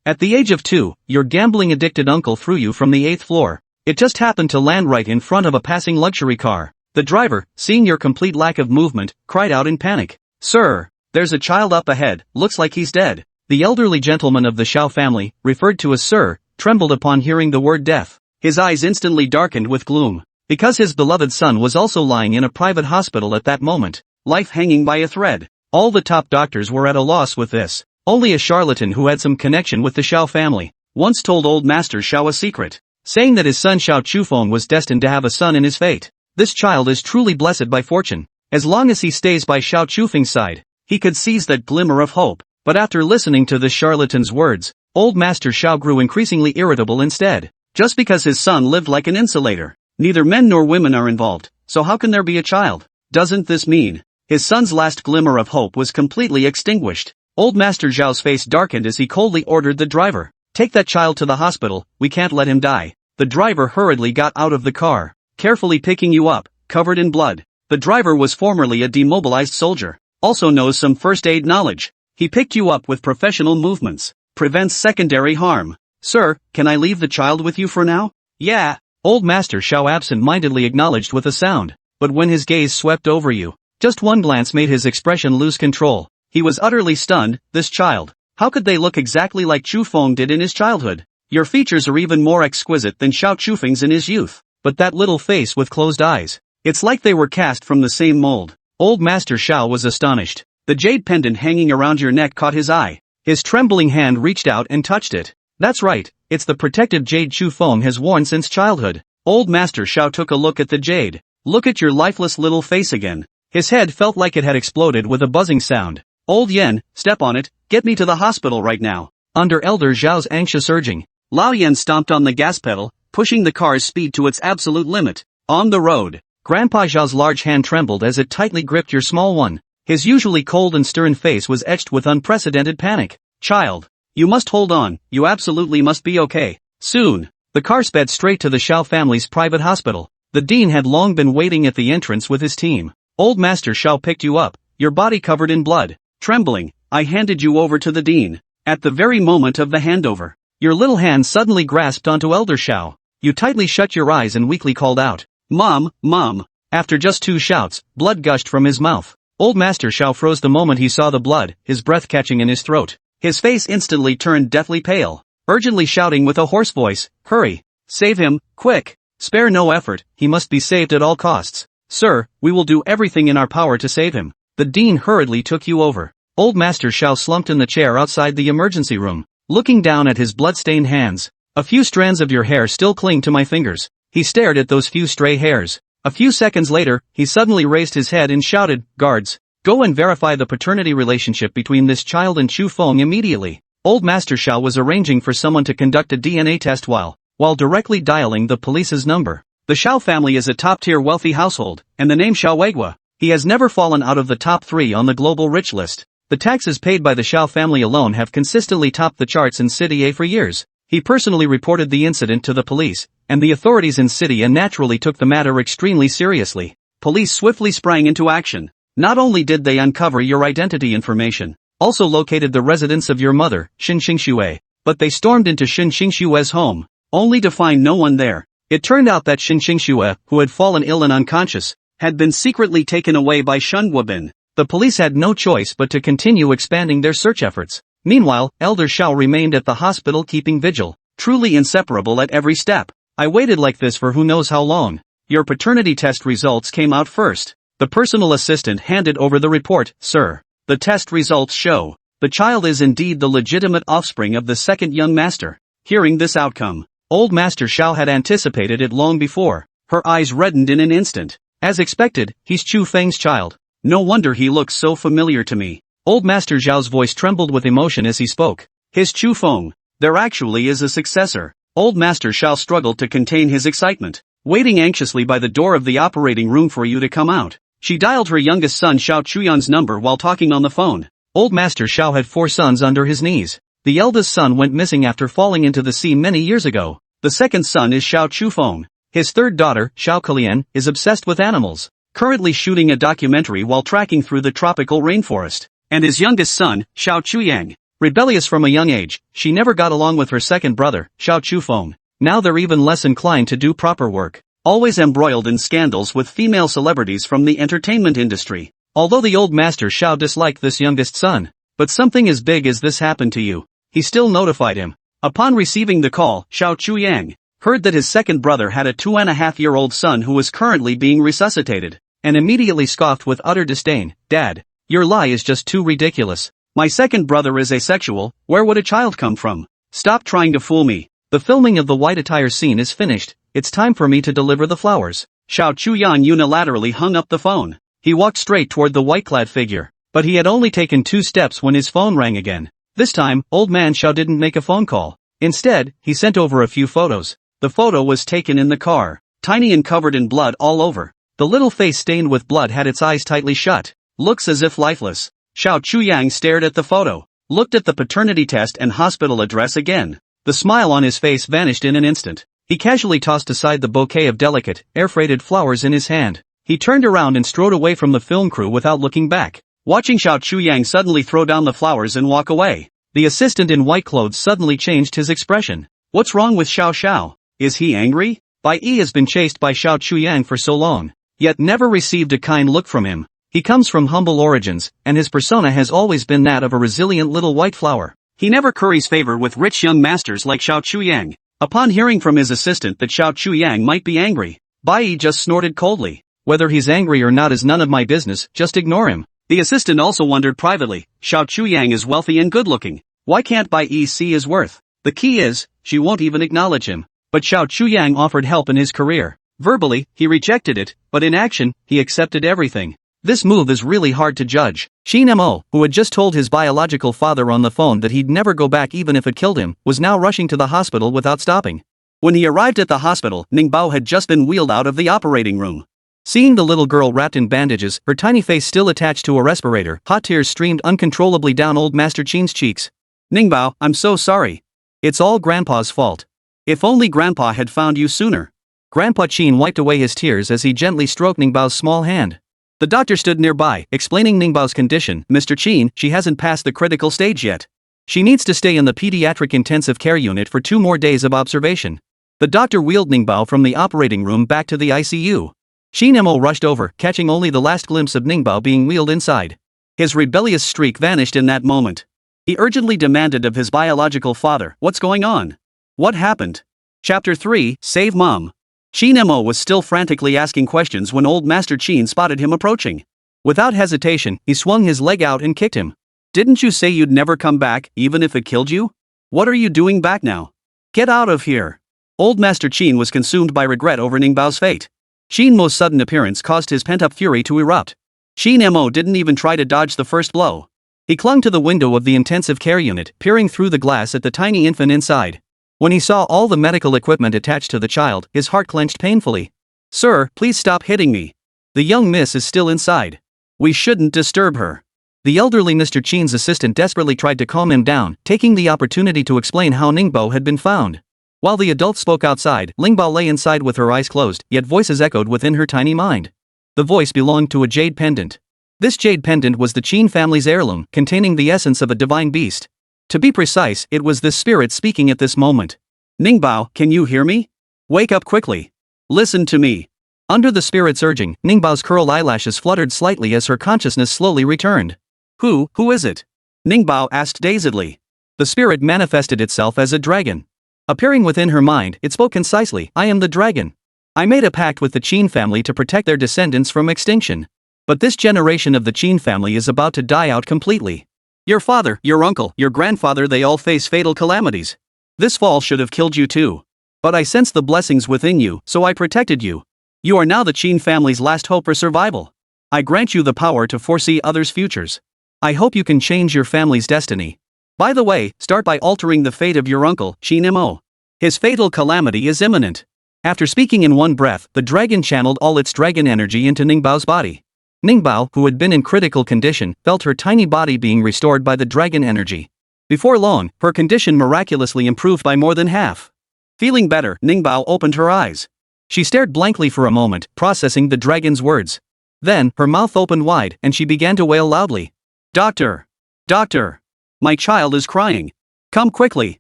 At the age of 2, your gambling-addicted uncle threw you from the 8th floor. It just happened to land right in front of a passing luxury car. The driver, seeing your complete lack of movement, cried out in panic. Sir, there's a child up ahead, looks like he's dead. The elderly gentleman of the Xiao family, referred to as Sir, trembled upon hearing the word death. His eyes instantly darkened with gloom. Because his beloved son was also lying in a private hospital at that moment, life hanging by a thread. All the top doctors were at a loss with this. Only a charlatan who had some connection with the Xiao family once told old Master Xiao a secret, saying that his son Xiao Chufeng was destined to have a son in his fate. This child is truly blessed by fortune. As long as he stays by Xiao Chufeng's side, he could seize that glimmer of hope. But after listening to the charlatan's words, old Master Xiao grew increasingly irritable instead. Just because his son lived like an insulator, neither men nor women are involved, so how can there be a child? Doesn't this mean his son's last glimmer of hope was completely extinguished? Old Master Xiao's face darkened as he coldly ordered the driver, take that child to the hospital, we can't let him die. The driver hurriedly got out of the car, carefully picking you up, covered in blood. The driver was formerly a demobilized soldier, also knows some first aid knowledge. He picked you up with professional movements, prevents secondary harm. Sir, can I leave the child with you for now? Yeah, old Master Xiao absent-mindedly acknowledged with a sound, but when his gaze swept over you, just one glance made his expression lose control. He was utterly stunned. This child, how could they look exactly like Chufeng did in his childhood? Your features are even more exquisite than Xiao Chufeng's in his youth, but that little face with closed eyes, it's like they were cast from the same mold. Old Master Xiao was astonished. The jade pendant hanging around your neck caught his eye. His trembling hand reached out and touched it. That's right, it's the protective jade Chufeng has worn since childhood. Old Master Xiao took a look at the jade. Look at your lifeless little face again. His head felt like it had exploded with a buzzing sound. Old Yen, step on it, get me to the hospital right now. Under Elder Zhao's anxious urging, Lao Yen stomped on the gas pedal, pushing the car's speed to its absolute limit. On the road, Grandpa Zhao's large hand trembled as it tightly gripped your small one. His usually cold and stern face was etched with unprecedented panic. Child, you must hold on, you absolutely must be okay. Soon, the car sped straight to the Xiao family's private hospital. The dean had long been waiting at the entrance with his team. Old Master Xiao picked you up, your body covered in blood. Trembling, I handed you over to the dean. At the very moment of the handover, your little hand suddenly grasped onto Elder Xiao. You tightly shut your eyes and weakly called out, Mom, Mom. After just 2 shouts, blood gushed from his mouth. Old Master Xiao froze the moment he saw the blood, his breath catching in his throat. His face instantly turned deathly pale, urgently shouting with a hoarse voice, hurry, save him, quick, spare no effort, he must be saved at all costs. Sir, we will do everything in our power to save him. The dean hurriedly took you over. Old Master Xiao slumped in the chair outside the emergency room, looking down at his blood-stained hands. A few strands of your hair still cling to my fingers. He stared at those few stray hairs. A few seconds later, he suddenly raised his head and shouted, guards, go and verify the paternity relationship between this child and Chufeng immediately. Old Master Xiao was arranging for someone to conduct a DNA test while directly dialing the police's number. The Xiao family is a top-tier wealthy household, and the name Xiaoweigua, he has never fallen out of the top 3 on the global rich list. The taxes paid by the Xiao family alone have consistently topped the charts in City A for years. He personally reported the incident to the police, and the authorities in City A naturally took the matter extremely seriously. Police swiftly sprang into action. Not only did they uncover your identity information, also located the residence of your mother, Xin Xingxue, but they stormed into Xin Xingxue's home, only to find no one there. It turned out that Xin Xingxue, who had fallen ill and unconscious, had been secretly taken away by Shen Guobin. The police had no choice but to continue expanding their search efforts. Meanwhile, Elder Xiao remained at the hospital keeping vigil, truly inseparable at every step. I waited like this for who knows how long. Your paternity test results came out first. The personal assistant handed over the report. Sir, the test results show the child is indeed the legitimate offspring of the second young master. Hearing this outcome, old Master Xiao had anticipated it long before. Her eyes reddened in an instant. As expected, he's Chu Feng's child. No wonder he looks so familiar to me. Old Master Zhao's voice trembled with emotion as he spoke. His Chu Feng. There actually is a successor. Old Master Xiao struggled to contain his excitement, waiting anxiously by the door of the operating room for you to come out. She dialed her youngest son Xiao Chuyan's number while talking on the phone. Old Master Xiao had 4 sons under his knees. The eldest son went missing after falling into the sea many years ago. The second son is Xiao Chufeng. His third daughter, Xiao Kalian, is obsessed with animals, currently shooting a documentary while tracking through the tropical rainforest. And his youngest son, Xiao Chuyang, Rebellious from a young age, she never got along with her second brother, Xiao Chufeng. Now they're even less inclined to do proper work. Always embroiled in scandals with female celebrities from the entertainment industry. Although the old master Xiao disliked this youngest son, but something as big as this happened to you, he still notified him. Upon receiving the call, Xiao Chuyang heard that his second brother had a 2.5-year-old son who was currently being resuscitated, and immediately scoffed with utter disdain. Dad, your lie is just too ridiculous. My second brother is asexual, where would a child come from? Stop trying to fool me. The filming of the white attire scene is finished, it's time for me to deliver the flowers. Xiao Chuyan unilaterally hung up the phone. He walked straight toward the white-clad figure, but he had only taken 2 steps when his phone rang again. This time, old man Xiao didn't make a phone call. Instead, he sent over a few photos. The photo was taken in the car, tiny and covered in blood all over. The little face stained with blood had its eyes tightly shut. Looks as if lifeless. Xiao Chuyang stared at the photo, looked at the paternity test and hospital address again. The smile on his face vanished in an instant. He casually tossed aside the bouquet of delicate, air-freighted flowers in his hand. He turned around and strode away from the film crew without looking back. Watching Xiao Chuyang suddenly throw down the flowers and walk away, the assistant in white clothes suddenly changed his expression. What's wrong with Xiao Xiao? Is he angry? Bai Yi has been chased by Xiao Chuyang for so long, yet never received a kind look from him. He comes from humble origins, and his persona has always been that of a resilient little white flower. He never curries favor with rich young masters like Xiao Chuyang. Upon hearing from his assistant that Xiao Chuyang might be angry, Bai Yi just snorted coldly. Whether he's angry or not is none of my business, just ignore him. The assistant also wondered privately, Xiao Chuyang is wealthy and good-looking. Why can't Bai Yi see his worth? The key is, she won't even acknowledge him. But Xiao Chuyang offered help in his career. Verbally, he rejected it, but in action, he accepted everything. This move is really hard to judge. Qin Mo, who had just told his biological father on the phone that he'd never go back even if it killed him, was now rushing to the hospital without stopping. When he arrived at the hospital, Ningbao had just been wheeled out of the operating room. Seeing the little girl wrapped in bandages, her tiny face still attached to a respirator, hot tears streamed uncontrollably down old Master Qin's cheeks. Ningbao, I'm so sorry. It's all Grandpa's fault. If only Grandpa had found you sooner. Grandpa Qin wiped away his tears as he gently stroked Ningbao's small hand. The doctor stood nearby, explaining Ningbao's condition. Mr. Qin, she hasn't passed the critical stage yet. She needs to stay in the pediatric intensive care unit for 2 more days of observation. The doctor wheeled Ningbao from the operating room back to the ICU. Qin Mo rushed over, catching only the last glimpse of Ningbao being wheeled inside. His rebellious streak vanished in that moment. He urgently demanded of his biological father, what's going on? What happened? Chapter 3, Save Mom. Qin Mo was still frantically asking questions when old Master Qin spotted him approaching. Without hesitation, he swung his leg out and kicked him. Didn't you say you'd never come back, even if it killed you? What are you doing back now? Get out of here. Old Master Qin was consumed by regret over Ningbao's fate. Qin Mo's sudden appearance caused his pent-up fury to erupt. Qin Mo didn't even try to dodge the first blow. He clung to the window of the intensive care unit, peering through the glass at the tiny infant inside. When he saw all the medical equipment attached to the child, his heart clenched painfully. Sir, please stop hitting me. The young miss is still inside. We shouldn't disturb her. The elderly Mr. Qin's assistant desperately tried to calm him down, taking the opportunity to explain how Ningbao had been found. While the adult spoke outside, Ningbao lay inside with her eyes closed, yet voices echoed within her tiny mind. The voice belonged to a jade pendant. This jade pendant was the Qin family's heirloom, containing the essence of a divine beast. To be precise, it was this spirit speaking at this moment. Ningbao, can you hear me? Wake up quickly. Listen to me. Under the spirit's urging, Ningbao's curled eyelashes fluttered slightly as her consciousness slowly returned. Who is it? Ningbao asked dazedly. The spirit manifested itself as a dragon. Appearing within her mind, it spoke concisely, I am the dragon. I made a pact with the Qin family to protect their descendants from extinction. But this generation of the Qin family is about to die out completely. Your father, your uncle, your grandfather, they all face fatal calamities. This fall should have killed you too. But I sensed the blessings within you, so I protected you. You are now the Qin family's last hope for survival. I grant you the power to foresee others' futures. I hope you can change your family's destiny. By the way, start by altering the fate of your uncle, Qin Mo. His fatal calamity is imminent. After speaking in one breath, the dragon channeled all its dragon energy into Ningbao's body. Ningbao, who had been in critical condition, felt her tiny body being restored by the dragon energy. Before long, her condition miraculously improved by more than half. Feeling better, Ningbao opened her eyes. She stared blankly for a moment, processing the dragon's words. Then, her mouth opened wide, and she began to wail loudly. Doctor! Doctor! My child is crying. Come quickly.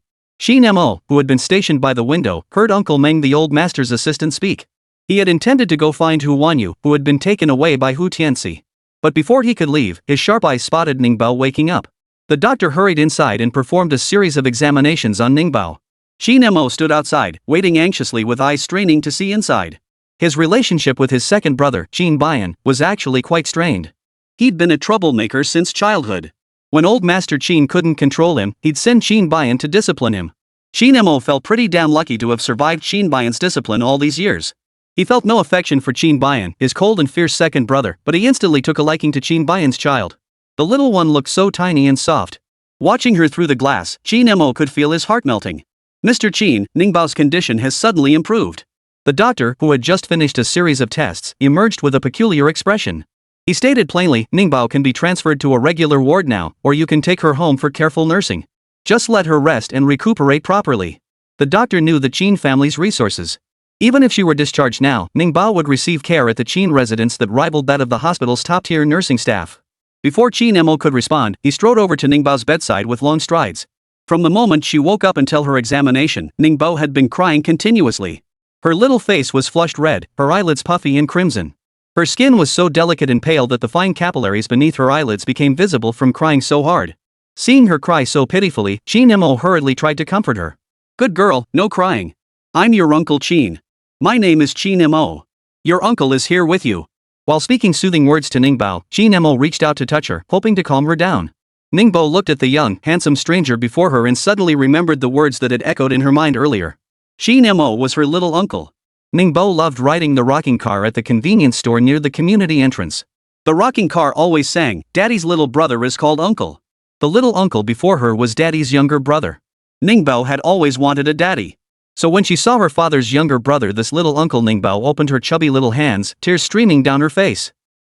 Qin Mo, who had been stationed by the window, heard Uncle Meng the old master's assistant speak. He had intended to go find Hu Wanyu, who had been taken away by Hu Tianxi. But before he could leave, his sharp eyes spotted Ningbao waking up. The doctor hurried inside and performed a series of examinations on Ningbao. Qin Mo stood outside, waiting anxiously with eyes straining to see inside. His relationship with his second brother, Qin Bian, was actually quite strained. He'd been a troublemaker since childhood. When old Master Qin couldn't control him, he'd send Qin Bian to discipline him. Qin Mo felt pretty damn lucky to have survived Qin Bian's discipline all these years. He felt no affection for Qin Bian, his cold and fierce second brother, but he instantly took a liking to Qin Bian's child. The little one looked so tiny and soft. Watching her through the glass, Qin Mo could feel his heart melting. Mr. Qin, Ningbao's condition has suddenly improved. The doctor, who had just finished a series of tests, emerged with a peculiar expression. He stated plainly, Ningbao can be transferred to a regular ward now, or you can take her home for careful nursing. Just let her rest and recuperate properly. The doctor knew the Qin family's resources. Even if she were discharged now, Ningbao would receive care at the Qin residence that rivaled that of the hospital's top-tier nursing staff. Before Qin Mo could respond, he strode over to Ningbao's bedside with long strides. From the moment she woke up until her examination, Ningbao had been crying continuously. Her little face was flushed red, her eyelids puffy and crimson. Her skin was so delicate and pale that the fine capillaries beneath her eyelids became visible from crying so hard. Seeing her cry so pitifully, Qin Mo hurriedly tried to comfort her. Good girl, no crying. I'm your Uncle Qin. My name is Qin Mo. Your uncle is here with you. While speaking soothing words to Ningbao, Qin Mo reached out to touch her, hoping to calm her down. Ningbao looked at the young, handsome stranger before her and suddenly remembered the words that had echoed in her mind earlier. Qin Mo was her little uncle. Ningbao loved riding the rocking car at the convenience store near the community entrance. The rocking car always sang, Daddy's little brother is called Uncle. The little uncle before her was Daddy's younger brother. Ningbao had always wanted a daddy. So when she saw her father's younger brother, this little Uncle Ningbao opened her chubby little hands, tears streaming down her face.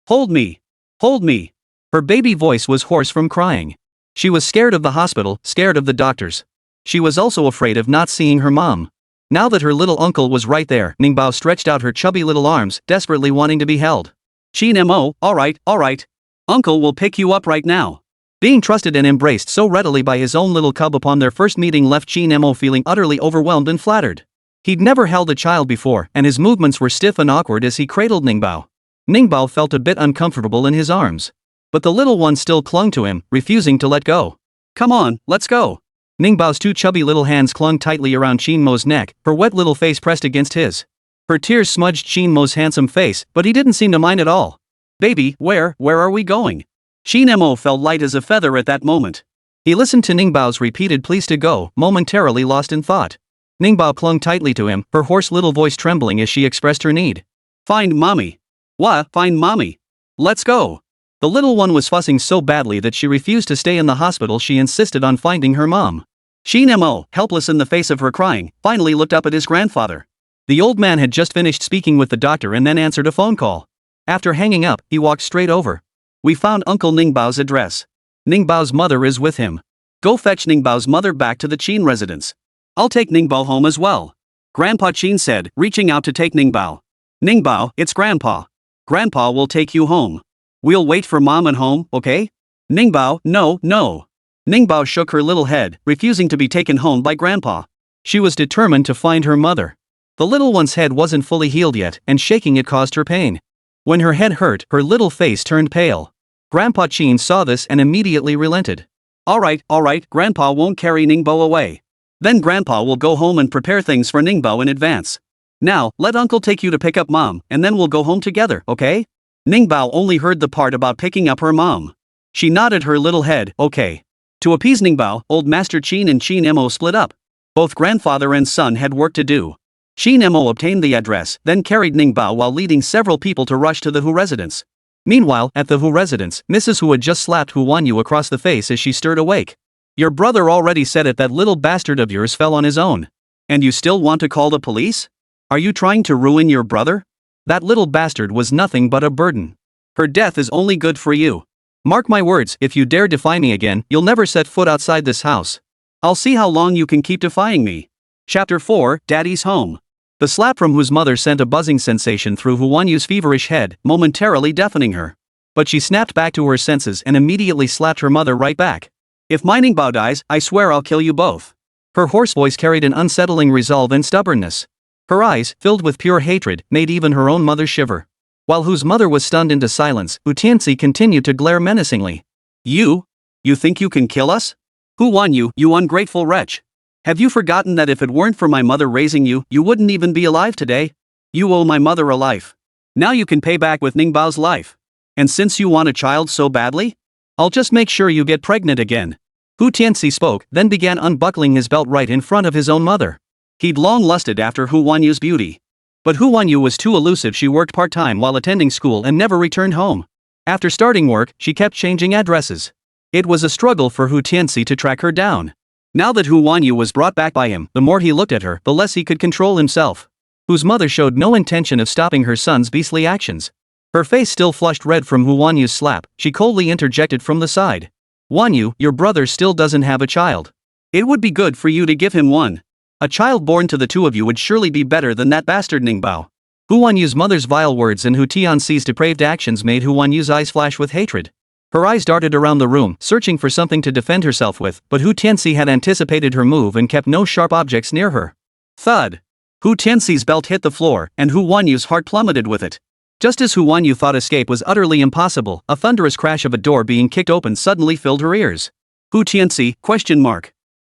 Hold me. Hold me. Her baby voice was hoarse from crying. She was scared of the hospital, scared of the doctors. She was also afraid of not seeing her mom. Now that her little uncle was right there, Ningbao stretched out her chubby little arms, desperately wanting to be held. Qin Mo, all right. Uncle will pick you up right now. Being trusted and embraced so readily by his own little cub upon their first meeting left Qin Mo feeling utterly overwhelmed and flattered. He'd never held a child before, and his movements were stiff and awkward as he cradled Ningbao. Ningbao felt a bit uncomfortable in his arms. But the little one still clung to him, refusing to let go. Come on, let's go. Ningbao's two chubby little hands clung tightly around Qin Mo's neck, her wet little face pressed against his. Her tears smudged Qin Mo's handsome face, but he didn't seem to mind at all. Baby, where are we going? Qin Mo felt light as a feather at that moment. He listened to Ningbao's repeated pleas to go, momentarily lost in thought. Ningbao clung tightly to him, her hoarse little voice trembling as she expressed her need. Find mommy. What? Find mommy. Let's go. The little one was fussing so badly that she refused to stay in the hospital. She insisted on finding her mom. Qin Mo, helpless in the face of her crying, finally looked up at his grandfather. The old man had just finished speaking with the doctor and then answered a phone call. After hanging up, he walked straight over. We found Uncle Ningbao's address. Ningbao's mother is with him. Go fetch Ningbao's mother back to the Qin residence. I'll take Ningbao home as well. Grandpa Qin said, reaching out to take Ningbao. Ningbao, it's Grandpa. Grandpa will take you home. We'll wait for Mom at home, okay? Ningbao, no. Ningbao shook her little head, refusing to be taken home by Grandpa. She was determined to find her mother. The little one's head wasn't fully healed yet, and shaking it caused her pain. When her head hurt, her little face turned pale. Grandpa Qin saw this and immediately relented. All right, Grandpa won't carry Ningbao away. Then Grandpa will go home and prepare things for Ningbao in advance. Now, let Uncle take you to pick up Mom, and then we'll go home together, okay? Ningbao only heard the part about picking up her mom. She nodded her little head, okay. To appease Ningbao, old Master Qin and Qin Mo split up. Both grandfather and son had work to do. Qin Mo obtained the address, then carried Ningbao while leading several people to rush to the Hu residence. Meanwhile, at the Hu residence, Mrs. Hu had just slapped Hu Wanyu across the face as she stirred awake. Your brother already said it, that little bastard of yours fell on his own. And you still want to call the police? Are you trying to ruin your brother? That little bastard was nothing but a burden. Her death is only good for you. Mark my words, if you dare defy me again, you'll never set foot outside this house. I'll see how long you can keep defying me. Chapter 4, Daddy's Home. The slap from Hu's mother sent a buzzing sensation through Hu Wanyu's feverish head, momentarily deafening her. But she snapped back to her senses and immediately slapped her mother right back. If my Ningbao dies, I swear I'll kill you both. Her hoarse voice carried an unsettling resolve and stubbornness. Her eyes, filled with pure hatred, made even her own mother shiver. While Hu's mother was stunned into silence, Hu Tianxi continued to glare menacingly. You think you can kill us? Hu Wanyu, you ungrateful wretch. Have you forgotten that if it weren't for my mother raising you, you wouldn't even be alive today? You owe my mother a life. Now you can pay back with Ningbao's life. And since you want a child so badly, I'll just make sure you get pregnant again. Hu Tianxi spoke, then began unbuckling his belt right in front of his own mother. He'd long lusted after Hu Wanyu's beauty. But Hu Wanyu was too elusive. She worked part-time while attending school and never returned home. After starting work, she kept changing addresses. It was a struggle for Hu Tianxi to track her down. Now that Hu Wanyu was brought back by him, the more he looked at her, the less he could control himself. Hu's mother showed no intention of stopping her son's beastly actions. Her face still flushed red from Hu Wanyu's slap, she coldly interjected from the side. Wanyu, your brother still doesn't have a child. It would be good for you to give him one. A child born to the two of you would surely be better than that bastard Ningbao. Hu Wanyu's mother's vile words and Hu Tianxi's depraved actions made Hu Wanyu's eyes flash with hatred. Her eyes darted around the room, searching for something to defend herself with, but Hu Tianxi had anticipated her move and kept no sharp objects near her. Thud! Hu Tianxi's belt hit the floor, and Hu Wanyu's heart plummeted with it. Just as Hu Wanyu thought escape was utterly impossible, a thunderous crash of a door being kicked open suddenly filled her ears. Hu Tianxi?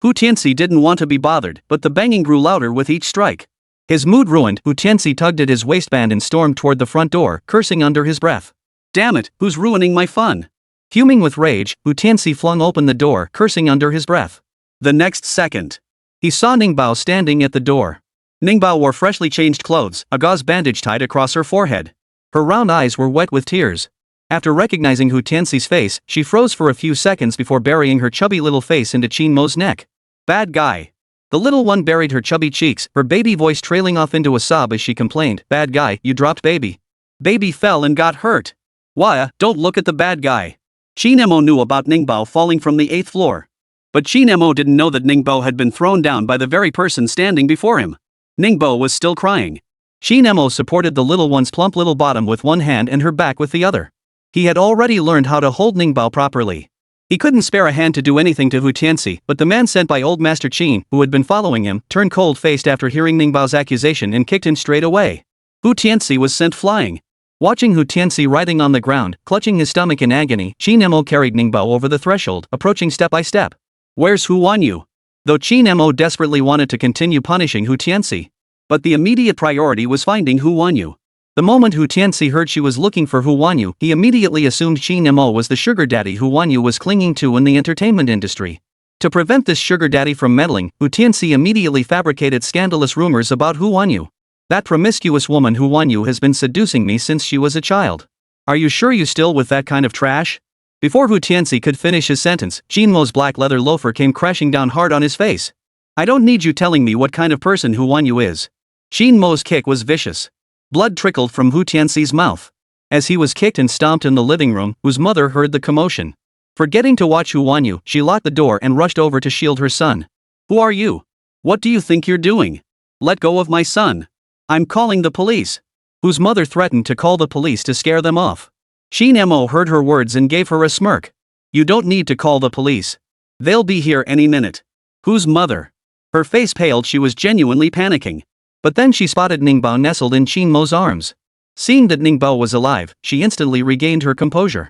Hu Tianxi didn't want to be bothered, but the banging grew louder with each strike. His mood ruined, Hu Tianxi tugged at his waistband and stormed toward the front door, cursing under his breath. Damn it, who's ruining my fun? Fuming with rage, Hu Tianxi flung open the door, cursing under his breath. The next second, he saw Ningbao standing at the door. Ningbao wore freshly changed clothes, a gauze bandage tied across her forehead. Her round eyes were wet with tears. After recognizing Hu Tianxi's face, she froze for a few seconds before burying her chubby little face into Qin Mo's neck. Bad guy. The little one buried her chubby cheeks, her baby voice trailing off into a sob as she complained, Bad guy, you dropped baby. Baby fell and got hurt. Why, don't look at the bad guy. Qin Mo knew about Ningbao falling from the 8th floor. But Qin Mo didn't know that Ningbao had been thrown down by the very person standing before him. Ningbao was still crying. Qin Mo supported the little one's plump little bottom with one hand and her back with the other. He had already learned how to hold Ningbao properly. He couldn't spare a hand to do anything to Hu Tianxi, but the man sent by old Master Qin, who had been following him, turned cold-faced after hearing Ningbao's accusation and kicked him straight away. Hu Tianxi was sent flying. Watching Hu Tianxi writhing on the ground, clutching his stomach in agony, Qin Mo carried Ningbao over the threshold, approaching step by step. Where's Hu Wanyu? Though Qin Mo desperately wanted to continue punishing Hu Tianxi. But the immediate priority was finding Hu Wanyu. The moment Hu Tianxi heard she was looking for Hu Wanyu, he immediately assumed Qin Mo was the sugar daddy Hu Wanyu was clinging to in the entertainment industry. To prevent this sugar daddy from meddling, Hu Tianxi immediately fabricated scandalous rumors about Hu Wanyu. That promiscuous woman Hu Wanyu has been seducing me since she was a child. Are you sure you still with that kind of trash? Before Hu Tianxi could finish his sentence, Qin Mo's black leather loafer came crashing down hard on his face. I don't need you telling me what kind of person Hu Wanyu is. Qin Mo's kick was vicious. Blood trickled from Hu Tianxi's mouth. As he was kicked and stomped in the living room, Hu's mother heard the commotion. Forgetting to watch Hu Wanyu, she locked the door and rushed over to shield her son. Who are you? What do you think you're doing? Let go of my son. I'm calling the police. Hu's mother threatened to call the police to scare them off. Qin Mo heard her words and gave her a smirk. You don't need to call the police. They'll be here any minute. Whose mother? Her face paled, she was genuinely panicking. But then she spotted Ningbao nestled in Qin Mo's arms. Seeing that Ningbao was alive, she instantly regained her composure.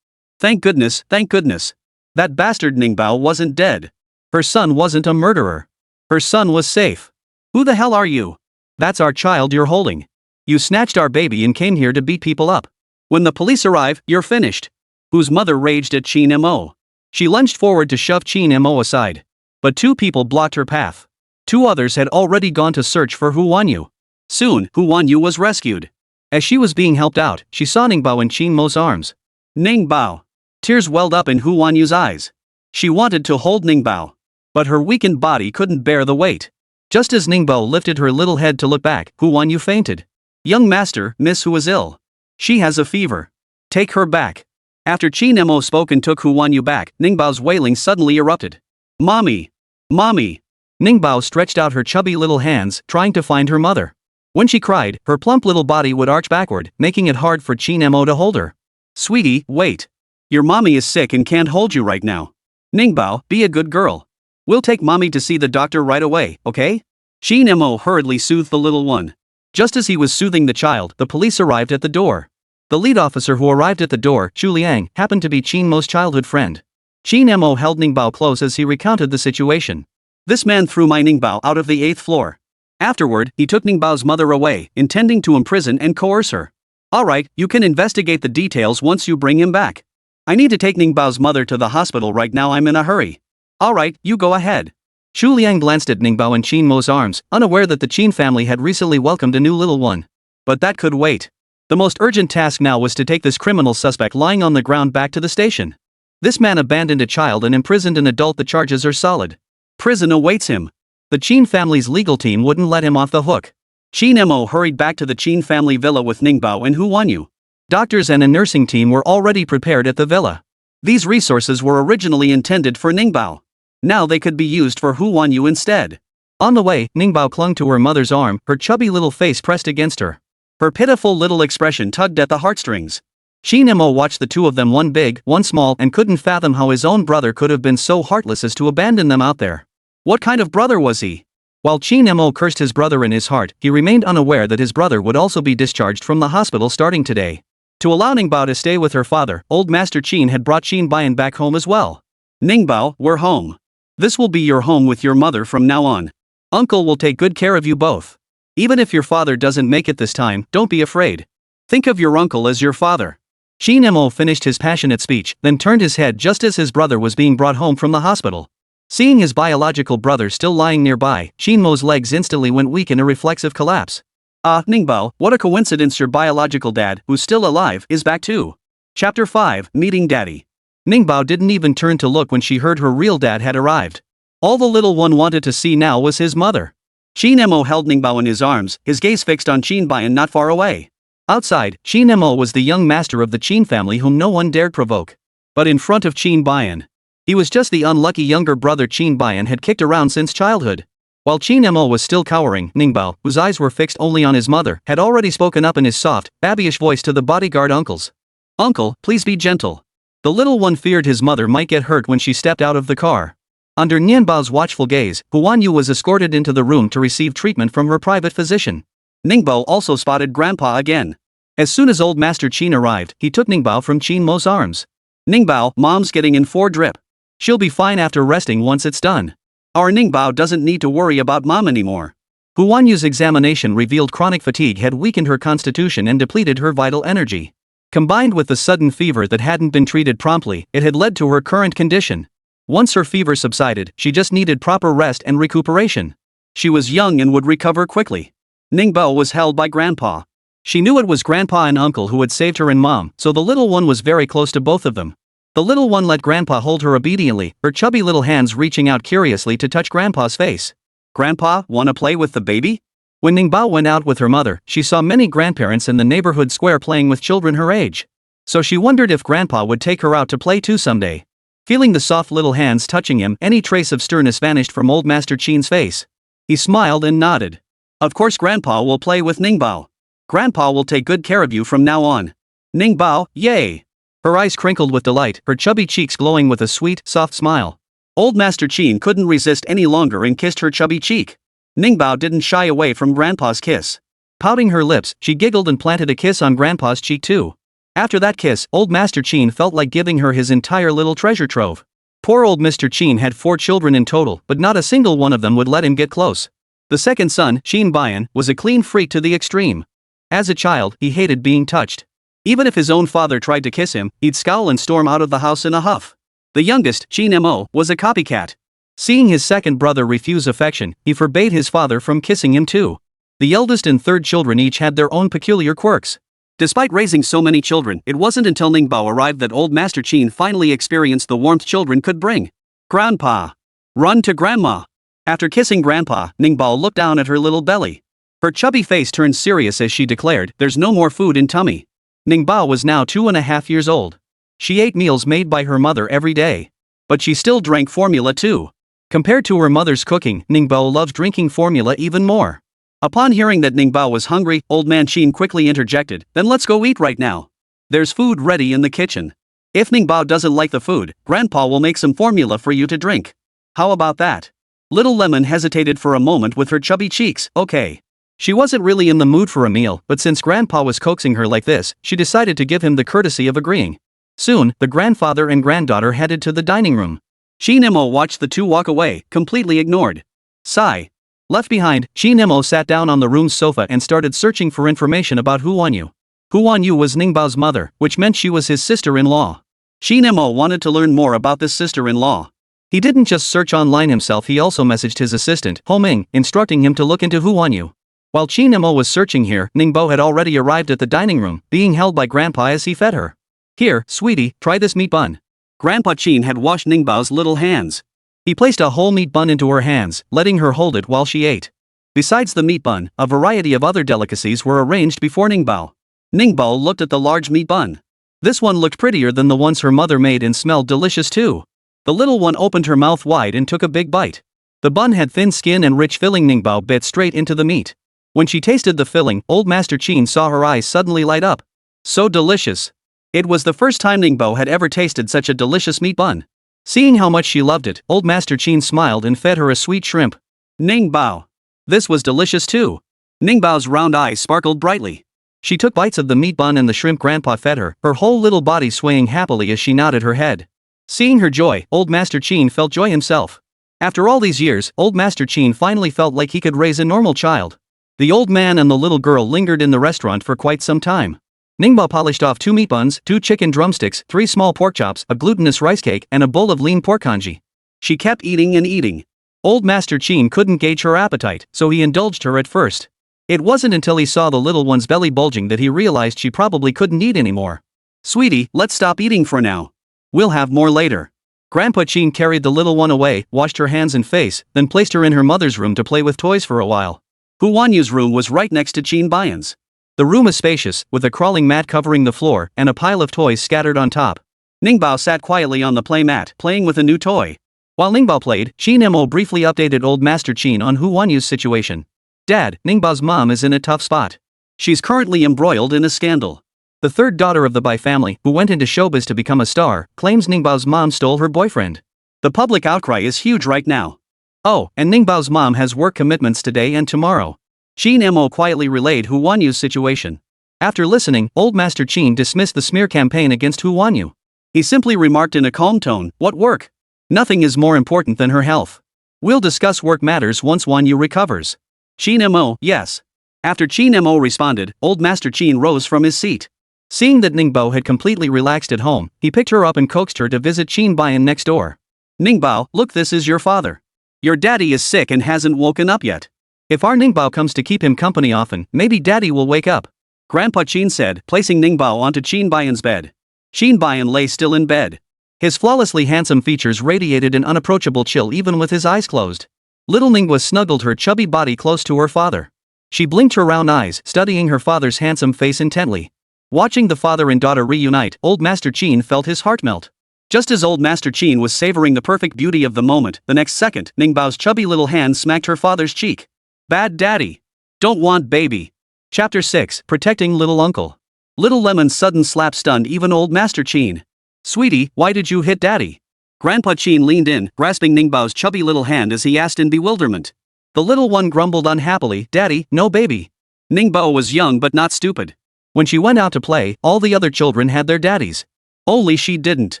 Thank goodness, thank goodness. That bastard Ningbao wasn't dead. Her son wasn't a murderer. Her son was safe. Who the hell are you? That's our child you're holding. You snatched our baby and came here to beat people up. When the police arrive, you're finished. Whose mother raged at Qin Mo. She lunged forward to shove Qin Mo aside. But two people blocked her path. Two others had already gone to search for Hu Wanyu. Soon, Hu Wanyu was rescued. As she was being helped out, she saw Ningbao in Qin Mo's arms. Ningbao. Tears welled up in Hu Wanyu's eyes. She wanted to hold Ningbao. But her weakened body couldn't bear the weight. Just as Ningbao lifted her little head to look back, Hu Wanyu fainted. Young master, Miss Hu is ill. She has a fever. Take her back. After Qin Mo spoke and took Hu Wanyu back, Ningbao's wailing suddenly erupted. Mommy! Mommy! Ningbao stretched out her chubby little hands, trying to find her mother. When she cried, her plump little body would arch backward, making it hard for Qin Mo to hold her. Sweetie, wait. Your mommy is sick and can't hold you right now. Ningbao, be a good girl. We'll take mommy to see the doctor right away, okay? Qin Mo hurriedly soothed the little one. Just as he was soothing the child, the police arrived at the door. The lead officer who arrived at the door, Chu Liang, happened to be Qin Mo's childhood friend. Qin Mo held Ningbao close as he recounted the situation. This man threw my Ningbao out of the 8th floor. Afterward, he took Ningbao's mother away, intending to imprison and coerce her. Alright, you can investigate the details once you bring him back. I need to take Ningbao's mother to the hospital right now, I'm in a hurry. Alright, you go ahead. Chu Liang glanced at Ningbao and Qin Mo's arms, unaware that the Qin family had recently welcomed a new little one. But that could wait. The most urgent task now was to take this criminal suspect lying on the ground back to the station. This man abandoned a child and imprisoned an adult. The charges are solid. Prison awaits him. The Qin family's legal team wouldn't let him off the hook. Qin Mo hurried back to the Qin family villa with Ningbao and Hu Wanyu. Doctors and a nursing team were already prepared at the villa. These resources were originally intended for Ningbao. Now they could be used for Hu Wanyu instead. On the way, Ningbao clung to her mother's arm, her chubby little face pressed against her. Her pitiful little expression tugged at the heartstrings. Qin Mo watched the two of them, one big, one small, and couldn't fathom how his own brother could have been so heartless as to abandon them out there. What kind of brother was he? While Qin Mo cursed his brother in his heart, he remained unaware that his brother would also be discharged from the hospital starting today. To allow Ningbao to stay with her father, old Master Qin had brought Qin Bayan back home as well. Ningbao, we're home. This will be your home with your mother from now on. Uncle will take good care of you both. Even if your father doesn't make it this time, don't be afraid. Think of your uncle as your father. Qin Mo finished his passionate speech, then turned his head just as his brother was being brought home from the hospital. Seeing his biological brother still lying nearby, Qin Mo's legs instantly went weak in a reflexive collapse. Ningbao, what a coincidence, your biological dad, who's still alive, is back too. Chapter 5, Meeting Daddy. Ningbao didn't even turn to look when she heard her real dad had arrived. All the little one wanted to see now was his mother. Qin Mo held Ningbao in his arms, his gaze fixed on Qin Bayan not far away. Outside, Qin Mo was the young master of the Qin family whom no one dared provoke. But in front of Qin Bayan, he was just the unlucky younger brother Qin Bayan had kicked around since childhood. While Qin Mo was still cowering, Ningbao, whose eyes were fixed only on his mother, had already spoken up in his soft, babyish voice to the bodyguard uncles. Uncle, please be gentle. The little one feared his mother might get hurt when she stepped out of the car. Under Nianbao's watchful gaze, Hu Wanyu was escorted into the room to receive treatment from her private physician. Ningbao also spotted Grandpa again. As soon as old Master Qin arrived, he took Ningbao from Qin Mo's arms. Ningbao, Mom's getting in for drip. She'll be fine after resting once it's done. Our Ningbao doesn't need to worry about Mom anymore. Hu Wanyu's examination revealed chronic fatigue had weakened her constitution and depleted her vital energy. Combined with the sudden fever that hadn't been treated promptly, it had led to her current condition. Once her fever subsided, she just needed proper rest and recuperation. She was young and would recover quickly. Ningbao was held by Grandpa. She knew it was Grandpa and Uncle who had saved her and Mom, so the little one was very close to both of them. The little one let Grandpa hold her obediently, her chubby little hands reaching out curiously to touch Grandpa's face. Grandpa, wanna play with the baby? When Ningbao went out with her mother, she saw many grandparents in the neighborhood square playing with children her age. So she wondered if Grandpa would take her out to play too someday. Feeling the soft little hands touching him, any trace of sternness vanished from old Master Qin's face. He smiled and nodded. Of course Grandpa will play with Ningbao. Grandpa will take good care of you from now on. Ningbao, yay! Her eyes crinkled with delight, her chubby cheeks glowing with a sweet, soft smile. Old Master Qin couldn't resist any longer and kissed her chubby cheek. Ningbao didn't shy away from Grandpa's kiss. Pouting her lips, she giggled and planted a kiss on Grandpa's cheek too. After that kiss, old Master Qin felt like giving her his entire little treasure trove. Poor old Mr. Qin had 4 children in total, but not a single one of them would let him get close. The second son, Qin Bayan, was a clean freak to the extreme. As a child, he hated being touched. Even if his own father tried to kiss him, he'd scowl and storm out of the house in a huff. The youngest, Qin Mo, was a copycat. Seeing his second brother refuse affection, he forbade his father from kissing him too. The eldest and third children each had their own peculiar quirks. Despite raising so many children, it wasn't until Ningbao arrived that old Master Qin finally experienced the warmth children could bring. Grandpa. Run to Grandma. After kissing Grandpa, Ningbao looked down at her little belly. Her chubby face turned serious as she declared, "There's no more food in tummy." Ningbao was now 2.5 years old. She ate meals made by her mother every day. But she still drank formula too. Compared to her mother's cooking, Ningbao loved drinking formula even more. Upon hearing that Ningbao was hungry, old man Qin quickly interjected, "Then let's go eat right now. There's food ready in the kitchen." If Ningbao doesn't like the food, Grandpa will make some formula for you to drink. How about that? Little Lemon hesitated for a moment with her chubby cheeks. Okay. She wasn't really in the mood for a meal, but since Grandpa was coaxing her like this, she decided to give him the courtesy of agreeing. Soon, the grandfather and granddaughter headed to the dining room. Qin Mo watched the two walk away, completely ignored. Sigh. Left behind, Qin Mo sat down on the room's sofa and started searching for information about Hu Wanyu. Hu Wanyu was Ningbao's mother, which meant she was his sister-in-law. Qin Mo wanted to learn more about this sister-in-law. He didn't just search online himself, he also messaged his assistant, Ho Ming, instructing him to look into Hu Wanyu. While Qin Mo was searching here, Ningbao had already arrived at the dining room, being held by Grandpa as he fed her. Here, sweetie, try this meat bun. Grandpa Qin had washed Ningbao's little hands. He placed a whole meat bun into her hands, letting her hold it while she ate. Besides the meat bun, a variety of other delicacies were arranged before Ningbao. Ningbao looked at the large meat bun. This one looked prettier than the ones her mother made and smelled delicious too. The little one opened her mouth wide and took a big bite. The bun had thin skin and rich filling. Ningbao bit straight into the meat. When she tasted the filling, Old Master Qin saw her eyes suddenly light up. So delicious. It was the first time Ningbao had ever tasted such a delicious meat bun. Seeing how much she loved it, Old Master Qin smiled and fed her a sweet shrimp. Ningbao. This was delicious too. Ningbao's round eyes sparkled brightly. She took bites of the meat bun and the shrimp Grandpa fed her, her whole little body swaying happily as she nodded her head. Seeing her joy, Old Master Qin felt joy himself. After all these years, Old Master Qin finally felt like he could raise a normal child. The old man and the little girl lingered in the restaurant for quite some time. Ningbao polished off 2 meat buns, 2 chicken drumsticks, 3 small pork chops, a glutinous rice cake, and a bowl of lean pork congee. She kept eating and eating. Old Master Qin couldn't gauge her appetite, so he indulged her at first. It wasn't until he saw the little one's belly bulging that he realized she probably couldn't eat anymore. Sweetie, let's stop eating for now. We'll have more later. Grandpa Qin carried the little one away, washed her hands and face, then placed her in her mother's room to play with toys for a while. Hu Wanyu's room was right next to Qin Baian's. The room is spacious, with a crawling mat covering the floor and a pile of toys scattered on top. Ningbao sat quietly on the play mat, playing with a new toy. While Ningbao played, Qin Mo briefly updated Old Master Qin on Hu Wanyu's situation. Dad, Ningbao's mom is in a tough spot. She's currently embroiled in a scandal. The third daughter of the Bai family, who went into showbiz to become a star, claims Ningbao's mom stole her boyfriend. The public outcry is huge right now. Oh, and Ningbao's mom has work commitments today and tomorrow. Qin Mo quietly relayed Hu Wanyu's situation. After listening, Old Master Qin dismissed the smear campaign against Hu Wanyu. He simply remarked in a calm tone, "What work? Nothing is more important than her health. We'll discuss work matters once Wanyu recovers." Qin Mo, yes. After Qin Mo responded, Old Master Qin rose from his seat. Seeing that Ningbao had completely relaxed at home, he picked her up and coaxed her to visit Qin Baian next door. Ningbao, look, this is your father. Your daddy is sick and hasn't woken up yet. If our Ningbao comes to keep him company often, maybe daddy will wake up. Grandpa Qin said, placing Ningbao onto Qin Baian's bed. Qin Baian lay still in bed. His flawlessly handsome features radiated an unapproachable chill even with his eyes closed. Little Ningba snuggled her chubby body close to her father. She blinked her round eyes, studying her father's handsome face intently. Watching the father and daughter reunite, Old Master Qin felt his heart melt. Just as Old Master Qin was savoring the perfect beauty of the moment, the next second, Ningbao's chubby little hand smacked her father's cheek. Bad daddy. Don't want baby. Chapter 6, Protecting Little Uncle. Little Lemon's sudden slap stunned even Old Master Qin. Sweetie, why did you hit daddy? Grandpa Qin leaned in, grasping Ningbao's chubby little hand as he asked in bewilderment. The little one grumbled unhappily, Daddy, no baby. Ningbao was young but not stupid. When she went out to play, all the other children had their daddies. Only she didn't.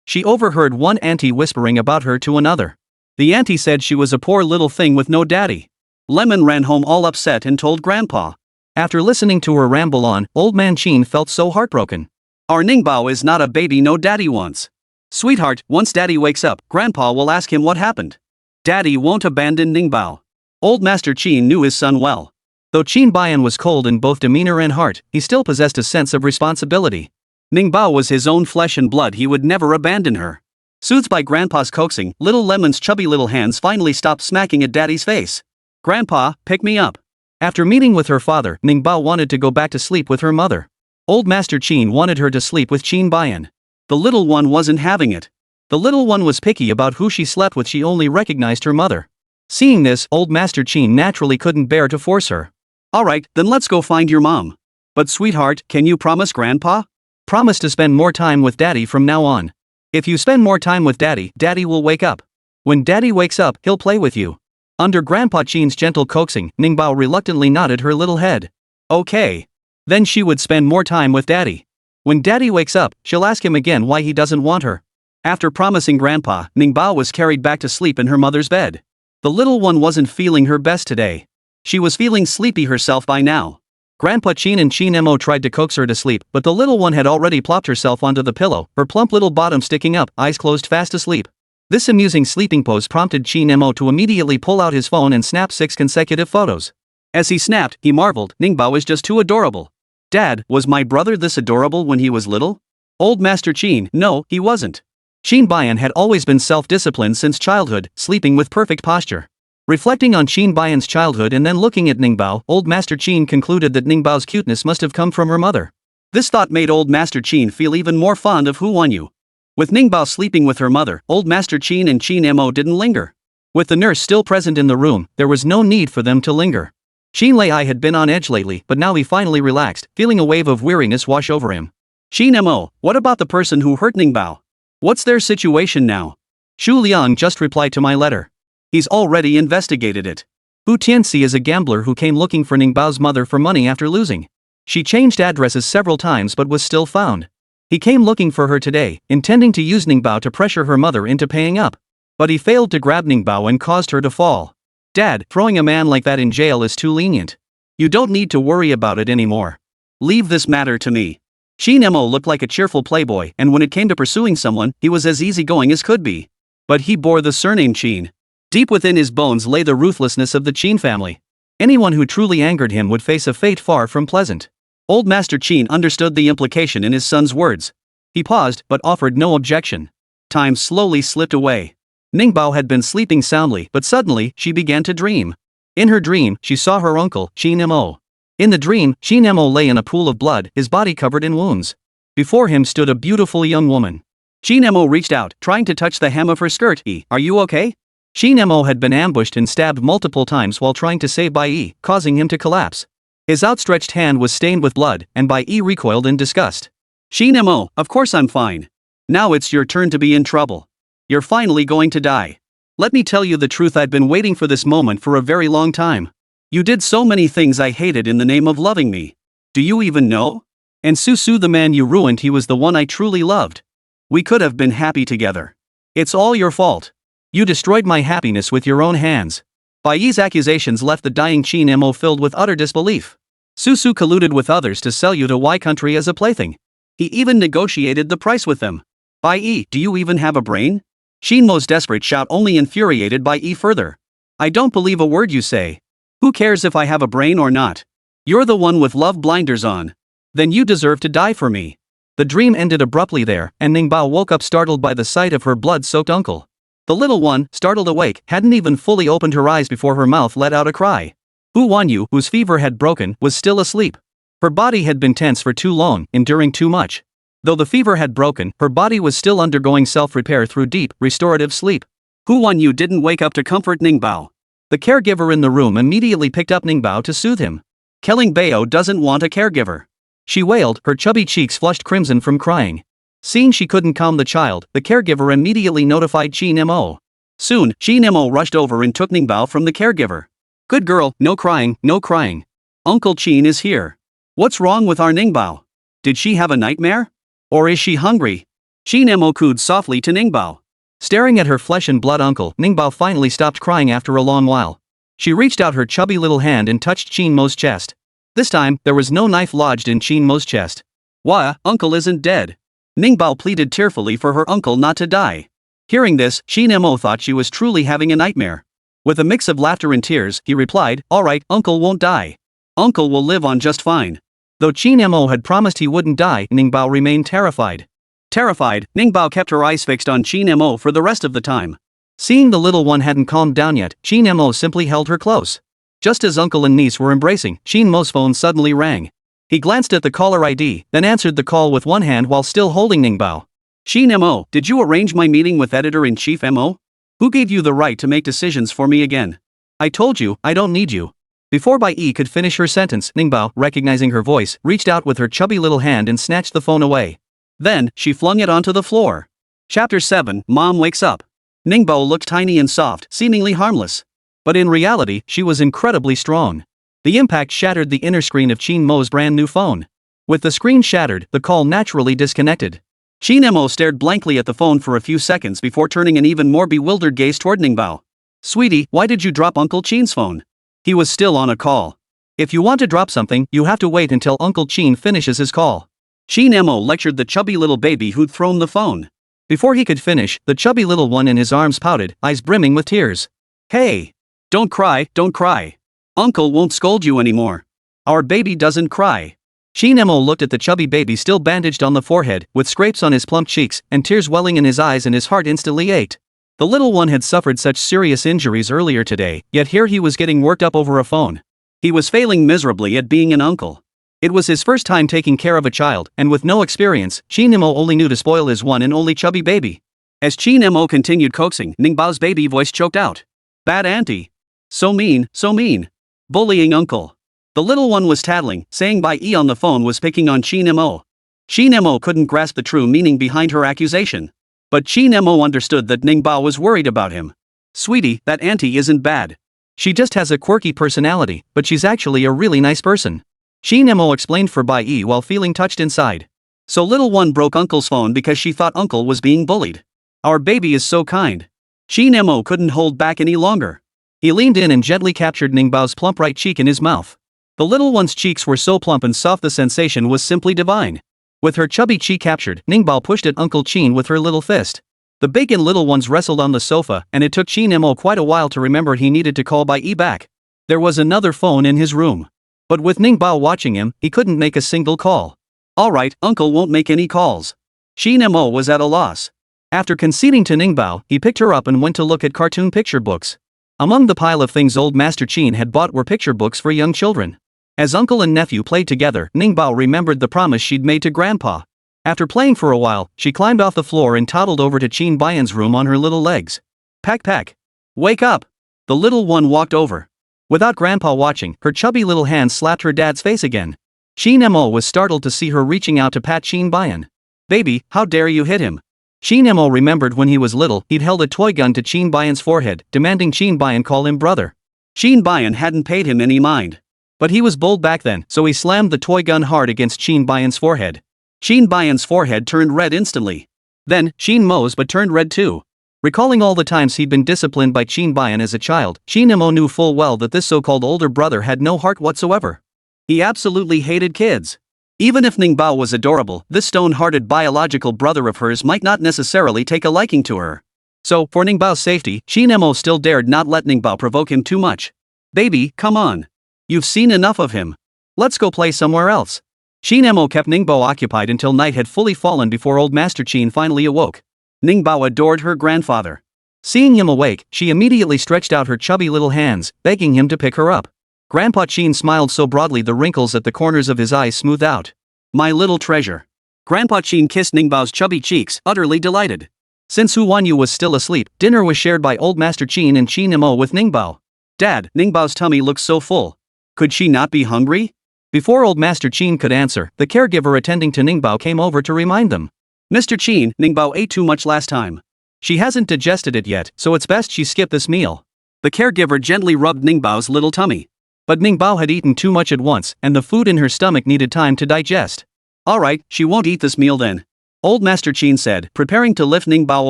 She overheard one auntie whispering about her to another. The auntie said she was a poor little thing with no daddy. Lemon ran home all upset and told Grandpa. After listening to her ramble on, Old Man Qin felt so heartbroken. Our Ningbao is not a baby no daddy wants. Sweetheart, once daddy wakes up, Grandpa will ask him what happened. Daddy won't abandon Ningbao. Old Master Qin knew his son well. Though Qin Baian was cold in both demeanor and heart, he still possessed a sense of responsibility. Ningbao was his own flesh and blood, he would never abandon her. Soothed by Grandpa's coaxing, Little Lemon's chubby little hands finally stopped smacking at Daddy's face. Grandpa, pick me up. After meeting with her father, Ningbao wanted to go back to sleep with her mother. Old Master Qin wanted her to sleep with Qin Baian. The little one wasn't having it. The little one was picky about who she slept with, she only recognized her mother. Seeing this, Old Master Qin naturally couldn't bear to force her. Alright, then let's go find your mom. But sweetheart, can you promise Grandpa? Promise to spend more time with Daddy from now on. If you spend more time with Daddy, Daddy will wake up. When Daddy wakes up, he'll play with you. Under Grandpa Qin's gentle coaxing, Ningbao reluctantly nodded her little head. Okay. Then she would spend more time with Daddy. When Daddy wakes up, she'll ask him again why he doesn't want her. After promising Grandpa, Ningbao was carried back to sleep in her mother's bed. The little one wasn't feeling her best today. She was feeling sleepy herself by now. Grandpa Qin and Qin Mo tried to coax her to sleep, but the little one had already plopped herself onto the pillow, her plump little bottom sticking up, eyes closed fast asleep. This amusing sleeping pose prompted Qin Mo to immediately pull out his phone and snap 6 consecutive photos. As he snapped, he marveled, Ningbao is just too adorable. Dad, was my brother this adorable when he was little? Old Master Qin, no, he wasn't. Qin Bayan had always been self-disciplined since childhood, sleeping with perfect posture. Reflecting on Qin Bayan's childhood and then looking at Ningbao, Old Master Qin concluded that Ningbao's cuteness must have come from her mother. This thought made Old Master Qin feel even more fond of Hu Wanyu. With Ningbao sleeping with her mother, Old Master Qin and Qin Mo didn't linger. With the nurse still present in the room, there was no need for them to linger. Qin Lei had been on edge lately, but now he finally relaxed, feeling a wave of weariness wash over him. Qin Mo, what about the person who hurt Ningbao? What's their situation now? Xu Liang just replied to my letter. He's already investigated it. Hu Tianxi is a gambler who came looking for Ningbao's mother for money after losing. She changed addresses several times but was still found. He came looking for her today, intending to use Ningbao to pressure her mother into paying up. But he failed to grab Ningbao and caused her to fall. Dad, throwing a man like that in jail is too lenient. You don't need to worry about it anymore. Leave this matter to me. Qin Mo looked like a cheerful playboy, and when it came to pursuing someone, he was as easygoing as could be. But he bore the surname Qin. Deep within his bones lay the ruthlessness of the Qin family. Anyone who truly angered him would face a fate far from pleasant. Old Master Qin understood the implication in his son's words. He paused, but offered no objection. Time slowly slipped away. Ningbao had been sleeping soundly, but suddenly, she began to dream. In her dream, she saw her uncle, Qin Mo. In the dream, Qin Mo lay in a pool of blood, his body covered in wounds. Before him stood a beautiful young woman. Qin Mo reached out, trying to touch the hem of her skirt. Are you okay? Qin Mo had been ambushed and stabbed multiple times while trying to save Bai Yi, causing him to collapse. His outstretched hand was stained with blood, and Bai Yi recoiled in disgust. Qin Mo, of course I'm fine. Now it's your turn to be in trouble. You're finally going to die. Let me tell you the truth, I'd been waiting for this moment for a very long time. You did so many things I hated in the name of loving me. Do you even know? And Susu, the man you ruined, he was the one I truly loved. We could have been happy together. It's all your fault. You destroyed my happiness with your own hands. Bai Yi's accusations left the dying Qin Mo filled with utter disbelief. Susu colluded with others to sell you to Y country as a plaything. He even negotiated the price with them. Bai Yi, do you even have a brain? Qin Mo's desperate shout only infuriated Bai Yi further. I don't believe a word you say. Who cares if I have a brain or not? You're the one with love blinders on. Then you deserve to die for me. The dream ended abruptly there, and Ningbao woke up startled by the sight of her blood-soaked uncle. The little one, startled awake, hadn't even fully opened her eyes before her mouth let out a cry. Hu Wanyu, whose fever had broken, was still asleep. Her body had been tense for too long, enduring too much. Though the fever had broken, her body was still undergoing self-repair through deep, restorative sleep. Hu Wanyu didn't wake up to comfort Ningbao. The caregiver in the room immediately picked up Ningbao to soothe him. Ningbao doesn't want a caregiver. She wailed, her chubby cheeks flushed crimson from crying. Seeing she couldn't calm the child, the caregiver immediately notified Qin Mo. Soon, Qin Mo rushed over and took Ningbao from the caregiver. Good girl, no crying, no crying. Uncle Qin is here. What's wrong with our Ningbao? Did she have a nightmare? Or is she hungry? Qin Mo cooed softly to Ningbao. Staring at her flesh and blood uncle, Ningbao finally stopped crying after a long while. She reached out her chubby little hand and touched Qin Mo's chest. This time, there was no knife lodged in Qin Mo's chest. Wah, uncle isn't dead. Ningbao pleaded tearfully for her uncle not to die. Hearing this, Qin Mo thought she was truly having a nightmare. With a mix of laughter and tears, he replied, alright, uncle won't die. Uncle will live on just fine. Though Qin Mo had promised he wouldn't die, Ningbao remained terrified. Terrified, Ningbao kept her eyes fixed on Qin Mo for the rest of the time. Seeing the little one hadn't calmed down yet, Qin Mo simply held her close. Just as uncle and niece were embracing, Qin Mo's phone suddenly rang. He glanced at the caller ID, then answered the call with one hand while still holding Ningbao. Qin Mo, did you arrange my meeting with Editor-in-Chief Mo? Who gave you the right to make decisions for me again? I told you, I don't need you. Before Bai Yi could finish her sentence, Ningbao, recognizing her voice, reached out with her chubby little hand and snatched the phone away. Then, she flung it onto the floor. Chapter 7, Mom Wakes Up. Ningbao looked tiny and soft, seemingly harmless. But in reality, she was incredibly strong. The impact shattered the inner screen of Qin Mo's brand new phone. With the screen shattered, the call naturally disconnected. Qin Mo stared blankly at the phone for a few seconds before turning an even more bewildered gaze toward Ningbao. Sweetie, why did you drop Uncle Qin's phone? He was still on a call. If you want to drop something, you have to wait until Uncle Qin finishes his call. Qin Mo lectured the chubby little baby who'd thrown the phone. Before he could finish, the chubby little one in his arms pouted, eyes brimming with tears. Hey! Don't cry, don't cry. Uncle won't scold you anymore. Our baby doesn't cry. Qin Mo looked at the chubby baby still bandaged on the forehead, with scrapes on his plump cheeks, and tears welling in his eyes, and his heart instantly ached. The little one had suffered such serious injuries earlier today, yet here he was getting worked up over a phone. He was failing miserably at being an uncle. It was his first time taking care of a child, and with no experience, Qin Mo only knew to spoil his one and only chubby baby. As Qin Mo continued coaxing, Ningbao's baby voice choked out. Bad auntie. So mean, so mean. Bullying uncle. The little one was tattling, saying Bai Yi on the phone was picking on Qin Mo. Qin Mo couldn't grasp the true meaning behind her accusation. But Qin Mo understood that Ningbao was worried about him. Sweetie, that auntie isn't bad. She just has a quirky personality, but she's actually a really nice person. Qin Mo explained for Bai Yi while feeling touched inside. So little one broke uncle's phone because she thought uncle was being bullied. Our baby is so kind. Qin Mo couldn't hold back any longer. He leaned in and gently captured Ningbao's plump right cheek in his mouth. The little one's cheeks were so plump and soft the sensation was simply divine. With her chubby cheek captured, Ningbao pushed at Uncle Qin with her little fist. The big and little ones wrestled on the sofa, and it took Qin Mo quite a while to remember he needed to call Bai Yi back. There was another phone in his room. But with Ningbao watching him, he couldn't make a single call. Alright, uncle won't make any calls. Qin Mo was at a loss. After conceding to Ningbao, he picked her up and went to look at cartoon picture books. Among the pile of things old Master Qin had bought were picture books for young children. As uncle and nephew played together, Ningbao remembered the promise she'd made to Grandpa. After playing for a while, she climbed off the floor and toddled over to Qin Baiyan's room on her little legs. Pack. Wake up! The little one walked over. Without Grandpa watching, her chubby little hand slapped her dad's face again. Qin Mo was startled to see her reaching out to pat Qin Baiyan. Baby, how dare you hit him? Qin Mo remembered when he was little, he'd held a toy gun to Qin Baiyan's forehead, demanding Qin Baiyan call him brother. Qin Baiyan hadn't paid him any mind. But he was bold back then, so he slammed the toy gun hard against Qin Baiyan's forehead. Qin Baiyan's forehead turned red instantly. Then, Qin Mo's but turned red too. Recalling all the times he'd been disciplined by Qin Baiyan as a child, Qin Mo knew full well that this so-called older brother had no heart whatsoever. He absolutely hated kids. Even if Ningbao was adorable, this stone-hearted biological brother of hers might not necessarily take a liking to her. So, for Ningbao's safety, Qin Mo still dared not let Ningbao provoke him too much. Baby, come on. You've seen enough of him. Let's go play somewhere else. Qin Mo kept Ningbao occupied until night had fully fallen before old Master Qin finally awoke. Ningbao adored her grandfather. Seeing him awake, she immediately stretched out her chubby little hands, begging him to pick her up. Grandpa Qin smiled so broadly the wrinkles at the corners of his eyes smoothed out. My little treasure. Grandpa Qin kissed Ningbao's chubby cheeks, utterly delighted. Since Hu Wanyu was still asleep, dinner was shared by old Master Qin and Qin Mo with Ningbao. Dad, Ningbao's tummy looks so full. Could she not be hungry? Before old Master Qin could answer, the caregiver attending to Ningbao came over to remind them. Mr. Qin, Ningbao ate too much last time. She hasn't digested it yet, so it's best she skip this meal. The caregiver gently rubbed Ningbao's little tummy. But Ningbao had eaten too much at once, and the food in her stomach needed time to digest. Alright, she won't eat this meal then. Old Master Qin said, preparing to lift Ningbao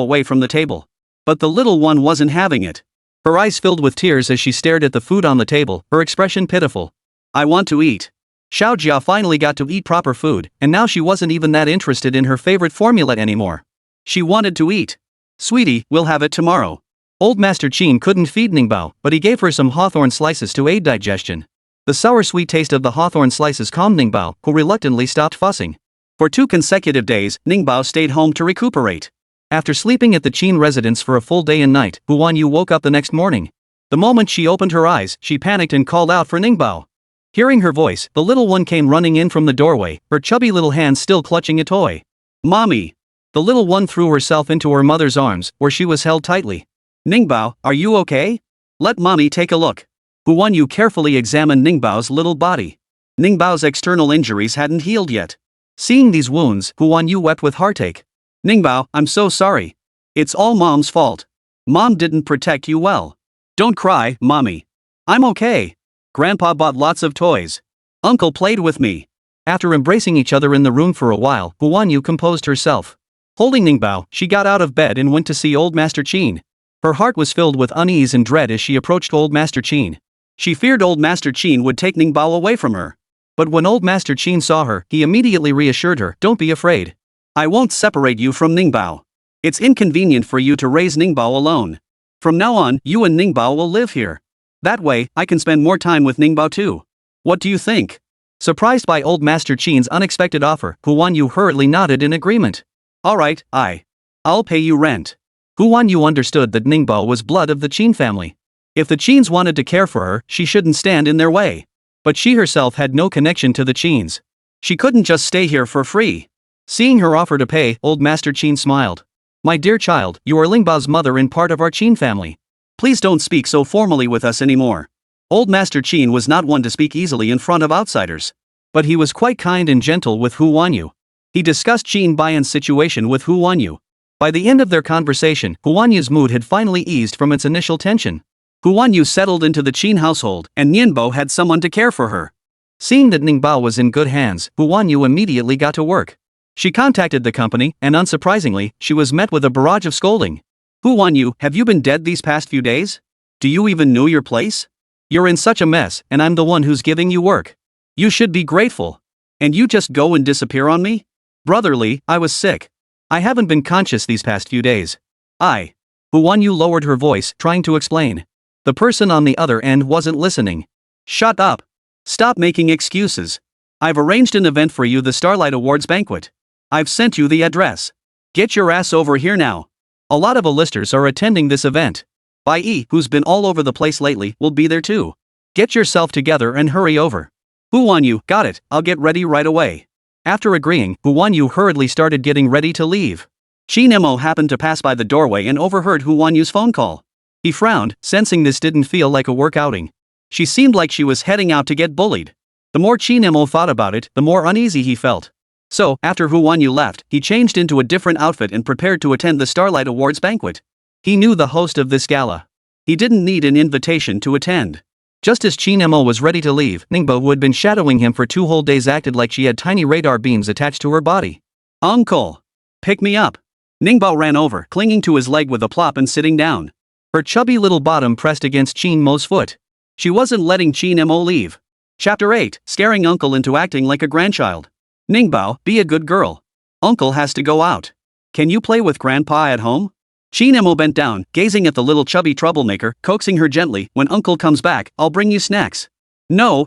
away from the table. But the little one wasn't having it. Her eyes filled with tears as she stared at the food on the table, her expression pitiful. I want to eat. Xiao Jia finally got to eat proper food, and now she wasn't even that interested in her favorite formula anymore. She wanted to eat. Sweetie, we'll have it tomorrow. Old Master Qin couldn't feed Ningbao, but he gave her some hawthorn slices to aid digestion. The sour-sweet taste of the hawthorn slices calmed Ningbao, who reluctantly stopped fussing. For 2 consecutive days, Ningbao stayed home to recuperate. After sleeping at the Qin residence for a full day and night, Hu Wanyu woke up the next morning. The moment she opened her eyes, she panicked and called out for Ningbao. Hearing her voice, the little one came running in from the doorway, her chubby little hand still clutching a toy. Mommy! The little one threw herself into her mother's arms, where she was held tightly. Ningbao, are you okay? Let mommy take a look. Huanyu carefully examined Ningbao's little body. Ningbao's external injuries hadn't healed yet. Seeing these wounds, Huanyu wept with heartache. Ningbao, I'm so sorry. It's all Mom's fault. Mom didn't protect you well. Don't cry, Mommy. I'm okay. Grandpa bought lots of toys. Uncle played with me. After embracing each other in the room for a while, Huanyu composed herself. Holding Ningbao, she got out of bed and went to see Old Master Qin. Her heart was filled with unease and dread as she approached Old Master Qin. She feared Old Master Qin would take Ningbao away from her. But when Old Master Qin saw her, he immediately reassured her, "Don't be afraid. I won't separate you from Ningbao. It's inconvenient for you to raise Ningbao alone. From now on, you and Ningbao will live here. That way, I can spend more time with Ningbao too. What do you think?" Surprised by Old Master Qin's unexpected offer, Huanyu hurriedly nodded in agreement. Alright, I'll pay you rent. Huanyu understood that Ningbao was blood of the Qin family. If the Qins wanted to care for her, she shouldn't stand in their way. But she herself had no connection to the Qins. She couldn't just stay here for free. Seeing her offer to pay, Old Master Qin smiled. My dear child, you are Lingbao's mother and part of our Qin family. Please don't speak so formally with us anymore. Old Master Qin was not one to speak easily in front of outsiders. But he was quite kind and gentle with Huanyu. He discussed Qin Baiyan's situation with Huanyu. By the end of their conversation, Huanyu's mood had finally eased from its initial tension. Huanyu settled into the Qin household, and Ningbao had someone to care for her. Seeing that Ningbao was in good hands, Huanyu immediately got to work. She contacted the company, and unsurprisingly, she was met with a barrage of scolding. Huanyu, have you been dead these past few days? Do you even know your place? You're in such a mess, and I'm the one who's giving you work. You should be grateful. And you just go and disappear on me? Brotherly, I was sick. I haven't been conscious these past few days. Huanyu lowered her voice, trying to explain. The person on the other end wasn't listening. Shut up. Stop making excuses. I've arranged an event for you, the Starlight Awards banquet. I've sent you the address. Get your ass over here now. A lot of A-listers are attending this event. Bai, who's been all over the place lately, will be there too. Get yourself together and hurry over. Huanyu, got it, I'll get ready right away. After agreeing, Huanyu hurriedly started getting ready to leave. Qin Mo happened to pass by the doorway and overheard Huanyu's phone call. He frowned, sensing this didn't feel like a work outing. She seemed like she was heading out to get bullied. The more Qin Mo thought about it, the more uneasy he felt. So, after Huanyu left, he changed into a different outfit and prepared to attend the Starlight Awards banquet. He knew the host of this gala. He didn't need an invitation to attend. Just as Qin Mo was ready to leave, Ningbao, who had been shadowing him for 2 whole days, acted like she had tiny radar beams attached to her body. Uncle! Pick me up! Ningbao ran over, clinging to his leg with a plop and sitting down. Her chubby little bottom pressed against Qin Mo's foot. She wasn't letting Qin Mo leave. Chapter 8, Scaring Uncle into Acting Like a Grandchild. Ningbao, be a good girl. Uncle has to go out. Can you play with Grandpa at home? Qin Mo bent down, gazing at the little chubby troublemaker, coaxing her gently, when Uncle comes back, I'll bring you snacks. No.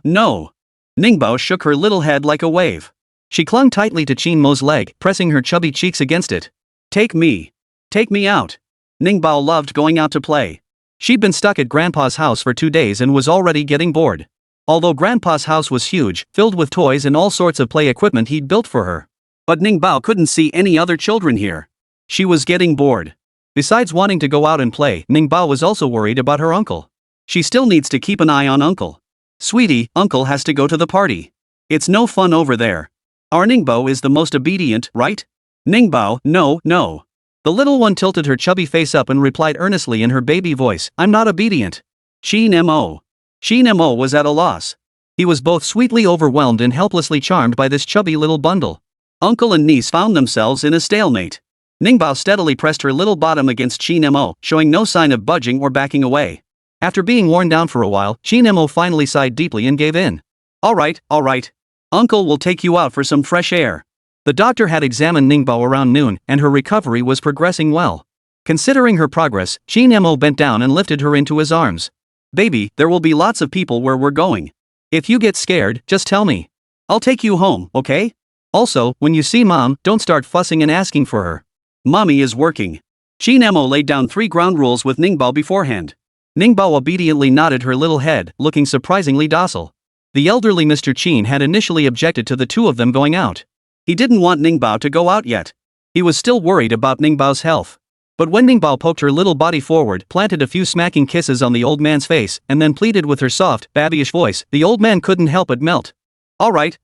Ningbao shook her little head like a wave. She clung tightly to Qin Mo's leg, pressing her chubby cheeks against it. Take me out. Ningbao loved going out to play. She'd been stuck at Grandpa's house for 2 days and was already getting bored. Although Grandpa's house was huge, filled with toys and all sorts of play equipment he'd built for her. But Ningbao couldn't see any other children here. She was getting bored. Besides wanting to go out and play, Ningbao was also worried about her uncle. She still needs to keep an eye on Uncle. Sweetie, Uncle has to go to the party. It's no fun over there. Our Ningbao is the most obedient, right? Ningbao, no. The little one tilted her chubby face up and replied earnestly in her baby voice, I'm not obedient. Qin Mo was at a loss. He was both sweetly overwhelmed and helplessly charmed by this chubby little bundle. Uncle and niece found themselves in a stalemate. Ningbao steadily pressed her little bottom against Qin Mo, showing no sign of budging or backing away. After being worn down for a while, Qin Mo finally sighed deeply and gave in. All right. Uncle will take you out for some fresh air. The doctor had examined Ningbao around noon, and her recovery was progressing well. Considering her progress, Qin Mo bent down and lifted her into his arms. Baby, there will be lots of people where we're going. If you get scared, just tell me. I'll take you home, okay? Also, when you see Mom, don't start fussing and asking for her. Mommy is working. Qin Mo laid down 3 ground rules with Ningbao beforehand. Ningbao obediently nodded her little head, looking surprisingly docile. The elderly Mr. Qin had initially objected to the 2 of them going out. He didn't want Ningbao to go out yet. He was still worried about Ningbao's health. But when Ningbao poked her little body forward, planted a few smacking kisses on the old man's face, and then pleaded with her soft, babyish voice, the old man couldn't help but melt. Alright.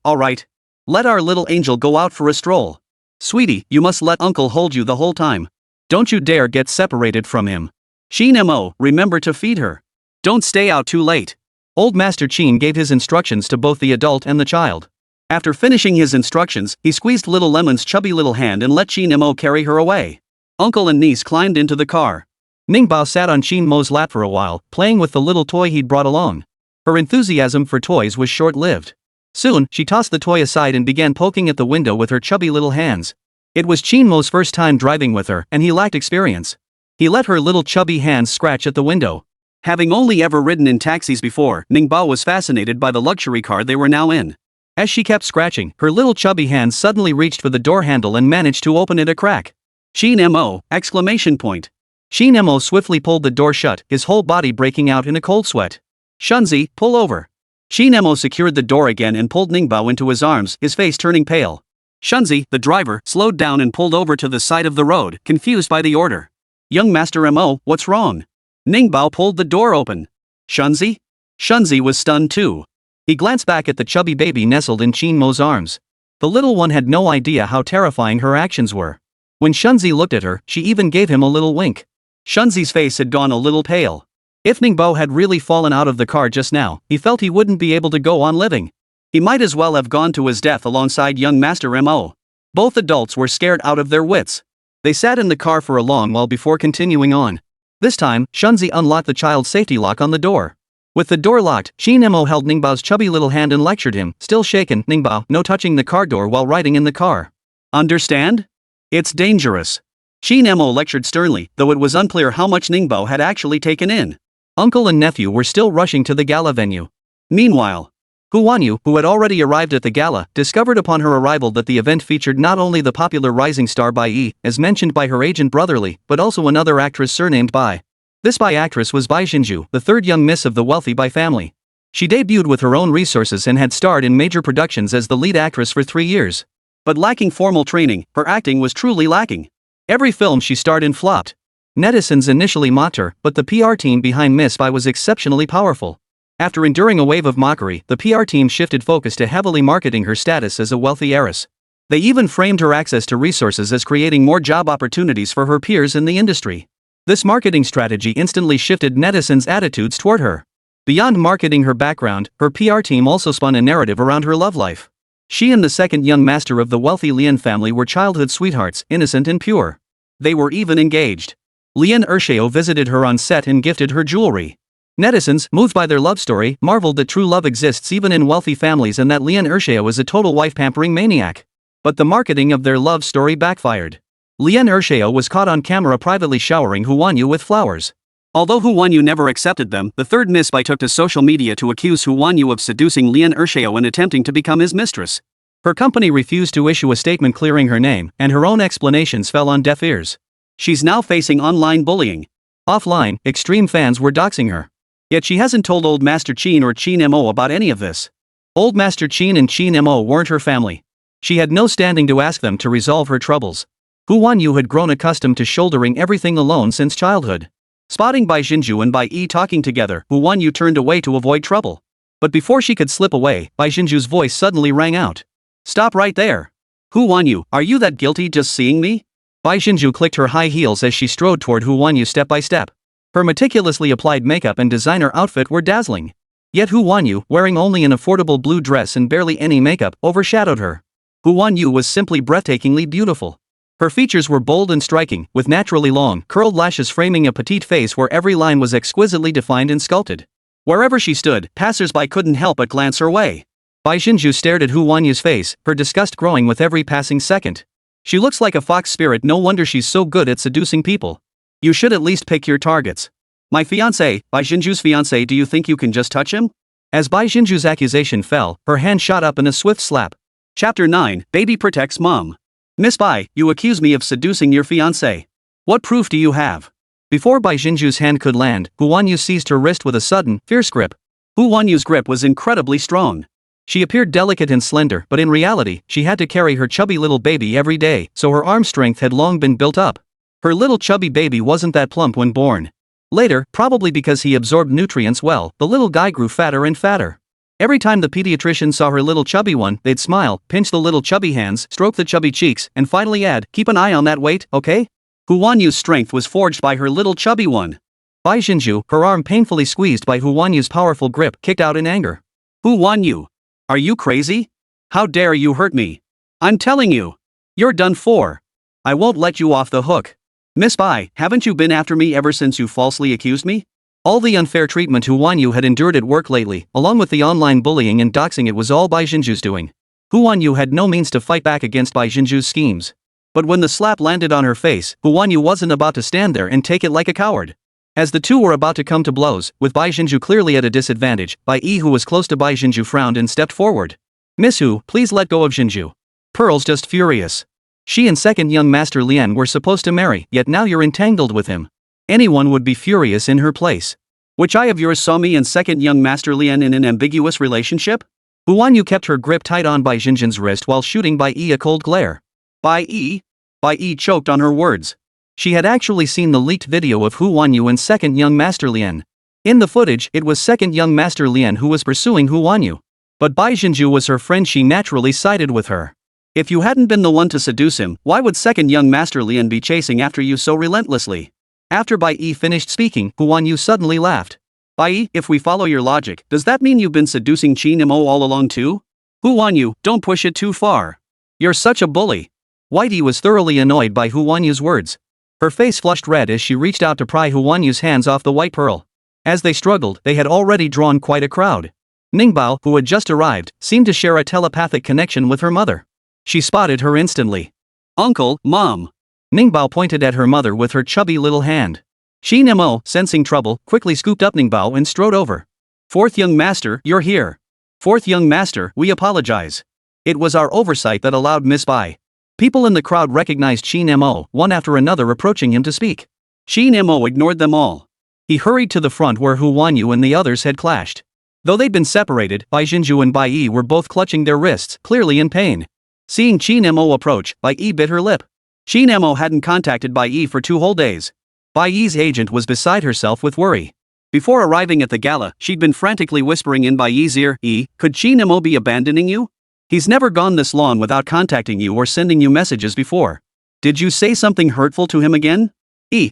Let our little angel go out for a stroll. Sweetie, you must let uncle hold you the whole time. Don't you dare get separated from him. Qin Mo, remember to feed her. Don't stay out too late. Old Master Qin gave his instructions to both the adult and the child. After finishing his instructions, he squeezed little Lemon's chubby little hand and let Qin Mo carry her away. Uncle and niece climbed into the car. Ningbao sat on Qin Mo's lap for a while, playing with the little toy he'd brought along. Her enthusiasm for toys was short-lived. Soon, she tossed the toy aside and began poking at the window with her chubby little hands. It was Qin Mo's first time driving with her, and he lacked experience. He let her little chubby hands scratch at the window. Having only ever ridden in taxis before, Ningbao was fascinated by the luxury car they were now in. As she kept scratching, her little chubby hands suddenly reached for the door handle and managed to open it a crack. Qin Mo! Qin Mo swiftly pulled the door shut, his whole body breaking out in a cold sweat. Shunzi, pull over. Qin Mo secured the door again and pulled Ningbao into his arms, his face turning pale. Shunzi, the driver, slowed down and pulled over to the side of the road, confused by the order. Young Master Mo, what's wrong? Ningbao pulled the door open. Shunzi? Shunzi was stunned too. He glanced back at the chubby baby nestled in Qin Mo's arms. The little one had no idea how terrifying her actions were. When Shunzi looked at her, she even gave him a little wink. Shunzi's face had gone a little pale. If Ningbao had really fallen out of the car just now, he felt he wouldn't be able to go on living. He might as well have gone to his death alongside young Master Mo. Both adults were scared out of their wits. They sat in the car for a long while before continuing on. This time, Shunzi unlocked the child's safety lock on the door. With the door locked, Qin Mo held Ningbao's chubby little hand and lectured him, still shaken, Ningbao, no touching the car door while riding in the car. Understand? It's dangerous. Qin Mo lectured sternly, though it was unclear how much Ningbao had actually taken in. Uncle and nephew were still rushing to the gala venue. Meanwhile, Hu Wanyu, who had already arrived at the gala, discovered upon her arrival that the event featured not only the popular rising star Bai Yi, as mentioned by her agent Brotherly, but also another actress surnamed Bai. This Bai actress was Bai Xinju, the third young miss of the wealthy Bai family. She debuted with her own resources and had starred in major productions as the lead actress for 3 years. But lacking formal training, her acting was truly lacking. Every film she starred in flopped. Netizens initially mocked her, but the PR team behind Miss Bai was exceptionally powerful. After enduring a wave of mockery, the PR team shifted focus to heavily marketing her status as a wealthy heiress. They even framed her access to resources as creating more job opportunities for her peers in the industry. This marketing strategy instantly shifted netizens' attitudes toward her. Beyond marketing her background, her PR team also spun a narrative around her love life. She and the second young master of the wealthy Lian family were childhood sweethearts, innocent and pure. They were even engaged. Lian Xiao visited her on set and gifted her jewelry. Netizens, moved by their love story, marveled that true love exists even in wealthy families and that Lian Xiao is a total wife-pampering maniac. But the marketing of their love story backfired. Lian Xiao was caught on camera privately showering Hu Wanyu with flowers. Although Hu Wanyu never accepted them, the third Miss Bai took to social media to accuse Hu Wanyu of seducing Lian Xiao and attempting to become his mistress. Her company refused to issue a statement clearing her name, and her own explanations fell on deaf ears. She's now facing online bullying. Offline, extreme fans were doxing her. Yet she hasn't told Old Master Qin or Qin Mo about any of this. Old Master Qin and Qin Mo weren't her family. She had no standing to ask them to resolve her troubles. Hu Wanyu had grown accustomed to shouldering everything alone since childhood. Spotting Bai Xinju and Bai Yi talking together, Hu Wanyu turned away to avoid trouble. But before she could slip away, Bai Xinju's voice suddenly rang out. Stop right there. Hu Wanyu, are you that guilty just seeing me? Bai Xinju clicked her high heels as she strode toward Hu Wanyu step by step. Her meticulously applied makeup and designer outfit were dazzling. Yet Hu Wanyu, wearing only an affordable blue dress and barely any makeup, overshadowed her. Hu Wanyu was simply breathtakingly beautiful. Her features were bold and striking, with naturally long, curled lashes framing a petite face where every line was exquisitely defined and sculpted. Wherever she stood, passers-by couldn't help but glance her way. Bai Xinju stared at Hu Wanyu's face, her disgust growing with every passing second. She looks like a fox spirit, no wonder she's so good at seducing people. You should at least pick your targets. My fiancé, Bai Xinju's fiancé, do you think you can just touch him? As Bai Xinju's accusation fell, her hand shot up in a swift slap. Chapter 9, Baby Protects Mom. Miss Bai, you accuse me of seducing your fiancé. What proof do you have? Before Bai Xinju's hand could land, Hu Wanyu seized her wrist with a sudden, fierce grip. Hu Wanyu's grip was incredibly strong. She appeared delicate and slender, but in reality, she had to carry her chubby little baby every day, so her arm strength had long been built up. Her little chubby baby wasn't that plump when born. Later, probably because he absorbed nutrients well, the little guy grew fatter and fatter. Every time the pediatrician saw her little chubby one, they'd smile, pinch the little chubby hands, stroke the chubby cheeks, and finally add, "Keep an eye on that weight, okay?" Hu Wanyu's strength was forged by her little chubby one. Bai Xinju, her arm painfully squeezed by Hu Wanyu's powerful grip, kicked out in anger. "Hu Wanyu! Are you crazy? How dare you hurt me? I'm telling you! You're done for! I won't let you off the hook. Miss Bai, haven't you been after me ever since you falsely accused me?" All the unfair treatment Hu Wanyu had endured at work lately, along with the online bullying and doxing, it was all Bai Xinju's doing. Hu Wanyu had no means to fight back against Bai Xinju's schemes. But when the slap landed on her face, Hu Wanyu wasn't about to stand there and take it like a coward. As the two were about to come to blows, with Bai Xinju clearly at a disadvantage, Bai Yi, who was close to Bai Xinju, frowned and stepped forward. "Miss Hu, please let go of Xinju." Pearl's just furious. She and second young master Lian were supposed to marry, yet now you're entangled with him. Anyone would be furious in her place. "Which eye of yours saw me and second young master Lian in an ambiguous relationship?" Hu Wanyu kept her grip tight on Bai Xinjin's wrist while shooting Bai Yi a cold glare. "Bai Yi?" Bai Yi choked on her words. She had actually seen the leaked video of Hu Wanyu and second young master Lian. In the footage, it was second young master Lian who was pursuing Hu Wanyu. But Bai Xinju was her friend, she naturally sided with her. "If you hadn't been the one to seduce him, why would second young master Lian be chasing after you so relentlessly?" After Bai Yi finished speaking, Hu Wanyu suddenly laughed. "Bai Yi, if we follow your logic, does that mean you've been seducing Qin Mo all along too? Hu Wanyu, don't push it too far. You're such a bully." Whitey was thoroughly annoyed by Hu Wanyu's words. Her face flushed red as she reached out to pry Hu Wanyu's hands off the white pearl. As they struggled, they had already drawn quite a crowd. Ningbao, who had just arrived, seemed to share a telepathic connection with her mother. She spotted her instantly. "Uncle, Mom." Ningbao pointed at her mother with her chubby little hand. Qin Mo, sensing trouble, quickly scooped up Ningbao and strode over. "Fourth young master, you're here. Fourth young master, we apologize. It was our oversight that allowed Miss Bai." People in the crowd recognized Qin Mo, one after another approaching him to speak. Qin Mo ignored them all. He hurried to the front where Hu Wanyu and the others had clashed. Though they'd been separated, Bai Xinju and Bai Yi were both clutching their wrists, clearly in pain. Seeing Qin Mo approach, Bai Yi bit her lip. Qin Mo hadn't contacted Bai Yi for 2 whole days. Bai Yi's agent was beside herself with worry. Before arriving at the gala, she'd been frantically whispering in Bai Yi's ear, "Could Qin Mo be abandoning you? He's never gone this long without contacting you or sending you messages before. Did you say something hurtful to him again?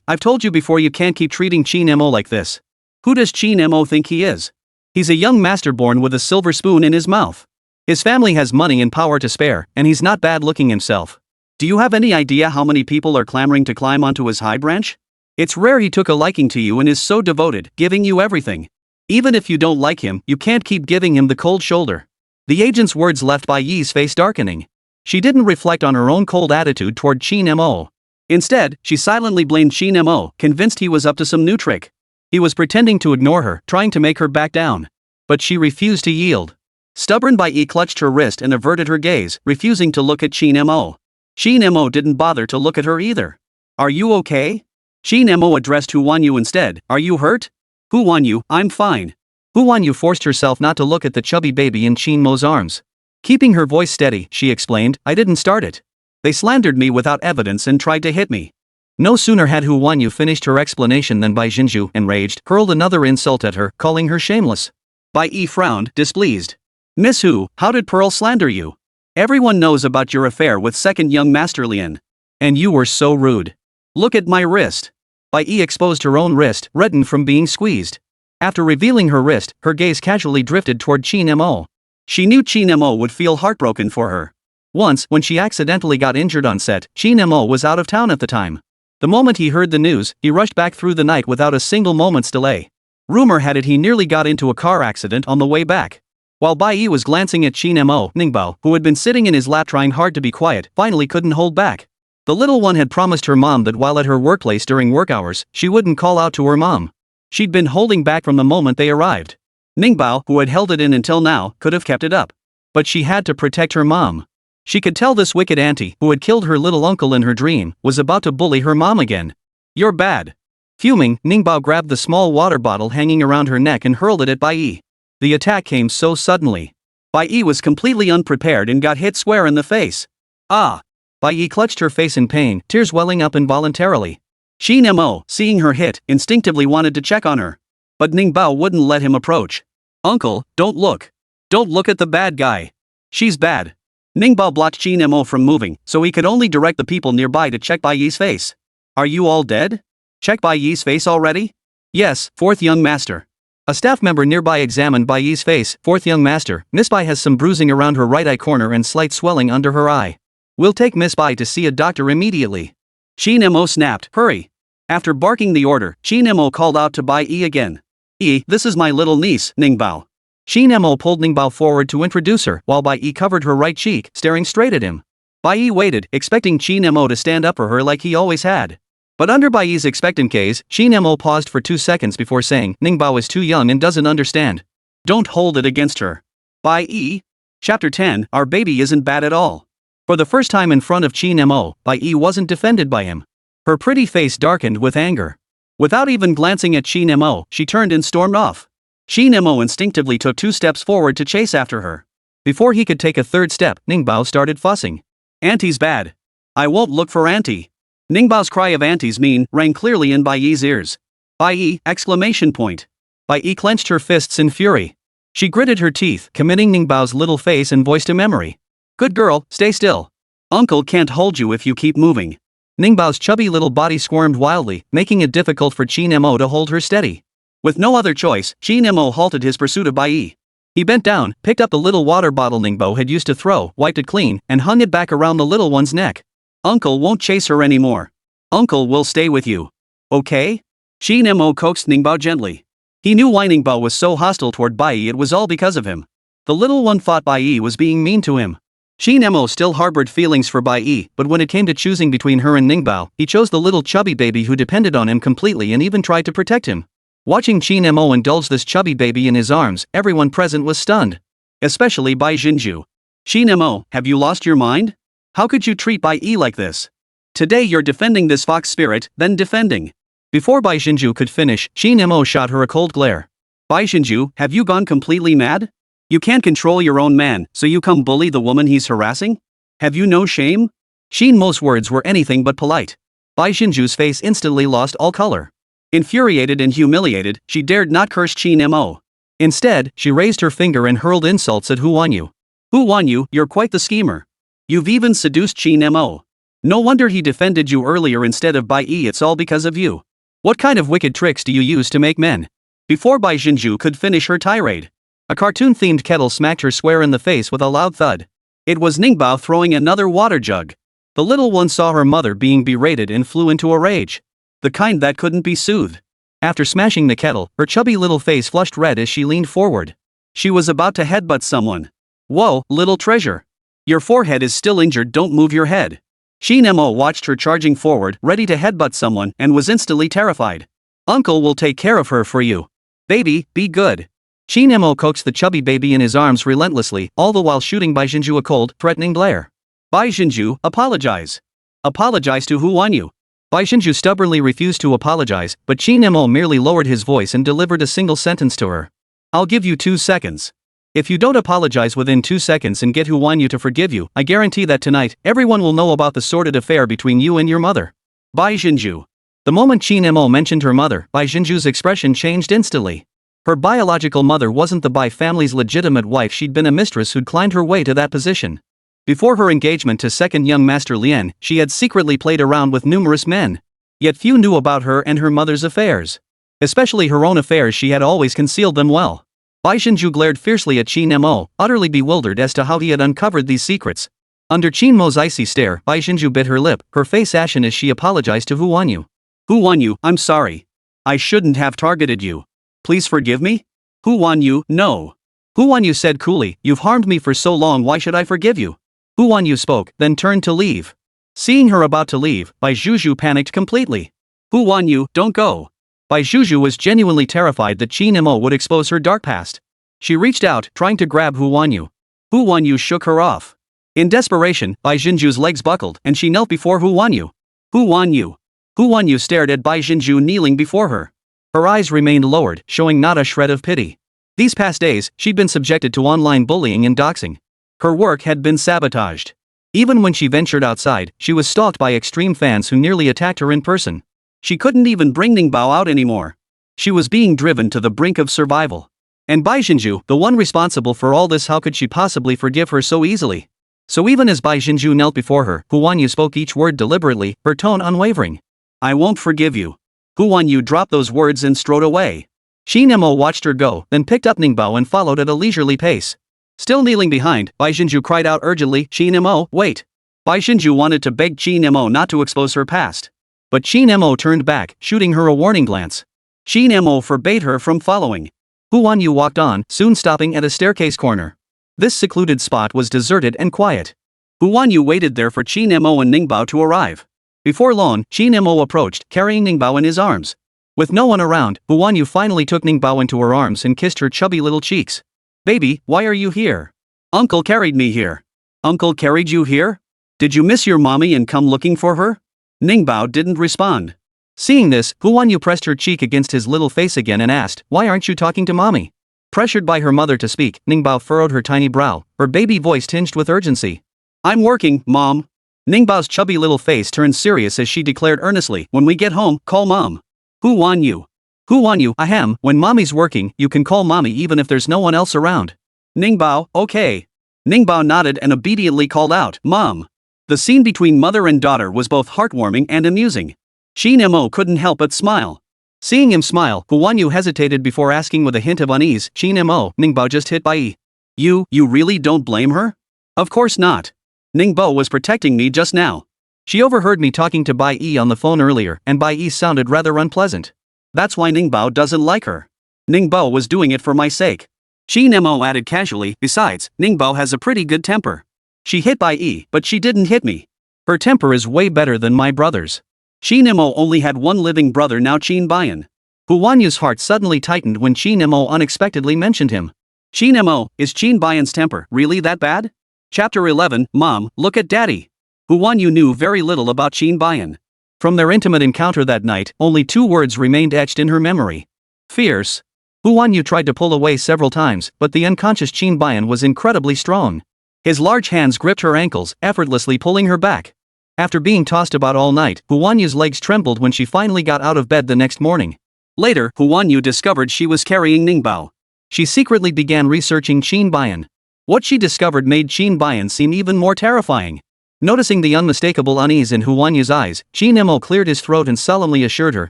I've told you before, you can't keep treating Qin Mo like this. Who does Qin Mo think he is? He's a young master born with a silver spoon in his mouth. His family has money and power to spare, and he's not bad looking himself. Do you have any idea how many people are clamoring to climb onto his high branch? It's rare he took a liking to you and is so devoted, giving you everything. Even if you don't like him, you can't keep giving him the cold shoulder." The agent's words left Bai Yi's face darkening. She didn't reflect on her own cold attitude toward Qin Mo. Instead, she silently blamed Qin Mo, convinced he was up to some new trick. He was pretending to ignore her, trying to make her back down. But she refused to yield. Stubborn Bai Yi clutched her wrist and averted her gaze, refusing to look at Qin Mo. Qin Mo didn't bother to look at her either. "Are you okay?" Qin Mo addressed Hu Wanyu instead. "Are you hurt?" "Hu Wanyu, I'm fine." Hu Wanyu forced herself not to look at the chubby baby in Qin Mo's arms. Keeping her voice steady, she explained, "I didn't start it. They slandered me without evidence and tried to hit me." No sooner had Hu Wanyu finished her explanation than Bai Xinju, enraged, hurled another insult at her, calling her shameless. Bai Yi frowned, displeased. "Miss Hu, how did Pearl slander you? Everyone knows about your affair with second young master Lian. And you were so rude. Look at my wrist." Bai Yi exposed her own wrist, reddened from being squeezed. After revealing her wrist, her gaze casually drifted toward Qin Mo. She knew Qin Mo would feel heartbroken for her. Once, when she accidentally got injured on set, Qin Mo was out of town at the time. The moment he heard the news, he rushed back through the night without a single moment's delay. Rumor had it he nearly got into a car accident on the way back. While Bai Yi was glancing at Qin Mo, Ningbao, who had been sitting in his lap trying hard to be quiet, finally couldn't hold back. The little one had promised her mom that while at her workplace during work hours, she wouldn't call out to her mom. She'd been holding back from the moment they arrived. Ningbao, who had held it in until now, could have kept it up. But she had to protect her mom. She could tell this wicked auntie, who had killed her little uncle in her dream, was about to bully her mom again. "You're bad." Fuming, Ningbao grabbed the small water bottle hanging around her neck and hurled it at Bai Yi. The attack came so suddenly. Bai Yi was completely unprepared and got hit square in the face. "Ah!" Bai Yi clutched her face in pain, tears welling up involuntarily. Qin Mo, seeing her hit, instinctively wanted to check on her. But Ningbao wouldn't let him approach. Uncle, don't look. Don't look at the bad guy. She's bad. Ningbao blocked Qin Mo from moving, so he could only direct the people nearby to check Bai Yi's face. Are you all dead? Check Bai Yi's face already? Yes, fourth young master. A staff member nearby examined Bai Yi's face. Fourth young master, Miss Bai has some bruising around her right eye corner and slight swelling under her eye. We'll take Miss Bai to see a doctor immediately. Qin Mo snapped, hurry. After barking the order, Qin Mo called out to Bai Yi again. Yi, this is my little niece, Ningbao. Qin Mo pulled Ningbao forward to introduce her, while Bai Yi covered her right cheek, staring straight at him. Bai Yi waited, expecting Qin Mo to stand up for her like he always had. But under Bai Yi's expectant gaze, Qin Mo paused for 2 seconds before saying, Ningbao is too young and doesn't understand. Don't hold it against her. Bai Yi. Chapter 10, Our baby isn't bad at all. For the first time in front of Qin Mo, Bai Yi wasn't defended by him. Her pretty face darkened with anger. Without even glancing at Qin Mo, she turned and stormed off. Qin Mo instinctively took 2 steps forward to chase after her. Before he could take a 3rd step, Ningbao started fussing. Auntie's bad. I won't look for Auntie. Ningbao's cry of Auntie's mean rang clearly in Bai Yi's ears. Bai Yi! Exclamation point. Bai Yi clenched her fists in fury. She gritted her teeth, committing Ningbao's little face and voice to memory. Good girl, stay still. Uncle can't hold you if you keep moving. Ningbao's chubby little body squirmed wildly, making it difficult for Qin Mo to hold her steady. With no other choice, Qin Mo halted his pursuit of Bai Yi. He bent down, picked up the little water bottle Ningbao had used to throw, wiped it clean, and hung it back around the little one's neck. Uncle won't chase her anymore. Uncle will stay with you. Okay? Qin Mo coaxed Ningbao gently. He knew why Ningbao was so hostile toward Bai Yi. It was all because of him. The little one thought Bai Yi was being mean to him. Qin Mo still harbored feelings for Bai Yi, but when it came to choosing between her and Ningbao, he chose the little chubby baby who depended on him completely and even tried to protect him. Watching Qin Mo indulge this chubby baby in his arms, everyone present was stunned. Especially Bai Jinju. Qin Mo, have you lost your mind? How could you treat Bai Yi like this? Today you're defending this fox spirit, then defending. Before Bai Jinju could finish, Qin Mo shot her a cold glare. Bai Jinju, have you gone completely mad? You can't control your own man, so you come bully the woman he's harassing? Have you no shame? Qin Mo's words were anything but polite. Bai Jinju's face instantly lost all color. Infuriated and humiliated, she dared not curse Qin Mo. Instead, she raised her finger and hurled insults at Hu Wanyu. Hu Wanyu, you're quite the schemer. You've even seduced Qin Mo. No wonder he defended you earlier instead of Bai Yi. It's all because of you. What kind of wicked tricks do you use to make men? Before Bai Jinju could finish her tirade, a cartoon-themed kettle smacked her square in the face with a loud thud. It was Ningbao throwing another water jug. The little one saw her mother being berated and flew into a rage. The kind that couldn't be soothed. After smashing the kettle, her chubby little face flushed red as she leaned forward. She was about to headbutt someone. Whoa, little treasure. Your forehead is still injured, don't move your head. Qin Mo watched her charging forward, ready to headbutt someone, and was instantly terrified. Uncle will take care of her for you. Baby, be good. Qin Mo coaxed the chubby baby in his arms relentlessly, all the while shooting Bai Jinju a cold, threatening glare. Bai Jinju, apologize. Apologize to Hu Wanyu. Bai Jinju stubbornly refused to apologize, but Qin Mo merely lowered his voice and delivered a single sentence to her. I'll give you 2 seconds. If you don't apologize within 2 seconds and get Hu Wanyu to forgive you, I guarantee that tonight, everyone will know about the sordid affair between you and your mother. Bai Jinju. The moment Qin Mo mentioned her mother, Bai Jinju's expression changed instantly. Her biological mother wasn't the Bai family's legitimate wife. She'd been a mistress who'd climbed her way to that position. Before her engagement to second young master Lien, she had secretly played around with numerous men. Yet few knew about her and her mother's affairs. Especially her own affairs. She had always concealed them well. Bai Jinju glared fiercely at Qin Mo, utterly bewildered as to how he had uncovered these secrets. Under Qin Mo's icy stare, Bai Jinju bit her lip, her face ashen as she apologized to Hu Wanyu. Hu Wanyu, I'm sorry. I shouldn't have targeted you. Please forgive me? Hu Wanyu, no. Hu Wanyu said coolly, you've harmed me for so long, why should I forgive you? Hu Wanyu spoke, then turned to leave. Seeing her about to leave, Bai Juju panicked completely. Hu Wanyu, don't go. Bai Juju was genuinely terrified that Qin Mo would expose her dark past. She reached out, trying to grab Hu Wanyu. Hu Wanyu shook her off. In desperation, Bai Jinju's legs buckled, and she knelt before Hu Wanyu. Hu Wanyu. Hu Wanyu stared at Bai Jinju kneeling before her. Her eyes remained lowered, showing not a shred of pity. These past days, she'd been subjected to online bullying and doxing. Her work had been sabotaged. Even when she ventured outside, she was stalked by extreme fans who nearly attacked her in person. She couldn't even bring Ningbao out anymore. She was being driven to the brink of survival. And Bai Xinju, the one responsible for all this, how could she possibly forgive her so easily? So even as Bai Xinju knelt before her, Hu Wanyu spoke each word deliberately, her tone unwavering. I won't forgive you. Hu Wanyu dropped those words and strode away. Qin Mo watched her go, then picked up Ningbao and followed at a leisurely pace. Still kneeling behind, Bai Xinju cried out urgently, Qin Mo, wait. Bai Xinju wanted to beg Qin Mo not to expose her past. But Qin Mo turned back, shooting her a warning glance. Qin Mo forbade her from following. Hu Wanyu walked on, soon stopping at a staircase corner. This secluded spot was deserted and quiet. Hu Wanyu waited there for Qin Mo and Ningbao to arrive. Before long, Qin Mo approached, carrying Ningbao in his arms. With no one around, Hu Wanyu finally took Ningbao into her arms and kissed her chubby little cheeks. Baby, why are you here? Uncle carried me here. Uncle carried you here? Did you miss your mommy and come looking for her? Ningbao didn't respond. Seeing this, Hu Wanyu pressed her cheek against his little face again and asked, why aren't you talking to mommy? Pressured by her mother to speak, Ningbao furrowed her tiny brow, her baby voice tinged with urgency. I'm working, Mom. Ningbao's chubby little face turned serious as she declared earnestly, when we get home, call Mom. Hu Wanyu. Hu Wanyu, ahem, when mommy's working, you can call mommy even if there's no one else around. Ningbao, okay. Ningbao nodded and obediently called out, Mom. The scene between mother and daughter was both heartwarming and amusing. Qin Mo couldn't help but smile. Seeing him smile, Hu Wanyu hesitated before asking with a hint of unease, Qin Mo, Ningbao just hit Bai. You really don't blame her? Of course not. Ningbao was protecting me just now. She overheard me talking to Bai on the phone earlier, and Bai sounded rather unpleasant. That's why Ningbao doesn't like her. Ningbao was doing it for my sake. Qin Mo added casually, besides, Ningbao has a pretty good temper. She hit Bai, but she didn't hit me. Her temper is way better than my brother's. Qin Mo only had one living brother now, Qin Bayan. Hu Wanyu's heart suddenly tightened when Qin Mo unexpectedly mentioned him. Qin Mo, is Qin Bayan's temper really that bad? Chapter 11, Mom, look at Daddy. Hu Wanyu knew very little about Qin Bayan. From their intimate encounter that night, only 2 words remained etched in her memory. Fierce. Hu Wanyu tried to pull away several times, but the unconscious Qin Bayan was incredibly strong. His large hands gripped her ankles, effortlessly pulling her back. After being tossed about all night, Hu Wanyu's legs trembled when she finally got out of bed the next morning. Later, Hu Wanyu discovered she was carrying Ningbao. She secretly began researching Qin Bayan. What she discovered made Qin Bayan seem even more terrifying. Noticing the unmistakable unease in Hu Wanyu's eyes, Qin Mo cleared his throat and solemnly assured her,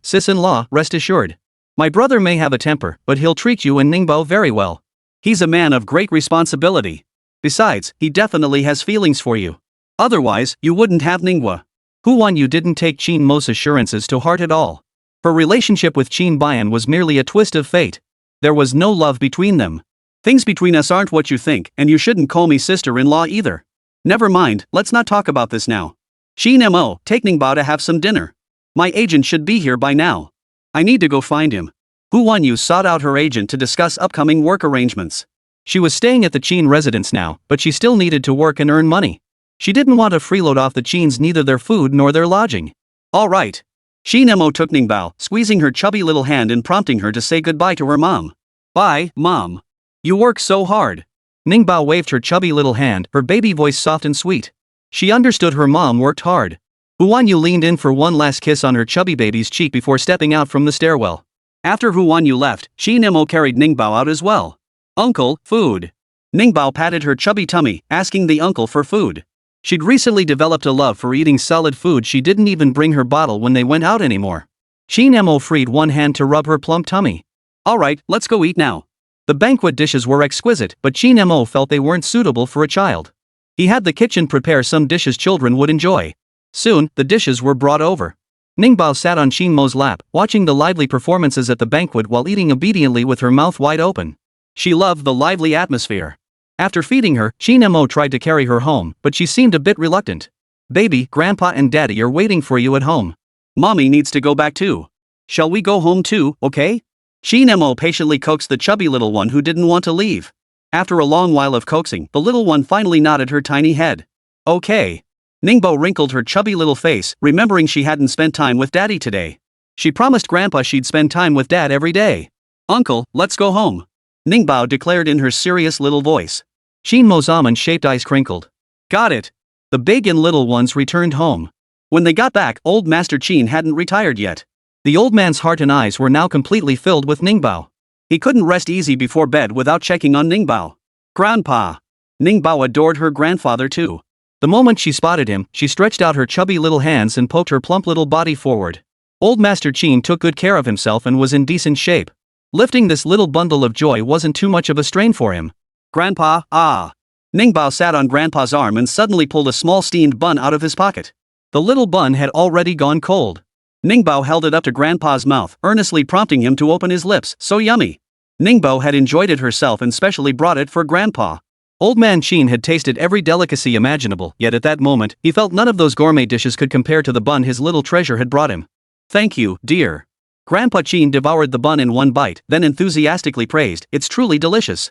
Sis-in-law, rest assured. My brother may have a temper, but he'll treat you and Ningbao very well. He's a man of great responsibility. Besides, he definitely has feelings for you. Otherwise, you wouldn't have Ningbao. Hu Wanyu didn't take Qin Mo's assurances to heart at all. Her relationship with Qin Bayan was merely a twist of fate. There was no love between them. Things between us aren't what you think, and you shouldn't call me sister-in-law either. Never mind, let's not talk about this now. Qin Mo, take Ningbao to have some dinner. My agent should be here by now. I need to go find him. Hu Wanyu sought out her agent to discuss upcoming work arrangements. She was staying at the Qin residence now, but she still needed to work and earn money. She didn't want to freeload off the Qins neither their food nor their lodging. All right. Qin Mo took Ningbao, squeezing her chubby little hand and prompting her to say goodbye to her mom. Bye, Mom. You work so hard. Ningbao waved her chubby little hand, her baby voice soft and sweet. She understood her mom worked hard. Hu Wanyu leaned in for one last kiss on her chubby baby's cheek before stepping out from the stairwell. After Hu Wanyu left, Qin Mo carried Ningbao out as well. Uncle, food. Ningbao patted her chubby tummy, asking the uncle for food. She'd recently developed a love for eating solid food. She didn't even bring her bottle when they went out anymore. Qin Mo freed one hand to rub her plump tummy. Alright, let's go eat now. The banquet dishes were exquisite, but Qin Mo felt they weren't suitable for a child. He had the kitchen prepare some dishes children would enjoy. Soon, the dishes were brought over. Ningbao sat on Qin Mo's lap, watching the lively performances at the banquet while eating obediently with her mouth wide open. She loved the lively atmosphere. After feeding her, Qin Mo tried to carry her home, but she seemed a bit reluctant. Baby, Grandpa and Daddy are waiting for you at home. Mommy needs to go back too. Shall we go home too, okay? Qin Mo patiently coaxed the chubby little one who didn't want to leave. After a long while of coaxing, the little one finally nodded her tiny head. Okay. Ningbao wrinkled her chubby little face, remembering she hadn't spent time with Daddy today. She promised Grandpa she'd spend time with Dad every day. Uncle, let's go home. Ningbao declared in her serious little voice. Qin Mo's almond-shaped eyes crinkled. Got it. The big and little ones returned home. When they got back, old Master Qin hadn't retired yet. The old man's heart and eyes were now completely filled with Ningbao. He couldn't rest easy before bed without checking on Ningbao. Grandpa. Ningbao adored her grandfather too. The moment she spotted him, she stretched out her chubby little hands and poked her plump little body forward. Old Master Qin took good care of himself and was in decent shape. Lifting this little bundle of joy wasn't too much of a strain for him. Grandpa, ah. Ningbao sat on Grandpa's arm and suddenly pulled a small steamed bun out of his pocket. The little bun had already gone cold. Ningbao held it up to Grandpa's mouth, earnestly prompting him to open his lips. So yummy. Ningbao had enjoyed it herself and specially brought it for Grandpa. Old Man Qin had tasted every delicacy imaginable, yet at that moment, he felt none of those gourmet dishes could compare to the bun his little treasure had brought him. Thank you, dear. Grandpa Qin devoured the bun in one bite, then enthusiastically praised, it's truly delicious.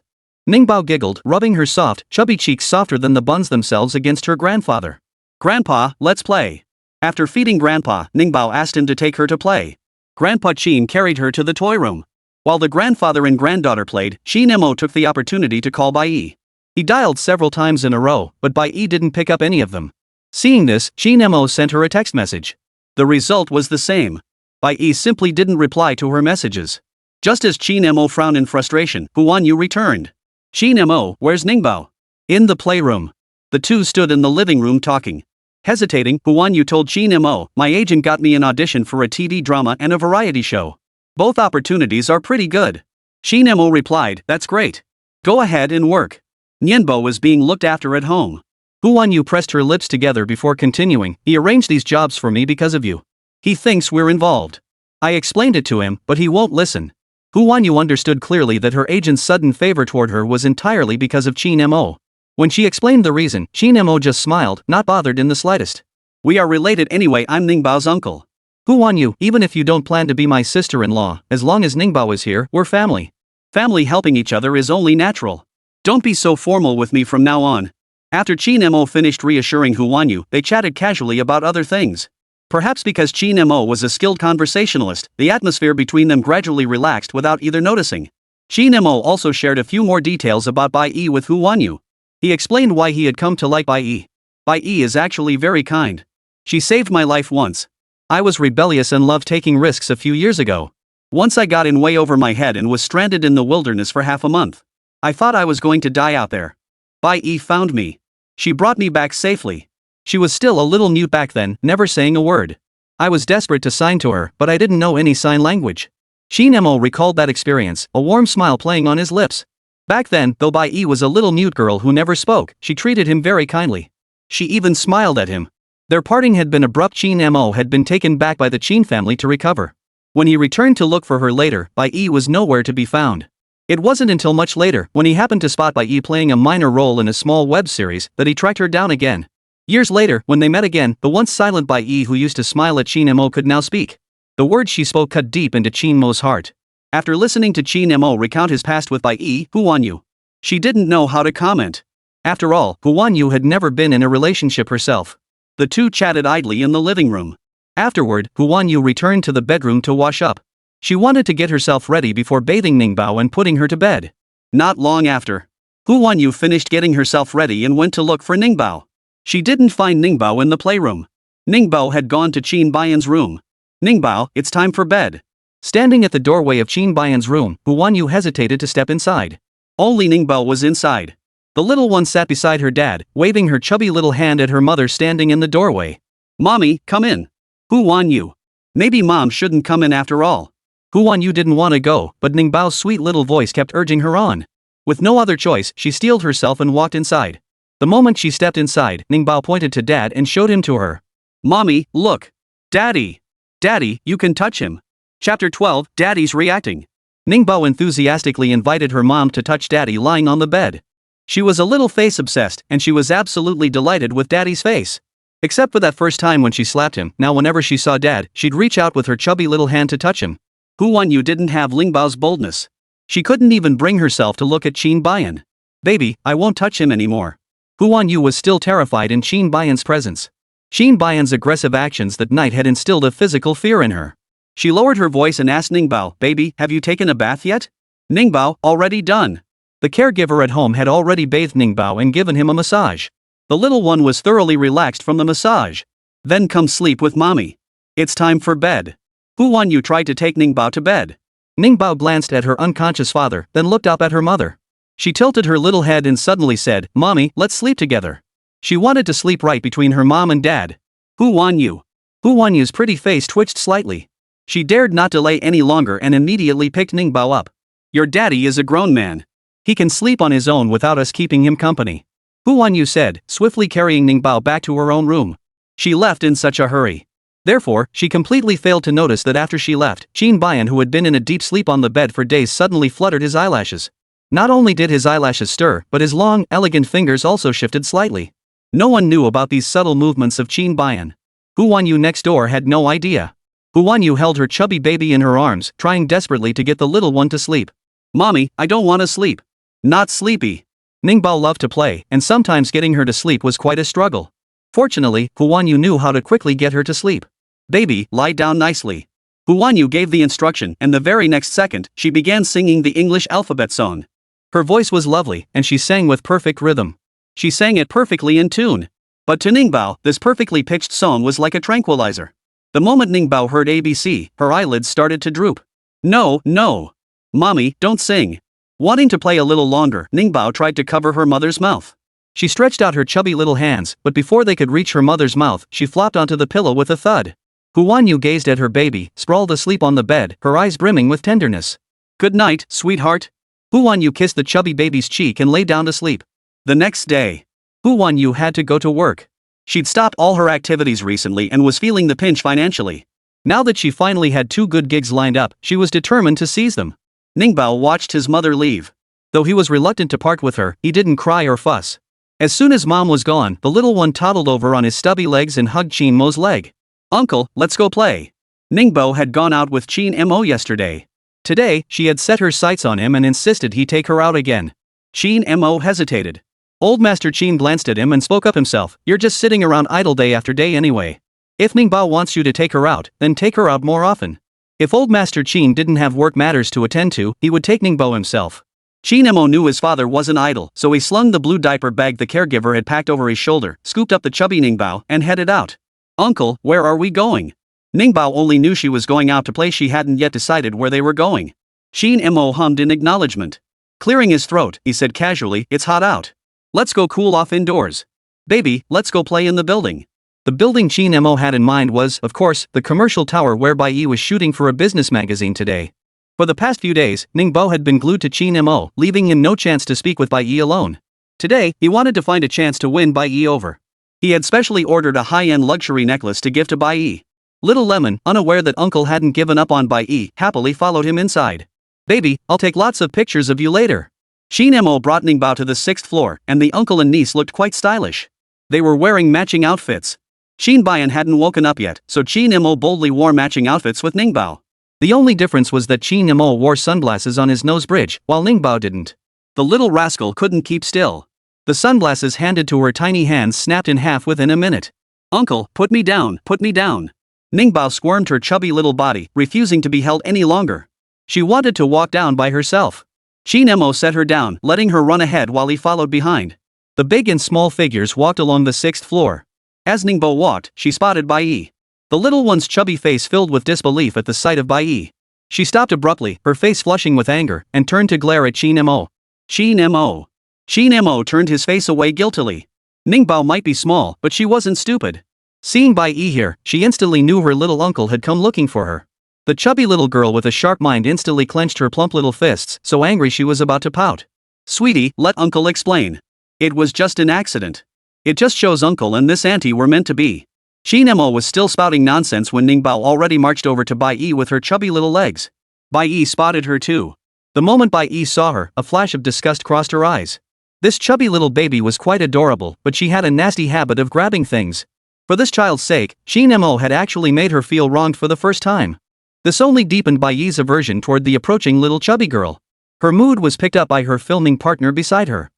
Ningbao giggled, rubbing her soft, chubby cheeks softer than the buns themselves against her grandfather. Grandpa, let's play. After feeding Grandpa, Ningbao asked him to take her to play. Grandpa Qin carried her to the toy room. While the grandfather and granddaughter played, Qin Mo took the opportunity to call Bai. He dialed several times in a row, but Bai didn't pick up any of them. Seeing this, Qin Mo sent her a text message. The result was the same. Bai simply didn't reply to her messages. Just as Qin Mo frowned in frustration, Huan Yu returned. Qin Mo, where's Ningbao? In the playroom. The two stood in the living room talking. Hesitating, Huan Yu told Qin Mo, my agent got me an audition for a TV drama and a variety show. Both opportunities are pretty good. Qin Mo replied, that's great. Go ahead and work. Ningbao was being looked after at home. Huan Yu pressed her lips together before continuing, he arranged these jobs for me because of you. He thinks we're involved. I explained it to him, but he won't listen. Huan Yu understood clearly that her agent's sudden favor toward her was entirely because of Qin Mo. When she explained the reason, Qin Mo just smiled, not bothered in the slightest. We are related anyway, I'm Ningbao's uncle. Huan Yu, even if you don't plan to be my sister-in-law, as long as Ningbao is here, we're family. Family helping each other is only natural. Don't be so formal with me from now on. After Qin Mo finished reassuring Huan Yu, they chatted casually about other things. Perhaps because Qin Mo was a skilled conversationalist, the atmosphere between them gradually relaxed without either noticing. Qin Mo also shared a few more details about Bai with Huan Yu. He explained why he had come to like Bai. Bai is actually very kind. She saved my life once. I was rebellious and loved taking risks a few years ago. Once I got in way over my head and was stranded in the wilderness for half a month. I thought I was going to die out there. Bai found me. She brought me back safely. She was still a little mute back then, never saying a word. I was desperate to sign to her, but I didn't know any sign language. Qin Mo recalled that experience, a warm smile playing on his lips. Back then, though Bai was a little mute girl who never spoke, she treated him very kindly. She even smiled at him. Their parting had been abrupt. Qin Mo had been taken back by the Qin family to recover. When he returned to look for her later, Bai was nowhere to be found. It wasn't until much later, when he happened to spot Bai playing a minor role in a small web series, that he tracked her down again. Years later, when they met again, the once silent Bai who used to smile at Qin Mo could now speak. The words she spoke cut deep into Qin Mo's heart. After listening to Qin Mo recount his past with Bai, Huan Yu, she didn't know how to comment. After all, Huan Yu had never been in a relationship herself. The two chatted idly in the living room. Afterward, Huan Yu returned to the bedroom to wash up. She wanted to get herself ready before bathing Ningbao and putting her to bed. Not long after, Huan Yu finished getting herself ready and went to look for Ningbao. She didn't find Ningbao in the playroom. Ningbao had gone to Qin Baiyan's room. Ningbao, it's time for bed. Standing at the doorway of Qin Baiyan's room, Huan Yu hesitated to step inside. Only Ningbao was inside. The little one sat beside her dad, waving her chubby little hand at her mother standing in the doorway. Mommy, come in. Huan Yu. Maybe mom shouldn't come in after all. Huan Yu didn't want to go, but Ningbao's sweet little voice kept urging her on. With no other choice, she steeled herself and walked inside. The moment she stepped inside, Ningbao pointed to Dad and showed him to her. Mommy, look. Daddy. Daddy, you can touch him. Chapter 12, Daddy's reacting. Ningbao enthusiastically invited her mom to touch Daddy lying on the bed. She was a little face obsessed, and she was absolutely delighted with Daddy's face. Except for that first time when she slapped him, now whenever she saw Dad, she'd reach out with her chubby little hand to touch him. Huan Yu didn't have Ningbao's boldness. She couldn't even bring herself to look at Qin Baiyan. Baby, I won't touch him anymore. Huan Yu was still terrified in Qin Baiyan's presence. Qin Baiyan's aggressive actions that night had instilled a physical fear in her. She lowered her voice and asked Ningbao, baby, have you taken a bath yet? Ningbao, already done. The caregiver at home had already bathed Ningbao and given him a massage. The little one was thoroughly relaxed from the massage. Then come sleep with mommy. It's time for bed. Who won you tried to take Ningbao to bed? Ningbao glanced at her unconscious father, then looked up at her mother. She tilted her little head and suddenly said, Mommy, let's sleep together. She wanted to sleep right between her mom and dad. Who won you? Hu Wanyu's pretty face twitched slightly. She dared not delay any longer and immediately picked Ningbao up. Your daddy is a grown man. He can sleep on his own without us keeping him company. Hu Wanyu said, swiftly carrying Ningbao back to her own room. She left in such a hurry. Therefore, she completely failed to notice that after she left, Qin Bayan, who had been in a deep sleep on the bed for days, suddenly fluttered his eyelashes. Not only did his eyelashes stir, but his long, elegant fingers also shifted slightly. No one knew about these subtle movements of Qin Bayan. Hu Wanyu next door had no idea. Hu Wanyu held her chubby baby in her arms, trying desperately to get the little one to sleep. Mommy, I don't want to sleep. Not sleepy. Ningbao loved to play, and sometimes getting her to sleep was quite a struggle. Fortunately, Hu Wanyu knew how to quickly get her to sleep. Baby, lie down nicely. Hu Wanyu gave the instruction, and the very next second, she began singing the English alphabet song. Her voice was lovely, and she sang with perfect rhythm. She sang it perfectly in tune. But to Ningbao, this perfectly pitched song was like a tranquilizer. The moment Ningbao heard ABC, her eyelids started to droop. No, no. Mommy, don't sing. Wanting to play a little longer, Ningbao tried to cover her mother's mouth. She stretched out her chubby little hands, but before they could reach her mother's mouth, she flopped onto the pillow with a thud. Hu Wanyu gazed at her baby, sprawled asleep on the bed, her eyes brimming with tenderness. Good night, sweetheart. Hu Wanyu kissed the chubby baby's cheek and lay down to sleep. The next day, Hu Wanyu had to go to work. She'd stopped all her activities recently and was feeling the pinch financially. Now that she finally had 2 good gigs lined up, she was determined to seize them. Ningbao watched his mother leave. Though he was reluctant to part with her, he didn't cry or fuss. As soon as mom was gone, the little one toddled over on his stubby legs and hugged Qin Mo's leg. Uncle, let's go play. Ningbao had gone out with Qin Mo yesterday. Today, she had set her sights on him and insisted he take her out again. Qin Mo hesitated. Old Master Qin glanced at him and spoke up himself, you're just sitting around idle day after day anyway. If Ningbao wants you to take her out, then take her out more often. If Old Master Qin didn't have work matters to attend to, he would take Ningbao himself. Qin Mo knew his father wasn't idle, so he slung the blue diaper bag the caregiver had packed over his shoulder, scooped up the chubby Ningbao, and headed out. Uncle, where are we going? Ningbao only knew she was going out to play, she hadn't yet decided where they were going. Qin Mo hummed in acknowledgement. Clearing his throat, he said casually, it's hot out. Let's go cool off indoors. Baby, let's go play in the building. The building Qin Mo had in mind was, of course, the commercial tower where Bai Yi was shooting for a business magazine today. For the past few days, Ningbao had been glued to Qin Mo, leaving him no chance to speak with Bai Yi alone. Today, he wanted to find a chance to win Bai Yi over. He had specially ordered a high-end luxury necklace to give to Bai Yi. Little Lemon, unaware that Uncle hadn't given up on Bai Yi, happily followed him inside. Baby, I'll take lots of pictures of you later. Qin Mo brought Ningbao to the 6th floor, and the uncle and niece looked quite stylish. They were wearing matching outfits. Qin Bayan hadn't woken up yet, so Qin Mo boldly wore matching outfits with Ningbao. The only difference was that Qin Mo wore sunglasses on his nose bridge, while Ningbao didn't. The little rascal couldn't keep still. The sunglasses handed to her tiny hands snapped in half within a minute. Uncle, put me down, put me down. Ningbao squirmed her chubby little body, refusing to be held any longer. She wanted to walk down by herself. Qin Mo set her down, letting her run ahead while he followed behind. The big and small figures walked along the 6th floor. As Ningbao walked, she spotted Bai Yi. The little one's chubby face filled with disbelief at the sight of Bai Yi. She stopped abruptly, her face flushing with anger, and turned to glare at Qin Mo. Qin Mo. Qin Mo turned his face away guiltily. Ningbao might be small, but she wasn't stupid. Seeing Bai Yi here, she instantly knew her little uncle had come looking for her. The chubby little girl with a sharp mind instantly clenched her plump little fists, so angry she was about to pout. Sweetie, let Uncle explain. It was just an accident. It just shows Uncle and this auntie were meant to be. Qin Mo was still spouting nonsense when Ningbao already marched over to Bai Yi with her chubby little legs. Bai Yi spotted her too. The moment Bai Yi saw her, a flash of disgust crossed her eyes. This chubby little baby was quite adorable, but she had a nasty habit of grabbing things. For this child's sake, Qin Mo had actually made her feel wronged for the first time. This only deepened Bai Yi's aversion toward the approaching little chubby girl. Her mood was picked up by her filming partner beside her.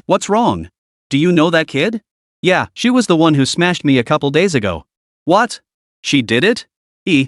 What's wrong? Do you know that kid? Yeah, she was the one who smashed me a couple days ago. What? She did it?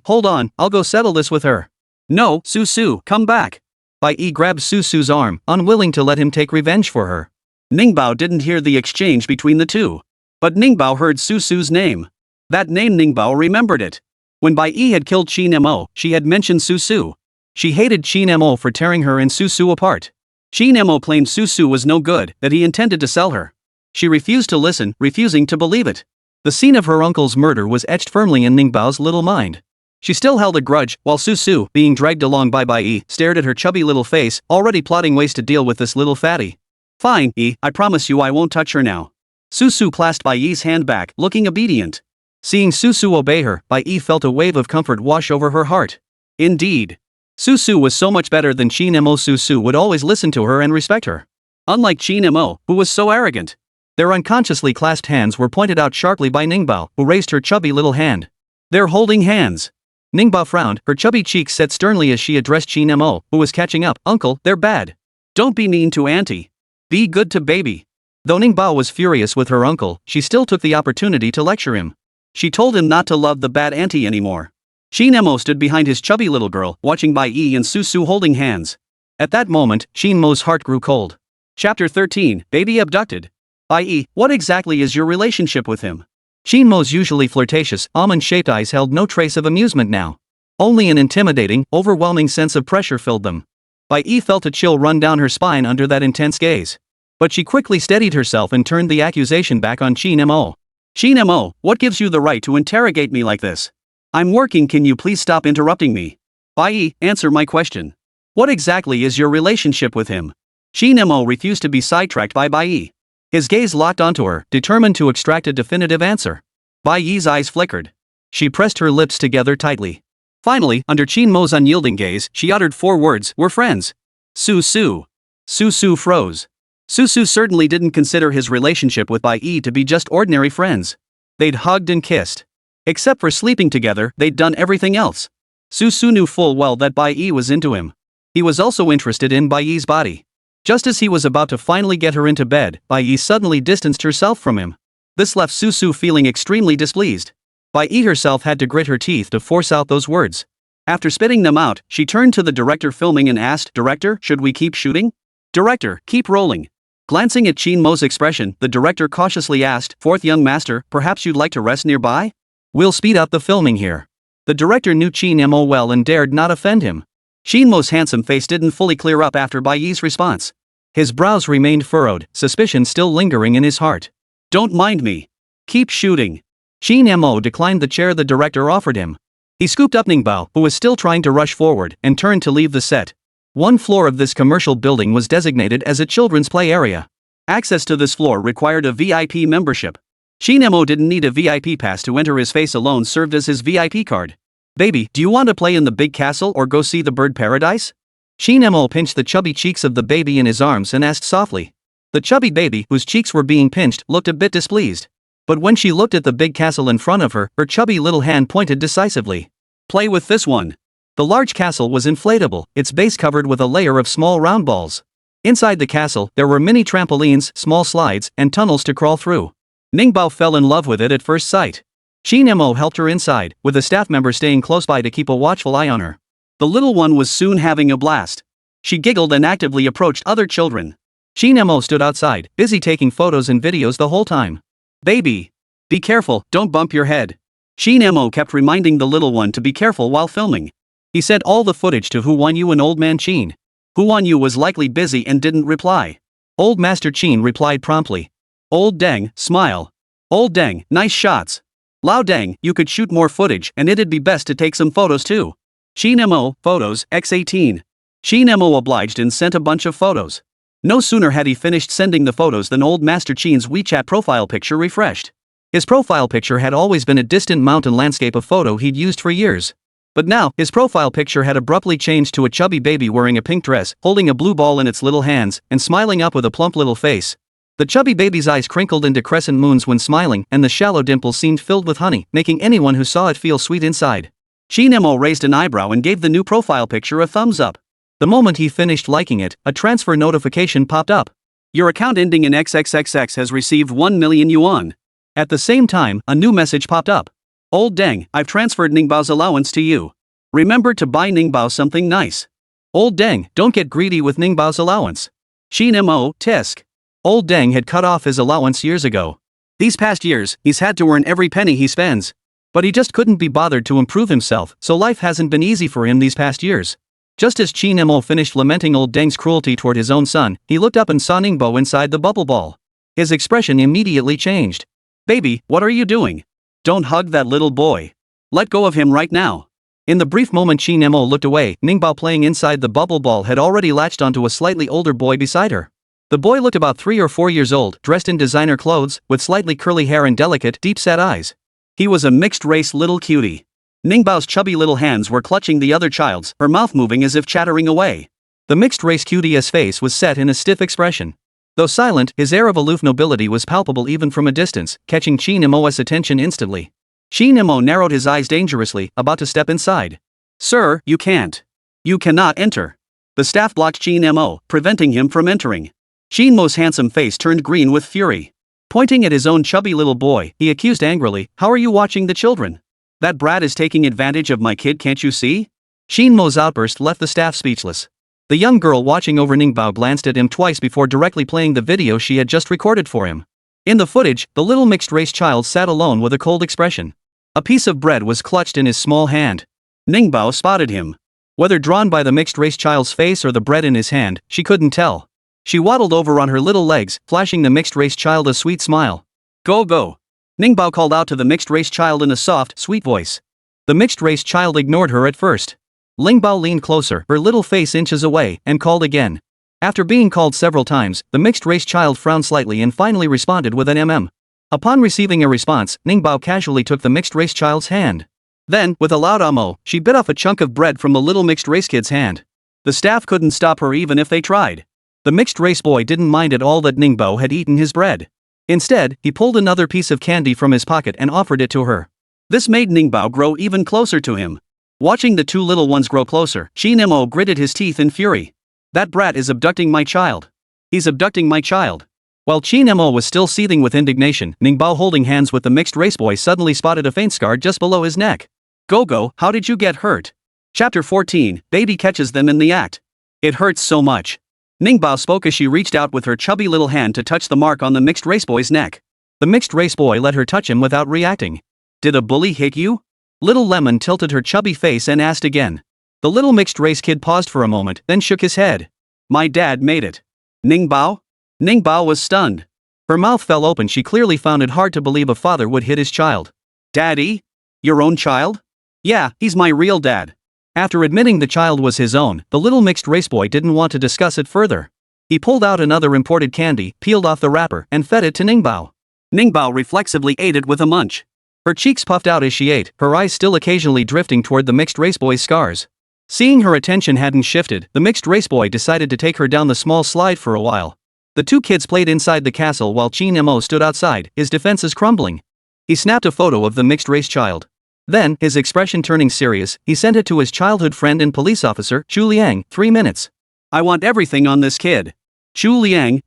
Hold on, I'll go settle this with her. No, Su, come back. Bai Yi grabbed Su's arm, unwilling to let him take revenge for her. Ningbao didn't hear the exchange between the two. But Ningbao heard Susu's name. That name Ningbao remembered it. When Bai Yi had killed Qin Mo, she had mentioned Susu. She hated Qin Mo for tearing her and Susu apart. Qin Mo claimed Susu was no good, that he intended to sell her. She refused to listen, refusing to believe it. The scene of her uncle's murder was etched firmly in Ningbao's little mind. She still held a grudge, while Susu, being dragged along by Bai Yi, stared at her chubby little face, already plotting ways to deal with this little fatty. Fine, Yi, I promise you I won't touch her now. Susu clasped Bai Yi's hand back, looking obedient. Seeing Susu obey her, Bai Yi felt a wave of comfort wash over her heart. Indeed. Susu was so much better than Qin Mo. Susu would always listen to her and respect her. Unlike Qin Mo, who was so arrogant. Their unconsciously clasped hands were pointed out sharply by Ningbao, who raised her chubby little hand. They're holding hands. Ningbao frowned, her chubby cheeks set sternly as she addressed Qin Mo, who was catching up. Uncle, they're bad. Don't be mean to auntie. Be good to baby. Though Ningbao was furious with her uncle, she still took the opportunity to lecture him. She told him not to love the bad auntie anymore. Qin Mo stood behind his chubby little girl, watching Bai Yi and Susu holding hands. At that moment, Qin Mo's heart grew cold. Chapter 13, Baby Abducted. Bai Yi, what exactly is your relationship with him? Qin Mo's usually flirtatious, almond-shaped eyes held no trace of amusement now. Only an intimidating, overwhelming sense of pressure filled them. Bai Yi felt a chill run down her spine under that intense gaze. But she quickly steadied herself and turned the accusation back on Qin Mo. Qin Mo, what gives you the right to interrogate me like this? I'm working, can you please stop interrupting me? Bai Yi, answer my question. What exactly is your relationship with him? Qin Mo refused to be sidetracked by Bai Yi. His gaze locked onto her, determined to extract a definitive answer. Bai Yi's eyes flickered. She pressed her lips together tightly. Finally, under Qin Mo's unyielding gaze, she uttered 4 words, we're friends. Susu. Susu froze. Susu certainly didn't consider his relationship with Bai Yi to be just ordinary friends. They'd hugged and kissed. Except for sleeping together, they'd done everything else. Susu knew full well that Bai Yi was into him. He was also interested in Bai Yi's body. Just as he was about to finally get her into bed, Bai Yi suddenly distanced herself from him. This left Susu feeling extremely displeased. Bai Yi herself had to grit her teeth to force out those words. After spitting them out, she turned to the director filming and asked, Director, should we keep shooting? Director, keep rolling. Glancing at Qin Mo's expression, the director cautiously asked, Fourth young master, perhaps you'd like to rest nearby? We'll speed up the filming here. The director knew Qin Mo well and dared not offend him. Qin Mo's handsome face didn't fully clear up after Bai Yi's response. His brows remained furrowed, suspicion still lingering in his heart. Don't mind me. Keep shooting. Qin Mo declined the chair the director offered him. He scooped up Ningbao, who was still trying to rush forward, and turned to leave the set. One floor of this commercial building was designated as a children's play area. Access to this floor required a VIP membership. Qin Mo didn't need a VIP pass to enter, his face alone served as his VIP card. Baby, do you want to play in the big castle or go see the bird paradise? Qin Mo pinched the chubby cheeks of the baby in his arms and asked softly. The chubby baby, whose cheeks were being pinched, looked a bit displeased. But when she looked at the big castle in front of her, her chubby little hand pointed decisively. Play with this one. The large castle was inflatable, its base covered with a layer of small round balls. Inside the castle, there were mini trampolines, small slides, and tunnels to crawl through. Ningbao fell in love with it at first sight. Qin Mo helped her inside, with a staff member staying close by to keep a watchful eye on her. The little one was soon having a blast. She giggled and actively approached other children. Qin Mo stood outside, busy taking photos and videos the whole time. Baby. Be careful, don't bump your head. Qin Mo kept reminding the little one to be careful while filming. He sent all the footage to Hu Wanyu and Old Man Qin. Hu Wanyu was likely busy and didn't reply. Old Master Qin replied promptly. Old Deng, smile. Old Deng, nice shots. Lao Deng, you could shoot more footage and it'd be best to take some photos too. Qin Mo, photos, X18. Qin Mo obliged and sent a bunch of photos. No sooner had he finished sending the photos than Old Master Qin's WeChat profile picture refreshed. His profile picture had always been a distant mountain landscape, a photo he'd used for years. But now, his profile picture had abruptly changed to a chubby baby wearing a pink dress, holding a blue ball in its little hands, and smiling up with a plump little face. The chubby baby's eyes crinkled into crescent moons when smiling, and the shallow dimple seemed filled with honey, making anyone who saw it feel sweet inside. Qin Mo raised an eyebrow and gave the new profile picture a thumbs up. The moment he finished liking it, a transfer notification popped up. Your account ending in XXXX has received 1 million yuan. At the same time, a new message popped up. Old Deng, I've transferred Ningbao's allowance to you. Remember to buy Ningbao something nice. Old Deng, don't get greedy with Ningbao's allowance. Qin Mo, tisk. Old Deng had cut off his allowance years ago. These past years, he's had to earn every penny he spends. But he just couldn't be bothered to improve himself, so life hasn't been easy for him these past years. Just as Qin Mo finished lamenting old Deng's cruelty toward his own son, he looked up and saw Ningbao inside the bubble ball. His expression immediately changed. "Baby, what are you doing? Don't hug that little boy. Let go of him right now." In the brief moment Qin Mo looked away, Ningbao playing inside the bubble ball had already latched onto a slightly older boy beside her. The boy looked about 3 or 4 years old, dressed in designer clothes, with slightly curly hair and delicate, deep-set eyes. He was a mixed-race little cutie. Ningbao's chubby little hands were clutching the other child's, her mouth moving as if chattering away. The mixed-race cutie's face was set in a stiff expression. Though silent, his air of aloof nobility was palpable even from a distance, catching Qin Mo's attention instantly. Qin Mo narrowed his eyes dangerously, about to step inside. "Sir, you can't. You cannot enter." The staff blocked Qin Mo, preventing him from entering. Qin Mo's handsome face turned green with fury. Pointing at his own chubby little boy, he accused angrily, "How are you watching the children? That brat is taking advantage of my kid, can't you see?" Qin Mo's outburst left the staff speechless. The young girl watching over Ningbao glanced at him twice before directly playing the video she had just recorded for him. In the footage, the little mixed-race child sat alone with a cold expression. A piece of bread was clutched in his small hand. Ningbao spotted him. Whether drawn by the mixed-race child's face or the bread in his hand, she couldn't tell. She waddled over on her little legs, flashing the mixed-race child a sweet smile. "Go, go!" Ningbao called out to the mixed-race child in a soft, sweet voice. The mixed-race child ignored her at first. Ningbao leaned closer, her little face inches away, and called again. After being called several times, the mixed-race child frowned slightly and finally responded with an mm. Upon receiving a response, Ningbao casually took the mixed-race child's hand. Then, with a loud amo, she bit off a chunk of bread from the little mixed-race kid's hand. The staff couldn't stop her even if they tried. The mixed-race boy didn't mind at all that Ningbao had eaten his bread. Instead, he pulled another piece of candy from his pocket and offered it to her. This made Ningbao grow even closer to him. Watching the two little ones grow closer, Qin Mo gritted his teeth in fury. "That brat is abducting my child. He's abducting my child." While Qin Mo was still seething with indignation, Ningbao holding hands with the mixed-race boy suddenly spotted a faint scar just below his neck. "Go-go, how did you get hurt?" Chapter 14, Baby catches them in the act. "It hurts so much." Ningbao spoke as she reached out with her chubby little hand to touch the mark on the mixed-race boy's neck. The mixed-race boy let her touch him without reacting. "Did a bully hit you?" Little Lemon tilted her chubby face and asked again. The little mixed-race kid paused for a moment, then shook his head. "My dad made it." "Ningbao?" Ningbao was stunned. Her mouth fell open. She clearly found it hard to believe a father would hit his child. "Daddy? Your own child?" "Yeah, he's my real dad." After admitting the child was his own, the little mixed-race boy didn't want to discuss it further. He pulled out another imported candy, peeled off the wrapper, and fed it to Ningbao. Ningbao reflexively ate it with a munch. Her cheeks puffed out as she ate, her eyes still occasionally drifting toward the mixed-race boy's scars. Seeing her attention hadn't shifted, the mixed-race boy decided to take her down the small slide for a while. The two kids played inside the castle while Qin Mo stood outside, his defenses crumbling. He snapped a photo of the mixed-race child. Then, his expression turning serious, he sent it to his childhood friend and police officer, Chu Liang, 3 minutes. "I want everything on this kid." Chu Liang, ?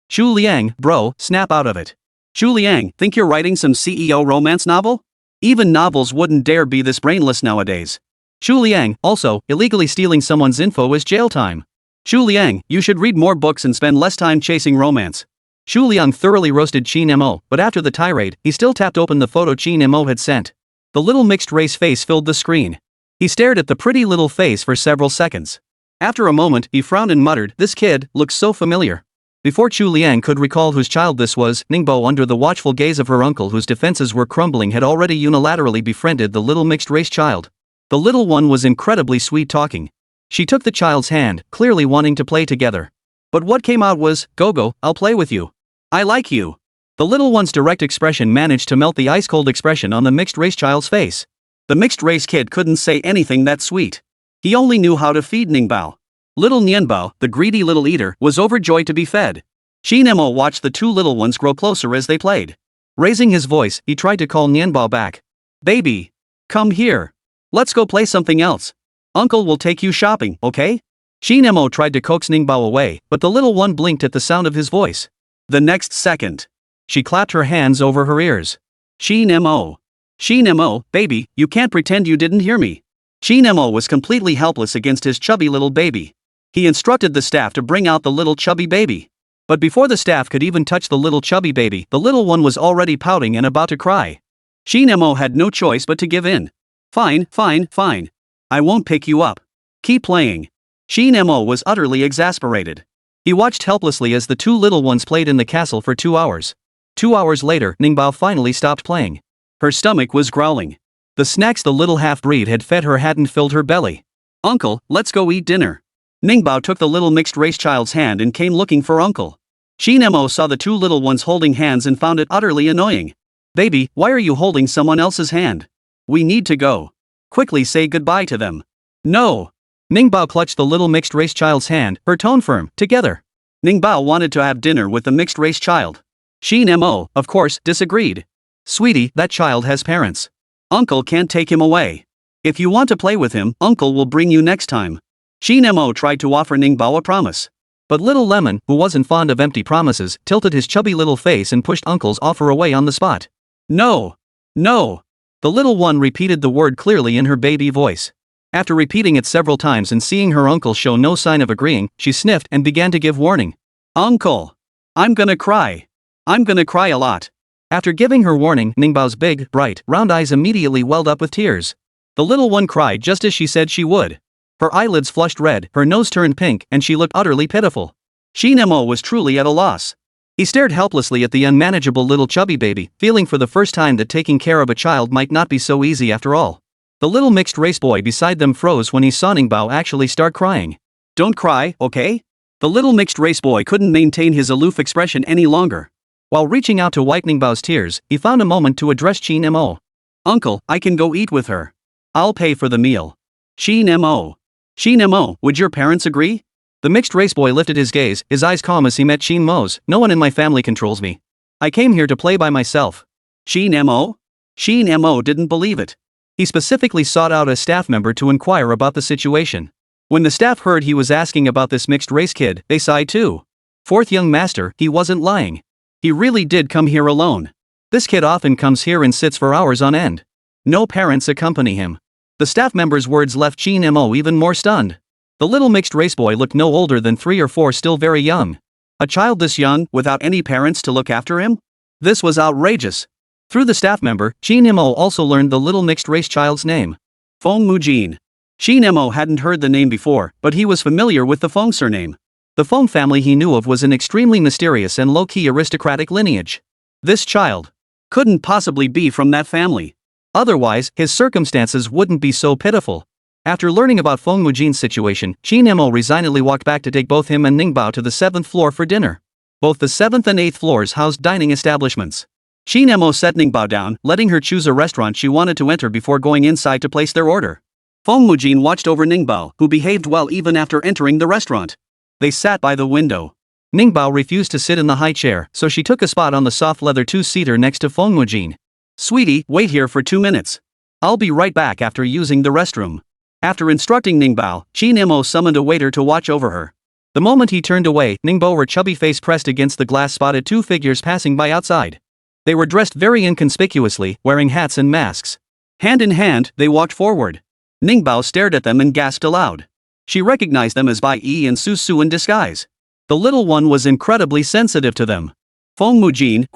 Chu Liang, bro, snap out of it. Chu Liang, think you're writing some CEO romance novel? Even novels wouldn't dare be this brainless nowadays. Chu Liang, also, illegally stealing someone's info is jail time. Chu Liang, you should read more books and spend less time chasing romance. Chu Liang thoroughly roasted Qin Mo, but after the tirade, he still tapped open the photo Qin Mo had sent. The little mixed-race face filled the screen. He stared at the pretty little face for several seconds. After a moment, he frowned and muttered, "This kid looks so familiar." Before Chu Liang could recall whose child this was, Ningbao, under the watchful gaze of her uncle whose defenses were crumbling, had already unilaterally befriended the little mixed-race child. The little one was incredibly sweet-talking. She took the child's hand, clearly wanting to play together. But what came out was, "Go-go, I'll play with you. I like you." The little one's direct expression managed to melt the ice-cold expression on the mixed-race child's face. The mixed-race kid couldn't say anything that sweet. He only knew how to feed Ningbao. Little Ningbao, the greedy little eater, was overjoyed to be fed. Qin Mo watched the two little ones grow closer as they played. Raising his voice, he tried to call Ningbao back. "Baby, come here. Let's go play something else. Uncle will take you shopping, okay?" Qin Mo tried to coax Ningbao away, but the little one blinked at the sound of his voice. The next second, she clapped her hands over her ears. Qin Mo, baby, you can't pretend you didn't hear me." Qin Mo was completely helpless against his chubby little baby. He instructed the staff to bring out the little chubby baby. But before the staff could even touch the little chubby baby, the little one was already pouting and about to cry. Qin Mo had no choice but to give in. Fine, fine, fine. I won't pick you up. Keep playing. Qin Mo was utterly exasperated. He watched helplessly as the two little ones played in the castle for 2 hours. 2 hours later, Ningbao finally stopped playing. Her stomach was growling. The snacks the little half-breed had fed her hadn't filled her belly. Uncle, let's go eat dinner. Ningbao took the little mixed-race child's hand and came looking for Uncle. Qin Mo saw the two little ones holding hands and found it utterly annoying. Baby, why are you holding someone else's hand? We need to go. Quickly say goodbye to them. No. Ningbao clutched the little mixed-race child's hand, her tone firm. Together. Ningbao wanted to have dinner with the mixed-race child. Qin Mo, of course, disagreed. Sweetie, that child has parents. Uncle can't take him away. If you want to play with him, Uncle will bring you next time. Qin Mo tried to offer Ningbao a promise. But little Lemon, who wasn't fond of empty promises, tilted his chubby little face and pushed Uncle's offer away on the spot. No. No. The little one repeated the word clearly in her baby voice. After repeating it several times and seeing her uncle show no sign of agreeing, she sniffed and began to give warning. Uncle. I'm gonna cry. I'm gonna cry a lot. After giving her warning, Ningbao's big, bright, round eyes immediately welled up with tears. The little one cried just as she said she would. Her eyelids flushed red, her nose turned pink, and she looked utterly pitiful. Qin Mo was truly at a loss. He stared helplessly at the unmanageable little chubby baby, feeling for the first time that taking care of a child might not be so easy after all. The little mixed-race boy beside them froze when he saw Ningbao actually start crying. Don't cry, okay? The little mixed-race boy couldn't maintain his aloof expression any longer. While reaching out to wipe Ningbao's tears, he found a moment to address Qin Mo. Uncle, I can go eat with her. I'll pay for the meal. Qin Mo. Qin Mo, would your parents agree? The mixed-race boy lifted his gaze, his eyes calm as he met Qin Mo's. No one in my family controls me. I came here to play by myself. Qin Mo? Qin Mo didn't believe it. He specifically sought out a staff member to inquire about the situation. When the staff heard he was asking about this mixed-race kid, they sighed too. Fourth young master, he wasn't lying. He really did come here alone. This kid often comes here and sits for hours on end. No parents accompany him. The staff member's words left Qin Mo even more stunned. The little mixed-race boy looked no older than 3 or 4, still very young. A child this young, without any parents to look after him? This was outrageous. Through the staff member, Qin Mo also learned the little mixed-race child's name. Feng Mujin. Qin Mo hadn't heard the name before, but he was familiar with the Feng surname. The Feng family he knew of was an extremely mysterious and low-key aristocratic lineage. This child couldn't possibly be from that family. Otherwise, his circumstances wouldn't be so pitiful. After learning about Feng Mujin's situation, Qin Mo resignedly walked back to take both him and Ningbao to the 7th floor for dinner. Both the 7th and 8th floors housed dining establishments. Qin Mo set Ningbao down, letting her choose a restaurant she wanted to enter before going inside to place their order. Feng Mujin watched over Ningbao, who behaved well even after entering the restaurant. They sat by the window. Ningbao refused to sit in the high chair, so she took a spot on the soft leather two-seater next to Feng Mujin. Sweetie, wait here for 2 minutes. I'll be right back after using the restroom. After instructing Ningbao, Qin Mo summoned a waiter to watch over her. The moment he turned away, Ningbao, her chubby face pressed against the glass, spotted 2 figures passing by outside. They were dressed very inconspicuously, wearing hats and masks. Hand in hand, they walked forward. Ningbao stared at them and gasped aloud. She recognized them as Bai Yi and Su Su in disguise. The little one was incredibly sensitive to them. Feng Mujin?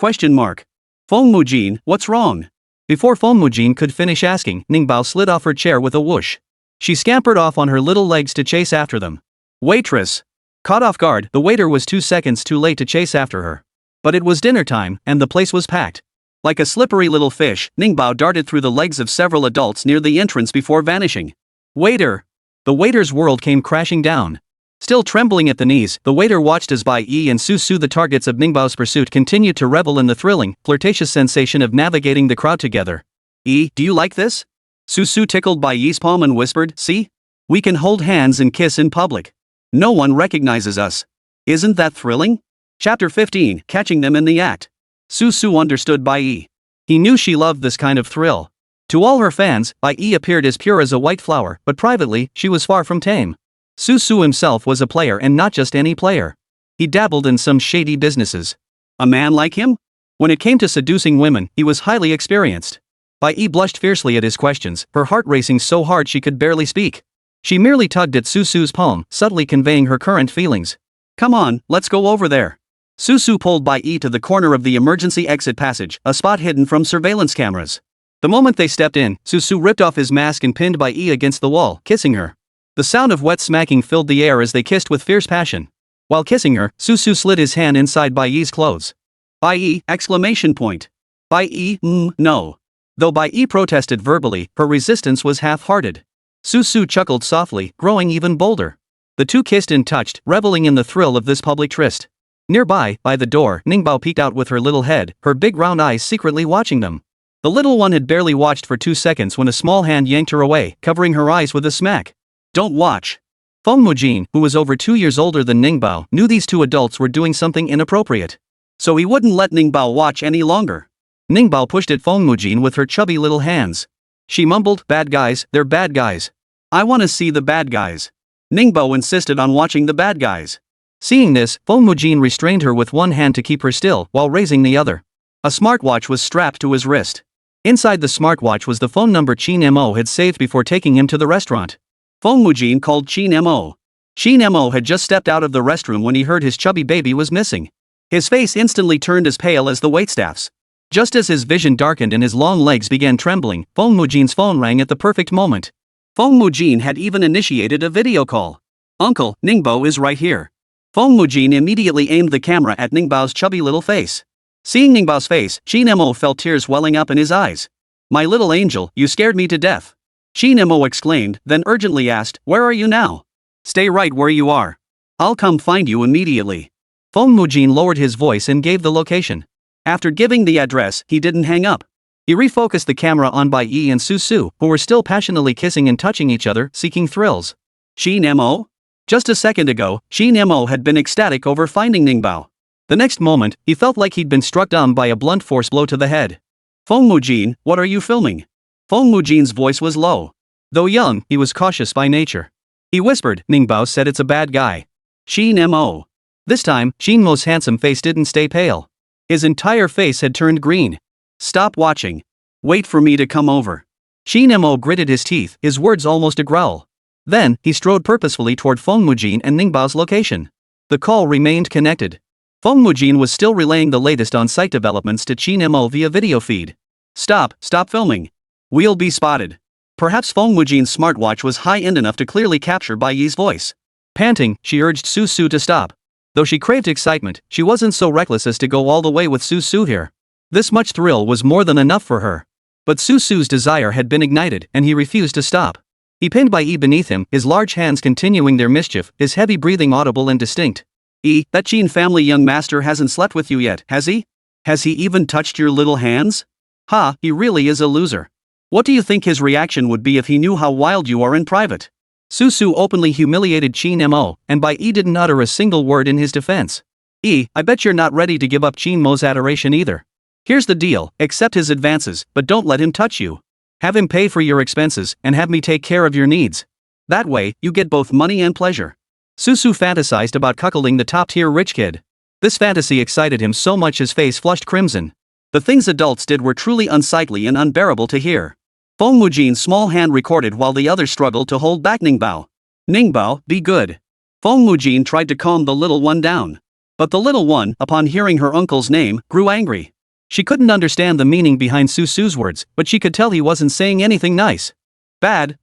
Feng Mujin, what's wrong? Before Feng Mujin could finish asking, Ningbao slid off her chair with a whoosh. She scampered off on her little legs to chase after them. Waitress! Caught off guard, the waiter was 2 seconds too late to chase after her. But it was dinner time, and the place was packed. Like a slippery little fish, Ningbao darted through the legs of several adults near the entrance before vanishing. Waiter! The waiter's world came crashing down. Still trembling at the knees, the waiter watched as Bai Yi and Su Su, the targets of Ningbao's pursuit, continued to revel in the thrilling, flirtatious sensation of navigating the crowd together. Do you like this? Su Su tickled Bai Yi's palm and whispered, see? We can hold hands and kiss in public. No one recognizes us. Isn't that thrilling? Chapter 15, Catching Them in the Act. Su Su understood Bai Yi. He knew she loved this kind of thrill. To all her fans, Bai Yi appeared as pure as a white flower, but privately, she was far from tame. Su Su himself was a player, and not just any player. He dabbled in some shady businesses. A man like him? When it came to seducing women, he was highly experienced. Bai Yi blushed fiercely at his questions, her heart racing so hard she could barely speak. She merely tugged at Su Su's palm, subtly conveying her current feelings. Come on, let's go over there. Su pulled Bai Yi to the corner of the emergency exit passage, a spot hidden from surveillance cameras. The moment they stepped in, Su ripped off his mask and pinned Bai Yi against the wall, kissing her. The sound of wet smacking filled the air as they kissed with fierce passion. While kissing her, Su slid his hand inside Bai Yi's clothes. Bai Yi! Exclamation point. Bai Yi, no. Though Bai Yi protested verbally, her resistance was half-hearted. Su chuckled softly, growing even bolder. The two kissed and touched, reveling in the thrill of this public tryst. Nearby, by the door, Ningbao peeked out with her little head, her big round eyes secretly watching them. The little one had barely watched for 2 seconds when a small hand yanked her away, covering her eyes with a smack. Don't watch. Feng Mujin, who was over 2 years older than Ningbao, knew these two adults were doing something inappropriate. So he wouldn't let Ningbao watch any longer. Ningbao pushed at Feng Mujin with her chubby little hands. She mumbled, "Bad guys, they're bad guys. I want to see the bad guys." Ningbao insisted on watching the bad guys. Seeing this, Feng Mujin restrained her with one hand to keep her still, while raising the other. A smartwatch was strapped to his wrist. Inside the smartwatch was the phone number Qin Mo had saved before taking him to the restaurant. Feng Mujin called Qin Mo. Qin Mo had just stepped out of the restroom when he heard his chubby baby was missing. His face instantly turned as pale as the waitstaff's. Just as his vision darkened and his long legs began trembling, Feng Mujin's phone rang at the perfect moment. Feng Mujin had even initiated a video call. "Uncle, Ningbao is right here." Feng Mujin immediately aimed the camera at Ningbao's chubby little face. Seeing Ningbao's face, Qin Mo felt tears welling up in his eyes. "My little angel, you scared me to death." Qin Mo exclaimed, then urgently asked, "Where are you now?" "Stay right where you are. I'll come find you immediately." Feng Mujin lowered his voice and gave the location. After giving the address, he didn't hang up. He refocused the camera on Bai Yi and Su, who were still passionately kissing and touching each other, seeking thrills. Qin Mo? Just a second ago, Qin Mo had been ecstatic over finding Ningbao. The next moment, he felt like he'd been struck dumb by a blunt force blow to the head. "Feng Mujin, what are you filming?" Feng Mujin's voice was low. Though young, he was cautious by nature. He whispered, "Ningbao said it's a bad guy." Qin Mo. This time, Qin Mo's handsome face didn't stay pale. His entire face had turned green. "Stop watching. Wait for me to come over." Qin Mo gritted his teeth, his words almost a growl. Then, he strode purposefully toward Feng Mujin and Ningbao's location. The call remained connected. Feng Mujin was still relaying the latest on-site developments to Qin Mo via video feed. Stop filming. We'll be spotted." Perhaps Feng Mujin's smartwatch was high-end enough to clearly capture Bai Yi's voice. Panting, she urged Su to stop. Though she craved excitement, she wasn't so reckless as to go all the way with Su here. This much thrill was more than enough for her. But Su's desire had been ignited, and he refused to stop. He pinned Bai Yi beneath him, his large hands continuing their mischief, his heavy breathing audible and distinct. That Qin family young master hasn't slept with you yet, has he? Has he even touched your little hands? Ha, he really is a loser. What do you think his reaction would be if he knew how wild you are in private?" Su openly humiliated Qin Mo, and Bai Yi didn't utter a single word in his defense. "I bet you're not ready to give up Qin Mo's adoration either. Here's the deal, accept his advances, but don't let him touch you. Have him pay for your expenses, and have me take care of your needs. That way, you get both money and pleasure." Su fantasized about cuckolding the top-tier rich kid. This fantasy excited him so much his face flushed crimson. The things adults did were truly unsightly and unbearable to hear. Feng Mujin's small hand recorded while the other struggled to hold back Ningbao. "Ningbao, be good." Feng Mujin tried to calm the little one down. But the little one, upon hearing her uncle's name, grew angry. She couldn't understand the meaning behind Su's words, but she could tell he wasn't saying anything nice. Bad.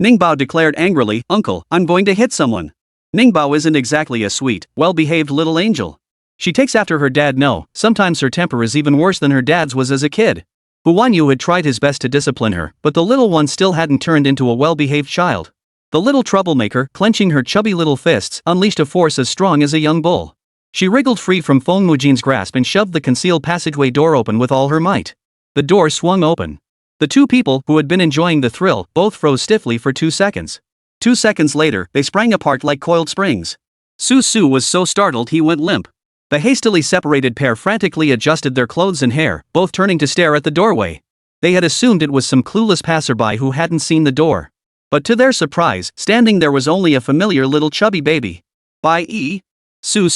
Ningbao declared angrily, "Uncle, I'm going to hit someone." Ningbao isn't exactly a sweet, well-behaved little angel. She takes after her dad. No, sometimes her temper is even worse than her dad's was as a kid. Huan Yu had tried his best to discipline her, but the little one still hadn't turned into a well-behaved child. The little troublemaker, clenching her chubby little fists, unleashed a force as strong as a young bull. She wriggled free from Feng Mujin's grasp and shoved the concealed passageway door open with all her might. The door swung open. The two people, who had been enjoying the thrill, both froze stiffly for 2 seconds. 2 seconds later, they sprang apart like coiled springs. Su was so startled he went limp. The hastily separated pair frantically adjusted their clothes and hair, both turning to stare at the doorway. They had assumed it was some clueless passerby who hadn't seen the door. But to their surprise, standing there was only a familiar little chubby baby. Bai Yi? Su.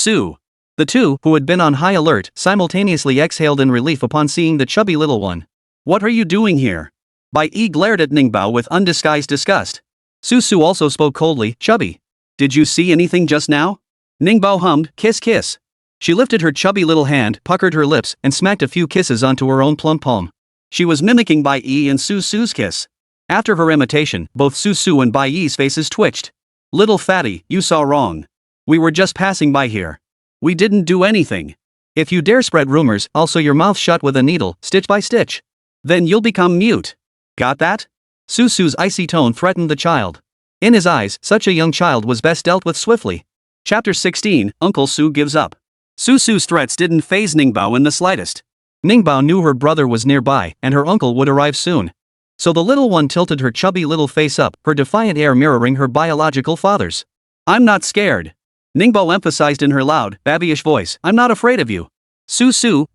The two, who had been on high alert, simultaneously exhaled in relief upon seeing the chubby little one. "What are you doing here?" Bai Yi glared at Ningbao with undisguised disgust. Su also spoke coldly, "Chubby. Did you see anything just now?" Ningbao hummed, "Kiss." She lifted her chubby little hand, puckered her lips, and smacked a few kisses onto her own plump palm. She was mimicking Bai Yi and Su Su's kiss. After her imitation, both Su Su and Bai Yi's faces twitched. Little fatty, you saw wrong. We were just passing by here. We didn't do anything. If you dare spread rumors, I'll sew your mouth shut with a needle, stitch by stitch. Then you'll become mute. Got that? Su Su's icy tone threatened the child. In his eyes, such a young child was best dealt with swiftly. Chapter 16, Uncle Su gives up. Su Su's threats didn't faze Ningbao in the slightest. Ningbao knew her brother was nearby, and her uncle would arrive soon. So the little one tilted her chubby little face up, her defiant air mirroring her biological father's. I'm not scared. Ningbao emphasized in her loud, babyish voice, I'm not afraid of you. Su Su, ?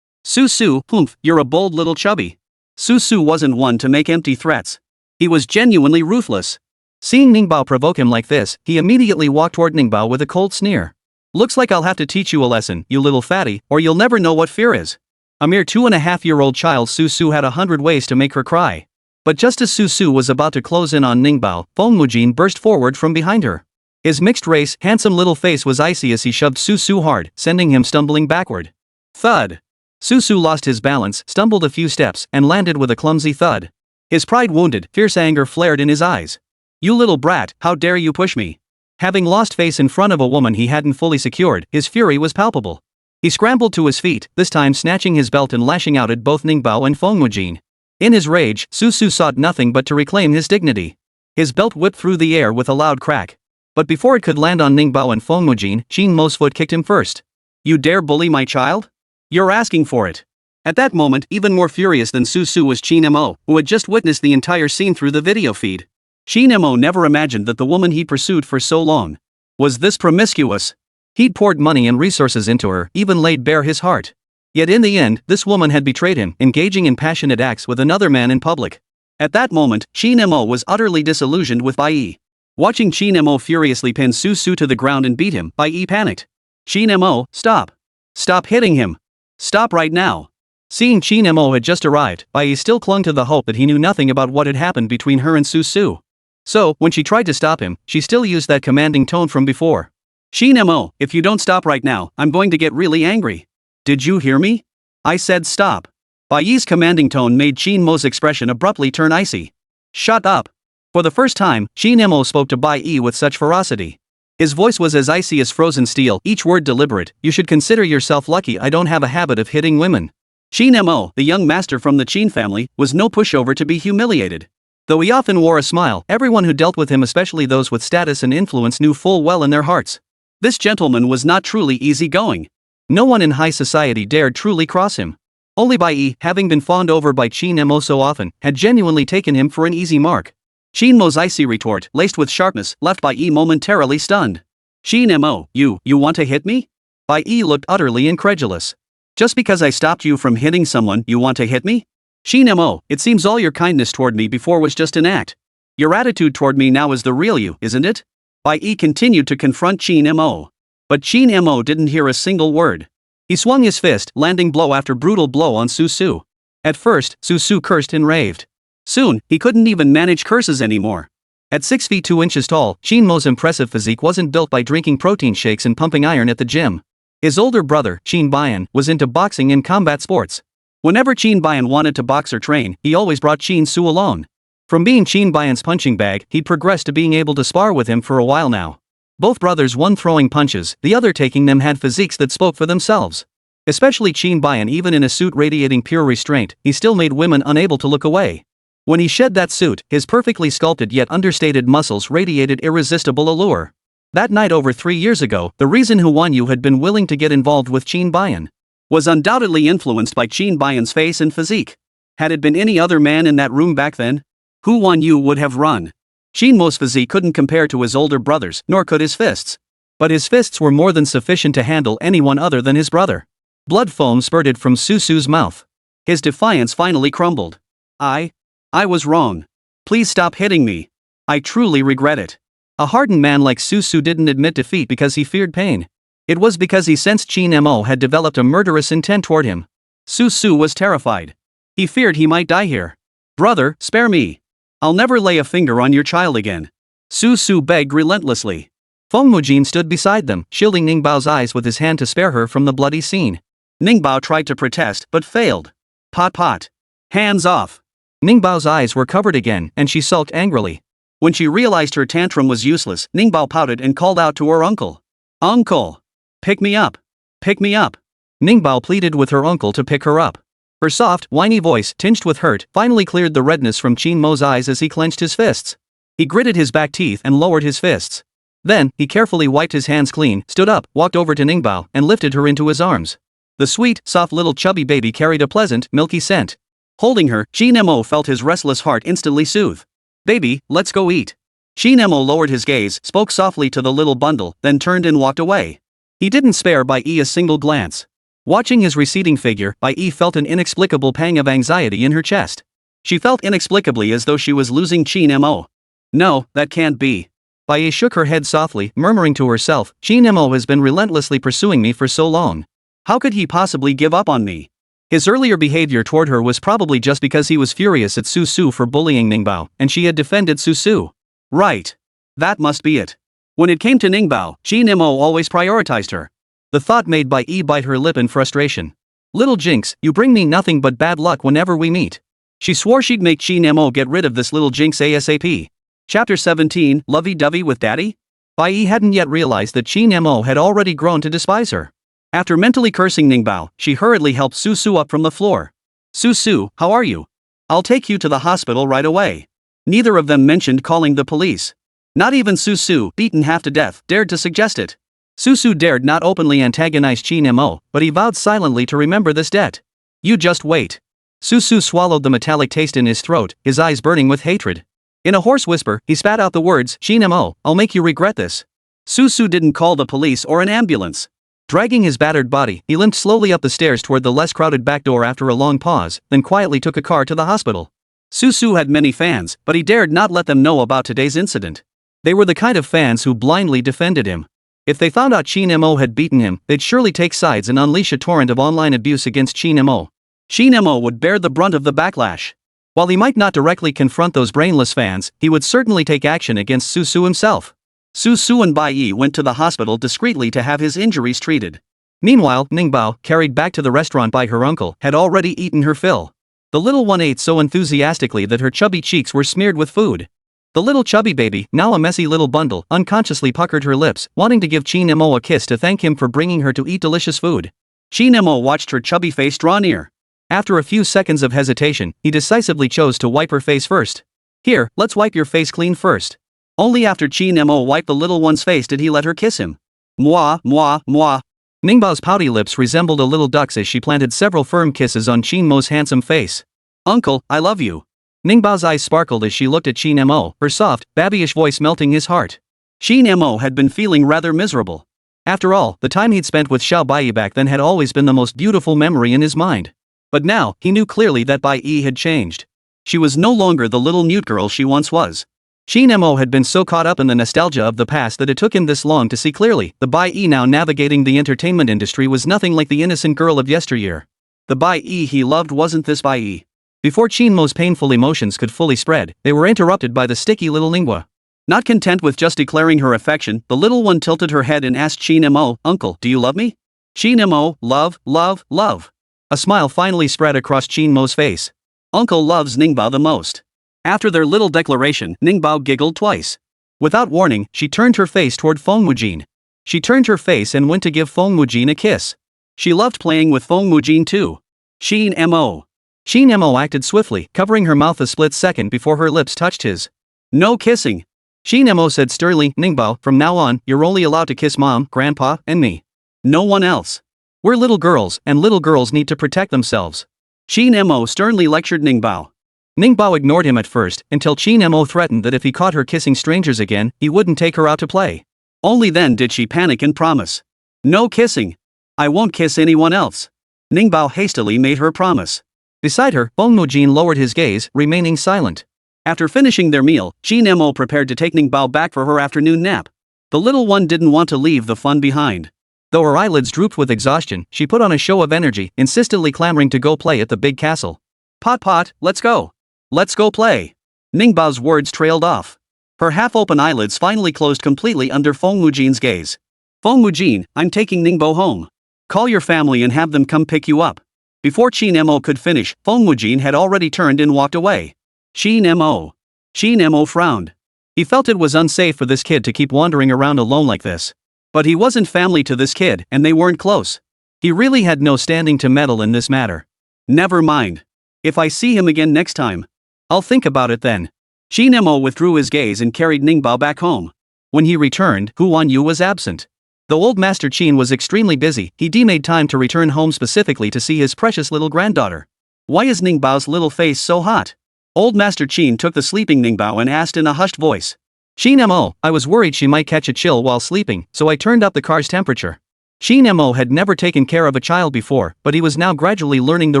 Su Su, humph, you're a bold little chubby. Su Su wasn't one to make empty threats. He was genuinely ruthless. Seeing Ningbao provoke him like this, he immediately walked toward Ningbao with a cold sneer. Looks like I'll have to teach you a lesson, you little fatty, or you'll never know what fear is. A mere 2.5-year-old child, Su Su had 100 ways to make her cry. But just as Su Su was about to close in on Ningbao, Fengmujin burst forward from behind her. His mixed-race, handsome little face was icy as he shoved Su Su hard, sending him stumbling backward. Thud! Su Su lost his balance, stumbled a few steps, and landed with a clumsy thud. His pride wounded, fierce anger flared in his eyes. You little brat, how dare you push me? Having lost face in front of a woman he hadn't fully secured, his fury was palpable. He scrambled to his feet, this time snatching his belt and lashing out at both Ningbao and Fengmujin. In his rage, Su Su sought nothing but to reclaim his dignity. His belt whipped through the air with a loud crack. But before it could land on Ningbao and Fengmujin, Qin Mo's foot kicked him first. You dare bully my child? You're asking for it. At that moment, even more furious than Su Su was Qin Mo, who had just witnessed the entire scene through the video feed. Qin Mo never imagined that the woman he pursued for so long was this promiscuous. He'd poured money and resources into her, even laid bare his heart. Yet in the end, this woman had betrayed him, engaging in passionate acts with another man in public. At that moment, Qin Mo was utterly disillusioned with Bai Yi. Watching Qin Mo furiously pin Su Su to the ground and beat him, Bai Yi panicked. Qin Mo, stop. Stop hitting him. Stop right now. Seeing Qin Mo had just arrived, Bai Yi still clung to the hope that he knew nothing about what had happened between her and Su Su. So, when she tried to stop him, she still used that commanding tone from before. Qin Mo, if you don't stop right now, I'm going to get really angry. Did you hear me? I said stop. Bai Yi's commanding tone made Qin Mo's expression abruptly turn icy. Shut up. For the first time, Qin Mo spoke to Bai Yi with such ferocity. His voice was as icy as frozen steel, each word deliberate. You should consider yourself lucky I don't have a habit of hitting women. Qin Mo, the young master from the Qin family, was no pushover to be humiliated. Though he often wore a smile, everyone who dealt with him, especially those with status and influence, knew full well in their hearts. This gentleman was not truly easygoing. No one in high society dared truly cross him. Only Bai Yi, having been fawned over by Qin Mo so often, had genuinely taken him for an easy mark. Qin Mo's icy retort, laced with sharpness, left Bai Yi momentarily stunned. Qin Mo, you want to hit me? Bai Yi looked utterly incredulous. Just because I stopped you from hitting someone, you want to hit me? Qin Mo, it seems all your kindness toward me before was just an act. Your attitude toward me now is the real you, isn't it? Bai Yi continued to confront Qin Mo. But Qin Mo didn't hear a single word. He swung his fist, landing blow after brutal blow on Su Su. At first, Su Su cursed and raved. Soon, he couldn't even manage curses anymore. At 6 feet 2 inches tall, Qin Mo's impressive physique wasn't built by drinking protein shakes and pumping iron at the gym. His older brother, Qin Bian, was into boxing and combat sports. Whenever Qin Bian wanted to box or train, he always brought Qin Su along. From being Qin Bian's punching bag, he'd progressed to being able to spar with him for a while now. Both brothers, one throwing punches, the other taking them, had physiques that spoke for themselves. Especially Qin Bian, even in a suit radiating pure restraint, he still made women unable to look away. When he shed that suit, his perfectly sculpted yet understated muscles radiated irresistible allure. That night over 3 years ago, the reason Hu Wanyu had been willing to get involved with Qin Bian was undoubtedly influenced by Qin Bian's face and physique. Had it been any other man in that room back then, Hu Wanyu would have run. Qin Mo's physique couldn't compare to his older brother's, nor could his fists. But his fists were more than sufficient to handle anyone other than his brother. Blood foam spurted from Su Su's mouth. His defiance finally crumbled. I was wrong. Please stop hitting me. I truly regret it. A hardened man like Su Su didn't admit defeat because he feared pain. It was because he sensed Qin Mo had developed a murderous intent toward him. Su Su was terrified. He feared he might die here. Brother, spare me. I'll never lay a finger on your child again. Su Su begged relentlessly. Feng Mujin stood beside them, shielding Ningbao's eyes with his hand to spare her from the bloody scene. Ningbao tried to protest but failed. Pot pot. Hands off. Ningbao's eyes were covered again and she sulked angrily. When she realized her tantrum was useless, Ningbao pouted and called out to her uncle. Uncle! Pick me up! Pick me up! Ningbao pleaded with her uncle to pick her up. Her soft, whiny voice, tinged with hurt, finally cleared the redness from Qin Mo's eyes as he clenched his fists. He gritted his back teeth and lowered his fists. Then, he carefully wiped his hands clean, stood up, walked over to Ningbao, and lifted her into his arms. The sweet, soft little chubby baby carried a pleasant, milky scent. Holding her, Qin Mo felt his restless heart instantly soothe. Baby, let's go eat. Qin Mo lowered his gaze, spoke softly to the little bundle, then turned and walked away. He didn't spare Bai Yi a single glance. Watching his receding figure, Bai Yi felt an inexplicable pang of anxiety in her chest. She felt inexplicably as though she was losing Qin Mo. No, that can't be. Bai Yi shook her head softly, murmuring to herself, Qin Mo has been relentlessly pursuing me for so long. How could he possibly give up on me? His earlier behavior toward her was probably just because he was furious at Su Su for bullying Ningbao, and she had defended Su Su. Right. That must be it. When it came to Ningbao, Qin Mo always prioritized her. The thought made Bai Yi bite her lip in frustration. Little Jinx, you bring me nothing but bad luck whenever we meet. She swore she'd make Qin Mo get rid of this little Jinx ASAP. Chapter 17, Lovey-dovey with Daddy? Bai Yi hadn't yet realized that Qin Mo had already grown to despise her. After mentally cursing Ningbao, she hurriedly helped Su Su up from the floor. Su Su, how are you? I'll take you to the hospital right away. Neither of them mentioned calling the police. Not even Su Su, beaten half to death, dared to suggest it. Su Su dared not openly antagonize Qin Mo, but he vowed silently to remember this debt. You just wait. Su Su swallowed the metallic taste in his throat, his eyes burning with hatred. In a hoarse whisper, he spat out the words, Qin Mo, I'll make you regret this. Su Su didn't call the police or an ambulance. Dragging his battered body, he limped slowly up the stairs toward the less crowded back door after a long pause, then quietly took a car to the hospital. Su Su had many fans, but he dared not let them know about today's incident. They were the kind of fans who blindly defended him. If they found out Qin Mo had beaten him, they'd surely take sides and unleash a torrent of online abuse against Qin Mo. Qin Mo would bear the brunt of the backlash. While he might not directly confront those brainless fans, he would certainly take action against Su Su himself. Su Su and Bai Yi went to the hospital discreetly to have his injuries treated. Meanwhile, Ningbao, carried back to the restaurant by her uncle, had already eaten her fill. The little one ate so enthusiastically that her chubby cheeks were smeared with food. The little chubby baby, now a messy little bundle, unconsciously puckered her lips, wanting to give Qin Mo a kiss to thank him for bringing her to eat delicious food. Qin Mo watched her chubby face draw near. After a few seconds of hesitation, he decisively chose to wipe her face first. Here, let's wipe your face clean first. Only after Qin Mo wiped the little one's face did he let her kiss him. Mwah, mwah, mwah. Ningbao's pouty lips resembled a little duck's as she planted several firm kisses on Qin Mo's handsome face. Uncle, I love you. Ningbao's eyes sparkled as she looked at Qin Mo, her soft, babyish voice melting his heart. Qin Mo had been feeling rather miserable. After all, the time he'd spent with Xiao Bai back then had always been the most beautiful memory in his mind. But now, he knew clearly that Bai Yi had changed. She was no longer the little newt girl she once was. Qin Mo had been so caught up in the nostalgia of the past that it took him this long to see clearly. The Bai Yi now navigating the entertainment industry was nothing like the innocent girl of yesteryear. The Bai Yi he loved wasn't this Bai Yi. Before Qin Mo's painful emotions could fully spread, they were interrupted by the sticky little Ningba. Not content with just declaring her affection, the little one tilted her head and asked Qin Mo, Uncle, do you love me? Qin Mo, love, love, love. A smile finally spread across Qin Mo's face. Uncle loves Ningbao the most. After their little declaration, Ningbao giggled twice. Without warning, she turned her face toward Feng Mujin. She turned her face and went to give Feng Mujin a kiss. She loved playing with Feng Mujin too. Qin Mo. Qin Mo acted swiftly, covering her mouth a split second before her lips touched his. No kissing. Qin Mo said sternly, Ningbao, from now on, you're only allowed to kiss Mom, Grandpa, and me. No one else. We're little girls, and little girls need to protect themselves. Qin Mo sternly lectured Ningbao. Ningbao ignored him at first, until Qin Mo threatened that if he caught her kissing strangers again, he wouldn't take her out to play. Only then did she panic and promise. No kissing. I won't kiss anyone else. Ningbao hastily made her promise. Beside her, Feng Mujin lowered his gaze, remaining silent. After finishing their meal, Qin Mo prepared to take Ningbao back for her afternoon nap. The little one didn't want to leave the fun behind. Though her eyelids drooped with exhaustion, she put on a show of energy, insistently clamoring to go play at the big castle. Pot pot, let's go. Let's go play. Ningbao's words trailed off. Her half-open eyelids finally closed completely under Feng Mujin's gaze. Feng Mujin, I'm taking Ningbao home. Call your family and have them come pick you up. Before Qin Mo could finish, Feng Mujin had already turned and walked away. Qin Mo. Qin Mo frowned. He felt it was unsafe for this kid to keep wandering around alone like this. But he wasn't family to this kid, and they weren't close. He really had no standing to meddle in this matter. Never mind. If I see him again next time, I'll think about it then. Qin Mo withdrew his gaze and carried Ningbao back home. When he returned, Hu Wanyu was absent. The old Master Qin was extremely busy. He made time to return home specifically to see his precious little granddaughter. Why is Ningbao's little face so hot? Old Master Qin took the sleeping Ningbao and asked in a hushed voice. Qin Mo, I was worried she might catch a chill while sleeping, so I turned up the car's temperature. Qin Mo had never taken care of a child before, but he was now gradually learning the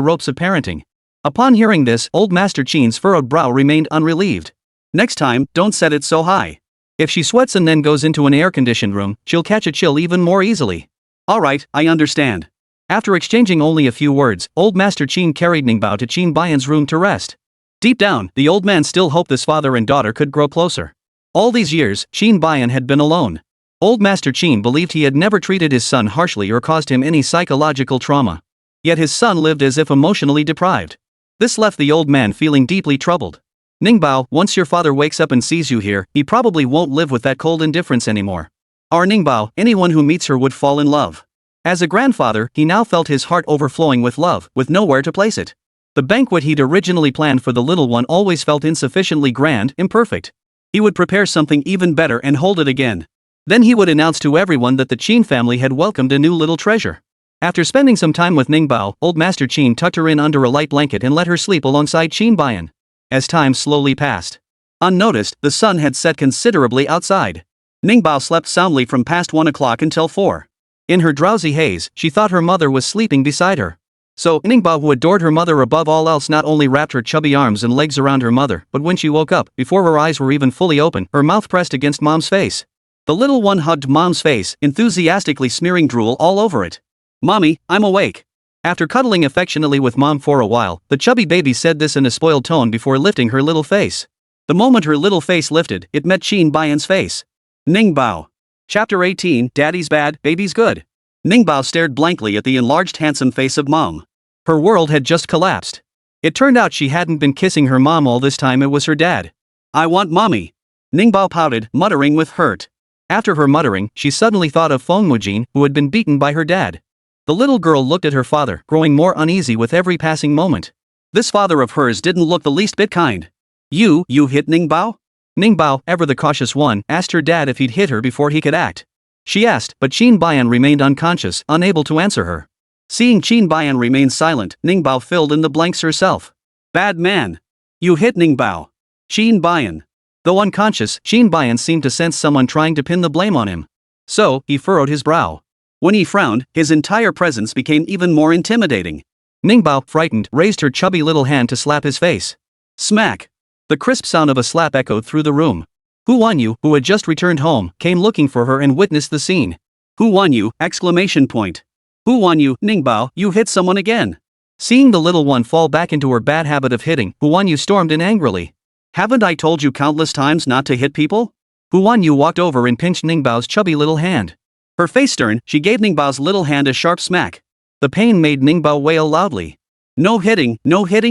ropes of parenting. Upon hearing this, old Master Qin's furrowed brow remained unrelieved. Next time, don't set it so high. If she sweats and then goes into an air-conditioned room, she'll catch a chill even more easily. Alright, I understand. After exchanging only a few words, old Master Qin carried Ningbao to Qin Baiyan's room to rest. Deep down, the old man still hoped this father and daughter could grow closer. All these years, Qin Baiyan had been alone. Old Master Qin believed he had never treated his son harshly or caused him any psychological trauma. Yet his son lived as if emotionally deprived. This left the old man feeling deeply troubled. Ningbao, once your father wakes up and sees you here, he probably won't live with that cold indifference anymore. Our Ningbao, anyone who meets her would fall in love. As a grandfather, he now felt his heart overflowing with love, with nowhere to place it. The banquet he'd originally planned for the little one always felt insufficiently grand, imperfect. He would prepare something even better and hold it again. Then he would announce to everyone that the Qin family had welcomed a new little treasure. After spending some time with Ningbao, old Master Qin tucked her in under a light blanket and let her sleep alongside Qin Baiyan. As time slowly passed, unnoticed, the sun had set considerably outside. Ningbao slept soundly from past 1 o'clock until 4. In her drowsy haze, she thought her mother was sleeping beside her. So, Ningbao, who adored her mother above all else, not only wrapped her chubby arms and legs around her mother, but when she woke up, before her eyes were even fully open, her mouth pressed against Mom's face. The little one hugged Mom's face, enthusiastically smearing drool all over it. Mommy, I'm awake. After cuddling affectionately with Mom for a while, the chubby baby said this in a spoiled tone before lifting her little face. The moment her little face lifted, it met Qin Baiyan's face. Ningbao. Chapter 18, Daddy's bad, baby's good. Ningbao stared blankly at the enlarged handsome face of Mom. Her world had just collapsed. It turned out she hadn't been kissing her mom all this time, it was her dad. I want mommy. Ningbao pouted, muttering with hurt. After her muttering, she suddenly thought of Feng Mujin, who had been beaten by her dad. The little girl looked at her father, growing more uneasy with every passing moment. This father of hers didn't look the least bit kind. You hit Ningbao? Ningbao, ever the cautious one, asked her dad if he'd hit her before he could act. She asked, but Qin Baiyan remained unconscious, unable to answer her. Seeing Qin Baiyan remain silent, Ningbao filled in the blanks herself. Bad man. You hit Ningbao. Qin Baiyan. Though unconscious, Qin Baiyan seemed to sense someone trying to pin the blame on him. So, he furrowed his brow. When he frowned, his entire presence became even more intimidating. Ningbao, frightened, raised her chubby little hand to slap his face. Smack! The crisp sound of a slap echoed through the room. Hu Wanyu, who had just returned home, came looking for her and witnessed the scene. Hu Wanyu! Hu Wanyu, Ningbao, you hit someone again. Seeing the little one fall back into her bad habit of hitting, Hu Wanyu stormed in angrily. Haven't I told you countless times not to hit people? Hu Wanyu walked over and pinched Ningbao's chubby little hand. Her face stern, she gave Ningbao's little hand a sharp smack. The pain made Ningbao wail loudly. No hitting,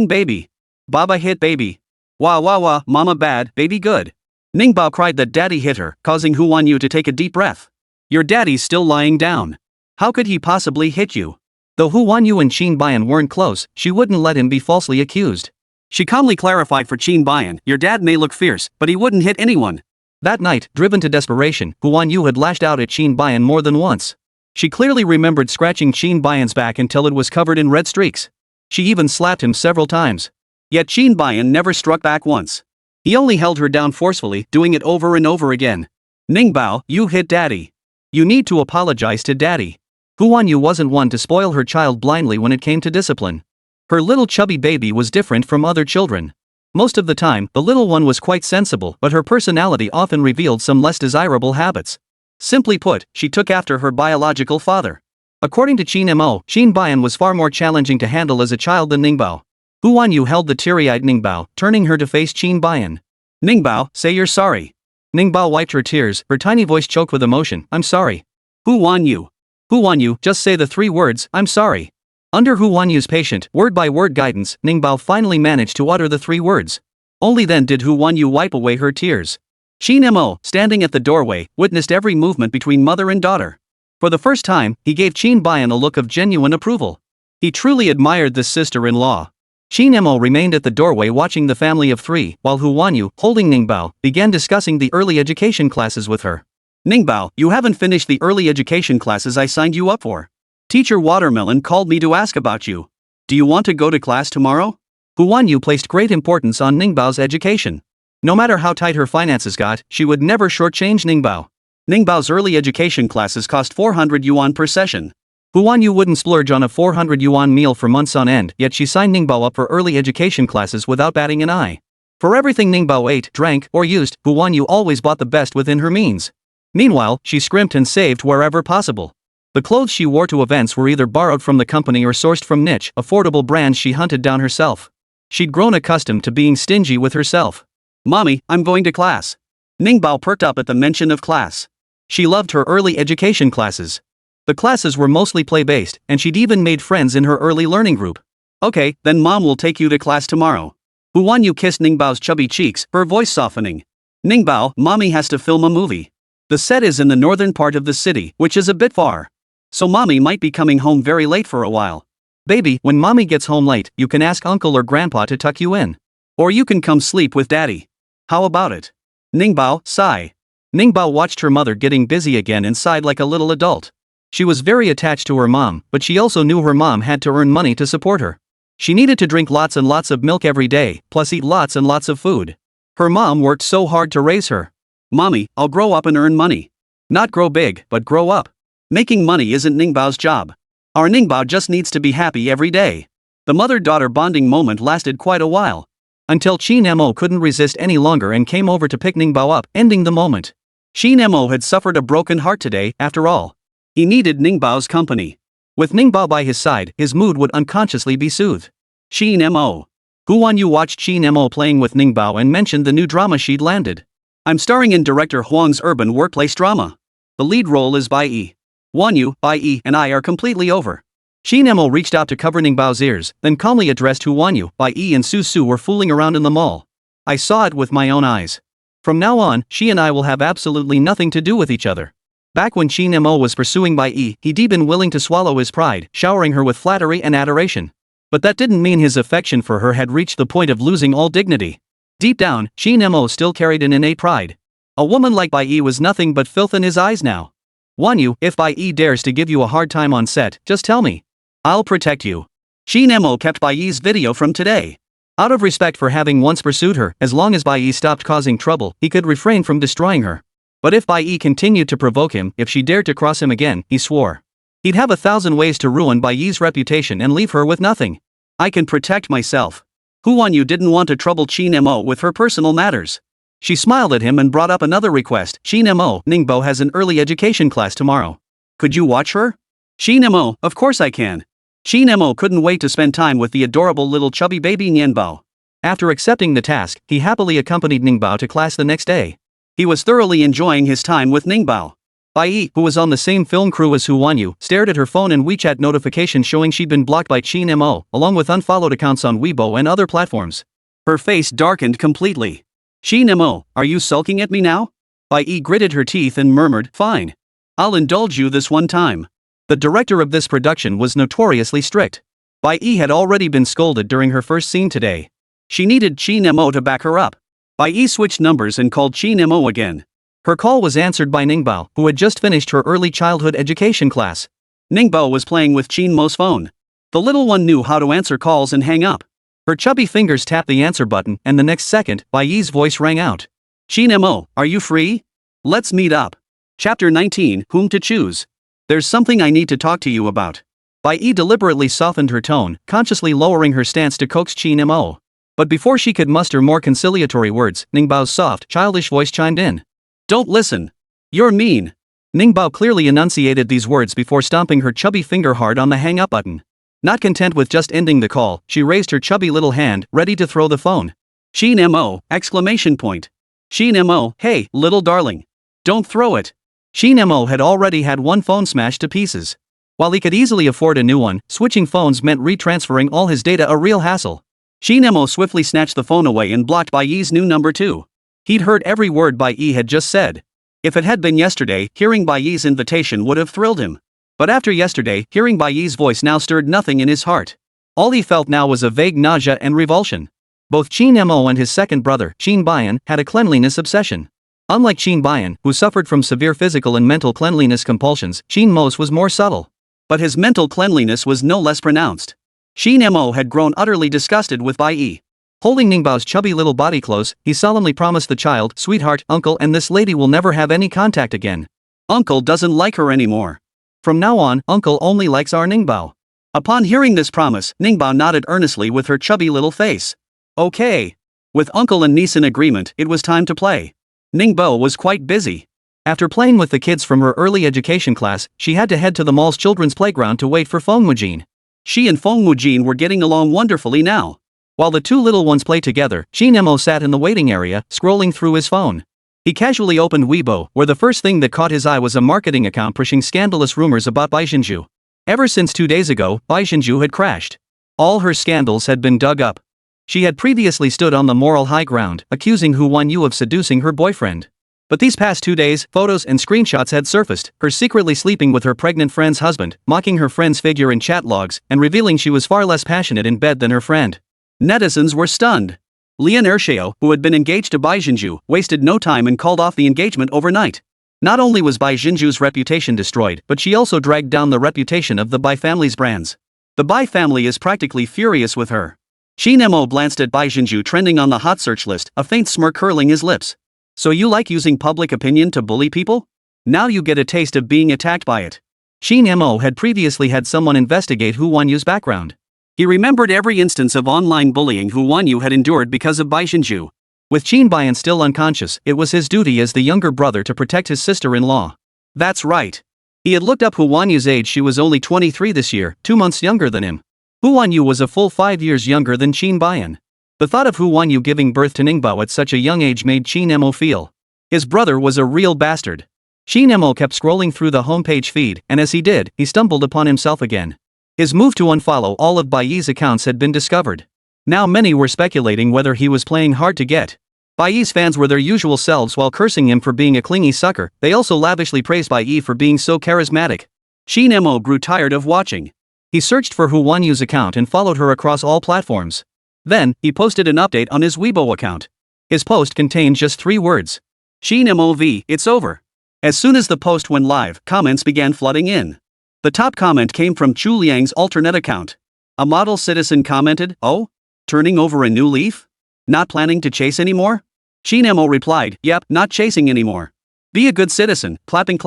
baby. Baba hit baby. Wah wah wah, mama bad, baby good. Ningbao cried that daddy hit her, causing Hu Wanyu to take a deep breath. Your daddy's still lying down. How could he possibly hit you? Though Hu Wanyu and Qin Baiyan weren't close, she wouldn't let him be falsely accused. She calmly clarified for Qin Baiyan, your dad may look fierce, but he wouldn't hit anyone. That night, driven to desperation, Hu Wanyu had lashed out at Qin Baiyan more than once. She clearly remembered scratching Qin Baiyan's back until it was covered in red streaks. She even slapped him several times. Yet Qin Baiyan never struck back once. He only held her down forcefully, doing it over and over again. Ningbao, you hit daddy. You need to apologize to daddy. Hu Wanyu wasn't one to spoil her child blindly when it came to discipline. Her little chubby baby was different from other children. Most of the time, the little one was quite sensible, but her personality often revealed some less desirable habits. Simply put, she took after her biological father. According to Qin Mo, Qin Baiyan was far more challenging to handle as a child than Ningbao. Hu Wanyu held the teary-eyed Ningbao, turning her to face Qin Baiyan. Ningbao, say you're sorry. Ningbao wiped her tears, her tiny voice choked with emotion. I'm sorry. Who won you? Who won you? Just say the 3 words, I'm sorry. Under Hu Wanyu's patient, word-by-word guidance, Ningbao finally managed to utter the 3 words. Only then did Hu Wanyu wipe away her tears. Qin Mo, standing at the doorway, witnessed every movement between mother and daughter. For the first time, he gave Qin Bayan a look of genuine approval. He truly admired this sister-in-law. Qin Mo remained at the doorway watching the family of 3, while Hu Wanyu, holding Ningbao, began discussing the early education classes with her. Ningbao, you haven't finished the early education classes I signed you up for. Teacher Watermelon called me to ask about you. Do you want to go to class tomorrow? Hu Wanyu placed great importance on Ningbao's education. No matter how tight her finances got, she would never shortchange Ningbao. Ningbao's early education classes cost 400 yuan per session. Hu Wanyu wouldn't splurge on a 400 yuan meal for months on end, yet she signed Ningbao up for early education classes without batting an eye. For everything Ningbao ate, drank, or used, Hu Wanyu always bought the best within her means. Meanwhile, she scrimped and saved wherever possible. The clothes she wore to events were either borrowed from the company or sourced from niche, affordable brands she hunted down herself. She'd grown accustomed to being stingy with herself. Mommy, I'm going to class. Ningbao perked up at the mention of class. She loved her early education classes. The classes were mostly play-based, and she'd even made friends in her early learning group. Okay, then Mom will take you to class tomorrow. Hu Wanyu kissed Ningbao's chubby cheeks, her voice softening. Ningbao, Mommy has to film a movie. The set is in the northern part of the city, which is a bit far. So Mommy might be coming home very late for a while. Baby, when Mommy gets home late, you can ask Uncle or Grandpa to tuck you in. Or you can come sleep with Daddy. How about it? Ningbao, sigh. Ningbao watched her mother getting busy again and sighed like a little adult. She was very attached to her mom, but she also knew her mom had to earn money to support her. She needed to drink lots and lots of milk every day, plus eat lots and lots of food. Her mom worked so hard to raise her. Mommy, I'll grow up and earn money. Not grow big, but grow up. Making money isn't Ningbao's job. Our Ningbao just needs to be happy every day. The mother-daughter bonding moment lasted quite a while. Until Qin Mo couldn't resist any longer and came over to pick Ningbao up, ending the moment. Qin Mo had suffered a broken heart today, after all. He needed Ningbao's company. With Ningbao by his side, his mood would unconsciously be soothed. Qin Mo. Hu Wanyu watched Qin Mo playing with Ningbao and mentioned the new drama she'd landed. I'm starring in director Huang's urban workplace drama. The lead role is Bai Yi. Wanyu, Bai Yi, and I are completely over. Qin Mo reached out to cover Ningbao's ears, then calmly addressed Hu Wanyu. Bai Yi and Su Su were fooling around in the mall. I saw it with my own eyes. From now on, she and I will have absolutely nothing to do with each other. Back when Qin Mo was pursuing Bai Yi, he'd been willing to swallow his pride, showering her with flattery and adoration. But that didn't mean his affection for her had reached the point of losing all dignity. Deep down, Qin Mo still carried an innate pride. A woman like Bai Yi was nothing but filth in his eyes now. Wanyu, if Bai Yi dares to give you a hard time on set, just tell me. I'll protect you. Qin Mo kept Bai Yi's video from today. Out of respect for having once pursued her, as long as Bai Yi stopped causing trouble, he could refrain from destroying her. But if Bai Yi continued to provoke him, if she dared to cross him again, he swore he'd have 1,000 ways to ruin Bai Yi's reputation and leave her with nothing. I can protect myself. Hu Wanyu didn't want to trouble Qin Mo with her personal matters. She smiled at him and brought up another request. Qin Mo, Ningbao has an early education class tomorrow. Could you watch her? Qin Mo, of course I can. Qin Mo couldn't wait to spend time with the adorable little chubby baby Ningbao. After accepting the task, he happily accompanied Ningbao to class the next day. He was thoroughly enjoying his time with Ningbao. Bai Yi, who was on the same film crew as Hu Wanyu, stared at her phone and WeChat notifications showing she'd been blocked by Qin Mo, along with unfollowed accounts on Weibo and other platforms. Her face darkened completely. Qin Mo, are you sulking at me now? Bai Yi gritted her teeth and murmured, fine. I'll indulge you this one time. The director of this production was notoriously strict. Bai Yi had already been scolded during her first scene today. She needed Qin Mo to back her up. Bai Yi switched numbers and called Qin Mo again. Her call was answered by Ningbao, who had just finished her early childhood education class. Ningbao was playing with Qin Mo's phone. The little one knew how to answer calls and hang up. Her chubby fingers tapped the answer button, and the next second, Bai Yi's voice rang out. Qin Mo, are you free? Let's meet up. Chapter 19, Whom to Choose. There's something I need to talk to you about. Bai Yi deliberately softened her tone, consciously lowering her stance to coax Qin Mo. But before she could muster more conciliatory words, Ningbao's soft, childish voice chimed in. Don't listen. You're mean. Ningbao clearly enunciated these words before stomping her chubby finger hard on the hang-up button. Not content with just ending the call, she raised her chubby little hand, ready to throw the phone. Qin Mo, exclamation point. Qin Mo, hey, little darling. Don't throw it. Qin Mo had already had one phone smashed to pieces. While he could easily afford a new one, switching phones meant retransferring all his data a real hassle. Qin Mo swiftly snatched the phone away and blocked Bai Yi's new number too. He'd heard every word Bai Yi had just said. If it had been yesterday, hearing Bai Yi's invitation would have thrilled him. But after yesterday, hearing Bai Yi's voice now stirred nothing in his heart. All he felt now was a vague nausea and revulsion. Both Qin Mo and his second brother, Qin Baiyan, had a cleanliness obsession. Unlike Qin Baiyan, who suffered from severe physical and mental cleanliness compulsions, Qin Mo's was more subtle. But his mental cleanliness was no less pronounced. Qin Mo had grown utterly disgusted with Bai Yi. Holding Ningbao's chubby little body close, he solemnly promised the child, "Sweetheart, uncle and this lady will never have any contact again. Uncle doesn't like her anymore. From now on, uncle only likes our Ningbao." Upon hearing this promise, Ningbao nodded earnestly with her chubby little face. Okay. With uncle and niece in agreement, it was time to play. Ningbao was quite busy. After playing with the kids from her early education class, she had to head to the mall's children's playground to wait for Feng Mujin. She and Feng Mujin were getting along wonderfully now. While the two little ones played together, Qin Mo sat in the waiting area, scrolling through his phone. He casually opened Weibo, where the first thing that caught his eye was a marketing account pushing scandalous rumors about Bai Xinju. Ever since 2 days ago, Bai Xinju had crashed. All her scandals had been dug up. She had previously stood on the moral high ground, accusing Hu Wanyu of seducing her boyfriend. But these past 2 days, photos and screenshots had surfaced, her secretly sleeping with her pregnant friend's husband, mocking her friend's figure in chat logs, and revealing she was far less passionate in bed than her friend. Netizens were stunned. Lian Xiao, who had been engaged to Bai Xinju, wasted no time and called off the engagement overnight. Not only was Bai Xinju's reputation destroyed, but she also dragged down the reputation of the Bai family's brands. The Bai family is practically furious with her. Qin Mo glanced at Bai Xinju trending on the hot search list, a faint smirk curling his lips. So you like using public opinion to bully people? Now you get a taste of being attacked by it. Qin Mo had previously had someone investigate Hu Wanyu's background. He remembered every instance of online bullying Hu Wanyu had endured because of Bai Xinju. With Qin Baiyan still unconscious, it was his duty as the younger brother to protect his sister-in-law. That's right. He had looked up Hu Wanyu's age. She was only 23 this year, 2 months younger than him. Hu Wanyu was a full 5 years younger than Qin Baiyan. The thought of Hu Wanyu giving birth to Ningbao at such a young age made Qin Mo feel. His brother was a real bastard. Qin Mo kept scrolling through the homepage feed, and as he did, he stumbled upon himself again. His move to unfollow all of Bai Yi's accounts had been discovered. Now many were speculating whether he was playing hard to get. Bai Yi's fans were their usual selves while cursing him for being a clingy sucker. They also lavishly praised Bai Yi for being so charismatic. Qin Mo grew tired of watching. He searched for Hu Wanyu's account and followed her across all platforms. Then, he posted an update on his Weibo account. His post contained just 3 words. Qin Mo v, it's over. As soon as the post went live, comments began flooding in. The top comment came from Chu Liang's alternate account. A model citizen commented, "Oh? Turning over a new leaf? Not planning to chase anymore?" Qin Mo replied, "Yep, not chasing anymore. Be a good citizen, clapping,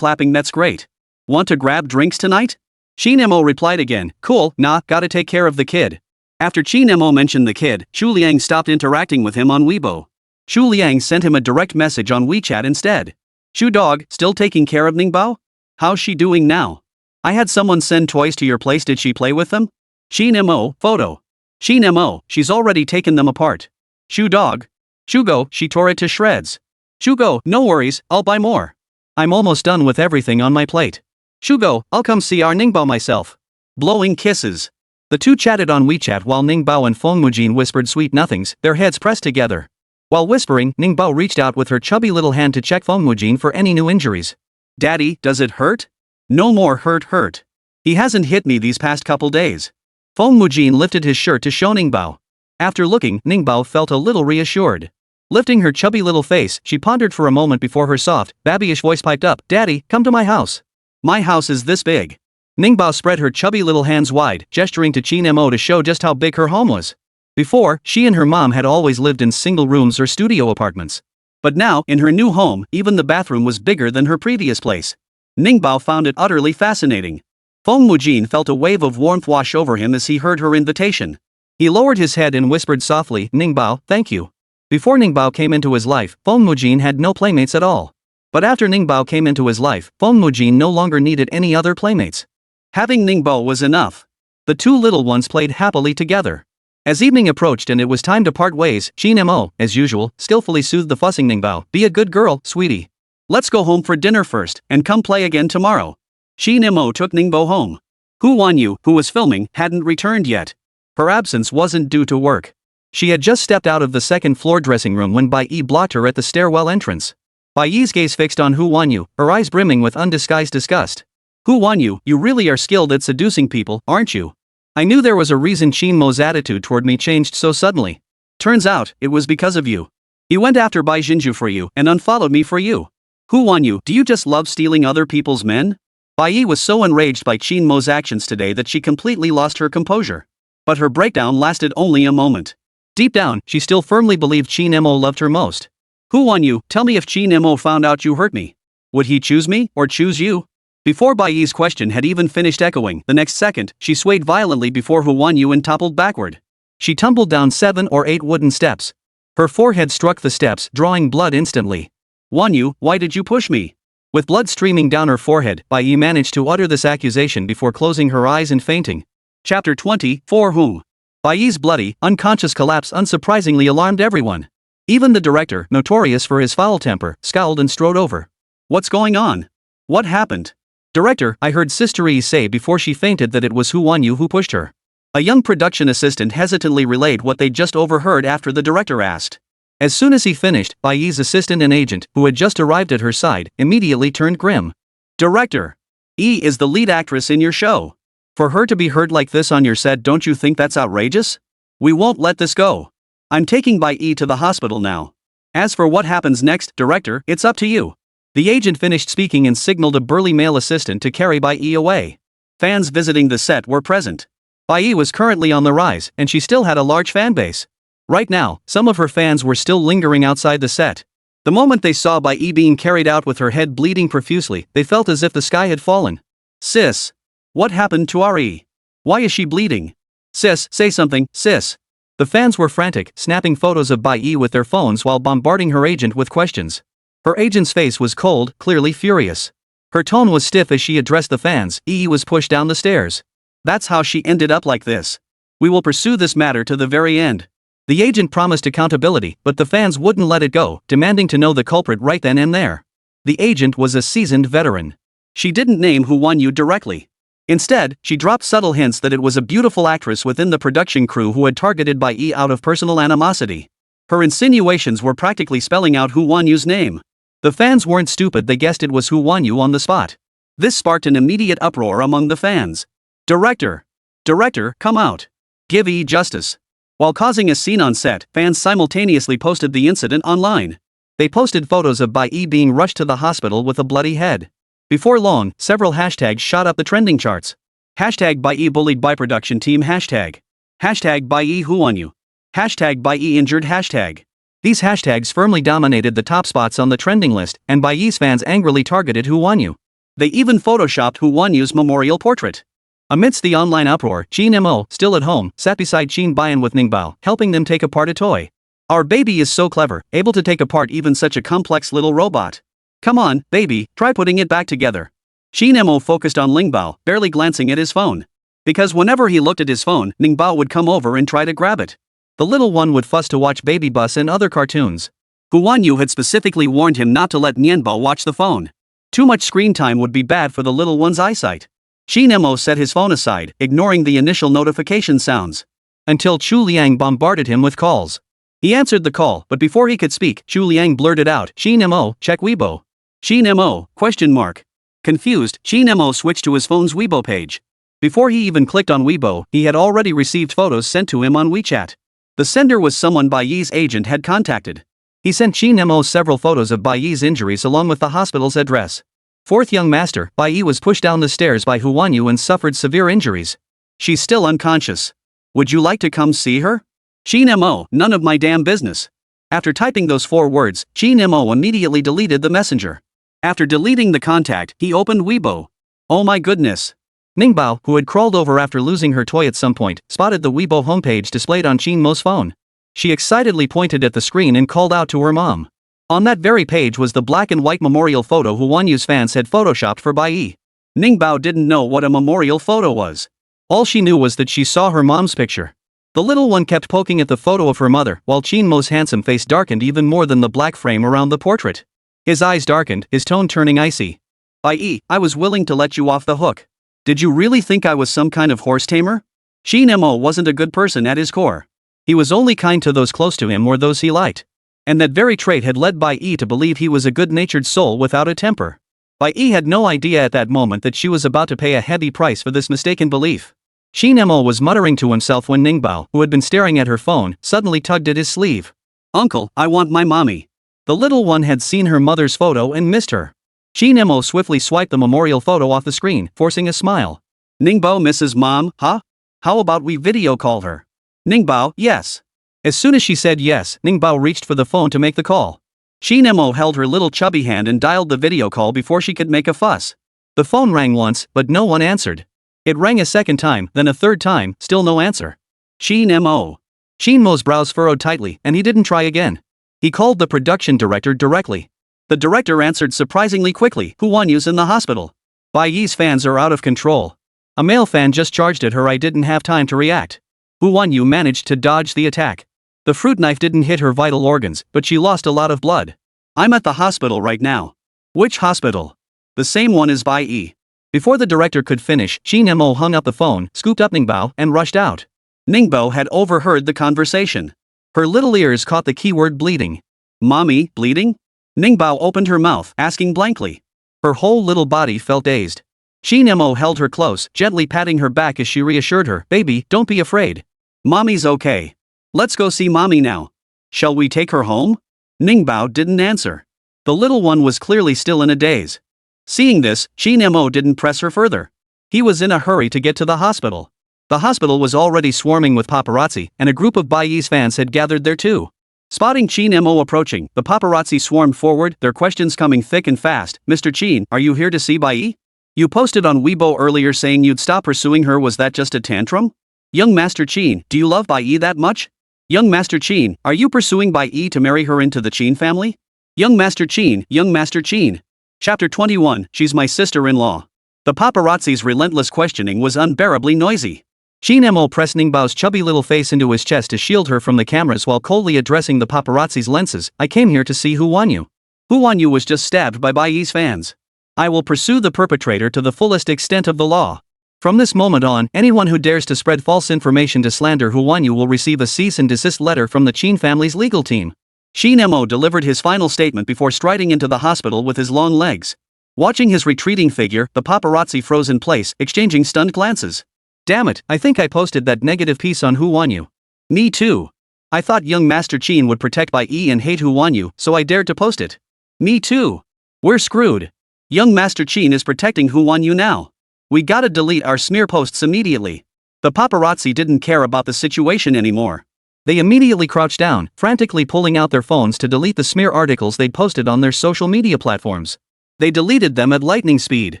that's great. Want to grab drinks tonight?" Qin Mo replied again, "Cool, nah, gotta take care of the kid." After Qin Mo mentioned the kid, Chu Liang stopped interacting with him on Weibo. Chu Liang sent him a direct message on WeChat instead. "Chu dog, still taking care of Ningbao? How's she doing now? I had someone send toys to your place, did she play with them?" Qin Mo, photo. Qin Mo, she's already taken them apart. Chu dog. Shugo, she tore it to shreds. Shugo, no worries, I'll buy more. I'm almost done with everything on my plate. Shugo, I'll come see our Ningbao myself. Blowing kisses. The two chatted on WeChat while Ningbao and Feng Mujin whispered sweet nothings, their heads pressed together. While whispering, Ningbao reached out with her chubby little hand to check Feng Mujin for any new injuries. "Daddy, does it hurt?" "No more hurt. He hasn't hit me these past couple days." Feng Mujin lifted his shirt to show Ningbao. After looking, Ningbao felt a little reassured. Lifting her chubby little face, she pondered for a moment before her soft, babyish voice piped up, "Daddy, come to my house." "My house is this big." Ningbao spread her chubby little hands wide, gesturing to Qin Mo to show just how big her home was. Before, she and her mom had always lived in single rooms or studio apartments. But now, in her new home, even the bathroom was bigger than her previous place. Ningbao found it utterly fascinating. Feng Mujin felt a wave of warmth wash over him as he heard her invitation. He lowered his head and whispered softly, "Ningbao, thank you." Before Ningbao came into his life, Feng Mujin had no playmates at all. But after Ningbao came into his life, Feng Mujin no longer needed any other playmates. Having Ningbao was enough. The two little ones played happily together. As evening approached and it was time to part ways, Qin Mo, as usual, skillfully soothed the fussing Ningbao. Be a good girl, sweetie. Let's go home for dinner first, and come play again tomorrow. Qin Mo took Ningbao home. Hu Wanyu, who was filming, hadn't returned yet. Her absence wasn't due to work. She had just stepped out of the second-floor dressing room when Bai Yi blocked her at the stairwell entrance. Bai Yi's gaze fixed on Hu Wanyu, her eyes brimming with undisguised disgust. Hu Wanyu, you really are skilled at seducing people, aren't you? I knew there was a reason Qin Mo's attitude toward me changed so suddenly. Turns out, it was because of you. He went after Bai Jinju for you and unfollowed me for you. Hu Wanyu, do you just love stealing other people's men? Bai Yi was so enraged by Qin Mo's actions today that she completely lost her composure. But her breakdown lasted only a moment. Deep down, she still firmly believed Qin Mo loved her most. Hu Wanyu, tell me if Qin Mo found out you hurt me. Would he choose me, or choose you? Before Bai Yi's question had even finished echoing, the next second, she swayed violently before Hu Wanyu and toppled backward. She tumbled down 7 or 8 wooden steps. Her forehead struck the steps, drawing blood instantly. Wanyu, why did you push me? With blood streaming down her forehead, Bai Yi managed to utter this accusation before closing her eyes and fainting. Chapter 20, For Whom? Bai Yi's bloody, unconscious collapse unsurprisingly alarmed everyone. Even the director, notorious for his foul temper, scowled and strode over. What's going on? What happened? Director, I heard Sister Yi say before she fainted that it was Hu Wanyu who pushed her. A young production assistant hesitantly relayed what they'd just overheard after the director asked. As soon as he finished, Bai Yi's assistant and agent, who had just arrived at her side, immediately turned grim. Director! Yi is the lead actress in your show. For her to be hurt like this on your set, don't you think that's outrageous? We won't let this go. I'm taking Bai Yi to the hospital now. As for what happens next, director, it's up to you. The agent finished speaking and signaled a burly male assistant to carry Bai Yi away. Fans visiting the set were present. Bai Yi was currently on the rise, and she still had a large fan base. Right now, some of her fans were still lingering outside the set. The moment they saw Bai Yi being carried out with her head bleeding profusely, they felt as if the sky had fallen. Sis. What happened to our Yi? Why is she bleeding? Sis, say something, sis. The fans were frantic, snapping photos of Bai Yi with their phones while bombarding her agent with questions. Her agent's face was cold, clearly furious. Her tone was stiff as she addressed the fans. Yi was pushed down the stairs. That's how she ended up like this. We will pursue this matter to the very end. The agent promised accountability, but the fans wouldn't let it go, demanding to know the culprit right then and there. The agent was a seasoned veteran. She didn't name Hu Wanyu directly. Instead, she dropped subtle hints that it was a beautiful actress within the production crew who had targeted Bai Yi out of personal animosity. Her insinuations were practically spelling out Hu Wanyu's name. The fans weren't stupid, they guessed it was Hu Wanyu on the spot. This sparked an immediate uproar among the fans. Director! Director, come out! Give Yi justice! While causing a scene on set, fans simultaneously posted the incident online. They posted photos of Bai Yi being rushed to the hospital with a bloody head. Before long, several hashtags shot up the trending charts. Hashtag Bai Yi bullied by production team hashtag. Hashtag Bai Yi Hu Wanyu. Hashtag Bai Yi injured hashtag. These hashtags firmly dominated the top spots on the trending list, and Bai Yi's fans angrily targeted Hu Wanyu. They even photoshopped Hu Wanyu's memorial portrait. Amidst the online uproar, Qin Mo, still at home, sat beside Qin Bayan with Ningbao, helping them take apart a toy. Our baby is so clever, able to take apart even such a complex little robot. Come on, baby, try putting it back together. Qin Mo focused on Ningbao, barely glancing at his phone. Because whenever he looked at his phone, Ningbao would come over and try to grab it. The little one would fuss to watch Baby Bus and other cartoons. Hu Wanyu had specifically warned him not to let Ningbao watch the phone. Too much screen time would be bad for the little one's eyesight. Qin Mo set his phone aside, ignoring the initial notification sounds. Until Chu Liang bombarded him with calls. He answered the call, but before he could speak, Chu Liang blurted out, Qin Mo, check Weibo. Qin Mo, question mark. Confused, Qin Mo switched to his phone's Weibo page. Before he even clicked on Weibo, he had already received photos sent to him on WeChat. The sender was someone Bai Yi's agent had contacted. He sent Qin Mo several photos of Bai Yi's injuries along with the hospital's address. Fourth young master, Bai Yi was pushed down the stairs by Hu Wanyu and suffered severe injuries. She's still unconscious. Would you like to come see her? Qin Mo, none of my damn business. After typing those 4 words, Qin Mo immediately deleted the messenger. After deleting the contact, he opened Weibo. Oh my goodness. Ningbao, who had crawled over after losing her toy at some point, spotted the Weibo homepage displayed on Qin Mo's phone. She excitedly pointed at the screen and called out to her mom. On that very page was the black and white memorial photo Hu Wanyu's fans had photoshopped for Bai Yi. Ningbao didn't know what a memorial photo was. All she knew was that she saw her mom's picture. The little one kept poking at the photo of her mother while Qin Mo's handsome face darkened even more than the black frame around the portrait. His eyes darkened, his tone turning icy. I was willing to let you off the hook. Did you really think I was some kind of horse tamer? Qin Mo wasn't a good person at his core. He was only kind to those close to him or those he liked. And that very trait had led Bai Yi to believe he was a good-natured soul without a temper. Bai Yi had no idea at that moment that she was about to pay a heavy price for this mistaken belief. Qin Mo was muttering to himself when Ningbao, who had been staring at her phone, suddenly tugged at his sleeve. "Uncle, I want my mommy." The little one had seen her mother's photo and missed her. Qin Mo swiftly swiped the memorial photo off the screen, forcing a smile. "Ningbao misses mom, huh? How about we video call her?" "Ningbao, yes." As soon as she said yes, Ningbao reached for the phone to make the call. Qin Mo held her little chubby hand and dialed the video call before she could make a fuss. The phone rang once, but no one answered. It rang a second time, then a third time, still no answer. Qin Mo. Qin Mo's brows furrowed tightly, and he didn't try again. He called the production director directly. The director answered surprisingly quickly. "Hu Wanyu's in the hospital. Bai Yi's fans are out of control. A male fan just charged at her. I didn't have time to react." Hu Wanyu managed to dodge the attack. The fruit knife didn't hit her vital organs, but she lost a lot of blood. "I'm at the hospital right now." "Which hospital?" "The same one as Bai Yi." Before the director could finish, Qin Mo hung up the phone, scooped up Ningbao, and rushed out. Ningbao had overheard the conversation. Her little ears caught the keyword bleeding. "Mommy, bleeding?" Ningbao opened her mouth, asking blankly. Her whole little body felt dazed. Qin Mo held her close, gently patting her back as she reassured her. "Baby, don't be afraid. Mommy's okay. Let's go see mommy now. Shall we take her home?" Ningbao didn't answer. The little one was clearly still in a daze. Seeing this, Qin Mo didn't press her further. He was in a hurry to get to the hospital. The hospital was already swarming with paparazzi, and a group of Bai Yi's fans had gathered there too. Spotting Qin Mo approaching, the paparazzi swarmed forward, their questions coming thick and fast. "Mr. Qin, are you here to see Bai Yi? You posted on Weibo earlier saying you'd stop pursuing her. Was that just a tantrum? Young Master Qin, do you love Bai Yi that much? Young Master Qin, are you pursuing Bai Yi to marry her into the Qin family? Young Master Qin, Young Master Qin." Chapter 21, She's My Sister-in-Law. The paparazzi's relentless questioning was unbearably noisy. Qin Mo pressed Ningbao's chubby little face into his chest to shield her from the cameras while coldly addressing the paparazzi's lenses. "I came here to see Hu Wanyu. Hu Wanyu was just stabbed by Bai Yi's fans. I will pursue the perpetrator to the fullest extent of the law. From this moment on, anyone who dares to spread false information to slander Hu Wanyu will receive a cease and desist letter from the Qin family's legal team." Qin Mo delivered his final statement before striding into the hospital with his long legs. Watching his retreating figure, the paparazzi froze in place, exchanging stunned glances. "Damn it, I think I posted that negative piece on Hu Wanyu." "Me too. I thought young Master Qin would protect Bai Yi and hate Hu Wanyu, so I dared to post it." "Me too. We're screwed. Young Master Qin is protecting Hu Wanyu now. We gotta delete our smear posts immediately." The paparazzi didn't care about the situation anymore. They immediately crouched down, frantically pulling out their phones to delete the smear articles they'd posted on their social media platforms. They deleted them at lightning speed.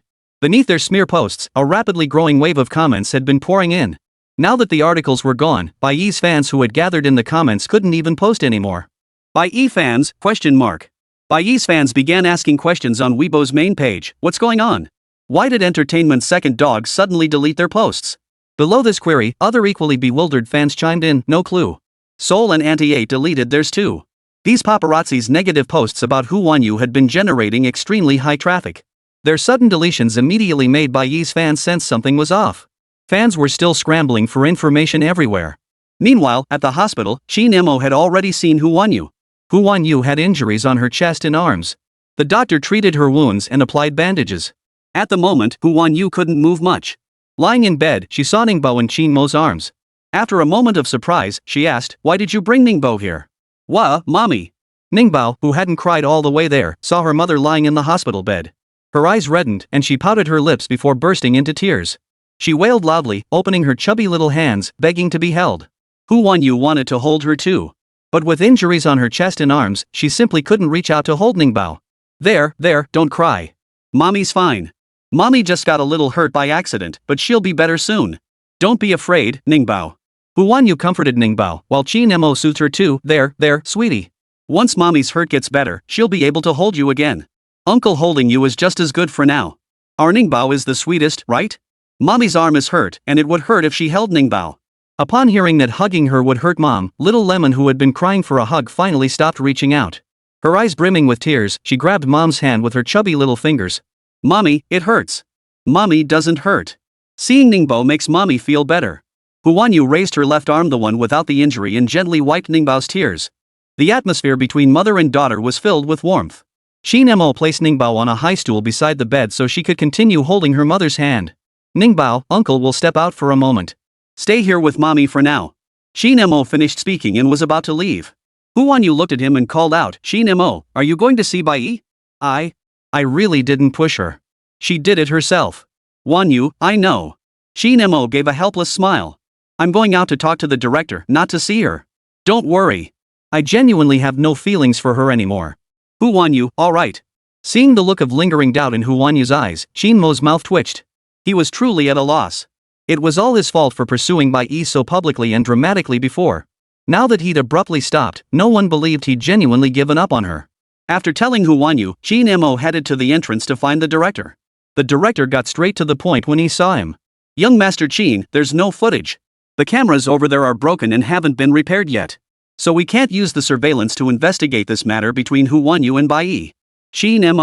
Beneath their smear posts, a rapidly growing wave of comments had been pouring in. Now that the articles were gone, Bai Yi's fans who had gathered in the comments couldn't even post anymore. Bai Yi fans? Bai Yi's fans began asking questions on Weibo's main page. "What's going on? Why did Entertainment's second dog suddenly delete their posts?" Below this query, other equally bewildered fans chimed in. "No clue. Seoul and Anti-8 deleted theirs too." These paparazzi's negative posts about Hu Wanyu had been generating extremely high traffic. Their sudden deletions immediately made Bai Yi's fans sense something was off. Fans were still scrambling for information everywhere. Meanwhile, at the hospital, Qin Mo had already seen Hu Wanyu. Hu Wanyu had injuries on her chest and arms. The doctor treated her wounds and applied bandages. At the moment, Hu Wanyu couldn't move much. Lying in bed, she saw Ningbao in Qin Mo's arms. After a moment of surprise, she asked, "Why did you bring Ningbao here?" "Wah, mommy." Ningbao, who hadn't cried all the way there, saw her mother lying in the hospital bed. Her eyes reddened, and she pouted her lips before bursting into tears. She wailed loudly, opening her chubby little hands, begging to be held. Hu Wanyu wanted to hold her too. But with injuries on her chest and arms, she simply couldn't reach out to hold Ningbao. There, don't cry. Mommy's fine. Mommy just got a little hurt by accident, but she'll be better soon. Don't be afraid, Ningbao." Hu Wanyu comforted Ningbao, while Qin Mo soothed her too. There, sweetie. Once mommy's hurt gets better, she'll be able to hold you again. Uncle holding you is just as good for now. Our Ningbao is the sweetest, right? Mommy's arm is hurt, and it would hurt if she held Ningbao. Upon hearing that hugging her would hurt Mom, Little Lemon, who had been crying for a hug, finally stopped reaching out. Her eyes brimming with tears, she grabbed Mom's hand with her chubby little fingers. Mommy, it hurts. Mommy doesn't hurt. Seeing Ningbao makes Mommy feel better. Huanyu raised her left arm, the one without the injury, and gently wiped Ningbao's tears. The atmosphere between mother and daughter was filled with warmth. Qin Mo placed Ningbao on a high stool beside the bed so she could continue holding her mother's hand. Ningbao, uncle will step out for a moment. Stay here with Mommy for now. Qin Mo finished speaking and was about to leave. Huanyu looked at him and called out, Qin Mo, are you going to see Bai? I really didn't push her. She did it herself. Huanyu, I know. Qin Mo gave a helpless smile. I'm going out to talk to the director, not to see her. Don't worry. I genuinely have no feelings for her anymore. Huanyu, alright. Seeing the look of lingering doubt in Huanyu's eyes, Qin Mo's mouth twitched. He was truly at a loss. It was all his fault for pursuing Bai so publicly and dramatically before. Now that he'd abruptly stopped, no one believed he'd genuinely given up on her. After telling Huanyu, Qin Mo headed to the entrance to find the director. The director got straight to the point when he saw him. Young Master Qin, there's no footage. The cameras over there are broken and haven't been repaired yet. So we can't use the surveillance to investigate this matter between Huanyu and Bai. Qin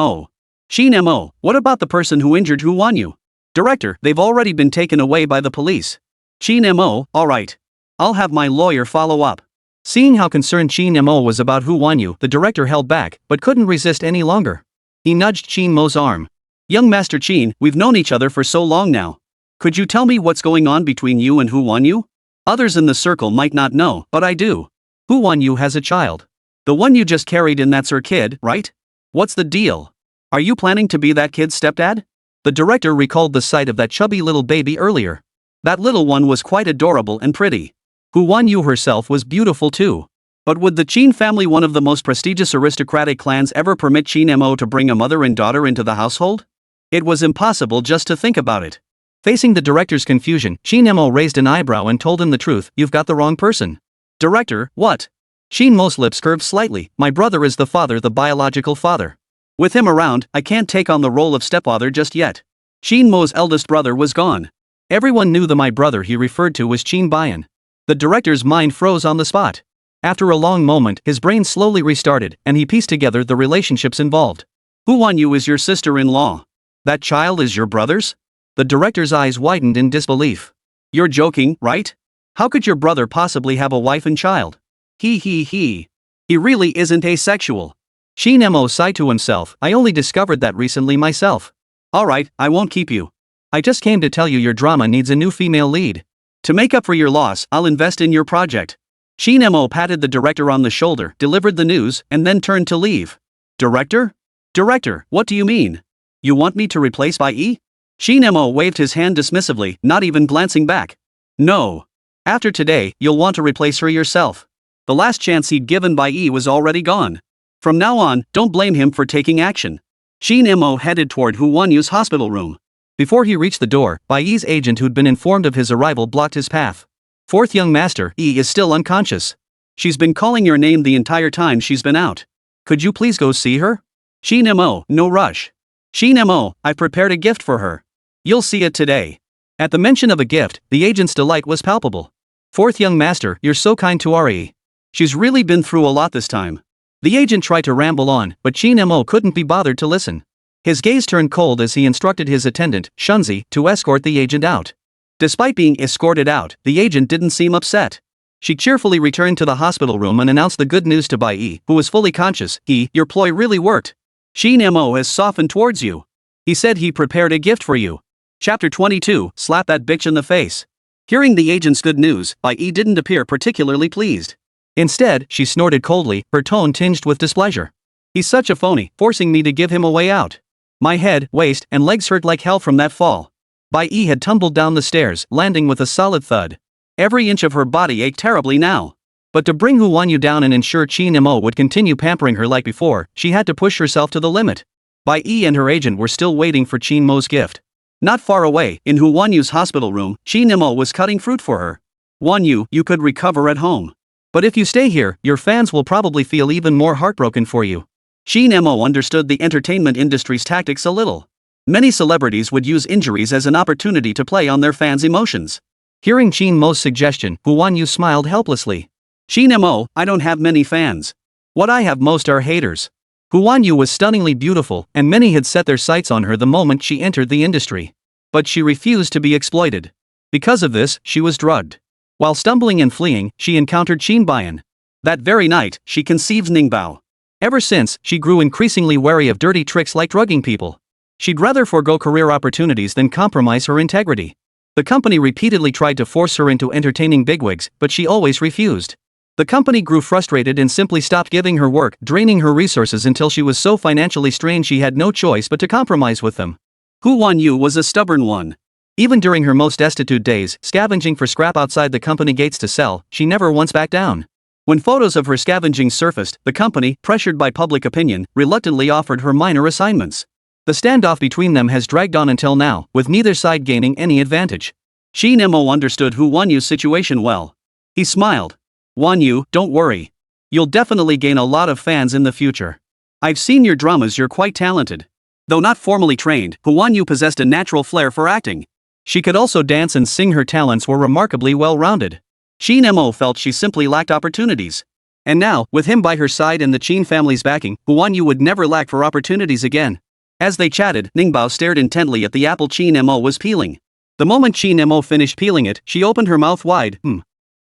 Mo, what about the person who injured Huanyu? Director, they've already been taken away by the police. Qin Mo, alright. I'll have my lawyer follow up. Seeing how concerned Qin Mo was about Huanyu, the director held back, but couldn't resist any longer. He nudged Qin Mo's arm. Young Master Qin, we've known each other for so long now. Could you tell me what's going on between you and Huanyu? Others in the circle might not know, but I do. Huanyu has a child. The one you just carried in, that's her kid, right? What's the deal? Are you planning to be that kid's stepdad? The director recalled the sight of that chubby little baby earlier. That little one was quite adorable and pretty. Huanyu herself was beautiful too. But would the Qin family, one of the most prestigious aristocratic clans, ever permit Qin Mo to bring a mother and daughter into the household? It was impossible just to think about it. Facing the director's confusion, Qin Mo raised an eyebrow and told him the truth, you've got the wrong person. Director, what? Qin Mo's lips curved slightly, my brother is the father, the biological father. With him around, I can't take on the role of stepfather just yet. Qin Mo's eldest brother was gone. Everyone knew the my brother he referred to was Qin Bayan. The director's mind froze on the spot. After a long moment, his brain slowly restarted, and he pieced together the relationships involved. Huanyu is your sister-in-law. That child is your brother's? The director's eyes widened in disbelief. You're joking, right? How could your brother possibly have a wife and child? He really isn't asexual. Qin Mo sighed to himself, I only discovered that recently myself. Alright, I won't keep you. I just came to tell you your drama needs a new female lead. To make up for your loss, I'll invest in your project. Qin Mo patted the director on the shoulder, delivered the news, and then turned to leave. Director? Director, what do you mean? You want me to replace Bai? Qin Mo waved his hand dismissively, not even glancing back. No. After today, you'll want to replace her yourself. The last chance he'd given Bai was already gone. From now on, don't blame him for taking action. Qin Mo headed toward Huanyu's hospital room. Before he reached the door, Bai's agent who'd been informed of his arrival blocked his path. Fourth young master, is still unconscious. She's been calling your name the entire time she's been out. Could you please go see her? Qin Mo, no rush. Qin Mo, I've prepared a gift for her. You'll see it today. At the mention of a gift, the agent's delight was palpable. Fourth young master, you're so kind to Ari. She's really been through a lot this time. The agent tried to ramble on, but Qin Mo couldn't be bothered to listen. His gaze turned cold as he instructed his attendant, Shunzi, to escort the agent out. Despite being escorted out, the agent didn't seem upset. She cheerfully returned to the hospital room and announced the good news to Bai, who was fully conscious. Your ploy really worked. Qin Mo has softened towards you. He said he prepared a gift for you. Chapter 22, Slap that bitch in the face. Hearing the agent's good news, Bai didn't appear particularly pleased. Instead, she snorted coldly, her tone tinged with displeasure. He's such a phony, forcing me to give him a way out. My head, waist, and legs hurt like hell from that fall. Bai had tumbled down the stairs, landing with a solid thud. Every inch of her body ached terribly now. But to bring Huanyu down and ensure Qin Mo would continue pampering her like before, she had to push herself to the limit. Bai and her agent were still waiting for Qin Mo's gift. Not far away, in Huanyu's hospital room, Qin Mo was cutting fruit for her. Huanyu, you could recover at home. But if you stay here, your fans will probably feel even more heartbroken for you. Qin Mo understood the entertainment industry's tactics a little. Many celebrities would use injuries as an opportunity to play on their fans' emotions. Hearing Qin Mo's suggestion, Hu Wanyu smiled helplessly. Qin Mo, I don't have many fans. What I have most are haters. Hu Wanyu was stunningly beautiful, and many had set their sights on her the moment she entered the industry. But she refused to be exploited. Because of this, she was drugged. While stumbling and fleeing, she encountered Qin Bayan. That very night, she conceived Ningbao. Ever since, she grew increasingly wary of dirty tricks like drugging people. She'd rather forego career opportunities than compromise her integrity. The company repeatedly tried to force her into entertaining bigwigs, but she always refused. The company grew frustrated and simply stopped giving her work, draining her resources until she was so financially strained she had no choice but to compromise with them. Hu Wanyu was a stubborn one. Even during her most destitute days, scavenging for scrap outside the company gates to sell, she never once backed down. When photos of her scavenging surfaced, the company, pressured by public opinion, reluctantly offered her minor assignments. The standoff between them has dragged on until now, with neither side gaining any advantage. Qin Mo understood Hu Wanyu's situation well. He smiled. Wanyu, don't worry. You'll definitely gain a lot of fans in the future. I've seen your dramas, you're quite talented. Though not formally trained, Hu Wanyu possessed a natural flair for acting. She could also dance and sing. Her talents were remarkably well-rounded. Qin Mo felt she simply lacked opportunities. And now, with him by her side and the Qin family's backing, Hu Wanyu would never lack for opportunities again. As they chatted, Ningbao stared intently at the apple Qin Mo was peeling. The moment Qin Mo finished peeling it, she opened her mouth wide.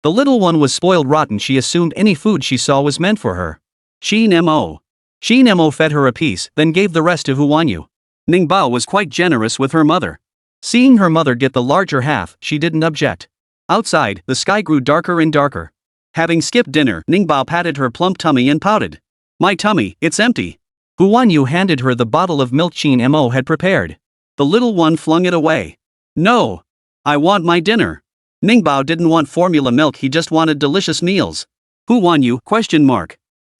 The little one was spoiled rotten. She assumed any food she saw was meant for her. Qin Mo fed her a piece, then gave the rest to Hu Wanyu. Ningbao was quite generous with her mother. Seeing her mother get the larger half, she didn't object. Outside, the sky grew darker and darker. Having skipped dinner, Ningbao patted her plump tummy and pouted. My tummy, it's empty. Hu Wanyu handed her the bottle of milk Qin Mo had prepared. The little one flung it away. No. I want my dinner. Ningbao didn't want formula milk, he just wanted delicious meals. Hu Wanyu?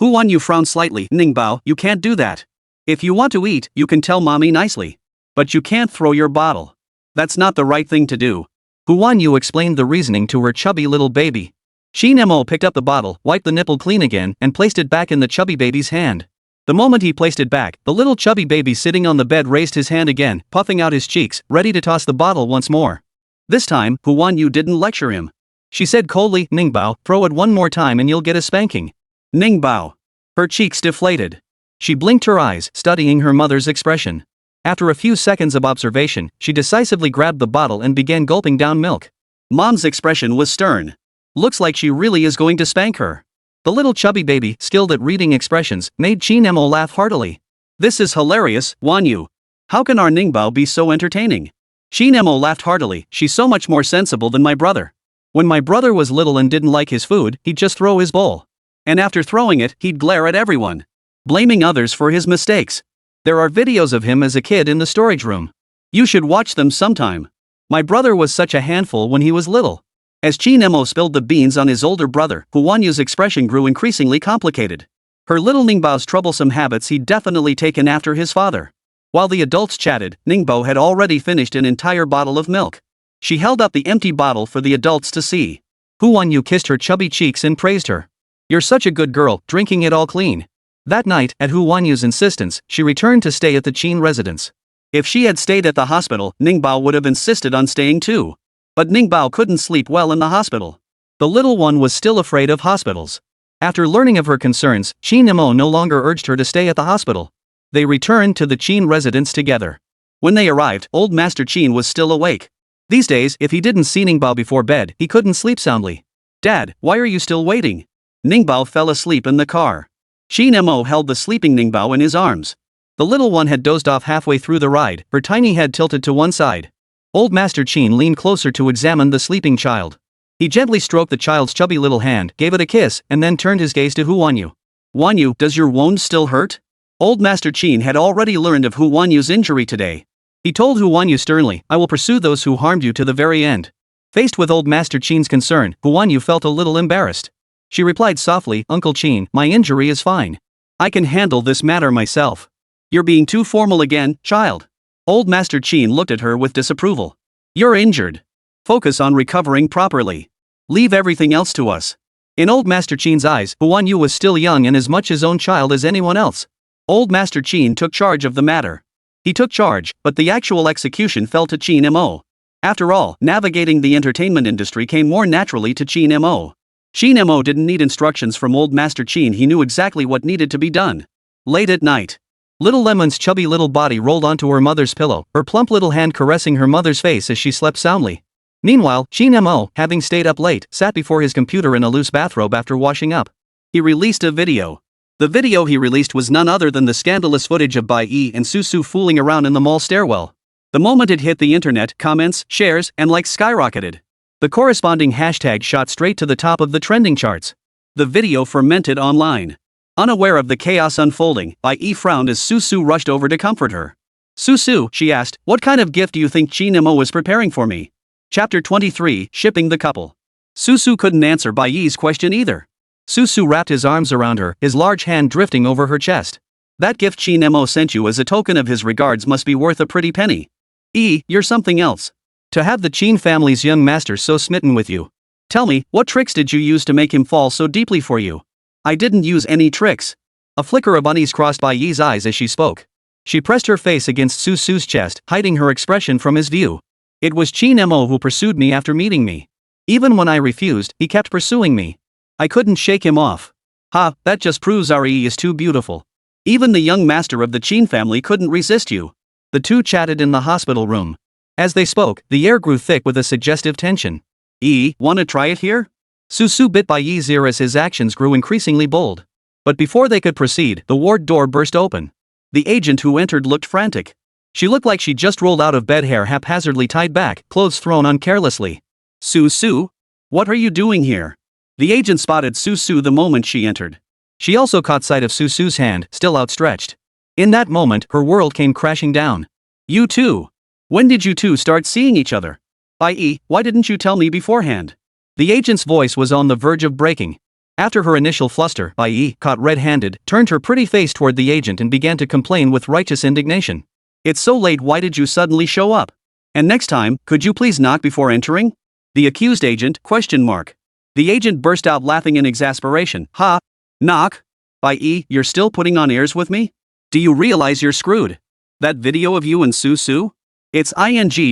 Hu Wanyu frowned slightly. Ningbao, you can't do that. If you want to eat, you can tell mommy nicely. But you can't throw your bottle. That's not the right thing to do. Hu Wanyu explained the reasoning to her chubby little baby. Qin Mo picked up the bottle, wiped the nipple clean again, and placed it back in the chubby baby's hand. The moment he placed it back, the little chubby baby sitting on the bed raised his hand again, puffing out his cheeks, ready to toss the bottle once more. This time, Hu Wanyu didn't lecture him. She said coldly, Ningbao, throw it one more time and you'll get a spanking. Ningbao. Her cheeks deflated. She blinked her eyes, studying her mother's expression. After a few seconds of observation, she decisively grabbed the bottle and began gulping down milk. Mom's expression was stern. Looks like she really is going to spank her. The little chubby baby, skilled at reading expressions, made Qin Mo laugh heartily. This is hilarious, Wanyu. How can our Ningbao be so entertaining? Qin Mo laughed heartily. She's so much more sensible than my brother. When my brother was little and didn't like his food, he'd just throw his bowl. And after throwing it, he'd glare at everyone, blaming others for his mistakes. There are videos of him as a kid in the storage room. You should watch them sometime. My brother was such a handful when he was little. As Qin Mo spilled the beans on his older brother, Hu Wanyu's expression grew increasingly complicated. Her little Ningbao's troublesome habits he'd definitely taken after his father. While the adults chatted, Ningbao had already finished an entire bottle of milk. She held up the empty bottle for the adults to see. Hu Wanyu kissed her chubby cheeks and praised her. You're such a good girl, drinking it all clean. That night, at Hu Wanyu's insistence, she returned to stay at the Qin residence. If she had stayed at the hospital, Ningbao would have insisted on staying too. But Ningbao couldn't sleep well in the hospital. The little one was still afraid of hospitals. After learning of her concerns, Qin Mo no longer urged her to stay at the hospital. They returned to the Qin residence together. When they arrived, old Master Qin was still awake. These days, if he didn't see Ningbao before bed, he couldn't sleep soundly. Dad, why are you still waiting? Ningbao fell asleep in the car. Qin Mo held the sleeping Ningbao in his arms. The little one had dozed off halfway through the ride, her tiny head tilted to one side. Old Master Qin leaned closer to examine the sleeping child. He gently stroked the child's chubby little hand, gave it a kiss, and then turned his gaze to Hu Wanyu. Wanyu, does your wound still hurt? Old Master Qin had already learned of Hu Wanyu's injury today. He told Hu Wanyu sternly, I will pursue those who harmed you to the very end. Faced with old Master Qin's concern, Hu Wanyu felt a little embarrassed. She replied softly, Uncle Qin, my injury is fine. I can handle this matter myself. You're being too formal again, child. Old Master Qin looked at her with disapproval. You're injured. Focus on recovering properly. Leave everything else to us. In old Master Qin's eyes, Hu Wanyu was still young and as much his own child as anyone else. Old Master Qin took charge of the matter. He took charge, but the actual execution fell to Qin Mo. After all, navigating the entertainment industry came more naturally to Qin Mo. Qin Mo didn't need instructions from old Master Qin, he knew exactly what needed to be done. Late at night, little Lemon's chubby little body rolled onto her mother's pillow, her plump little hand caressing her mother's face as she slept soundly. Meanwhile, Qin Mo, having stayed up late, sat before his computer in a loose bathrobe after washing up. He released a video. The video he released was none other than the scandalous footage of Bai Yi and Su fooling around in the mall stairwell. The moment it hit the internet, comments, shares, and likes skyrocketed. The corresponding hashtag shot straight to the top of the trending charts. The video fermented online. Unaware of the chaos unfolding, Bai Yi frowned as Su rushed over to comfort her. Su, she asked, what kind of gift do you think Qin Mo is preparing for me? Chapter 23, Shipping the Couple. Su couldn't answer Bai Yi's question either. Su wrapped his arms around her, his large hand drifting over her chest. That gift Qin Mo sent you as a token of his regards must be worth a pretty penny. You're something else. To have the Qin family's young master so smitten with you. Tell me, what tricks did you use to make him fall so deeply for you? I didn't use any tricks. A flicker of unease crossed Bai Yi's eyes as she spoke. She pressed her face against Su's chest, hiding her expression from his view. It was Qin Mo who pursued me after meeting me. Even when I refused, he kept pursuing me. I couldn't shake him off. That just proves Re is too beautiful. Even the young master of the Qin family couldn't resist you. The two chatted in the hospital room. As they spoke, the air grew thick with a suggestive tension. Wanna try it here? Su bit Bai Yi's ear as his actions grew increasingly bold. But before they could proceed, the ward door burst open. The agent who entered looked frantic. She looked like she just rolled out of bed, hair haphazardly tied back, clothes thrown on carelessly. Su, what are you doing here? The agent spotted Su the moment she entered. She also caught sight of Su's hand, still outstretched. In that moment, her world came crashing down. You two. When did you two start seeing each other? Bai, why didn't you tell me beforehand? The agent's voice was on the verge of breaking. After her initial fluster, Bai, caught red-handed, turned her pretty face toward the agent and began to complain with righteous indignation. It's so late, why did you suddenly show up? And next time, could you please knock before entering? The accused agent, ? The agent burst out laughing in exasperation. Knock? Bai, you're still putting on airs with me? Do you realize you're screwed? That video of you and Su? It's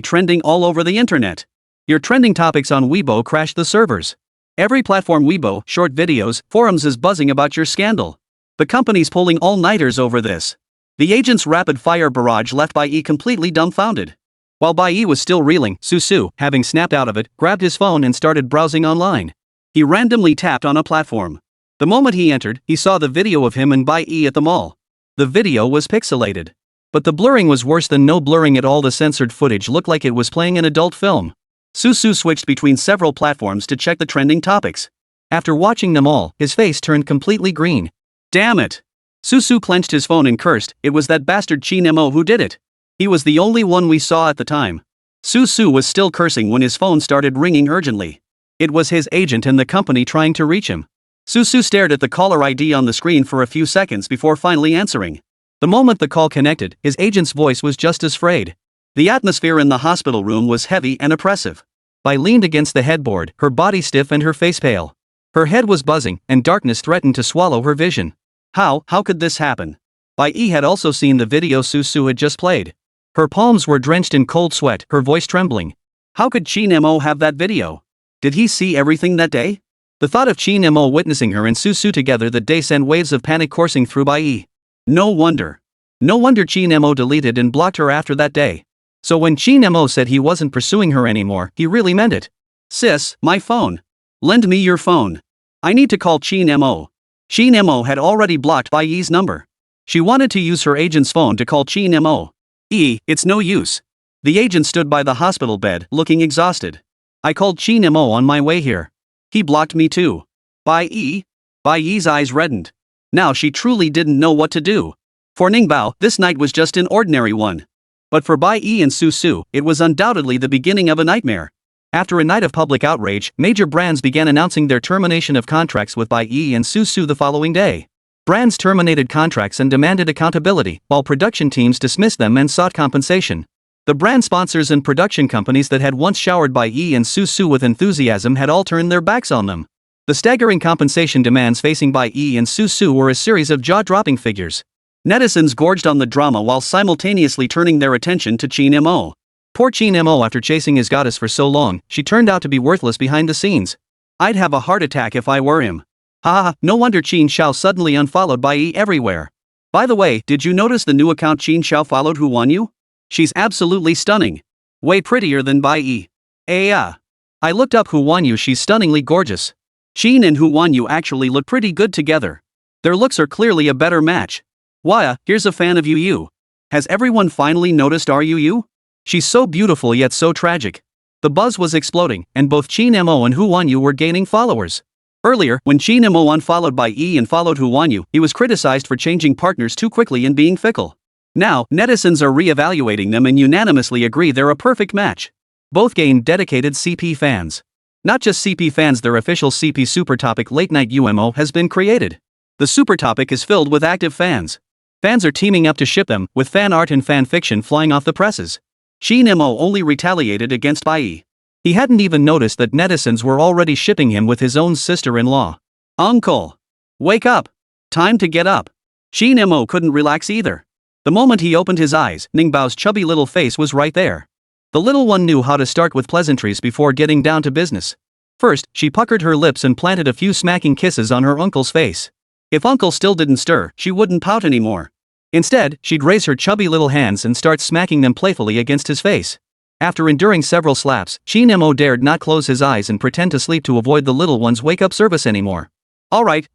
trending all over the internet. Your trending topics on Weibo crashed the servers. Every platform Weibo, short videos, forums is buzzing about your scandal. The company's pulling all-nighters over this. The agent's rapid-fire barrage left Bai completely dumbfounded. While Bai was still reeling, Su, having snapped out of it, grabbed his phone and started browsing online. He randomly tapped on a platform. The moment he entered, he saw the video of him and Bai at the mall. The video was pixelated. But the blurring was worse than no blurring at all. The censored footage looked like it was playing an adult film. Su switched between several platforms to check the trending topics. After watching them all, his face turned completely green. Damn it! Su clenched his phone and cursed, it was that bastard Qin Mo who did it. He was the only one we saw at the time. Su was still cursing when his phone started ringing urgently. It was his agent and the company trying to reach him. Su stared at the caller ID on the screen for a few seconds before finally answering. The moment the call connected, his agent's voice was just as frayed. The atmosphere in the hospital room was heavy and oppressive. Bai leaned against the headboard, her body stiff and her face pale. Her head was buzzing, and darkness threatened to swallow her vision. How could this happen? Bai had also seen the video Su had just played. Her palms were drenched in cold sweat, her voice trembling. How could Qin Mo have that video? Did he see everything that day? The thought of Qin Mo witnessing her and Su together that day sent waves of panic coursing through Bai. No wonder Qin Mo deleted and blocked her after that day. So when Qin Mo said he wasn't pursuing her anymore, he really meant it. Sis, my phone. Lend me your phone. I need to call Qin Mo. Qin Mo had already blocked Bai's number. She wanted to use her agent's phone to call Qin Mo. It's no use. The agent stood by the hospital bed, looking exhausted. I called Qin Mo on my way here. He blocked me too. Bai's eyes reddened. Now she truly didn't know what to do. For Ningbao, this night was just an ordinary one. But for Bai and Su, it was undoubtedly the beginning of a nightmare. After a night of public outrage, major brands began announcing their termination of contracts with Bai and Su the following day. Brands terminated contracts and demanded accountability, while production teams dismissed them and sought compensation. The brand sponsors and production companies that had once showered Bai and Su with enthusiasm had all turned their backs on them. The staggering compensation demands facing Bai and Su were a series of jaw-dropping figures. Netizens gorged on the drama while simultaneously turning their attention to Qin Mo. Poor Qin Mo, after chasing his goddess for so long, she turned out to be worthless behind the scenes. I'd have a heart attack if I were him. Haha, no wonder Qin Xiao suddenly unfollowed Bai Yi everywhere. By the way, did you notice the new account Qin Xiao followed Hu Wanyu? She's absolutely stunning. Way prettier than Bai Yi. I looked up Hu Wanyu, she's stunningly gorgeous. Qin and Hu Wanyu actually look pretty good together. Their looks are clearly a better match. Waya, here's a fan of Yu. Has everyone finally noticed our Yu? She's so beautiful yet so tragic. The buzz was exploding, and both Qin Mo and Hu Wanyu were gaining followers. Earlier, when Qin Mo unfollowed Bai Yi and followed Hu Wanyu, he was criticized for changing partners too quickly and being fickle. Now, netizens are re-evaluating them and unanimously agree they're a perfect match. Both gained dedicated CP fans. Not just CP fans, their official CP Super Topic Late Night UMO has been created. The Super Topic is filled with active fans. Fans are teaming up to ship them, with fan art and fan fiction flying off the presses. Qin Mo only retaliated against Bai Yi. He hadn't even noticed that netizens were already shipping him with his own sister-in-law. Uncle! Wake up! Time to get up! Qin Mo couldn't relax either. The moment he opened his eyes, Ningbao's chubby little face was right there. The little one knew how to start with pleasantries before getting down to business. First, she puckered her lips and planted a few smacking kisses on her uncle's face. If uncle still didn't stir, she wouldn't pout anymore. Instead, she'd raise her chubby little hands and start smacking them playfully against his face. After enduring several slaps, Qin Mo dared not close his eyes and pretend to sleep to avoid the little one's wake-up service anymore. Alright,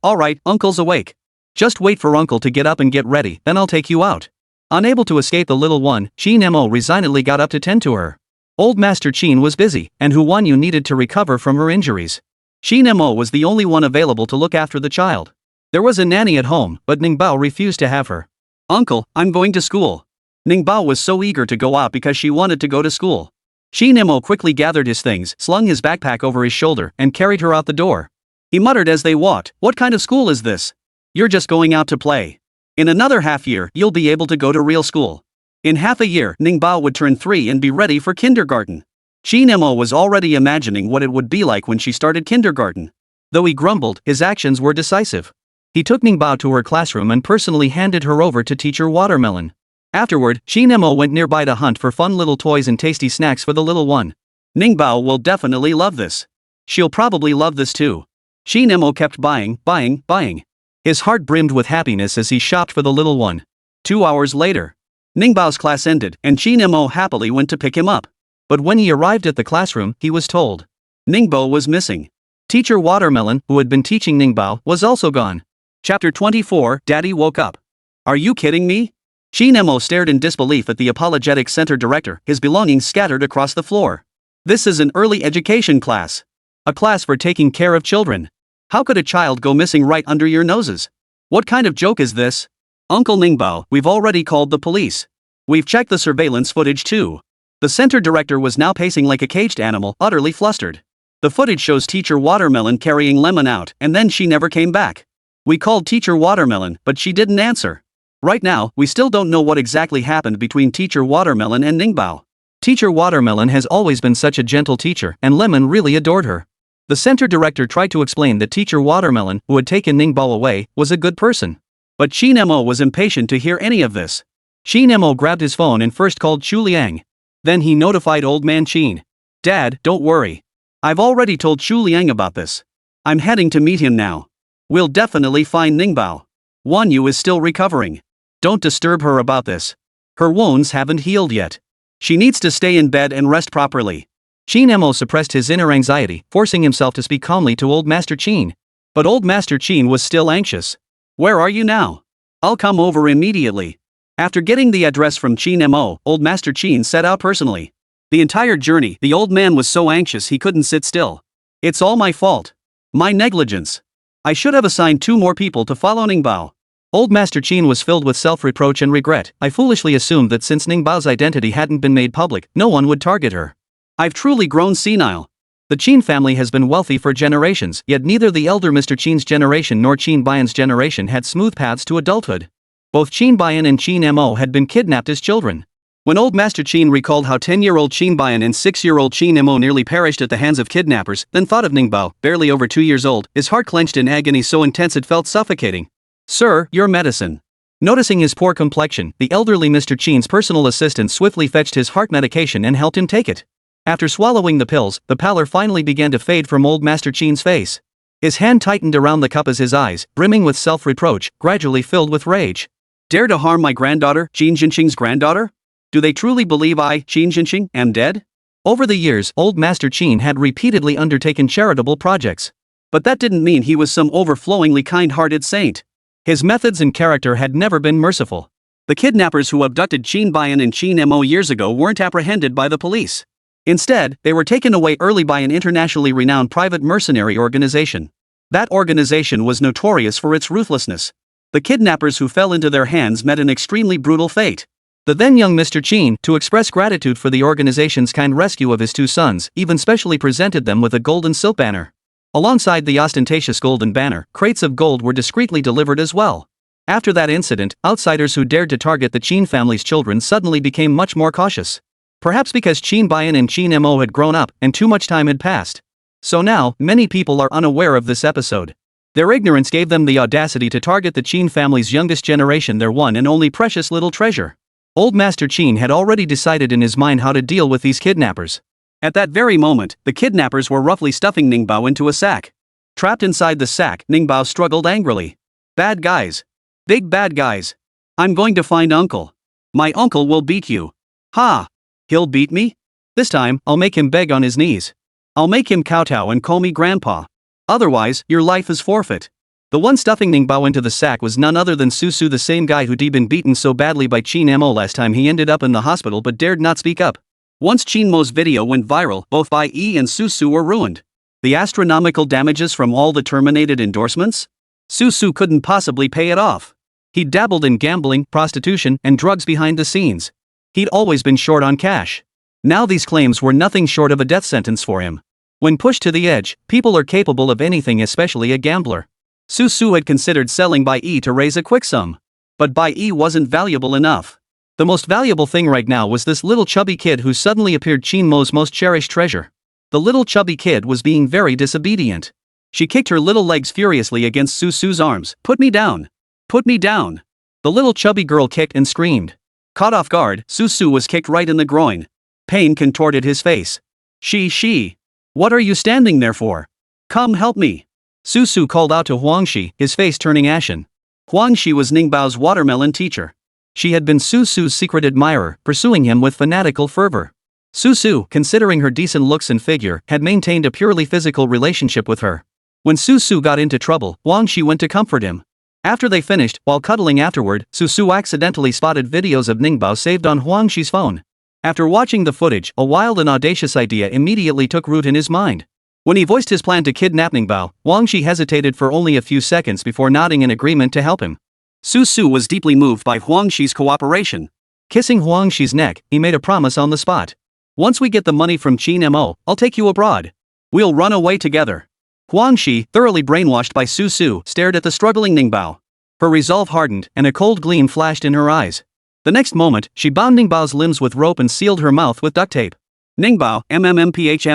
uncle's awake. Just wait for uncle to get up and get ready, then I'll take you out. Unable to escape the little one, Qin Mo resignedly got up to tend to her. Old Master Qin was busy, and Hu Wanyu needed to recover from her injuries. Qin Mo was the only one available to look after the child. There was a nanny at home, but Ningbao refused to have her. Uncle, I'm going to school. Ningbao was so eager to go out because she wanted to go to school. Qin Mo quickly gathered his things, slung his backpack over his shoulder, and carried her out the door. He muttered as they walked, "What kind of school is this? You're just going out to play. In another half year, you'll be able to go to real school." In half a year, Ningbao would turn 3 and be ready for kindergarten. Qin Mo was already imagining what it would be like when she started kindergarten. Though he grumbled, his actions were decisive. He took Ningbao to her classroom and personally handed her over to teacher Watermelon. Afterward, Qin Mo went nearby to hunt for fun little toys and tasty snacks for the little one. Ningbao will definitely love this. She'll probably love this too. Qin Mo kept buying. His heart brimmed with happiness as he shopped for the little one. 2 hours later, Ningbao's class ended, and Qin Mo happily went to pick him up. But when he arrived at the classroom, he was told Ningbao was missing. Teacher Watermelon, who had been teaching Ningbao, was also gone. Chapter 24, Daddy woke up. Are you kidding me? Qin Mo stared in disbelief at the apologetic center director, his belongings scattered across the floor. This is an early education class. A class for taking care of children. How could a child go missing right under your noses? What kind of joke is this? Uncle Ningbao, we've already called the police. We've checked the surveillance footage too. The center director was now pacing like a caged animal, utterly flustered. The footage shows Teacher Watermelon carrying Lemon out, and then she never came back. We called Teacher Watermelon, but she didn't answer. Right now, we still don't know what exactly happened between Teacher Watermelon and Ningbao. Teacher Watermelon has always been such a gentle teacher, and Lemon really adored her. The center director tried to explain that Teacher Watermelon, who had taken Ningbao away, was a good person. But Qin Mo was impatient to hear any of this. Qin Mo grabbed his phone and first called Chu Liang. Then he notified Old Man Qin. Dad, don't worry. I've already told Chu Liang about this. I'm heading to meet him now. We'll definitely find Ningbao. Wanyu is still recovering. Don't disturb her about this. Her wounds haven't healed yet. She needs to stay in bed and rest properly. Qin Mo suppressed his inner anxiety, forcing himself to speak calmly to Old Master Qin. But Old Master Qin was still anxious. Where are you now? I'll come over immediately. After getting the address from Qin Mo, Old Master Qin set out personally. The entire journey, the old man was so anxious he couldn't sit still. It's all my fault. My negligence. I should have assigned 2 more people to follow Ningbao. Old Master Qin was filled with self-reproach and regret. I foolishly assumed that since Ningbao's identity hadn't been made public, no one would target her. I've truly grown senile. The Qin family has been wealthy for generations, yet neither the elder Mr. Qin's generation nor Qin Baiyan's generation had smooth paths to adulthood. Both Qin Baiyan and Qin Mo had been kidnapped as children. When Old Master Qin recalled how 10-year-old Qin Baiyan and 6-year-old Qin Mo nearly perished at the hands of kidnappers, then thought of Ningbao, barely over 2 years old, his heart clenched in agony so intense it felt suffocating. Sir, your medicine. Noticing his poor complexion, the elderly Mr. Qin's personal assistant swiftly fetched his heart medication and helped him take it. After swallowing the pills, the pallor finally began to fade from old Master Qin's face. His hand tightened around the cup as his eyes, brimming with self-reproach, gradually filled with rage. Dare to harm my granddaughter, Qin Jinqing's granddaughter? Do they truly believe I, Qin Jinqing, am dead? Over the years, old Master Qin had repeatedly undertaken charitable projects. But that didn't mean he was some overflowingly kind-hearted saint. His methods and character had never been merciful. The kidnappers who abducted Qin Bayan and Qin Mo years ago weren't apprehended by the police. Instead, they were taken away early by an internationally renowned private mercenary organization. That organization was notorious for its ruthlessness. The kidnappers who fell into their hands met an extremely brutal fate. The then young Mr. Qin, to express gratitude for the organization's kind rescue of his two sons, even specially presented them with a golden silk banner. Alongside the ostentatious golden banner, crates of gold were discreetly delivered as well. After that incident, outsiders who dared to target the Qin family's children suddenly became much more cautious. Perhaps because Qin Bayan and Qin Mo had grown up and too much time had passed. So now, many people are unaware of this episode. Their ignorance gave them the audacity to target the Qin family's youngest generation, their one and only precious little treasure. Old Master Qin had already decided in his mind how to deal with these kidnappers. At that very moment, the kidnappers were roughly stuffing Ningbao into a sack. Trapped inside the sack, Ningbao struggled angrily. Bad guys. Big bad guys. I'm going to find Uncle. My uncle will beat you. Ha! He'll beat me? This time, I'll make him beg on his knees. I'll make him kowtow and call me grandpa. Otherwise, your life is forfeit. The one stuffing Ningbao into the sack was none other than Susu, the same guy who'd been beaten so badly by Qin Mo last time he ended up in the hospital but dared not speak up. Once Qin Mo's video went viral, both Bai Yi and Susu were ruined. The astronomical damages from all the terminated endorsements? Susu couldn't possibly pay it off. He'd dabbled in gambling, prostitution, and drugs behind the scenes. He'd always been short on cash. Now these claims were nothing short of a death sentence for him. When pushed to the edge, people are capable of anything, especially a gambler. Susu had considered selling Bai Yi to raise a quick sum. But Bai Yi wasn't valuable enough. The most valuable thing right now was this little chubby kid who suddenly appeared Qin Mo's most cherished treasure. The little chubby kid was being very disobedient. She kicked her little legs furiously against Susu's arms. Put me down. Put me down. The little chubby girl kicked and screamed. Caught off guard, Susu was kicked right in the groin. Pain contorted his face. She. What are you standing there for? Come help me. Susu called out to Huangshi, his face turning ashen. Huangshi was Ningbao's watermelon teacher. She had been Susu's secret admirer, pursuing him with fanatical fervor. Susu, considering her decent looks and figure, had maintained a purely physical relationship with her. When Susu got into trouble, Huangshi went to comfort him. After they finished, while cuddling afterward, Susu accidentally spotted videos of Ningbao saved on Huangshi's phone. After watching the footage, a wild and audacious idea immediately took root in his mind. When he voiced his plan to kidnap Ningbao, Huangshi hesitated for only a few seconds before nodding in agreement to help him. Susu was deeply moved by Huangshi's cooperation. Kissing Huangshi's neck, he made a promise on the spot. Once we get the money from Qin Mo, I'll take you abroad. We'll run away together. Huangshi, thoroughly brainwashed by Susu, stared at the struggling Ningbao. Her resolve hardened, and a cold gleam flashed in her eyes. The next moment, she bound Ningbao's limbs with rope and sealed her mouth with duct tape. Ningbao, MMMPH.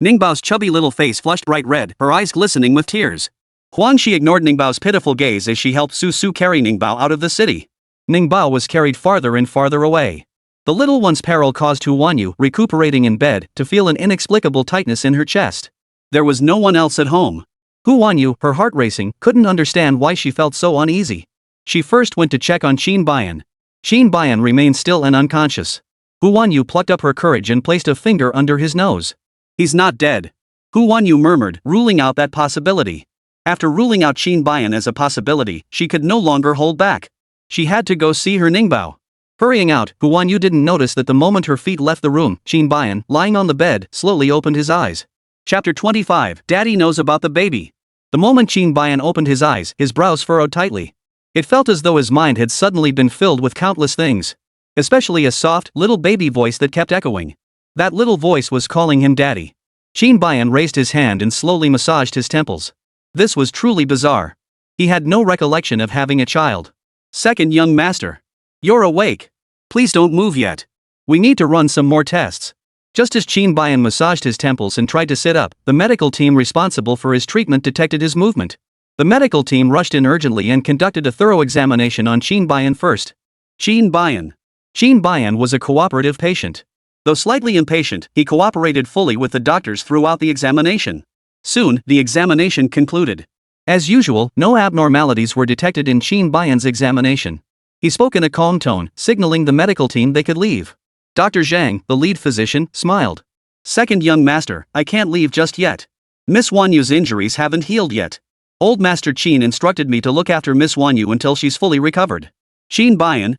Ningbao's chubby little face flushed bright red, her eyes glistening with tears. Huangshi ignored Ningbao's pitiful gaze as she helped Susu carry Ningbao out of the city. Ningbao was carried farther and farther away. The little one's peril caused Huanyu, recuperating in bed, to feel an inexplicable tightness in her chest. There was no one else at home. Huanyu, her heart racing, couldn't understand why she felt so uneasy. She first went to check on Qin Bayan. Qin Bayan remained still and unconscious. Huanyu plucked up her courage and placed a finger under his nose. He's not dead. Huanyu murmured, ruling out that possibility. After ruling out Qin Bayan as a possibility, she could no longer hold back. She had to go see her Ningbao. Hurrying out, Huanyu didn't notice that the moment her feet left the room, Qin Bayan, lying on the bed, slowly opened his eyes. Chapter 25, Daddy knows about the baby. The moment Qin Bayan opened his eyes, his brows furrowed tightly. It felt as though his mind had suddenly been filled with countless things. Especially a soft, little baby voice that kept echoing. That little voice was calling him Daddy. Qin Bayan raised his hand and slowly massaged his temples. This was truly bizarre. He had no recollection of having a child. Second young master. You're awake. Please don't move yet. We need to run some more tests. Just as Qin Bayan massaged his temples and tried to sit up, the medical team responsible for his treatment detected his movement. The medical team rushed in urgently and conducted a thorough examination on Qin Bayan first. Qin Bayan. Qin Bayan was a cooperative patient. Though slightly impatient, he cooperated fully with the doctors throughout the examination. Soon, the examination concluded. As usual, no abnormalities were detected in Qin Bayan's examination. He spoke in a calm tone, signaling the medical team they could leave. Dr. Zhang, the lead physician, smiled. Second young master, I can't leave just yet. Miss Wanyu's injuries haven't healed yet. Old Master Qin instructed me to look after Miss Wanyu until she's fully recovered. Qin Bayan, ?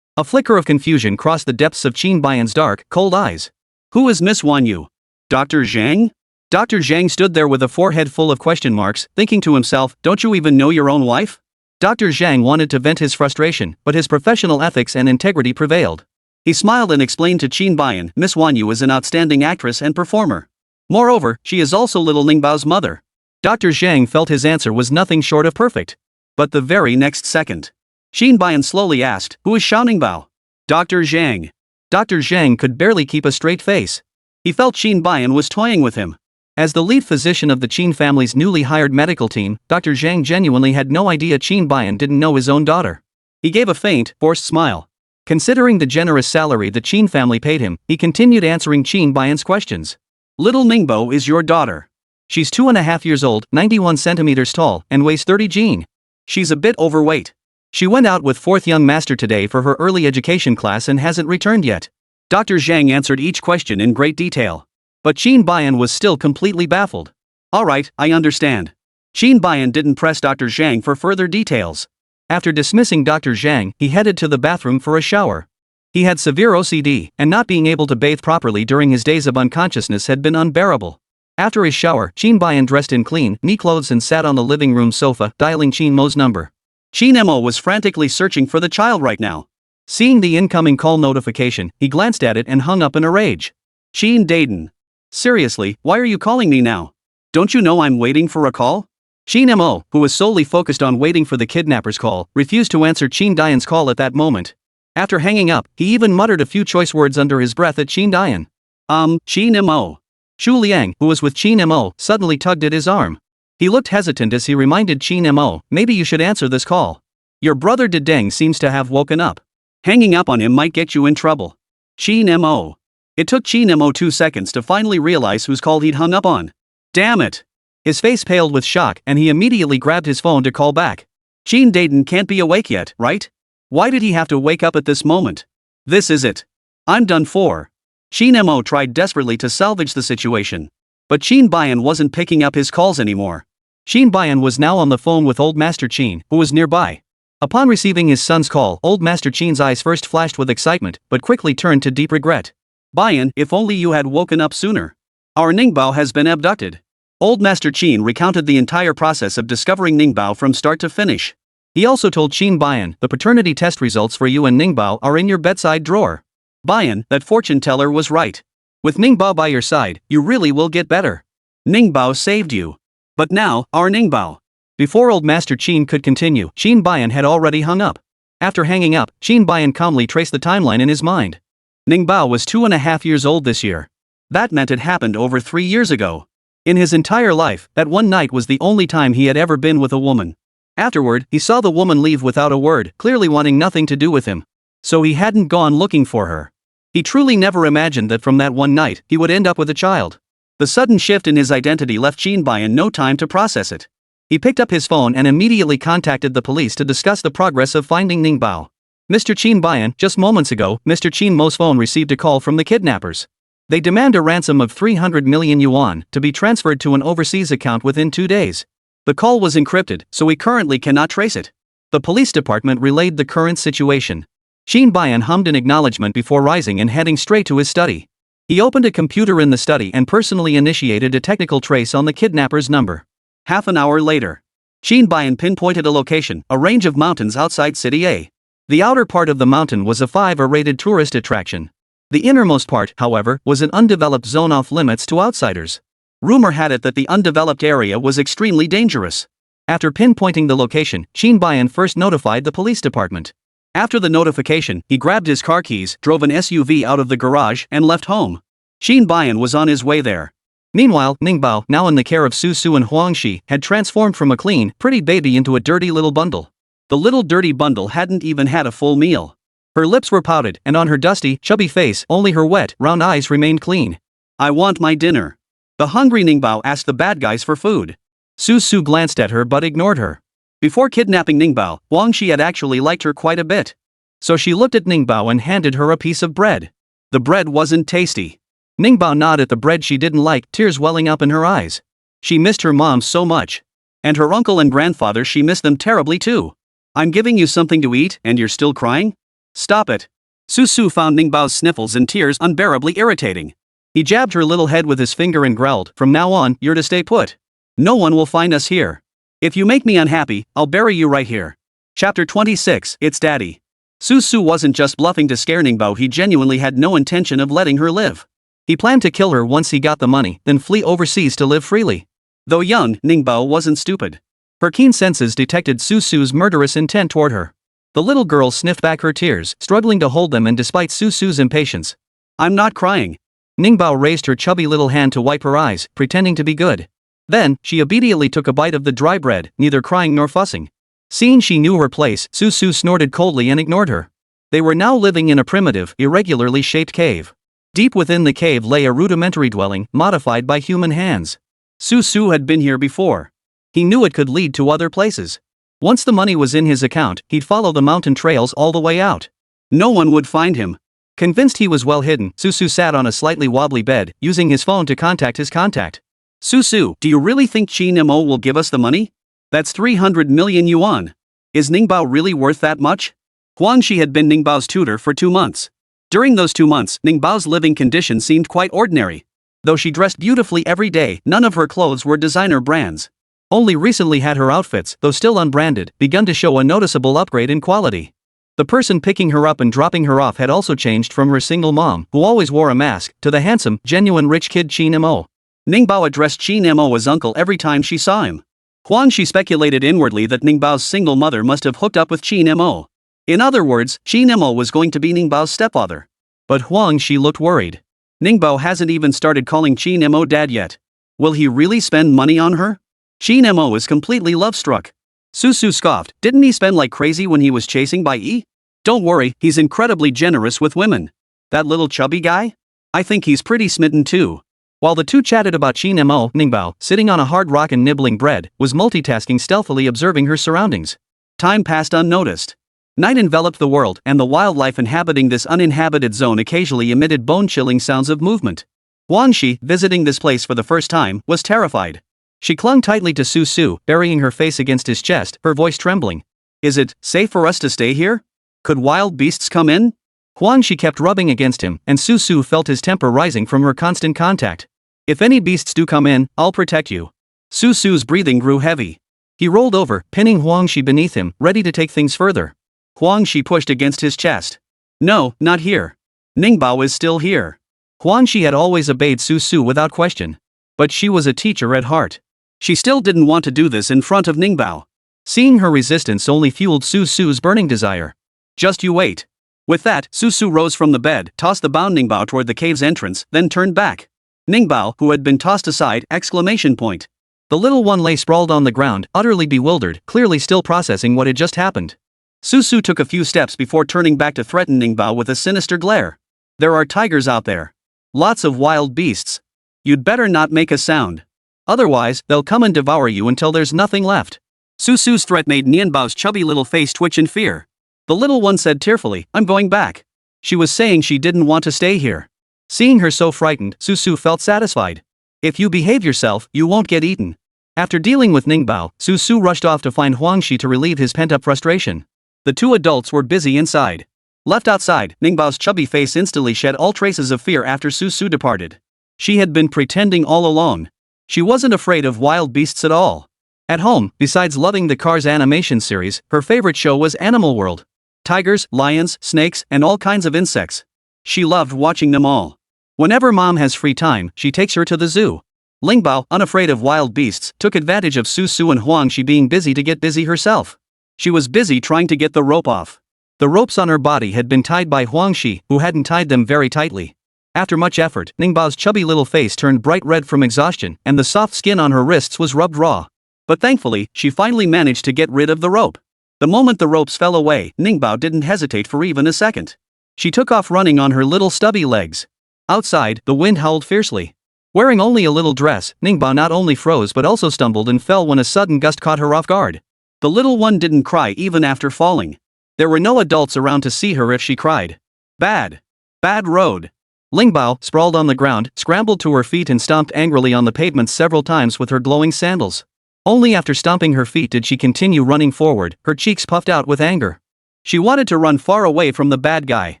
A flicker of confusion crossed the depths of Qin Bayan's dark, cold eyes. Who is Miss Wanyu? Dr. Zhang? Dr. Zhang stood there with a forehead full of question marks, thinking to himself, don't you even know your own wife? Dr. Zhang wanted to vent his frustration, but his professional ethics and integrity prevailed. He smiled and explained to Qin Bayan, Miss Wanyu is an outstanding actress and performer. Moreover, she is also little Ningbao's mother. Dr. Zhang felt his answer was nothing short of perfect. But the very next second, Qin Bayan slowly asked, who is Xiao Ningbao? Dr. Zhang. Dr. Zhang could barely keep a straight face. He felt Qin Bayan was toying with him. As the lead physician of the Qin family's newly hired medical team, Dr. Zhang genuinely had no idea Qin Bayan didn't know his own daughter. He gave a faint, forced smile. Considering the generous salary the Qin family paid him, he continued answering Qin Bayan's questions. Little Ningbao is your daughter. She's 2.5 years old, 91 centimeters tall, and weighs 30 kg. She's a bit overweight. She went out with 4th young master today for her early education class and hasn't returned yet. Dr. Zhang answered each question in great detail. But Qin Bayan was still completely baffled. Alright, I understand. Qin Bayan didn't press Dr. Zhang for further details. After dismissing Dr. Zhang, he headed to the bathroom for a shower. He had severe OCD, and not being able to bathe properly during his days of unconsciousness had been unbearable. After his shower, Qin Bayan dressed in clean, neat clothes and sat on the living room sofa, dialing Qin Mo's number. Qin Mo was frantically searching for the child right now. Seeing the incoming call notification, he glanced at it and hung up in a rage. Qin Daden. Seriously, why are you calling me now? Don't you know I'm waiting for a call? Qin Mo, who was solely focused on waiting for the kidnapper's call, refused to answer Qin Dayan's call at that moment. After hanging up, he even muttered a few choice words under his breath at Qin Dayan. Qin Mo. Shu Liang, who was with Qin Mo, suddenly tugged at his arm. He looked hesitant as he reminded Qin Mo, maybe you should answer this call. Your brother Deng seems to have woken up. Hanging up on him might get you in trouble. Qin Mo. It took Qin Mo 2 seconds to finally realize whose call he'd hung up on. Damn it. His face paled with shock and he immediately grabbed his phone to call back. Qin Daden can't be awake yet, right? Why did he have to wake up at this moment? This is it. I'm done for. Qin Mo tried desperately to salvage the situation. But Qin Bayan wasn't picking up his calls anymore. Qin Bayan was now on the phone with Old Master Qin, who was nearby. Upon receiving his son's call, Old Master Qin's eyes first flashed with excitement, but quickly turned to deep regret. Bayan, if only you had woken up sooner. Our Ningbao has been abducted. Old Master Qin recounted the entire process of discovering Ningbao from start to finish. He also told Qin Bayan, the paternity test results for you and Ningbao are in your bedside drawer. Bayan, that fortune teller was right. With Ningbao by your side, you really will get better. Ningbao saved you. But now, our Ningbao. Before Old Master Qin could continue, Qin Bayan had already hung up. After hanging up, Qin Bayan calmly traced the timeline in his mind. Ningbao was 2.5 years old this year. That meant it happened over 3 years ago. In his entire life, that one night was the only time he had ever been with a woman. Afterward, he saw the woman leave without a word, clearly wanting nothing to do with him. So he hadn't gone looking for her. He truly never imagined that from that one night, he would end up with a child. The sudden shift in his identity left Qin Bayan no time to process it. He picked up his phone and immediately contacted the police to discuss the progress of finding Ningbao. Mr. Qin Bayan, just moments ago, Mr. Qin Mo's phone received a call from the kidnappers. They demand a ransom of 300 million yuan to be transferred to an overseas account within 2 days. The call was encrypted, so we currently cannot trace it. The police department relayed the current situation. Qin Bayan hummed an acknowledgement before rising and heading straight to his study. He opened a computer in the study and personally initiated a technical trace on the kidnapper's number. Half an hour later, Qin Bayan pinpointed a location, a range of mountains outside City A. The outer part of the mountain was a 5-rated tourist attraction. The innermost part, however, was an undeveloped zone off limits to outsiders. Rumor had it that the undeveloped area was extremely dangerous. After pinpointing the location, Qin Bayan first notified the police department. After the notification, he grabbed his car keys, drove an SUV out of the garage, and left home. Qin Bayan was on his way there. Meanwhile, Ningbao, now in the care of Su and Huangxi, had transformed from a clean, pretty baby into a dirty little bundle. The little dirty bundle hadn't even had a full meal. Her lips were pouted, and on her dusty, chubby face, only her wet, round eyes remained clean. I want my dinner. The hungry Ningbao asked the bad guys for food. Su glanced at her but ignored her. Before kidnapping Ningbao, Huangxi had actually liked her quite a bit. So she looked at Ningbao and handed her a piece of bread. The bread wasn't tasty. Ningbao gnawed at the bread she didn't like, tears welling up in her eyes. She missed her mom so much. And her uncle and grandfather, she missed them terribly too. I'm giving you something to eat and you're still crying? Stop it. Su found Ningbao's sniffles and tears unbearably irritating. He jabbed her little head with his finger and growled, from now on, you're to stay put. No one will find us here. If you make me unhappy, I'll bury you right here. Chapter 26, It's Daddy. Su wasn't just bluffing to scare Ningbao, he genuinely had no intention of letting her live. He planned to kill her once he got the money, then flee overseas to live freely. Though young, Ningbao wasn't stupid. Her keen senses detected Su's murderous intent toward her. The little girl sniffed back her tears, struggling to hold them, and despite Su's impatience. I'm not crying. Ningbao raised her chubby little hand to wipe her eyes, pretending to be good. Then, she obediently took a bite of the dry bread, neither crying nor fussing. Seeing she knew her place, Su snorted coldly and ignored her. They were now living in a primitive, irregularly shaped cave. Deep within the cave lay a rudimentary dwelling, modified by human hands. Su had been here before. He knew it could lead to other places. Once the money was in his account, he'd follow the mountain trails all the way out. No one would find him. Convinced he was well hidden, Su sat on a slightly wobbly bed, using his phone to contact his contact. Su, do you really think Qin Mo will give us the money? That's 300 million yuan. Is Ningbao really worth that much? Huangxi had been Ningbao's tutor for 2 months. During those 2 months, Ningbao's living conditions seemed quite ordinary. Though she dressed beautifully every day, none of her clothes were designer brands. Only recently had her outfits, though still unbranded, begun to show a noticeable upgrade in quality. The person picking her up and dropping her off had also changed from her single mom, who always wore a mask, to the handsome, genuine rich kid Qin Mo. Ningbao addressed Qin Mo as uncle every time she saw him. Huangxi speculated inwardly that Ningbao's single mother must have hooked up with Qin Mo. In other words, Qin Mo was going to be Ningbao's stepfather. But Huangxi looked worried. Ningbao hasn't even started calling Qin Mo dad yet. Will he really spend money on her? Qin Mo is completely love-struck. Su scoffed, didn't he spend like crazy when he was chasing Bai Yi? Don't worry, he's incredibly generous with women. That little chubby guy? I think he's pretty smitten too. While the two chatted about Qin Mo, Ningbao, sitting on a hard rock and nibbling bread, was multitasking, stealthily observing her surroundings. Time passed unnoticed. Night enveloped the world, and the wildlife inhabiting this uninhabited zone occasionally emitted bone-chilling sounds of movement. Huangxi, visiting this place for the first time, was terrified. She clung tightly to Su, burying her face against his chest, her voice trembling. Is it safe for us to stay here? Could wild beasts come in? Huangxi kept rubbing against him, and Su felt his temper rising from her constant contact. If any beasts do come in, I'll protect you. Su's breathing grew heavy. He rolled over, pinning Huangxi beneath him, ready to take things further. Huangxi pushed against his chest. No, not here. Ningbao is still here. Huangxi had always obeyed Su without question. But she was a teacher at heart. She still didn't want to do this in front of Ningbao. Seeing her resistance only fueled Su's burning desire. Just you wait. With that, Su rose from the bed, tossed the bound Ningbao toward the cave's entrance, then turned back. Ningbao, who had been tossed aside, exclamation point. The little one lay sprawled on the ground, utterly bewildered, clearly still processing what had just happened. Su took a few steps before turning back to threaten Ningbao with a sinister glare. There are tigers out there. Lots of wild beasts. You'd better not make a sound. Otherwise, they'll come and devour you until there's nothing left. Su's threat made Ninbao's chubby little face twitch in fear. The little one said tearfully, I'm going back. She was saying she didn't want to stay here. Seeing her so frightened, Su felt satisfied. If you behave yourself, you won't get eaten. After dealing with Ningbao, Su rushed off to find Huangxi to relieve his pent-up frustration. The two adults were busy inside. Left outside, Ningbao's chubby face instantly shed all traces of fear after Su departed. She had been pretending all along. She wasn't afraid of wild beasts at all. At home, besides loving the Cars animation series, her favorite show was Animal World. Tigers, lions, snakes, and all kinds of insects. She loved watching them all. Whenever mom has free time, she takes her to the zoo. Ningbao, unafraid of wild beasts, took advantage of Su and Huangxi being busy to get busy herself. She was busy trying to get the rope off. The ropes on her body had been tied by Huangxi, who hadn't tied them very tightly. After much effort, Ningbao's chubby little face turned bright red from exhaustion, and the soft skin on her wrists was rubbed raw. But thankfully, she finally managed to get rid of the rope. The moment the ropes fell away, Ningbao didn't hesitate for even a second. She took off running on her little stubby legs. Outside, the wind howled fiercely. Wearing only a little dress, Ningbao not only froze but also stumbled and fell when a sudden gust caught her off guard. The little one didn't cry even after falling. There were no adults around to see her if she cried. Bad road. Ningbao, sprawled on the ground, scrambled to her feet and stomped angrily on the pavement several times with her glowing sandals. Only after stomping her feet did she continue running forward, her cheeks puffed out with anger. She wanted to run far away from the bad guy.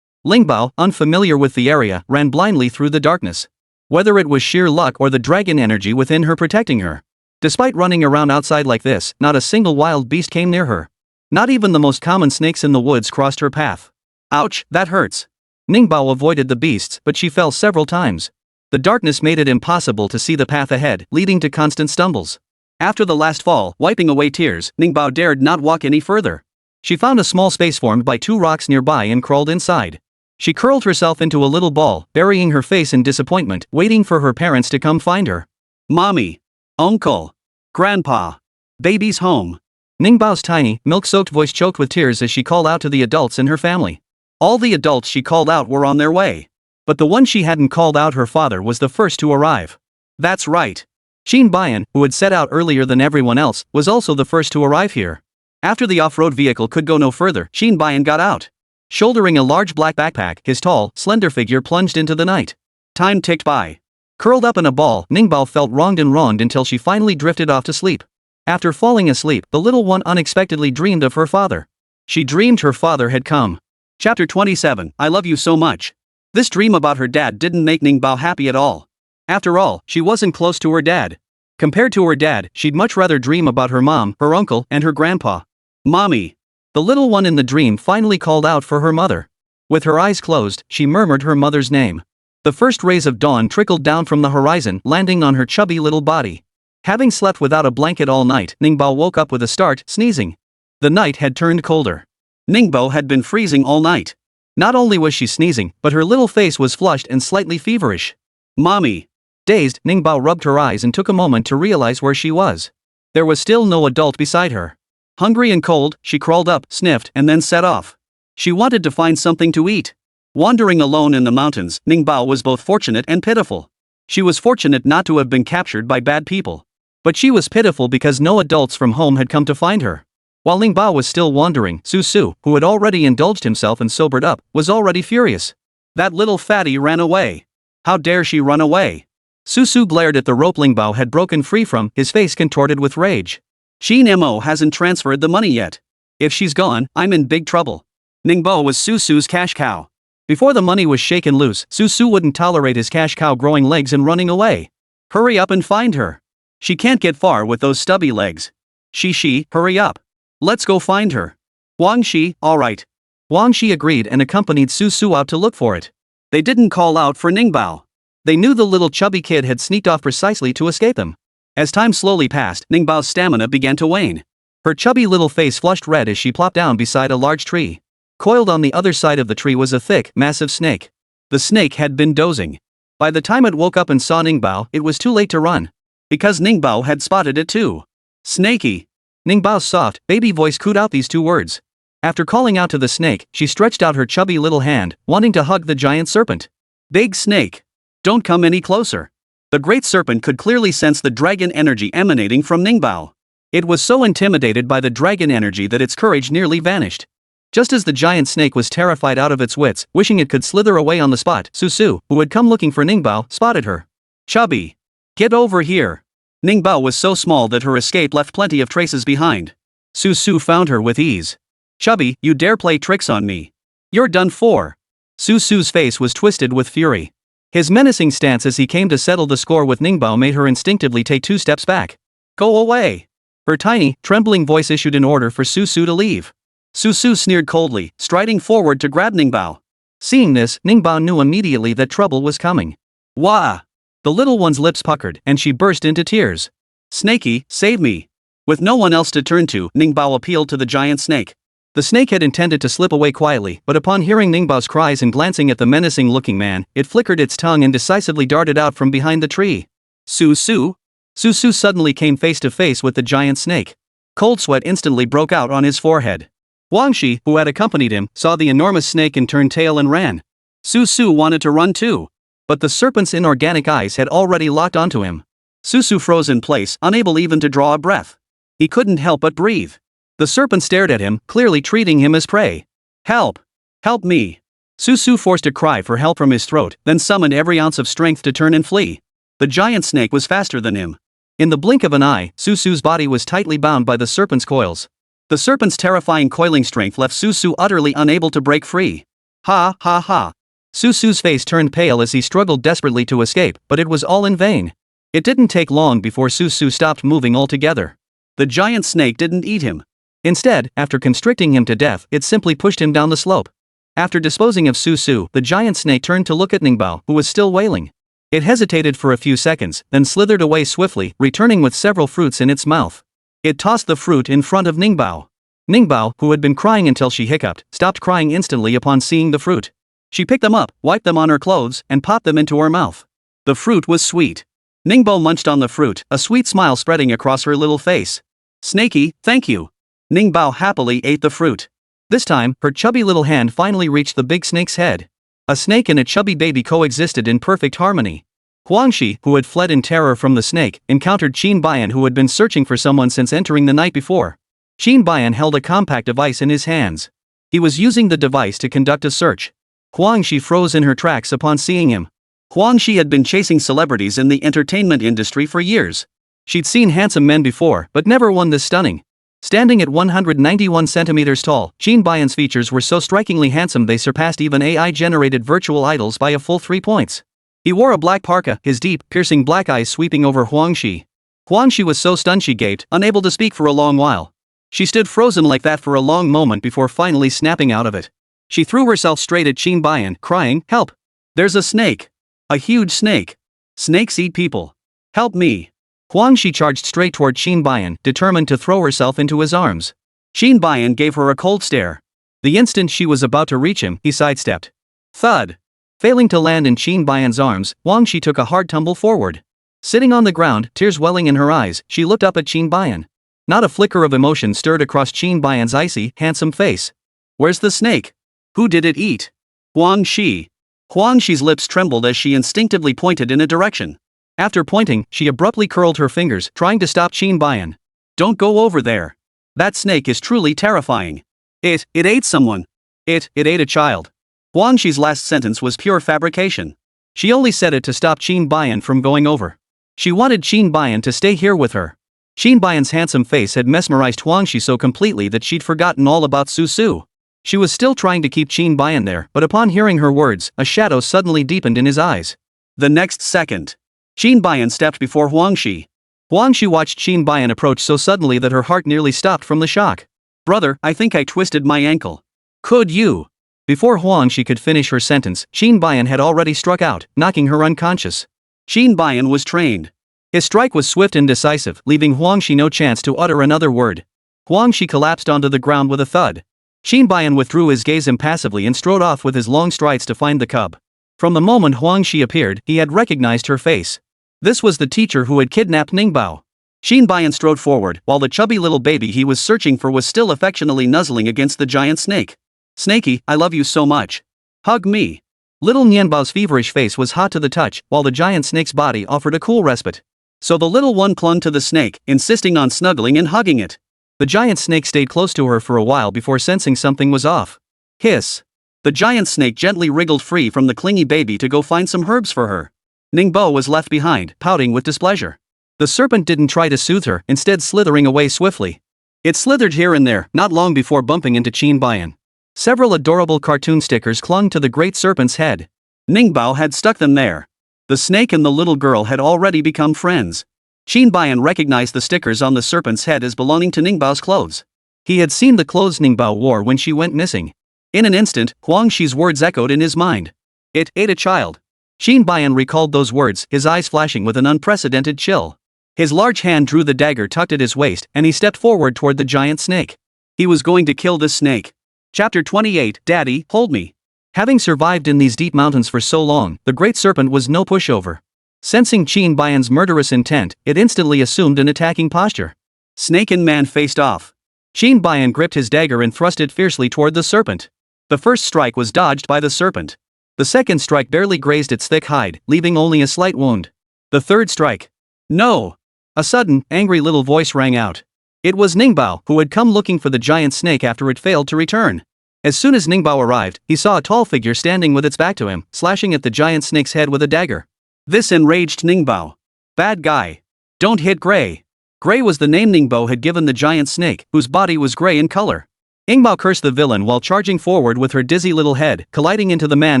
Ningbao, unfamiliar with the area, ran blindly through the darkness. Whether it was sheer luck or the dragon energy within her protecting her. Despite running around outside like this, not a single wild beast came near her. Not even the most common snakes in the woods crossed her path. Ouch, that hurts. Ningbao avoided the beasts, but she fell several times. The darkness made it impossible to see the path ahead, leading to constant stumbles. After the last fall, wiping away tears, Ningbao dared not walk any further. She found a small space formed by two rocks nearby and crawled inside. She curled herself into a little ball, burying her face in disappointment, waiting for her parents to come find her. Mommy. Uncle. Grandpa. Baby's home. Ningbao's tiny, milk-soaked voice choked with tears as she called out to the adults in her family. All the adults she called out were on their way. But the one she hadn't called out, her father, was the first to arrive. That's right. Qin Mo, who had set out earlier than everyone else, was also the first to arrive here. After the off-road vehicle could go no further, Qin Mo got out. Shouldering a large black backpack, his tall, slender figure plunged into the night. Time ticked by. Curled up in a ball, Ningbao felt wronged until she finally drifted off to sleep. After falling asleep, the little one unexpectedly dreamed of her father. She dreamed her father had come. Chapter 27, I love you so much. This dream about her dad didn't make Ningbao happy at all. After all, she wasn't close to her dad. Compared to her dad, she'd much rather dream about her mom, her uncle, and her grandpa. Mommy. The little one in the dream finally called out for her mother. With her eyes closed, she murmured her mother's name. The first rays of dawn trickled down from the horizon, landing on her chubby little body. Having slept without a blanket all night, Ningbao woke up with a start, sneezing. The night had turned colder. Ningbao had been freezing all night. Not only was she sneezing, but her little face was flushed and slightly feverish. Mommy. Dazed, Ningbao rubbed her eyes and took a moment to realize where she was. There was still no adult beside her. Hungry and cold, she crawled up, sniffed, and then set off. She wanted to find something to eat. Wandering alone in the mountains, Ningbao was both fortunate and pitiful. She was fortunate not to have been captured by bad people. But she was pitiful because no adults from home had come to find her. While Ningbao was still wandering, Su, who had already indulged himself and sobered up, was already furious. That little fatty ran away. How dare she run away? Su glared at the rope Ningbao had broken free from, his face contorted with rage. Qin Mo hasn't transferred the money yet. If she's gone, I'm in big trouble. Ningbao was Su's cash cow. Before the money was shaken loose, Su wouldn't tolerate his cash cow growing legs and running away. Hurry up and find her. She can't get far with those stubby legs. She, hurry up. Let's go find her. Wang Shi, alright. Wang Shi agreed and accompanied Su out to look for it. They didn't call out for Ningbao. They knew the little chubby kid had sneaked off precisely to escape them. As time slowly passed, Ningbao's stamina began to wane. Her chubby little face flushed red as she plopped down beside a large tree. Coiled on the other side of the tree was a thick, massive snake. The snake had been dozing. By the time it woke up and saw Ningbao, it was too late to run. Because Ningbao had spotted it too. Snakey. Ningbao's soft, baby voice cooed out these two words. After calling out to the snake, she stretched out her chubby little hand, wanting to hug the giant serpent. Big snake. Don't come any closer. The great serpent could clearly sense the dragon energy emanating from Ningbao. It was so intimidated by the dragon energy that its courage nearly vanished. Just as the giant snake was terrified out of its wits, wishing it could slither away on the spot, Su, who had come looking for Ningbao, spotted her. Chubby. Get over here. Ningbao was so small that her escape left plenty of traces behind. Su found her with ease. Chubby, you dare play tricks on me. You're done for. Su's face was twisted with fury. His menacing stance as he came to settle the score with Ningbao made her instinctively take 2 steps back. Go away. Her tiny, trembling voice issued an order for Su to leave. Su sneered coldly, striding forward to grab Ningbao. Seeing this, Ningbao knew immediately that trouble was coming. Wah! The little one's lips puckered, and she burst into tears. Snakey, save me. With no one else to turn to, Ningbao appealed to the giant snake. The snake had intended to slip away quietly, but upon hearing Ningbao's cries and glancing at the menacing-looking man, it flickered its tongue and decisively darted out from behind the tree. Su. Su suddenly came face to face with the giant snake. Cold sweat instantly broke out on his forehead. Huangxi, who had accompanied him, saw the enormous snake and turned tail and ran. Su wanted to run too. But the serpent's inorganic eyes had already locked onto him. Su froze in place, unable even to draw a breath. He couldn't help but breathe. The serpent stared at him, clearly treating him as prey. Help! Help me! Su forced a cry for help from his throat, then summoned every ounce of strength to turn and flee. The giant snake was faster than him. In the blink of an eye, Su's body was tightly bound by the serpent's coils. The serpent's terrifying coiling strength left Su utterly unable to break free. Ha! Su's face turned pale as he struggled desperately to escape, but it was all in vain. It didn't take long before Su stopped moving altogether. The giant snake didn't eat him. Instead, after constricting him to death, it simply pushed him down the slope. After disposing of Su, the giant snake turned to look at Ningbao, who was still wailing. It hesitated for a few seconds, then slithered away swiftly, returning with several fruits in its mouth. It tossed the fruit in front of Ningbao. Ningbao, who had been crying until she hiccuped, stopped crying instantly upon seeing the fruit. She picked them up, wiped them on her clothes, and popped them into her mouth. The fruit was sweet. Ningbao munched on the fruit, a sweet smile spreading across her little face. Snakey, thank you. Ningbao happily ate the fruit. This time, her chubby little hand finally reached the big snake's head. A snake and a chubby baby coexisted in perfect harmony. Huangxi, who had fled in terror from the snake, encountered Qin Bayan, who had been searching for someone since entering the night before. Qin Bayan held a compact device in his hands. He was using the device to conduct a search. Huangxi froze in her tracks upon seeing him. Huangxi had been chasing celebrities in the entertainment industry for years. She'd seen handsome men before, but never one this stunning. Standing at 191 centimeters tall, Qin Bayan's features were so strikingly handsome they surpassed even AI-generated virtual idols by a full 3 points. He wore a black parka, his deep, piercing black eyes sweeping over Huangxi. Huangxi was so stunned she gaped, unable to speak for a long while. She stood frozen like that for a long moment before finally snapping out of it. She threw herself straight at Qin Bayan, crying, "Help! There's a snake! A huge snake! Snakes eat people! Help me!" Huangxi charged straight toward Qin Bayan, determined to throw herself into his arms. Qin Bayan gave her a cold stare. The instant she was about to reach him, he sidestepped. Thud! Failing to land in Qin Bayan's arms, Huangxi took a hard tumble forward. Sitting on the ground, tears welling in her eyes, she looked up at Qin Bayan. Not a flicker of emotion stirred across Qin Bayan's icy, handsome face. "Where's the snake? Who did it eat?" Huangxi. Huangxi's lips trembled as she instinctively pointed in a direction. After pointing, she abruptly curled her fingers, trying to stop Qin Bayan. "Don't go over there. That snake is truly terrifying. It ate someone. It ate a child." Huangxi's last sentence was pure fabrication. She only said it to stop Qin Bayan from going over. She wanted Qin Bayan to stay here with her. Qin Bayan's handsome face had mesmerized Huangxi so completely that she'd forgotten all about Su. She was still trying to keep Qin Bayan there, but upon hearing her words, a shadow suddenly deepened in his eyes. The next second, Qin Bayan stepped before Huangxi. Huangxi watched Qin Bayan approach so suddenly that her heart nearly stopped from the shock. "Brother, I think I twisted my ankle. Could you?" Before Huangxi could finish her sentence, Qin Bayan had already struck out, knocking her unconscious. Qin Bayan was trained. His strike was swift and decisive, leaving Huangxi no chance to utter another word. Huangxi collapsed onto the ground with a thud. Qin Bayan withdrew his gaze impassively and strode off with his long strides to find the cub. From the moment Huangxi appeared, he had recognized her face. This was the teacher who had kidnapped Ningbao. Qin Bayan strode forward, while the chubby little baby he was searching for was still affectionately nuzzling against the giant snake. "Snakey, I love you so much. Hug me." Little Nianbao's feverish face was hot to the touch, while the giant snake's body offered a cool respite. So the little one clung to the snake, insisting on snuggling and hugging it. The giant snake stayed close to her for a while before sensing something was off. Hiss. The giant snake gently wriggled free from the clingy baby to go find some herbs for her. Ningbao was left behind, pouting with displeasure. The serpent didn't try to soothe her, instead slithering away swiftly. It slithered here and there, not long before bumping into Qin Bayan. Several adorable cartoon stickers clung to the great serpent's head. Ningbao had stuck them there. The snake and the little girl had already become friends. Qin Bayan recognized the stickers on the serpent's head as belonging to Ningbao's clothes. He had seen the clothes Ningbao wore when she went missing. In an instant, Huangxi's words echoed in his mind. "It ate a child." Qin Bayan recalled those words, his eyes flashing with an unprecedented chill. His large hand drew the dagger tucked at his waist, and he stepped forward toward the giant snake. He was going to kill this snake. Chapter 28, Daddy, hold me. Having survived in these deep mountains for so long, the great serpent was no pushover. Sensing Qin Bayan's murderous intent, it instantly assumed an attacking posture. Snake and man faced off. Qin Bayan gripped his dagger and thrust it fiercely toward the serpent. The first strike was dodged by the serpent. The second strike barely grazed its thick hide, leaving only a slight wound. The third strike. No! A sudden, angry little voice rang out. It was Ningbao, who had come looking for the giant snake after it failed to return. As soon as Ningbao arrived, he saw a tall figure standing with its back to him, slashing at the giant snake's head with a dagger. This enraged Ningbao. Bad guy. Don't hit Gray. Gray was the name Ningbao had given the giant snake, whose body was gray in color. Ningbao cursed the villain while charging forward with her dizzy little head, colliding into the man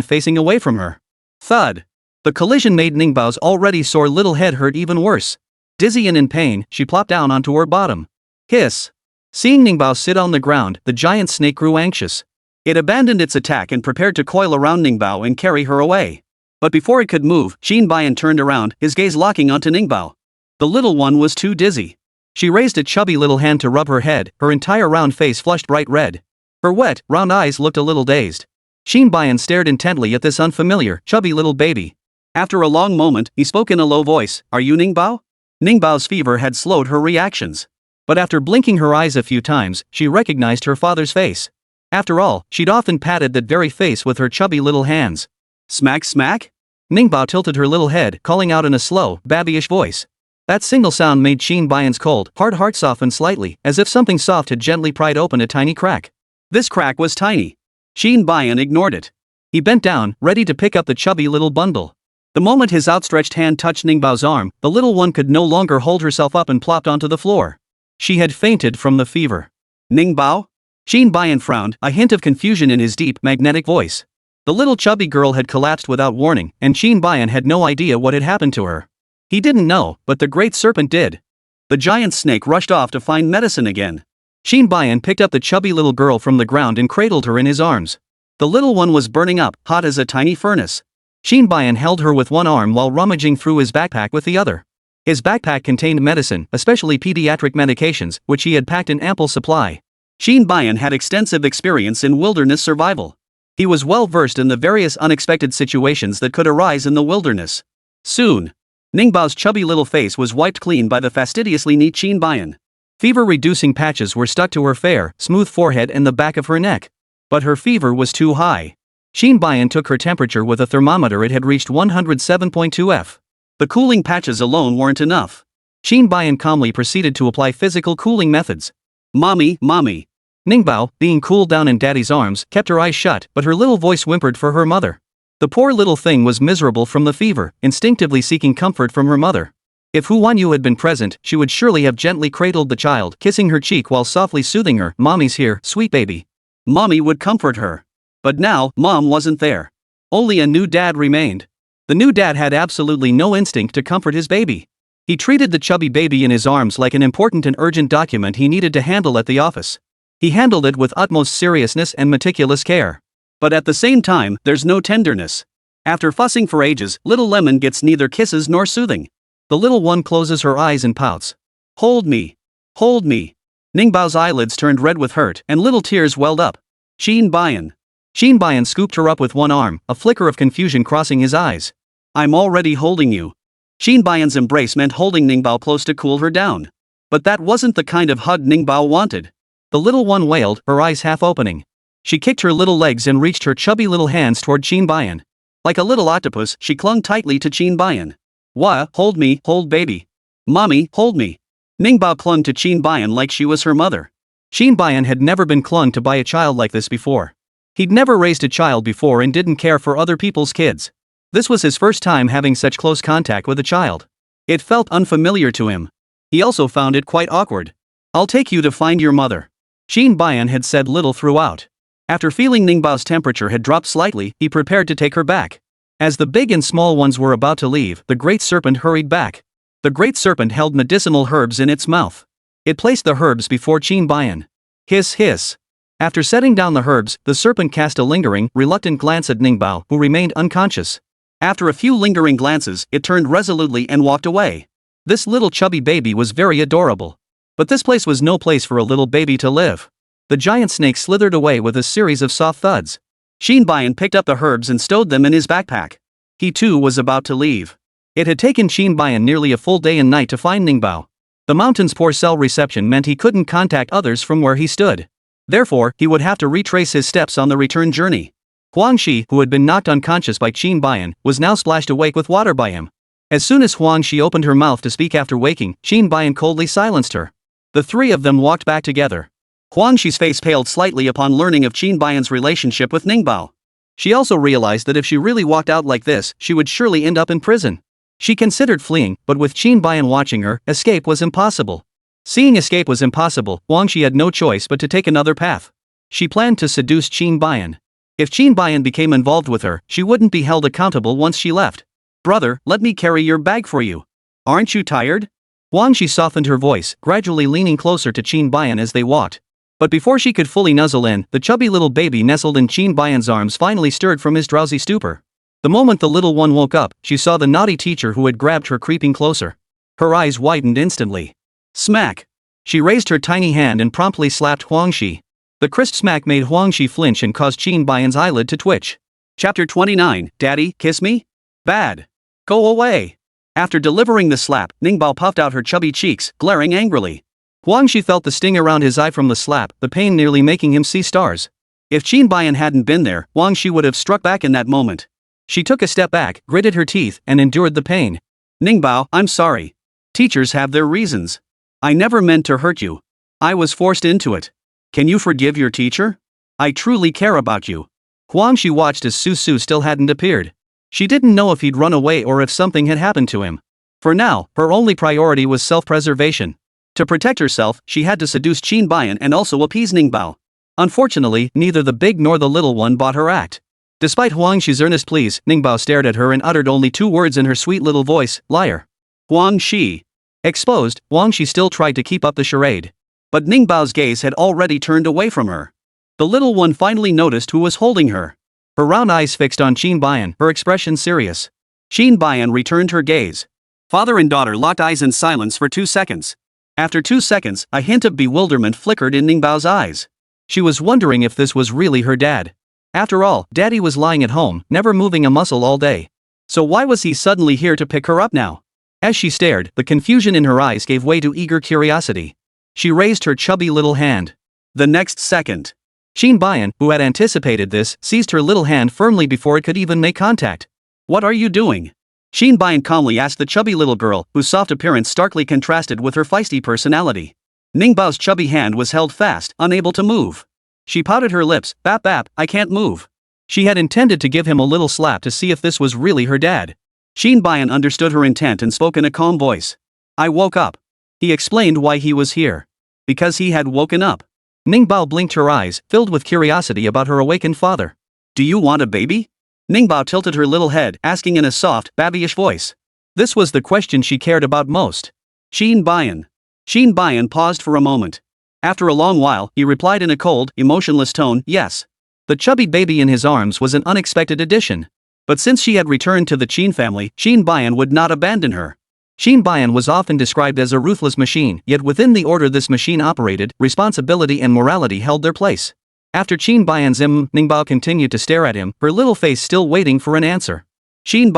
facing away from her. Thud. The collision made Ningbao's already sore little head hurt even worse. Dizzy and in pain, she plopped down onto her bottom. Hiss. Seeing Ningbao sit on the ground, the giant snake grew anxious. It abandoned its attack and prepared to coil around Ningbao and carry her away. But before it could move, Qin Bayan turned around, his gaze locking onto Ningbao. The little one was too dizzy. She raised a chubby little hand to rub her head, her entire round face flushed bright red. Her wet, round eyes looked a little dazed. Qin Bayan stared intently at this unfamiliar, chubby little baby. After a long moment, he spoke in a low voice, "Are you Ningbao?" Ningbao's fever had slowed her reactions. But after blinking her eyes a few times, she recognized her father's face. After all, she'd often patted that very face with her chubby little hands. Smack smack? Ningbao tilted her little head, calling out in a slow, babyish voice. That single sound made Qin Bayan's cold, hard heart soften slightly, as if something soft had gently pried open a tiny crack. This crack was tiny. Qin Bayan ignored it. He bent down, ready to pick up the chubby little bundle. The moment his outstretched hand touched Ningbao's arm, the little one could no longer hold herself up and plopped onto the floor. She had fainted from the fever. Ningbao? Qin Bayan frowned, a hint of confusion in his deep, magnetic voice. The little chubby girl had collapsed without warning, and Qin Bayan had no idea what had happened to her. He didn't know, but the great serpent did. The giant snake rushed off to find medicine again. Qin Bayan picked up the chubby little girl from the ground and cradled her in his arms. The little one was burning up, hot as a tiny furnace. Qin Bayan held her with one arm while rummaging through his backpack with the other. His backpack contained medicine, especially pediatric medications, which he had packed in ample supply. Qin Bayan had extensive experience in wilderness survival. He was well versed in the various unexpected situations that could arise in the wilderness. Soon, Ningbao's chubby little face was wiped clean by the fastidiously neat Qin Bayan. Fever-reducing patches were stuck to her fair, smooth forehead and the back of her neck. But her fever was too high. Qin Bayan took her temperature with a thermometer. It had reached 107.2 F. The cooling patches alone weren't enough. Qin Bayan calmly proceeded to apply physical cooling methods. Mommy, mommy. Ningbao, being cooled down in Daddy's arms, kept her eyes shut, but her little voice whimpered for her mother. The poor little thing was miserable from the fever, instinctively seeking comfort from her mother. If Hu Wanyu had been present, she would surely have gently cradled the child, kissing her cheek while softly soothing her, "Mommy's here, sweet baby." Mommy would comfort her. But now, Mom wasn't there. Only a new dad remained. The new dad had absolutely no instinct to comfort his baby. He treated the chubby baby in his arms like an important and urgent document he needed to handle at the office. He handled it with utmost seriousness and meticulous care. But at the same time, there's no tenderness. After fussing for ages, little Lemon gets neither kisses nor soothing. The little one closes her eyes and pouts. Hold me. Hold me. Ningbao's eyelids turned red with hurt, and little tears welled up. Qin Bayan. Qin Bayan scooped her up with one arm, a flicker of confusion crossing his eyes. I'm already holding you. Qin Bayan's embrace meant holding Ningbao close to cool her down. But that wasn't the kind of hug Ningbao wanted. The little one wailed, her eyes half opening. She kicked her little legs and reached her chubby little hands toward Qin Bayan. Like a little octopus, she clung tightly to Qin Bayan. Wah, hold me, hold baby. Mommy, hold me. Ningbao clung to Qin Bayan like she was her mother. Qin Bayan had never been clung to by a child like this before. He'd never raised a child before and didn't care for other people's kids. This was his first time having such close contact with a child. It felt unfamiliar to him. He also found it quite awkward. I'll take you to find your mother. Qin Bayan had said little throughout. After feeling Ningbao's temperature had dropped slightly, he prepared to take her back. As the big and small ones were about to leave, the great serpent hurried back. The great serpent held medicinal herbs in its mouth. It placed the herbs before Qin Bayan. Hiss hiss. After setting down the herbs, the serpent cast a lingering, reluctant glance at Ningbao, who remained unconscious. After a few lingering glances, it turned resolutely and walked away. This little chubby baby was very adorable. But this place was no place for a little baby to live. The giant snake slithered away with a series of soft thuds. Qin picked up the herbs and stowed them in his backpack. He too was about to leave. It had taken Qin nearly a full day and night to find Ningbao. The mountain's poor cell reception meant he couldn't contact others from where he stood. Therefore, he would have to retrace his steps on the return journey. Huangxi, who had been knocked unconscious by Qin, was now splashed awake with water by him. As soon as Huangxi opened her mouth to speak after waking, Qin coldly silenced her. The three of them walked back together. Huangxi's face paled slightly upon learning of Qin's relationship with Ningbao. She also realized that if she really walked out like this, she would surely end up in prison. She considered fleeing, but with Qin watching her, escape was impossible. Seeing escape was impossible, Huangxi had no choice but to take another path. She planned to seduce Qin. If Qin became involved with her, she wouldn't be held accountable once she left. "Brother, let me carry your bag for you. Aren't you tired?" Huangxi softened her voice, gradually leaning closer to Qin as they walked. But before she could fully nuzzle in, the chubby little baby nestled in Qin arms finally stirred from his drowsy stupor. The moment the little one woke up, she saw the naughty teacher who had grabbed her creeping closer. Her eyes widened instantly. Smack! She raised her tiny hand and promptly slapped Huangxi. The crisp smack made Huangxi flinch and caused Qin's eyelid to twitch. Chapter 29, Daddy, kiss me? Bad. Go away. After delivering the slap, Ningbao puffed out her chubby cheeks, glaring angrily. Huangxi felt the sting around his eye from the slap, the pain nearly making him see stars. If Qin hadn't been there, Huangxi would have struck back in that moment. She took a step back, gritted her teeth, and endured the pain. Ningbao, I'm sorry. Teachers have their reasons. I never meant to hurt you. I was forced into it. Can you forgive your teacher? I truly care about you. Huangxi watched as Su still hadn't appeared. She didn't know if he'd run away or if something had happened to him. For now, her only priority was self-preservation. To protect herself, she had to seduce Qin and also appease Ningbao. Unfortunately, neither the big nor the little one bought her act. Despite Huangxi's earnest pleas, Ningbao stared at her and uttered only two words in her sweet little voice, liar. Huangxi. Exposed, Huangxi still tried to keep up the charade. But Ningbao's gaze had already turned away from her. The little one finally noticed who was holding her. Her round eyes fixed on Qin, her expression serious. Qin returned her gaze. Father and daughter locked eyes in silence for 2 seconds. After 2 seconds, a hint of bewilderment flickered in Ningbao's eyes. She was wondering if this was really her dad. After all, Daddy was lying at home, never moving a muscle all day. So why was he suddenly here to pick her up now? As she stared, the confusion in her eyes gave way to eager curiosity. She raised her chubby little hand. The next second, Qin, who had anticipated this, seized her little hand firmly before it could even make contact. What are you doing? Qin calmly asked the chubby little girl, whose soft appearance starkly contrasted with her feisty personality. Ningbao's chubby hand was held fast, unable to move. She pouted her lips, bap, I can't move. She had intended to give him a little slap to see if this was really her dad. Qin understood her intent and spoke in a calm voice. I woke up. He explained why he was here. Because he had woken up. Ningbao blinked her eyes, filled with curiosity about her awakened father. Do you want a baby? Ningbao tilted her little head, asking in a soft, babyish voice. This was the question she cared about most. Qin paused for a moment. After a long while, he replied in a cold, emotionless tone, yes. The chubby baby in his arms was an unexpected addition. But since she had returned to the Qin family, Qin would not abandon her. Qin was often described as a ruthless machine, yet within the order this machine operated, responsibility and morality held their place. After Qin's Ningbao continued to stare at him, her little face still waiting for an answer. Qin?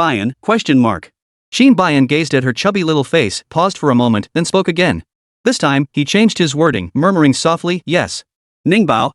Qin gazed at her chubby little face, paused for a moment, then spoke again. This time, he changed his wording, murmuring softly, yes. Ningbao!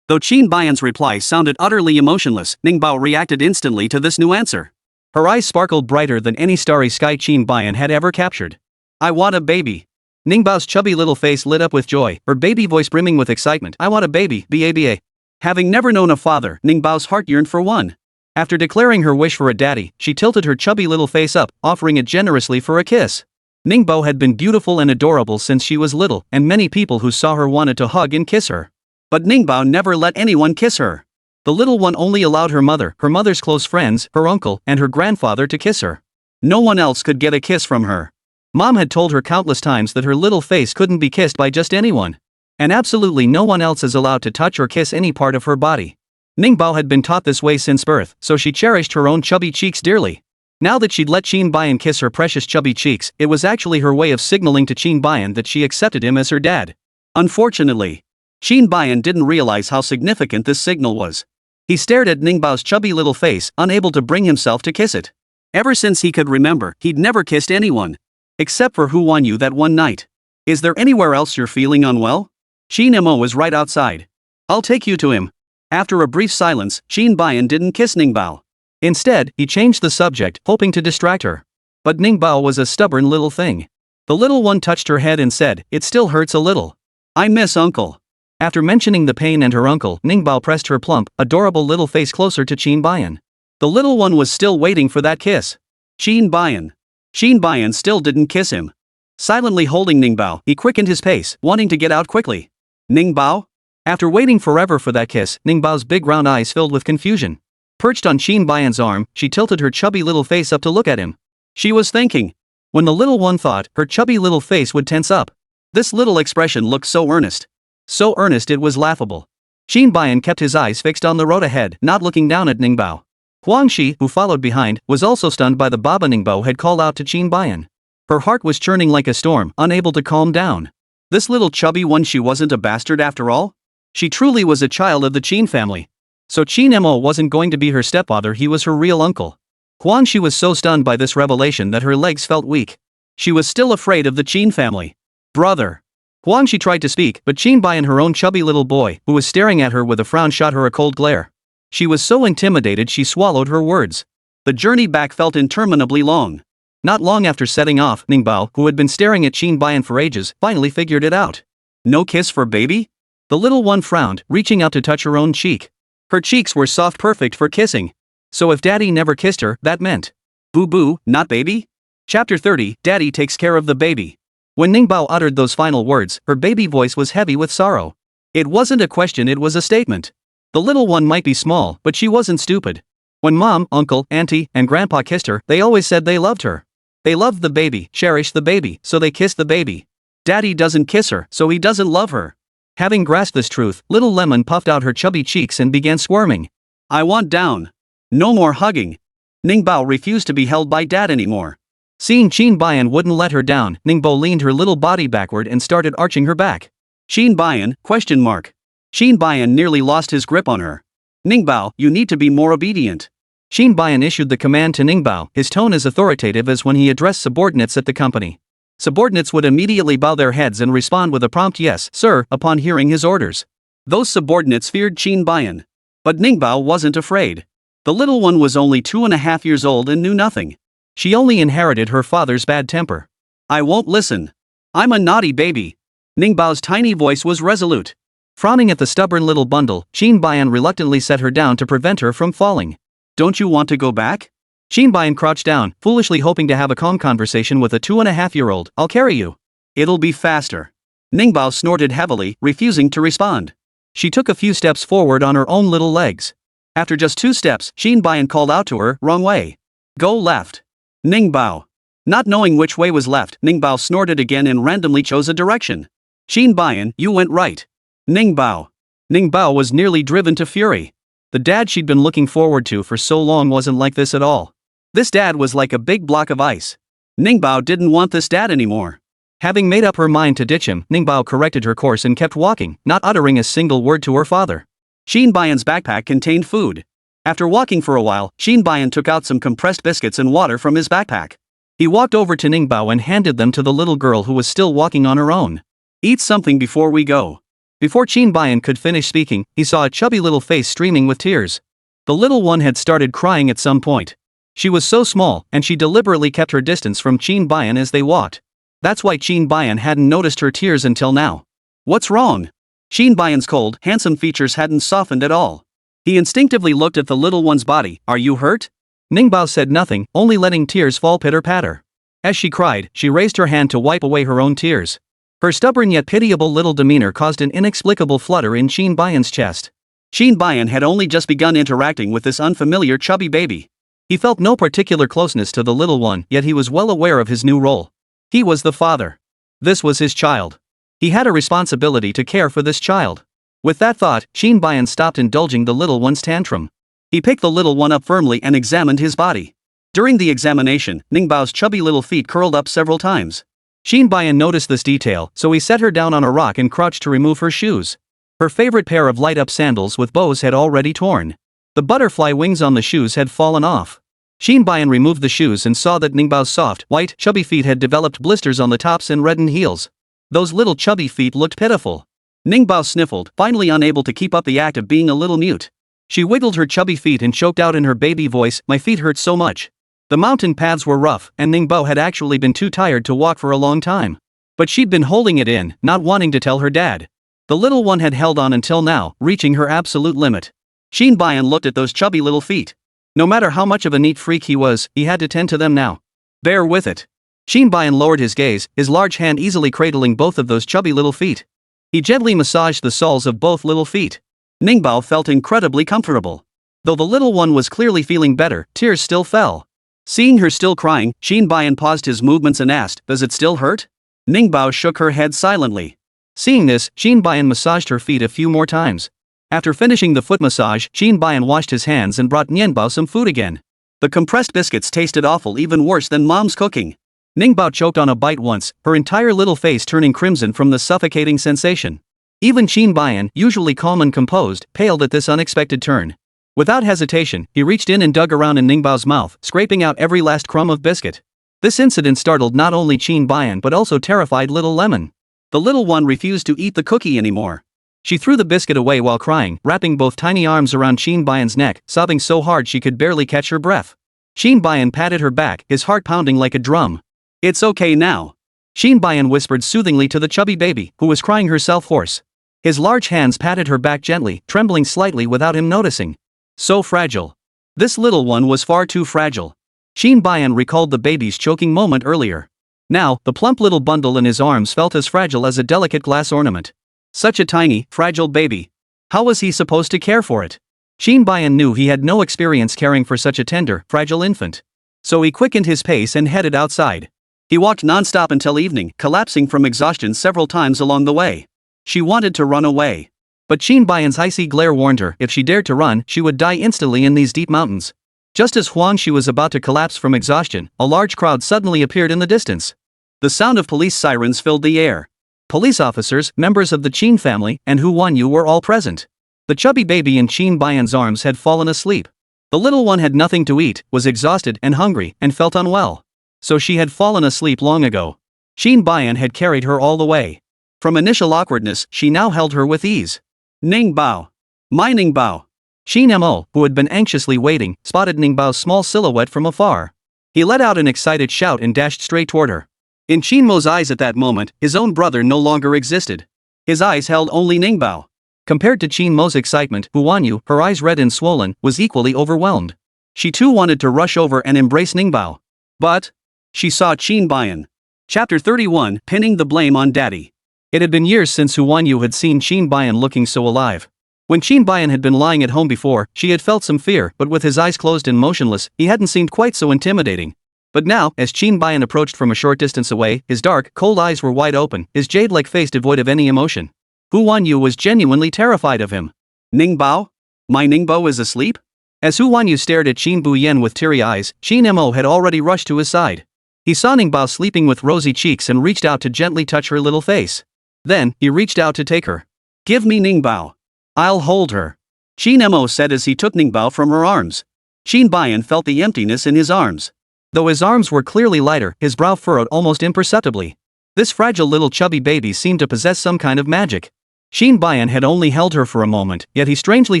Though Qin's reply sounded utterly emotionless, Ningbao reacted instantly to this new answer. Her eyes sparkled brighter than any starry sky Qin had ever captured. I want a baby. Ningbao's chubby little face lit up with joy, her baby voice brimming with excitement. I want a baby, baba. Having never known a father, Ningbao's heart yearned for one. After declaring her wish for a daddy, she tilted her chubby little face up, offering it generously for a kiss. Ningbao had been beautiful and adorable since she was little, and many people who saw her wanted to hug and kiss her. But Ningbao never let anyone kiss her. The little one only allowed her mother's close friends, her uncle, and her grandfather to kiss her. No one else could get a kiss from her. Mom had told her countless times that her little face couldn't be kissed by just anyone. And absolutely no one else is allowed to touch or kiss any part of her body. Ningbao had been taught this way since birth, so she cherished her own chubby cheeks dearly. Now that she'd let Qin kiss her precious chubby cheeks, it was actually her way of signaling to Qin that she accepted him as her dad. Unfortunately, Qin Bayan didn't realize how significant this signal was. He stared at Ningbao's chubby little face, unable to bring himself to kiss it. Ever since he could remember, he'd never kissed anyone. Except for who won you that one night. Is there anywhere else you're feeling unwell? Qin Mo was right outside. I'll take you to him. After a brief silence, Qin Bayan didn't kiss Ningbao. Instead, he changed the subject, hoping to distract her. But Ningbao was a stubborn little thing. The little one touched her head and said, "It still hurts a little. I miss uncle." After mentioning the pain and her uncle, Ningbao pressed her plump, adorable little face closer to Qin Bayan. The little one was still waiting for that kiss. Qin Bayan still didn't kiss him. Silently holding Ningbao, he quickened his pace, wanting to get out quickly. Ningbao? After waiting forever for that kiss, Ningbao's big round eyes filled with confusion. Perched on Qin Bayan's arm, she tilted her chubby little face up to look at him. She was thinking. When the little one thought, her chubby little face would tense up. This little expression looked so earnest. So earnest it was laughable. Qin Bayan kept his eyes fixed on the road ahead, not looking down at Ningbao. Huangxi, who followed behind, was also stunned by the Baba Ningbao had called out to Qin Bayan. Her heart was churning like a storm, unable to calm down. This little chubby one, she wasn't a bastard after all? She truly was a child of the Qin family. So Qin Mo wasn't going to be her stepfather, he was her real uncle. Huangxi was so stunned by this revelation that her legs felt weak. She was still afraid of the Qin family. Brother. Huangxi tried to speak, but Qin Bayan, her own chubby little boy, who was staring at her with a frown, shot her a cold glare. She was so intimidated she swallowed her words. The journey back felt interminably long. Not long after setting off, Ningbao, who had been staring at Qin Bayan for ages, finally figured it out. No kiss for baby? The little one frowned, reaching out to touch her own cheek. Her cheeks were soft, perfect for kissing. So if Daddy never kissed her, that meant boo-boo, not baby? Chapter 30, Daddy takes care of the baby. When Ningbao uttered those final words, her baby voice was heavy with sorrow. It wasn't a question, it was a statement. The little one might be small, but she wasn't stupid. When Mom, Uncle, Auntie, and Grandpa kissed her, they always said they loved her. They loved the baby, cherished the baby, so they kissed the baby. Daddy doesn't kiss her, so he doesn't love her. Having grasped this truth, little Lemon puffed out her chubby cheeks and began squirming. I want down. No more hugging. Ningbao refused to be held by Dad anymore. Seeing Qin Bayan wouldn't let her down, Ningbao leaned her little body backward and started arching her back. Qin Bayan? Qin Bayan nearly lost his grip on her. Ningbao, you need to be more obedient. Qin Bayan issued the command to Ningbao, his tone as authoritative as when he addressed subordinates at the company. Subordinates would immediately bow their heads and respond with a prompt yes, sir, upon hearing his orders. Those subordinates feared Qin Bayan. But Ningbao wasn't afraid. The little one was only 2.5 years old and knew nothing. She only inherited her father's bad temper. I won't listen. I'm a naughty baby. Ningbao's tiny voice was resolute. Frowning at the stubborn little bundle, Qin Bayan reluctantly set her down to prevent her from falling. Don't you want to go back? Qin Bayan crouched down, foolishly hoping to have a calm conversation with a 2.5-year-old. I'll carry you. It'll be faster. Ningbao snorted heavily, refusing to respond. She took a few steps forward on her own little legs. After just 2 steps, Qin Bayan called out to her, wrong way. Go left. Ningbao. Not knowing which way was left, Ningbao snorted again and randomly chose a direction. Qin Bayan, you went right. Ningbao. Ningbao was nearly driven to fury. The dad she'd been looking forward to for so long wasn't like this at all. This dad was like a big block of ice. Ningbao didn't want this dad anymore. Having made up her mind to ditch him, Ningbao corrected her course and kept walking, not uttering a single word to her father. Qin Bayan's backpack contained food. After walking for a while, Qin Bayan took out some compressed biscuits and water from his backpack. He walked over to Ningbao and handed them to the little girl who was still walking on her own. Eat something before we go. Before Qin Bayan could finish speaking, he saw a chubby little face streaming with tears. The little one had started crying at some point. She was so small, and she deliberately kept her distance from Qin Bayan as they walked. That's why Qin Bayan hadn't noticed her tears until now. What's wrong? Qin Bayan's cold, handsome features hadn't softened at all. He instinctively looked at the little one's body. Are you hurt? Ningbao said nothing, only letting tears fall pitter-patter. As she cried, she raised her hand to wipe away her own tears. Her stubborn yet pitiable little demeanor caused an inexplicable flutter in Qin Bayan's chest. Qin Bayan had only just begun interacting with this unfamiliar chubby baby. He felt no particular closeness to the little one, yet he was well aware of his new role. He was the father. This was his child. He had a responsibility to care for this child. With that thought, Qin Bayan stopped indulging the little one's tantrum. He picked the little one up firmly and examined his body. During the examination, Ningbao's chubby little feet curled up several times. Qin Bayan noticed this detail, so he set her down on a rock and crouched to remove her shoes. Her favorite pair of light-up sandals with bows had already torn. The butterfly wings on the shoes had fallen off. Qin Mo removed the shoes and saw that Ningbao's soft, white, chubby feet had developed blisters on the tops and reddened heels. Those little chubby feet looked pitiful. Ningbao sniffled, finally unable to keep up the act of being a little mute. She wiggled her chubby feet and choked out in her baby voice, "My feet hurt so much." The mountain paths were rough, and Ningbao had actually been too tired to walk for a long time. But she'd been holding it in, not wanting to tell her dad. The little one had held on until now, reaching her absolute limit. Qin Mo looked at those chubby little feet. No matter how much of a neat freak he was, he had to tend to them now. Bear with it. Qin Mo lowered his gaze, his large hand easily cradling both of those chubby little feet. He gently massaged the soles of both little feet. Ningbao felt incredibly comfortable. Though the little one was clearly feeling better, tears still fell. Seeing her still crying, Qin Mo paused his movements and asked, "Does it still hurt?" Ningbao shook her head silently. Seeing this, Qin Mo massaged her feet a few more times. After finishing the foot massage, Qin Mo washed his hands and brought Ningbao some food again. The compressed biscuits tasted awful, even worse than mom's cooking. Ningbao choked on a bite once, her entire little face turning crimson from the suffocating sensation. Even Qin Mo, usually calm and composed, paled at this unexpected turn. Without hesitation, he reached in and dug around in Ningbao's mouth, scraping out every last crumb of biscuit. This incident startled not only Qin Mo but also terrified little Lemon. The little one refused to eat the cookie anymore. She threw the biscuit away while crying, wrapping both tiny arms around Qin Mo's neck, sobbing so hard she could barely catch her breath. Qin Mo patted her back, his heart pounding like a drum. "It's okay now," Qin Mo whispered soothingly to the chubby baby, who was crying herself hoarse. His large hands patted her back gently, trembling slightly without him noticing. So fragile. This little one was far too fragile. Qin Mo recalled the baby's choking moment earlier. Now, the plump little bundle in his arms felt as fragile as a delicate glass ornament. Such a tiny, fragile baby. How was he supposed to care for it? Qin Mo knew he had no experience caring for such a tender, fragile infant. So he quickened his pace and headed outside. He walked non-stop until evening, collapsing from exhaustion several times along the way. She wanted to run away. But Qin Mo's icy glare warned her if she dared to run, she would die instantly in these deep mountains. Just as Huang was about to collapse from exhaustion, a large crowd suddenly appeared in the distance. The sound of police sirens filled the air. Police officers, members of the Qin family, and Huang were all present. The chubby baby in Qin Mo's arms had fallen asleep. The little one had nothing to eat, was exhausted and hungry, and felt unwell. So she had fallen asleep long ago. Qin Mo had carried her all the way. From initial awkwardness, she now held her with ease. "Ningbao. My Ningbao." Qin Mo, who had been anxiously waiting, spotted Ningbao's small silhouette from afar. He let out an excited shout and dashed straight toward her. In Qin Mo's eyes at that moment, his own brother no longer existed. His eyes held only Ningbao. Compared to Qin Mo's excitement, Huang, her eyes red and swollen, was equally overwhelmed. She too wanted to rush over and embrace Ningbao. But she saw Qin Mo. Chapter 31, Pinning the Blame on Daddy. It had been years since Huang had seen Qin Mo looking so alive. When Qin Mo had been lying at home before, she had felt some fear, but with his eyes closed and motionless, he hadn't seemed quite so intimidating. But now, as Qin Mo approached from a short distance away, his dark, cold eyes were wide open, his jade-like face devoid of any emotion. Huang was genuinely terrified of him. "Ningbao? My Ningbao is asleep?" As Huang stared at Qin Mo with teary eyes, Qin Mo had already rushed to his side. He saw Ningbao sleeping with rosy cheeks and reached out to gently touch her little face. Then, he reached out to take her. "Give me Ningbao. I'll hold her," Qin Mo said as he took Ningbao from her arms. Qin Mo felt the emptiness in his arms. Though his arms were clearly lighter, his brow furrowed almost imperceptibly. This fragile little chubby baby seemed to possess some kind of magic. Qin Mo had only held her for a moment, yet he strangely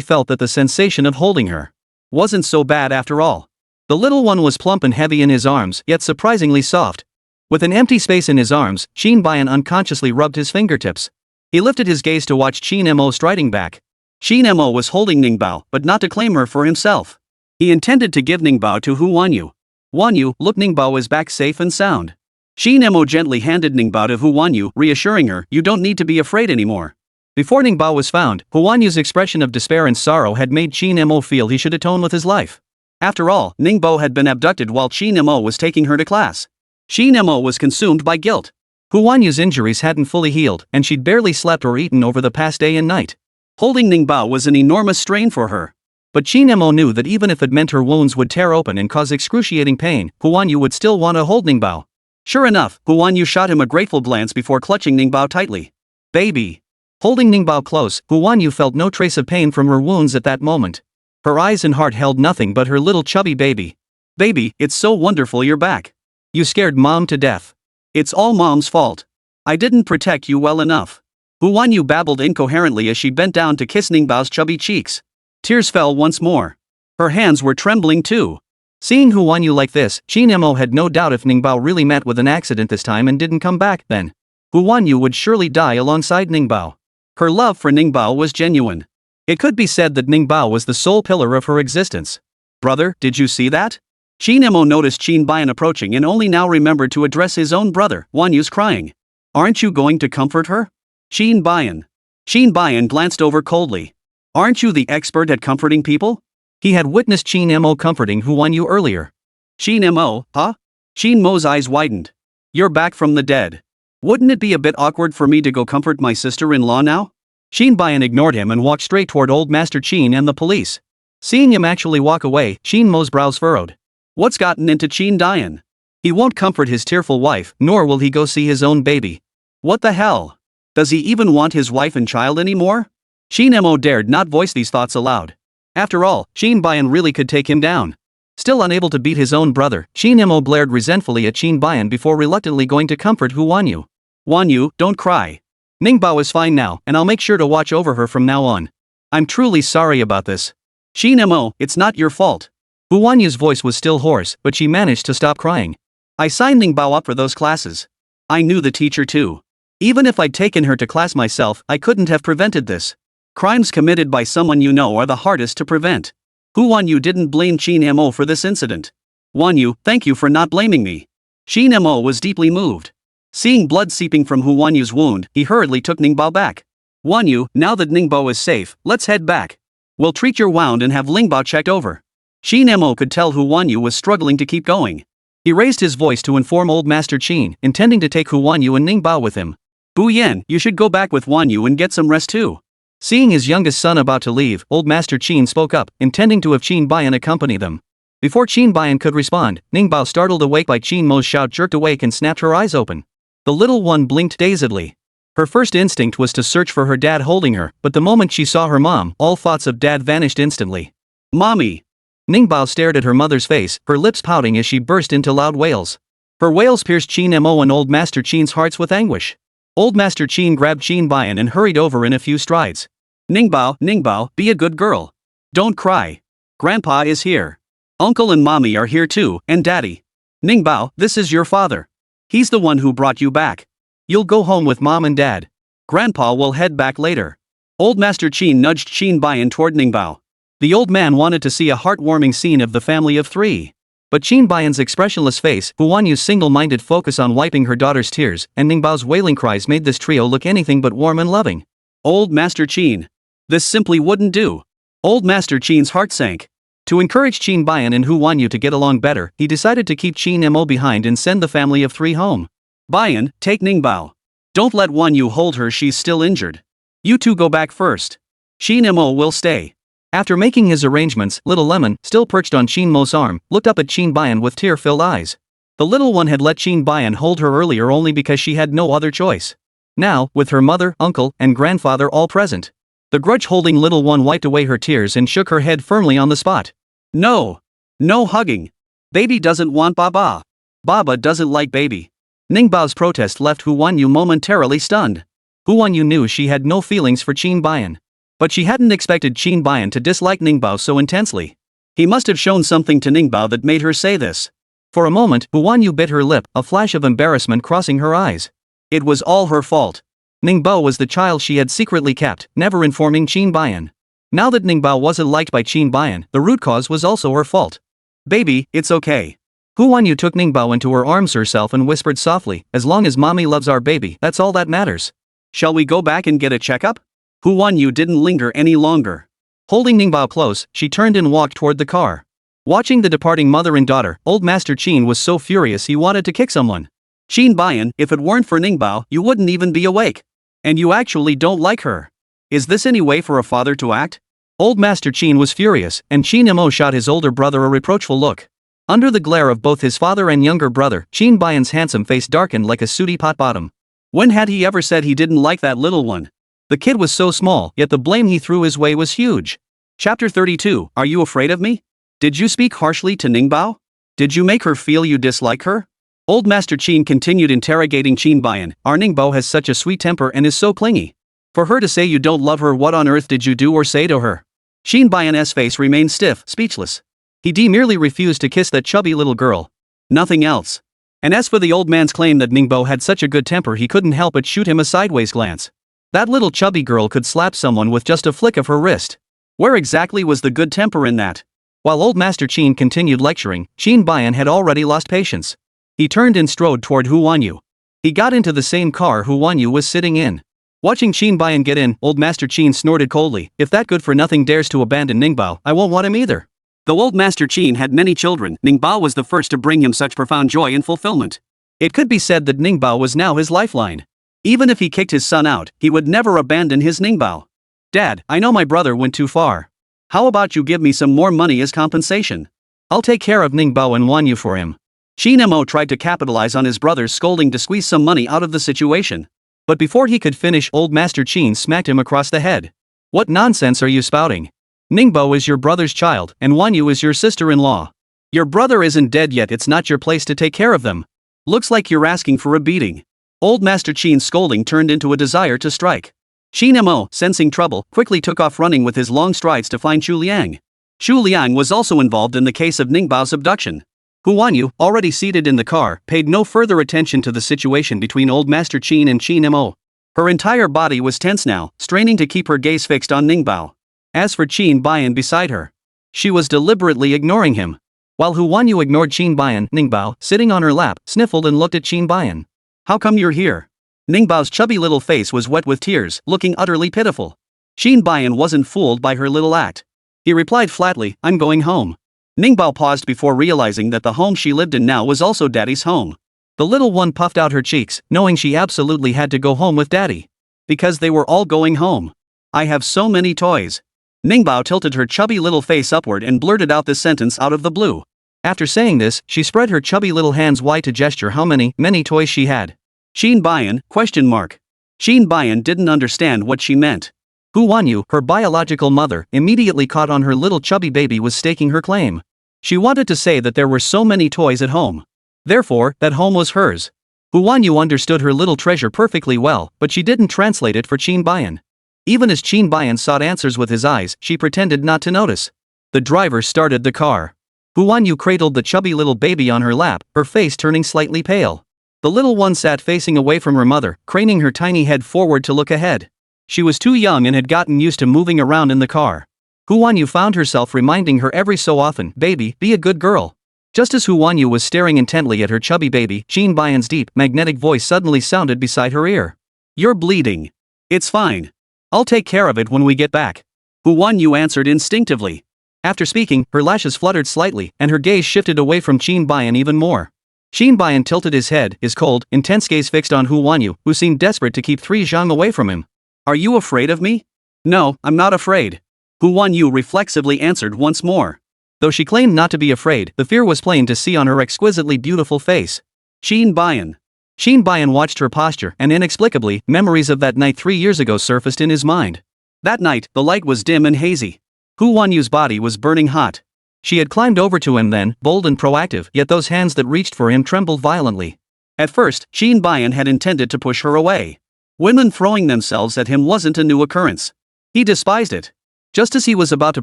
felt that the sensation of holding her wasn't so bad after all. The little one was plump and heavy in his arms, yet surprisingly soft. With an empty space in his arms, Qin Mo unconsciously rubbed his fingertips. He lifted his gaze to watch Qin Mo striding back. Qin Mo was holding Ningbao, but not to claim her for himself. He intended to give Ningbao to Huang. Huang, look, Ningbao is back safe and sound. Qin Mo gently handed Ningbao to Huang, reassuring her, "You don't need to be afraid anymore." Before Ningbao was found, Huang's expression of despair and sorrow had made Qin Mo feel he should atone with his life. After all, Ningbao had been abducted while Qin Mo was taking her to class. Qin Mo was consumed by guilt. Huang's injuries hadn't fully healed, and she'd barely slept or eaten over the past day and night. Holding Ningbao was an enormous strain for her. But Qin Mo knew that even if it meant her wounds would tear open and cause excruciating pain, Huang would still want to hold Ningbao. Sure enough, Huang shot him a grateful glance before clutching Ningbao tightly. "Baby. Holding Ningbao close, Hu Wanyu felt no trace of pain from her wounds at that moment. Her eyes and heart held nothing but her little chubby baby. Baby, it's so wonderful you're back. You scared Mom to death. It's all Mom's fault. I didn't protect you well enough. Hu Wanyu babbled incoherently as she bent down to kiss Ningbao's chubby cheeks. Tears fell once more. Her hands were trembling too. Seeing Hu Wanyu like this, Qin Mo had no doubt if Ningbao really met with an accident this time and didn't come back, then Hu Wanyu would surely die alongside Ningbao. Her love for Ningbao was genuine. It could be said that Ningbao was the sole pillar of her existence. Brother, did you see that? Qin Mo noticed Qin Bayan approaching and only now remembered to address his own brother. Wanyu's crying. Aren't you going to comfort her? Qin Bayan. Qin Bayan glanced over coldly. Aren't you the expert at comforting people? He had witnessed Qin Mo comforting Hu Wanyu earlier. Qin Mo, huh? Qin Mo's eyes widened. You're back from the dead. Wouldn't it be a bit awkward for me to go comfort my sister-in-law now? Qin Bayan ignored him and walked straight toward old Master Qin and the police. Seeing him actually walk away, Qin Mo's brows furrowed. What's gotten into Qin Bayan? He won't comfort his tearful wife, nor will he go see his own baby. What the hell? Does he even want his wife and child anymore? Qin Mo dared not voice these thoughts aloud. After all, Qin Bayan really could take him down. Still unable to beat his own brother, Qin Mo blared resentfully at Qin Bayan before reluctantly going to comfort Hu Wanyu. Wanyu, don't cry. Ningbao is fine now, and I'll make sure to watch over her from now on. I'm truly sorry about this. Qin Mo, it's not your fault. Hu Wanyu's voice was still hoarse, but she managed to stop crying. I signed Ningbao up for those classes. I knew the teacher too. Even if I'd taken her to class myself, I couldn't have prevented this. Crimes committed by someone you know are the hardest to prevent. Hu Wanyu didn't blame Qin Mo for this incident. Wanyu, thank you for not blaming me. Qin Mo was deeply moved. Seeing blood seeping from Hu Wanyu's wound, he hurriedly took Ningbao back. Wanyu, now that Ningbao is safe, let's head back. We'll treat your wound and have Ningbao checked over. Qin Mo could tell Hu Wanyu was struggling to keep going. He raised his voice to inform old Master Qin, intending to take Hu Wanyu and Ningbao with him. Bu Yan, you should go back with Wanyu and get some rest too. Seeing his youngest son about to leave, old Master Qin spoke up, intending to have Qin Bayan accompany them. Before Qin Bayan could respond, Ningbao, startled awake by Qin Mo's shout, jerked awake and snapped her eyes open. The little one blinked dazedly. Her first instinct was to search for her dad holding her, but the moment she saw her mom, all thoughts of dad vanished instantly. Mommy! Ningbao stared at her mother's face, her lips pouting as she burst into loud wails. Her wails pierced Qin Mo and old Master Qin's hearts with anguish. Old Master Qin grabbed Qin Bayan and hurried over in a few strides. Ningbao, be a good girl. Don't cry. Grandpa is here. Uncle and Mommy are here too, and Daddy. Ningbao, this is your father. He's the one who brought you back. You'll go home with Mom and Dad. Grandpa will head back later. Old Master Qin nudged Qin Bayan toward Ningbao. The old man wanted to see a heartwarming scene of the family of three. But Qin Bayan's expressionless face, Hu Wanyu's single-minded focus on wiping her daughter's tears, and Ningbao's wailing cries made this trio look anything but warm and loving. Old Master Qin. This simply wouldn't do. Old Master Qin's heart sank. To encourage Qin Bayan and Hu Wanyu to get along better, he decided to keep Qin Mo behind and send the family of three home. Bayan, take Ningbao. Don't let Wanyu hold her, she's still injured. You two go back first. Qin Mo will stay. After making his arrangements, Little Lemon, still perched on Qin Mo's arm, looked up at Qin Bayan with tear-filled eyes. The little one had let Qin Bayan hold her earlier only because she had no other choice. Now, with her mother, uncle, and grandfather all present, the grudge-holding little one wiped away her tears and shook her head firmly on the spot. No. No hugging. Baby doesn't want Baba. Baba doesn't like baby. Ningbao's protest left Hu Wanyu momentarily stunned. Hu Wanyu knew she had no feelings for Qin Bayan. But she hadn't expected Qin Bayan to dislike Ningbao so intensely. He must have shown something to Ningbao that made her say this. For a moment, Hu Wanyu bit her lip, a flash of embarrassment crossing her eyes. It was all her fault. Ningbao was the child she had secretly kept, never informing Qin Bayan. Now that Ningbao wasn't liked by Qin Bayan, the root cause was also her fault. Baby, it's okay. Hu Wanyu took Ningbao into her arms herself and whispered softly, as long as Mommy loves our baby, that's all that matters. Shall we go back and get a checkup? Hu Wanyu didn't linger any longer. Holding Ningbao close, she turned and walked toward the car. Watching the departing mother and daughter, old Master Qin was so furious he wanted to kick someone. Qin Bayan, if it weren't for Ningbao, you wouldn't even be awake. And you actually don't like her. Is this any way for a father to act? Old Master Qin was furious, and Qin Mo shot his older brother a reproachful look. Under the glare of both his father and younger brother, Qin Bayan's handsome face darkened like a sooty pot bottom. When had he ever said he didn't like that little one? The kid was so small, yet the blame he threw his way was huge. Chapter 32. Are you afraid of me? Did you speak harshly to Ningbao? Did you make her feel you dislike her? Old Master Qin continued interrogating Qin Bayan. Our Ningbao has such a sweet temper and is so clingy. For her to say you don't love her, what on earth did you do or say to her? Qin Bayan's face remained stiff, speechless. He merely refused to kiss that chubby little girl. Nothing else. And as for the old man's claim that Ningbao had such a good temper, he couldn't help but shoot him a sideways glance. That little chubby girl could slap someone with just a flick of her wrist. Where exactly was the good temper in that? While Old Master Qin continued lecturing, Qin Bayan had already lost patience. He turned and strode toward Hu Wanyu. He got into the same car Hu Wanyu was sitting in. Watching Qin Bayan get in, Old Master Qin snorted coldly. If that good-for-nothing dares to abandon Ningbao, I won't want him either. Though Old Master Qin had many children, Ningbao was the first to bring him such profound joy and fulfillment. It could be said that Ningbao was now his lifeline. Even if he kicked his son out, he would never abandon his Ningbao. Dad, I know my brother went too far. How about you give me some more money as compensation? I'll take care of Ningbao and Wanyu for him. Qin Mo tried to capitalize on his brother's scolding to squeeze some money out of the situation. But before he could finish, Old Master Qin smacked him across the head. What nonsense are you spouting? Ningbao is your brother's child, and Wanyu is your sister-in-law. Your brother isn't dead yet, it's not your place to take care of them. Looks like you're asking for a beating. Old Master Qin's scolding turned into a desire to strike. Qin Mo, sensing trouble, quickly took off running with his long strides to find Shu Liang. Shu Liang was also involved in the case of Ningbao's abduction. Hu Wanyu, already seated in the car, paid no further attention to the situation between Old Master Qin and Qin Mo. Her entire body was tense now, straining to keep her gaze fixed on Ningbao. As for Qin Bayan beside her, she was deliberately ignoring him. While Hu Wanyu ignored Qin Bayan, Ningbao, sitting on her lap, sniffled and looked at Qin Bayan. How come you're here? Ningbao's chubby little face was wet with tears, looking utterly pitiful. Qin Bayan wasn't fooled by her little act. He replied flatly, I'm going home. Ningbao paused before realizing that the home she lived in now was also Daddy's home. The little one puffed out her cheeks, knowing she absolutely had to go home with Daddy. Because they were all going home. I have so many toys. Ningbao tilted her chubby little face upward and blurted out this sentence out of the blue. After saying this, she spread her chubby little hands wide to gesture how many toys she had. Qin Bayan, ? Qin Bayan didn't understand what she meant. Hu Wanyu, her biological mother, immediately caught on her little chubby baby was staking her claim. She wanted to say that there were so many toys at home. Therefore, that home was hers. Hu Wanyu understood her little treasure perfectly well, but she didn't translate it for Qin Bayan. Even as Qin Bayan sought answers with his eyes, she pretended not to notice. The driver started the car. Hu Wanyu cradled the chubby little baby on her lap, her face turning slightly pale. The little one sat facing away from her mother, craning her tiny head forward to look ahead. She was too young and had gotten used to moving around in the car. Hu Wanyu found herself reminding her every so often, baby, be a good girl. Just as Hu Wanyu was staring intently at her chubby baby, Qin Bayan's deep, magnetic voice suddenly sounded beside her ear. You're bleeding. It's fine. I'll take care of it when we get back. Hu Wanyu answered instinctively. After speaking, her lashes fluttered slightly, and her gaze shifted away from Qin Bayan even more. Qin Bayan tilted his head, his cold, intense gaze fixed on Hu Wanyu, who seemed desperate to keep Zhang away from him. Are you afraid of me? No, I'm not afraid. Hu Wanyu reflexively answered once more. Though she claimed not to be afraid, the fear was plain to see on her exquisitely beautiful face. Qin Bayan. Qin Bayan watched her posture, and inexplicably, memories of that night 3 years ago surfaced in his mind. That night, the light was dim and hazy. Hu Wanyu's body was burning hot. She had climbed over to him then, bold and proactive, yet those hands that reached for him trembled violently. At first, Qin Bayan had intended to push her away. Women throwing themselves at him wasn't a new occurrence. He despised it. Just as he was about to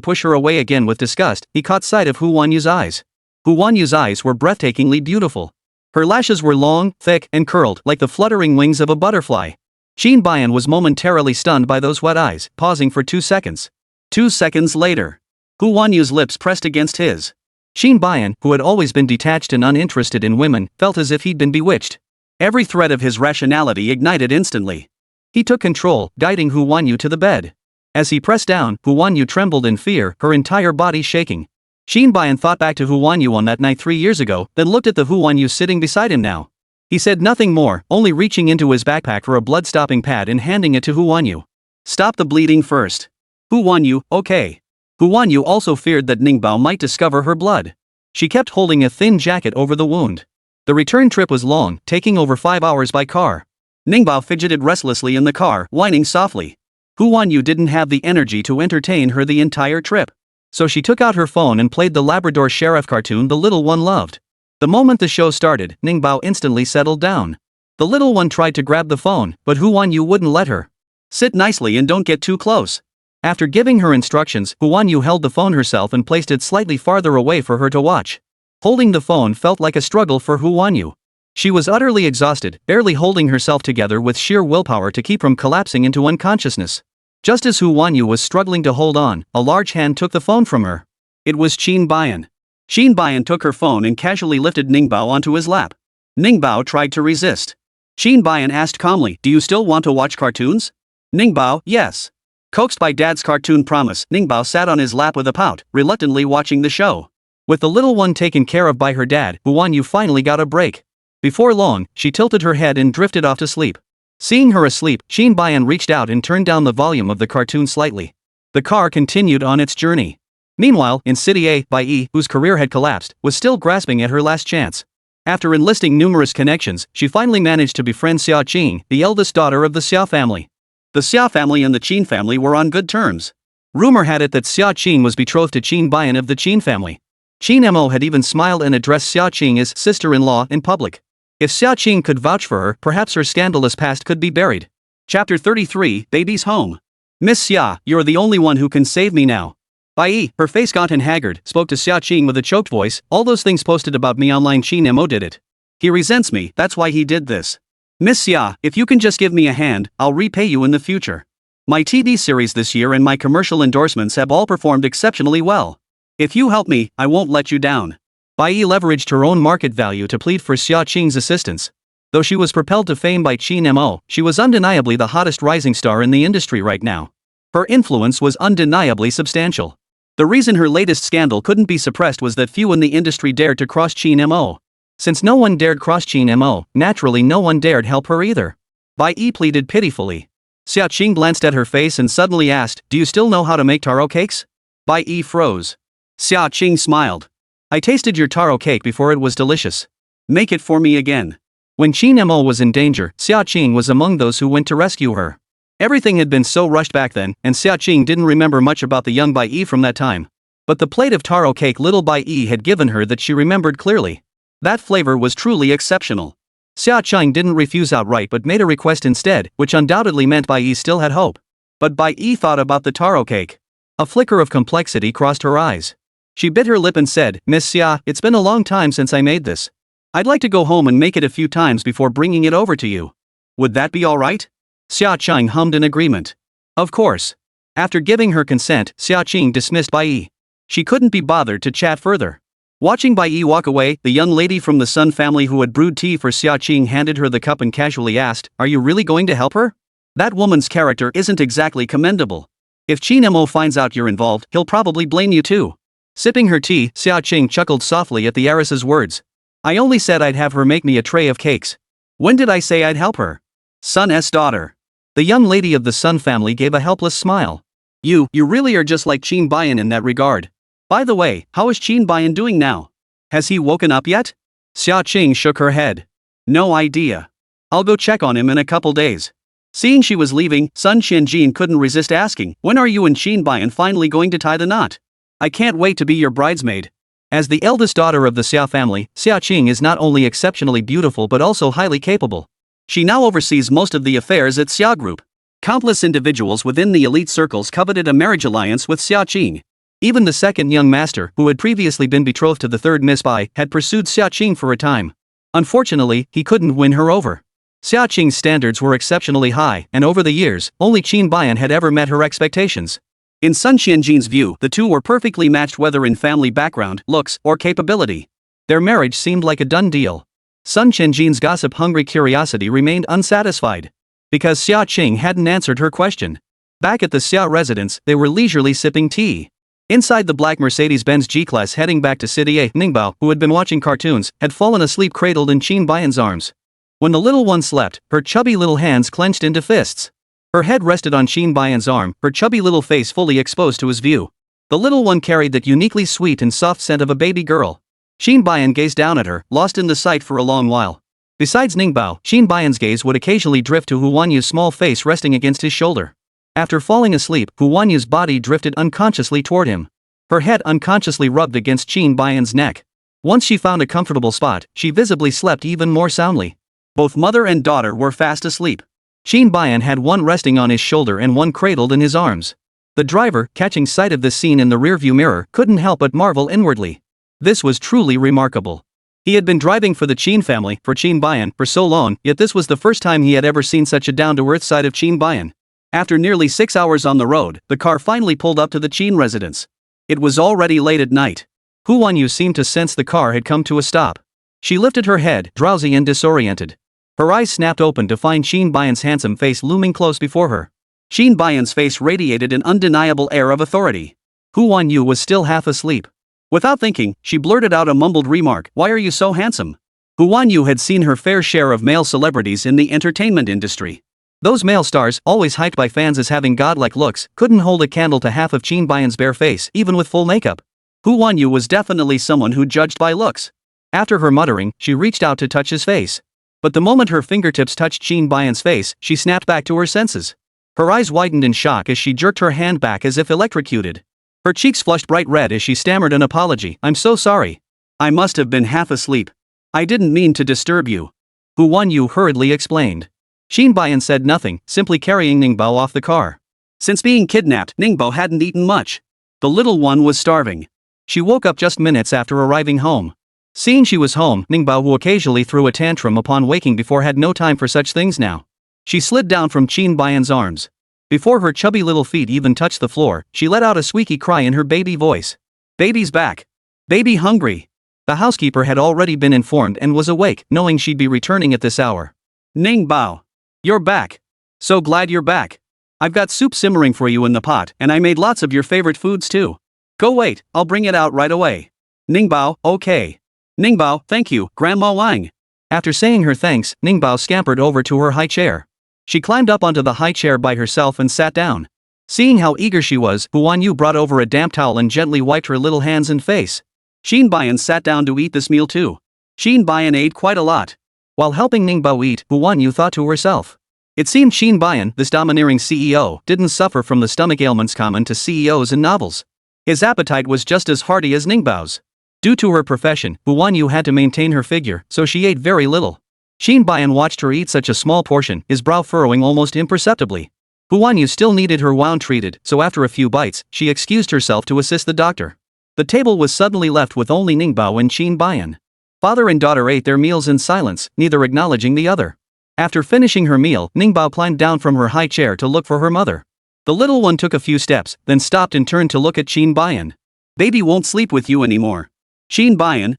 push her away again with disgust, he caught sight of Hu Wanyu's eyes. Hu Wanyu's eyes were breathtakingly beautiful. Her lashes were long, thick, and curled like the fluttering wings of a butterfly. Qin Bayan was momentarily stunned by those wet eyes, pausing for 2 seconds. 2 seconds later, Hu Wanyu's lips pressed against his. Qin Bayan, who had always been detached and uninterested in women, felt as if he'd been bewitched. Every thread of his rationality ignited instantly. He took control, guiding Hu Wanyu to the bed. As he pressed down, Hu Wanyu trembled in fear, her entire body shaking. Qin Bayan thought back to Hu Wanyu on that night 3 years ago, then looked at the Hu Wanyu sitting beside him now. He said nothing more, only reaching into his backpack for a blood-stopping pad and handing it to Hu Wanyu. Stop the bleeding first. Hu Wanyu, okay. Hu Wanyu also feared that Ningbao might discover her blood. She kept holding a thin jacket over the wound. The return trip was long, taking over 5 hours by car. Ningbao fidgeted restlessly in the car, whining softly. Hu Wanyu didn't have the energy to entertain her the entire trip. So she took out her phone and played the Labrador Sheriff cartoon the little one loved. The moment the show started, Ningbao instantly settled down. The little one tried to grab the phone, but Hu Wanyu wouldn't let her. Sit nicely and don't get too close. After giving her instructions, Hu Wanyu held the phone herself and placed it slightly farther away for her to watch. Holding the phone felt like a struggle for Hu Wanyu. She was utterly exhausted, barely holding herself together with sheer willpower to keep from collapsing into unconsciousness. Just as Hu Wanyu was struggling to hold on, a large hand took the phone from her. It was Qin Bayan. Qin Bayan took her phone and casually lifted Ningbao onto his lap. Ningbao tried to resist. Qin Bayan asked calmly, "Do you still want to watch cartoons?" Ningbao, "Yes." Coaxed by Dad's cartoon promise, Ningbao sat on his lap with a pout, reluctantly watching the show. With the little one taken care of by her dad, Hu Wanyu finally got a break. Before long, she tilted her head and drifted off to sleep. Seeing her asleep, Qin Bayan reached out and turned down the volume of the cartoon slightly. The car continued on its journey. Meanwhile, in City A, Bai Yi, whose career had collapsed, was still grasping at her last chance. After enlisting numerous connections, she finally managed to befriend Xiao Qing, the eldest daughter of the Xiao family. The Xiao family and the Qin family were on good terms. Rumor had it that Xiao Qing was betrothed to Qin Bayan of the Qin family. Qin Mo had even smiled and addressed Xiao Qing as sister-in-law in public. If Xiao Qing could vouch for her, perhaps her scandalous past could be buried. Chapter 33, Baby's Home. "Miss Xia, you're the only one who can save me now." Bai Yi, her face gaunt and haggard, spoke to Xiao Qing with a choked voice. "All those things posted about me online, Qin Mo did it. He resents me, that's why he did this. Miss Xia, if you can just give me a hand, I'll repay you in the future. My TV series this year and my commercial endorsements have all performed exceptionally well. If you help me, I won't let you down." Bai Yi leveraged her own market value to plead for Xiao Qing's assistance. Though she was propelled to fame by Qin Mo, she was undeniably the hottest rising star in the industry right now. Her influence was undeniably substantial. The reason her latest scandal couldn't be suppressed was that few in the industry dared to cross Qin Mo. Since no one dared cross Qin Mo, naturally no one dared help her either. Bai Yi pleaded pitifully. Xiao Qing glanced at her face and suddenly asked, "Do you still know how to make taro cakes?" Bai Yi froze. Xiao Qing smiled. "I tasted your taro cake before, it was delicious. Make it for me again." When Qin Mo was in danger, Xiao Qing was among those who went to rescue her. Everything had been so rushed back then, and Xiao Qing didn't remember much about the young Bai Yi from that time. But the plate of taro cake little Bai Yi had given her that she remembered clearly. That flavor was truly exceptional. Xiao Qing didn't refuse outright but made a request instead, which undoubtedly meant Bai Yi still had hope. But Bai Yi thought about the taro cake. A flicker of complexity crossed her eyes. She bit her lip and said, "Miss Xia, it's been a long time since I made this. I'd like to go home and make it a few times before bringing it over to you. Would that be alright?" Xiao Qing hummed in agreement. Of course. After giving her consent, Xiao Qing dismissed Bai Yi. She couldn't be bothered to chat further. Watching Bai Yi walk away, the young lady from the Sun family who had brewed tea for Xiao Qing handed her the cup and casually asked, "Are you really going to help her? That woman's character isn't exactly commendable. If Qin Mo finds out you're involved, he'll probably blame you too." Sipping her tea, Xiao Qing chuckled softly at the heiress's words. "I only said I'd have her make me a tray of cakes. When did I say I'd help her? Sun's daughter." The young lady of the Sun family gave a helpless smile. You really are just like Qin Bayan in that regard. By the way, how is Qin Bayan doing now? Has he woken up yet?" Xiao Qing shook her head. "No idea. I'll go check on him in a couple days." Seeing she was leaving, Sun Qianjin couldn't resist asking, "When are you and Qin Bayan finally going to tie the knot? I can't wait to be your bridesmaid." As the eldest daughter of the Xiao family, Xiao Qing is not only exceptionally beautiful but also highly capable. She now oversees most of the affairs at Xiao Group. Countless individuals within the elite circles coveted a marriage alliance with Xiao Qing. Even the second young master, who had previously been betrothed to the third Miss Bai, had pursued Xiao Qing for a time. Unfortunately, he couldn't win her over. Xiao Qing's standards were exceptionally high, and over the years, only Qin Bayan had ever met her expectations. In Sun Qianjin's view, the two were perfectly matched whether in family background, looks, or capability. Their marriage seemed like a done deal. Sun Qianjin's gossip-hungry curiosity remained unsatisfied. Because Xiao Qing hadn't answered her question. Back at the Xiao residence, they were leisurely sipping tea. Inside the black Mercedes-Benz G-Class heading back to City A, Ningbao, who had been watching cartoons, had fallen asleep cradled in Qin Bayan's arms. When the little one slept, her chubby little hands clenched into fists. Her head rested on Qin Bayan's arm, her chubby little face fully exposed to his view. The little one carried that uniquely sweet and soft scent of a baby girl. Qin Bayan gazed down at her, lost in the sight for a long while. Besides Ningbao, Qin Bayan's gaze would occasionally drift to Hu Wanyu's small face resting against his shoulder. After falling asleep, Hu Wanyu's body drifted unconsciously toward him. Her head unconsciously rubbed against Qin Bayan's neck. Once she found a comfortable spot, she visibly slept even more soundly. Both mother and daughter were fast asleep. Qin Bayan had one resting on his shoulder and one cradled in his arms. The driver, catching sight of this scene in the rearview mirror, couldn't help but marvel inwardly. This was truly remarkable. He had been driving for the Qin family, for Qin Bayan, for so long, yet this was the first time he had ever seen such a down-to-earth side of Qin Bayan. After nearly 6 hours on the road, the car finally pulled up to the Qin residence. It was already late at night. Hu Wanyu seemed to sense the car had come to a stop. She lifted her head, drowsy and disoriented. Her eyes snapped open to find Qin Bayan's handsome face looming close before her. Qin Bayan's face radiated an undeniable air of authority. Hu Wanyu was still half asleep. Without thinking, she blurted out a mumbled remark, "Why are you so handsome?" Hu Wanyu had seen her fair share of male celebrities in the entertainment industry. Those male stars, always hyped by fans as having godlike looks, couldn't hold a candle to half of Qin Bayan's bare face, even with full makeup. Hu Wanyu was definitely someone who judged by looks. After her muttering, she reached out to touch his face. But the moment her fingertips touched Qin Bayan's face, she snapped back to her senses. Her eyes widened in shock as she jerked her hand back as if electrocuted. Her cheeks flushed bright red as she stammered an apology. "I'm so sorry. I must have been half asleep. I didn't mean to disturb you." Hu Wanyu hurriedly explained. Qin Bayan said nothing, simply carrying Ningbao off the car. Since being kidnapped, Ningbao hadn't eaten much. The little one was starving. She woke up just minutes after arriving home. Seeing she was home, Ningbao, who occasionally threw a tantrum upon waking before, had no time for such things now. She slid down from Qin Bayan's arms. Before her chubby little feet even touched the floor, she let out a squeaky cry in her baby voice. "Baby's back. Baby hungry." The housekeeper had already been informed and was awake, knowing she'd be returning at this hour. "Ningbao, you're back. So glad you're back. I've got soup simmering for you in the pot, and I made lots of your favorite foods too. Go wait, I'll bring it out right away." Ningbao, "Okay." "Ningbao, thank you, Grandma Wang." After saying her thanks, Ningbao scampered over to her high chair. She climbed up onto the high chair by herself and sat down. Seeing how eager she was, Hu Wanyu brought over a damp towel and gently wiped her little hands and face. Qin Bayan sat down to eat this meal too. Qin Bayan ate quite a lot. While helping Ningbao eat, Hu Wanyu thought to herself. It seemed Qin Bayan, this domineering CEO, didn't suffer from the stomach ailments common to CEOs in novels. His appetite was just as hearty as Ningbao's. Due to her profession, Hu Wanyu had to maintain her figure, so she ate very little. Qin Bayan watched her eat such a small portion, his brow furrowing almost imperceptibly. Hu Wanyu still needed her wound treated, so after a few bites, she excused herself to assist the doctor. The table was suddenly left with only Ningbao and Qin Bayan. Father and daughter ate their meals in silence, neither acknowledging the other. After finishing her meal, Ningbao climbed down from her high chair to look for her mother. The little one took a few steps, then stopped and turned to look at Qin Bayan. "Baby won't sleep with you anymore." Qin Bayan, ?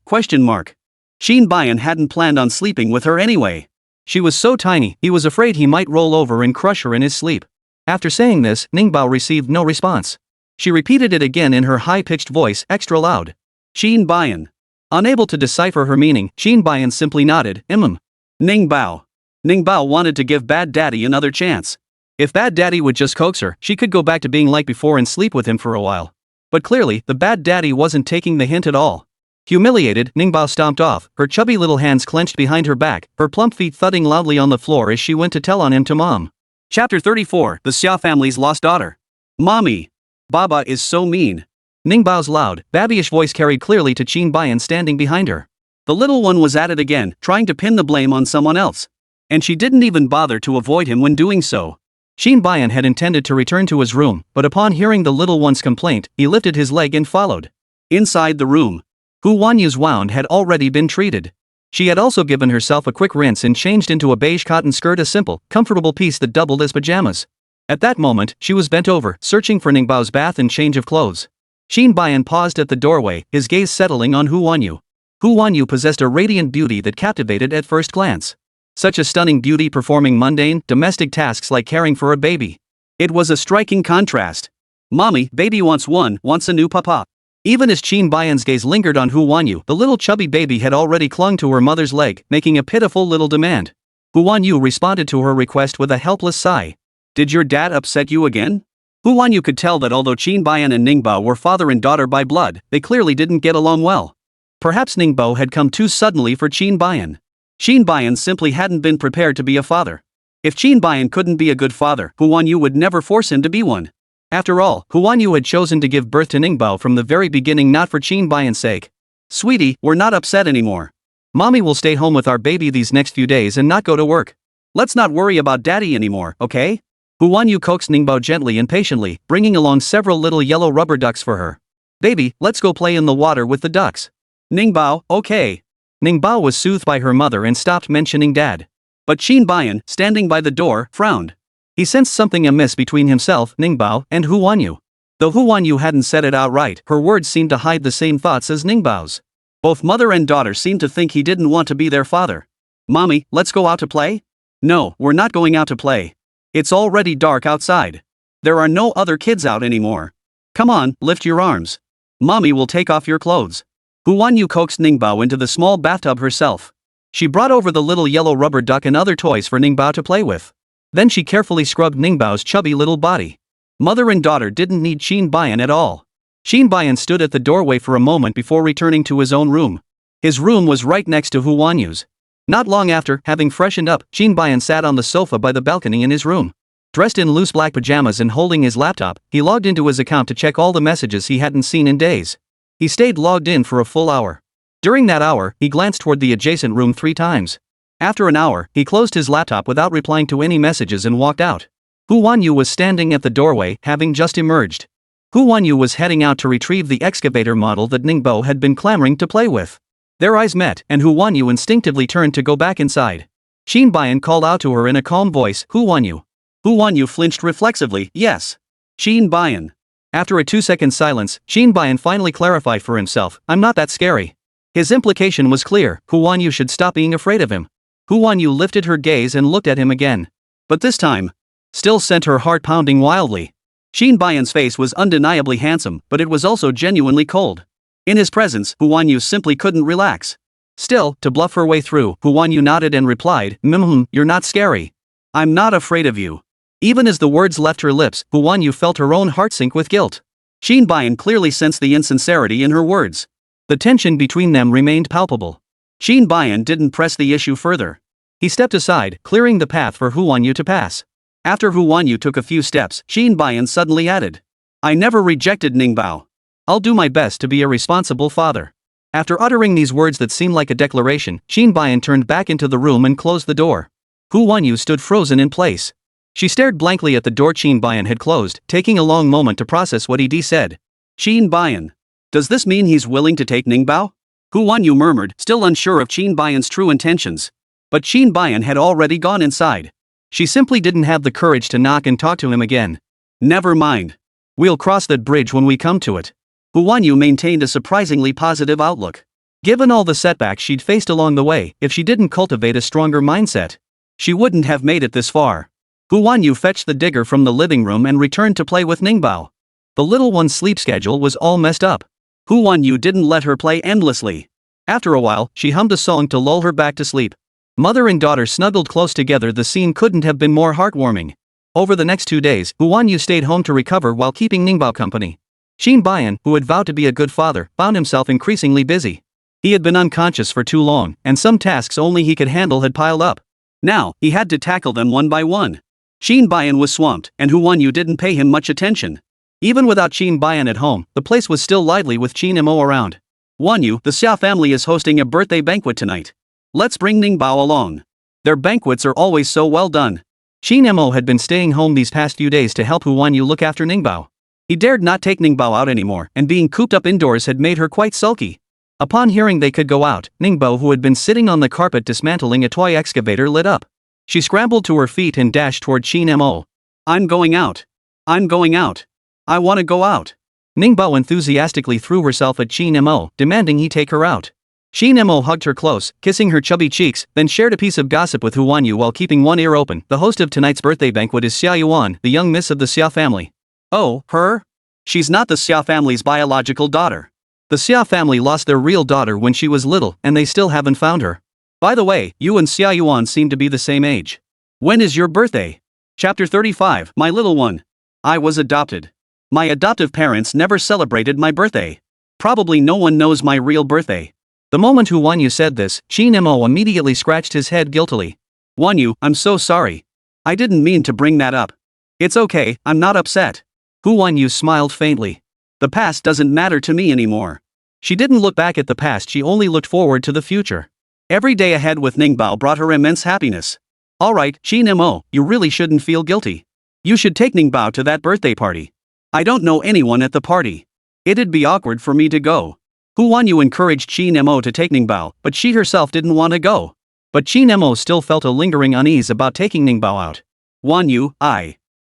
Qin Bayan hadn't planned on sleeping with her anyway. She was so tiny, he was afraid he might roll over and crush her in his sleep. After saying this, Ningbao received no response. She repeated it again in her high-pitched voice, extra loud. "Qin Bayan." Unable to decipher her meaning, Qin Bayan simply nodded, Ningbao. Ningbao wanted to give Bad Daddy another chance. If Bad Daddy would just coax her, she could go back to being like before and sleep with him for a while. But clearly, the Bad Daddy wasn't taking the hint at all. Humiliated, Ningbao stomped off, her chubby little hands clenched behind her back, her plump feet thudding loudly on the floor as she went to tell on him to Mom. Chapter 34, The Xiao Family's Lost Daughter. "Mommy. Baba is so mean." Ningbao's loud, babyish voice carried clearly to Qin Bayan standing behind her. The little one was at it again, trying to pin the blame on someone else. And she didn't even bother to avoid him when doing so. Qin Bayan had intended to return to his room, but upon hearing the little one's complaint, he lifted his leg and followed. Inside the room, Hu Wanyu's wound had already been treated. She had also given herself a quick rinse and changed into a beige cotton skirt, a simple, comfortable piece that doubled as pajamas. At that moment, she was bent over, searching for Ningbao's bath and change of clothes. Qin Bayan paused at the doorway, his gaze settling on Hu Wanyu. Hu Wanyu possessed a radiant beauty that captivated at first glance. Such a stunning beauty performing mundane, domestic tasks like caring for a baby. It was a striking contrast. "Mommy, baby wants a new papa." Even as Qin Bayan's gaze lingered on Hu Wanyu, the little chubby baby had already clung to her mother's leg, making a pitiful little demand. Hu Wanyu responded to her request with a helpless sigh. "Did your dad upset you again?" Hu Wanyu could tell that although Qin Bayan and Ningbao were father and daughter by blood, they clearly didn't get along well. Perhaps Ningbao had come too suddenly for Qin Bayan. Qin Bayan simply hadn't been prepared to be a father. If Qin Bayan couldn't be a good father, Huan Yu would never force him to be one. After all, Huan Yu had chosen to give birth to Ningbao from the very beginning, not for Qin Bayan's sake. Sweetie, we're not upset anymore. Mommy will stay home with our baby these next few days and not go to work. Let's not worry about daddy anymore, okay? Huan Yu coaxed Ningbao gently and patiently, bringing along several little yellow rubber ducks for her. Baby, let's go play in the water with the ducks. Ningbao, okay. Ningbao was soothed by her mother and stopped mentioning dad. But Qin Bayan, standing by the door, frowned. He sensed something amiss between himself, Ningbao, and Huan Yu. Though Huan Yu hadn't said it outright, her words seemed to hide the same thoughts as Ningbao's. Both mother and daughter seemed to think he didn't want to be their father. Mommy, let's go out to play? No, we're not going out to play. It's already dark outside. There are no other kids out anymore. Come on, lift your arms. Mommy will take off your clothes. Huan Yu coaxed Ningbao into the small bathtub herself. She brought over the little yellow rubber duck and other toys for Ningbao to play with. Then she carefully scrubbed Ningbao's chubby little body. Mother and daughter didn't need Qin Bayan at all. Qin Bayan stood at the doorway for a moment before returning to his own room. His room was right next to Huan Yu's. Not long after, having freshened up, Qin Bayan sat on the sofa by the balcony in his room. Dressed in loose black pajamas and holding his laptop, he logged into his account to check all the messages he hadn't seen in days. He stayed logged in for a full hour. During that hour, he glanced toward the adjacent room 3 times. After an hour, he closed his laptop without replying to any messages and walked out. Huan Yu was standing at the doorway, having just emerged. Huan Yu was heading out to retrieve the excavator model that Ningbao had been clamoring to play with. Their eyes met, and Huan Yu instinctively turned to go back inside. Qin Bayan called out to her in a calm voice, Huan Yu. Huan Yu flinched reflexively, yes. Qin Bayan. After a 2-second silence, Qin Bayan finally clarified for himself, I'm not that scary. His implication was clear, Huan Yu should stop being afraid of him. Huan Yu lifted her gaze and looked at him again. But this time, still sent her heart pounding wildly. Qin Bayan's face was undeniably handsome, but it was also genuinely cold. In his presence, Huan Yu simply couldn't relax. Still, to bluff her way through, Huan Yu nodded and replied, you're not scary. I'm not afraid of you. Even as the words left her lips, Huan Yu felt her own heart sink with guilt. Qin Bayan clearly sensed the insincerity in her words. The tension between them remained palpable. Qin Bayan didn't press the issue further. He stepped aside, clearing the path for Huan Yu to pass. After Huan Yu took a few steps, Qin Bayan suddenly added, I never rejected Ningbao. I'll do my best to be a responsible father. After uttering these words that seemed like a declaration, Qin Bayan turned back into the room and closed the door. Huan Yu stood frozen in place. She stared blankly at the door Qin Bayan had closed, taking a long moment to process what he said. Qin Bayan. Does this mean he's willing to take Ningbao? Huan Yu murmured, still unsure of Qin Bayan's true intentions. But Qin Bayan had already gone inside. She simply didn't have the courage to knock and talk to him again. Never mind. We'll cross that bridge when we come to it. Huan Yu maintained a surprisingly positive outlook. Given all the setbacks she'd faced along the way, if she didn't cultivate a stronger mindset, she wouldn't have made it this far. Huan Yu fetched the digger from the living room and returned to play with Ningbao. The little one's sleep schedule was all messed up. Huan Yu didn't let her play endlessly. After a while, she hummed a song to lull her back to sleep. Mother and daughter snuggled close together. The scene couldn't have been more heartwarming. Over the next 2 days, Huan Yu stayed home to recover while keeping Ningbao company. Qin Bayan, who had vowed to be a good father, found himself increasingly busy. He had been unconscious for too long, and some tasks only he could handle had piled up. Now, he had to tackle them one by one. Qin Bayan was swamped, and Huan Yu didn't pay him much attention. Even without Qin Bayan at home, the place was still lively with Qin Mo around. Huan Yu, the Xiao family is hosting a birthday banquet tonight. Let's bring Ningbao along. Their banquets are always so well done. Qin Mo had been staying home these past few days to help Huan Yu look after Ningbao. He dared not take Ningbao out anymore, and being cooped up indoors had made her quite sulky. Upon hearing they could go out, Ningbao, who had been sitting on the carpet dismantling a toy excavator, lit up. She scrambled to her feet and dashed toward Qin Mo. I'm going out. I'm going out. I want to go out. Ningbao enthusiastically threw herself at Qin Mo, demanding he take her out. Qin Mo hugged her close, kissing her chubby cheeks, then shared a piece of gossip with Huan Yu while keeping one ear open. The host of tonight's birthday banquet is Xiao Yuan, the young miss of the Xiao family. Oh, her? She's not the Xiao family's biological daughter. The Xiao family lost their real daughter when she was little, and they still haven't found her. By the way, you and Xiao Yuan seem to be the same age. When is your birthday? Chapter 35, My Little One. I was adopted. My adoptive parents never celebrated my birthday. Probably no one knows my real birthday. The moment Huan Yu said this, Qin Mo immediately scratched his head guiltily. Huan Yu, I'm so sorry. I didn't mean to bring that up. It's okay, I'm not upset. Hu Wanyu smiled faintly. The past doesn't matter to me anymore. She didn't look back at the past, she only looked forward to the future. Every day ahead with Ningbao brought her immense happiness. Alright, Qin Mo, you really shouldn't feel guilty. You should take Ningbao to that birthday party. I don't know anyone at the party. It'd be awkward for me to go. Hu Wanyu encouraged Qin Mo to take Ningbao, but she herself didn't want to go. But Qin Mo still felt a lingering unease about taking Ningbao out. Wanyu,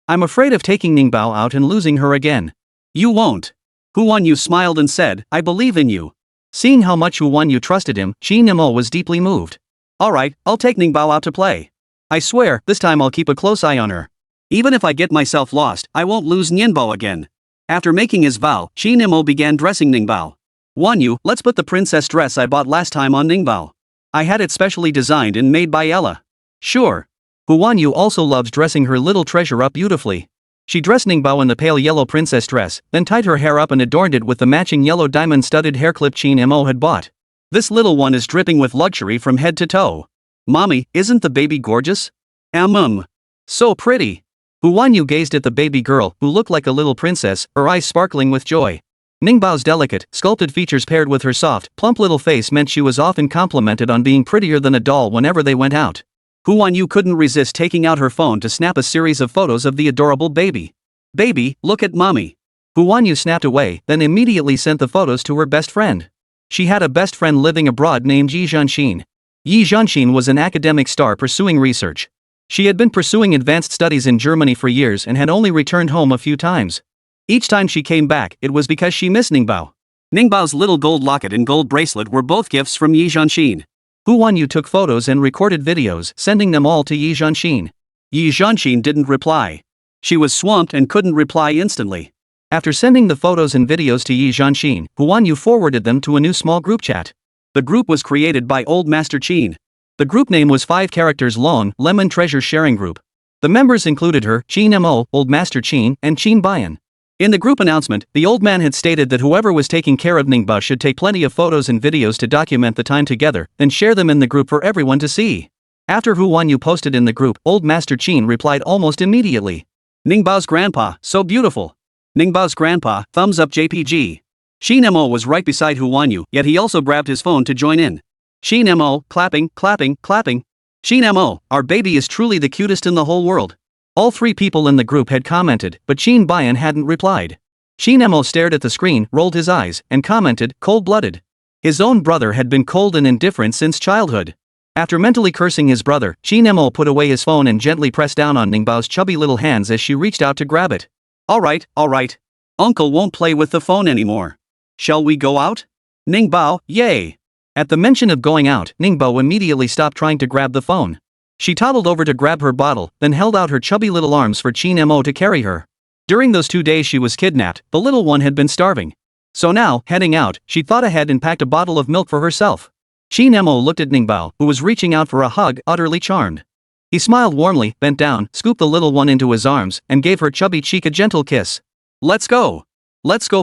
I'm afraid of taking Ningbao out and losing her again. You won't. Hu Wanyu smiled and said, I believe in you. Seeing how much Hu Wanyu trusted him, Qin Mo was deeply moved. Alright, I'll take Ningbao out to play. I swear, this time I'll keep a close eye on her. Even if I get myself lost, I won't lose Ningbao again. After making his vow, Qin Mo began dressing Ningbao. Wanyu, let's put the princess dress I bought last time on Ningbao. I had it specially designed and made by Ella. Sure. Hu Wanyu also loves dressing her little treasure up beautifully. She dressed Ningbao in the pale yellow princess dress, then tied her hair up and adorned it with the matching yellow diamond-studded hair clip Qin Mo had bought. This little one is dripping with luxury from head to toe. Mommy, isn't the baby gorgeous? So pretty. Hu Wanyu gazed at the baby girl, who looked like a little princess, her eyes sparkling with joy. Ningbao's delicate, sculpted features paired with her soft, plump little face meant she was often complimented on being prettier than a doll whenever they went out. Hu Wanyu couldn't resist taking out her phone to snap a series of photos of the adorable baby. Baby, look at mommy. Hu Wanyu snapped away, then immediately sent the photos to her best friend. She had a best friend living abroad named Yi Zhanxin. Yi Zhanxin was an academic star pursuing research. She had been pursuing advanced studies in Germany for years and had only returned home a few times. Each time she came back, it was because she missed Ningbao. Ningbao's little gold locket and gold bracelet were both gifts from Yi Zhanxin. Hu Wanyu took photos and recorded videos, sending them all to Yi Zhanxin. Yi Zhanxin didn't reply. She was swamped and couldn't reply instantly. After sending the photos and videos to Yi Zhanxin, Hu Wanyu forwarded them to a new small group chat. The group was created by Old Master Qin. The group name was 5 characters long, Lemon Treasure Sharing Group. The members included her, Qin Mo, Old Master Qin, and Qin Bayan. In the group announcement, the old man had stated that whoever was taking care of Ningbao should take plenty of photos and videos to document the time together, then share them in the group for everyone to see. After Hu Wanyu posted in the group, Old Master Qin replied almost immediately. Ningbao's grandpa, so beautiful. Ningbao's grandpa, thumbs up JPG. Qin Mo was right beside Hu Wanyu, yet he also grabbed his phone to join in. Qin Mo, clapping. Qin Mo, our baby is truly the cutest in the whole world. All 3 people in the group had commented, but Qin Bayan hadn't replied. Qin Mo stared at the screen, rolled his eyes, and commented, cold-blooded. His own brother had been cold and indifferent since childhood. After mentally cursing his brother, Qin Mo put away his phone and gently pressed down on Ningbao's chubby little hands as she reached out to grab it. Alright. Uncle won't play with the phone anymore. Shall we go out? Ningbao, yay! At the mention of going out, Ningbao immediately stopped trying to grab the phone. She toddled over to grab her bottle, then held out her chubby little arms for Qin Mo to carry her. During those 2 days she was kidnapped, the little one had been starving. So now, heading out, she thought ahead and packed a bottle of milk for herself. Qin Mo looked at Ningbao, who was reaching out for a hug, utterly charmed. He smiled warmly, bent down, scooped the little one into his arms, and gave her chubby cheek a gentle kiss. Let's go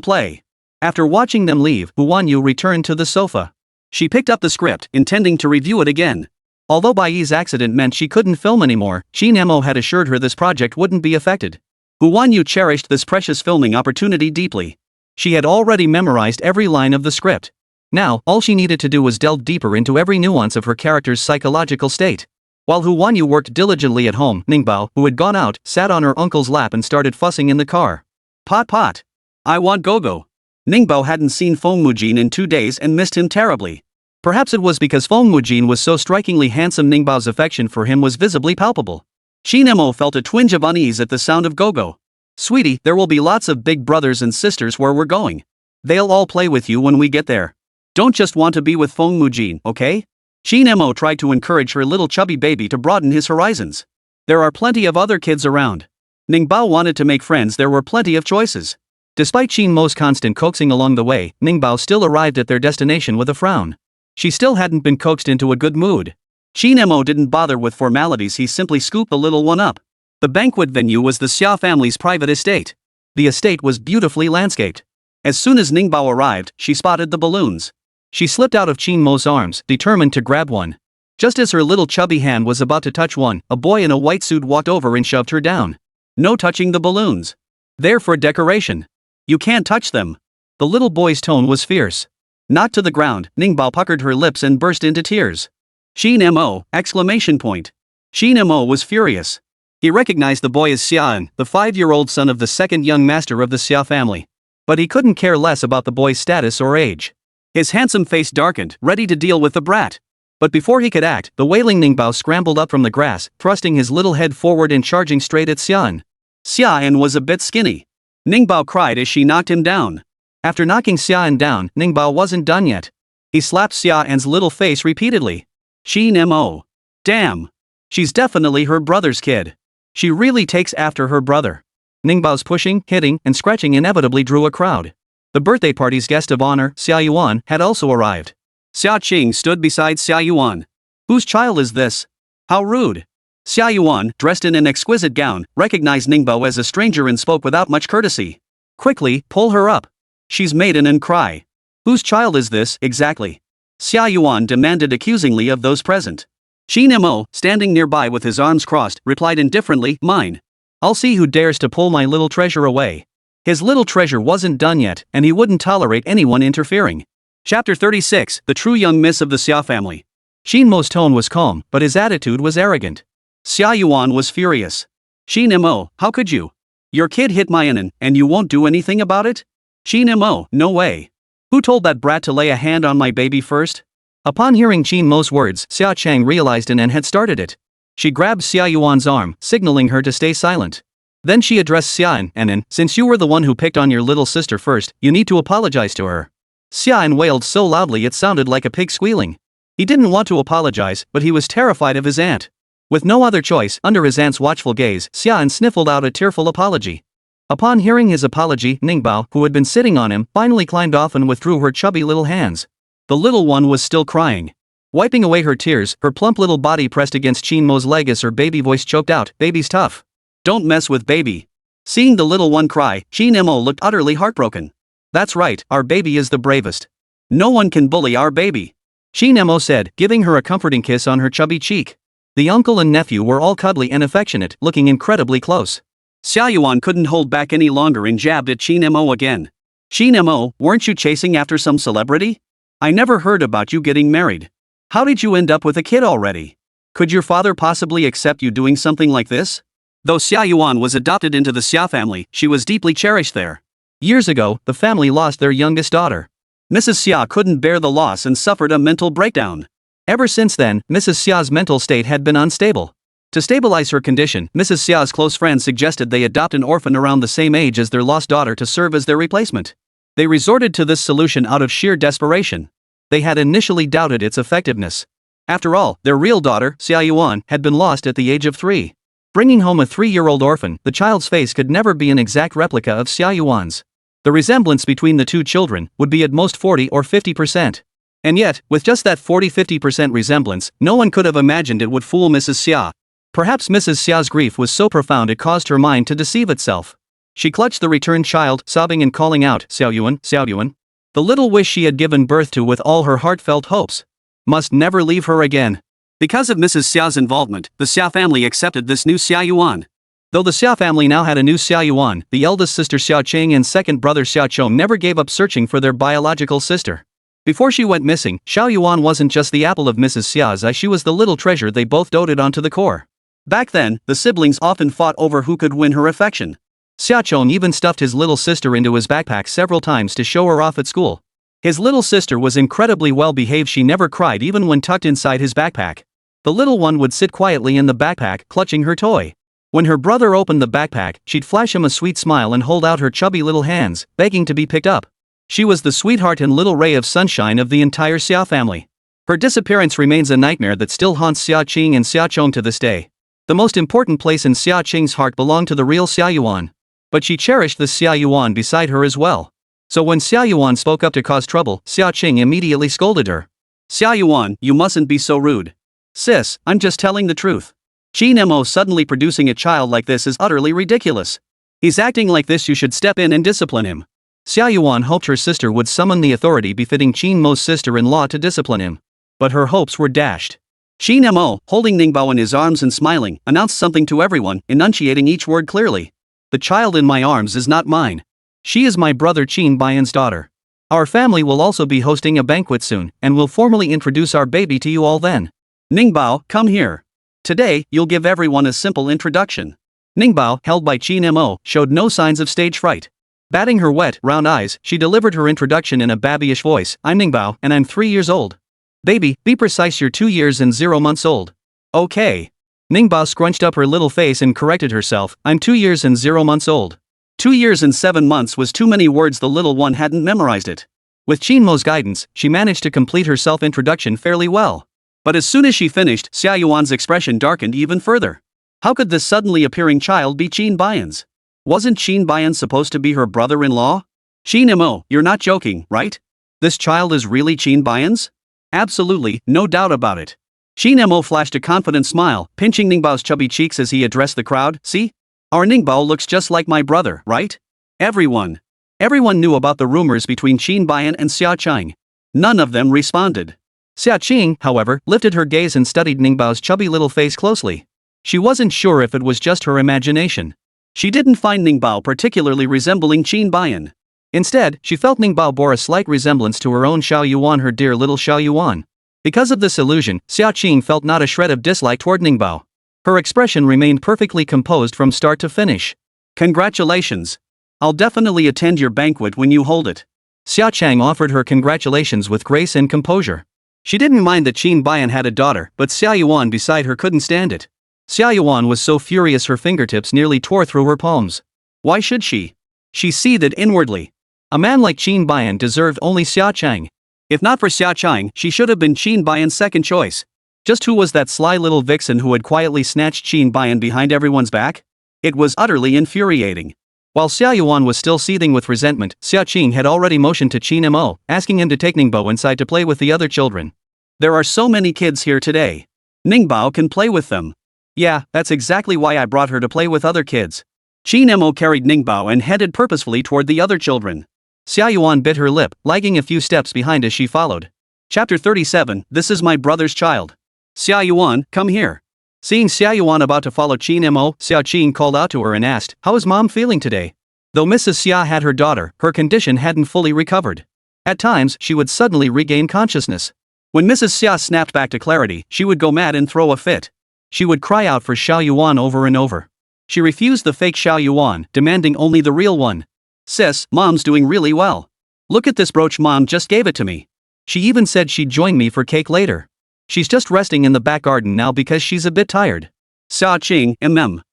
play. After watching them leave, Hu Wanyu returned to the sofa. She picked up the script, intending to review it again. Although Bai's accident meant she couldn't film anymore, Qin Mo had assured her this project wouldn't be affected. Hu Wanyu cherished this precious filming opportunity deeply. She had already memorized every line of the script. Now, all she needed to do was delve deeper into every nuance of her character's psychological state. While Hu Wanyu worked diligently at home, Ningbao, who had gone out, sat on her uncle's lap and started fussing in the car. Pot. I want Gogo. Ningbao hadn't seen Feng Mujin in 2 days and missed him terribly. Perhaps it was because Feng Mujin was so strikingly handsome. Ningbao's affection for him was visibly palpable. Qin Mo felt a twinge of unease at the sound of Gogo. Sweetie, there will be lots of big brothers and sisters where we're going. They'll all play with you when we get there. Don't just want to be with Feng Mujin, okay? Qin Mo tried to encourage her little chubby baby to broaden his horizons. There are plenty of other kids around. Ningbao wanted to make friends. There were plenty of choices. Despite Qin Mo's constant coaxing along the way, Ningbao still arrived at their destination with a frown. She still hadn't been coaxed into a good mood. Qin Mo didn't bother with formalities. He simply scooped the little one up. The banquet venue was the Xiao family's private estate. The estate was beautifully landscaped. As soon as Ningbao arrived, she spotted the balloons. She slipped out of Qin Mo's arms, determined to grab one. Just as her little chubby hand was about to touch one, a boy in a white suit walked over and shoved her down. No touching the balloons. They're for decoration. You can't touch them. The little boy's tone was fierce. Not to the ground, Ningbao puckered her lips and burst into tears. Qin Mo! Qin Mo was furious. He recognized the boy as Xiao, the 5-year-old son of the second young master of the Xiao family. But he couldn't care less about the boy's status or age. His handsome face darkened, ready to deal with the brat. But before he could act, the wailing Ningbao scrambled up from the grass, thrusting his little head forward and charging straight at Xiao. Xiao was a bit skinny. Ningbao cried as she knocked him down. After knocking Xiao down, Ningbao wasn't done yet. He slapped Xiao's little face repeatedly. Qin Mo! Damn! She's definitely her brother's kid. She really takes after her brother. Ningbao's pushing, hitting, and scratching inevitably drew a crowd. The birthday party's guest of honor, Xiao, had also arrived. Xiao Qing stood beside Xiao. Whose child is this? How rude! Xiao, dressed in an exquisite gown, recognized Ningbao as a stranger and spoke without much courtesy. Quickly, pull her up. She's maiden and cry. Whose child is this, exactly? Xiao demanded accusingly of those present. Qin Mo, standing nearby with his arms crossed, replied indifferently, mine. I'll see who dares to pull my little treasure away. His little treasure wasn't done yet, and he wouldn't tolerate anyone interfering. Chapter 36, The True Young Miss of the Xiao Family. Qin Mo's tone was calm, but his attitude was arrogant. Xiao was furious. Qin Mo, how could you? Your kid hit my anan, and you won't do anything about it? Qin Mo, no way. Who told that brat to lay a hand on my baby first? Upon hearing Qin Mo's words, Xiao Chang realized Anan had started it. She grabbed Xiao's arm, signaling her to stay silent. Then she addressed Xiao, Anan, since you were the one who picked on your little sister first, you need to apologize to her. Xiao wailed so loudly it sounded like a pig squealing. He didn't want to apologize, but he was terrified of his aunt. With no other choice, under his aunt's watchful gaze, Xiao sniffled out a tearful apology. Upon hearing his apology, Ningbao, who had been sitting on him, finally climbed off and withdrew her chubby little hands. The little one was still crying. Wiping away her tears, her plump little body pressed against Qin Mo's leg as her baby voice choked out, "Baby's tough. Don't mess with baby." Seeing the little one cry, Qin Mo looked utterly heartbroken. That's right, our baby is the bravest. No one can bully our baby. Qin Mo said, giving her a comforting kiss on her chubby cheek. The uncle and nephew were all cuddly and affectionate, looking incredibly close. Xiao couldn't hold back any longer and jabbed at Qin Mo again. Qin Mo, weren't you chasing after some celebrity? I never heard about you getting married. How did you end up with a kid already? Could your father possibly accept you doing something like this? Though Xiao was adopted into the Xiao family, she was deeply cherished there. Years ago, the family lost their youngest daughter. Mrs. Xiao couldn't bear the loss and suffered a mental breakdown. Ever since then, Mrs. Xiao's mental state had been unstable. To stabilize her condition, Mrs. Xiao's close friends suggested they adopt an orphan around the same age as their lost daughter to serve as their replacement. They resorted to this solution out of sheer desperation. They had initially doubted its effectiveness. After all, their real daughter, Xiao, had been lost at the age of 3. Bringing home a 3-year-old orphan, the child's face could never be an exact replica of Xiao's. The resemblance between the two children would be at most 40 or 50%. And yet, with just that 40-50% resemblance, no one could have imagined it would fool Mrs. Xiao. Perhaps Mrs. Xiao's grief was so profound it caused her mind to deceive itself. She clutched the returned child, sobbing and calling out, "Xiaoyuan, Xiaoyuan." The little wish she had given birth to with all her heartfelt hopes. Must never leave her again. Because of Mrs. Xiao's involvement, the Xiao family accepted this new Xiaoyuan. Though the Xiao family now had a new Xiaoyuan, the eldest sister Xiao Cheng and second brother Xiao Chong never gave up searching for their biological sister. Before she went missing, Xiaoyuan wasn't just the apple of Mrs. Xiao's eye, she was the little treasure they both doted on to the core. Back then, the siblings often fought over who could win her affection. Xiao Chong even stuffed his little sister into his backpack several times to show her off at school. His little sister was incredibly well behaved, she never cried even when tucked inside his backpack. The little one would sit quietly in the backpack, clutching her toy. When her brother opened the backpack, she'd flash him a sweet smile and hold out her chubby little hands, begging to be picked up. She was the sweetheart and little ray of sunshine of the entire Xiao family. Her disappearance remains a nightmare that still haunts Xiao Qing and Xiao Chong to this day. The most important place in Xiao Qing's heart belonged to the real Xiaoyuan. But she cherished the Xiaoyuan beside her as well. So when Xiaoyuan spoke up to cause trouble, Xiao Qing immediately scolded her. "Xiaoyuan, you mustn't be so rude. Sis, I'm just telling the truth. Qin Mo suddenly producing a child like this is utterly ridiculous. He's acting like this, you should step in and discipline him." Xiaoyuan hoped her sister would summon the authority befitting Qin Mo's sister-in-law to discipline him. But her hopes were dashed. Qin Mo, holding Ningbao in his arms and smiling, announced something to everyone, enunciating each word clearly. The child in my arms is not mine. She is my brother Qin Bayan's daughter. Our family will also be hosting a banquet soon, and will formally introduce our baby to you all then. Ningbao, come here. Today, you'll give everyone a simple introduction. Ningbao, held by Qin Mo, showed no signs of stage fright. Batting her wet, round eyes, she delivered her introduction in a babyish voice. I'm Ningbao, and I'm 3 years old. Baby, be precise, you're 2 years and 0 months old. Okay. Ningbao scrunched up her little face and corrected herself. I'm 2 years and 0 months old. 2 years and 7 months was too many words, the little one hadn't memorized it. With Qin Mo's guidance, she managed to complete her self-introduction fairly well. But as soon as she finished, Xiao Yuan's expression darkened even further. How could this suddenly appearing child be Qin Bayan's? Wasn't Qin Bayan supposed to be her brother-in-law? Qin Mo, you're not joking, right? This child is really Qin Bayan's? Absolutely, no doubt about it. Qin Mo flashed a confident smile, pinching Ningbao's chubby cheeks as he addressed the crowd. See? Our Ningbao looks just like my brother, right? Everyone knew about the rumors between Qin Bayan and Xiao Chang. None of them responded. Xiao Qing, however, lifted her gaze and studied Ningbao's chubby little face closely. She wasn't sure if it was just her imagination. She didn't find Ningbao particularly resembling Qin Bayan. Instead, she felt Ningbao bore a slight resemblance to her own Xiao Yuan, her dear little Xiao Yuan. Because of this illusion, Xiao Qing felt not a shred of dislike toward Ningbao. Her expression remained perfectly composed from start to finish. Congratulations. I'll definitely attend your banquet when you hold it. Xiao Chang offered her congratulations with grace and composure. She didn't mind that Qin Bayan had a daughter, but Xiao Yuan beside her couldn't stand it. Xiao Yuan was so furious her fingertips nearly tore through her palms. Why should she? She seethed inwardly. A man like Qin Bayan deserved only Xiao Chang. If not for Xiao Chang, she should have been Qin Bayan's second choice. Just who was that sly little vixen who had quietly snatched Qin Bayan behind everyone's back? It was utterly infuriating. While Xiao Yuan was still seething with resentment, Xiao Qing had already motioned to Qin Mo, asking him to take Ningbao inside to play with the other children. There are so many kids here today. Ningbao can play with them. Yeah, that's exactly why I brought her to play with other kids. Qin Mo carried Ningbao and headed purposefully toward the other children. Xiao Yuan bit her lip, lagging a few steps behind as she followed. Chapter 37, This is my brother's child. Xiao Yuan, come here. Seeing Xiao Yuan about to follow Qin Mo, Xiao Qing called out to her and asked, how is mom feeling today? Though Mrs. Xia had her daughter, her condition hadn't fully recovered. At times, she would suddenly regain consciousness. When Mrs. Xia snapped back to clarity, she would go mad and throw a fit. She would cry out for Xiao Yuan over and over. She refused the fake Xiao Yuan, demanding only the real one. Sis, mom's doing really well. Look at this brooch, mom just gave it to me. She even said she'd join me for cake later. She's just resting in the back garden now because she's a bit tired. Xiao Qing, Xiao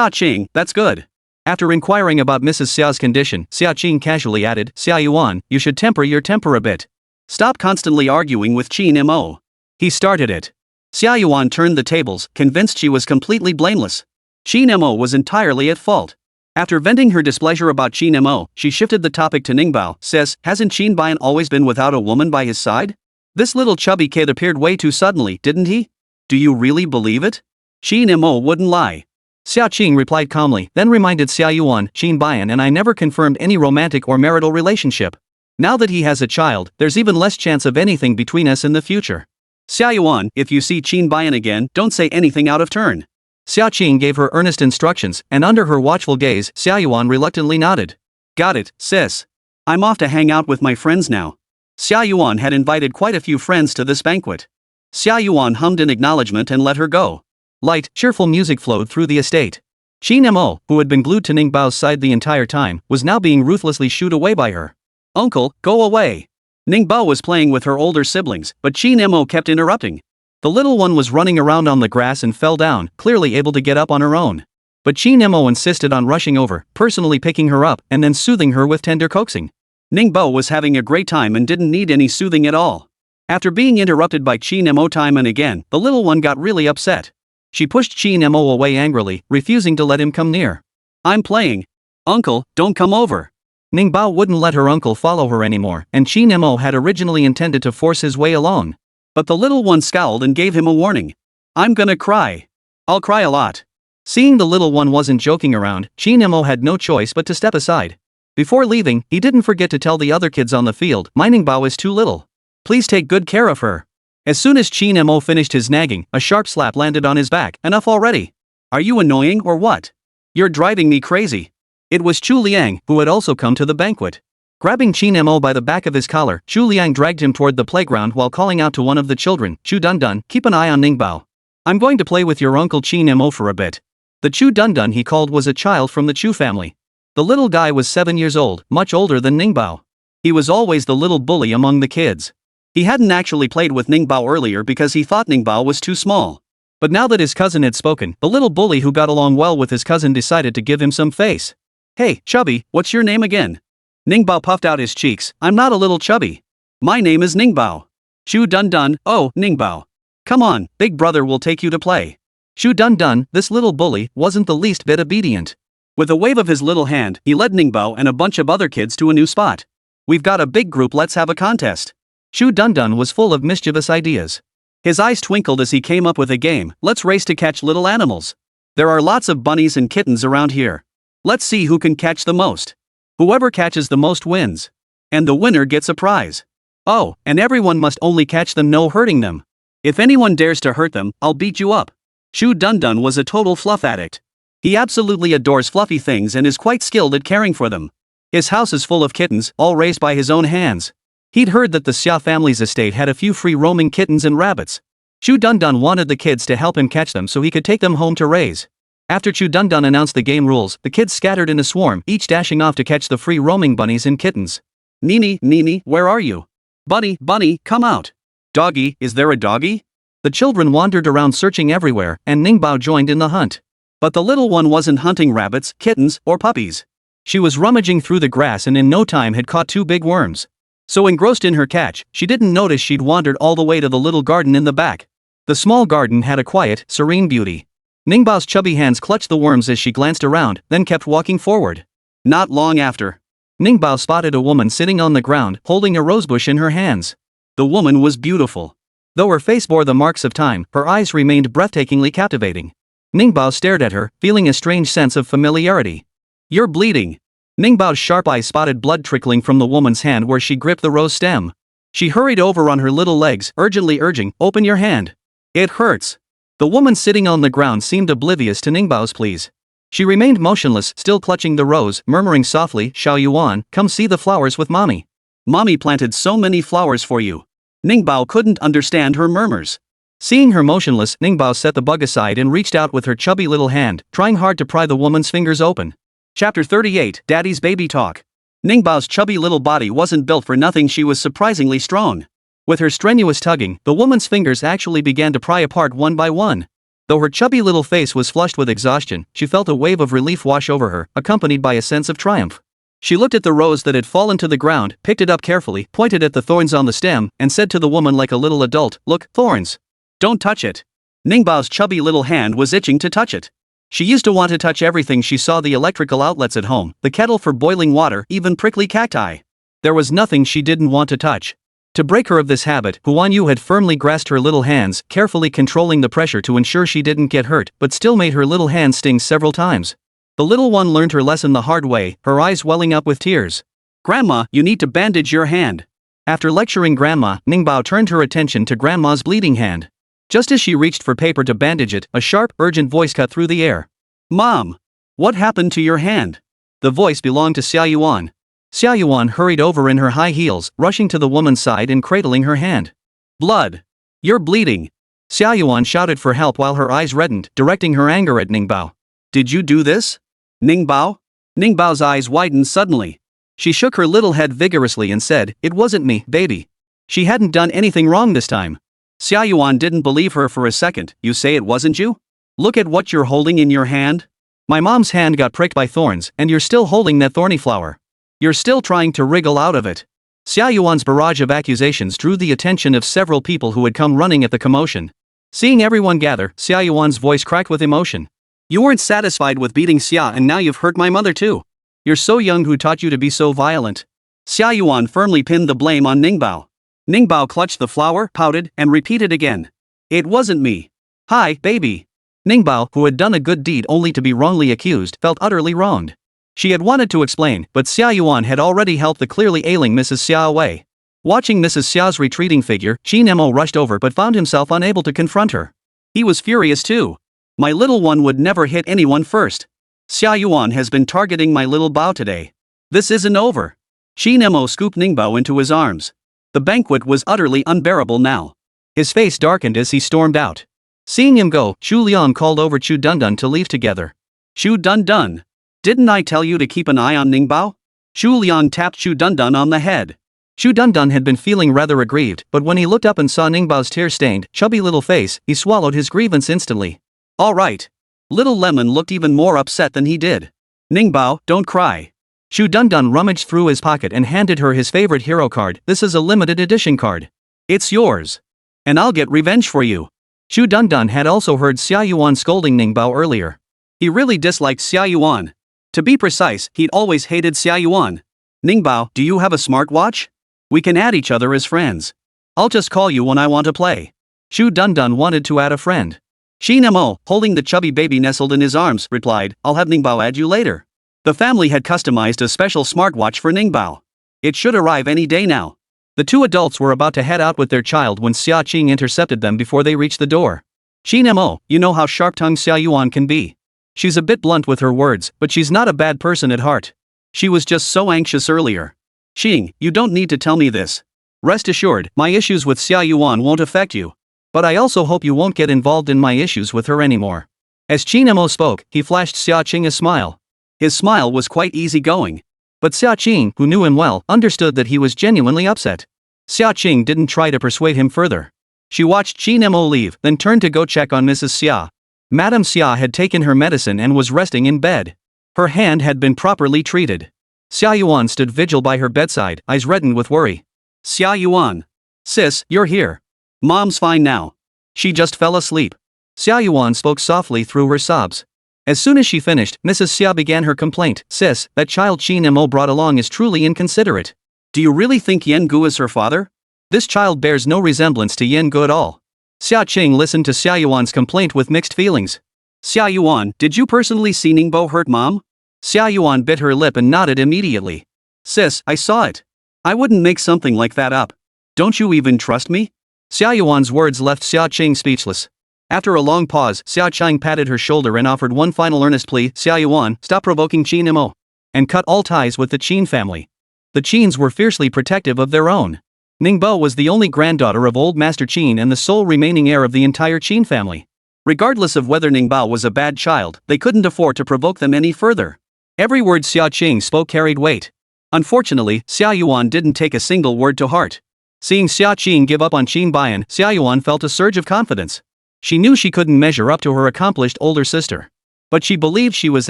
Qing, that's good. After inquiring about Mrs. Xiao's condition, Xiao Qing casually added, Xiao Yuan, you should temper your temper a bit. Stop constantly arguing with Qin Mo. He started it. Xiao Yuan turned the tables, convinced she was completely blameless. Qin Mo was entirely at fault. After venting her displeasure about Qin Mo, she shifted the topic to Ningbao. Says, hasn't Qin Bayan always been without a woman by his side? This little chubby kid appeared way too suddenly, didn't he? Do you really believe it? Qin Mo wouldn't lie. Xiao Qing replied calmly, then reminded Xiao Yuan, Qin Bayan and I never confirmed any romantic or marital relationship. Now that he has a child, there's even less chance of anything between us in the future. Xiao Yuan, if you see Qin Bayan again, don't say anything out of turn. Xiao Qing gave her earnest instructions, and under her watchful gaze, Xiao Yuan reluctantly nodded. Got it, sis. I'm off to hang out with my friends now. Xiao Yuan had invited quite a few friends to this banquet. Xiao Yuan hummed in acknowledgement and let her go. Light, cheerful music flowed through the estate. Qin Mo, who had been glued to Ningbao's side the entire time, was now being ruthlessly shooed away by her. Uncle, go away. Ningbao was playing with her older siblings, but Qin Mo kept interrupting. The little one was running around on the grass and fell down, clearly able to get up on her own. But Qin Mo insisted on rushing over, personally picking her up, and then soothing her with tender coaxing. Ningbao was having a great time and didn't need any soothing at all. After being interrupted by Qin Mo time and again, the little one got really upset. She pushed Qin Mo away angrily, refusing to let him come near. I'm playing. Uncle, don't come over. Ningbao wouldn't let her uncle follow her anymore, and Qin Mo had originally intended to force his way along. But the little one scowled and gave him a warning. I'm gonna cry. I'll cry a lot. Seeing the little one wasn't joking around, Qin Mo had no choice but to step aside. Before leaving, he didn't forget to tell the other kids on the field, my Ningbao is too little. Please take good care of her. As soon as Qin Mo finished his nagging, a sharp slap landed on his back. Enough already. Are you annoying or what? You're driving me crazy. It was Chu Liang, who had also come to the banquet. Grabbing Qin Mo by the back of his collar, Chu Liang dragged him toward the playground while calling out to one of the children, Chu Dundun, keep an eye on Ningbao. I'm going to play with your uncle Qin Mo for a bit. The Chu Dundun he called was a child from the Chu family. The little guy was 7 years old, much older than Ningbao. He was always the little bully among the kids. He hadn't actually played with Ningbao earlier because he thought Ningbao was too small. But now that his cousin had spoken, the little bully who got along well with his cousin decided to give him some face. Hey, chubby, what's your name again? Ningbao puffed out his cheeks. I'm not a little chubby. My name is Ningbao. Chu Dundun, oh, Ningbao. Come on, big brother will take you to play. Chu Dundun, this little bully, wasn't the least bit obedient. With a wave of his little hand, he led Ningbao and a bunch of other kids to a new spot. We've got a big group, let's have a contest. Chu Dundun was full of mischievous ideas. His eyes twinkled as he came up with a game. Let's race to catch little animals. There are lots of bunnies and kittens around here. Let's see who can catch the most. Whoever catches the most wins. And the winner gets a prize. Oh, and everyone must only catch them, no hurting them. If anyone dares to hurt them, I'll beat you up. Chu Dundun was a total fluff addict. He absolutely adores fluffy things and is quite skilled at caring for them. His house is full of kittens, all raised by his own hands. He'd heard that the Xiao family's estate had a few free-roaming kittens and rabbits. Chu Dundun wanted the kids to help him catch them so he could take them home to raise. After Chu Dundun announced the game rules, the kids scattered in a swarm, each dashing off to catch the free-roaming bunnies and kittens. Nini, where are you? Bunny, come out. Doggy, is there a doggy? The children wandered around searching everywhere, and Ningbao joined in the hunt. But the little one wasn't hunting rabbits, kittens, or puppies. She was rummaging through the grass and in no time had caught 2 big worms. So engrossed in her catch, she didn't notice she'd wandered all the way to the little garden in the back. The small garden had a quiet, serene beauty. Ningbao's chubby hands clutched the worms as she glanced around, then kept walking forward. Not long after, Ningbao spotted a woman sitting on the ground, holding a rosebush in her hands. The woman was beautiful. Though her face bore the marks of time, her eyes remained breathtakingly captivating. Ningbao stared at her, feeling a strange sense of familiarity. You're bleeding. Ningbao's sharp eyes spotted blood trickling from the woman's hand where she gripped the rose stem. She hurried over on her little legs, urgently urging, open your hand. It hurts. The woman sitting on the ground seemed oblivious to Ningbao's pleas. She remained motionless, still clutching the rose, murmuring softly, Xiao Yuan, come see the flowers with mommy. Mommy planted so many flowers for you. Ningbao couldn't understand her murmurs. Seeing her motionless, Ningbao set the bug aside and reached out with her chubby little hand, trying hard to pry the woman's fingers open. Chapter 38, Daddy's Baby Talk. Ningbao's chubby little body wasn't built for nothing, she was surprisingly strong. With her strenuous tugging, the woman's fingers actually began to pry apart one by one. Though her chubby little face was flushed with exhaustion, she felt a wave of relief wash over her, accompanied by a sense of triumph. She looked at the rose that had fallen to the ground, picked it up carefully, pointed at the thorns on the stem, and said to the woman like a little adult, look, thorns. Don't touch it. Ningbao's chubby little hand was itching to touch it. She used to want to touch everything she saw, the electrical outlets at home, the kettle for boiling water, even prickly cacti. There was nothing she didn't want to touch. To break her of this habit, Huan Yu had firmly grasped her little hands, carefully controlling the pressure to ensure she didn't get hurt, but still made her little hand sting several times. The little one learned her lesson the hard way, her eyes welling up with tears. Grandma, you need to bandage your hand. After lecturing Grandma, Ningbao turned her attention to Grandma's bleeding hand. Just as she reached for paper to bandage it, a sharp, urgent voice cut through the air. Mom! What happened to your hand? The voice belonged to Xiao Yuan. Xiao Yuan hurried over in her high heels, rushing to the woman's side and cradling her hand. Blood! You're bleeding! Xiao Yuan shouted for help while her eyes reddened, directing her anger at Ningbao. Did you do this? Ningbao? Ningbao's eyes widened suddenly. She shook her little head vigorously and said, it wasn't me, baby. She hadn't done anything wrong this time. Xiao Yuan didn't believe her for a second. You say it wasn't you? Look at what you're holding in your hand. My mom's hand got pricked by thorns, and you're still holding that thorny flower. You're still trying to wriggle out of it. Xiao Yuan's barrage of accusations drew the attention of several people who had come running at the commotion. Seeing everyone gather, Xiao Yuan's voice cracked with emotion. You weren't satisfied with beating Xia, and now you've hurt my mother too. You're so young, who taught you to be so violent? Xiao Yuan firmly pinned the blame on Ningbao. Ningbao clutched the flower, pouted, and repeated again. It wasn't me. Hi, baby. Ningbao, who had done a good deed only to be wrongly accused, felt utterly wronged. She had wanted to explain, but Xiao Yuan had already helped the clearly ailing Mrs. Xia away. Watching Mrs. Xiao's retreating figure, Qin Mo rushed over but found himself unable to confront her. He was furious too. My little one would never hit anyone first. Xia Yuan has been targeting my little Bao today. This isn't over. Qin Mo scooped Ningbao into his arms. The banquet was utterly unbearable now. His face darkened as he stormed out. Seeing him go, Xu Liang called over Chu Dundun to leave together. Xu Dundun. Didn't I tell you to keep an eye on Ningbao? Xu Liang tapped Chu Dundun on the head. Chu Dundun had been feeling rather aggrieved, but when he looked up and saw Ningbao's tear-stained, chubby little face, he swallowed his grievance instantly. All right. Little Lemon looked even more upset than he did. Ningbao, don't cry. Xu Dundun rummaged through his pocket and handed her his favorite hero card. This is a limited edition card. It's yours. And I'll get revenge for you. Xu Dundun had also heard Xia Yuan scolding Ningbao earlier. He really disliked Xia Yuan. To be precise, he'd always hated Xia Yuan. Ningbao, do you have a smartwatch? We can add each other as friends. I'll just call you when I want to play. Xu Dundun wanted to add a friend. Qin Mo, holding the chubby baby nestled in his arms, replied, I'll have Ningbao add you later. The family had customized a special smartwatch for Ningbao. It should arrive any day now. The two adults were about to head out with their child when Xia Qing intercepted them before they reached the door. Qin Mo, you know how sharp-tongued Xia Yuan can be. She's a bit blunt with her words, but she's not a bad person at heart. She was just so anxious earlier. Qing, you don't need to tell me this. Rest assured, my issues with Xia Yuan won't affect you. But I also hope you won't get involved in my issues with her anymore. As Qin Mo spoke, he flashed Xia Qing a smile. His smile was quite easygoing. But Xia Qing, who knew him well, understood that he was genuinely upset. Xia Qing didn't try to persuade him further. She watched Qin Mo leave, then turned to go check on Mrs. Xia. Madame Xia had taken her medicine and was resting in bed. Her hand had been properly treated. Xia Yuan stood vigil by her bedside, eyes reddened with worry. Xia Yuan. Sis, you're here. Mom's fine now. She just fell asleep. Xia Yuan spoke softly through her sobs. As soon as she finished, Mrs. Xia began her complaint. Sis, that child Qin Mo brought along is truly inconsiderate. Do you really think Yan Gu is her father? This child bears no resemblance to Yan Gu at all. Xia Qing listened to Xia Yuan's complaint with mixed feelings. Xia Yuan, did you personally see Ningbao hurt Mom? Xia Yuan bit her lip and nodded immediately. Sis, I saw it. I wouldn't make something like that up. Don't you even trust me? Xia Yuan's words left Xia Qing speechless. After a long pause, Xia Qing patted her shoulder and offered one final earnest plea. Xia Yuan, stop provoking Qin Mo. And cut all ties with the Qin family. The Qins were fiercely protective of their own. Ningbao was the only granddaughter of old Master Qin and the sole remaining heir of the entire Qin family. Regardless of whether Ningbao was a bad child, they couldn't afford to provoke them any further. Every word Xia Qing spoke carried weight. Unfortunately, Xia Yuan didn't take a single word to heart. Seeing Xia Qing give up on Qin Bayan, Xia Yuan felt a surge of confidence. She knew she couldn't measure up to her accomplished older sister. But she believed she was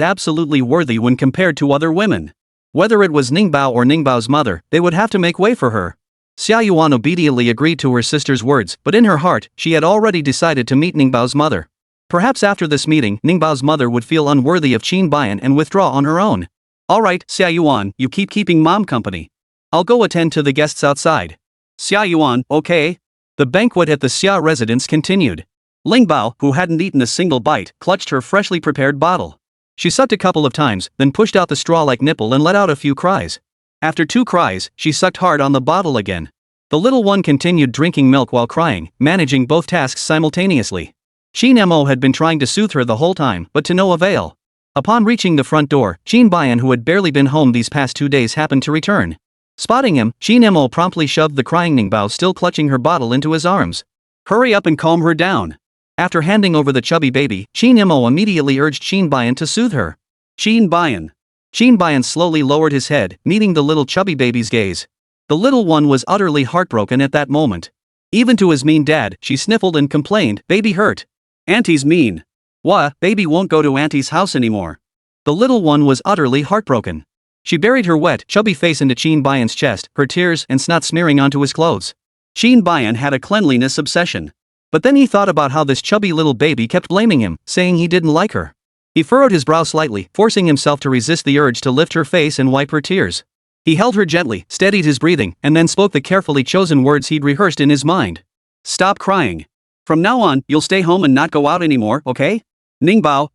absolutely worthy when compared to other women. Whether it was Ningbao or Ningbao's mother, they would have to make way for her. Xia Yuan obediently agreed to her sister's words, but in her heart, she had already decided to meet Ningbao's mother. Perhaps after this meeting, Ningbao's mother would feel unworthy of Qin Bayan and withdraw on her own. Alright, Xia Yuan, you keeping Mom company. I'll go attend to the guests outside. Xia Yuan, okay. The banquet at the Xia residence continued. Ningbao, who hadn't eaten a single bite, clutched her freshly prepared bottle. She sucked a couple of times, then pushed out the straw-like nipple and let out a few cries. After 2 cries, she sucked hard on the bottle again. The little one continued drinking milk while crying, managing both tasks simultaneously. Qin Mo had been trying to soothe her the whole time, but to no avail. Upon reaching the front door, Qin Bayan, who had barely been home these past 2 days, happened to return. Spotting him, Qin Mo promptly shoved the crying Ningbao, still clutching her bottle, into his arms. Hurry up and calm her down. After handing over the chubby baby, Qin Mo immediately urged Qin Bayan to soothe her. Qin Bayan. Qin Bayan slowly lowered his head, meeting the little chubby baby's gaze. The little one was utterly heartbroken at that moment. Even to his mean dad, she sniffled and complained, baby hurt. Auntie's mean. Wha, baby won't go to Auntie's house anymore. The little one was utterly heartbroken. She buried her wet, chubby face into Qin Bayan's chest, her tears and snot smearing onto his clothes. Qin Bayan had a cleanliness obsession. But then he thought about how this chubby little baby kept blaming him, saying he didn't like her. He furrowed his brow slightly, forcing himself to resist the urge to lift her face and wipe her tears. He held her gently, steadied his breathing, and then spoke the carefully chosen words he'd rehearsed in his mind. Stop crying. From now on, you'll stay home and not go out anymore, okay? Ningbao, ?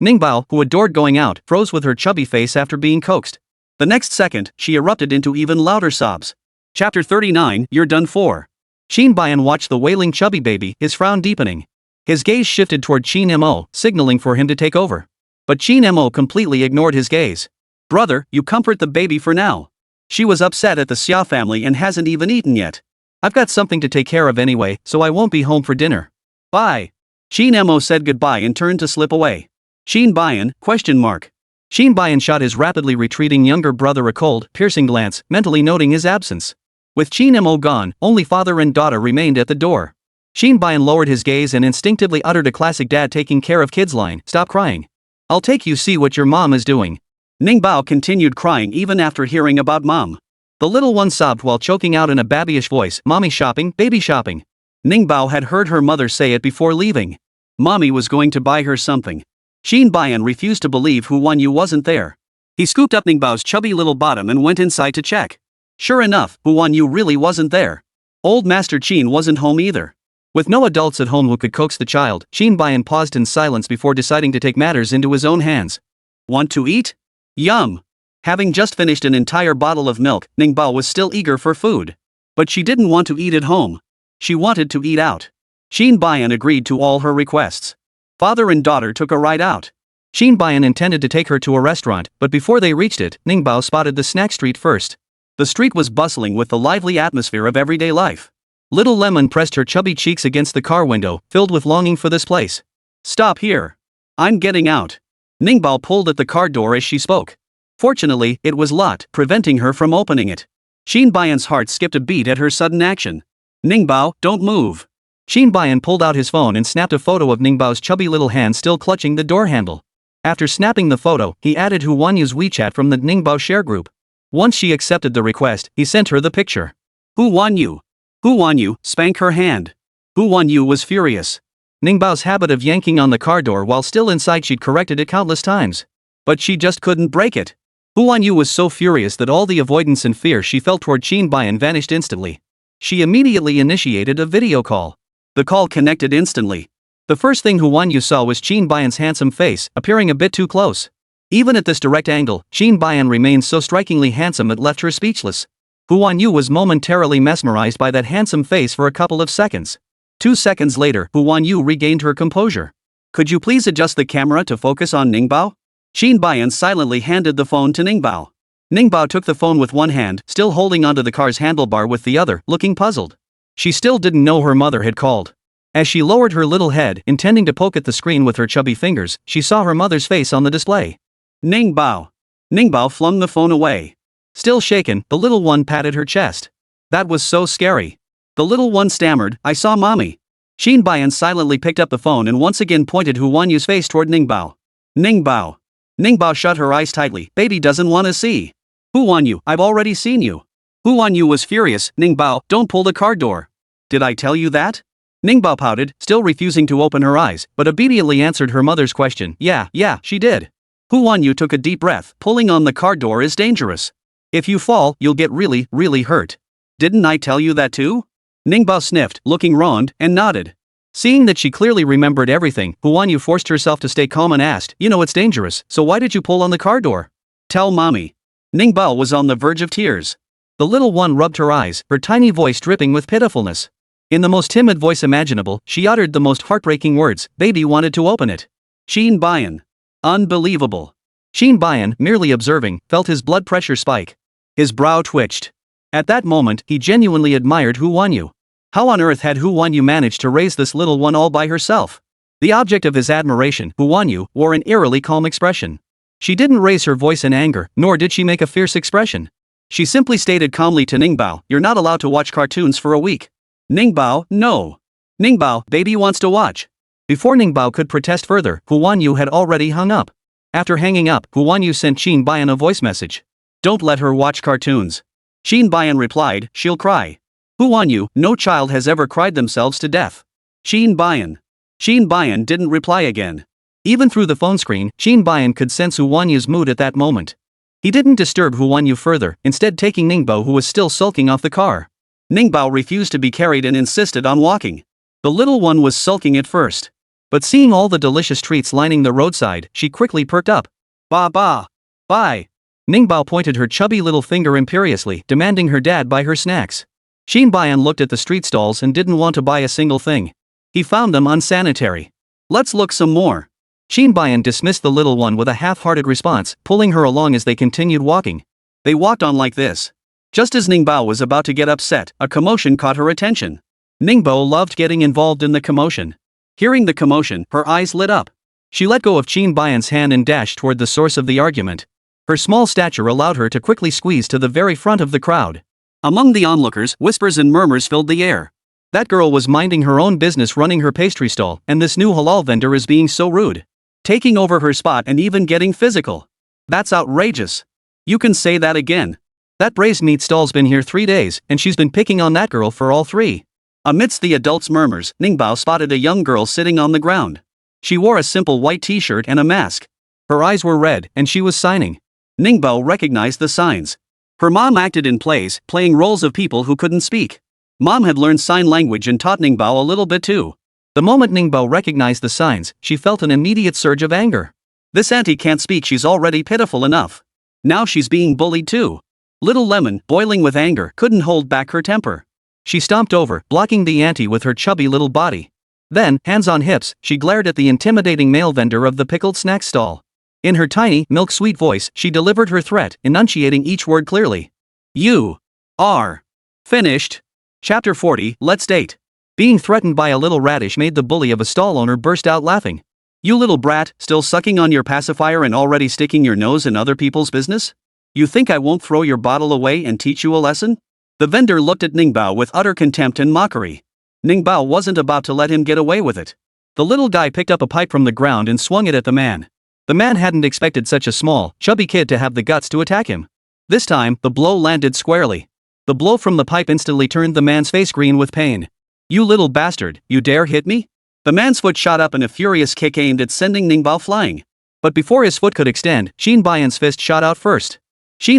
Ningbao, who adored going out, froze with her chubby face after being coaxed. The next second, she erupted into even louder sobs. Chapter 39, You're Done For. Qin Bayan watched the wailing chubby baby, his frown deepening. His gaze shifted toward Qin Mo, signaling for him to take over. But Qin Mo completely ignored his gaze. Brother, you comfort the baby for now. She was upset at the Xiao family and hasn't even eaten yet. I've got something to take care of anyway, so I won't be home for dinner. Bye. Qin Mo said goodbye and turned to slip away. Qin Bayan, ? Qin Bayan shot his rapidly retreating younger brother a cold, piercing glance, mentally noting his absence. With Qin Mo gone, only father and daughter remained at the door. Qin Bayan lowered his gaze and instinctively uttered a classic dad taking care of kids line, "Stop crying. I'll take you see what your mom is doing." Ningbao continued crying even after hearing about mom. The little one sobbed while choking out in a babyish voice, "Mommy shopping, baby shopping." Ningbao had heard her mother say it before leaving. Mommy was going to buy her something. Qin Bayan refused to believe Hu Wanyu wasn't there. He scooped up Ningbao's chubby little bottom and went inside to check. Sure enough, Hu Wanyu really wasn't there. Old Master Qin wasn't home either. With no adults at home who could coax the child, Qin Bayan paused in silence before deciding to take matters into his own hands. Want to eat? Yum! Having just finished an entire bottle of milk, Ningbao was still eager for food. But she didn't want to eat at home. She wanted to eat out. Qin Bayan agreed to all her requests. Father and daughter took a ride out. Qin Bayan intended to take her to a restaurant, but before they reached it, Ningbao spotted the snack street first. The street was bustling with the lively atmosphere of everyday life. Little Lemon pressed her chubby cheeks against the car window, filled with longing for this place. Stop here. I'm getting out. Ningbao pulled at the car door as she spoke. Fortunately, it was locked, preventing her from opening it. Qin Bayan's heart skipped a beat at her sudden action. Ningbao, don't move. Qin Bayan pulled out his phone and snapped a photo of Ningbao's chubby little hand still clutching the door handle. After snapping the photo, he added Hu Wanyu's WeChat from the Ningbao share group. Once she accepted the request, he sent her the picture. Hu Wanyu. Hu Wanyu, spank her hand. Hu Wanyu was furious. Ningbao's habit of yanking on the car door while still inside, she'd corrected it countless times. But she just couldn't break it. Hu Wanyu was so furious that all the avoidance and fear she felt toward Qin Bayan vanished instantly. She immediately initiated a video call. The call connected instantly. The first thing Hu Wanyu saw was Qin Bayan's handsome face, appearing a bit too close. Even at this direct angle, Qin Bayan remained so strikingly handsome it left her speechless. Hu Wanyu was momentarily mesmerized by that handsome face for a couple of seconds. 2 seconds later, Hu Wanyu regained her composure. Could you please adjust the camera to focus on Ningbao? Qin Bayan silently handed the phone to Ningbao. Ningbao took the phone with one hand, still holding onto the car's handlebar with the other, looking puzzled. She still didn't know her mother had called. As she lowered her little head, intending to poke at the screen with her chubby fingers, she saw her mother's face on the display. Ningbao. Ningbao flung the phone away. Still shaken, the little one patted her chest. That was so scary. The little one stammered, I saw mommy. Qin Bayan silently picked up the phone and once again pointed Hu Wanyu's face toward Ningbao. Ningbao. Ningbao shut her eyes tightly, baby doesn't want to see. Hu Wanyu, I've already seen you. Hu Wanyu was furious, Ningbao, don't pull the car door. Did I tell you that? Ningbao pouted, still refusing to open her eyes, but obediently answered her mother's question, yeah, she did. Hu Wanyu took a deep breath, pulling on the car door is dangerous. If you fall, you'll get really, really hurt. Didn't I tell you that too? Ningbao sniffed, looking round, and nodded. Seeing that she clearly remembered everything, Hu Wanyu forced herself to stay calm and asked, you know it's dangerous, so why did you pull on the car door? Tell mommy. Ningbao was on the verge of tears. The little one rubbed her eyes, her tiny voice dripping with pitifulness. In the most timid voice imaginable, she uttered the most heartbreaking words, baby wanted to open it. Qin Bayan. Unbelievable. Qin Bayan, merely observing, felt his blood pressure spike. His brow twitched. At that moment, he genuinely admired Hu Wanyu. How on earth had Hu Wanyu managed to raise this little one all by herself? The object of his admiration, Hu Wanyu, wore an eerily calm expression. She didn't raise her voice in anger, nor did she make a fierce expression. She simply stated calmly to Ningbao, you're not allowed to watch cartoons for a week. Ningbao, no. Ningbao, baby wants to watch. Before Ningbao could protest further, Hu Wanyu had already hung up. After hanging up, Hu Wanyu sent Qin Bayan a voice message. Don't let her watch cartoons. Qin Bayan replied, she'll cry. Hu Wanyu, no child has ever cried themselves to death. Qin Bayan. Qin Bayan didn't reply again. Even through the phone screen, Qin Bayan could sense Hu Wanyu's mood at that moment. He didn't disturb Hu Wanyu further, instead taking Ningbao, who was still sulking, off the car. Ningbao refused to be carried and insisted on walking. The little one was sulking at first. But seeing all the delicious treats lining the roadside, she quickly perked up. Bye. Ningbao pointed her chubby little finger imperiously, demanding her dad buy her snacks. Bayan looked at the street stalls and didn't want to buy a single thing. He found them unsanitary. Let's look some more. Bayan dismissed the little one with a half-hearted response, pulling her along as they continued walking. They walked on like this. Just as Ningbao was about to get upset, a commotion caught her attention. Ningbao loved getting involved in the commotion. Hearing the commotion, her eyes lit up. She let go of Bayan's hand and dashed toward the source of the argument. Her small stature allowed her to quickly squeeze to the very front of the crowd. Among the onlookers, whispers and murmurs filled the air. That girl was minding her own business running her pastry stall, and this new halal vendor is being so rude. Taking over her spot and even getting physical. That's outrageous. You can say that again. That braised meat stall's been here 3 days, and she's been picking on that girl for all 3. Amidst the adults' murmurs, Ningbao spotted a young girl sitting on the ground. She wore a simple white t-shirt and a mask. Her eyes were red, and she was signing. Ningbao recognized the signs. Her mom acted in plays, playing roles of people who couldn't speak. Mom had learned sign language and taught Ningbao a little bit too. The moment Ningbao recognized the signs, she felt an immediate surge of anger. This auntie can't speak, she's already pitiful enough. Now she's being bullied too. Little Lemon, boiling with anger, couldn't hold back her temper. She stomped over, blocking the auntie with her chubby little body. Then, hands on hips, she glared at the intimidating male vendor of the pickled snack stall. In her tiny, milk-sweet voice, she delivered her threat, enunciating each word clearly. You are finished. Chapter 40, Let's Date. Being threatened by a little radish made the bully of a stall owner burst out laughing. You little brat, still sucking on your pacifier and already sticking your nose in other people's business? You think I won't throw your bottle away and teach you a lesson? The vendor looked at Ningbao with utter contempt and mockery. Ningbao wasn't about to let him get away with it. The little guy picked up a pipe from the ground and swung it at the man. The man hadn't expected such a small, chubby kid to have the guts to attack him. This time, the blow landed squarely. The blow from the pipe instantly turned the man's face green with pain. You little bastard, you dare hit me? The man's foot shot up in a furious kick aimed at sending Ningbao flying. But before his foot could extend, Bayan's fist shot out first.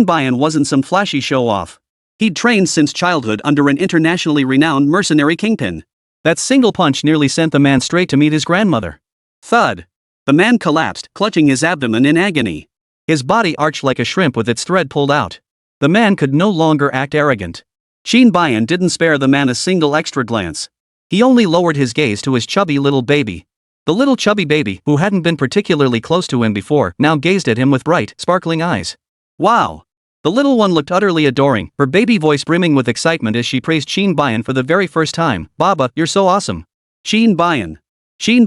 Bayan wasn't some flashy show-off. He'd trained since childhood under an internationally renowned mercenary kingpin. That single punch nearly sent the man straight to meet his grandmother. Thud. The man collapsed, clutching his abdomen in agony. His body arched like a shrimp with its thread pulled out. The man could no longer act arrogant. Bayan didn't spare the man a single extra glance. He only lowered his gaze to his chubby little baby. The little chubby baby, who hadn't been particularly close to him before, now gazed at him with bright, sparkling eyes. Wow! The little one looked utterly adoring, her baby voice brimming with excitement as she praised Bayan for the very first time. Baba, you're so awesome. Bayan.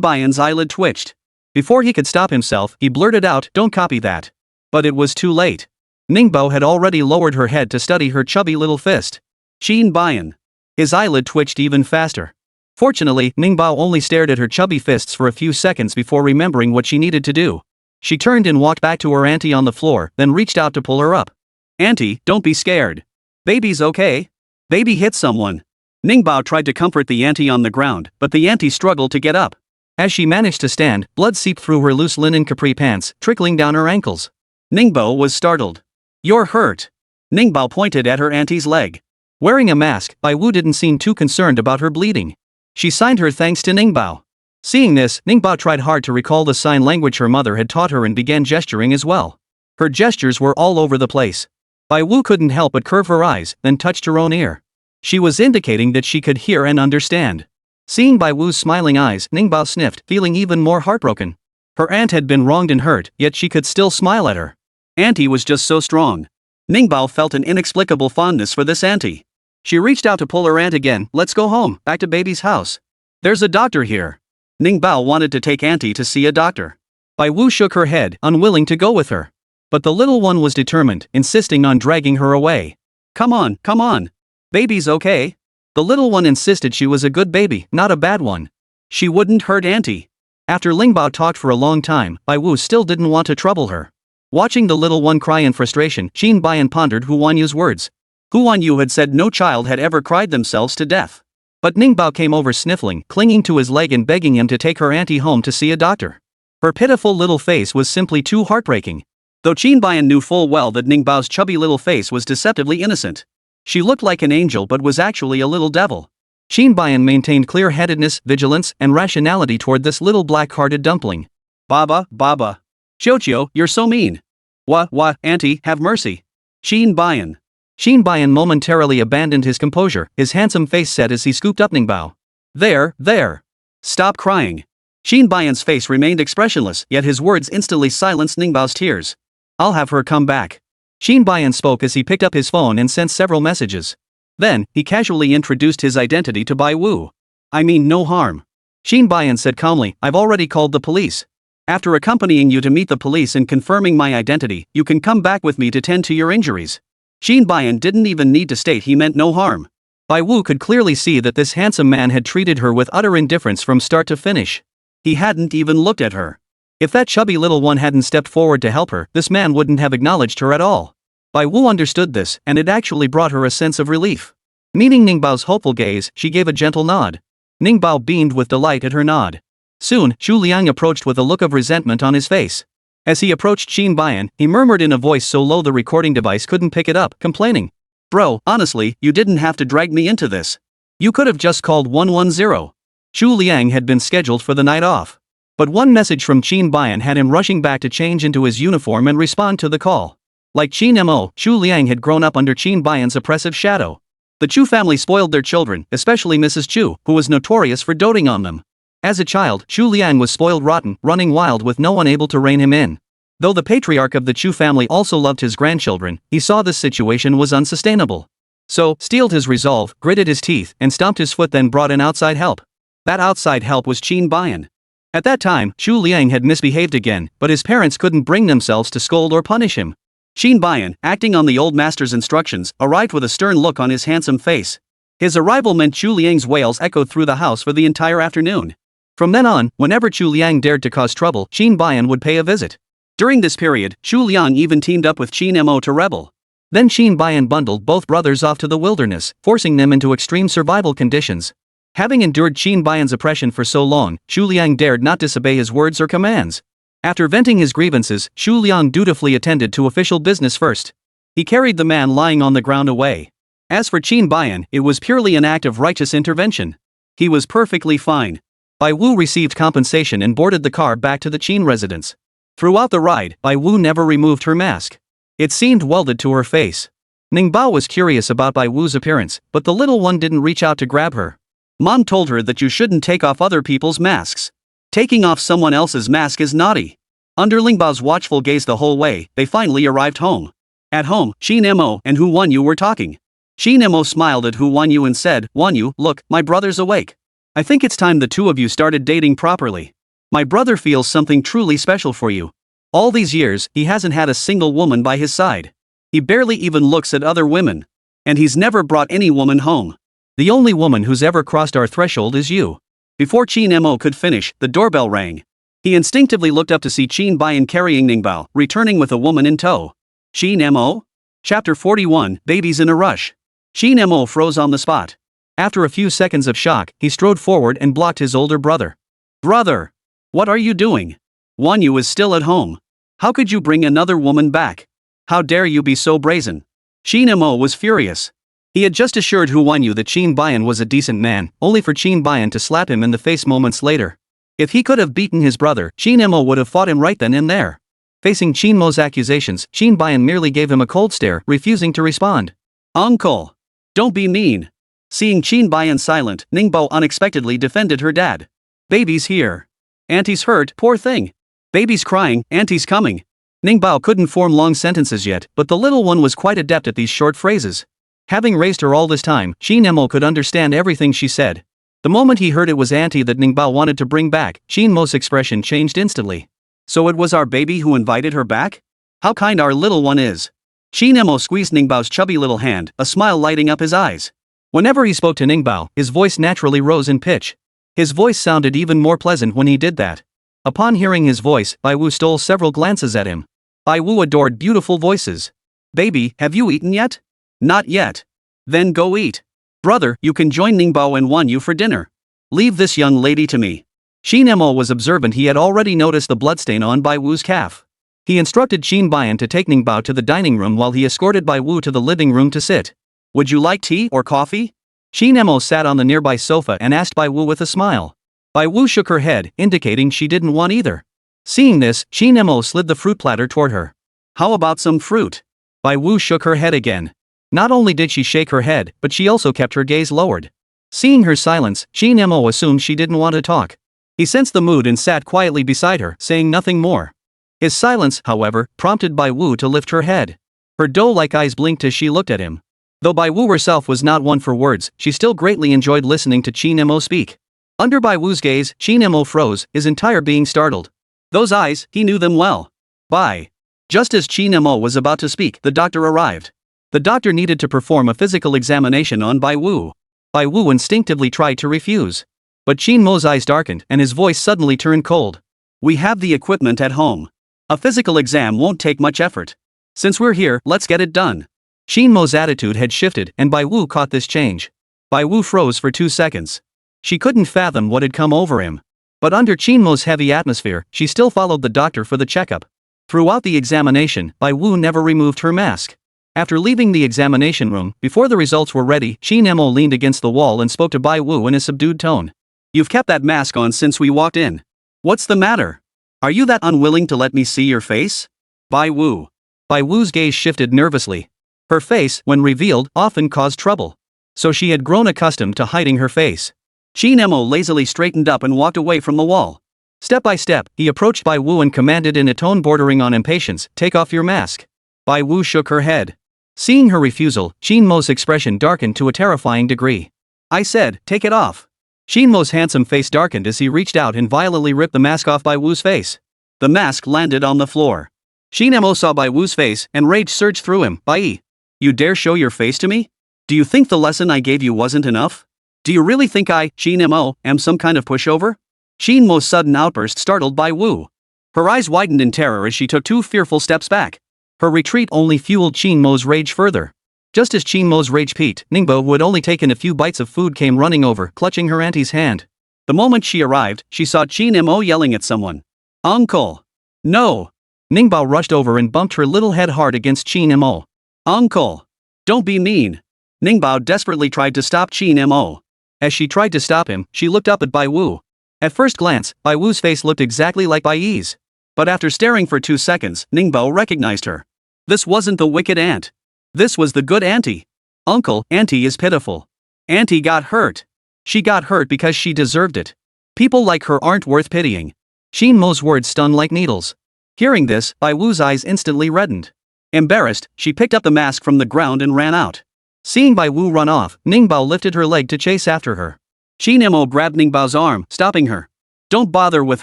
Bayan's eyelid twitched. Before he could stop himself, he blurted out, don't copy that. But it was too late. Ningbao had already lowered her head to study her chubby little fist. Bayan. His eyelid twitched even faster. Fortunately, Ningbao only stared at her chubby fists for a few seconds before remembering what she needed to do. She turned and walked back to her auntie on the floor, then reached out to pull her up. Auntie, don't be scared. Baby's okay. Baby hit someone. Ningbao tried to comfort the auntie on the ground, but the auntie struggled to get up. As she managed to stand, blood seeped through her loose linen capri pants, trickling down her ankles. Ningbao was startled. You're hurt. Ningbao pointed at her auntie's leg. Wearing a mask, Bai Wu didn't seem too concerned about her bleeding. She signed her thanks to Ningbao. Seeing this, Ningbao tried hard to recall the sign language her mother had taught her and began gesturing as well. Her gestures were all over the place. Bai Wu couldn't help but curve her eyes, then touched her own ear. She was indicating that she could hear and understand. Seeing Bai Wu's smiling eyes, Ningbao sniffed, feeling even more heartbroken. Her aunt had been wronged and hurt, yet she could still smile at her. Auntie was just so strong. Ningbao felt an inexplicable fondness for this auntie. She reached out to pull her aunt again. Let's go home, back to baby's house. There's a doctor here. Ningbao wanted to take auntie to see a doctor. Bai Wu shook her head, unwilling to go with her. But the little one was determined, insisting on dragging her away. Come on, come on. Baby's okay. The little one insisted she was a good baby, not a bad one. She wouldn't hurt auntie. After Ningbao talked for a long time, Bai Wu still didn't want to trouble her. Watching the little one cry in frustration, Bayan pondered Hu Wanyu's words. Hu Wanyu had said no child had ever cried themselves to death. But Ningbao came over sniffling, clinging to his leg and begging him to take her auntie home to see a doctor. Her pitiful little face was simply too heartbreaking. Though Bayan knew full well that Ningbao's chubby little face was deceptively innocent. She looked like an angel but was actually a little devil. Bayan maintained clear-headedness, vigilance, and rationality toward this little black-hearted dumpling. Baba, Baba. Xiao, you're so mean. What, auntie, have mercy. Qin Bayan. Qin Bayan momentarily abandoned his composure, his handsome face set as he scooped up Ningbao. There. Stop crying. Qin Bayan's face remained expressionless, yet his words instantly silenced Ningbao's tears. I'll have her come back. Qin Bayan spoke as he picked up his phone and sent several messages. Then, he casually introduced his identity to Bai Wu. I mean no harm. Qin Bayan said calmly, I've already called the police. After accompanying you to meet the police and confirming my identity, you can come back with me to tend to your injuries. Qin Bayan didn't even need to state he meant no harm. Bai Wu could clearly see that this handsome man had treated her with utter indifference from start to finish. He hadn't even looked at her. If that chubby little one hadn't stepped forward to help her, this man wouldn't have acknowledged her at all. Bai Wu understood this, and it actually brought her a sense of relief. Meeting Ningbao's hopeful gaze, she gave a gentle nod. Ningbao beamed with delight at her nod. Soon, Zhu Liang approached with a look of resentment on his face. As he approached Qin Bayan, he murmured in a voice so low the recording device couldn't pick it up, complaining. Bro, honestly, you didn't have to drag me into this. You could have just called 110. Zhu Liang had been scheduled for the night off. But one message from Qin Bayan had him rushing back to change into his uniform and respond to the call. Like Qin Mo, Zhu Liang had grown up under Qin Bayan's oppressive shadow. The Chu family spoiled their children, especially Mrs. Chu, who was notorious for doting on them. As a child, Zhu Liang was spoiled rotten, running wild with no one able to rein him in. Though the patriarch of the Chu family also loved his grandchildren, he saw this situation was unsustainable. So, steeled his resolve, gritted his teeth, and stomped his foot, then brought in outside help. That outside help was Qin Bayan. At that time, Zhu Liang had misbehaved again, but his parents couldn't bring themselves to scold or punish him. Qin Bayan, acting on the old master's instructions, arrived with a stern look on his handsome face. His arrival meant Zhu Liang's wails echoed through the house for the entire afternoon. From then on, whenever Zhu Liang dared to cause trouble, Qin Bayan would pay a visit. During this period, Zhu Liang even teamed up with Qin Mo to rebel. Then Qin Bayan bundled both brothers off to the wilderness, forcing them into extreme survival conditions. Having endured Qin Bayan's oppression for so long, Zhu Liang dared not disobey his words or commands. After venting his grievances, Zhu Liang dutifully attended to official business first. He carried the man lying on the ground away. As for Qin Bayan, it was purely an act of righteous intervention. He was perfectly fine. Bai Wu received compensation and boarded the car back to the Qin residence. Throughout the ride, Bai Wu never removed her mask. It seemed welded to her face. Ningbao was curious about Bai Wu's appearance, but the little one didn't reach out to grab her. Mom told her that you shouldn't take off other people's masks. Taking off someone else's mask is naughty. Under Ningbao's watchful gaze the whole way, they finally arrived home. At home, Qin Mo and Hu Wanyu were talking. Qin Mo smiled at Hu Wanyu and said, Wanyu, look, my brother's awake. I think it's time the two of you started dating properly. My brother feels something truly special for you. All these years, he hasn't had a single woman by his side. He barely even looks at other women. And he's never brought any woman home. The only woman who's ever crossed our threshold is you. Before Qin Mo could finish, the doorbell rang. He instinctively looked up to see Qin Bayan carrying Ningbao, returning with a woman in tow. Qin Mo? Chapter 41, Babies in a Rush. Qin Mo froze on the spot. After a few seconds of shock, he strode forward and blocked his older brother. Brother! What are you doing? Wanyu is still at home. How could you bring another woman back? How dare you be so brazen? Qin Mo was furious. He had just assured Hu Wanyu that Qin Bayan was a decent man, only for Qin Bayan to slap him in the face moments later. If he could have beaten his brother, Qin Mo would have fought him right then and there. Facing Qin Mo's accusations, Qin Bayan merely gave him a cold stare, refusing to respond. Uncle! Don't be mean. Seeing Qin Bayan silent, Ningbao unexpectedly defended her dad. Baby's here. Auntie's hurt, poor thing. Baby's crying, auntie's coming. Ningbao couldn't form long sentences yet, but the little one was quite adept at these short phrases. Having raised her all this time, Qin Mo could understand everything she said. The moment he heard it was auntie that Ningbao wanted to bring back, Qin Mo's expression changed instantly. So it was our baby who invited her back? How kind our little one is. Qin Mo squeezed Ningbao's chubby little hand, a smile lighting up his eyes. Whenever he spoke to Ningbao, his voice naturally rose in pitch. His voice sounded even more pleasant when he did that. Upon hearing his voice, Bai Wu stole several glances at him. Bai Wu adored beautiful voices. Baby, have you eaten yet? Not yet. Then go eat. Brother, you can join Ningbao and Wanyu for dinner. Leave this young lady to me. Qin Mo was observant. He had already noticed the bloodstain on Bai Wu's calf. He instructed Qin Bayan to take Ningbao to the dining room while he escorted Bai Wu to the living room to sit. Would you like tea or coffee? Qin Mo sat on the nearby sofa and asked Bai Wu with a smile. Bai Wu shook her head, indicating she didn't want either. Seeing this, Qin Mo slid the fruit platter toward her. How about some fruit? Bai Wu shook her head again. Not only did she shake her head, but she also kept her gaze lowered. Seeing her silence, Qin Mo assumed she didn't want to talk. He sensed the mood and sat quietly beside her, saying nothing more. His silence, however, prompted Bai Wu to lift her head. Her doe-like eyes blinked as she looked at him. Though Bai Wu herself was not one for words, she still greatly enjoyed listening to Qin Mo speak. Under Bai Wu's gaze, Qin Mo froze, his entire being startled. Those eyes, he knew them well. Bai. Just as Qin Mo was about to speak, the doctor arrived. The doctor needed to perform a physical examination on Bai Wu. Bai Wu instinctively tried to refuse. But Qin Mo's eyes darkened and his voice suddenly turned cold. We have the equipment at home. A physical exam won't take much effort. Since we're here, let's get it done. Qin Mo's attitude had shifted and Bai Wu caught this change. Bai Wu froze for 2 seconds. She couldn't fathom what had come over him. But under Qin Mo's heavy atmosphere, she still followed the doctor for the checkup. Throughout the examination, Bai Wu never removed her mask. After leaving the examination room, before the results were ready, Qin Mo leaned against the wall and spoke to Bai Wu in a subdued tone. You've kept that mask on since we walked in. What's the matter? Are you that unwilling to let me see your face? Bai Wu. Bai Wu's gaze shifted nervously. Her face, when revealed, often caused trouble. So she had grown accustomed to hiding her face. Qin Mo lazily straightened up and walked away from the wall. Step by step, he approached Bai Wu and commanded in a tone bordering on impatience, take off your mask. Bai Wu shook her head. Seeing her refusal, Qin Mo's expression darkened to a terrifying degree. I said, take it off. Qin Mo's handsome face darkened as he reached out and violently ripped the mask off Bai Wu's face. The mask landed on the floor. Qin Mo saw Bai Wu's face and rage surged through him. Bai, you dare show your face to me? Do you think the lesson I gave you wasn't enough? Do you really think I, Qin Mo, am some kind of pushover? Qin Mo's sudden outburst startled Bai Wu. Her eyes widened in terror as she took 2 fearful steps back. Her retreat only fueled Qin Mo's rage further. Just as Qin Mo's rage peaked, Ningbao, who had only taken a few bites of food, came running over, clutching her auntie's hand. The moment she arrived, she saw Qin Mo yelling at someone. Uncle! No! Ningbao rushed over and bumped her little head hard against Qin Mo. Uncle! Don't be mean! Ningbao desperately tried to stop Qin Mo. As she tried to stop him, she looked up at Bai Wu. At first glance, Bai Wu's face looked exactly like Bai Yi's. But after staring for 2 seconds, Ningbao recognized her. This wasn't the wicked aunt. This was the good auntie. Uncle, auntie is pitiful. Auntie got hurt. She got hurt because she deserved it. People like her aren't worth pitying. Qin Mo's words stung like needles. Hearing this, Bai Wu's eyes instantly reddened. Embarrassed, she picked up the mask from the ground and ran out. Seeing Bai Wu run off, Ningbao lifted her leg to chase after her. Qin Mo grabbed Ningbao's arm, stopping her. Don't bother with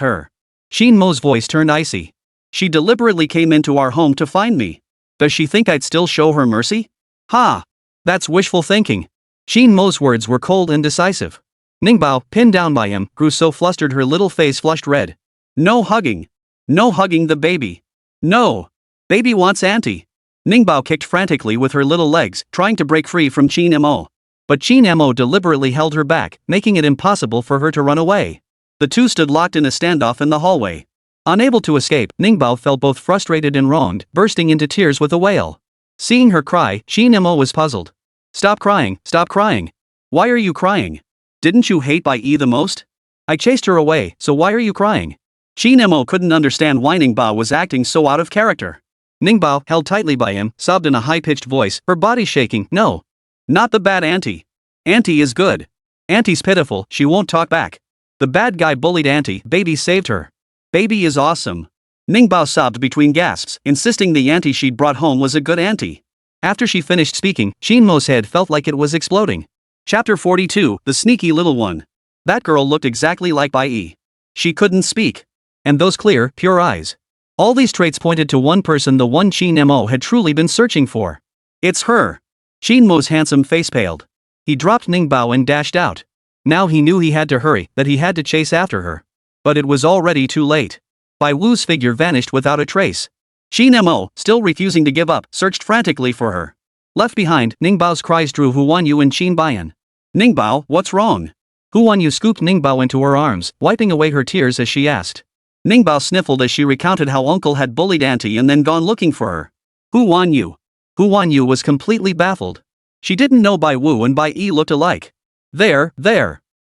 her. Qin Mo's voice turned icy. She deliberately came into our home to find me. Does she think I'd still show her mercy? Ha! That's wishful thinking. Qin Mo's words were cold and decisive. Ningbao, pinned down by him, grew so flustered her little face flushed red. No hugging. No hugging the baby. No. Baby wants auntie. Ningbao kicked frantically with her little legs, trying to break free from Qin Mo. But Qin Mo deliberately held her back, making it impossible for her to run away. The two stood locked in a standoff in the hallway. Unable to escape, Ningbao felt both frustrated and wronged, bursting into tears with a wail. Seeing her cry, Qin Mo was puzzled. Stop crying, stop crying. Why are you crying? Didn't you hate Bai Yi the most? I chased her away, so why are you crying? Qin Mo couldn't understand why Ningbao was acting so out of character. Ningbao, held tightly by him, sobbed in a high-pitched voice, her body shaking. No. Not the bad auntie. Auntie is good. Auntie's pitiful, she won't talk back. The bad guy bullied auntie, baby saved her. Baby is awesome. Ningbao sobbed between gasps, insisting the auntie she'd brought home was a good auntie. After she finished speaking, Qin Mo's head felt like it was exploding. Chapter 42, The Sneaky Little One. That girl looked exactly like Bai Yi. She couldn't speak. And those clear, pure eyes. All these traits pointed to one person, the one Qin Mo had truly been searching for. It's her. Qin Mo's handsome face paled. He dropped Ningbao and dashed out. Now he knew he had to hurry, that he had to chase after her. But it was already too late. Bai Wu's figure vanished without a trace. Qin Mo, still refusing to give up, searched frantically for her. Left behind, Ningbao's cries drew Huan Yu and Qin Bian. Ningbao, what's wrong? Huan Yu scooped Ningbao into her arms, wiping away her tears as she asked. Ningbao sniffled as she recounted how uncle had bullied auntie and then gone looking for her. Huan Yu. Huan Yu was completely baffled. She didn't know Bai Wu and Bai Yi looked alike. There.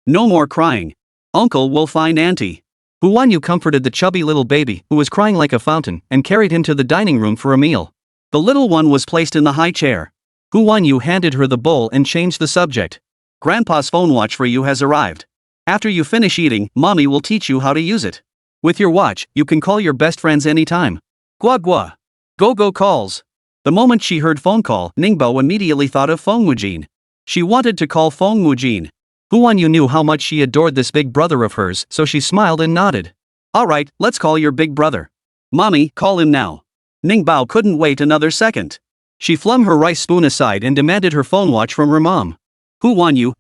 No more crying. Uncle will find auntie. Hu Wanyu comforted the chubby little baby, who was crying like a fountain, and carried him to the dining room for a meal. The little one was placed in the high chair. Hu Wanyu handed her the bowl and changed the subject. Grandpa's phone watch for you has arrived. After you finish eating, mommy will teach you how to use it. With your watch, you can call your best friends anytime. Gua gua. Go calls. The moment she heard phone call, Ningbao immediately thought of Feng Wujin. She wanted to call Feng Wujin. Hu Wanyu knew how much she adored this big brother of hers, so she smiled and nodded. Alright, let's call your big brother. Mommy, call him now. Ningbao couldn't wait another second. She flung her rice spoon aside and demanded her phone watch from her mom. Hu Wanyu?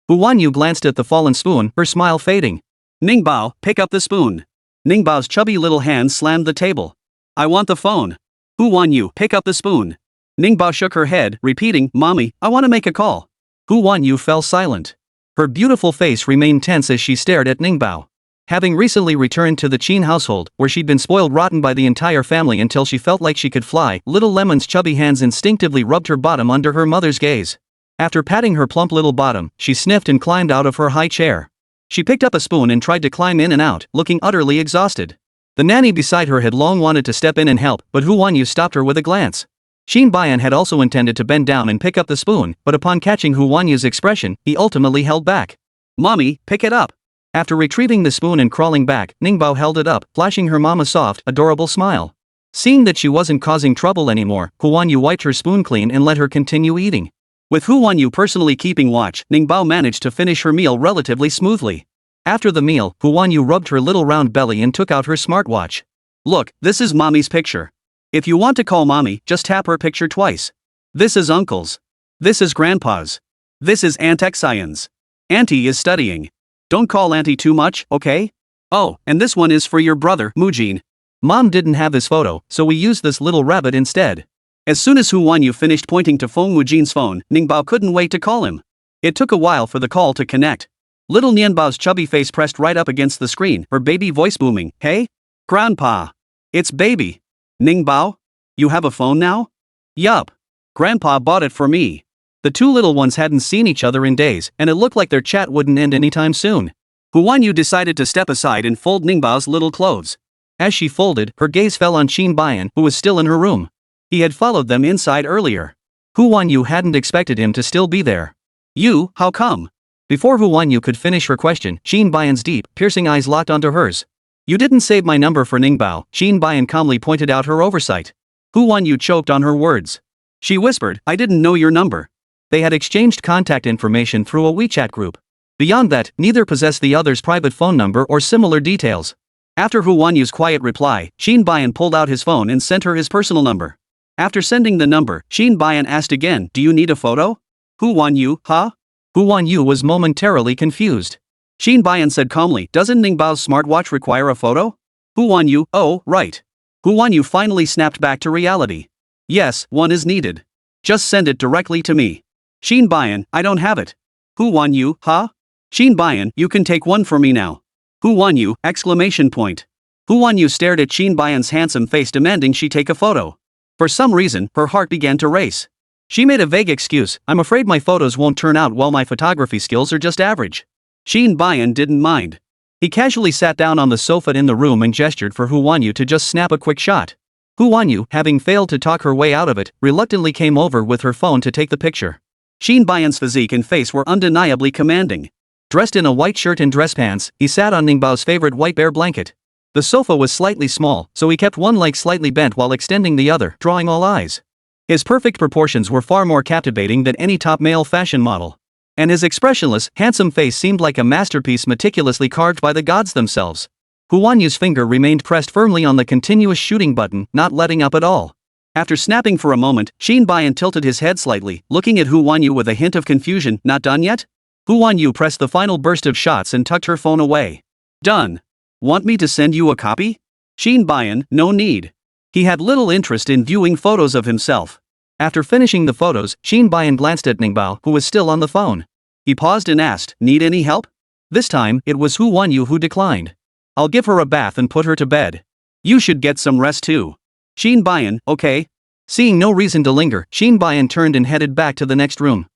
Hu Wanyu glanced at the fallen spoon, her smile fading. Ningbao, pick up the spoon. Ningbao's chubby little hand slammed the table. I want the phone. Hu Wanyu, pick up the spoon. Ningbao shook her head, repeating, Mommy, I want to make a call. Hu Wanyu fell silent. Her beautiful face remained tense as she stared at Ningbao. Having recently returned to the Qin household, where she'd been spoiled rotten by the entire family until she felt like she could fly, little Lemon's chubby hands instinctively rubbed her bottom under her mother's gaze. After patting her plump little bottom, she sniffed and climbed out of her high chair. She picked up a spoon and tried to climb in and out, looking utterly exhausted. The nanny beside her had long wanted to step in and help, but Hu Wanyu stopped her with a glance. Qin Bayan had also intended to bend down and pick up the spoon, but upon catching Hu Wanyu's expression, he ultimately held back. Mommy, pick it up. After retrieving the spoon and crawling back, Ningbao held it up, flashing her mom a soft, adorable smile. Seeing that she wasn't causing trouble anymore, Hu Wanyu wiped her spoon clean and let her continue eating. With Hu Wanyu personally keeping watch, Ningbao managed to finish her meal relatively smoothly. After the meal, Hu Wanyu rubbed her little round belly and took out her smartwatch. Look, this is mommy's picture. If you want to call mommy, just tap her picture twice. This is uncle's. This is grandpa's. This is Aunt Xian's. Auntie is studying. Don't call auntie too much, okay? Oh, and this one is for your brother, Mujin. Mom didn't have this photo, so we used this little rabbit instead. As soon as Hu Wanyu finished pointing to Feng Wujin's phone, Ningbao couldn't wait to call him. It took a while for the call to connect. Little Nianbao's chubby face pressed right up against the screen, her baby voice booming. Hey? Grandpa. It's baby. Ningbao? You have a phone now? Yup. Grandpa bought it for me. The two little ones hadn't seen each other in days, and it looked like their chat wouldn't end anytime soon. Hu Wanyu decided to step aside and fold Ningbao's little clothes. As she folded, her gaze fell on Qin Bayan, who was still in her room. He had followed them inside earlier. Hu Wanyu hadn't expected him to still be there. You, how come? Before Hu Wanyu could finish her question, Qin Bayan's deep, piercing eyes locked onto hers. You didn't save my number for Ningbao, Qin Bayan calmly pointed out her oversight. Hu Wanyu choked on her words. She whispered, I didn't know your number. They had exchanged contact information through a WeChat group. Beyond that, neither possessed the other's private phone number or similar details. After Hu Wanyu's quiet reply, Qin Bayan pulled out his phone and sent her his personal number. After sending the number, Qin Bayan asked again, do you need a photo? Hu Wanyu, huh? Hu Wanyu was momentarily confused. Qin Bayan said calmly, doesn't Ningbao's smartwatch require a photo? Hu Wanyu, oh, right. Hu Wanyu finally snapped back to reality. Yes, one is needed. Just send it directly to me. Qin Bayan, I don't have it. Hu Wanyu, huh? Qin Bayan, you can take one for me now. Hu Wanyu, exclamation point. Hu Wanyu stared at Qin Bayan's handsome face demanding she take a photo. For some reason, her heart began to race. She made a vague excuse, I'm afraid my photos won't turn out well, my photography skills are just average. Qin Bayan didn't mind. He casually sat down on the sofa in the room and gestured for Hu Wanyu to just snap a quick shot. Hu Wanyu, having failed to talk her way out of it, reluctantly came over with her phone to take the picture. Qin Bayan's physique and face were undeniably commanding. Dressed in a white shirt and dress pants, he sat on Ningbao's favorite white bear blanket. The sofa was slightly small, so he kept one leg slightly bent while extending the other, drawing all eyes. His perfect proportions were far more captivating than any top male fashion model. And his expressionless, handsome face seemed like a masterpiece meticulously carved by the gods themselves. Hu Wanyu's finger remained pressed firmly on the continuous shooting button, not letting up at all. After snapping for a moment, Qin Bayan tilted his head slightly, looking at Hu Wanyu with a hint of confusion. Not done yet? Hu Wanyu pressed the final burst of shots and tucked her phone away. Done. Want me to send you a copy? Qin Bayan, no need. He had little interest in viewing photos of himself. After finishing the photos, Qin Bayan glanced at Ningbao, who was still on the phone. He paused and asked, need any help? This time, it was Hu Wanyu who declined. I'll give her a bath and put her to bed. You should get some rest too. Qin Bayan, okay. Seeing no reason to linger, Qin Bayan turned and headed back to the next room.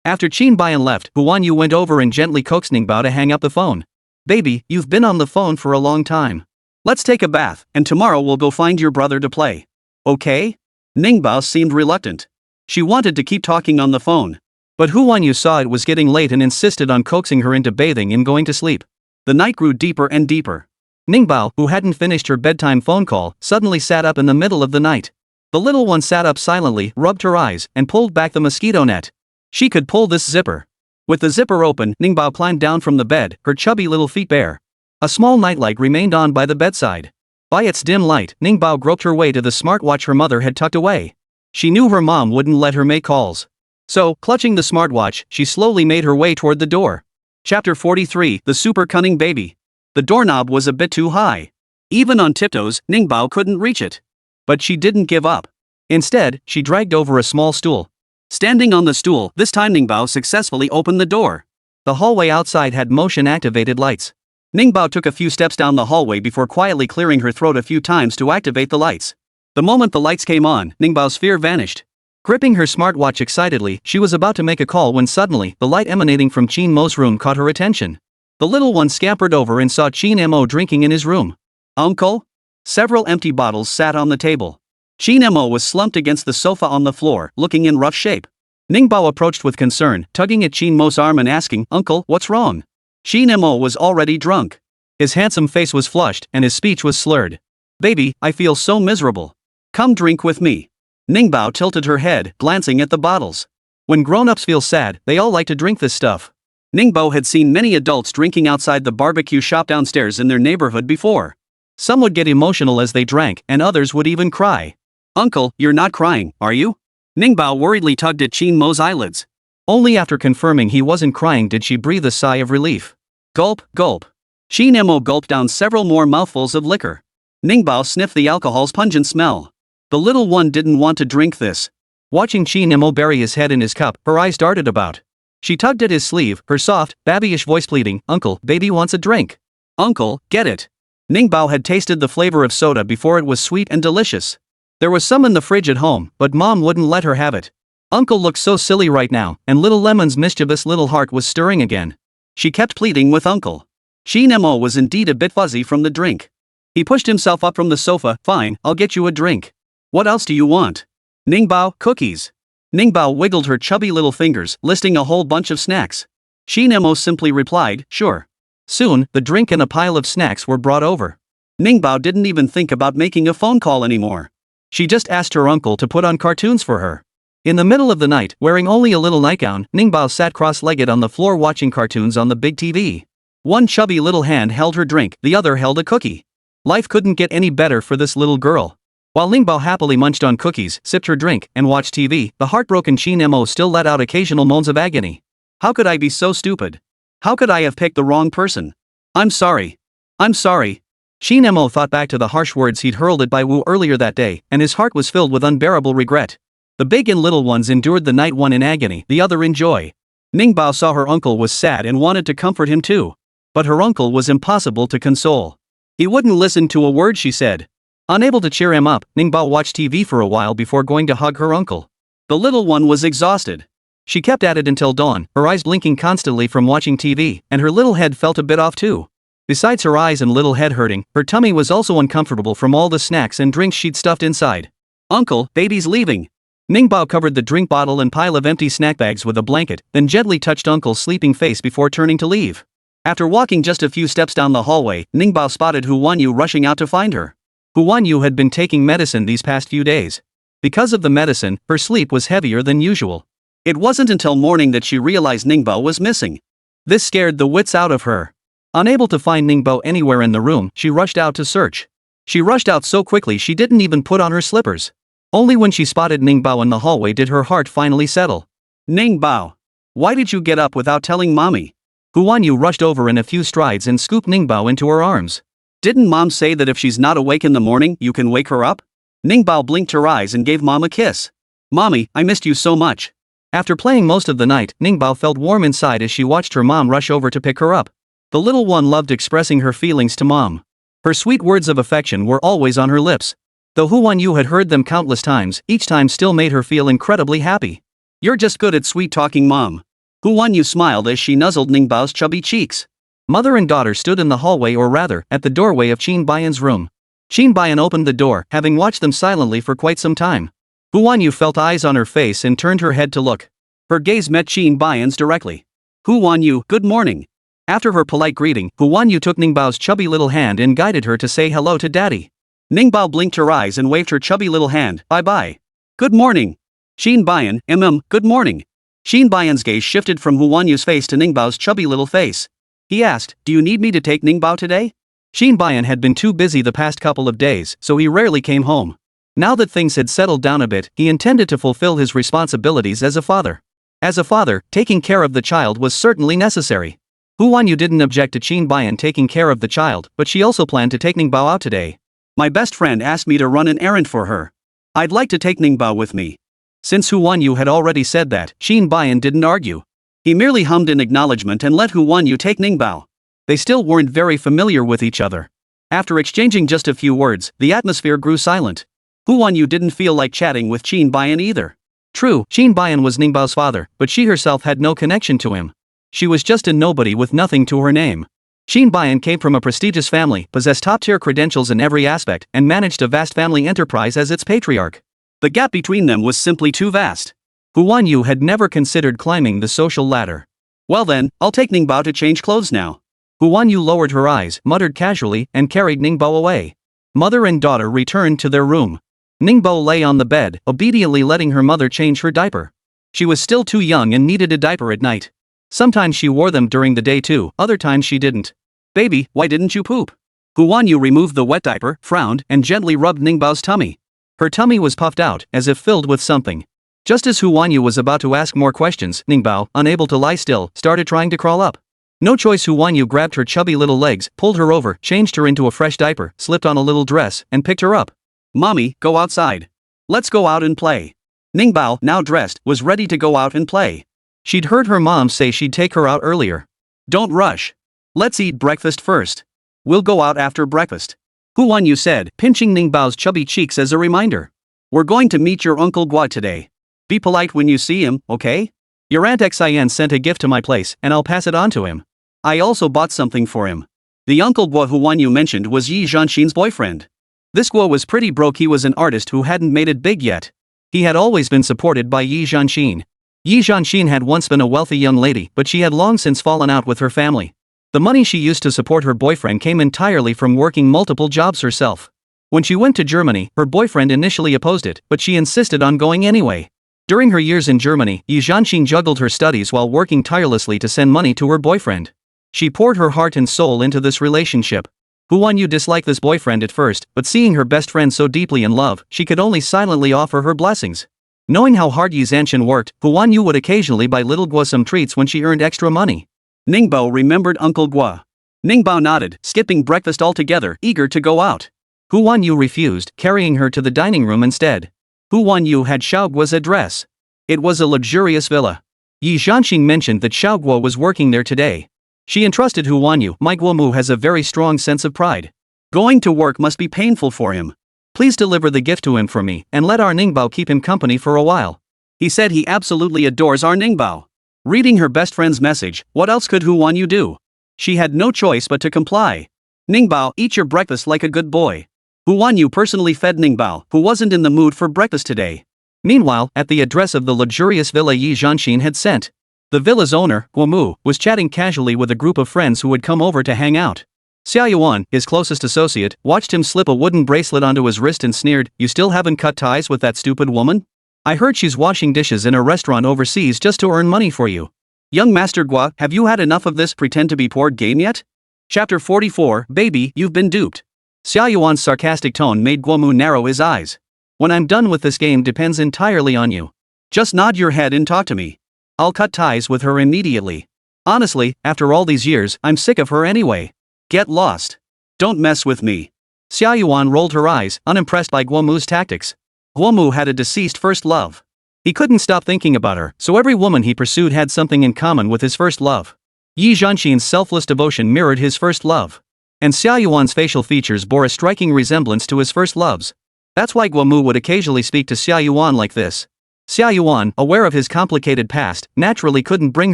After Qin Bao left, Huan Yu went over and gently coaxed Ningbao to hang up the phone. Baby, you've been on the phone for a long time. Let's take a bath, and tomorrow we'll go find your brother to play. Okay? Ningbao seemed reluctant. She wanted to keep talking on the phone. But Huan Yu saw it was getting late and insisted on coaxing her into bathing and going to sleep. The night grew deeper and deeper. Ningbao, who hadn't finished her bedtime phone call, suddenly sat up in the middle of the night. The little one sat up silently, rubbed her eyes, and pulled back the mosquito net. She could pull this zipper. With the zipper open, Ningbao climbed down from the bed, her chubby little feet bare. A small nightlight remained on by the bedside. By its dim light, Ningbao groped her way to the smartwatch her mother had tucked away. She knew her mom wouldn't let her make calls. So, clutching the smartwatch, she slowly made her way toward the door. Chapter 43, The Super Cunning Baby. The doorknob was a bit too high. Even on tiptoes, Ningbao couldn't reach it. But she didn't give up. Instead, she dragged over a small stool. Standing on the stool, this time Ningbao successfully opened the door. The hallway outside had motion-activated lights. Ningbao took a few steps down the hallway before quietly clearing her throat a few times to activate the lights. The moment the lights came on, Ningbao's fear vanished. Gripping her smartwatch excitedly, she was about to make a call when suddenly, the light emanating from Qin Mo's room caught her attention. The little one scampered over and saw Qin Mo drinking in his room. Uncle? Several empty bottles sat on the table. Qin Mo was slumped against the sofa on the floor, looking in rough shape. Ningbao approached with concern, tugging at Qin Mo's arm and asking, Uncle, what's wrong? Qin Mo was already drunk. His handsome face was flushed, and his speech was slurred. Baby, I feel so miserable. Come drink with me. Ningbao tilted her head, glancing at the bottles. When grown-ups feel sad, they all like to drink this stuff. Ningbao had seen many adults drinking outside the barbecue shop downstairs in their neighborhood before. Some would get emotional as they drank, and others would even cry. Uncle, you're not crying, are you? Ningbao worriedly tugged at Qin Mo's eyelids. Only after confirming he wasn't crying did she breathe a sigh of relief. Gulp, gulp. Qin Mo gulped down several more mouthfuls of liquor. Ningbao sniffed the alcohol's pungent smell. The little one didn't want to drink this. Watching Qin Mo bury his head in his cup, her eyes darted about. She tugged at his sleeve, her soft, babyish voice pleading, Uncle, baby wants a drink. Uncle, get it. Ningbao had tasted the flavor of soda before it was sweet and delicious. There was some in the fridge at home, but Mom wouldn't let her have it. Uncle looked so silly right now, and little Lemon's mischievous little heart was stirring again. She kept pleading with Uncle. Qin Mo was indeed a bit fuzzy from the drink. He pushed himself up from the sofa. Fine, I'll get you a drink. What else do you want? Ningbao, cookies. Ningbao wiggled her chubby little fingers, listing a whole bunch of snacks. Qin Mo simply replied, sure. Soon, the drink and a pile of snacks were brought over. Ningbao didn't even think about making a phone call anymore. She just asked her uncle to put on cartoons for her. In the middle of the night, wearing only a little nightgown, Ningbao sat cross-legged on the floor watching cartoons on the big TV. One chubby little hand held her drink, the other held a cookie. Life couldn't get any better for this little girl. While Ningbao happily munched on cookies, sipped her drink, and watched TV, the heartbroken Qin Mo still let out occasional moans of agony. How could I be so stupid? How could I have picked the wrong person? I'm sorry. I'm sorry. Qin Mo thought back to the harsh words he'd hurled at Bai Wu earlier that day, and his heart was filled with unbearable regret. The big and little ones endured the night, one in agony, the other in joy. Ningbao saw her uncle was sad and wanted to comfort him too. But her uncle was impossible to console. He wouldn't listen to a word she said. Unable to cheer him up, Ningbao watched TV for a while before going to hug her uncle. The little one was exhausted. She kept at it until dawn, her eyes blinking constantly from watching TV, and her little head felt a bit off too. Besides her eyes and little head hurting, her tummy was also uncomfortable from all the snacks and drinks she'd stuffed inside. Uncle, baby's leaving. Ningbao covered the drink bottle and pile of empty snack bags with a blanket, then gently touched Uncle's sleeping face before turning to leave. After walking just a few steps down the hallway, Ningbao spotted Huan Yu rushing out to find her. Huan Yu had been taking medicine these past few days. Because of the medicine, her sleep was heavier than usual. It wasn't until morning that she realized Ningbao was missing. This scared the wits out of her. Unable to find Ningbao anywhere in the room, she rushed out to search. She rushed out so quickly she didn't even put on her slippers. Only when she spotted Ningbao in the hallway did her heart finally settle. Ningbao! Why did you get up without telling Mommy? Huan Yu rushed over in a few strides and scooped Ningbao into her arms. Didn't Mom say that if she's not awake in the morning, you can wake her up? Ningbao blinked her eyes and gave Mom a kiss. Mommy, I missed you so much. After playing most of the night, Ningbao felt warm inside as she watched her mom rush over to pick her up. The little one loved expressing her feelings to Mom. Her sweet words of affection were always on her lips. Though Huan Yu had heard them countless times, each time still made her feel incredibly happy. You're just good at sweet talking, Mom. Hu Wanyu smiled as she nuzzled Ningbao's chubby cheeks. Mother and daughter stood in the hallway, or rather, at the doorway of Qin Bayan's room. Qin Bayan opened the door, having watched them silently for quite some time. Hu Wanyu felt eyes on her face and turned her head to look. Her gaze met Qin Bayan's directly. Hu Wanyu, good morning. After her polite greeting, Hu Wanyu took Ningbao's chubby little hand and guided her to say hello to daddy. Ningbao blinked her eyes and waved her chubby little hand, bye-bye. Good morning. Qin Bayan, good morning. Qin Bayan's gaze shifted from Hu Wanyu's face to Ningbao's chubby little face. He asked, do you need me to take Ningbao today? Qin Bayan had been too busy the past couple of days, so he rarely came home. Now that things had settled down a bit, he intended to fulfill his responsibilities as a father. As a father, taking care of the child was certainly necessary. Hu Wanyu didn't object to Qin Bayan taking care of the child, but she also planned to take Ningbao out today. My best friend asked me to run an errand for her. I'd like to take Ningbao with me. Since Hu Wanyu had already said that, Qin Bayan didn't argue. He merely hummed in acknowledgement and let Hu Wanyu take Ningbao. They still weren't very familiar with each other. After exchanging just a few words, the atmosphere grew silent. Hu Wanyu didn't feel like chatting with Qin Bayan either. True, Qin Bayan was Ningbao's father, but she herself had no connection to him. She was just a nobody with nothing to her name. Qin Bayan came from a prestigious family, possessed top-tier credentials in every aspect, and managed a vast family enterprise as its patriarch. The gap between them was simply too vast. Hu Wanyu had never considered climbing the social ladder. Well then, I'll take Ningbao to change clothes now. Hu Wanyu lowered her eyes, muttered casually, and carried Ningbao away. Mother and daughter returned to their room. Ningbao lay on the bed, obediently letting her mother change her diaper. She was still too young and needed a diaper at night. Sometimes she wore them during the day too, other times she didn't. Baby, why didn't you poop? Hu Wanyu removed the wet diaper, frowned, and gently rubbed Ningbao's tummy. Her tummy was puffed out, as if filled with something. Just as Hu Wanyu was about to ask more questions, Ningbao, unable to lie still, started trying to crawl up. No choice, Hu Wanyu grabbed her chubby little legs, pulled her over, changed her into a fresh diaper, slipped on a little dress, and picked her up. Mommy, go outside. Let's go out and play. Ningbao, now dressed, was ready to go out and play. She'd heard her mom say she'd take her out earlier. Don't rush. Let's eat breakfast first. We'll go out after breakfast. Hu Wanyu said, pinching Ningbao's chubby cheeks as a reminder. We're going to meet your Uncle Gua today. Be polite when you see him, okay? Your Aunt Xian sent a gift to my place, and I'll pass it on to him. I also bought something for him. The Uncle Gua Hu Wanyu mentioned was Yi Zhanxin's boyfriend. This Gua was pretty broke. He was an artist who hadn't made it big yet. He had always been supported by Yi Zhanxin. Yi Zhanxin had once been a wealthy young lady, but she had long since fallen out with her family. The money she used to support her boyfriend came entirely from working multiple jobs herself. When she went to Germany, her boyfriend initially opposed it, but she insisted on going anyway. During her years in Germany, Yi Zhanxin juggled her studies while working tirelessly to send money to her boyfriend. She poured her heart and soul into this relationship. Hu Wanyu disliked this boyfriend at first, but seeing her best friend so deeply in love, she could only silently offer her blessings. Knowing how hard Yi Zhanxin worked, Hu Wanyu would occasionally buy little Gua some treats when she earned extra money. Ningbao remembered Uncle Gua. Ningbao nodded, skipping breakfast altogether, eager to go out. Hu Wanyu refused, carrying her to the dining room instead. Hu Wanyu had Xiao Guo's address. It was a luxurious villa. Yi Zhanxin mentioned that Xiao Guo was working there today. She entrusted Hu Wanyu. My Guomu has a very strong sense of pride. Going to work must be painful for him. Please deliver the gift to him for me, and let our Ningbao keep him company for a while. He said he absolutely adores our Ningbao. Reading her best friend's message, what else could Hu Wanyu do? She had no choice but to comply. Ningbao, eat your breakfast like a good boy. Hu Wanyu personally fed Ningbao, who wasn't in the mood for breakfast today. Meanwhile, at the address of the luxurious villa Yi Zhanxin had sent, the villa's owner, Guomu, was chatting casually with a group of friends who had come over to hang out. Xiao, his closest associate, watched him slip a wooden bracelet onto his wrist and sneered, "You still haven't cut ties with that stupid woman? I heard she's washing dishes in a restaurant overseas just to earn money for you. Young Master Gua, have you had enough of this pretend to be bored game yet? Chapter 44, Baby, you've been duped." Xiaoyuan's sarcastic tone made Guomu narrow his eyes. "When I'm done with this game depends entirely on you. Just nod your head and talk to me. I'll cut ties with her immediately. Honestly, after all these years, I'm sick of her anyway. Get lost. Don't mess with me." Xiaoyuan rolled her eyes, unimpressed by Guomu's tactics. Guomu had a deceased first love. He couldn't stop thinking about her, so every woman he pursued had something in common with his first love. Yi Zhanxin's selfless devotion mirrored his first love. And Xiaoyuan's facial features bore a striking resemblance to his first love's. That's why Guomu would occasionally speak to Xiaoyuan like this. Xia Yuan, aware of his complicated past, naturally couldn't bring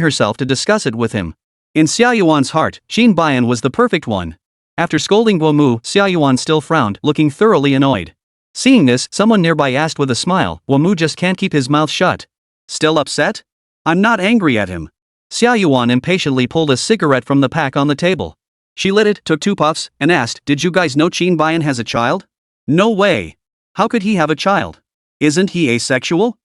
herself to discuss it with him. In Xia Yuan's heart, Qin Bian was the perfect one. After scolding Guomu, Xia Yuan still frowned, looking thoroughly annoyed. Seeing this, someone nearby asked with a smile, Guomu just can't keep his mouth shut. Still upset? I'm not angry at him. Xia Yuan impatiently pulled a cigarette from the pack on the table. She lit it, took 2 puffs, and asked, did you guys know Qin Bian has a child? No way. How could he have a child? Isn't he asexual?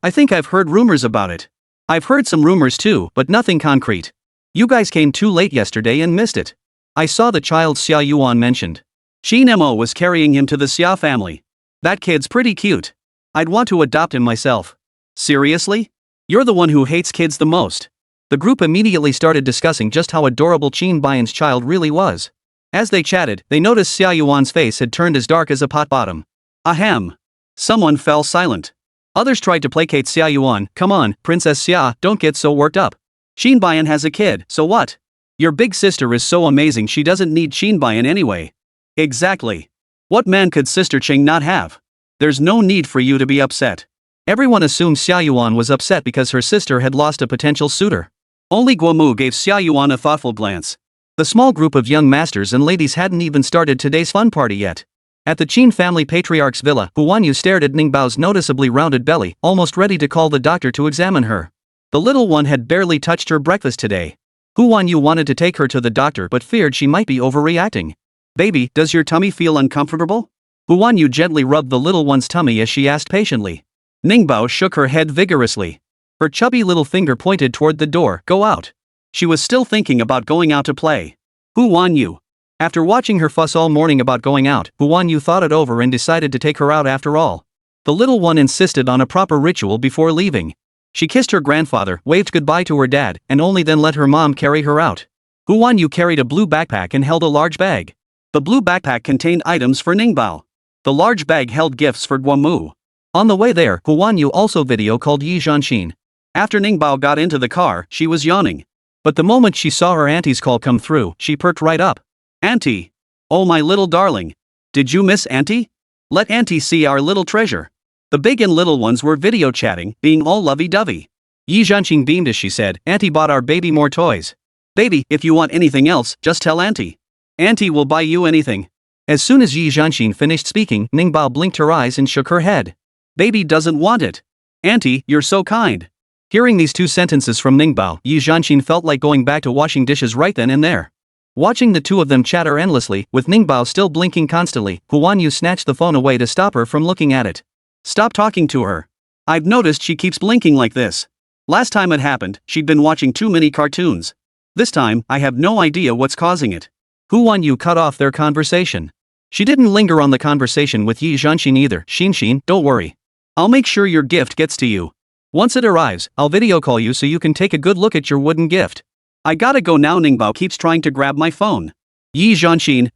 I think I've heard rumors about it. I've heard some rumors too, but nothing concrete. You guys came too late yesterday and missed it. I saw the child Xia Yuan mentioned. Qin Mo was carrying him to the Xiao family. That kid's pretty cute. I'd want to adopt him myself. Seriously? You're the one who hates kids the most. The group immediately started discussing just how adorable Qin Bian's child really was. As they chatted, they noticed Xia Yuan's face had turned as dark as a pot bottom. Ahem. Someone fell silent. Others tried to placate Xia Yuan. Come on, Princess Xia, don't get so worked up. Qin Bian has a kid, so what? Your big sister is so amazing she doesn't need Qin Bian anyway. Exactly. What man could Sister Qing not have? There's no need for you to be upset. Everyone assumed Xia Yuan was upset because her sister had lost a potential suitor. Only Guomu gave Xia Yuan a thoughtful glance. The small group of young masters and ladies hadn't even started today's fun party yet. At the Qin family patriarch's villa, Huanyu stared at Ningbao's noticeably rounded belly, almost ready to call the doctor to examine her. The little one had barely touched her breakfast today. Huanyu wanted to take her to the doctor but feared she might be overreacting. Baby, does your tummy feel uncomfortable? Huanyu gently rubbed the little one's tummy as she asked patiently. Ningbao shook her head vigorously. Her chubby little finger pointed toward the door. Go out. She was still thinking about going out to play. Huanyu. After watching her fuss all morning about going out, Huanyu thought it over and decided to take her out after all. The little one insisted on a proper ritual before leaving. She kissed her grandfather, waved goodbye to her dad, and only then let her mom carry her out. Huanyu carried a blue backpack and held a large bag. The blue backpack contained items for Ningbao. The large bag held gifts for Guomu. On the way there, Huanyu also video called Yi Zhanxin. After Ningbao got into the car, she was yawning. But the moment she saw her auntie's call come through, she perked right up. Auntie! Oh my little darling! Did you miss Auntie? Let Auntie see our little treasure. The big and little ones were video chatting, being all lovey-dovey. Yi Zhanxin beamed as she said, Auntie bought our baby more toys. Baby, if you want anything else, just tell Auntie. Auntie will buy you anything. As soon as Yi Zhanxin finished speaking, Ningbao blinked her eyes and shook her head. Baby doesn't want it. Auntie, you're so kind. Hearing these 2 sentences from Ningbao, Yi Zhanxin felt like going back to washing dishes right then and there. Watching the 2 of them chatter endlessly, with Ningbao still blinking constantly, Huanyu snatched the phone away to stop her from looking at it. Stop talking to her. I've noticed she keeps blinking like this. Last time it happened, she'd been watching too many cartoons. This time, I have no idea what's causing it. Huanyu cut off their conversation. She didn't linger on the conversation with Yi Zhanxin either. Xin, don't worry. I'll make sure your gift gets to you. Once it arrives, I'll video call you so you can take a good look at your wooden gift. I gotta go now. Ningbao keeps trying to grab my phone. Yi Zhanxin,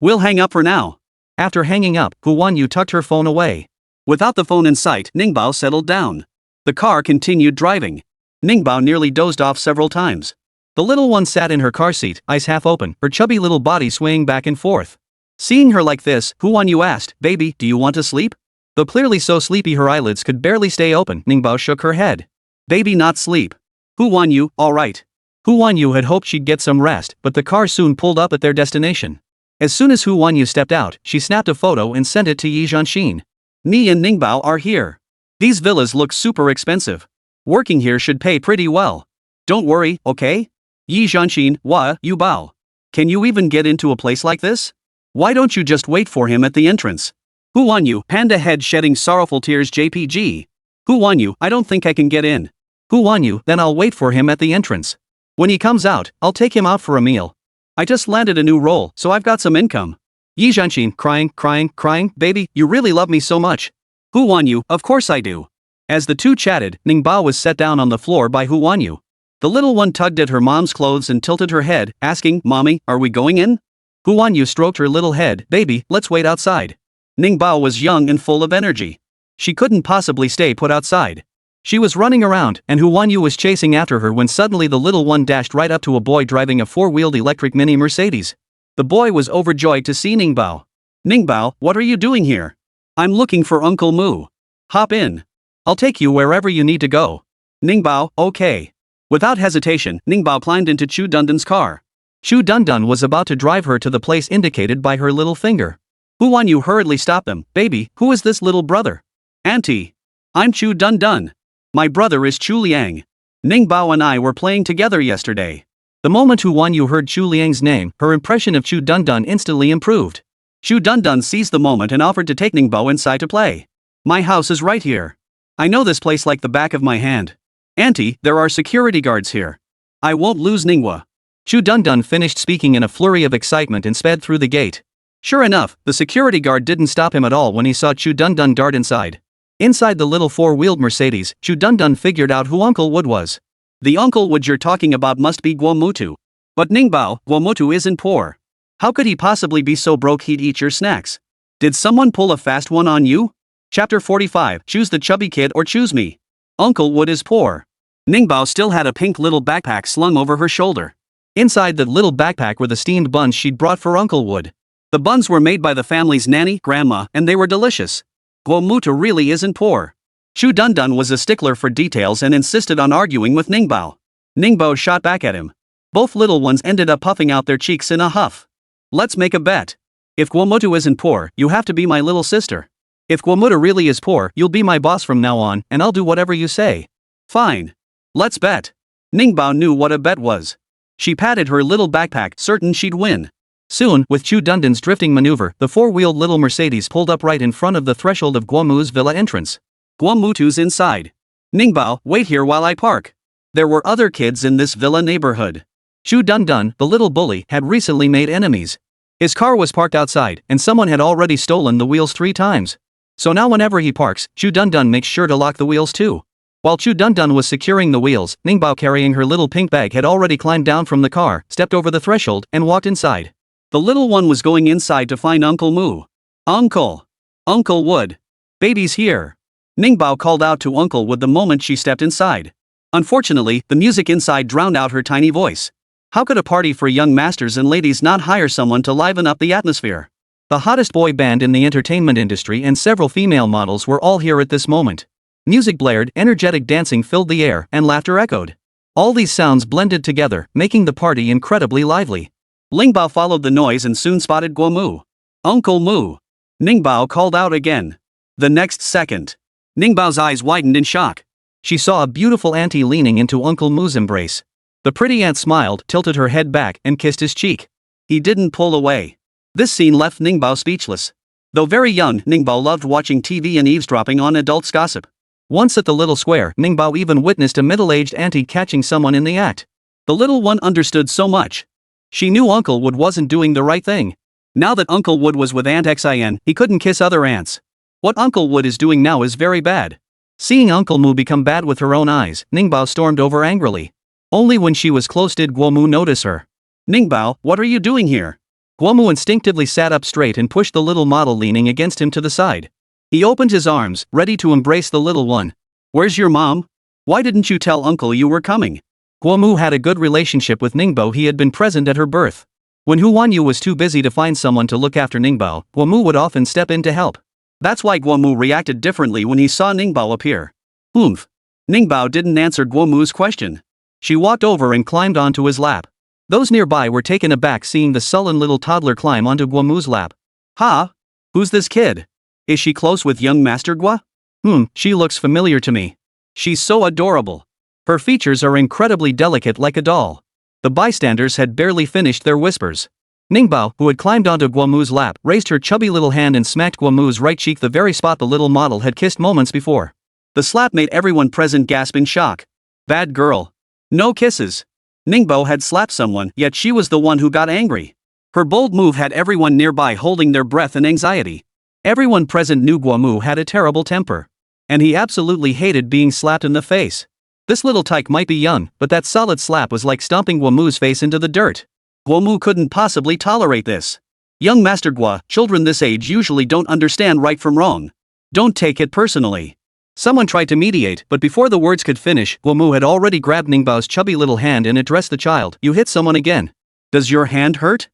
We'll hang up for now. After hanging up, Huanyu tucked her phone away. Without the phone in sight, Ningbao settled down. The car continued driving. Ningbao nearly dozed off several times. The little one sat in her car seat, eyes half open, her chubby little body swaying back and forth. Seeing her like this, Huanyu asked, Baby, do you want to sleep? Though clearly so sleepy her eyelids could barely stay open, Ningbao shook her head. Baby, not sleep. Huanyu, alright. Huanyu had hoped she'd get some rest, but the car soon pulled up at their destination. As soon as Huanyu stepped out, she snapped a photo and sent it to Yi Zhanxin. Ni and Ningbao are here. These villas look super expensive. Working here should pay pretty well. Don't worry, okay? Yi Zhanxin, you bao. Can you even get into a place like this? Why don't you just wait for him at the entrance? Huanyu, panda head shedding sorrowful tears JPG. Huanyu, I don't think I can get in. Huanyu, then I'll wait for him at the entrance. When he comes out, I'll take him out for a meal. I just landed a new role, so I've got some income. Yi Zhanxin, crying, baby, you really love me so much. Huanyu, of course I do. As the 2 chatted, Ningbao was set down on the floor by Huanyu. The little one tugged at her mom's clothes and tilted her head, asking, Mommy, are we going in? Huanyu stroked her little head, Baby, let's wait outside. Ningbao was young and full of energy. She couldn't possibly stay put outside. She was running around, and Huanyu was chasing after her when suddenly the little one dashed right up to a boy driving a 4-wheeled electric mini Mercedes. The boy was overjoyed to see Ningbao. Ningbao, what are you doing here? I'm looking for Uncle Mu. Hop in. I'll take you wherever you need to go. Ningbao, okay. Without hesitation, Ningbao climbed into Chu Dundun's car. Chu Dundun was about to drive her to the place indicated by her little finger. Hu Wanyu hurriedly stopped them. Baby, who is this little brother? Auntie. I'm Chu Dundun. My brother is Chu Liang. Ningbao and I were playing together yesterday. The moment Hu Wanyu heard Chu Liang's name, her impression of Chu Dundun instantly improved. Chu Dundun seized the moment and offered to take Ningbao inside to play. My house is right here. I know this place like the back of my hand. Auntie, there are security guards here. I won't lose Ninghwa. Chu Dundun finished speaking in a flurry of excitement and sped through the gate. Sure enough, the security guard didn't stop him at all when he saw Chu Dundun dart inside. Inside the little four-wheeled Mercedes, Chu Dundun figured out who Uncle Wood was. The Uncle Wood you're talking about must be Guomutu. But Ningbao, Guomutu isn't poor. How could he possibly be so broke he'd eat your snacks? Did someone pull a fast one on you? Chapter 45, choose the chubby kid or choose me. Uncle Wood is poor. Ningbao still had a pink little backpack slung over her shoulder. Inside the little backpack were the steamed buns she'd brought for Uncle Wood. The buns were made by the family's nanny, grandma, and they were delicious. Guomutu really isn't poor. Chu Dundun was a stickler for details and insisted on arguing with Ningbao. Ningbao shot back at him. Both little ones ended up puffing out their cheeks in a huff. Let's make a bet. If Guomutu isn't poor, you have to be my little sister. If Guomutu really is poor, you'll be my boss from now on, and I'll do whatever you say. Fine. Let's bet. Ningbao knew what a bet was. She patted her little backpack, certain she'd win. Soon, with Chu Dundun's drifting maneuver, the four-wheeled little Mercedes pulled up right in front of the threshold of Guomu's villa entrance. Guomutu's inside. Ningbao, wait here while I park. There were other kids in this villa neighborhood. Chu Dundun, the little bully, had recently made enemies. His car was parked outside, and someone had already stolen the wheels 3 times. So now whenever he parks, Chu Dundun makes sure to lock the wheels too. While Chu Dundun was securing the wheels, Ningbao, carrying her little pink bag, had already climbed down from the car, stepped over the threshold, and walked inside. The little one was going inside to find Uncle Moo. Uncle! Uncle Wood! Baby's here! Ningbao called out to Uncle Wood the moment she stepped inside. Unfortunately, the music inside drowned out her tiny voice. How could a party for young masters and ladies not hire someone to liven up the atmosphere? The hottest boy band in the entertainment industry and several female models were all here at this moment. Music blared, energetic dancing filled the air, and laughter echoed. All these sounds blended together, making the party incredibly lively. Ningbao followed the noise and soon spotted Guomu. Uncle Moo! Ningbao called out again. The next second, Ningbao's eyes widened in shock. She saw a beautiful auntie leaning into Uncle Moo's embrace. The pretty aunt smiled, tilted her head back, and kissed his cheek. He didn't pull away. This scene left Ningbao speechless. Though very young, Ningbao loved watching TV and eavesdropping on adults' gossip. Once at the little square, Ningbao even witnessed a middle-aged auntie catching someone in the act. The little one understood so much. She knew Uncle Wood wasn't doing the right thing. Now that Uncle Wood was with Aunt Xin, he couldn't kiss other aunts. What Uncle Wood is doing now is very bad. Seeing Uncle Moo become bad with her own eyes, Ningbao stormed over angrily. Only when she was close did Guomu notice her. Ningbao, what are you doing here? Guomu instinctively sat up straight and pushed the little model leaning against him to the side. He opened his arms, ready to embrace the little one. Where's your mom? Why didn't you tell Uncle you were coming? Guomu had a good relationship with Ningbao. He had been present at her birth. When Hu Wanyu was too busy to find someone to look after Ningbao, Guomu would often step in to help. That's why Guomu reacted differently when he saw Ningbao appear. Oomph. Ningbao didn't answer Guomu's question. She walked over and climbed onto his lap. Those nearby were taken aback seeing the sullen little toddler climb onto Guomu's lap. Ha? Who's this kid? Is she close with young Master Gua? She looks familiar to me. She's so adorable. Her features are incredibly delicate like a doll. The bystanders had barely finished their whispers. Ningbao, who had climbed onto Guomu's lap, raised her chubby little hand and smacked Guomu's right cheek, the very spot the little model had kissed moments before. The slap made everyone present gasp in shock. Bad girl. No kisses. Ningbao had slapped someone, yet she was the one who got angry. Her bold move had everyone nearby holding their breath in anxiety. Everyone present knew Guomu had a terrible temper. And he absolutely hated being slapped in the face. This little tyke might be young, but that solid slap was like stomping Guomu's face into the dirt. Guomu couldn't possibly tolerate this. Young Master Gua, children this age usually don't understand right from wrong. Don't take it personally. Someone tried to mediate, but before the words could finish, Guomu had already grabbed Ningbao's chubby little hand and addressed the child. You hit someone again. Does your hand hurt?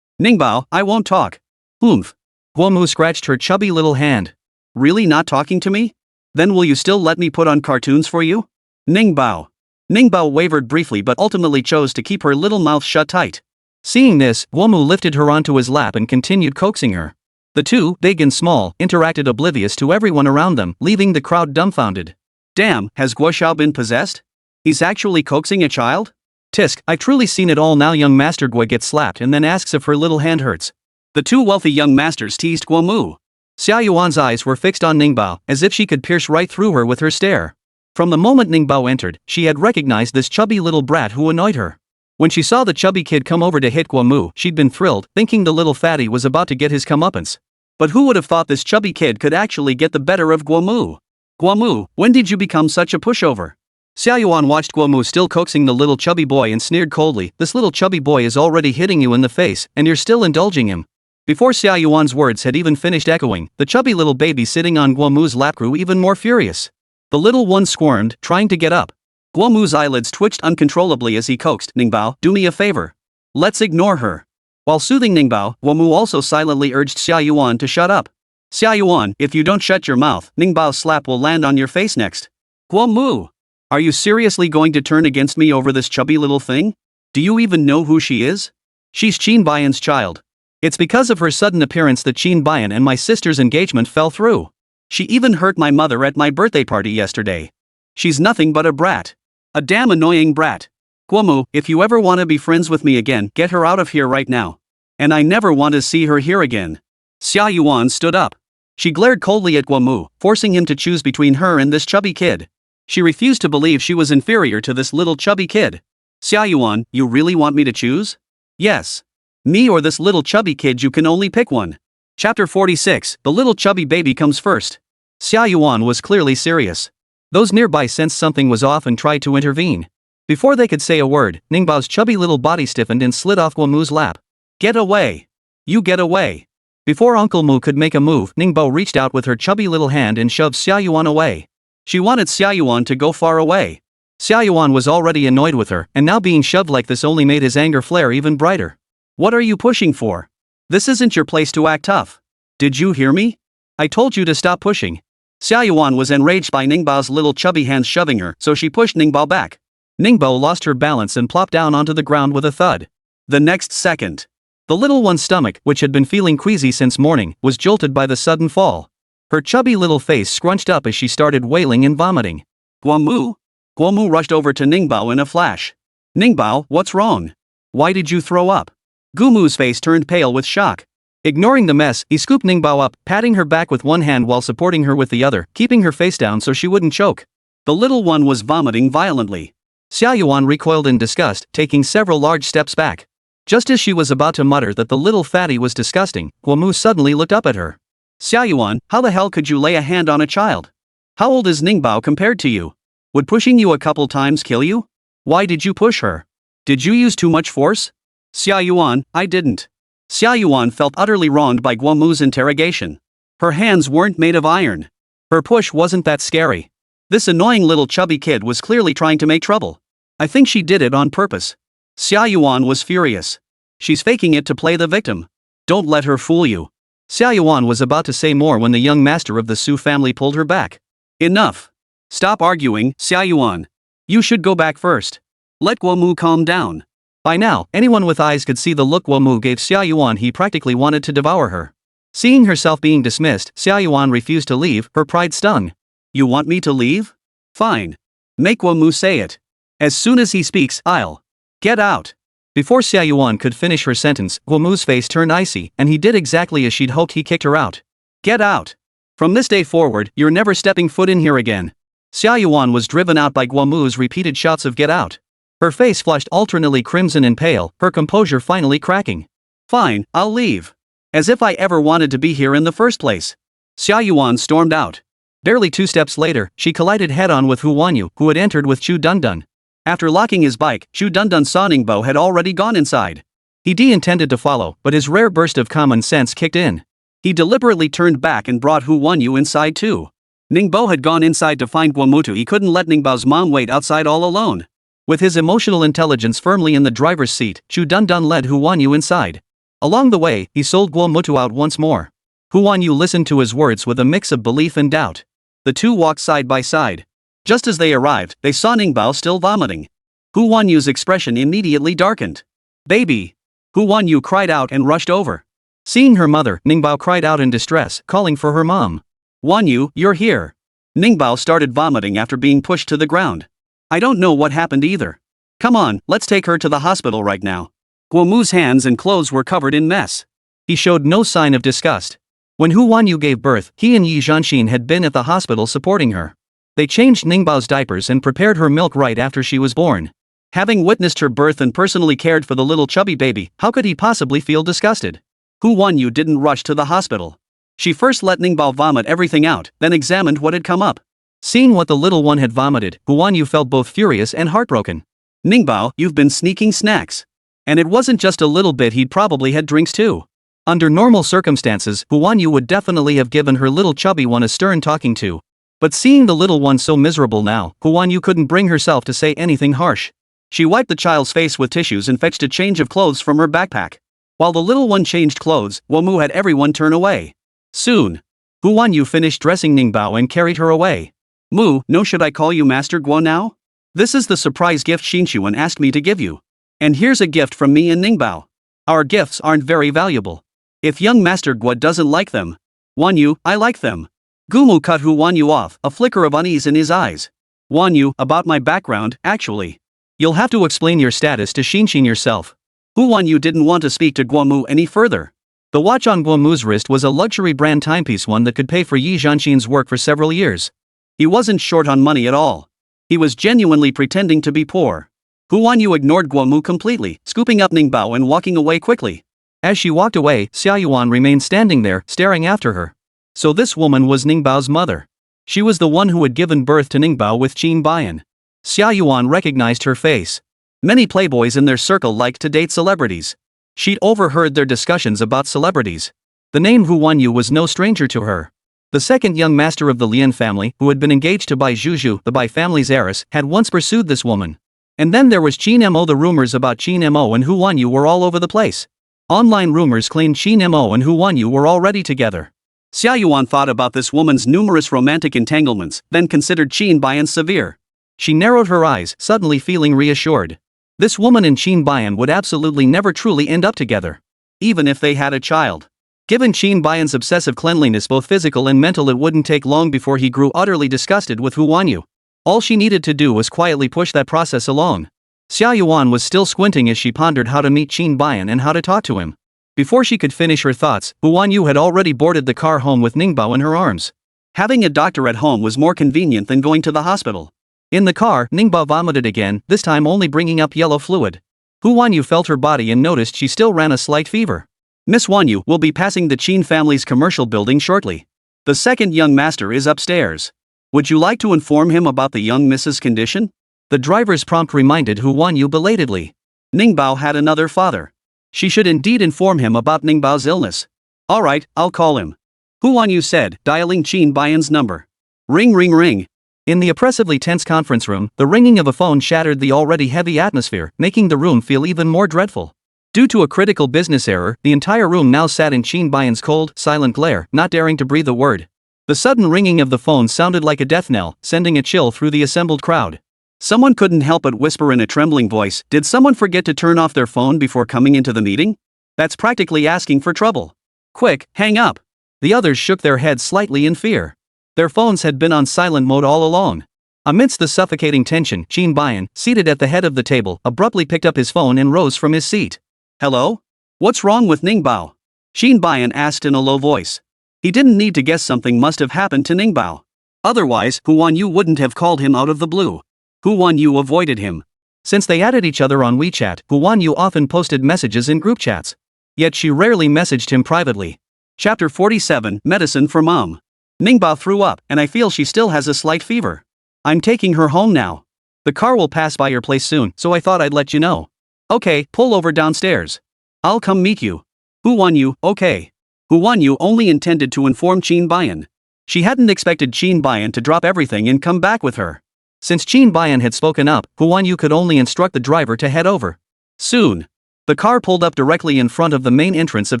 Ningbao, I won't talk. Oomph. Guomu scratched her chubby little hand. Really not talking to me? Then will you still let me put on cartoons for you? Ningbao. Ningbao wavered briefly but ultimately chose to keep her little mouth shut tight. Seeing this, Guomu lifted her onto his lap and continued coaxing her. The two, big and small, interacted oblivious to everyone around them, leaving the crowd dumbfounded. Damn, has Guo Xiao been possessed? He's actually coaxing a child? Tisk, I've truly seen it all now. Young Master Gui gets slapped and then asks if her little hand hurts. The two wealthy young masters teased Guomu. Xiao Yuan's eyes were fixed on Ningbao, as if she could pierce right through her with her stare. From the moment Ningbao entered, she had recognized this chubby little brat who annoyed her. When she saw the chubby kid come over to hit Guomu, she'd been thrilled, thinking the little fatty was about to get his comeuppance. But who would have thought this chubby kid could actually get the better of Guomu? Guomu, when did you become such a pushover? Xiao Yuan watched Guomu still coaxing the little chubby boy and sneered coldly, this little chubby boy is already hitting you in the face, and you're still indulging him. Before Xiao Yuan's words had even finished echoing, the chubby little baby sitting on Guomu's lap grew even more furious. The little one squirmed, trying to get up. Guomu's eyelids twitched uncontrollably as he coaxed, Ningbao, do me a favor. Let's ignore her. While soothing Ningbao, Guomu also silently urged Xiao Yuan to shut up. Xiao Yuan, if you don't shut your mouth, Ningbao's slap will land on your face next. Guomu! Are you seriously going to turn against me over this chubby little thing? Do you even know who she is? She's Qin Baiyan's child. It's because of her sudden appearance that Qin Baiyan and my sister's engagement fell through. She even hurt my mother at my birthday party yesterday. She's nothing but a brat. A damn annoying brat. Guomu, if you ever want to be friends with me again, get her out of here right now. And I never want to see her here again. Xiao Yuan stood up. She glared coldly at Guomu, forcing him to choose between her and this chubby kid. She refused to believe she was inferior to this little chubby kid. Xiao Yuan, you really want me to choose? Yes. Me or this little chubby kid, you can only pick one. Chapter 46, the little chubby baby comes first. Xiao Yuan was clearly serious. Those nearby sensed something was off and tried to intervene. Before they could say a word, Ningbao's chubby little body stiffened and slid off Guomu's lap. Get away! You get away! Before Uncle Mu could make a move, Ningbao reached out with her chubby little hand and shoved Xiao Yuan away. She wanted Xiao Yuan to go far away. Xiao Yuan was already annoyed with her, and now being shoved like this only made his anger flare even brighter. What are you pushing for? This isn't your place to act tough. Did you hear me? I told you to stop pushing. Xiao Yuan was enraged by Ningbao's little chubby hands shoving her, so she pushed Ningbao back. Ningbao lost her balance and plopped down onto the ground with a thud. The next second, the little one's stomach, which had been feeling queasy since morning, was jolted by the sudden fall. Her chubby little face scrunched up as she started wailing and vomiting. Guomu? Guomu rushed over to Ningbao in a flash. Ningbao, what's wrong? Why did you throw up? Guomu's face turned pale with shock. Ignoring the mess, he scooped Ningbao up, patting her back with one hand while supporting her with the other, keeping her face down so she wouldn't choke. The little one was vomiting violently. Xiao Yuan recoiled in disgust, taking several large steps back. Just as she was about to mutter that the little fatty was disgusting, Guomu suddenly looked up at her. Xiao Yuan, how the hell could you lay a hand on a child? How old is Ningbao compared to you? Would pushing you a couple times kill you? Why did you push her? Did you use too much force? Xiao Yuan, I didn't. Xiao Yuan felt utterly wronged by Guomu's interrogation. Her hands weren't made of iron. Her push wasn't that scary. This annoying little chubby kid was clearly trying to make trouble. I think she did it on purpose. Xiao Yuan was furious. She's faking it to play the victim. Don't let her fool you. Xiao Yuan was about to say more when the young master of the Su family pulled her back. Enough. Stop arguing, Xiao Yuan. You should go back first. Let Guomu calm down. By now, anyone with eyes could see the look Guomu gave Xiao Yuan. He practically wanted to devour her. Seeing herself being dismissed, Xiao Yuan refused to leave, her pride stung. You want me to leave? Fine. Make Guomu say it. As soon as he speaks, I'll get out. Before Xiao Yuan could finish her sentence, Guomu's face turned icy, and he did exactly as she'd hoped. He kicked her out. Get out. From this day forward, you're never stepping foot in here again. Xiao Yuan was driven out by Guomu's repeated shouts of get out. Her face flushed alternately crimson and pale, her composure finally cracking. Fine, I'll leave. As if I ever wanted to be here in the first place. Xiao Yuan stormed out. Barely 2 steps later, she collided head-on with Hu Wanyu, who had entered with Chu Dundun. After locking his bike, Chu Dundun saw Ningbao had already gone inside. He intended to follow, but his rare burst of common sense kicked in. He deliberately turned back and brought Hu Wanyu inside too. Ningbao had gone inside to find Guomutu. He couldn't let Ningbao's mom wait outside all alone. With his emotional intelligence firmly in the driver's seat, Chu Dundun led Hu Wanyu inside. Along the way, he sold Guomutu out once more. Hu Wanyu listened to his words with a mix of belief and doubt. The two walked side by side. Just as they arrived, they saw Ningbao still vomiting. Hu Wanyu's expression immediately darkened. "Baby!" Hu Wanyu cried out and rushed over. Seeing her mother, Ningbao cried out in distress, calling for her mom. "Wanyu, you're here." Ningbao started vomiting after being pushed to the ground. "I don't know what happened either. Come on, let's take her to the hospital right now." Guomu's hands and clothes were covered in mess. He showed no sign of disgust. When Hu Wanyu gave birth, he and Yi Zhanxin had been at the hospital supporting her. They changed Ningbao's diapers and prepared her milk right after she was born. Having witnessed her birth and personally cared for the little chubby baby, how could he possibly feel disgusted? Hu Wanyu didn't rush to the hospital. She first let Ningbao vomit everything out, then examined what had come up. Seeing what the little one had vomited, Hu Wanyu felt both furious and heartbroken. "Ningbao, you've been sneaking snacks." And it wasn't just a little bit, he'd probably had drinks too. Under normal circumstances, Hu Wanyu would definitely have given her little chubby one a stern talking to. But seeing the little one so miserable now, Hu Wanyu couldn't bring herself to say anything harsh. She wiped the child's face with tissues and fetched a change of clothes from her backpack. While the little one changed clothes, Guomu had everyone turn away. Soon, Hu Wanyu finished dressing Ningbao and carried her away. "Mu, no, should I call you Master Guo now? This is the surprise gift Xinshuan asked me to give you. And here's a gift from me and Ningbao. Our gifts aren't very valuable. If young Master Guo doesn't like them, Wanyu, I like them." Gumu cut Hu Wanyu off, a flicker of unease in his eyes. "Wanyu, about my background, actually. You'll have to explain your status to Xinshin yourself." Hu Wanyu didn't want to speak to Guomu any further. The watch on Guomu's wrist was a luxury brand timepiece, one that could pay for Yi Zhanxin's work for several years. He wasn't short on money at all. He was genuinely pretending to be poor. Hu Wanyu ignored Guomu completely, scooping up Ningbao and walking away quickly. As she walked away, Xiao remained standing there, staring after her. So this woman was Ningbao's mother. She was the one who had given birth to Ningbao with Qin Bayan. Xiao recognized her face. Many playboys in their circle liked to date celebrities. She'd overheard their discussions about celebrities. The name Hu Wanyu was no stranger to her. The second young master of the Lian family, who had been engaged to Bai Zhuzhu, the Bai family's heiress, had once pursued this woman. And then there was Qin Mo. The rumors about Qin Mo and Hu Wanyu were all over the place. Online rumors claimed Qin Mo and Hu Wanyu were already together. Xiao thought about this woman's numerous romantic entanglements, then considered Qin Bayan severe. She narrowed her eyes, suddenly feeling reassured. This woman and Qin Bayan would absolutely never truly end up together. Even if they had a child. Given Qin Bayan's obsessive cleanliness, both physical and mental, it wouldn't take long before he grew utterly disgusted with Hu Wanyu. All she needed to do was quietly push that process along. Xiao was still squinting as she pondered how to meet Qin Bayan and how to talk to him. Before she could finish her thoughts, Hu Wanyu had already boarded the car home with Ningbao in her arms. Having a doctor at home was more convenient than going to the hospital. In the car, Ningbao vomited again, this time only bringing up yellow fluid. Hu Wanyu felt her body and noticed she still ran a slight fever. "Miss Wanyu will be passing the Qin family's commercial building shortly. The second young master is upstairs. Would you like to inform him about the young Mrs.'s condition?" The driver's prompt reminded Hu Wanyu belatedly. Ningbao had another father. She should indeed inform him about Ningbao's illness. "All right, I'll call him," Hu Wanyu said, dialing Qin Bayan's number. Ring ring ring. In the oppressively tense conference room, the ringing of a phone shattered the already heavy atmosphere, making the room feel even more dreadful. Due to a critical business error, the entire room now sat in Qin Bayan's cold, silent glare, not daring to breathe a word. The sudden ringing of the phone sounded like a death knell, sending a chill through the assembled crowd. Someone couldn't help but whisper in a trembling voice, "Did someone forget to turn off their phone before coming into the meeting? That's practically asking for trouble. Quick, hang up." The others shook their heads slightly in fear. Their phones had been on silent mode all along. Amidst the suffocating tension, Qin Bayan, seated at the head of the table, abruptly picked up his phone and rose from his seat. "Hello? What's wrong with Ningbao?" Qin Bayan asked in a low voice. He didn't need to guess, something must have happened to Ningbao. Otherwise, Hu Wanyu wouldn't have called him out of the blue. Hu Wanyu avoided him. Since they added each other on WeChat, Hu Wanyu often posted messages in group chats. Yet she rarely messaged him privately. Chapter 47, Medicine for Mom. Ningbao threw up, and I feel she still has a slight fever. I'm taking her home now. The car will pass by your place soon, so I thought I'd let you know. Okay, pull over downstairs. I'll come meet you. Hu Wanyu, okay. Hu Wanyu only intended to inform Qin Bayan. She hadn't expected Qin Bayan to drop everything and come back with her. Since Qin Bayan had spoken up, Hu Wanyu could only instruct the driver to head over. Soon, the car pulled up directly in front of the main entrance of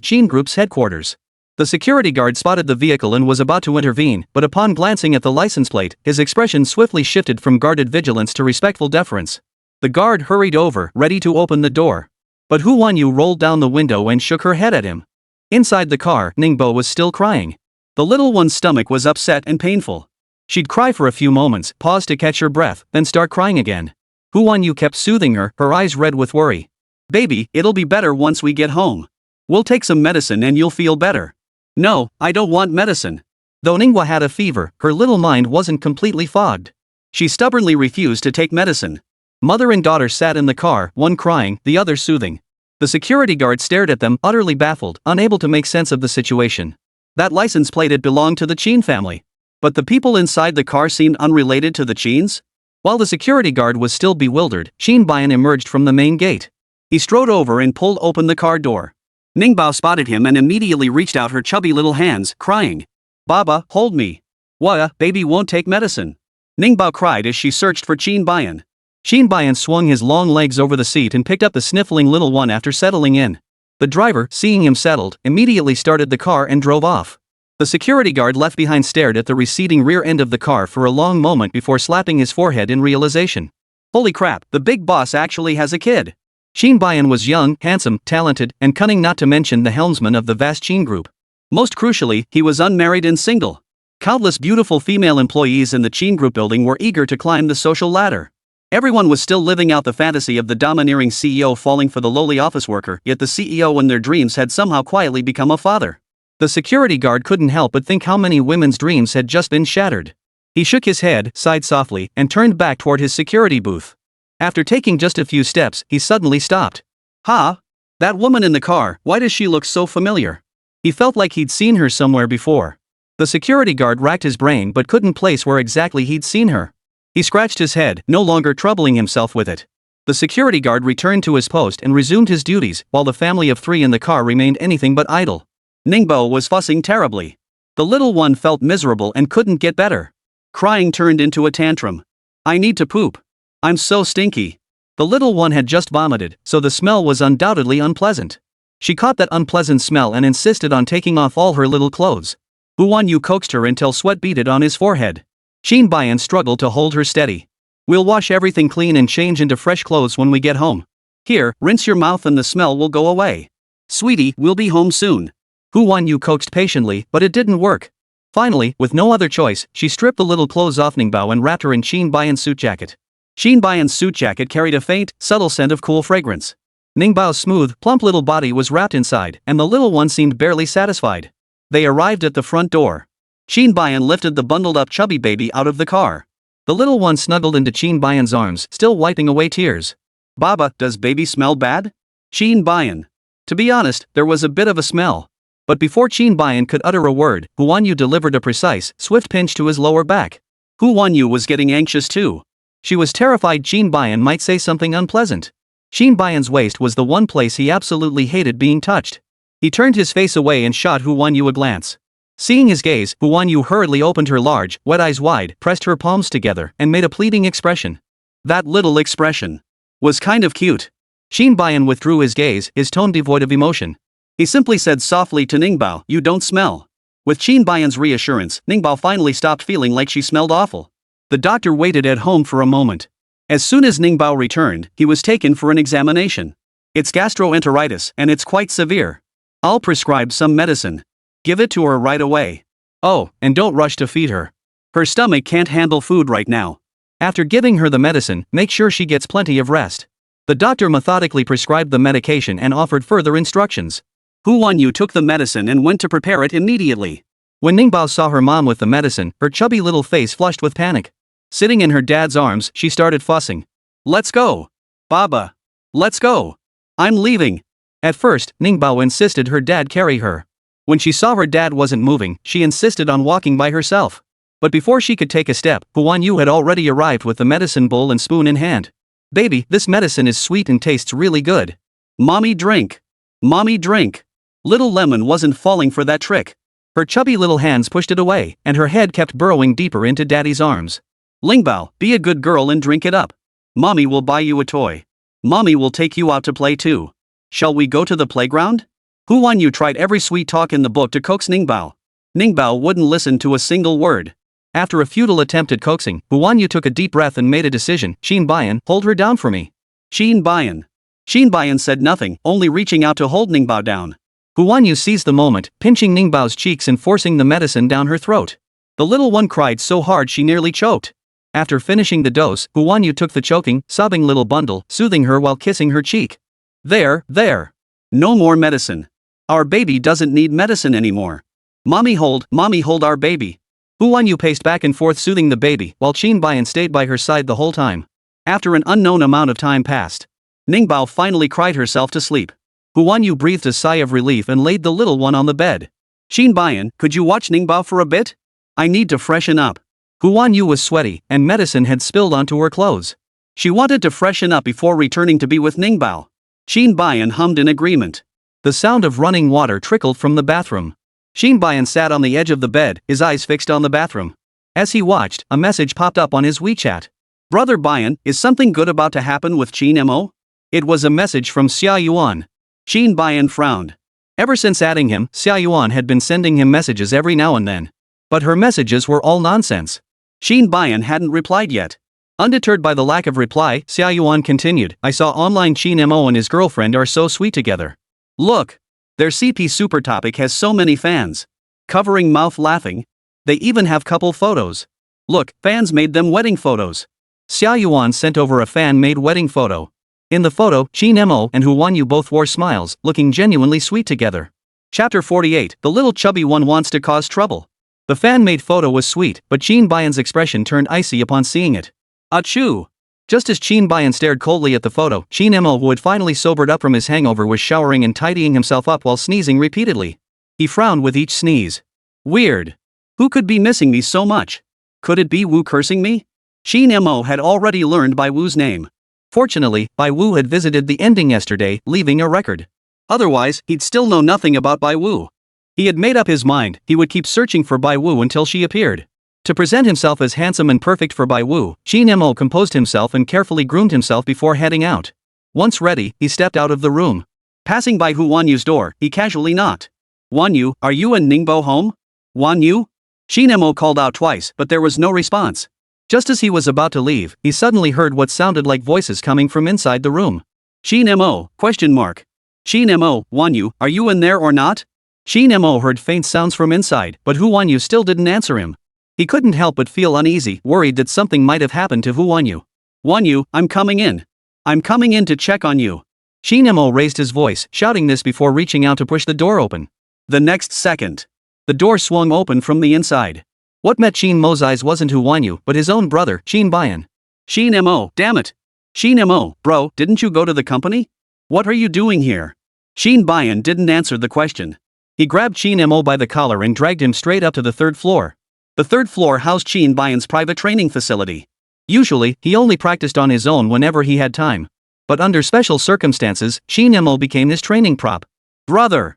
Qin Group's headquarters. The security guard spotted the vehicle and was about to intervene, but upon glancing at the license plate, his expression swiftly shifted from guarded vigilance to respectful deference. The guard hurried over, ready to open the door. But Hu Wanyu rolled down the window and shook her head at him. Inside the car, Ningbao was still crying. The little one's stomach was upset and painful. She'd cry for a few moments, pause to catch her breath, then start crying again. Hu Wanyu kept soothing her, her eyes red with worry. "Baby, it'll be better once we get home. We'll take some medicine and you'll feel better." "No, I don't want medicine." Though Ningbao had a fever, her little mind wasn't completely fogged. She stubbornly refused to take medicine. Mother and daughter sat in the car, one crying, the other soothing. The security guard stared at them, utterly baffled, unable to make sense of the situation. That license plate had belonged to the Qin family. But the people inside the car seemed unrelated to the Qins? While the security guard was still bewildered, Qin Bayan emerged from the main gate. He strode over and pulled open the car door. Ningbao spotted him and immediately reached out her chubby little hands, crying. "Baba, hold me. Wah, baby won't take medicine." Ningbao cried as she searched for Qin Bayan. Qin Bayan swung his long legs over the seat and picked up the sniffling little one after settling in. The driver, seeing him settled, immediately started the car and drove off. The security guard left behind stared at the receding rear end of the car for a long moment before slapping his forehead in realization. Holy crap, the big boss actually has a kid. Qin Bayan was young, handsome, talented, and cunning, not to mention the helmsman of the vast Qin group. Most crucially, he was unmarried and single. Countless beautiful female employees in the Qin group building were eager to climb the social ladder. Everyone was still living out the fantasy of the domineering CEO falling for the lowly office worker, yet the CEO in their dreams had somehow quietly become a father. The security guard couldn't help but think how many women's dreams had just been shattered. He shook his head, sighed softly, and turned back toward his security booth. After taking just a few steps, he suddenly stopped. "Ha! That woman in the car, why does she look so familiar?" He felt like he'd seen her somewhere before. The security guard racked his brain but couldn't place where exactly he'd seen her. He scratched his head, no longer troubling himself with it. The security guard returned to his post and resumed his duties, while the family of three in the car remained anything but idle. Ningbao was fussing terribly. The little one felt miserable and couldn't get better. Crying turned into a tantrum. "I need to poop. I'm so stinky." The little one had just vomited, so the smell was undoubtedly unpleasant. She caught that unpleasant smell and insisted on taking off all her little clothes. Hu Wanyu coaxed her until sweat beaded on his forehead. Qin Bayan struggled to hold her steady. "We'll wash everything clean and change into fresh clothes when we get home. Here, rinse your mouth and the smell will go away. Sweetie, we'll be home soon." Hu Wanyu coaxed patiently, but it didn't work. Finally, with no other choice, she stripped the little clothes off Ningbao and wrapped her in Qin Bayan's suit jacket. Qin Bayan's suit jacket carried a faint, subtle scent of cool fragrance. Ningbao's smooth, plump little body was wrapped inside, and the little one seemed barely satisfied. They arrived at the front door. Qin Bayan lifted the bundled-up chubby baby out of the car. The little one snuggled into Qin Bayan's arms, still wiping away tears. "Baba, does baby smell bad?" Qin Bayan. To be honest, there was a bit of a smell. But before Qin Bayan could utter a word, Hu Wanyu delivered a precise, swift pinch to his lower back. Hu Wanyu was getting anxious too. She was terrified Qin Bayan might say something unpleasant. Qin Bayan's waist was the one place he absolutely hated being touched. He turned his face away and shot Hu Wanyu a glance. Seeing his gaze, Hu Wanyu hurriedly opened her large, wet eyes wide, pressed her palms together, and made a pleading expression. That little expression was kind of cute. Qin Bayan withdrew his gaze, his tone devoid of emotion. He simply said softly to Ningbao, "You don't smell." With Qin Bayan's reassurance, Ningbao finally stopped feeling like she smelled awful. The doctor waited at home for a moment. As soon as Ningbao returned, he was taken for an examination. "It's gastroenteritis, and it's quite severe. I'll prescribe some medicine. Give it to her right away. Oh, and don't rush to feed her. Her stomach can't handle food right now. After giving her the medicine, make sure she gets plenty of rest." The doctor methodically prescribed the medication and offered further instructions. Hu Wanyu took the medicine and went to prepare it immediately. When Ningbao saw her mom with the medicine, her chubby little face flushed with panic. Sitting in her dad's arms, she started fussing. "Let's go. Baba. Let's go. I'm leaving." At first, Ningbao insisted her dad carry her. When she saw her dad wasn't moving, she insisted on walking by herself. But before she could take a step, Hu Wanyu had already arrived with the medicine bowl and spoon in hand. "Baby, this medicine is sweet and tastes really good. Mommy drink. Mommy drink." Little Lemon wasn't falling for that trick. Her chubby little hands pushed it away, and her head kept burrowing deeper into Daddy's arms. "Ningbao, be a good girl and drink it up. Mommy will buy you a toy. Mommy will take you out to play too. Shall we go to the playground?" Hu Wanyu tried every sweet talk in the book to coax Ningbao. Ningbao wouldn't listen to a single word. After a futile attempt at coaxing, Hu Wanyu took a deep breath and made a decision. Qin Bayan, hold her down for me. Qin Bayan. Qin Bayan said nothing, only reaching out to hold Ningbao down. Hu Wanyu seized the moment, pinching Ningbao's cheeks and forcing the medicine down her throat. The little one cried so hard she nearly choked. After finishing the dose, Hu Wanyu took the choking, sobbing little bundle, soothing her while kissing her cheek. There. No more medicine. Our baby doesn't need medicine anymore. Mommy hold our baby. Hu Wanyu paced back and forth soothing the baby, while Qin Bayan stayed by her side the whole time. After an unknown amount of time passed, Ningbao finally cried herself to sleep. Hu Wanyu breathed a sigh of relief and laid the little one on the bed. Qin Bayan, could you watch Ningbao for a bit? I need to freshen up. Hu Wanyu was sweaty, and medicine had spilled onto her clothes. She wanted to freshen up before returning to be with Ningbao. Qin Bayan hummed in agreement. The sound of running water trickled from the bathroom. Qin Bayan sat on the edge of the bed, his eyes fixed on the bathroom. As he watched, a message popped up on his WeChat. Brother Bayan, is something good about to happen with Qin Mo? It was a message from Xiao. Qin Bayan frowned. Ever since adding him, Xiao had been sending him messages every now and then. But her messages were all nonsense. Qin Bayan hadn't replied yet. Undeterred by the lack of reply, Xiao continued, I saw online Qin Mo and his girlfriend are so sweet together. Look! Their CP Super topic has so many fans. Covering mouth laughing. They even have couple photos. Look, fans made them wedding photos. Xiao sent over a fan-made wedding photo. In the photo, Qin Mo and Hu Wanyu both wore smiles, looking genuinely sweet together. Chapter 48, the little chubby one wants to cause trouble. The fan-made photo was sweet, but Qin Bayan's expression turned icy upon seeing it. Achoo! Just as Qin Bayan stared coldly at the photo, Qin Mo, who had finally sobered up from his hangover, was showering and tidying himself up while sneezing repeatedly. He frowned with each sneeze. Weird. Who could be missing me so much? Could it be Wu cursing me? Qin Mo had already learned Bai Wu's name. Fortunately, Bai Wu had visited the ending yesterday, leaving a record. Otherwise, he'd still know nothing about Bai Wu. He had made up his mind, he would keep searching for Bai Wu until she appeared. To present himself as handsome and perfect for Bai Wu, Qin Mo composed himself and carefully groomed himself before heading out. Once ready, he stepped out of the room. Passing by Hu Wanyu's door, he casually knocked. Wanyu, are you and Ningbao home? Wanyu? Qin Mo called out twice, but there was no response. Just as he was about to leave, he suddenly heard what sounded like voices coming from inside the room. Qin Mo, ? Qin Mo, Wanyu, are you in there or not? Qin Mo heard faint sounds from inside, but Hu Wanyu still didn't answer him. He couldn't help but feel uneasy, worried that something might have happened to Hu Wanyu. Wanyu, I'm coming in. I'm coming in to check on you. Qin Mo raised his voice, shouting this before reaching out to push the door open. The next second, the door swung open from the inside. What met Qin Mo's eyes wasn't Hu Wanyu, but his own brother, Qin Bayan. Qin Mo, damn it. Qin Mo, bro, didn't you go to the company? What are you doing here? Qin Bayan didn't answer the question. He grabbed Qin Mo by the collar and dragged him straight up to the third floor. The third floor housed Qin Bayan's private training facility. Usually, he only practiced on his own whenever he had time. But under special circumstances, Qin Mo became his training prop. Brother!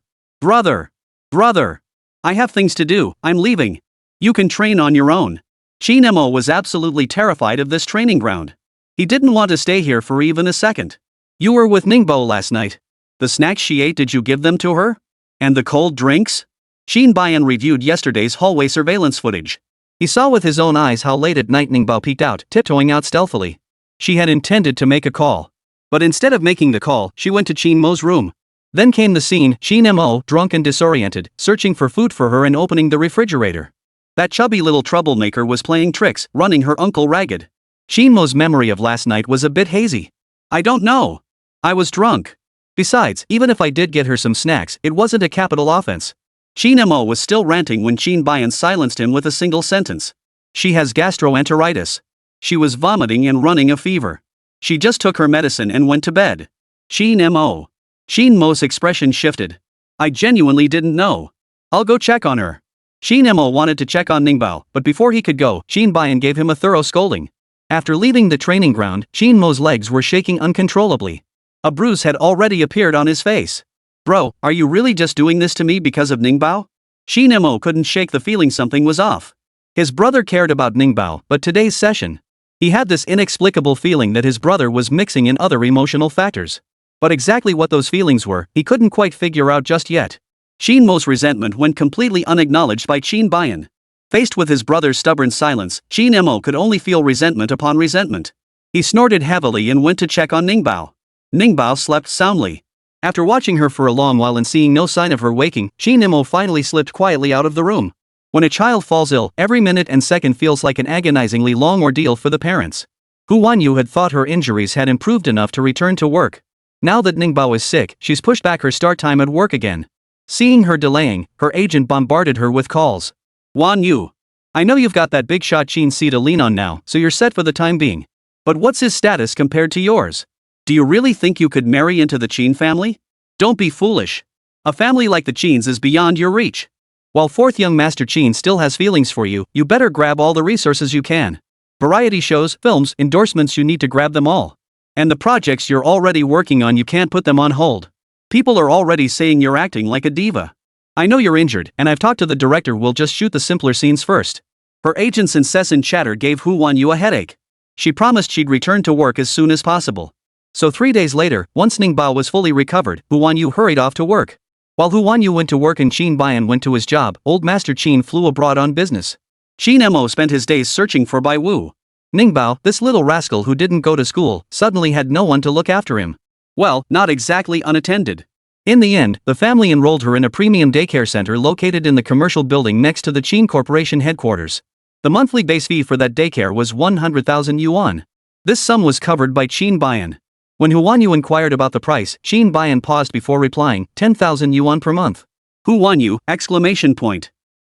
I have things to do, I'm leaving. You can train on your own. Qin Mo was absolutely terrified of this training ground. He didn't want to stay here for even a second. You were with Ningbao last night. The snacks she ate, did you give them to her? And the cold drinks? Qin Bayan reviewed yesterday's hallway surveillance footage. He saw with his own eyes how late at night Ningbao peeked out, tiptoeing out stealthily. She had intended to make a call. But instead of making the call, she went to Qin Mo's room. Then came the scene, Qin Mo, drunk and disoriented, searching for food for her and opening the refrigerator. That chubby little troublemaker was playing tricks, running her uncle ragged. Qin Mo's memory of last night was a bit hazy. I don't know. I was drunk. Besides, even if I did get her some snacks, it wasn't a capital offense. Qin Mo was still ranting when Qin Bayan silenced him with a single sentence. She has gastroenteritis. She was vomiting and running a fever. She just took her medicine and went to bed. Qin Mo. Qin Mo's expression shifted. I genuinely didn't know. I'll go check on her. Qin Mo wanted to check on Ningbao, but before he could go, Qin Bayan gave him a thorough scolding. After leaving the training ground, Qin Mo's legs were shaking uncontrollably. A bruise had already appeared on his face. Bro, are you really just doing this to me because of Ningbao? Qin Mo couldn't shake the feeling something was off. His brother cared about Ningbao, but today's session, he had this inexplicable feeling that his brother was mixing in other emotional factors. But exactly what those feelings were, he couldn't quite figure out just yet. Qin Mo's resentment went completely unacknowledged by Qin Bayan. Faced with his brother's stubborn silence, Qin Mo could only feel resentment upon resentment. He snorted heavily and went to check on Ningbao. Ningbao slept soundly. After watching her for a long while and seeing no sign of her waking, Qin Mo finally slipped quietly out of the room. When a child falls ill, every minute and second feels like an agonizingly long ordeal for the parents. Hu Wanyu had thought her injuries had improved enough to return to work. Now that Ningbao is sick, she's pushed back her start time at work again. Seeing her delaying, her agent bombarded her with calls. Wanyu, I know you've got that big shot Qin C to lean on now, so you're set for the time being. But what's his status compared to yours? Do you really think you could marry into the Qin family? Don't be foolish. A family like the Qins is beyond your reach. While fourth young Master Qin still has feelings for you, you better grab all the resources you can. Variety shows, films, endorsements, you need to grab them all. And the projects you're already working on, you can't put them on hold. People are already saying you're acting like a diva. I know you're injured, and I've talked to the director, we'll just shoot the simpler scenes first. Her agent's incessant chatter gave Hu Wanyu a headache. She promised she'd return to work as soon as possible. So 3 days later, once Ningbao was fully recovered, Hu Wanyu hurried off to work. While Hu Wanyu went to work and Qin Bayan went to his job, old Master Qin flew abroad on business. Qin Mo spent his days searching for Bai Wu. Ningbao, this little rascal who didn't go to school, suddenly had no one to look after him. Well, not exactly unattended. In the end, the family enrolled her in a premium daycare center located in the commercial building next to the Qin Corporation headquarters. The monthly base fee for that daycare was 100,000 yuan. This sum was covered by Qin Bayan. When Hu Wanyu inquired about the price, Qin Bayan paused before replying, 10,000 yuan per month. Hu Wanyu!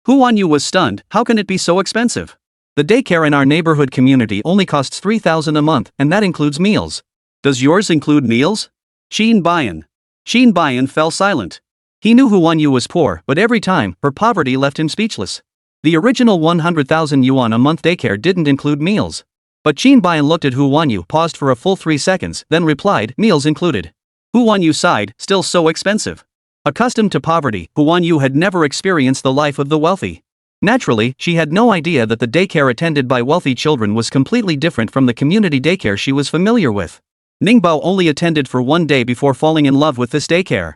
Hu Wanyu was stunned, how can it be so expensive? The daycare in our neighborhood community only costs 3,000 a month, and that includes meals. Does yours include meals? Qin Bayan fell silent. He knew Hu Wanyu was poor, but every time, her poverty left him speechless. The original 100,000 yuan a month daycare didn't include meals. But Qin Bayan looked at Hu Wanyu, paused for a full 3 seconds, then replied, meals included. Hu Wanyu sighed, still so expensive. Accustomed to poverty, Hu Wanyu had never experienced the life of the wealthy. Naturally, she had no idea that the daycare attended by wealthy children was completely different from the community daycare she was familiar with. Ningbao only attended for 1 day before falling in love with this daycare.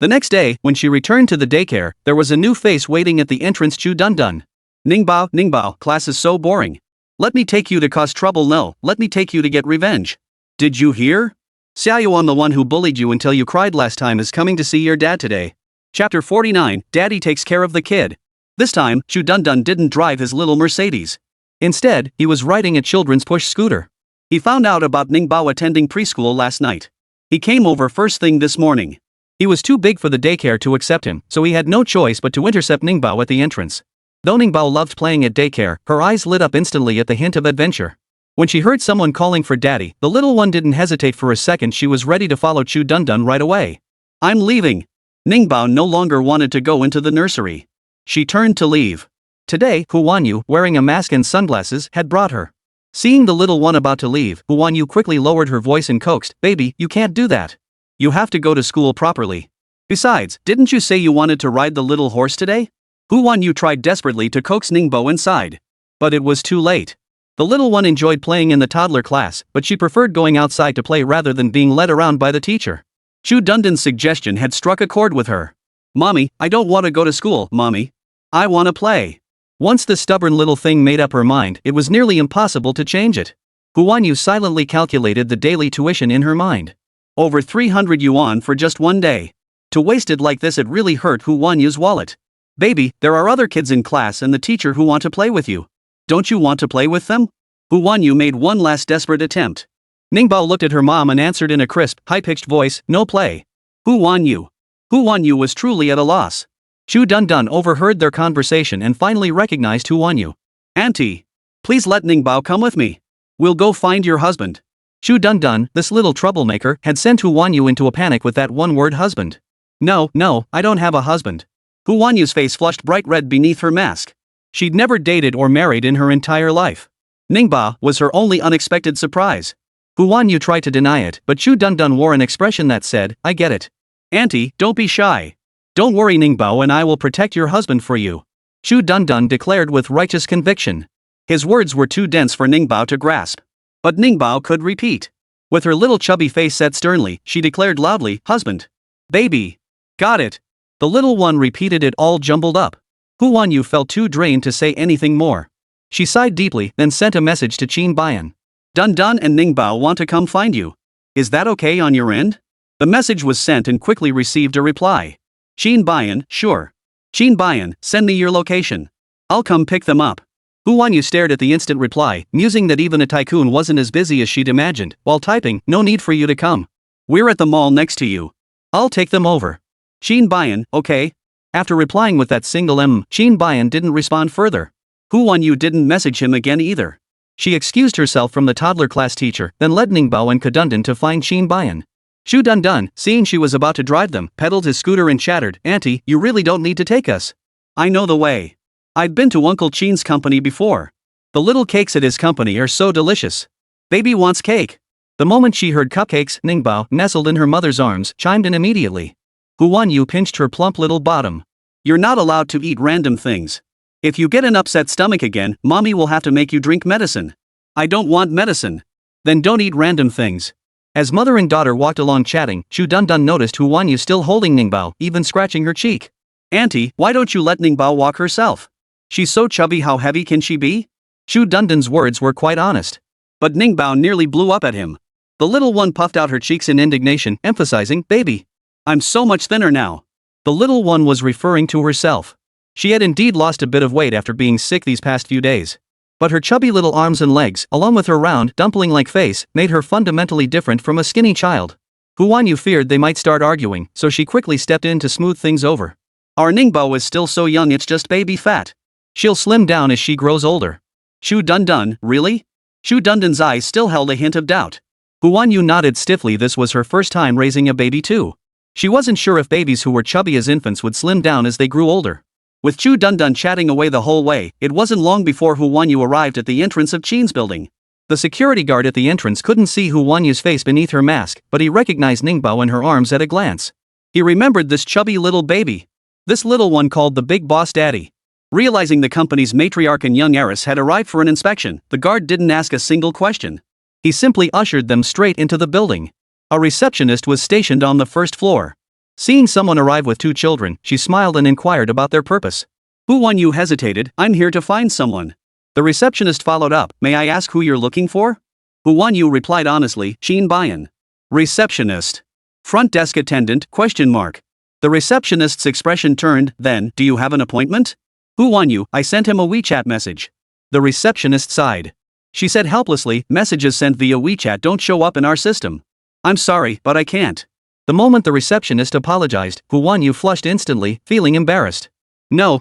The next day, when she returned to the daycare, there was a new face waiting at the entrance. Chu Dundun. Ningbao, class is so boring. Let me take you to cause trouble. No, let me take you to get revenge. Did you hear? Xiao, the one who bullied you until you cried last time, is coming to see your dad today. Chapter 49, Daddy takes care of the kid. This time, Chu Dundun didn't drive his little Mercedes. Instead, he was riding a children's push scooter. He found out about Ningbao attending preschool last night. He came over first thing this morning. He was too big for the daycare to accept him, so he had no choice but to intercept Ningbao at the entrance. Though Ningbao loved playing at daycare, her eyes lit up instantly at the hint of adventure. When she heard someone calling for daddy, the little one didn't hesitate for a second. She was ready to follow Chu Dundun right away. I'm leaving. Ningbao no longer wanted to go into the nursery. She turned to leave. Today, Hu Wanyu, wearing a mask and sunglasses, had brought her. Seeing the little one about to leave, Hu Wanyu quickly lowered her voice and coaxed, baby, you can't do that. You have to go to school properly. Besides, didn't you say you wanted to ride the little horse today? Hu Wanyu tried desperately to coax Ningbao inside. But it was too late. The little one enjoyed playing in the toddler class, but she preferred going outside to play rather than being led around by the teacher. Chu Dundun's suggestion had struck a chord with her. Mommy, I don't want to go to school, Mommy. I want to play. Once the stubborn little thing made up her mind, it was nearly impossible to change it. Hu Wanyu silently calculated the daily tuition in her mind. Over 300 yuan for just 1 day. To waste it like this, it really hurt Hu Wanyu's wallet. Baby, there are other kids in class and the teacher who want to play with you. Don't you want to play with them? Hu Wanyu made one last desperate attempt. Ningbao looked at her mom and answered in a crisp, high-pitched voice, no play. Hu Wanyu. Hu Wanyu was truly at a loss. Chu Dundun overheard their conversation and finally recognized Hu Wanyu. Auntie. Please let Ningbao come with me. We'll go find your husband. Chu Dundun, this little troublemaker, had sent Hu Wanyu into a panic with that one-word husband. No, I don't have a husband. Hu Wanyu's face flushed bright red beneath her mask. She'd never dated or married in her entire life. Ningbao was her only unexpected surprise. Hu Wanyu tried to deny it, but Chu Dundun wore an expression that said, I get it. Auntie, don't be shy. Don't worry, Ningbao and I will protect your husband for you. Chu Dundun declared with righteous conviction. His words were too dense for Ningbao to grasp. But Ningbao could repeat. With her little chubby face set sternly, she declared loudly, "Husband. Baby. Got it." The little one repeated it all jumbled up. Hu Wanyu felt too drained to say anything more. She sighed deeply, then sent a message to Qin Bayan. "Dun Dun and Ningbao want to come find you. Is that okay on your end?" The message was sent and quickly received a reply. Qin Bayan, "Sure. Qin Bayan, send me your location. I'll come pick them up." Hu Wanyu stared at the instant reply, musing that even a tycoon wasn't as busy as she'd imagined. While typing, "No need for you to come. We're at the mall next to you. I'll take them over." Qin Bayan, "Okay." After replying with that single Qin Bayan didn't respond further. Hu Wanyu didn't message him again either. She excused herself from the toddler class teacher, then led Ningbao and Kadundan to find Qin Bayan. Shu Dun Dun, seeing she was about to drive them, pedaled his scooter and chattered, "Auntie, you really don't need to take us. I know the way. I'd been to Uncle Qin's company before. The little cakes at his company are so delicious. Baby wants cake." The moment she heard cupcakes, Ningbao, nestled in her mother's arms, chimed in immediately. Hu Wanyu pinched her plump little bottom. "You're not allowed to eat random things. If you get an upset stomach again, mommy will have to make you drink medicine." "I don't want medicine." "Then don't eat random things." As mother and daughter walked along chatting, Shu Dun Dun noticed Hu Wanyu still holding Ningbao, even scratching her cheek. "Auntie, why don't you let Ningbao walk herself? She's so chubby, how heavy can she be?" Shu Dun Dun's words were quite honest. But Ningbao nearly blew up at him. The little one puffed out her cheeks in indignation, emphasizing, "Baby. I'm so much thinner now." The little one was referring to herself. She had indeed lost a bit of weight after being sick these past few days. But her chubby little arms and legs, along with her round, dumpling-like face, made her fundamentally different from a skinny child. Hu Wanyu feared they might start arguing, so she quickly stepped in to smooth things over. "Our Ningbao is still so young, it's just baby fat. She'll slim down as she grows older." Shu Dun Dun, "Really?" Shu Dun Dun's eyes still held a hint of doubt. Hu Wanyu nodded stiffly. This was her first time raising a baby too. She wasn't sure if babies who were chubby as infants would slim down as they grew older. With Shu Dun Dun chatting away the whole way, it wasn't long before Hu Wanyu arrived at the entrance of Qin's building. The security guard at the entrance couldn't see Hu Wanyu's face beneath her mask, but he recognized Ningbao in her arms at a glance. He remembered this chubby little baby. This little one called the big boss daddy. Realizing the company's matriarch and young heiress had arrived for an inspection, the guard didn't ask a single question. He simply ushered them straight into the building. A receptionist was stationed on the first floor. Seeing someone arrive with two children, she smiled and inquired about their purpose. Hu Wanyu hesitated. "I'm here to find someone." The receptionist followed up, "May I ask who you're looking for?" Hu Wanyu replied honestly, "Qin Bayan." Receptionist. Front desk attendant, ? The receptionist's expression turned, "Then, do you have an appointment?" Hu Wanyu, "I sent him a WeChat message." The receptionist sighed. She said helplessly, "Messages sent via WeChat don't show up in our system. I'm sorry, but I can't." The moment the receptionist apologized, Hu Wanyu flushed instantly, feeling embarrassed. No,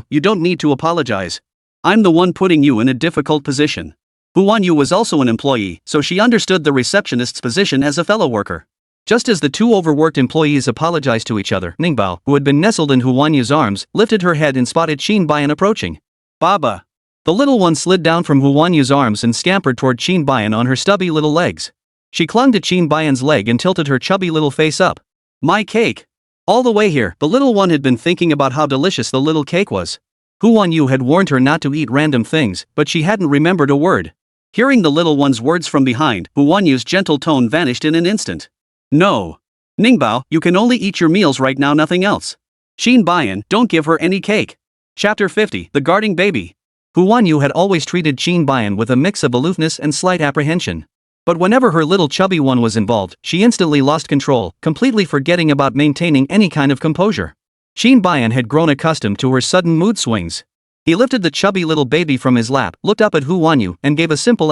you don't need to apologize. I'm the one putting you in a difficult position." Hu Wanyu was also an employee, so she understood the receptionist's position as a fellow worker. Just as the two overworked employees apologized to each other, Ningbao, who had been nestled in Hu Wanyu's arms, lifted her head and spotted Qin Bayan approaching. "Baba." The little one slid down from Hu Wanyu's arms and scampered toward Qin Bayan on her stubby little legs. She clung to Qin Bayan's leg and tilted her chubby little face up. "My cake." All the way here, the little one had been thinking about how delicious the little cake was. Hu Wanyu had warned her not to eat random things, but she hadn't remembered a word. Hearing the little one's words from behind, Hu Wanyu's gentle tone vanished in an instant. "No. Ningbao, you can only eat your meals right now, nothing else. Qin Bayan, don't give her any cake." Chapter 50, The Guarding Baby. Hu Wanyu had always treated Qin Bayan with a mix of aloofness and slight apprehension. But whenever her little chubby one was involved, she instantly lost control, completely forgetting about maintaining any kind of composure. Qin Bayan had grown accustomed to her sudden mood swings. He lifted the chubby little baby from his lap, looked up at Hu Wanyu, and gave a simple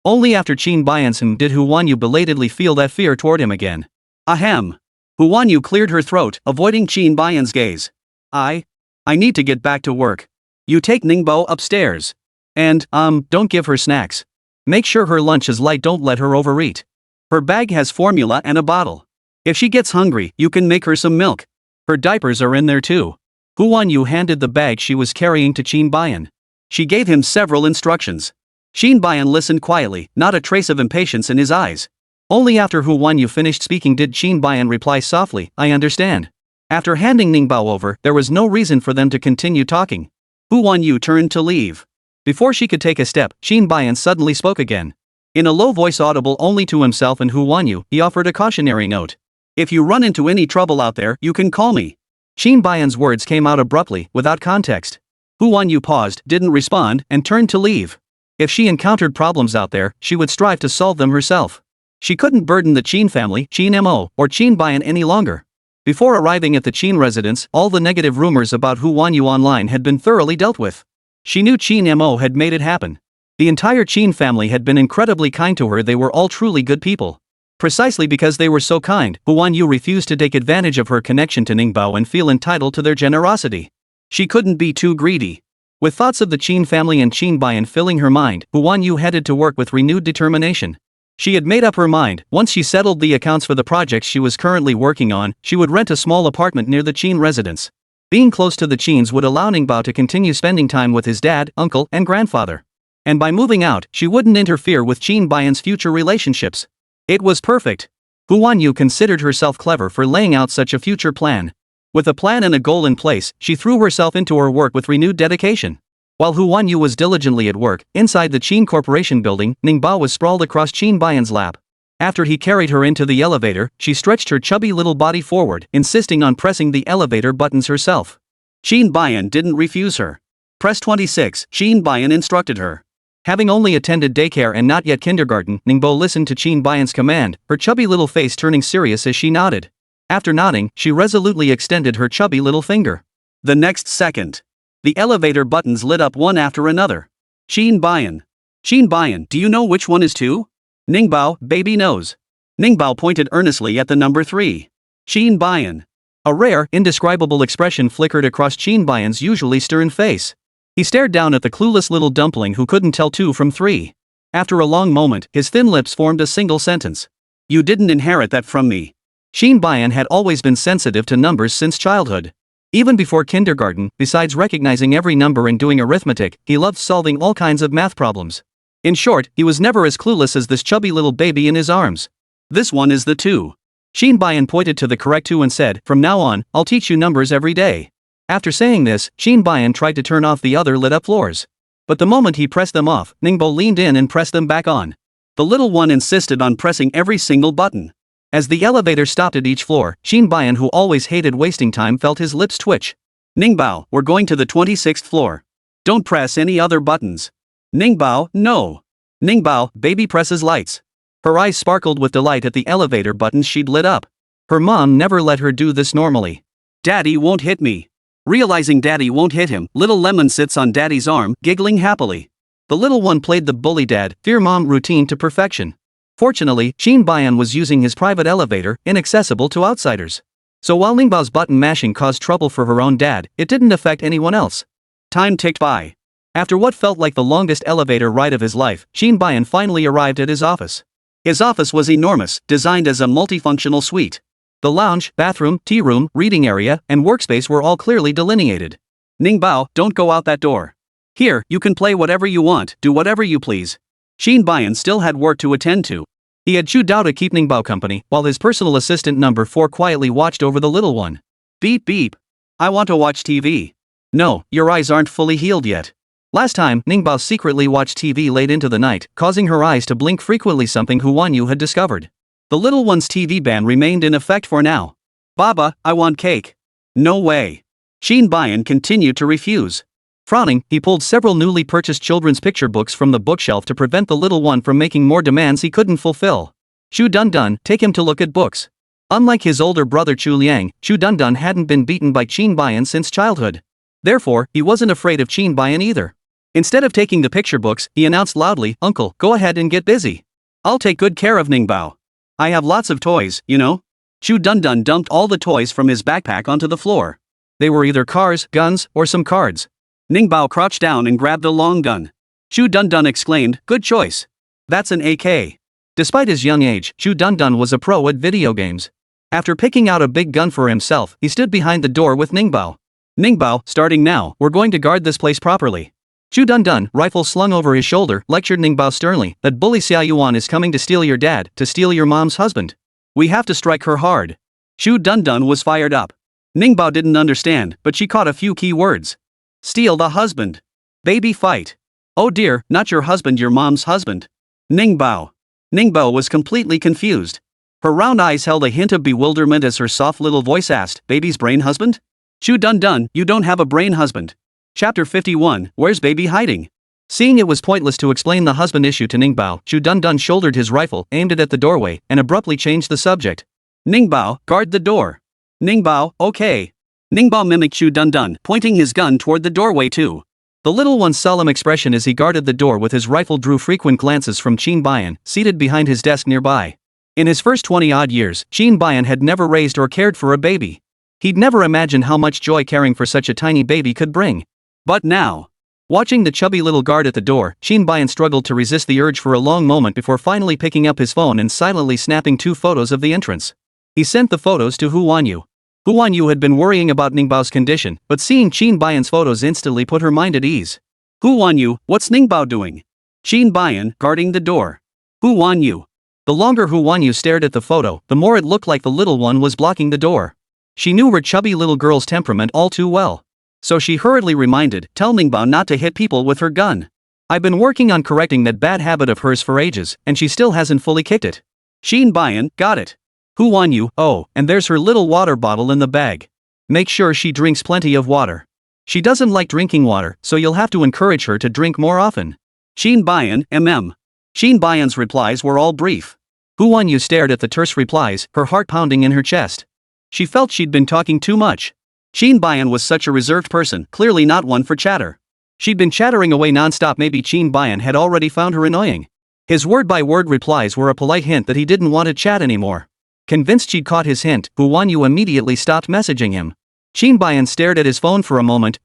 Only after Qin Bayan's did Hu Wanyu belatedly feel that fear toward him again. Ahem. Hu Wanyu cleared her throat, avoiding Qin Bayan's gaze. I need to get back to work. You take Ningbao upstairs. And, don't give her snacks. Make sure her lunch is light, don't let her overeat. Her bag has formula and a bottle. If she gets hungry, you can make her some milk. Her diapers are in there too." Hu Wanyu handed the bag she was carrying to Qin Bayan. She gave him several instructions. Qin Bayan listened quietly, not a trace of impatience in his eyes. Only after Hu Wanyu finished speaking did Qin Bayan reply softly, "I understand." After handing Ningbao over, there was no reason for them to continue talking. Hu Wanyu turned to leave. Before she could take a step, Qin Bayan suddenly spoke again. In a low voice audible only to himself and Hu Wanyu, he offered a cautionary note. If you run into any trouble out there, you can call me. Qin Bayan's words came out abruptly, without context. Hu Wanyu paused, didn't respond, and turned to leave. If she encountered problems out there, she would strive to solve them herself. She couldn't burden the Qin family, Qin Mo, or Qin Bayan any longer. Before arriving at the Qin residence, all the negative rumors about Hu Wanyu online had been thoroughly dealt with. She knew Qin Mo had made it happen. The entire Qin family had been incredibly kind to her. They were all truly good people. Precisely because they were so kind, Hu Wanyu refused to take advantage of her connection to Ningbao and feel entitled to their generosity. She couldn't be too greedy. With thoughts of the Qin family and Qin Bayan filling her mind, Hu Wanyu headed to work with renewed determination. She had made up her mind, once she settled the accounts for the projects she was currently working on, she would rent a small apartment near the Qin residence. Being close to the Qins would allow Ningbao to continue spending time with his dad, uncle, and grandfather. And by moving out, she wouldn't interfere with Qin Bayan's future relationships. It was perfect. Hu Wanyu considered herself clever for laying out such a future plan. With a plan and a goal in place, she threw herself into her work with renewed dedication. While Hu Wanyu was diligently at work, inside the Qin Corporation building, Ningbao was sprawled across Qin Bayan's lap. After he carried her into the elevator, she stretched her chubby little body forward, insisting on pressing the elevator buttons herself. Qin Bayan didn't refuse her. Press 26, Qin Bayan instructed her. Having only attended daycare and not yet kindergarten, Ningbao listened to Qin Bayan's command, her chubby little face turning serious as she nodded. After nodding, she resolutely extended her chubby little finger. The next second, the elevator buttons lit up one after another. Qin Bayan. Qin Bayan, do you know which one is 2? Ningbao, baby knows. Ningbao pointed earnestly at the number 3. Qin Bayan. A rare, indescribable expression flickered across Qin Bayan's usually stern face. He stared down at the clueless little dumpling who couldn't tell 2 from 3. After a long moment, his thin lips formed a single sentence. You didn't inherit that from me. Qin Bayan had always been sensitive to numbers since childhood. Even before kindergarten, besides recognizing every number and doing arithmetic, he loved solving all kinds of math problems. In short, he was never as clueless as this chubby little baby in his arms. This one is the 2. Qin Bayan pointed to the correct 2 and said, from now on, I'll teach you numbers every day. After saying this, Qin Bayan tried to turn off the other lit-up floors. But the moment he pressed them off, Ningbao leaned in and pressed them back on. The little one insisted on pressing every single button. As the elevator stopped at each floor, Qin Bayan, who always hated wasting time, felt his lips twitch. Ningbao, we're going to the 26th floor. Don't press any other buttons. Ningbao, no. Ningbao, baby presses lights. Her eyes sparkled with delight at the elevator buttons she'd lit up. Her mom never let her do this normally. Daddy won't hit me. Realizing Daddy won't hit him, little Lemon sits on Daddy's arm, giggling happily. The little one played the bully dad, fear mom routine to perfection. Fortunately, Qin Bayan was using his private elevator, inaccessible to outsiders. So while Ningbao's button mashing caused trouble for her own dad, it didn't affect anyone else. Time ticked by. After what felt like the longest elevator ride of his life, Qin Bayan finally arrived at his office. His office was enormous, designed as a multifunctional suite. The lounge, bathroom, tea room, reading area, and workspace were all clearly delineated. Ningbao, don't go out that door. Here, you can play whatever you want, do whatever you please. Qin Bayan still had work to attend to. He had Chu Dao to keep Ningbao company, while his personal assistant number 4 quietly watched over the little one. Beep beep. I want to watch TV. No, your eyes aren't fully healed yet. Last time, Ningbao secretly watched TV late into the night, causing her eyes to blink frequently, something Hu Wanyu had discovered. The little one's TV ban remained in effect for now. Baba, I want cake. No way. Qin Bayan continued to refuse. Frowning, he pulled several newly purchased children's picture books from the bookshelf to prevent the little one from making more demands he couldn't fulfill. Chu Dundun, take him to look at books. Unlike his older brother Chu Liang, Chu Dundun hadn't been beaten by Qin Bayan since childhood. Therefore, he wasn't afraid of Qin Bayan either. Instead of taking the picture books, he announced loudly, Uncle, go ahead and get busy. I'll take good care of Ningbao. I have lots of toys, you know. Chu Dundun dumped all the toys from his backpack onto the floor. They were either cars, guns, or some cards. Ningbao crouched down and grabbed a long gun. Chu Dundun exclaimed, good choice. That's an AK. Despite his young age, Chu Dundun was a pro at video games. After picking out a big gun for himself, he stood behind the door with Ningbao. Ningbao, starting now, we're going to guard this place properly. Chu Dundun, rifle slung over his shoulder, lectured Ningbao sternly, that bully Xiao Yuan is coming to steal your dad, to steal your mom's husband. We have to strike her hard. Chu Dundun was fired up. Ningbao didn't understand, but she caught a few key words. Steal the husband. Baby fight. Oh dear, not your husband, your mom's husband. Ningbao. Ningbao was completely confused. Her round eyes held a hint of bewilderment as her soft little voice asked, "Baby's brain husband? Chu Dun Dun, you don't have a brain husband." Chapter 51, Where's Baby Hiding? Seeing it was pointless to explain the husband issue to Ningbao, Chu Dun Dun shouldered his rifle, aimed it at the doorway, and abruptly changed the subject. "Ningbao, guard the door." "Ningbao, okay." Ningbao mimicked Chu Dun Dun, pointing his gun toward the doorway too. The little one's solemn expression as he guarded the door with his rifle drew frequent glances from Qin Bayan, seated behind his desk nearby. In his first 20-odd years, Qin Bayan had never raised or cared for a baby. He'd never imagined how much joy caring for such a tiny baby could bring. But now, watching the chubby little guard at the door, Qin Bayan struggled to resist the urge for a long moment before finally picking up his phone and silently snapping 2 photos of the entrance. He sent the photos to Hu Wanyu. Hu Wanyu had been worrying about Ningbao's condition, but seeing Qin Bayan's photos instantly put her mind at ease. "Hu Wanyu, what's Ningbao doing?" Qin Bayan, guarding the door. "Hu Wanyu." The longer Hu Wanyu stared at the photo, the more it looked like the little one was blocking the door. She knew her chubby little girl's temperament all too well. So she hurriedly reminded, "Tell Ningbao not to hit people with her gun. I've been working on correcting that bad habit of hers for ages, and she still hasn't fully kicked it." Qin Bayan, got it. Hu Wanyu, oh, and there's her little water bottle in the bag. Make sure she drinks plenty of water. She doesn't like drinking water, so you'll have to encourage her to drink more often. Qin Bayan, Qin Bayan's replies were all brief. Hu Wanyu stared at the terse replies, her heart pounding in her chest. She felt she'd been talking too much. Qin Bayan was such a reserved person, clearly not one for chatter. She'd been chattering away non-stop. Maybe Qin Bayan had already found her annoying. His word-by-word replies were a polite hint that he didn't want to chat anymore. Convinced she'd caught his hint, Hu Wanyu immediately stopped messaging him. Qin Bayan stared at his phone for a moment, ?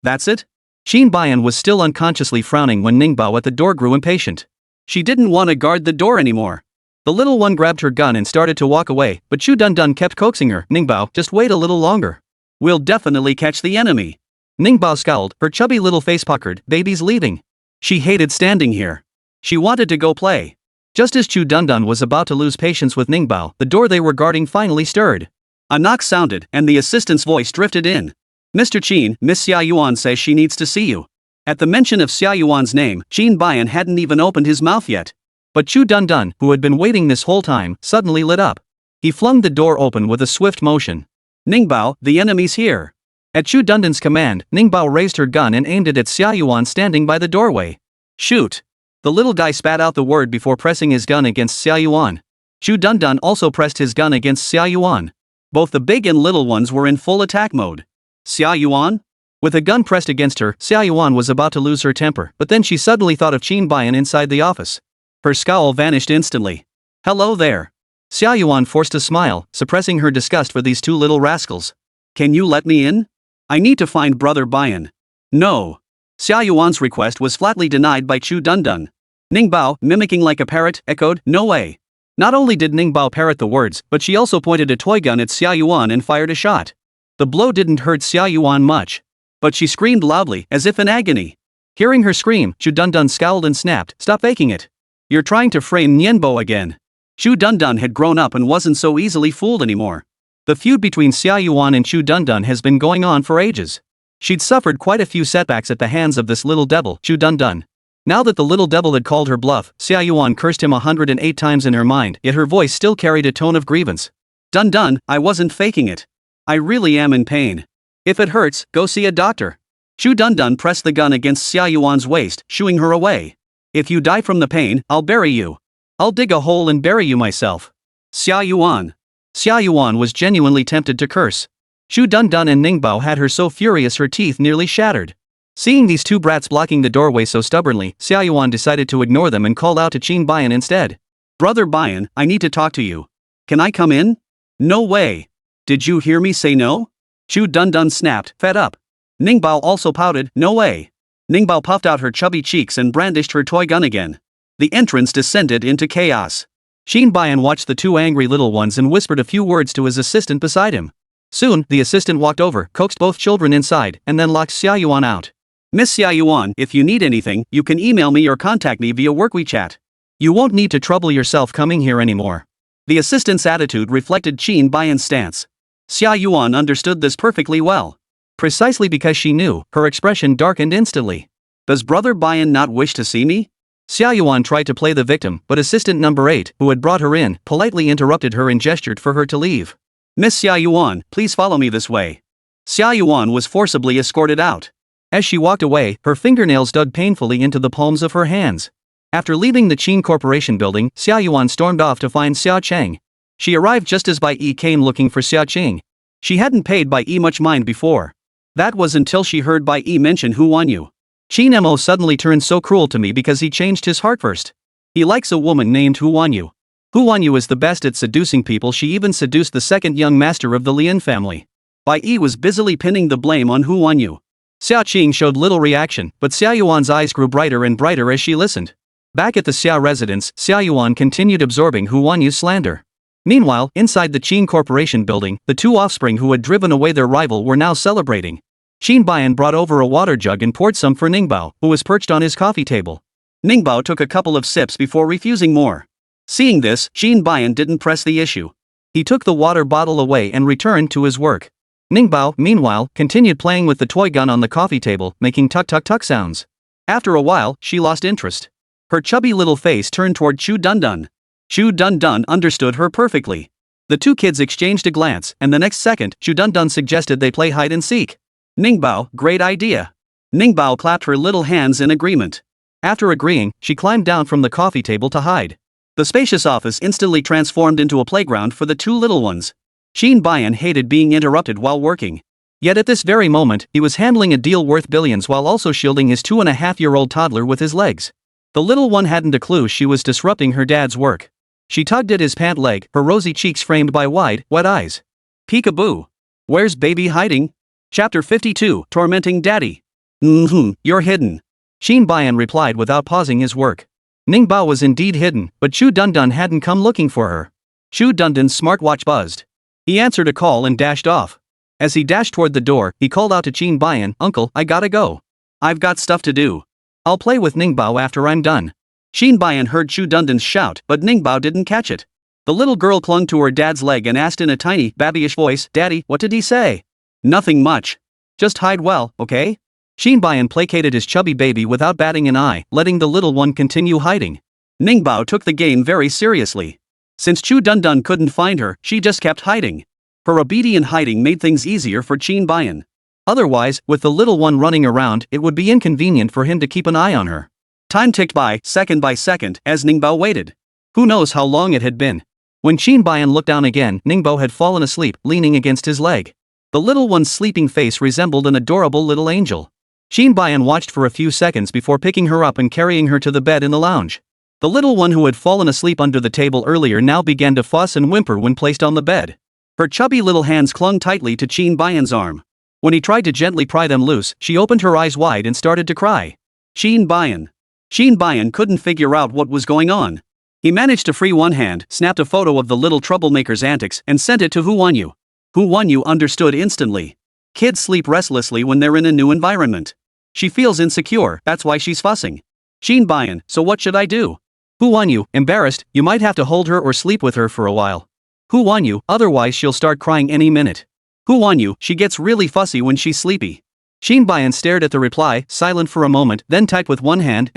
That's it? Qin Bayan was still unconsciously frowning when Ningbao at the door grew impatient. She didn't want to guard the door anymore. The little one grabbed her gun and started to walk away, but Chu Dun Dun kept coaxing her. "Ningbao, just wait a little longer. We'll definitely catch the enemy." Ningbao scowled, her chubby little face puckered. "Baby's leaving." She hated standing here. She wanted to go play. Just as Chu Dun Dun was about to lose patience with Ningbao, the door they were guarding finally stirred. A knock sounded, and the assistant's voice drifted in. "Mr. Qin, Miss Xia Yuan says she needs to see you." At the mention of Xia Yuan's name, Qin Bayan hadn't even opened his mouth yet. But Chu Dun Dun, who had been waiting this whole time, suddenly lit up. He flung the door open with a swift motion. "Ningbao, the enemy's here." At Chu Dun Dun's command, Ningbao raised her gun and aimed it at Xia Yuan standing by the doorway. "Shoot." The little guy spat out the word before pressing his gun against Xia Yuan. Chu Dun Dun also pressed his gun against Xia Yuan. Both the big and little ones were in full attack mode. Xia Yuan? With a gun pressed against her, Xia Yuan was about to lose her temper, but then she suddenly thought of Qin Bayan inside the office. Her scowl vanished instantly. "Hello there." Xia Yuan forced a smile, suppressing her disgust for these 2 little rascals. "Can you let me in? I need to find Brother Bayan." "No." Xia Yuan's request was flatly denied by Chu Dun Dun. Ningbao, mimicking like a parrot, echoed, "No way." Not only did Ningbao parrot the words, but she also pointed a toy gun at Xia Yuan and fired a shot. The blow didn't hurt Xia Yuan much. But she screamed loudly, as if in agony. Hearing her scream, Chu Dun Dun scowled and snapped, "Stop faking it. You're trying to frame Ningbao again." Chu Dun Dun had grown up and wasn't so easily fooled anymore. The feud between Xia Yuan and Chu Dun Dun has been going on for ages. She'd suffered quite a few setbacks at the hands of this little devil, Chu Dun Dun. Now that the little devil had called her bluff, Xia Yuan cursed him 108 times in her mind, yet her voice still carried a tone of grievance. "Dun Dun, I wasn't faking it. I really am in pain. If it hurts, go see a doctor." Chu Dun Dun pressed the gun against Xia Yuan's waist, shooing her away. "If you die from the pain, I'll bury you. I'll dig a hole and bury you myself." Xia Yuan. Xia Yuan was genuinely tempted to curse. Chu Dun Dun and Ningbao had her so furious her teeth nearly shattered. Seeing these 2 brats blocking the doorway so stubbornly, Xia Yuan decided to ignore them and called out to Qin Bayan instead. "Brother Bayan, I need to talk to you. Can I come in?" "No way. Did you hear me say no?" Chu Dun Dun snapped, fed up. Ningbao also pouted, "No way." Ningbao puffed out her chubby cheeks and brandished her toy gun again. The entrance descended into chaos. Qin Bayan watched the 2 angry little ones and whispered a few words to his assistant beside him. Soon, the assistant walked over, coaxed both children inside, and then locked Xia Yuan out. "Miss Xia Yuan, if you need anything, you can email me or contact me via work WeChat. You won't need to trouble yourself coming here anymore." The assistant's attitude reflected Qin Bayan's stance. Xia Yuan understood this perfectly well. Precisely because she knew, her expression darkened instantly. "Does Brother Bayan not wish to see me?" Xiao Yuan tried to play the victim, but assistant number 8, who had brought her in, politely interrupted her and gestured for her to leave. Miss Xiao Yuan, please follow me this way. Xiao Yuan was forcibly escorted out. As she walked away, her fingernails dug painfully into the palms of her hands. After leaving the Qin Corporation building, Xiao Yuan stormed off to find Xiao Cheng. She arrived just as Bai Yi came looking for Xiao Cheng. She hadn't paid Bai Yi much mind before. That was until she heard Bai Yi mention Hu Wanyu. Qin Mo suddenly turned so cruel to me because he changed his heart first. He likes a woman named Hu Wanyu. Hu Wanyu is the best at seducing people. She even seduced the second young master of the Lian family. Bai Yi was busily pinning the blame on Hu Wanyu. Xiao Qing showed little reaction, but Xiao Yuan's eyes grew brighter and brighter as she listened. Back at the Xiao residence, Xiao Yuan continued absorbing Hu Wanyu's slander. Meanwhile, inside the Qin Corporation building, the two offspring who had driven away their rival were now celebrating. Qin Bayan brought over a water jug and poured some for Ningbao, who was perched on his coffee table. Ningbao took a couple of sips before refusing more. Seeing this, Qin Bayan didn't press the issue. He took the water bottle away and returned to his work. Ningbao, meanwhile, continued playing with the toy gun on the coffee table, making tuk-tuk-tuk sounds. After a while, she lost interest. Her chubby little face turned toward Chu Dundun. Chu Dundun understood her perfectly. The two kids exchanged a glance, and the next second, Chu Dundun suggested they play hide and seek. Ningbao, great idea. Ningbao clapped her little hands in agreement. After agreeing, she climbed down from the coffee table to hide. The spacious office instantly transformed into a playground for the two little ones. Qin Bayan hated being interrupted while working. Yet at this very moment, he was handling a deal worth billions while also shielding his 2.5-year-old toddler with his legs. The little one hadn't a clue she was disrupting her dad's work. She tugged at his pant leg, her rosy cheeks framed by wide, wet eyes. Peekaboo. Where's baby hiding? Chapter 52, Tormenting Daddy. You're hidden. Qin Bayan replied without pausing his work. Ningbao was indeed hidden, but Chu Dundun hadn't come looking for her. Chu Dundun's smartwatch buzzed. He answered a call and dashed off. As he dashed toward the door, he called out to Qin Bayan, "Uncle, I gotta go. I've got stuff to do. I'll play with Ningbao after I'm done." Qin Bayan heard Chu Dundun's shout, but Ningbao didn't catch it. The little girl clung to her dad's leg and asked in a tiny, babyish voice, "Daddy, what did he say?" "Nothing much. Just hide well, okay?" Qin Bayan placated his chubby baby without batting an eye, letting the little one continue hiding. Ningbao took the game very seriously. Since Chu Dundun couldn't find her, she just kept hiding. Her obedient hiding made things easier for Qin Bayan. Otherwise, with the little one running around, it would be inconvenient for him to keep an eye on her. Time ticked by second, as Ningbao waited. Who knows how long it had been. When Qin Bayan looked down again, Ningbao had fallen asleep, leaning against his leg. The little one's sleeping face resembled an adorable little angel. Qin Bayan watched for a few seconds before picking her up and carrying her to the bed in the lounge. The little one who had fallen asleep under the table earlier now began to fuss and whimper when placed on the bed. Her chubby little hands clung tightly to Qin Bayan's arm. When he tried to gently pry them loose, she opened her eyes wide and started to cry. Qin Bayan couldn't figure out what was going on. He managed to free one hand, snapped a photo of the little troublemaker's antics, and sent it to Hu Wanyu. Hu Wanyu understood instantly. Kids sleep restlessly when they're in a new environment. She feels insecure, that's why she's fussing. Qin Bayan, so what should I do? Hu Wanyu, embarrassed, you might have to hold her or sleep with her for a while. Hu Wanyu, otherwise she'll start crying any minute. Hu Wanyu, she gets really fussy when she's sleepy. Qin Bayan stared at the reply, silent for a moment, then typed with one hand,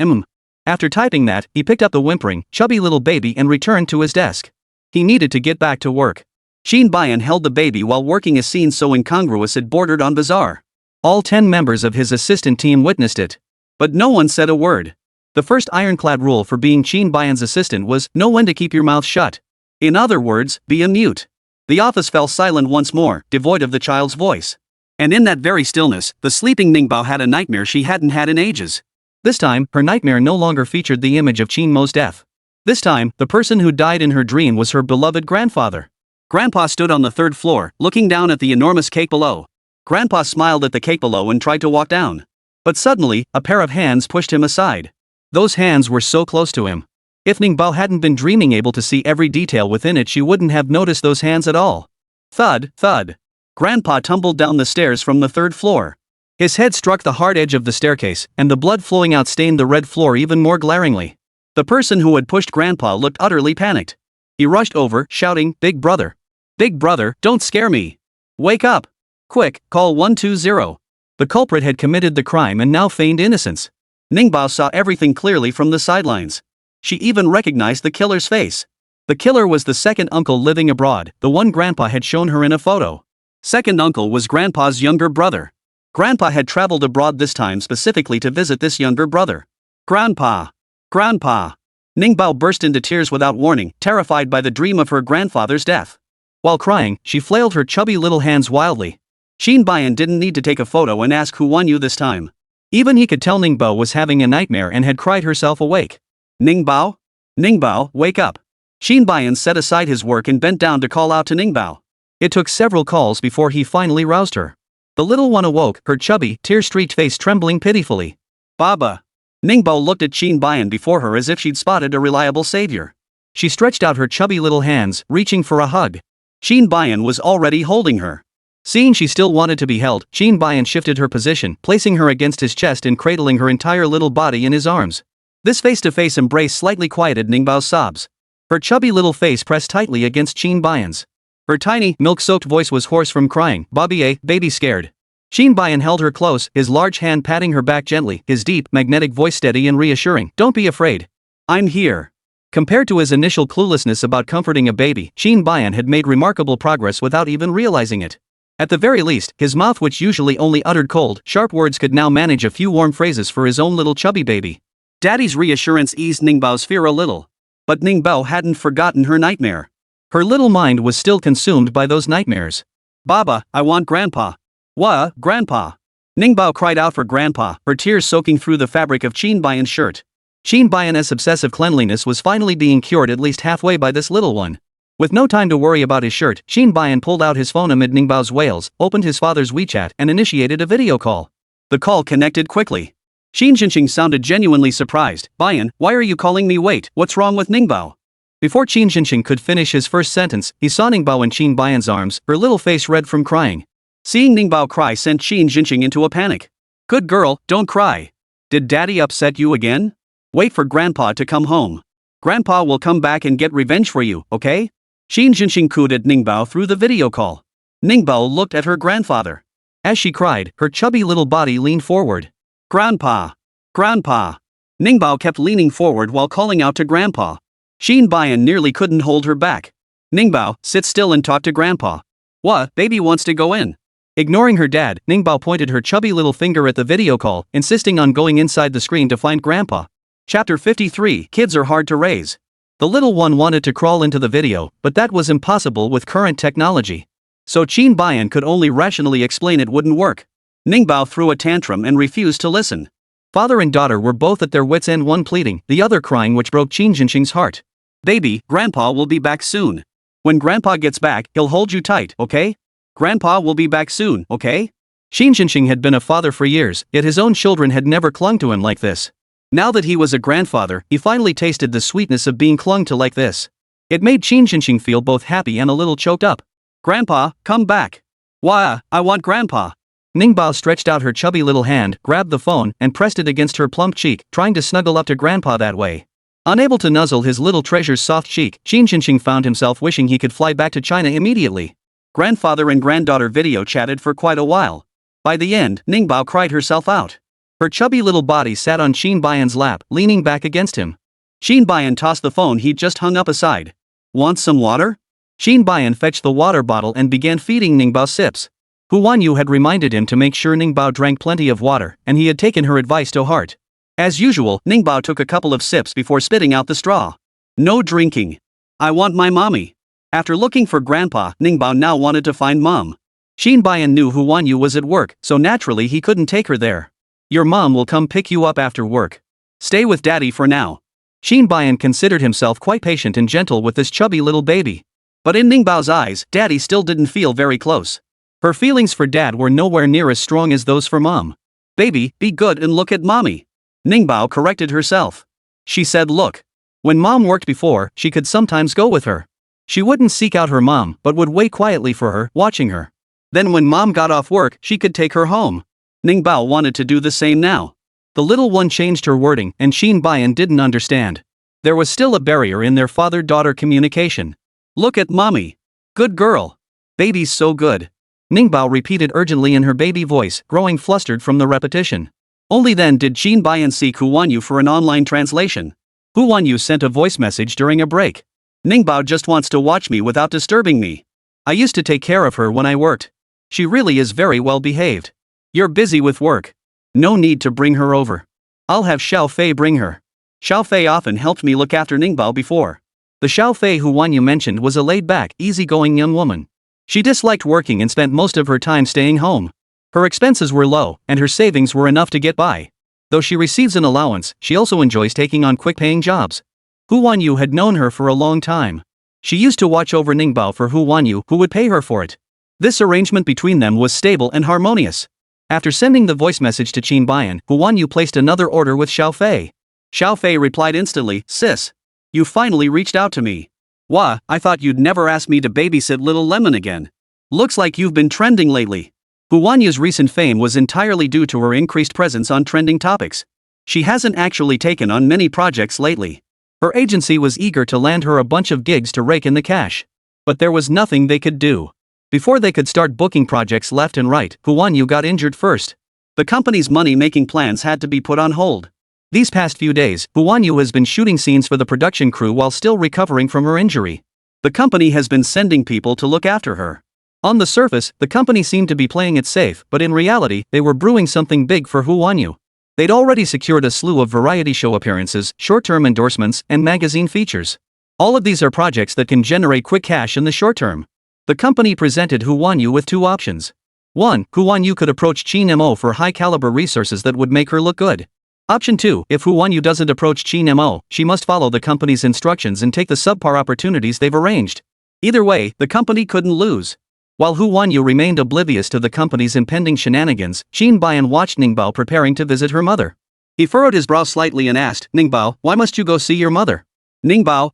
After typing that, he picked up the whimpering, chubby little baby and returned to his desk. He needed to get back to work. Qin Bayan held the baby while working a scene so incongruous it bordered on bizarre. All 10 members of his assistant team witnessed it. But no one said a word. The first ironclad rule for being Qin Bayan's assistant was, know when to keep your mouth shut. In other words, be a mute. The office fell silent once more, devoid of the child's voice. And in that very stillness, the sleeping Ningbao had a nightmare she hadn't had in ages. This time, her nightmare no longer featured the image of Qin Mo's death. This time, the person who died in her dream was her beloved grandfather. Grandpa stood on the 3rd floor, looking down at the enormous cake below. Grandpa smiled at the cake below and tried to walk down. But suddenly, a pair of hands pushed him aside. Those hands were so close to him. If Ningbao hadn't been dreaming able to see every detail within it, she wouldn't have noticed those hands at all. Thud, thud. Grandpa tumbled down the stairs from the 3rd floor. His head struck the hard edge of the staircase, and the blood flowing out stained the red floor even more glaringly. The person who had pushed Grandpa looked utterly panicked. He rushed over, shouting, "Big brother! Big brother, don't scare me! Wake up! Quick, call 120. The culprit had committed the crime and now feigned innocence. Ningbao saw everything clearly from the sidelines. She even recognized the killer's face. The killer was the second uncle living abroad, the one Grandpa had shown her in a photo. Second uncle was Grandpa's younger brother. Grandpa had traveled abroad this time specifically to visit this younger brother. Grandpa! Grandpa! Ningbao burst into tears without warning, terrified by the dream of her grandfather's death. While crying, she flailed her chubby little hands wildly. Qin Mo didn't need to take a photo and ask who won you this time. Even he could tell Ningbao was having a nightmare and had cried herself awake. Ningbao? Ningbao, wake up. Qin Mo set aside his work and bent down to call out to Ningbao. It took several calls before he finally roused her. The little one awoke, her chubby, tear-streaked face trembling pitifully. Baba! Ningbao looked at Qin Mo before her as if she'd spotted a reliable savior. She stretched out her chubby little hands, reaching for a hug. Qin Mo was already holding her. Seeing she still wanted to be held, Qin Mo shifted her position, placing her against his chest and cradling her entire little body in his arms. This face-to-face embrace slightly quieted Ningbao's sobs. Her chubby little face pressed tightly against Qin Mo's. Her tiny, milk-soaked voice was hoarse from crying. Bobby, baby scared. Qin Mo held her close, his large hand patting her back gently, his deep, magnetic voice steady and reassuring. Don't be afraid. I'm here. Compared to his initial cluelessness about comforting a baby, Qin Mo had made remarkable progress without even realizing it. At the very least, his mouth, which usually only uttered cold, sharp words, could now manage a few warm phrases for his own little chubby baby. Daddy's reassurance eased Ningbao's fear a little. But Ningbao hadn't forgotten her nightmare. Her little mind was still consumed by those nightmares. Baba, I want Grandpa. What, Grandpa? Ningbao cried out for Grandpa, her tears soaking through the fabric of Qin Mo's shirt. Qin Mo's obsessive cleanliness was finally being cured at least halfway by this little one. With no time to worry about his shirt, Qin Mo pulled out his phone amid Ningbao's wails, opened his father's WeChat and initiated a video call. The call connected quickly. Qin Jinqing sounded genuinely surprised. Bayan, why are you calling me? Wait, what's wrong with Ningbao? Before Qin Jinqing could finish his first sentence, he saw Ningbao in Qin Mo's arms, her little face red from crying. Seeing Ningbao cry sent Qin Jinqing into a panic. Good girl, don't cry. Did Daddy upset you again? Wait for Grandpa to come home. Grandpa will come back and get revenge for you, okay? Qin Jinqing cooed at Ningbao through the video call. Ningbao looked at her grandfather. As she cried, her chubby little body leaned forward. Grandpa! Grandpa! Ningbao kept leaning forward while calling out to Grandpa. Qin Mo nearly couldn't hold her back. Ningbao, sit still and talk to Grandpa. What, baby wants to go in? Ignoring her dad, Ningbao pointed her chubby little finger at the video call, insisting on going inside the screen to find Grandpa. Chapter 53, Kids are hard to raise. The little one wanted to crawl into the video, but that was impossible with current technology. So Qin Mo could only rationally explain it wouldn't work. Ningbao threw a tantrum and refused to listen. Father and daughter were both at their wits' end, one pleading, the other crying, which broke Qin Jinqing's heart. Baby, Grandpa will be back soon. When Grandpa gets back, he'll hold you tight, okay? Grandpa will be back soon, okay? Qin Jinqing had been a father for years, yet his own children had never clung to him like this. Now that he was a grandfather, he finally tasted the sweetness of being clung to like this. It made Qin Jinqing feel both happy and a little choked up. Grandpa, come back. Why, I want Grandpa. Ningbao stretched out her chubby little hand, grabbed the phone, and pressed it against her plump cheek, trying to snuggle up to Grandpa that way. Unable to nuzzle his little treasure's soft cheek, Qin Jinqing found himself wishing he could fly back to China immediately. Grandfather and granddaughter video chatted for quite a while. By the end, Ningbao cried herself out. Her chubby little body sat on Qin Mo's lap, leaning back against him. Qin Mo tossed the phone he'd just hung up aside. Want some water? Qin Mo fetched the water bottle and began feeding Ningbao sips. Hu Wanyu had reminded him to make sure Ningbao drank plenty of water, and he had taken her advice to heart. As usual, Ningbao took a couple of sips before spitting out the straw. No drinking. I want my mommy. After looking for Grandpa, Ningbao now wanted to find Mom. Qin Mo knew Hu Wanyu was at work, so naturally he couldn't take her there. Your mom will come pick you up after work. Stay with Daddy for now. Qin Mo considered himself quite patient and gentle with this chubby little baby. But in Ningbao's eyes, Daddy still didn't feel very close. Her feelings for Dad were nowhere near as strong as those for Mom. Baby, be good and look at Mommy. Ningbao corrected herself. She said look. When Mom worked before, she could sometimes go with her. She wouldn't seek out her mom, but would wait quietly for her, watching her. Then when Mom got off work, she could take her home. Ningbao wanted to do the same now. The little one changed her wording, and Qin Mo didn't understand. There was still a barrier in their father-daughter communication. Look at Mommy. Good girl. Baby's so good. Ningbao repeated urgently in her baby voice, growing flustered from the repetition. Only then did Qin Bayan seek Hu Wanyu for an online translation. Hu Wanyu sent a voice message during a break. Ningbao just wants to watch me without disturbing me. I used to take care of her when I worked. She really is very well behaved. You're busy with work. No need to bring her over. I'll have Xiao Fei bring her. Xiao Fei often helped me look after Ningbao before. The Xiao Fei Hu Wanyu mentioned was a laid-back, easygoing young woman. She disliked working and spent most of her time staying home. Her expenses were low, and her savings were enough to get by. Though she receives an allowance, she also enjoys taking on quick-paying jobs. Hu Wanyu had known her for a long time. She used to watch over Ningbao for Hu Wanyu, who would pay her for it. This arrangement between them was stable and harmonious. After sending the voice message to Qin Bayan, Hu Wanyu placed another order with Xiao Fei. Xiao Fei replied instantly, "Sis. You finally reached out to me. Wah, I thought you'd never ask me to babysit little Lemon again. Looks like you've been trending lately." Hu Wanyu's recent fame was entirely due to her increased presence on trending topics. She hasn't actually taken on many projects lately. Her agency was eager to land her a bunch of gigs to rake in the cash. But there was nothing they could do. Before they could start booking projects left and right, Hu Wanyu got injured first. The company's money-making plans had to be put on hold. These past few days, Hu Wanyu has been shooting scenes for the production crew while still recovering from her injury. The company has been sending people to look after her. On the surface, the company seemed to be playing it safe, but in reality, they were brewing something big for Hu Wanyu. They'd already secured a slew of variety show appearances, short-term endorsements, and magazine features. All of these are projects that can generate quick cash in the short term. The company presented Hu Wanyu with two options. 1. Hu Wanyu could approach Qin Mo for high-caliber resources that would make her look good. Option 2. If Hu Wanyu doesn't approach Qin Mo, she must follow the company's instructions and take the subpar opportunities they've arranged. Either way, the company couldn't lose. While Hu Wanyu remained oblivious to the company's impending shenanigans, Qin Bayan watched Ningbao preparing to visit her mother. He furrowed his brow slightly and asked, "Ningbao, why must you go see your mother?" Ningbao?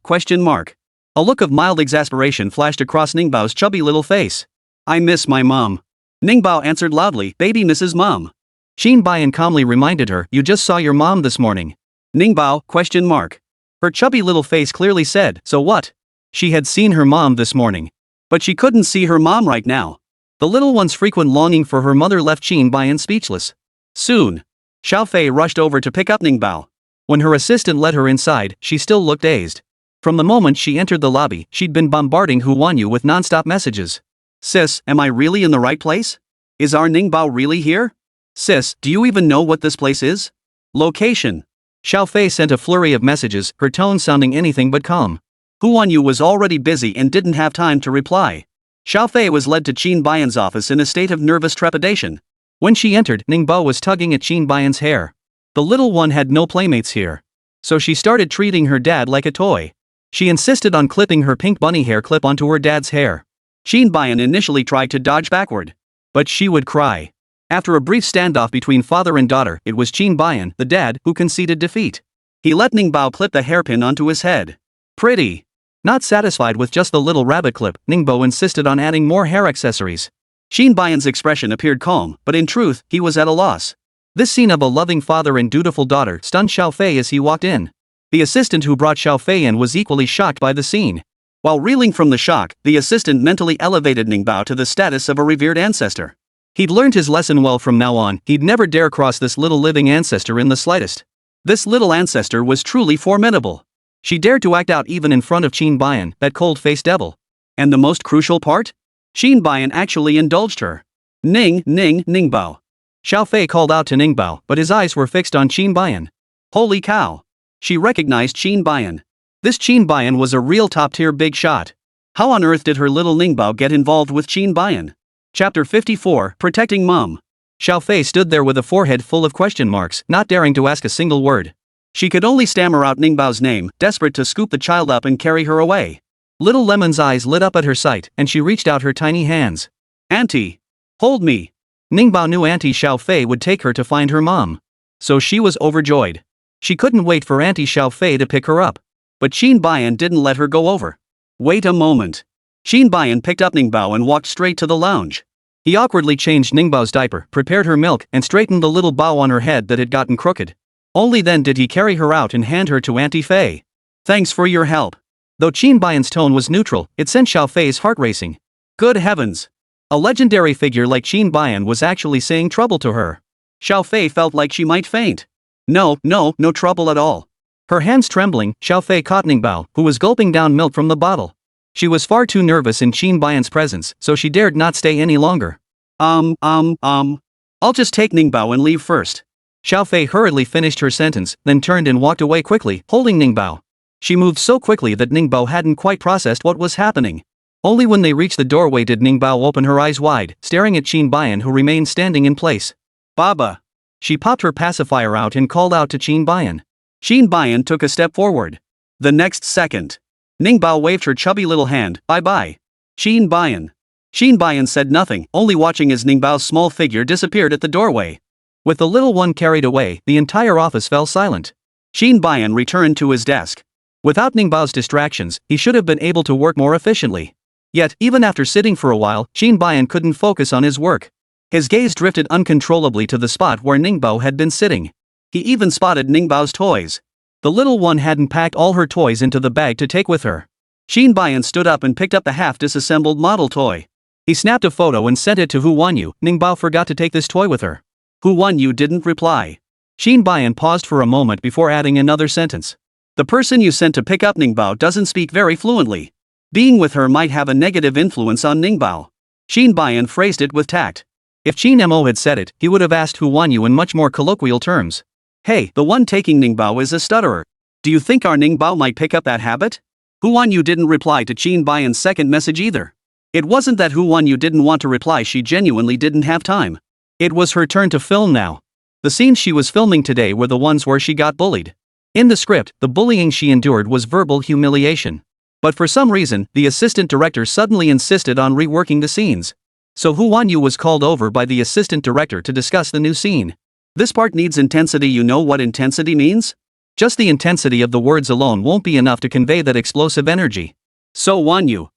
A look of mild exasperation flashed across Ningbao's chubby little face. "I miss my mom." Ningbao answered loudly, "Baby misses mom." Qin Bayan calmly reminded her, "You just saw your mom this morning." Ningbao? Her chubby little face clearly said, "So what?" She had seen her mom this morning. But she couldn't see her mom right now. The little one's frequent longing for her mother left Qin Bayan speechless. Soon, Xiao Fei rushed over to pick up Ningbao. When her assistant led her inside, she still looked dazed. From the moment she entered the lobby, she'd been bombarding Hu Wanyu with non-stop messages. "Sis, am I really in the right place? Is our Ningbao really here? Sis, do you even know what this place is? Location." Xiao Fei sent a flurry of messages, her tone sounding anything but calm. Hu Wanyu was already busy and didn't have time to reply. Xiao Fei was led to Qin Bayan's office in a state of nervous trepidation. When she entered, Ningbao was tugging at Qin Bayan's hair. The little one had no playmates here. So she started treating her dad like a toy. She insisted on clipping her pink bunny hair clip onto her dad's hair. Qin Bayan initially tried to dodge backward. But she would cry. After a brief standoff between father and daughter, it was Qin Bayan, the dad, who conceded defeat. He let Ningbao clip the hairpin onto his head. Pretty. Not satisfied with just the little rabbit clip, Ningbao insisted on adding more hair accessories. Qin Bayan's expression appeared calm, but in truth, he was at a loss. This scene of a loving father and dutiful daughter stunned Xiao Fei as he walked in. The assistant who brought Xiao Fei in was equally shocked by the scene. While reeling from the shock, the assistant mentally elevated Ningbao to the status of a revered ancestor. He'd learned his lesson well. From now on, he'd never dare cross this little living ancestor in the slightest. This little ancestor was truly formidable. She dared to act out even in front of Qin Bayan, that cold-faced devil. And the most crucial part? Qin Bayan actually indulged her. Ningbao. Xiao Fei called out to Ningbao, but his eyes were fixed on Qin Bayan. Holy cow. She recognized Qin Bayan. This Qin Bayan was a real top-tier big shot. How on earth did her little Ningbao get involved with Qin Bayan? Chapter 54, Protecting Mom. Xiao Fei stood there with a forehead full of question marks, not daring to ask a single word. She could only stammer out Ningbao's name, desperate to scoop the child up and carry her away. Little Lemon's eyes lit up at her sight, and she reached out her tiny hands. "Auntie! Hold me!" Ningbao knew Auntie Xiao Fei would take her to find her mom. So she was overjoyed. She couldn't wait for Auntie Xiao Fei to pick her up. But Qin Bayan didn't let her go over. Wait a moment. Qin Bayan picked up Ningbao and walked straight to the lounge. He awkwardly changed Ningbao's diaper, prepared her milk, and straightened the little bow on her head that had gotten crooked. Only then did he carry her out and hand her to Auntie Fei. "Thanks for your help." Though Qin Bayan's tone was neutral, it sent Xiao Fei's heart racing. Good heavens! A legendary figure like Qin Bayan was actually saying trouble to her. Xiao Fei felt like she might faint. No trouble at all. Her hands trembling, Xiao Fei caught Ningbao, who was gulping down milk from the bottle. She was far too nervous in Qin Baiyan's presence, so she dared not stay any longer. I'll just take Ningbao and leave first. Xiao Fei hurriedly finished her sentence, then turned and walked away quickly, holding Ningbao. She moved so quickly that Ningbao hadn't quite processed what was happening. Only when they reached the doorway did Ningbao open her eyes wide, staring at Qin Baiyan, who remained standing in place. Baba. She popped her pacifier out and called out to Qin Baiyan. Qin Baiyan took a step forward. The next second, Ningbao waved her chubby little hand, bye-bye. Qin Baiyan. Qin Baiyan said nothing, only watching as Ningbao's small figure disappeared at the doorway. With the little one carried away, the entire office fell silent. Qin Baiyan returned to his desk. Without Ningbao's distractions, he should have been able to work more efficiently. Yet, even after sitting for a while, Qin Baiyan couldn't focus on his work. His gaze drifted uncontrollably to the spot where Ningbao had been sitting. He even spotted Ningbao's toys. The little one hadn't packed all her toys into the bag to take with her. Qin Baiyan stood up and picked up the half-disassembled model toy. He snapped a photo and sent it to Hu Wanyu. Ningbao forgot to take this toy with her. Hu Wanyu didn't reply. Qin Baiyan paused for a moment before adding another sentence. The person you sent to pick up Ningbao doesn't speak very fluently. Being with her might have a negative influence on Ningbao. Qin Baiyan phrased it with tact. If Qin Mo had said it, he would have asked Hu Wanyu in much more colloquial terms. Hey, the one taking Ningbao is a stutterer. Do you think our Ningbao might pick up that habit? Hu Wanyu didn't reply to Qin Baiyan's second message either. It wasn't that Hu Wanyu didn't want to reply, she genuinely didn't have time. It was her turn to film now. The scenes she was filming today were the ones where she got bullied. In the script, the bullying she endured was verbal humiliation. But for some reason, the assistant director suddenly insisted on reworking the scenes. So Hu Wanyu was called over by the assistant director to discuss the new scene. This part needs intensity. You know what intensity means? Just the intensity of the words alone won't be enough to convey that explosive energy. So Wanyu,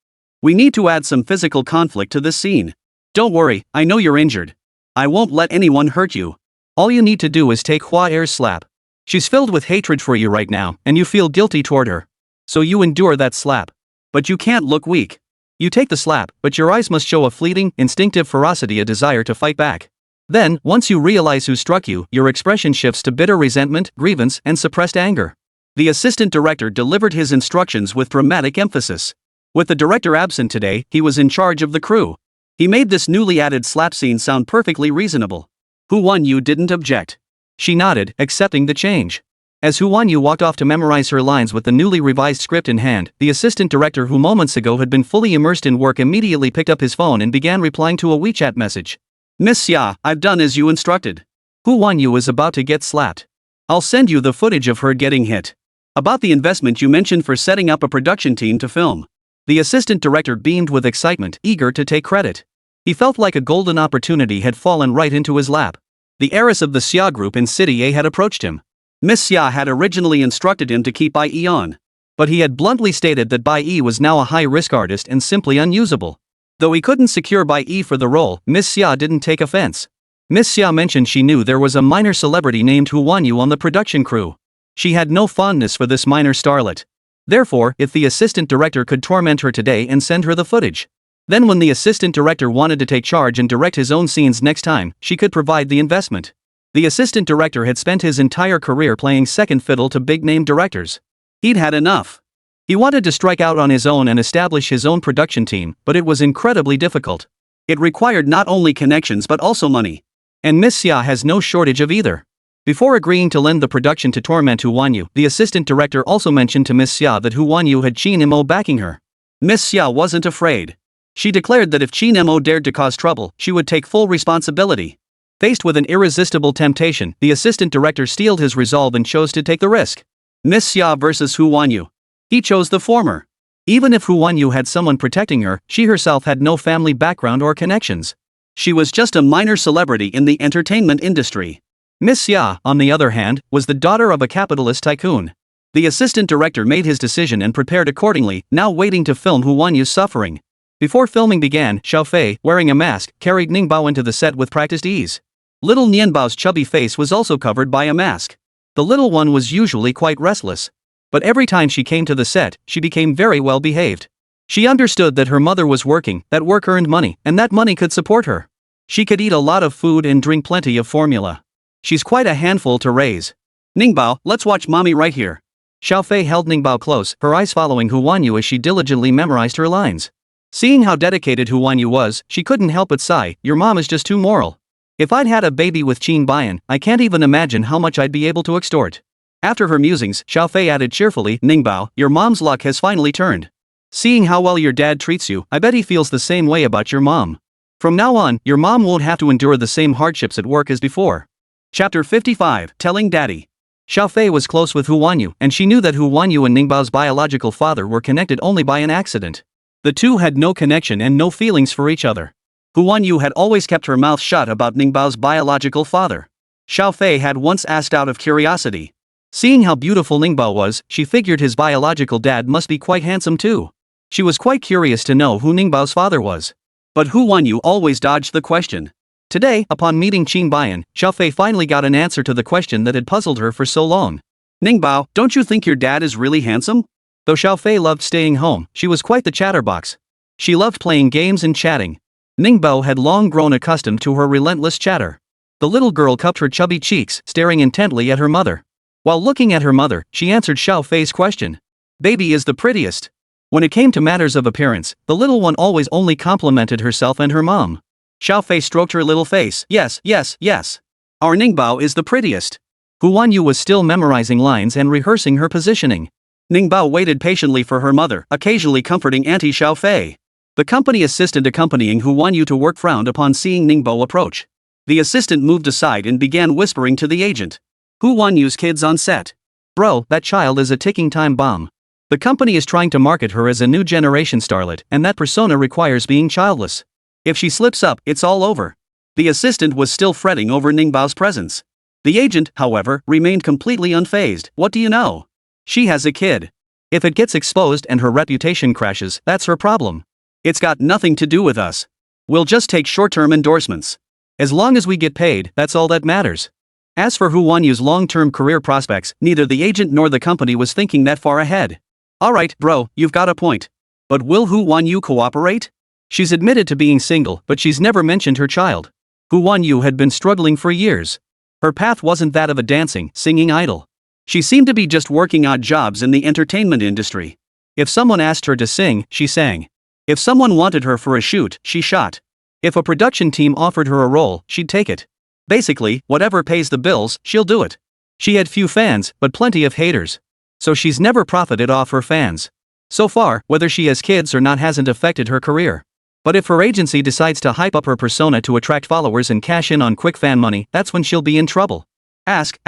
we need to add some physical conflict to this scene. Don't worry, I know you're injured. I won't let anyone hurt you. All you need to do is take Hua Er's slap. She's filled with hatred for you right now, and you feel guilty toward her. So you endure that slap. But you can't look weak. You take the slap, but your eyes must show a fleeting, instinctive ferocity, a desire to fight back. Then, once you realize who struck you, your expression shifts to bitter resentment, grievance, and suppressed anger. The assistant director delivered his instructions with dramatic emphasis. With the director absent today, he was in charge of the crew. He made this newly added slap scene sound perfectly reasonable. Hu Wanyu didn't object. She nodded, accepting the change. As Hu Wanyu walked off to memorize her lines with the newly revised script in hand, the assistant director, who moments ago had been fully immersed in work, immediately picked up his phone and began replying to a WeChat message. Miss Xiao, I've done as you instructed. Hu Wanyu is about to get slapped. I'll send you the footage of her getting hit. About the investment you mentioned for setting up a production team to film. The assistant director beamed with excitement, eager to take credit. He felt like a golden opportunity had fallen right into his lap. The heiress of the Xiao group in City A had approached him. Miss Xiao had originally instructed him to keep Bai Yi on. But he had bluntly stated that Bai Yi was now a high-risk artist and simply unusable. Though he couldn't secure Bai Yi for the role, Miss Xiao didn't take offense. Miss Xiao mentioned she knew there was a minor celebrity named Hu Wanyu on the production crew. She had no fondness for this minor starlet. Therefore, if the assistant director could torment her today and send her the footage, then when the assistant director wanted to take charge and direct his own scenes next time, she could provide the investment. The assistant director had spent his entire career playing second fiddle to big-name directors. He'd had enough. He wanted to strike out on his own and establish his own production team, but it was incredibly difficult. It required not only connections but also money. And Miss Xiao has no shortage of either. Before agreeing to lend the production to torment Hu Wanyu, the assistant director also mentioned to Miss Xiao that Hu Wanyu had Qin Mo backing her. Miss Xiao wasn't afraid. She declared that if Qin Mo dared to cause trouble, she would take full responsibility. Faced with an irresistible temptation, the assistant director steeled his resolve and chose to take the risk. Miss Xiao versus Hu Wanyu. He chose the former. Even if Hu Wanyu had someone protecting her, she herself had no family background or connections. She was just a minor celebrity in the entertainment industry. Miss Xiao, on the other hand, was the daughter of a capitalist tycoon. The assistant director made his decision and prepared accordingly, now waiting to film Hu Wanyu's suffering. Before filming began, Xiao Fei, wearing a mask, carried Ningbao into the set with practiced ease. Little Nianbao's chubby face was also covered by a mask. The little one was usually quite restless. But every time she came to the set, she became very well behaved. She understood that her mother was working, that work earned money, and that money could support her. She could eat a lot of food and drink plenty of formula. She's quite a handful to raise. Ningbao, let's watch mommy right here. Xiao Fei held Ningbao close, her eyes following Hu Wanyu as she diligently memorized her lines. Seeing how dedicated Hu Wanyu was, she couldn't help but sigh, your mom is just too moral. If I'd had a baby with Qin Bayan, I can't even imagine how much I'd be able to extort. After her musings, Xiao Fei added cheerfully, Ningbao, your mom's luck has finally turned. Seeing how well your dad treats you, I bet he feels the same way about your mom. From now on, your mom won't have to endure the same hardships at work as before. Chapter 55, Telling Daddy. Xiao Fei was close with Hu Wanyu, and she knew that Hu Wanyu and Ningbao's biological father were connected only by an accident. The two had no connection and no feelings for each other. Hu Wanyu had always kept her mouth shut about Ningbao's biological father. Xiao Fei had once asked out of curiosity. Seeing how beautiful Ningbao was, she figured his biological dad must be quite handsome too. She was quite curious to know who Ningbao's father was. But Hu Wanyu always dodged the question. Today, upon meeting Qin Bayan, Xiao Fei finally got an answer to the question that had puzzled her for so long. Ningbao, don't you think your dad is really handsome? Though Xiao Fei loved staying home, she was quite the chatterbox. She loved playing games and chatting. Ningbao had long grown accustomed to her relentless chatter. The little girl cupped her chubby cheeks, staring intently at her mother. While looking at her mother, she answered Xiao Fei's question. Baby is the prettiest. When it came to matters of appearance, the little one always only complimented herself and her mom. Xiao Fei stroked her little face. Yes, yes, yes. Our Ningbao is the prettiest. Hu Wanyu was still memorizing lines and rehearsing her positioning. Ningbao waited patiently for her mother, occasionally comforting Auntie Xiao Fei. The company assistant accompanying Hu Wanyu to work frowned upon seeing Ningbao approach. The assistant moved aside and began whispering to the agent. Hu Wanyu's kids on set. Bro, that child is a ticking time bomb. The company is trying to market her as a new generation starlet, and that persona requires being childless. If she slips up, it's all over. The assistant was still fretting over Ningbao's presence. The agent, however, remained completely unfazed. What do you know? She has a kid. If it gets exposed and her reputation crashes, that's her problem. It's got nothing to do with us. We'll just take short-term endorsements. As long as we get paid, that's all that matters. As for Hu Wanyu's long-term career prospects, neither the agent nor the company was thinking that far ahead. Alright, bro, you've got a point. But will Hu Wanyu cooperate? She's admitted to being single, but she's never mentioned her child. Hu Wanyu had been struggling for years. Her path wasn't that of a dancing, singing idol. She seemed to be just working odd jobs in the entertainment industry. If someone asked her to sing, she sang. If someone wanted her for a shoot, she shot. If a production team offered her a role, she'd take it. Basically, whatever pays the bills, she'll do it. She had few fans, but plenty of haters. So she's never profited off her fans. So far, whether she has kids or not hasn't affected her career. But if her agency decides to hype up her persona to attract followers and cash in on quick fan money, that's when she'll be in trouble. Ask,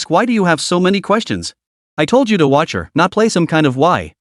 why do you have so many questions? I told you to watch her, not play some kind of why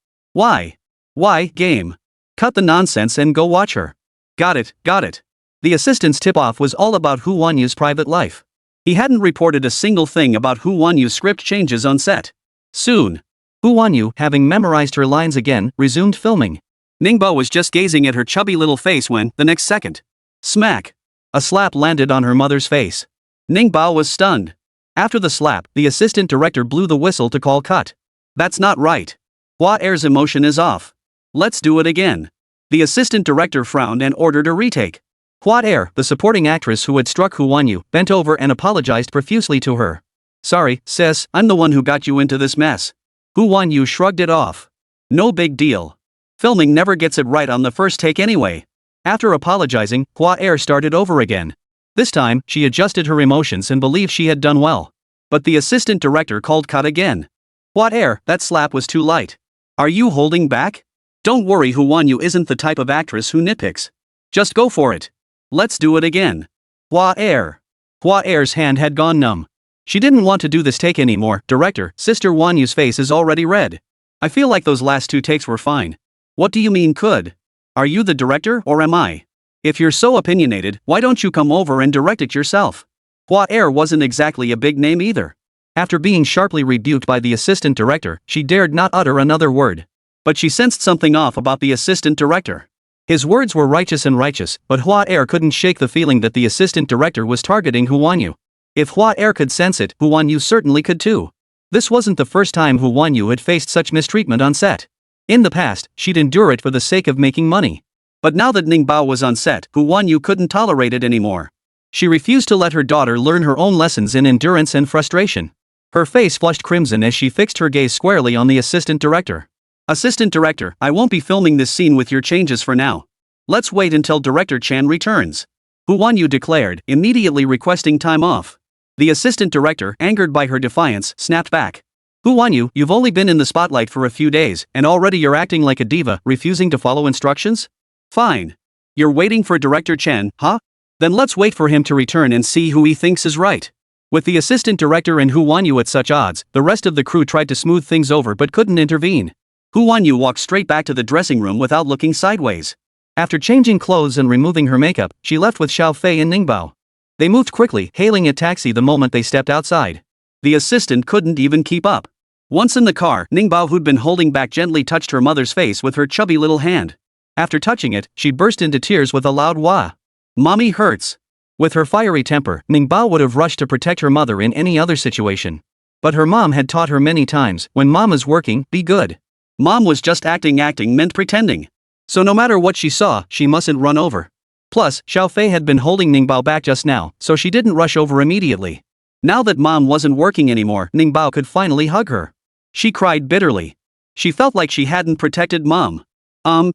game. Cut the nonsense and go watch her. Got it. The assistant's tip-off was all about Hu Wanyu's private life. He hadn't reported a single thing about Hu Wanyu's script changes on set. Soon, Hu Wanyu, having memorized her lines again, resumed filming. Ningbao was just gazing at her chubby little face when, the next second, smack! A slap landed on her mother's face. Ningbao was stunned. After the slap, the assistant director blew the whistle to call cut. That's not right. Hua Er's emotion is off. Let's do it again. The assistant director frowned and ordered a retake. Hua Er, the supporting actress who had struck Hu Wanyu, bent over and apologized profusely to her. Sorry, sis, I'm the one who got you into this mess. Hu Wanyu shrugged it off. No big deal. Filming never gets it right on the first take anyway. After apologizing, Hua Er started over again. This time, she adjusted her emotions and believed she had done well. But the assistant director called cut again. Hua Er, that slap was too light. Are you holding back? Don't worry, Hu Wanyu isn't the type of actress who nitpicks. Just go for it. Let's do it again. Hua Er. Hua Er's hand had gone numb. She didn't want to do this take anymore. Director, Sister Wanyu's face is already red. I feel like those last 2 takes were fine. What do you mean could? Are you the director or am I? If you're so opinionated, why don't you come over and direct it yourself? Hua Er wasn't exactly a big name either. After being sharply rebuked by the assistant director, she dared not utter another word. But she sensed something off about the assistant director. His words were righteous, but Hua Er couldn't shake the feeling that the assistant director was targeting Hu Wanyu. If Hua Er could sense it, Hu Wanyu certainly could too. This wasn't the first time Hu Wanyu had faced such mistreatment on set. In the past, she'd endure it for the sake of making money. But now that Ningbao was on set, Hu Wanyu couldn't tolerate it anymore. She refused to let her daughter learn her own lessons in endurance and frustration. Her face flushed crimson as she fixed her gaze squarely on the assistant director. Assistant director, I won't be filming this scene with your changes for now. Let's wait until Director Chan returns. Hu Wanyu declared, immediately requesting time off. The assistant director, angered by her defiance, snapped back. Hu Wanyu, you've only been in the spotlight for a few days, and already you're acting like a diva, refusing to follow instructions? Fine. You're waiting for Director Chen, huh? Then let's wait for him to return and see who he thinks is right. With the assistant director and Hu Wanyu at such odds, the rest of the crew tried to smooth things over but couldn't intervene. Hu Wanyu walked straight back to the dressing room without looking sideways. After changing clothes and removing her makeup, she left with Xiao Fei and Ningbao. They moved quickly, hailing a taxi the moment they stepped outside. The assistant couldn't even keep up. Once in the car, Ningbao, who'd been holding back, gently touched her mother's face with her chubby little hand. After touching it, she burst into tears with a loud wah. Mommy hurts. With her fiery temper, Ningbao would have rushed to protect her mother in any other situation. But her mom had taught her many times, when mom is working, be good. Mom was just acting meant pretending. So no matter what she saw, she mustn't run over. Plus, Xiao Fei had been holding Ningbao back just now, so she didn't rush over immediately. Now that mom wasn't working anymore, Ningbao could finally hug her. She cried bitterly. She felt like she hadn't protected mom.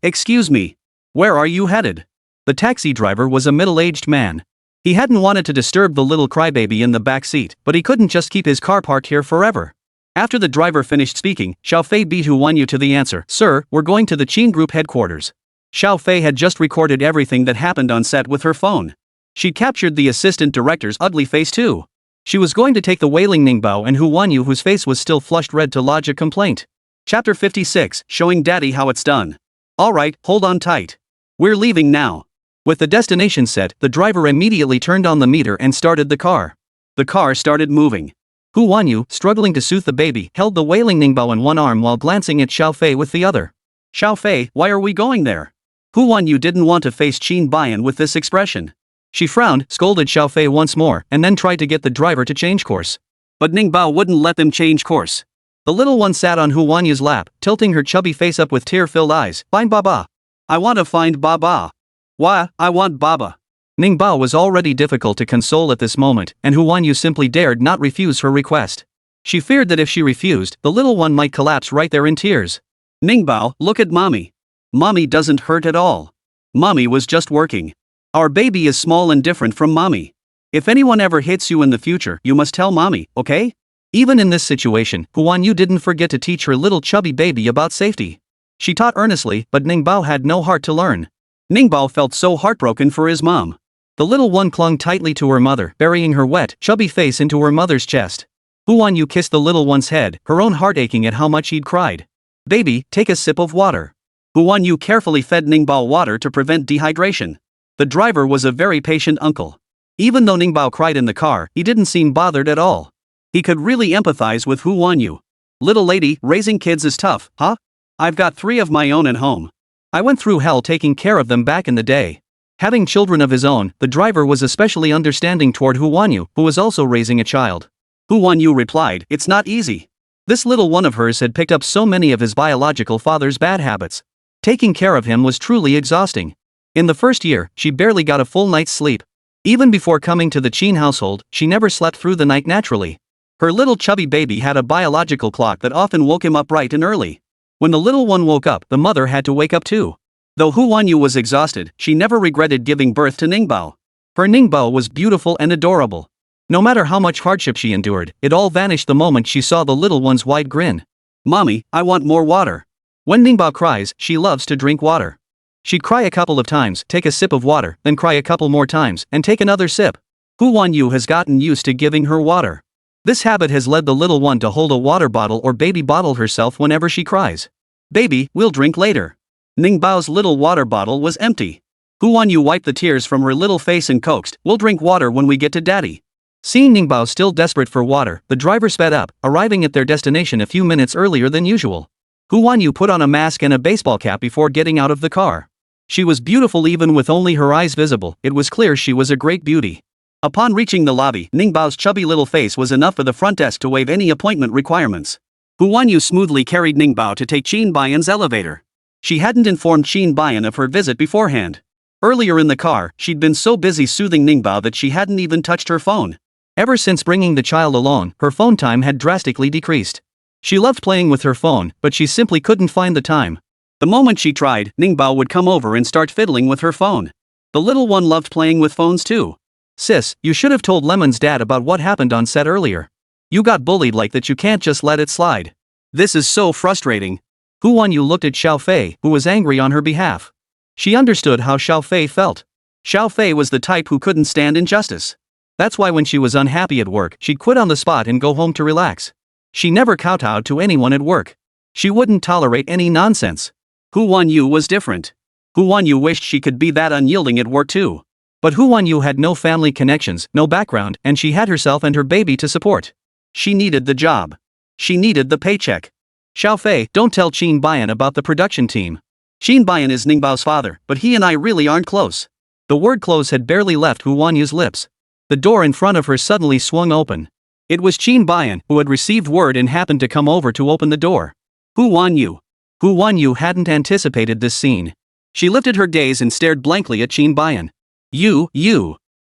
Excuse me. Where are you headed? The taxi driver was a middle-aged man. He hadn't wanted to disturb the little crybaby in the back seat, but he couldn't just keep his car parked here forever. After the driver finished speaking, Xiao Fei beat Hu Wanyu to the answer. Sir, we're going to the Qin Group headquarters. Xiao Fei had just recorded everything that happened on set with her phone. She'd captured the assistant director's ugly face too. She was going to take the wailing Ningbao and Hu Wanyu, whose face was still flushed red, to lodge a complaint. Chapter 56, showing Daddy how it's done. Alright, hold on tight. We're leaving now. With the destination set, the driver immediately turned on the meter and started the car. The car started moving. Hu Wanyu, struggling to soothe the baby, held the wailing Ningbao in one arm while glancing at Xiao Fei with the other. Xiao Fei, why are we going there? Hu Wanyu didn't want to face Qin Bayan with this expression. She frowned, scolded Xiao Fei once more, and then tried to get the driver to change course. But Ningbao wouldn't let them change course. The little one sat on Hu Wanyu's lap, tilting her chubby face up with tear-filled eyes. Find Baba. I want to find Baba. Why, I want Baba. Ningbao was already difficult to console at this moment, and Hu Wanyu simply dared not refuse her request. She feared that if she refused, the little one might collapse right there in tears. Ningbao, look at mommy. Mommy doesn't hurt at all. Mommy was just working. Our baby is small and different from mommy. If anyone ever hits you in the future, you must tell mommy, okay? Even in this situation, Hu Wanyu didn't forget to teach her little chubby baby about safety. She taught earnestly, but Ningbao had no heart to learn. Ningbao felt so heartbroken for his mom. The little one clung tightly to her mother, burying her wet, chubby face into her mother's chest. Hu Wanyu kissed the little one's head, her own heart aching at how much he'd cried. Baby, take a sip of water. Hu Wanyu carefully fed Ningbao water to prevent dehydration. The driver was a very patient uncle. Even though Ningbao cried in the car, he didn't seem bothered at all. He could really empathize with Hu Wanyu. Little lady, raising kids is tough, huh? I've got 3 of my own at home. I went through hell taking care of them back in the day. Having children of his own, the driver was especially understanding toward Hu Wanyu, who was also raising a child. Hu Wanyu replied, it's not easy. This little one of hers had picked up so many of his biological father's bad habits. Taking care of him was truly exhausting. In the first year, she barely got a full night's sleep. Even before coming to the Qin household, she never slept through the night naturally. Her little chubby baby had a biological clock that often woke him up bright and early. When the little one woke up, the mother had to wake up too. Though Hu Wanyu was exhausted, she never regretted giving birth to Ningbao. Her Ningbao was beautiful and adorable. No matter how much hardship she endured, it all vanished the moment she saw the little one's wide grin. Mommy, I want more water. When Ningbao cries, she loves to drink water. She'd cry a couple of times, take a sip of water, then cry a couple more times, and take another sip. Hu Wanyu has gotten used to giving her water. This habit has led the little one to hold a water bottle or baby bottle herself whenever she cries. Baby, we'll drink later. Ningbao's little water bottle was empty. Hu Wanyu wiped the tears from her little face and coaxed, we'll drink water when we get to daddy. Seeing Ningbao still desperate for water, the driver sped up, arriving at their destination a few minutes earlier than usual. Hu Wanyu put on a mask and a baseball cap before getting out of the car. She was beautiful even with only her eyes visible, it was clear she was a great beauty. Upon reaching the lobby, Ningbao's chubby little face was enough for the front desk to waive any appointment requirements. Hu Wanyu smoothly carried Ningbao to take Qin Bayan's elevator. She hadn't informed Qin Bayan of her visit beforehand. Earlier in the car, she'd been so busy soothing Ningbao that she hadn't even touched her phone. Ever since bringing the child along, her phone time had drastically decreased. She loved playing with her phone, but she simply couldn't find the time. The moment she tried, Ningbao would come over and start fiddling with her phone. The little one loved playing with phones too. Sis, you should have told Lemon's dad about what happened on set earlier. You got bullied like that, you can't just let it slide. This is so frustrating. Hu Wanyu looked at Xiao Fei, who was angry on her behalf. She understood how Xiao Fei felt. Xiao Fei was the type who couldn't stand injustice. That's why when she was unhappy at work, she'd quit on the spot and go home to relax. She never kowtowed to anyone at work. She wouldn't tolerate any nonsense. Hu Wanyu was different. Hu Wanyu wished she could be that unyielding at work too. But Hu Wanyu had no family connections, no background, and she had herself and her baby to support. She needed the job. She needed the paycheck. Xiao Fei, don't tell Qin Bayan about the production team. Qin Bayan is Ningbao's father, but he and I really aren't close. The word close had barely left Hu Wanyu's lips. The door in front of her suddenly swung open. It was Qin Bayan, who had received word and happened to come over to open the door. Hu Wanyu. Hu Wanyu hadn't anticipated this scene. She lifted her gaze and stared blankly at Qin Bayan. You.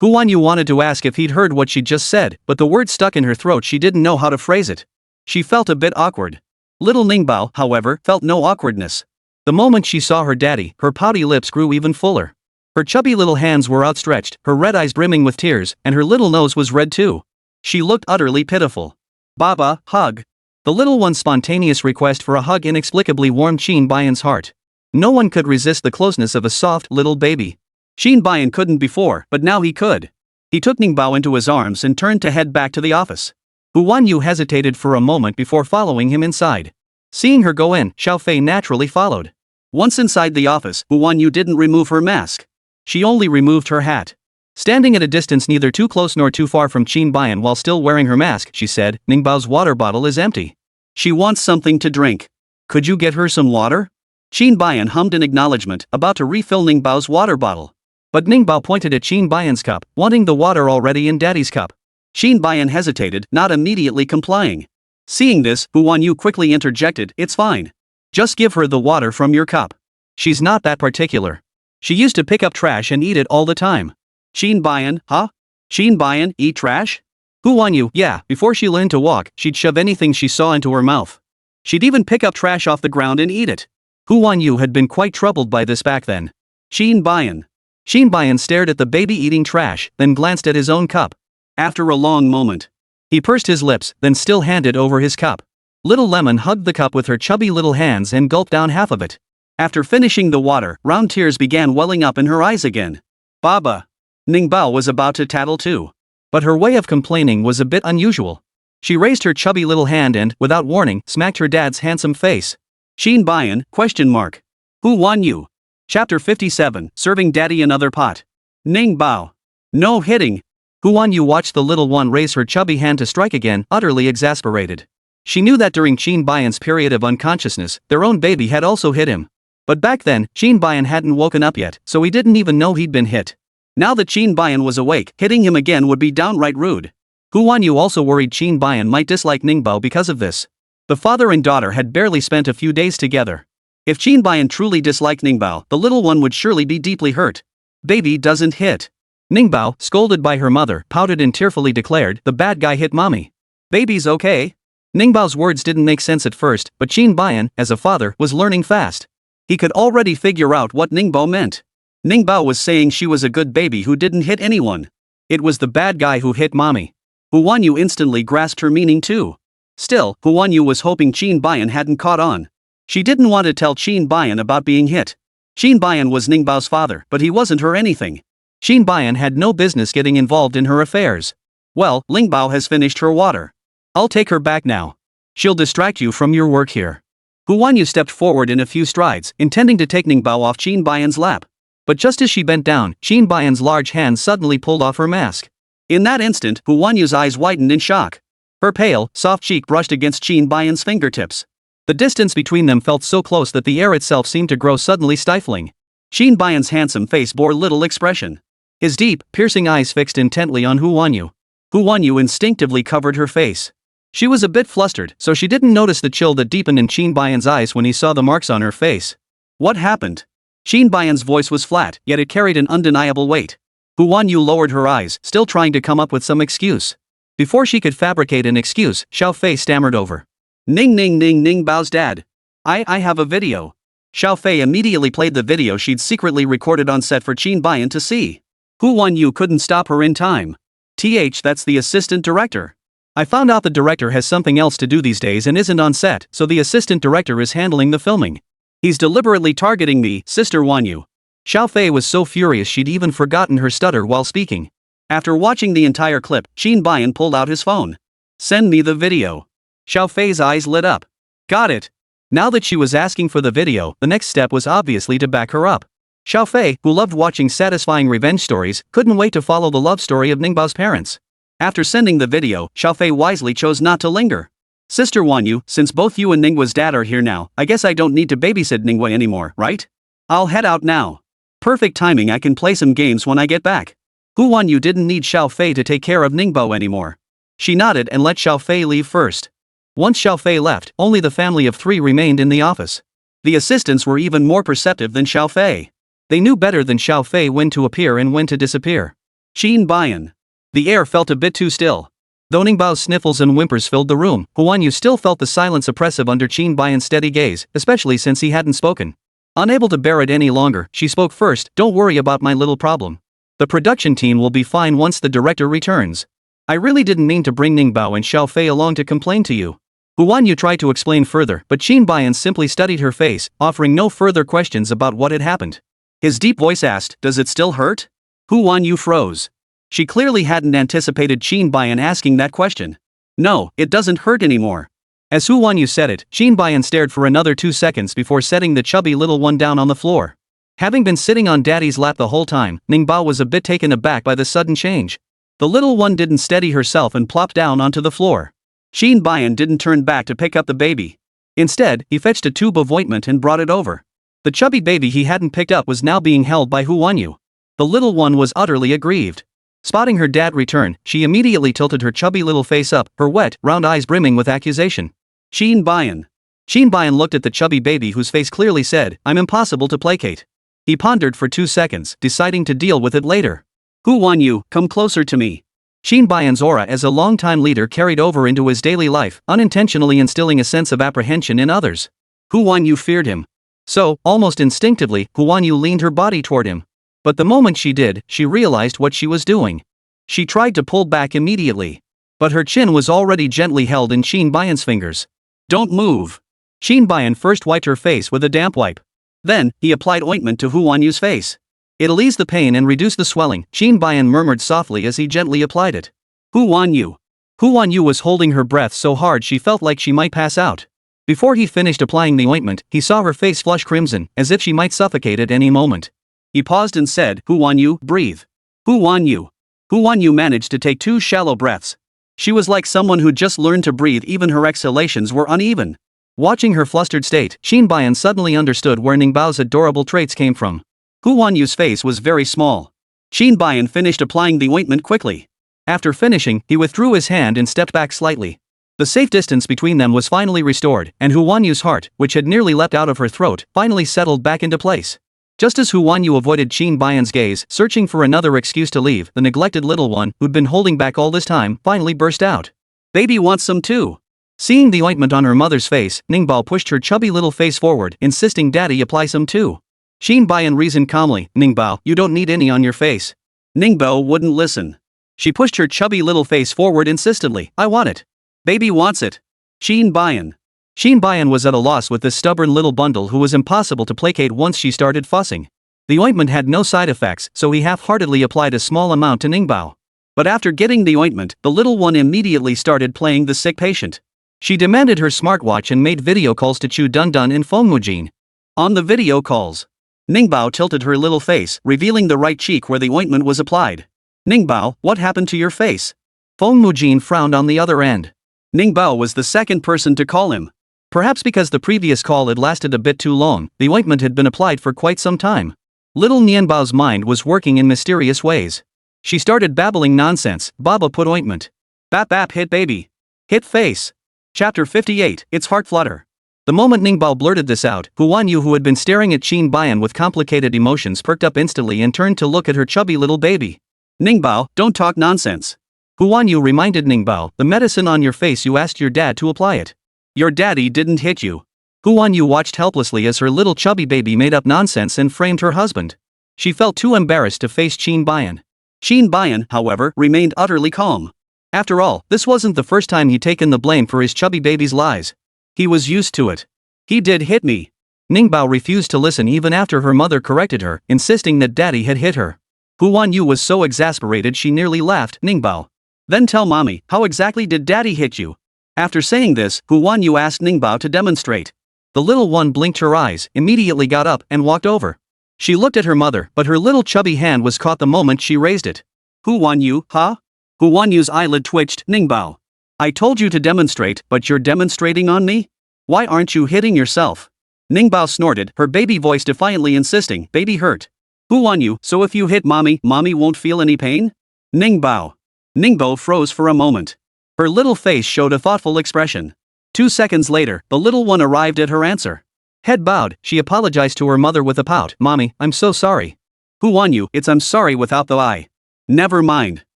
Hu Wanyu wanted to ask if he'd heard what she'd just said, but the word stuck in her throat. She didn't know how to phrase it. She felt a bit awkward. Little Ningbao, however, felt no awkwardness. The moment she saw her daddy, her pouty lips grew even fuller. Her chubby little hands were outstretched, her red eyes brimming with tears, and her little nose was red too. She looked utterly pitiful. Baba, hug. The little one's spontaneous request for a hug inexplicably warmed Qin Bayan's heart. No one could resist the closeness of a soft little baby. Qin Bayan couldn't before, but now he could. He took Ningbao into his arms and turned to head back to the office. Hu Wanyu hesitated for a moment before following him inside. Seeing her go in, Xiao Fei naturally followed. Once inside the office, Hu Wanyu didn't remove her mask. She only removed her hat. Standing at a distance neither too close nor too far from Qin Bayan while still wearing her mask, she said, Ningbao's water bottle is empty. She wants something to drink. Could you get her some water? Qin Bayan hummed in acknowledgement, about to refill Ningbao's water bottle. But Ningbao pointed at Qin Bayan's cup, wanting the water already in Daddy's cup. Qin Bayan hesitated, not immediately complying. Seeing this, Hu Wanyu quickly interjected, it's fine. Just give her the water from your cup. She's not that particular. She used to pick up trash and eat it all the time. Qin Bayan, huh? Qin Bayan, eat trash? Hu Wanyu, yeah, before she learned to walk, she'd shove anything she saw into her mouth. She'd even pick up trash off the ground and eat it. Hu Wanyu had been quite troubled by this back then. Qin Bayan. Qin Bayan stared at the baby eating trash, then glanced at his own cup. After a long moment, he pursed his lips, then still handed over his cup. Little Lemon hugged the cup with her chubby little hands and gulped down half of it. After finishing the water, round tears began welling up in her eyes again. Baba. Ningbao was about to tattle too. But her way of complaining was a bit unusual. She raised her chubby little hand and, without warning, smacked her dad's handsome face. Qin Bayan, ? Hu Wanyu. Chapter 57, Serving Daddy Another Pot. Ningbao. No hitting. Hu Wanyu watched the little one raise her chubby hand to strike again, utterly exasperated. She knew that during Qin Bayan's period of unconsciousness, their own baby had also hit him. But back then, Qin Bayan hadn't woken up yet, so he didn't even know he'd been hit. Now that Qin Bayan was awake, hitting him again would be downright rude. Hu Wanyu also worried Qin Bayan might dislike Ningbao because of this. The father and daughter had barely spent a few days together. If Qin Bayan truly disliked Ningbao, the little one would surely be deeply hurt. Baby doesn't hit. Ningbao, scolded by her mother, pouted and tearfully declared, the bad guy hit mommy. Baby's okay. Ningbao's words didn't make sense at first, but Qin Bayan, as a father, was learning fast. He could already figure out what Ningbao meant. Ningbao was saying she was a good baby who didn't hit anyone. It was the bad guy who hit mommy. Hu Wanyu instantly grasped her meaning too. Still, Hu Wanyu was hoping Qin Bayan hadn't caught on. She didn't want to tell Qin Bayan about being hit. Qin Bayan was Ningbao's father, but he wasn't her anything. Qin Bayan had no business getting involved in her affairs. Well, Ningbao has finished her water. I'll take her back now. She'll distract you from your work here. Hu Wanyu stepped forward in a few strides, intending to take Ningbao off Qin Bayan's lap. But just as she bent down, Qin Bayan's large hand suddenly pulled off her mask. In that instant, Hu Wanyu's eyes widened in shock. Her pale, soft cheek brushed against Qin Bayan's fingertips. The distance between them felt so close that the air itself seemed to grow suddenly stifling. Qin Bayan's handsome face bore little expression. His deep, piercing eyes fixed intently on Hu Wanyu. Hu Wanyu instinctively covered her face. She was a bit flustered, so she didn't notice the chill that deepened in Qin Bayan's eyes when he saw the marks on her face. What happened? Qin Bayan's voice was flat, yet it carried an undeniable weight. Hu Wanyu lowered her eyes, still trying to come up with some excuse. Before she could fabricate an excuse, Xiao Fei stammered over. Ning Bao's dad. I have a video. Xiao Fei immediately played the video she'd secretly recorded on set for Qin Bayan to see. Hu Wanyu couldn't stop her in time. That's the assistant director. I found out the director has something else to do these days and isn't on set, so the assistant director is handling the filming. He's deliberately targeting me, Sister Wanyu. Xiao Fei was so furious she'd even forgotten her stutter while speaking. After watching the entire clip, Qin Bayan pulled out his phone. Send me the video. Xiao Fei's eyes lit up. Got it. Now that she was asking for the video, the next step was obviously to back her up. Xiao Fei, who loved watching satisfying revenge stories, couldn't wait to follow the love story of Ningbao's parents. After sending the video, Xiao Fei wisely chose not to linger. Sister Wanyu, since both you and Ningbao's dad are here now, I guess I don't need to babysit Ningba anymore, right? I'll head out now. Perfect timing, I can play some games when I get back. Hu Wanyu didn't need Xiao Fei to take care of Ningbao anymore. She nodded and let Xiao Fei leave first. Once Xiao Fei left, only the family of 3 remained in the office. The assistants were even more perceptive than Xiao Fei. They knew better than Xiao Fei when to appear and when to disappear. Qin Bayan. The air felt a bit too still. Though Ningbao's sniffles and whimpers filled the room, Hu Wanyu still felt the silence oppressive under Qin Bayan's steady gaze, especially since he hadn't spoken. Unable to bear it any longer, she spoke first. Don't worry about my little problem. The production team will be fine once the director returns. I really didn't mean to bring Ningbao and Xiao Fei along to complain to you. Hu Wanyu tried to explain further, but Qin Bayan simply studied her face, offering no further questions about what had happened. His deep voice asked, "Does it still hurt?" Hu Wanyu froze. She clearly hadn't anticipated Qin Bayan asking that question. No, it doesn't hurt anymore. As Hu Wanyu said it, Qin Bayan stared for another 2 seconds before setting the chubby little one down on the floor. Having been sitting on Daddy's lap the whole time, Ningbao was a bit taken aback by the sudden change. The little one didn't steady herself and plopped down onto the floor. Qin Bayan didn't turn back to pick up the baby. Instead, he fetched a tube of ointment and brought it over. The chubby baby he hadn't picked up was now being held by Hu Wanyu. The little one was utterly aggrieved. Spotting her dad return, she immediately tilted her chubby little face up, her wet, round eyes brimming with accusation. Qin Bayan. Qin Bayan looked at the chubby baby whose face clearly said, "I'm impossible to placate." He pondered for 2 seconds, deciding to deal with it later. Hu Wanyu, come closer to me. Qin Bayan's aura as a longtime leader carried over into his daily life, unintentionally instilling a sense of apprehension in others. Hu Wanyu feared him. So, almost instinctively, Hu Wanyu leaned her body toward him. But the moment she did, she realized what she was doing. She tried to pull back immediately. But her chin was already gently held in Qin Bayan's fingers. Don't move. Qin Bayan first wiped her face with a damp wipe. Then, he applied ointment to Hu Wanyu's face. It'll ease the pain and reduce the swelling, Qin Bayan murmured softly as he gently applied it. Hu Wanyu. Hu Wanyu was holding her breath so hard she felt like she might pass out. Before he finished applying the ointment, he saw her face flush crimson, as if she might suffocate at any moment. He paused and said, Hu Wanyu, breathe. Hu Wanyu. Hu Wanyu managed to take 2 shallow breaths. She was like someone who just learned to breathe, even her exhalations were uneven. Watching her flustered state, Qin Bayan suddenly understood where Ningbao's adorable traits came from. Hu Wanyu's face was very small. Qin Bayan finished applying the ointment quickly. After finishing, he withdrew his hand and stepped back slightly. The safe distance between them was finally restored, and Hu Wanyu's heart, which had nearly leapt out of her throat, finally settled back into place. Just as Hu Wanyu avoided Qin Bayan's gaze, searching for another excuse to leave, the neglected little one, who'd been holding back all this time, finally burst out. Baby wants some too. Seeing the ointment on her mother's face, Ningbao pushed her chubby little face forward, insisting Daddy apply some too. Qin Bayan reasoned calmly, Ningbao, you don't need any on your face. Ningbao wouldn't listen. She pushed her chubby little face forward insistently, I want it. Baby wants it. Qin Bayan. Qin Bayan was at a loss with this stubborn little bundle who was impossible to placate once she started fussing. The ointment had no side effects, so he half-heartedly applied a small amount to Ningbao. But after getting the ointment, the little one immediately started playing the sick patient. She demanded her smartwatch and made video calls to Chu Dun Dun and Feng Mujin. On the video calls, Ningbao tilted her little face, revealing the right cheek where the ointment was applied. Ningbao, what happened to your face? Feng Mujin frowned on the other end. Ningbao was the second person to call him. Perhaps because the previous call had lasted a bit too long, the ointment had been applied for quite some time. Little Nianbao's mind was working in mysterious ways. She started babbling nonsense, Baba put ointment. Bap bap hit baby. Hit face. Chapter 58, It's Heart Flutter. The moment Ningbao blurted this out, Huan Yu, who had been staring at Qin Bayan with complicated emotions, perked up instantly and turned to look at her chubby little baby. Ningbao, don't talk nonsense. Huan Yu reminded Ningbao, the medicine on your face, you asked your dad to apply it. Your daddy didn't hit you. Huan Yu watched helplessly as her little chubby baby made up nonsense and framed her husband. She felt too embarrassed to face Qin Bayan. Qin Bayan, however, remained utterly calm. After all, this wasn't the first time he'd taken the blame for his chubby baby's lies. He was used to it. He did hit me. Ningbao refused to listen even after her mother corrected her, insisting that daddy had hit her. Huan Yu was so exasperated she nearly laughed. Ningbao, then tell mommy, how exactly did daddy hit you? After saying this, Huan Yu asked Ningbao to demonstrate. The little one blinked her eyes, immediately got up and walked over. She looked at her mother, but her little chubby hand was caught the moment she raised it. Huan Yu, huh? Huan Yu's eyelid twitched. Ningbao, I told you to demonstrate, but you're demonstrating on me? Why aren't you hitting yourself? Ningbao snorted, her baby voice defiantly insisting, baby hurt. Huan Yu, so if you hit mommy, mommy won't feel any pain? Ningbao. Ningbao froze for a moment. Her little face showed a thoughtful expression. 2 seconds later, the little one arrived at her answer. Head bowed, she apologized to her mother with a pout. Mommy, I'm so sorry. Huan Yu, it's I'm sorry without the I. Never mind.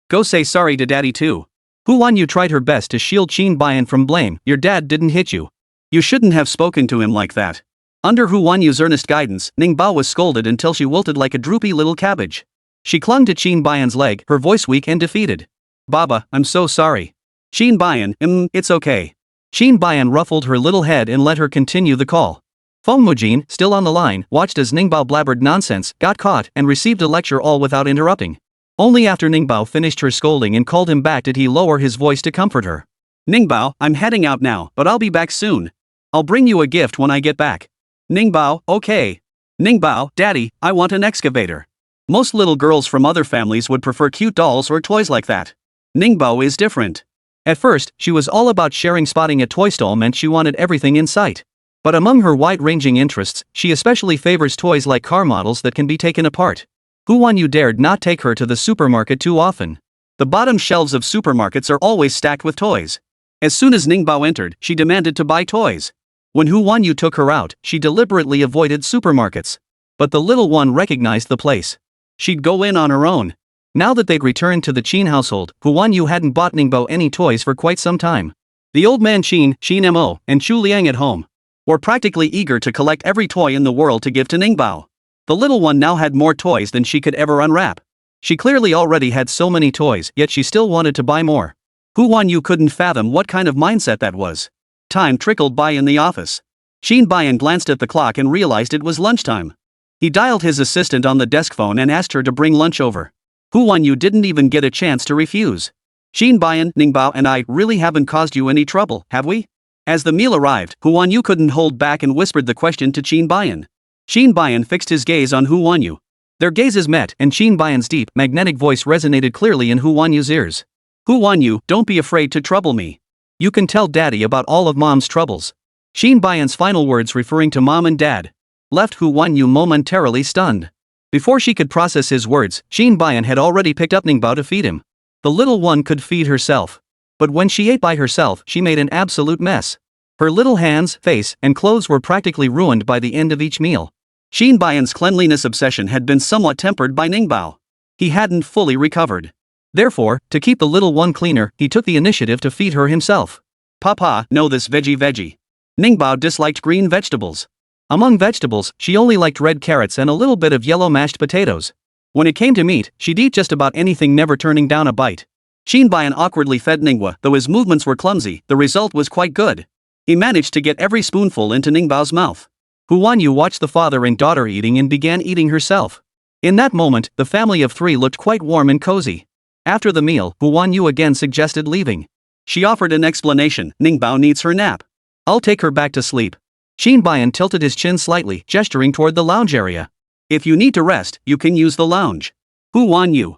Go say sorry to daddy too. Huan Yu tried her best to shield Qin Bayan from blame. Your dad didn't hit you. You shouldn't have spoken to him like that. Under Huan Yu's earnest guidance, Ningbao was scolded until she wilted like a droopy little cabbage. She clung to Qin Bayan's leg, her voice weak and defeated. Baba, I'm so sorry. Qin Bayan, it's okay. Qin Bayan ruffled her little head and let her continue the call. Feng Mujin, still on the line, watched as Ningbao blabbered nonsense, got caught, and received a lecture all without interrupting. Only after Ningbao finished her scolding and called him back did he lower his voice to comfort her. Ningbao, I'm heading out now, but I'll be back soon. I'll bring you a gift when I get back. Ningbao, okay. Ningbao, daddy, I want an excavator. Most little girls from other families would prefer cute dolls or toys like that. Ningbao is different. At first, she was all about sharing. Spotting a toy stall meant she wanted everything in sight. But among her wide-ranging interests, she especially favors toys like car models that can be taken apart. Huan Yu dared not take her to the supermarket too often. The bottom shelves of supermarkets are always stacked with toys. As soon as Ningbao entered, she demanded to buy toys. When Huan Yu took her out, she deliberately avoided supermarkets. But the little one recognized the place. She'd go in on her own. Now that they'd returned to the Qin household, Huan Yu hadn't bought Ningbao any toys for quite some time. The old man Qin Mo, and Chu Liang at home were practically eager to collect every toy in the world to give to Ningbao. The little one now had more toys than she could ever unwrap. She clearly already had so many toys, yet she still wanted to buy more. Huan Yu couldn't fathom what kind of mindset that was. Time trickled by in the office. Qin Bayan glanced at the clock and realized it was lunchtime. He dialed his assistant on the desk phone and asked her to bring lunch over. Huan Yu didn't even get a chance to refuse. Qin Bayan, Ningbao and I really haven't caused you any trouble, have we? As the meal arrived, Huan Yu couldn't hold back and whispered the question to Qin Bayan. Qin Bayan fixed his gaze on Huan Yu. Their gazes met, and Qin Bayan's deep, magnetic voice resonated clearly in Huan Yu's ears. Huan Yu, don't be afraid to trouble me. You can tell daddy about all of mom's troubles. Qin Bayan's final words, referring to mom and dad, left Huan Yu momentarily stunned. Before she could process his words, Qin Bayan had already picked up Ningbao to feed him. The little one could feed herself. But when she ate by herself, she made an absolute mess. Her little hands, face, and clothes were practically ruined by the end of each meal. Qin Bayan's cleanliness obsession had been somewhat tempered by Ningbao. He hadn't fully recovered. Therefore, to keep the little one cleaner, he took the initiative to feed her himself. Papa, no this veggie. Ningbao disliked green vegetables. Among vegetables, she only liked red carrots and a little bit of yellow mashed potatoes. When it came to meat, she'd eat just about anything, never turning down a bite. Qin Bayan awkwardly fed Ningbao. Though his movements were clumsy, the result was quite good. He managed to get every spoonful into Ningbao's mouth. Huan Yu watched the father and daughter eating and began eating herself. In that moment, the family of three looked quite warm and cozy. After the meal, Huan Yu again suggested leaving. She offered an explanation. Ningbao needs her nap. I'll take her back to sleep. Qin Bayan tilted his chin slightly, gesturing toward the lounge area. If you need to rest, you can use the lounge. Huan Yu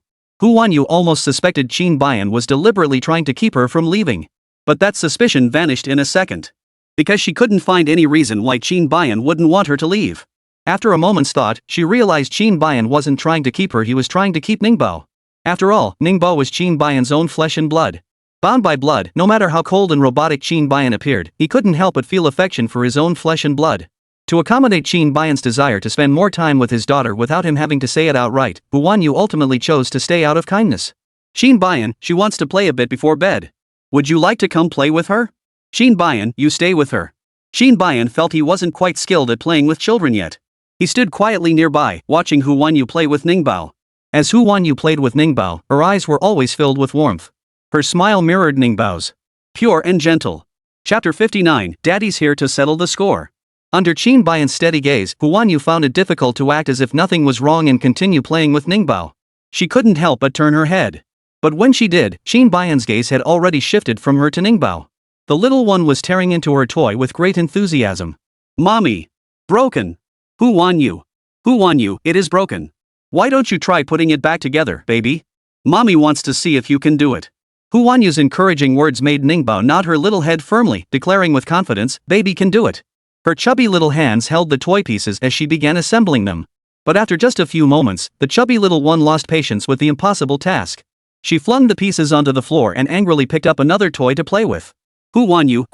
almost suspected Qin Bayan was deliberately trying to keep her from leaving. But that suspicion vanished in a second. Because she couldn't find any reason why Qin Bayan wouldn't want her to leave. After a moment's thought, she realized Qin Bayan wasn't trying to keep her, he was trying to keep Ningbao. After all, Ningbao was Qin Bayan's own flesh and blood. Bound by blood, no matter how cold and robotic Qin Bayan appeared, he couldn't help but feel affection for his own flesh and blood. To accommodate Qin Bayan's desire to spend more time with his daughter without him having to say it outright, Hu Wanyu ultimately chose to stay out of kindness. Qin Bayan, she wants to play a bit before bed. Would you like to come play with her? Qin Bayan, you stay with her. Qin Bayan felt he wasn't quite skilled at playing with children yet. He stood quietly nearby, watching Hu Wanyu play with Ningbao. As Hu Wanyu played with Ningbao, her eyes were always filled with warmth. Her smile mirrored Ningbao's. Pure and gentle. Chapter 59, Daddy's here to settle the score. Under Qin Bayan's steady gaze, Hu Wanyu found it difficult to act as if nothing was wrong and continue playing with Ningbao. She couldn't help but turn her head. But when she did, Qin Bayan's gaze had already shifted from her to Ningbao. The little one was tearing into her toy with great enthusiasm. Mommy! Broken! Hu Wanyu! Hu Wanyu, it is broken. Why don't you try putting it back together, baby? Mommy wants to see if you can do it. Hu Wanyu's encouraging words made Ningbao nod her little head firmly, declaring with confidence, baby can do it. Her chubby little hands held the toy pieces as she began assembling them. But after just a few moments, the chubby little one lost patience with the impossible task. She flung the pieces onto the floor and angrily picked up another toy to play with. Hu Wanyu?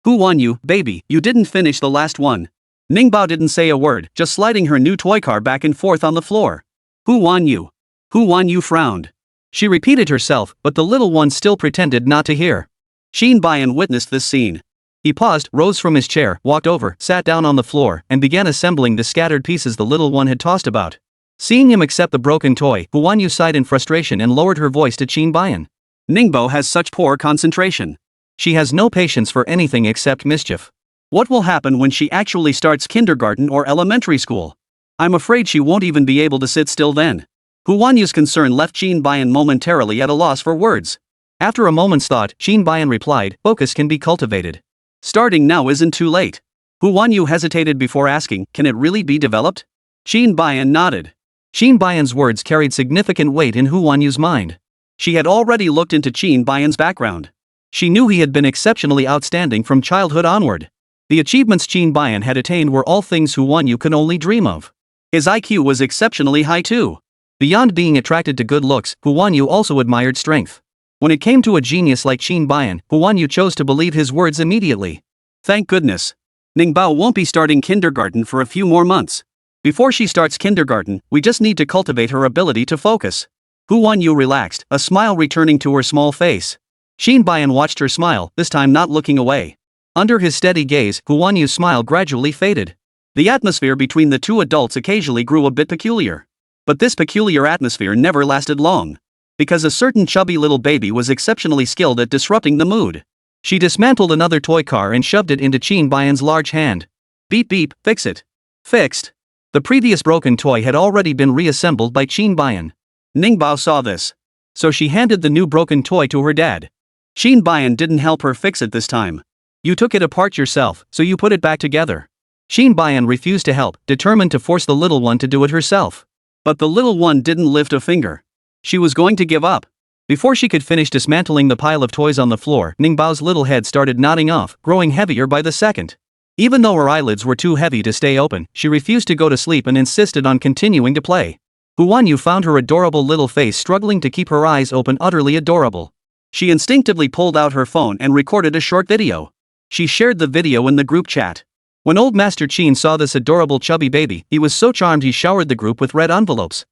Hu Wanyu, baby, you didn't finish the last one. Ningbao didn't say a word, just sliding her new toy car back and forth on the floor. Hu Wanyu? Hu Wanyu frowned. She repeated herself, but the little one still pretended not to hear. Qin Bayan witnessed this scene. He paused, rose from his chair, walked over, sat down on the floor, and began assembling the scattered pieces the little one had tossed about. Seeing him accept the broken toy, Hu Wanyu sighed in frustration and lowered her voice to Qin Bayan. Ningbao has such poor concentration. She has no patience for anything except mischief. What will happen when she actually starts kindergarten or elementary school? I'm afraid she won't even be able to sit still then. Hu Wanyu's concern left Qin Bayan momentarily at a loss for words. After a moment's thought, Qin Bayan replied, focus can be cultivated. Starting now isn't too late. Hu Wanyu hesitated before asking, can it really be developed? Qin Bayan nodded. Qin Bayan's words carried significant weight in Hu Wanyu's mind. She had already looked into Qin Bayan's background. She knew he had been exceptionally outstanding from childhood onward. The achievements Qin Bayan had attained were all things Hu Wanyu could only dream of. His IQ was exceptionally high too. Beyond being attracted to good looks, Hu Wanyu also admired strength. When it came to a genius like Qin Bayan, Hu Wanyu chose to believe his words immediately. Thank goodness. Ningbao won't be starting kindergarten for a few more months. Before she starts kindergarten, we just need to cultivate her ability to focus. Hu Wanyu relaxed, a smile returning to her small face. Qin Bayan watched her smile, this time not looking away. Under his steady gaze, Hu Wanyu's smile gradually faded. The atmosphere between the two adults occasionally grew a bit peculiar. But this peculiar atmosphere never lasted long. Because a certain chubby little baby was exceptionally skilled at disrupting the mood. She dismantled another toy car and shoved it into Qin Bayan's large hand. Beep beep, fix it. Fixed. The previous broken toy had already been reassembled by Qin Bayan. Ningbao saw this. So she handed the new broken toy to her dad. Qin Bayan didn't help her fix it this time. You took it apart yourself, so you put it back together. Qin Bayan refused to help, determined to force the little one to do it herself. But the little one didn't lift a finger. She was going to give up. Before she could finish dismantling the pile of toys on the floor, Ningbao's little head started nodding off, growing heavier by the second. Even though her eyelids were too heavy to stay open, she refused to go to sleep and insisted on continuing to play. Hu Wanyu found her adorable little face struggling to keep her eyes open, utterly adorable. She instinctively pulled out her phone and recorded a short video. She shared the video in the group chat. When old Master Qin saw this adorable chubby baby, he was so charmed he showered the group with red envelopes.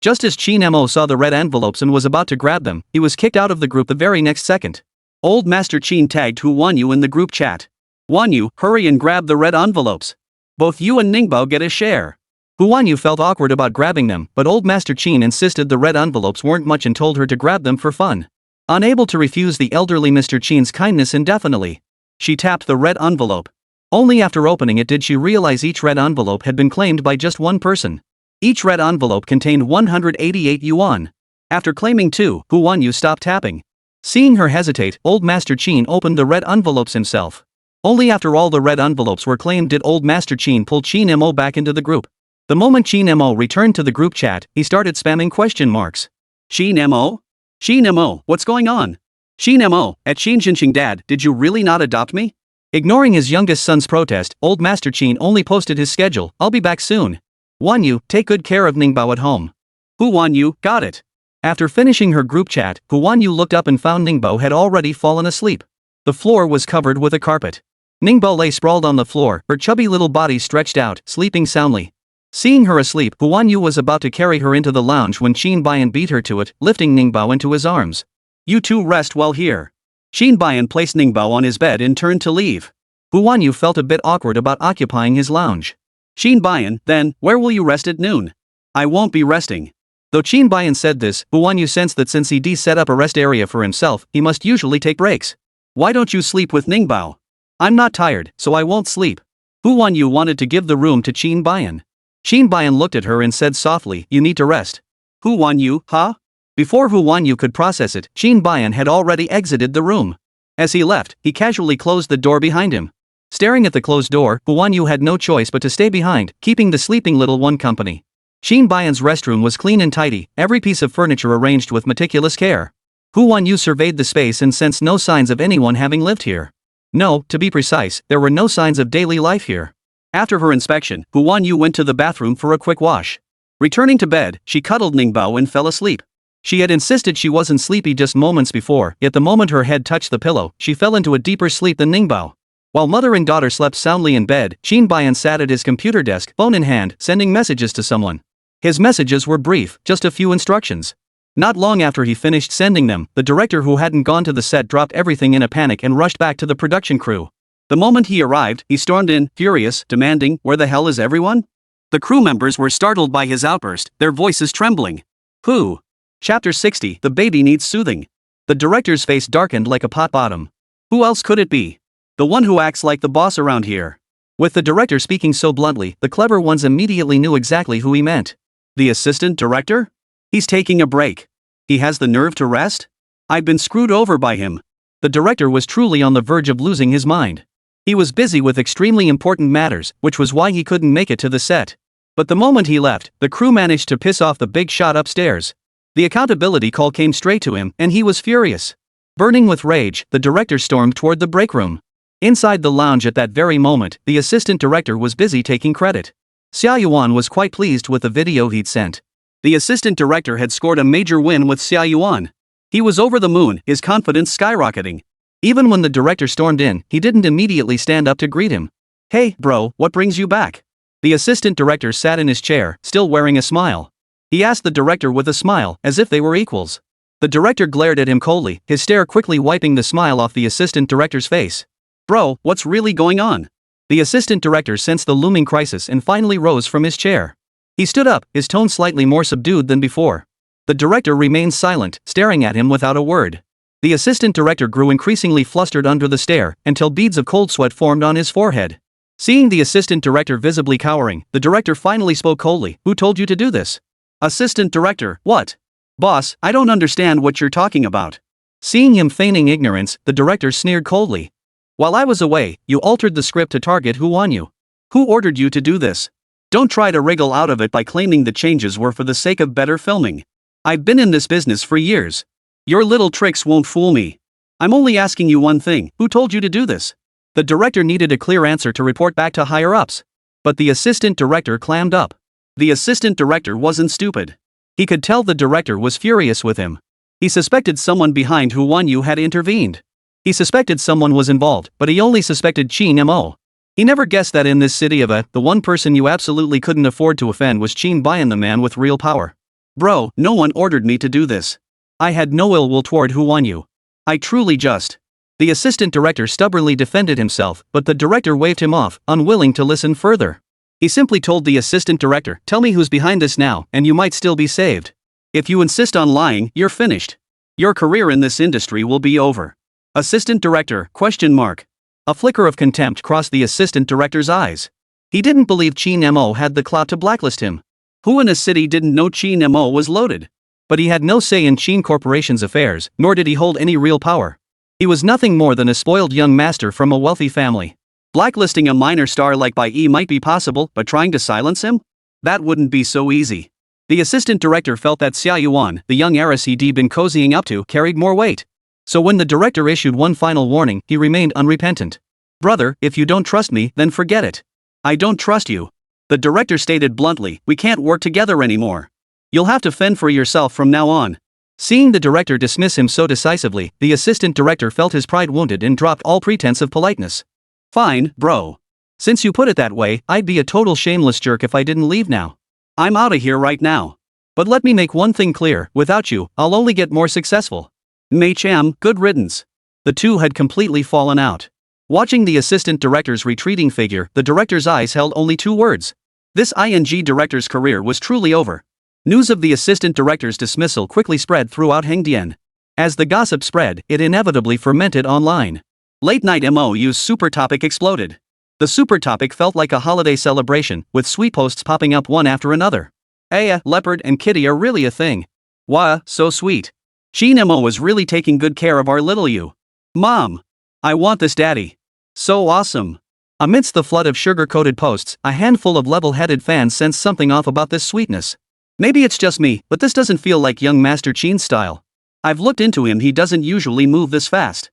Just as Qin Mo saw the red envelopes and was about to grab them, he was kicked out of the group the very next second. Old Master Qin tagged Hu Wanyu in the group chat. Wanyu, hurry and grab the red envelopes. Both you and Ningbao get a share. Hu Wanyu felt awkward about grabbing them, but old Master Qin insisted the red envelopes weren't much and told her to grab them for fun. Unable to refuse the elderly Mr. Qin's kindness indefinitely, she tapped the red envelope. Only after opening it did she realize each red envelope had been claimed by just one person. Each red envelope contained 188 yuan. After claiming two, Hu Wanyu stopped tapping. Seeing her hesitate, old Master Qin opened the red envelopes himself. Only after all the red envelopes were claimed did old Master Qin pull Qin Mo back into the group. The moment Qin Mo returned to the group chat, he started spamming question marks. Qin Mo? Qin Mo, what's going on? Qin Mo, at Qin Dad, did you really not adopt me? Ignoring his youngest son's protest, old Master Qin only posted his schedule, I'll be back soon. Wanyu, take good care of Ningbao at home. Hu Wanyu, got it. After finishing her group chat, Hu Wanyu looked up and found Ningbao had already fallen asleep. The floor was covered with a carpet. Ningbao lay sprawled on the floor, her chubby little body stretched out, sleeping soundly. Seeing her asleep, Hu Wanyu was about to carry her into the lounge when Qin Bayan beat her to it, lifting Ningbao into his arms. "You two rest well here." Qin Bayan placed Ningbao on his bed and turned to leave. Hu Wanyu felt a bit awkward about occupying his lounge. "Qin Bayan, then, where will you rest at noon?" "I won't be resting." Though Qin Bayan said this, Hu Wanyu sensed that since he set up a rest area for himself, he must usually take breaks. "Why don't you sleep with Ningbao?" "I'm not tired, so I won't sleep." Hu Wanyu wanted to give the room to Qin Bayan. Qin Bayan looked at her and said softly, "You need to rest." "Hu Wanyu, huh?" Before Hu Wanyu could process it, Qin Bayan had already exited the room. As he left, he casually closed the door behind him. Staring at the closed door, Hu Wanyu had no choice but to stay behind, keeping the sleeping little one company. Qin Bayan's restroom was clean and tidy, every piece of furniture arranged with meticulous care. Hu Wanyu surveyed the space and sensed no signs of anyone having lived here. No, to be precise, there were no signs of daily life here. After her inspection, Hu Wanyu went to the bathroom for a quick wash. Returning to bed, she cuddled Ningbao and fell asleep. She had insisted she wasn't sleepy just moments before, yet the moment her head touched the pillow, she fell into a deeper sleep than Ningbao. While mother and daughter slept soundly in bed, Qin Bayan sat at his computer desk, phone in hand, sending messages to someone. His messages were brief, just a few instructions. Not long after he finished sending them, the director who hadn't gone to the set dropped everything in a panic and rushed back to the production crew. The moment he arrived, he stormed in, furious, demanding, "Where the hell is everyone?" The crew members were startled by his outburst, their voices trembling. "Who?" Chapter 60, The Baby Needs Soothing. The director's face darkened like a pot bottom. Who else could it be? The one who acts like the boss around here. With the director speaking so bluntly, the clever ones immediately knew exactly who he meant. The assistant director? He's taking a break. He has the nerve to rest? I've been screwed over by him. The director was truly on the verge of losing his mind. He was busy with extremely important matters, which was why he couldn't make it to the set. But the moment he left, the crew managed to piss off the big shot upstairs. The accountability call came straight to him, and he was furious. Burning with rage, the director stormed toward the break room. Inside the lounge at that very moment, the assistant director was busy taking credit. Xiao Yuan was quite pleased with the video he'd sent. The assistant director had scored a major win with Xiao Yuan. He was over the moon, his confidence skyrocketing. Even when the director stormed in, he didn't immediately stand up to greet him. "Hey, bro, what brings you back?" The assistant director sat in his chair, still wearing a smile. He asked the director with a smile, as if they were equals. The director glared at him coldly, his stare quickly wiping the smile off the assistant director's face. "Bro, what's really going on?" The assistant director sensed the looming crisis and finally rose from his chair. He stood up, his tone slightly more subdued than before. The director remained silent, staring at him without a word. The assistant director grew increasingly flustered under the stare, until beads of cold sweat formed on his forehead. Seeing the assistant director visibly cowering, the director finally spoke coldly. "Who told you to do this?" "Assistant director, what?" "Boss, I don't understand what you're talking about." Seeing him feigning ignorance, the director sneered coldly. "While I was away, you altered the script to target Hu Wanyu. Who ordered you to do this? Don't try to wriggle out of it by claiming the changes were for the sake of better filming. I've been in this business for years. Your little tricks won't fool me. I'm only asking you one thing, who told you to do this?" The director needed a clear answer to report back to higher-ups. But the assistant director clammed up. The assistant director wasn't stupid. He could tell the director was furious with him. He suspected someone behind Hu Wanyu had intervened. He suspected someone was involved, but he only suspected Qin Mo. He never guessed that in this city of the one person you absolutely couldn't afford to offend was Qin Bayan, the man with real power. "Bro, no one ordered me to do this. I had no ill will toward Hu Wanyu. I truly just..." The assistant director stubbornly defended himself, but the director waved him off, unwilling to listen further. He simply told the assistant director, "Tell me who's behind this now, and you might still be saved. If you insist on lying, you're finished. Your career in this industry will be over." "Assistant director, question mark." A flicker of contempt crossed the assistant director's eyes. He didn't believe Qin Mo had the clout to blacklist him. Who in a city didn't know Qin Mo was loaded? But he had no say in Qin Corporation's affairs, nor did he hold any real power. He was nothing more than a spoiled young master from a wealthy family. Blacklisting a minor star like Bai Yi might be possible, but trying to silence him? That wouldn't be so easy. The assistant director felt that Xiao Yuan, the young heiress he'd been cozying up to, carried more weight. So when the director issued one final warning, he remained unrepentant. "Brother, if you don't trust me, then forget it." "I don't trust you." The director stated bluntly, "We can't work together anymore. You'll have to fend for yourself from now on." Seeing the director dismiss him so decisively, the assistant director felt his pride wounded and dropped all pretense of politeness. Fine, bro. Since you put it that way, I'd be a total shameless jerk if I didn't leave now. I'm outta here right now. But let me make one thing clear, without you, I'll only get more successful. Mei-cham, good riddance. The two had completely fallen out. Watching the assistant director's retreating figure, the director's eyes held only two words. This ING director's career was truly over. News of the assistant director's dismissal quickly spread throughout Hengdian. As the gossip spread, it inevitably fermented online. Late-night MOU's super topic exploded. The super topic felt like a holiday celebration, with sweet posts popping up one after another. Leopard and kitty are really a thing. Wah, so sweet. Qin Mo was really taking good care of our little you. Mom. I want this daddy. So awesome. Amidst the flood of sugar-coated posts, a handful of level-headed fans sensed something off about this sweetness. Maybe it's just me, but this doesn't feel like young Master Qin's style. I've looked into him, he doesn't usually move this fast.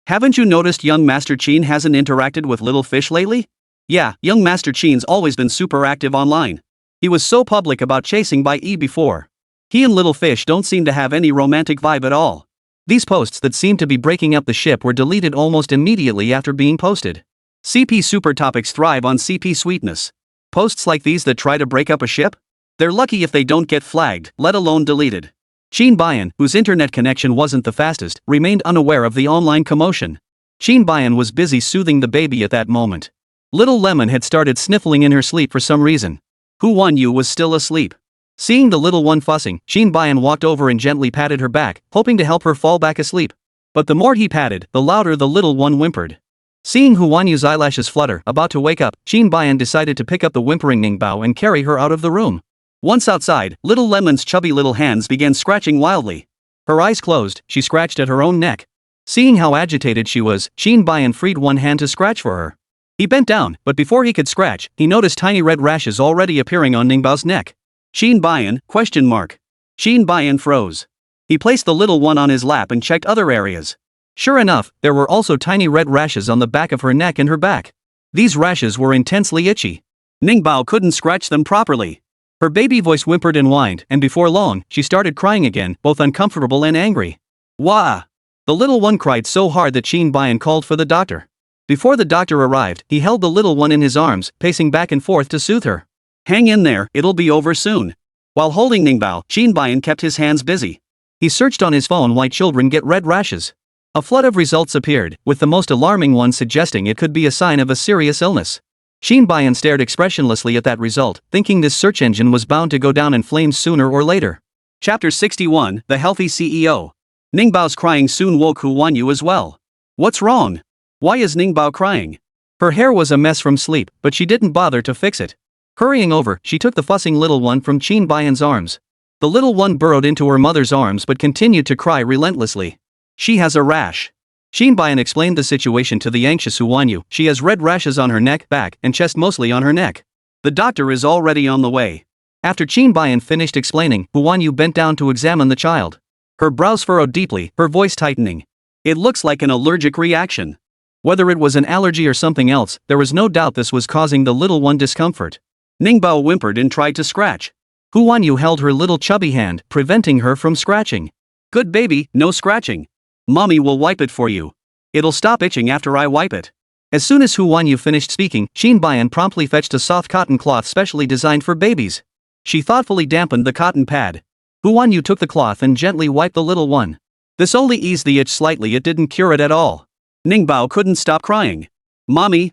Haven't you noticed young Master Qin hasn't interacted with little fish lately? Yeah, young Master Qin's always been super active online. He was so public about chasing by before. He and little fish don't seem to have any romantic vibe at all. These posts that seemed to be breaking up the ship were deleted almost immediately after being posted. CP super topics thrive on CP sweetness. Posts like these that try to break up a ship? They're lucky if they don't get flagged, let alone deleted. Qin Bayan, whose internet connection wasn't the fastest, remained unaware of the online commotion. Qin Bayan was busy soothing the baby at that moment. Little Lemon had started sniffling in her sleep for some reason. Hu Wanyu was still asleep. Seeing the little one fussing, Qin Bayan walked over and gently patted her back, hoping to help her fall back asleep. But the more he patted, the louder the little one whimpered. Seeing Hu Wanyu's eyelashes flutter, about to wake up, Qin Bayan decided to pick up the whimpering Ningbao and carry her out of the room. Once outside, little Lemon's chubby little hands began scratching wildly. Her eyes closed, she scratched at her own neck. Seeing how agitated she was, Qin Bayan freed one hand to scratch for her. He bent down, but before he could scratch, he noticed tiny red rashes already appearing on Ningbao's neck. Qin Bayan? Qin Bayan froze. He placed the little one on his lap and checked other areas. Sure enough, there were also tiny red rashes on the back of her neck and her back. These rashes were intensely itchy. Ningbao couldn't scratch them properly. Her baby voice whimpered and whined, and before long, she started crying again, both uncomfortable and angry. Wah! The little one cried so hard that Qin Bayan called for the doctor. Before the doctor arrived, he held the little one in his arms, pacing back and forth to soothe her. Hang in there, it'll be over soon. While holding Ningbao, Qin Bayan kept his hands busy. He searched on his phone why children get red rashes. A flood of results appeared, with the most alarming one suggesting it could be a sign of a serious illness. Qin Bayan stared expressionlessly at that result, thinking this search engine was bound to go down in flames sooner or later. Chapter 61, The Healthy CEO. Ningbao's crying soon woke Hu Wanyu as well. What's wrong? Why is Ningbao crying? Her hair was a mess from sleep, but she didn't bother to fix it. Hurrying over, she took the fussing little one from Qin Bayan's arms. The little one burrowed into her mother's arms but continued to cry relentlessly. She has a rash. Qin Bayan explained the situation to the anxious Hu Wanyu. She has red rashes on her neck, back, and chest, mostly on her neck. The doctor is already on the way. After Qin Bayan finished explaining, Hu Wanyu bent down to examine the child. Her brows furrowed deeply, her voice tightening. It looks like an allergic reaction. Whether it was an allergy or something else, there was no doubt this was causing the little one discomfort. Ningbao whimpered and tried to scratch. Hu Wanyu held her little chubby hand, preventing her from scratching. Good baby, no scratching. Mommy will wipe it for you. It'll stop itching after I wipe it. As soon as Hu Wanyu finished speaking, Qin Bayan promptly fetched a soft cotton cloth specially designed for babies. She thoughtfully dampened the cotton pad. Hu Wanyu took the cloth and gently wiped the little one. This only eased the itch slightly, it didn't cure it at all. Ningbao couldn't stop crying. Mommy.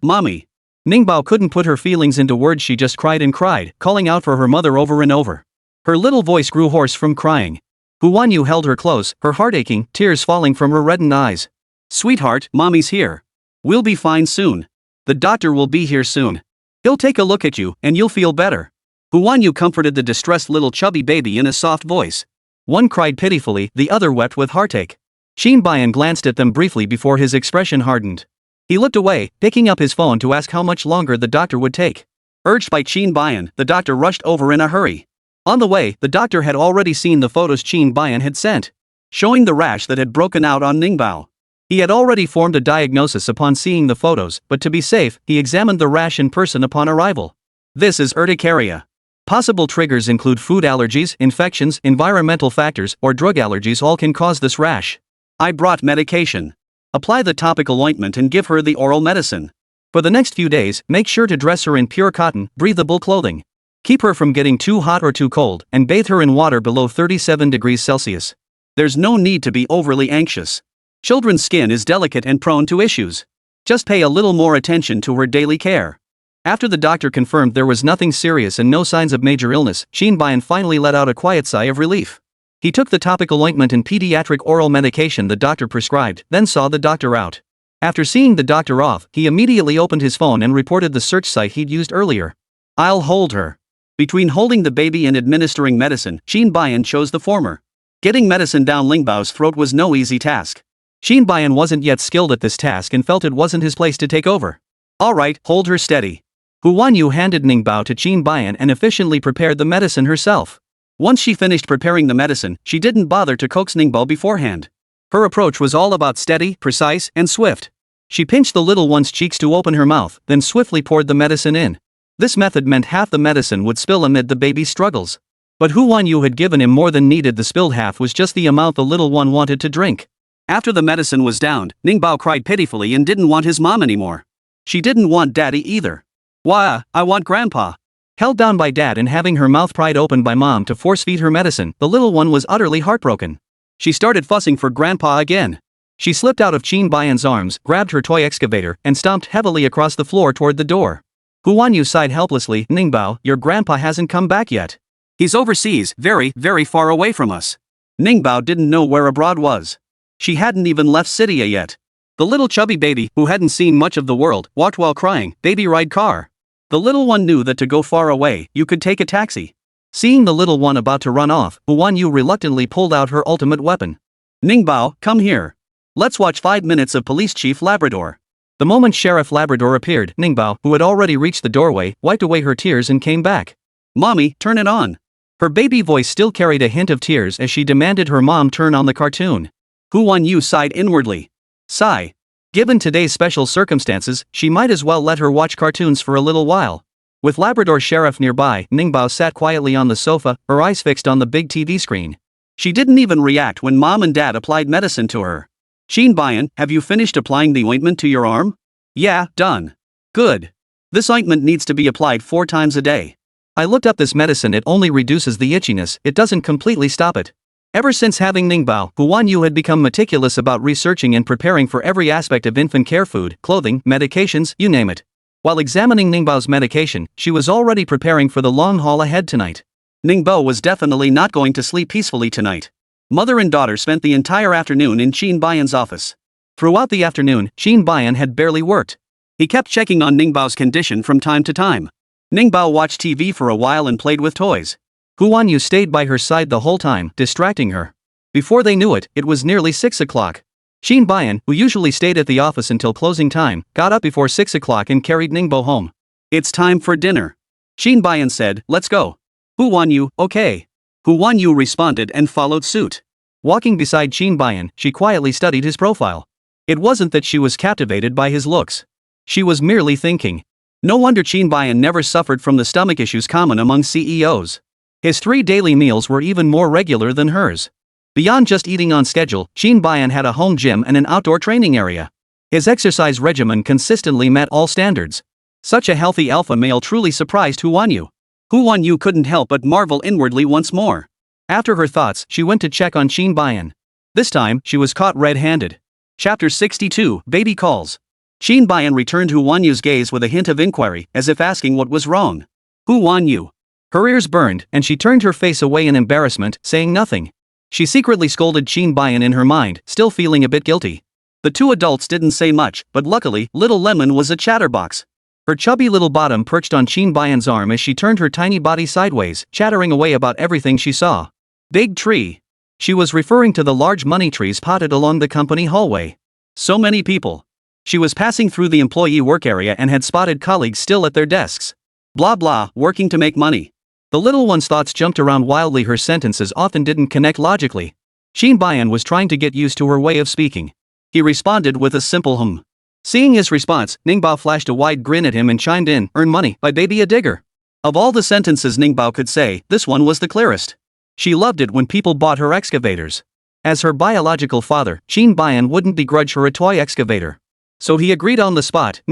Ningbao couldn't put her feelings into words, she just cried and cried, calling out for her mother over and over. Her little voice grew hoarse from crying. Hu Wanyu held her close, her heart aching, tears falling from her reddened eyes. Sweetheart, Mommy's here. We'll be fine soon. The doctor will be here soon. He'll take a look at you, and you'll feel better. Hu Wanyu comforted the distressed little chubby baby in a soft voice. One cried pitifully, the other wept with heartache. Qin Bayan glanced at them briefly before his expression hardened. He looked away, picking up his phone to ask how much longer the doctor would take. Urged by Qin Bayan, the doctor rushed over in a hurry. On the way, the doctor had already seen the photos Qin Bayan had sent, showing the rash that had broken out on Ningbao. He had already formed a diagnosis upon seeing the photos, but to be safe, he examined the rash in person upon arrival. This is urticaria. Possible triggers include food allergies, infections, environmental factors, or drug allergies all can cause this rash. I brought medication. Apply the topical ointment and give her the oral medicine. For the next few days, make sure to dress her in pure cotton, breathable clothing. Keep her from getting too hot or too cold, and bathe her in water below 37 degrees Celsius. There's no need to be overly anxious. Children's skin is delicate and prone to issues. Just pay a little more attention to her daily care. After the doctor confirmed there was nothing serious and no signs of major illness, Qin Mo finally let out a quiet sigh of relief. He took the topical ointment and pediatric oral medication the doctor prescribed, then saw the doctor out. After seeing the doctor off, he immediately opened his phone and reported the search site he'd used earlier. I'll hold her. Between holding the baby and administering medicine, Qin Mo chose the former. Getting medicine down Ningbao's throat was no easy task. Qin Mo wasn't yet skilled at this task and felt it wasn't his place to take over. Alright, hold her steady. Hu Wanyu handed Ningbao to Qin Mo and efficiently prepared the medicine herself. Once she finished preparing the medicine, she didn't bother to coax Ningbao beforehand. Her approach was all about steady, precise, and swift. She pinched the little one's cheeks to open her mouth, then swiftly poured the medicine in. This method meant half the medicine would spill amid the baby's struggles. But Hu Wanyu had given him more than needed. The spilled half was just the amount the little one wanted to drink. After the medicine was downed, Ningbao cried pitifully and didn't want his mom anymore. She didn't want daddy either. Wah, I want grandpa. Held down by dad and having her mouth pried open by mom to force-feed her medicine, the little one was utterly heartbroken. She started fussing for grandpa again. She slipped out of Qin Mo's arms, grabbed her toy excavator, and stomped heavily across the floor toward the door. Hu Wanyu sighed helplessly. Ningbao, your grandpa hasn't come back yet. He's overseas, very, very far away from us. Ningbao didn't know where abroad was. She hadn't even left Sitia yet. The little chubby baby, who hadn't seen much of the world, walked while crying, baby ride car. The little one knew that to go far away, you could take a taxi. Seeing the little one about to run off, Hu Wanyu reluctantly pulled out her ultimate weapon. Ningbao, come here. Let's watch 5 minutes of Police Chief Labrador. The moment Sheriff Labrador appeared, Ningbao, who had already reached the doorway, wiped away her tears and came back. Mommy, turn it on. Her baby voice still carried a hint of tears as she demanded her mom turn on the cartoon. Hu Wanyu sighed inwardly. Sigh. Given today's special circumstances, she might as well let her watch cartoons for a little while. With Labrador Sheriff nearby, Ningbao sat quietly on the sofa, her eyes fixed on the big TV screen. She didn't even react when mom and dad applied medicine to her. Qin Mo, have you finished applying the ointment to your arm? Yeah, done. Good. This ointment needs to be applied 4 times a day. I looked up this medicine. It only reduces the itchiness, it doesn't completely stop it. Ever since having Ningbao, Hu Wanyu had become meticulous about researching and preparing for every aspect of infant care: food, clothing, medications, you name it. While examining Ningbao's medication, she was already preparing for the long haul ahead tonight. Ningbao was definitely not going to sleep peacefully tonight. Mother and daughter spent the entire afternoon in Qin Mo's office. Throughout the afternoon, Qin Mo had barely worked. He kept checking on Ningbao's condition from time to time. Ningbao watched TV for a while and played with toys. Hu Wanyu stayed by her side the whole time, distracting her. Before they knew it, it was nearly 6 o'clock. Qin Mo, who usually stayed at the office until closing time, got up before 6 o'clock and carried Ningbao home. It's time for dinner. Qin Mo said, let's go. Hu Wanyu, okay. Hu Wanyu responded and followed suit. Walking beside Qin Mo, she quietly studied his profile. It wasn't that she was captivated by his looks. She was merely thinking. No wonder Qin Mo never suffered from the stomach issues common among CEOs. His 3 daily meals were even more regular than hers. Beyond just eating on schedule, Qin Mo had a home gym and an outdoor training area. His exercise regimen consistently met all standards. Such a healthy alpha male truly surprised Hu Wanyu. Hu Wanyu couldn't help but marvel inwardly once more. After her thoughts, she went to check on Qin Mo. This time, she was caught red-handed. Chapter 62, Baby Calls. Qin Mo returned Hu Wanyu's gaze with a hint of inquiry, as if asking what was wrong. Hu Wanyu. Her ears burned, and she turned her face away in embarrassment, saying nothing. She secretly scolded Qin Mo in her mind, still feeling a bit guilty. The 2 adults didn't say much, but luckily, little Lemon was a chatterbox. Her chubby little bottom perched on Qin Mo's arm as she turned her tiny body sideways, chattering away about everything she saw. Big tree. She was referring to the large money trees potted along the company hallway. So many people. She was passing through the employee work area and had spotted colleagues still at their desks. Blah blah, working to make money. The little one's thoughts jumped around wildly. Her sentences often didn't connect logically. Qin Mo was trying to get used to her way of speaking. He responded with a simple hum. Seeing his response, Ningbao flashed a wide grin at him and chimed in, earn money by baby a digger. Of all the sentences Ningbao could say, this one was the clearest. She loved it when people bought her excavators. As her biological father, Qin Mo wouldn't begrudge her a toy excavator. So he agreed on the spot.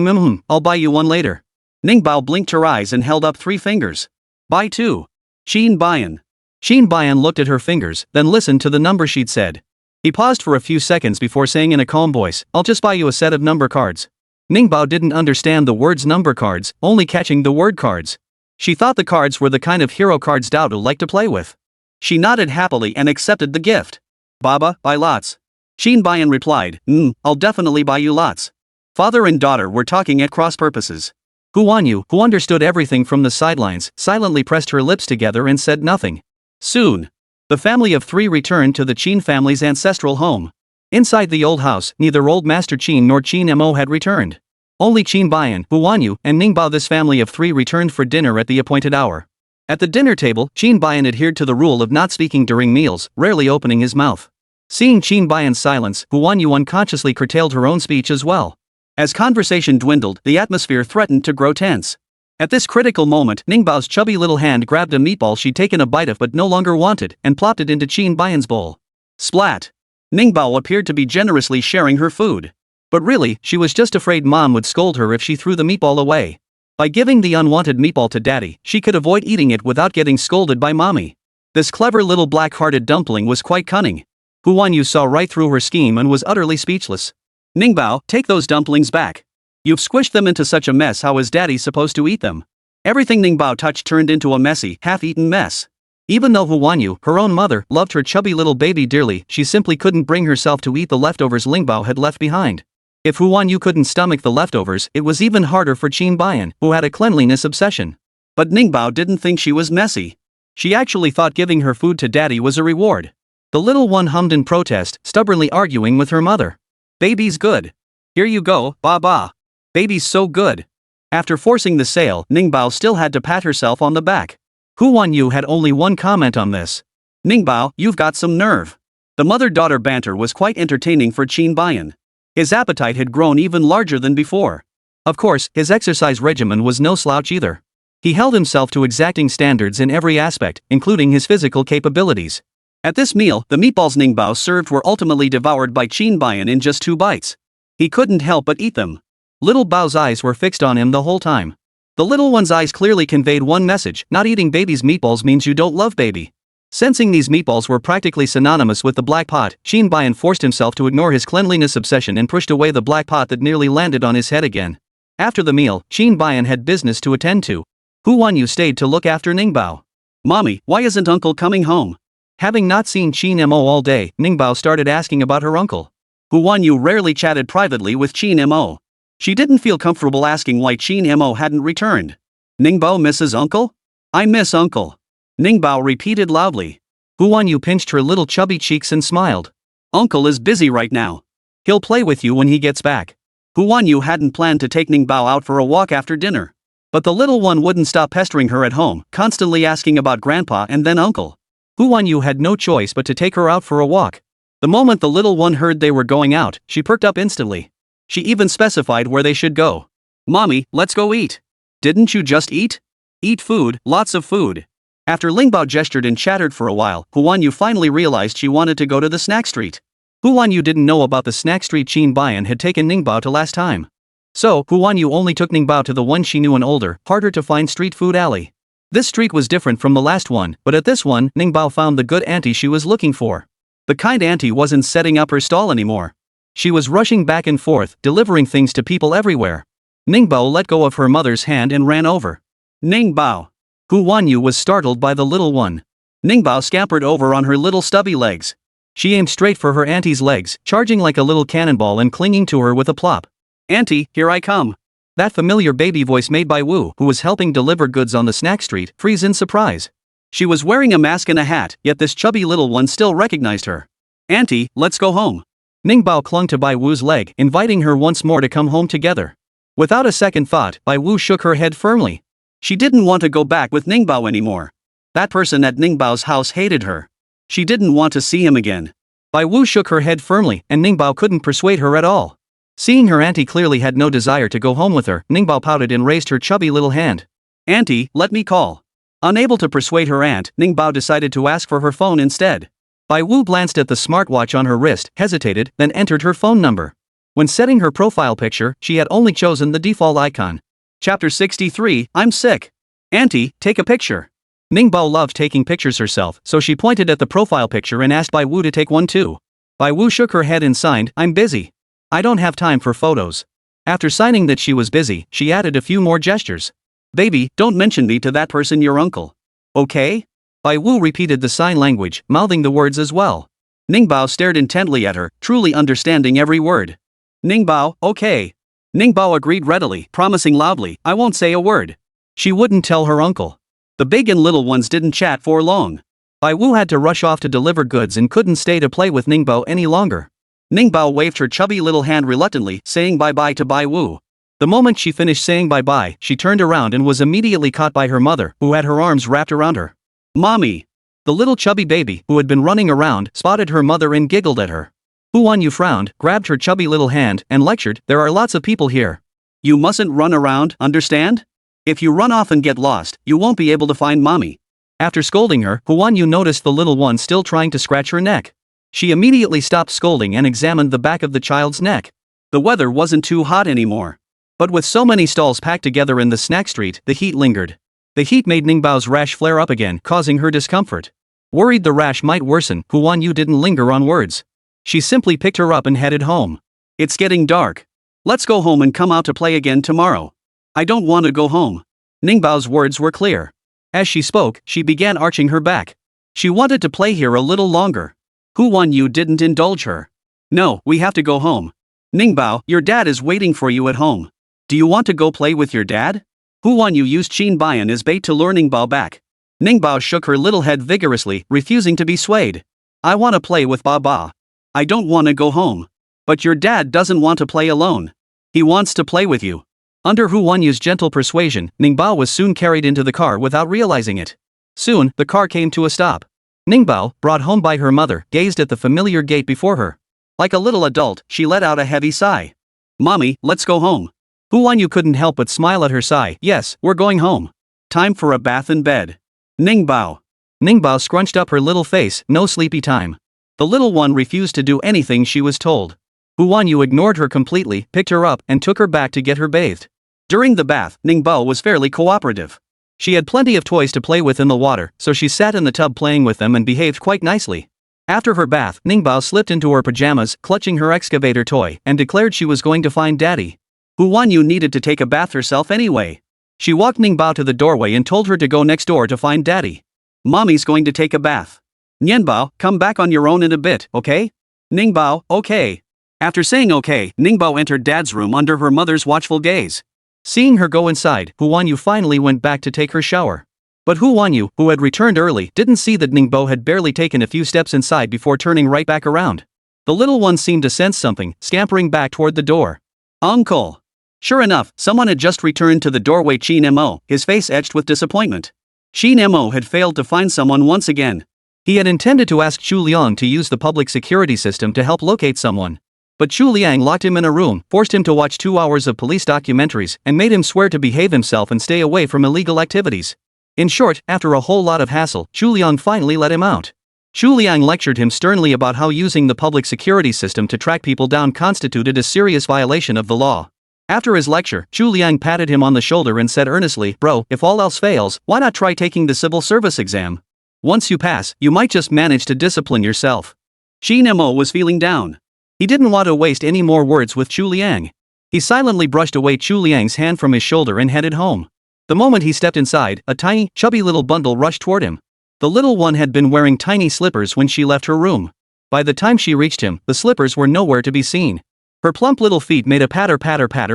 I'll buy you one later. Ningbao blinked her eyes and held up 3 fingers. Buy 2. Qin Mo. Qin Mo looked at her fingers, then listened to the number she'd said. He paused for a few seconds before saying in a calm voice, I'll just buy you a set of number cards. Ningbao didn't understand the words number cards, only catching the word cards. She thought the cards were the kind of hero cards Dowdo liked to play with. She nodded happily and accepted the gift. Baba, buy lots. Qin Mo replied, I'll definitely buy you lots. Father and daughter were talking at cross purposes. Hu Wanyu, who understood everything from the sidelines, silently pressed her lips together and said nothing. Soon, the family of 3 returned to the Qin family's ancestral home. Inside the old house, neither old Master Qin nor Qin Mo had returned. Only Qin Mo, Hu Wanyu, and Ningbao. This family of 3 returned for dinner at the appointed hour. At the dinner table, Qin Mo adhered to the rule of not speaking during meals, rarely opening his mouth. Seeing Qin Mo's silence, Hu Wanyu unconsciously curtailed her own speech as well. As conversation dwindled, the atmosphere threatened to grow tense. At this critical moment, Ningbao's chubby little hand grabbed a meatball she'd taken a bite of but no longer wanted, and plopped it into Qin Mo's bowl. Splat! Ningbao appeared to be generously sharing her food. But really, she was just afraid Mom would scold her if she threw the meatball away. By giving the unwanted meatball to Daddy, she could avoid eating it without getting scolded by Mommy. This clever little black-hearted dumpling was quite cunning. Hu Wanyu saw right through her scheme and was utterly speechless. Ningbao, take those dumplings back. You've squished them into such a mess. How is Daddy supposed to eat them? Everything Ningbao touched turned into a messy, half-eaten mess. Even though Hu Wanyu, her own mother, loved her chubby little baby dearly, she simply couldn't bring herself to eat the leftovers Ningbao had left behind. If Hu Wanyu couldn't stomach the leftovers, it was even harder for Qin Mo, who had a cleanliness obsession. But Ningbao didn't think she was messy. She actually thought giving her food to Daddy was a reward. The little one hummed in protest, stubbornly arguing with her mother. Baby's good. Here you go, ba. Baby's so good. After forcing the sale, Ningbao still had to pat herself on the back. Hu Wanyu had only one comment on this. Ningbao, you've got some nerve. The mother-daughter banter was quite entertaining for Qin Mo. His appetite had grown even larger than before. Of course, his exercise regimen was no slouch either. He held himself to exacting standards in every aspect, including his physical capabilities. At this meal, the meatballs Ningbao served were ultimately devoured by Qin Mo in just 2 bites. He couldn't help but eat them. Little Bao's eyes were fixed on him the whole time. The little one's eyes clearly conveyed one message: not eating baby's meatballs means you don't love baby. Sensing these meatballs were practically synonymous with the black pot, Qin Mo forced himself to ignore his cleanliness obsession and pushed away the black pot that nearly landed on his head again. After the meal, Qin Mo had business to attend to. Hu Wanyu stayed to look after Ningbao. Mommy, why isn't Uncle coming home? Having not seen Qin Mo all day, Ningbao started asking about her uncle. Hu Wanyu rarely chatted privately with Qin Mo. She didn't feel comfortable asking why Qin Mo hadn't returned. Ningbao misses Uncle? I miss Uncle. Ningbao repeated loudly. Hu Wanyu pinched her little chubby cheeks and smiled. Uncle is busy right now. He'll play with you when he gets back. Hu Wanyu hadn't planned to take Ningbao out for a walk after dinner. But the little one wouldn't stop pestering her at home, constantly asking about Grandpa and then Uncle. Hu Wanyu had no choice but to take her out for a walk. The moment the little one heard they were going out, she perked up instantly. She even specified where they should go. Mommy, let's go eat. Didn't you just eat? Eat food, lots of food. After Ningbao gestured and chattered for a while, Hu Wanyu finally realized she wanted to go to the snack street. Hu Wanyu didn't know about the snack street Qin Mo had taken Ningbao to last time. So, Hu Wanyu only took Ningbao to the one she knew, an older, harder to find street food alley. This street was different from the last one, but at this one, Ningbao found the good auntie she was looking for. The kind auntie wasn't setting up her stall anymore. She was rushing back and forth, delivering things to people everywhere. Ningbao let go of her mother's hand and ran over. Ningbao. Hu Wanyu was startled by the little one. Ningbao scampered over on her little stubby legs. She aimed straight for her auntie's legs, charging like a little cannonball and clinging to her with a plop. Auntie, here I come. That familiar baby voice made by Wu, who was helping deliver goods on the snack street, froze in surprise. She was wearing a mask and a hat, yet this chubby little one still recognized her. Auntie, let's go home. Ningbao clung to Bai Wu's leg, inviting her once more to come home together. Without a second thought, Bai Wu shook her head firmly. She didn't want to go back with Ningbao anymore. That person at Ningbao's house hated her. She didn't want to see him again. Bai Wu shook her head firmly, and Ningbao couldn't persuade her at all. Seeing her auntie clearly had no desire to go home with her, Ningbao pouted and raised her chubby little hand. Auntie, let me call. Unable to persuade her aunt, Ningbao decided to ask for her phone instead. Bai Wu glanced at the smartwatch on her wrist, hesitated, then entered her phone number. When setting her profile picture, she had only chosen the default icon. Chapter 63, I'm sick. Auntie, take a picture. Ningbao loved taking pictures herself, so she pointed at the profile picture and asked Bai Wu to take one too. Bai Wu shook her head and signed, I'm busy. I don't have time for photos. After signing that she was busy, she added a few more gestures. Baby, don't mention me to that person, your uncle. Okay? Bai Wu repeated the sign language, mouthing the words as well. Ningbao stared intently at her, truly understanding every word. Ningbao, okay. Ningbao agreed readily, promising loudly, I won't say a word. She wouldn't tell her uncle. The big and little ones didn't chat for long. Bai Wu had to rush off to deliver goods and couldn't stay to play with Ningbao any longer. Ningbao waved her chubby little hand reluctantly, saying bye-bye to Bai Wu. The moment she finished saying bye-bye, she turned around and was immediately caught by her mother, who had her arms wrapped around her. Mommy! The little chubby baby, who had been running around, spotted her mother and giggled at her. Hu Wanyu frowned, grabbed her chubby little hand, and lectured, there are lots of people here. You mustn't run around, understand? If you run off and get lost, you won't be able to find mommy. After scolding her, Hu Wanyu noticed the little one still trying to scratch her neck. She immediately stopped scolding and examined the back of the child's neck. The weather wasn't too hot anymore. But with so many stalls packed together in the snack street, the heat lingered. The heat made Ningbao's rash flare up again, causing her discomfort. Worried the rash might worsen, Hu Wanyu didn't linger on words. She simply picked her up and headed home. It's getting dark. Let's go home and come out to play again tomorrow. I don't want to go home. Ningbao's words were clear. As she spoke, she began arching her back. She wanted to play here a little longer. Hu Wanyu didn't indulge her. No, we have to go home. Ningbao, your dad is waiting for you at home. Do you want to go play with your dad? Hu Wanyu used Qin Bayan as bait to lure Ningbao back. Ningbao shook her little head vigorously, refusing to be swayed. I want to play with Baba. I don't want to go home. But your dad doesn't want to play alone. He wants to play with you. Under Hu Wanyu's gentle persuasion, Ningbao was soon carried into the car without realizing it. Soon, the car came to a stop. Ningbao, brought home by her mother, gazed at the familiar gate before her. Like a little adult, she let out a heavy sigh. Mommy, let's go home. Hu Wanyu couldn't help but smile at her sigh. Yes, we're going home. Time for a bath and bed. Ningbao. Ningbao scrunched up her little face, no sleepy time. The little one refused to do anything she was told. Hu Wanyu ignored her completely, picked her up, and took her back to get her bathed. During the bath, Ningbao was fairly cooperative. She had plenty of toys to play with in the water, so she sat in the tub playing with them and behaved quite nicely. After her bath, Ningbao slipped into her pajamas, clutching her excavator toy, and declared she was going to find Daddy. Hu Wanyu needed to take a bath herself anyway. She walked Ningbao to the doorway and told her to go next door to find Daddy. Mommy's going to take a bath. Ningbao, come back on your own in a bit, okay? Ningbao, okay. After saying okay, Ningbao entered Dad's room under her mother's watchful gaze. Seeing her go inside, Hu Wanyu finally went back to take her shower. But Hu Wanyu, who had returned early, didn't see that Ningbao had barely taken a few steps inside before turning right back around. The little one seemed to sense something, scampering back toward the door. Uncle! Sure enough, someone had just returned to the doorway. Qin Mo, his face etched with disappointment. Qin Mo had failed to find someone once again. He had intended to ask Chu Liang to use the public security system to help locate someone. But Chu Liang locked him in a room, forced him to watch 2 hours of police documentaries, and made him swear to behave himself and stay away from illegal activities. In short, after a whole lot of hassle, Chu Liang finally let him out. Chu Liang lectured him sternly about how using the public security system to track people down constituted a serious violation of the law. After his lecture, Chu Liang patted him on the shoulder and said earnestly, Bro, if all else fails, why not try taking the civil service exam? Once you pass, you might just manage to discipline yourself. Qin Mo was feeling down. He didn't want to waste any more words with Chu Liang. He silently brushed away Chu Liang's hand from his shoulder and headed home. The moment he stepped inside, a tiny, chubby little bundle rushed toward him. The little one had been wearing tiny slippers when she left her room. By the time she reached him, the slippers were nowhere to be seen. Her plump little feet made a patter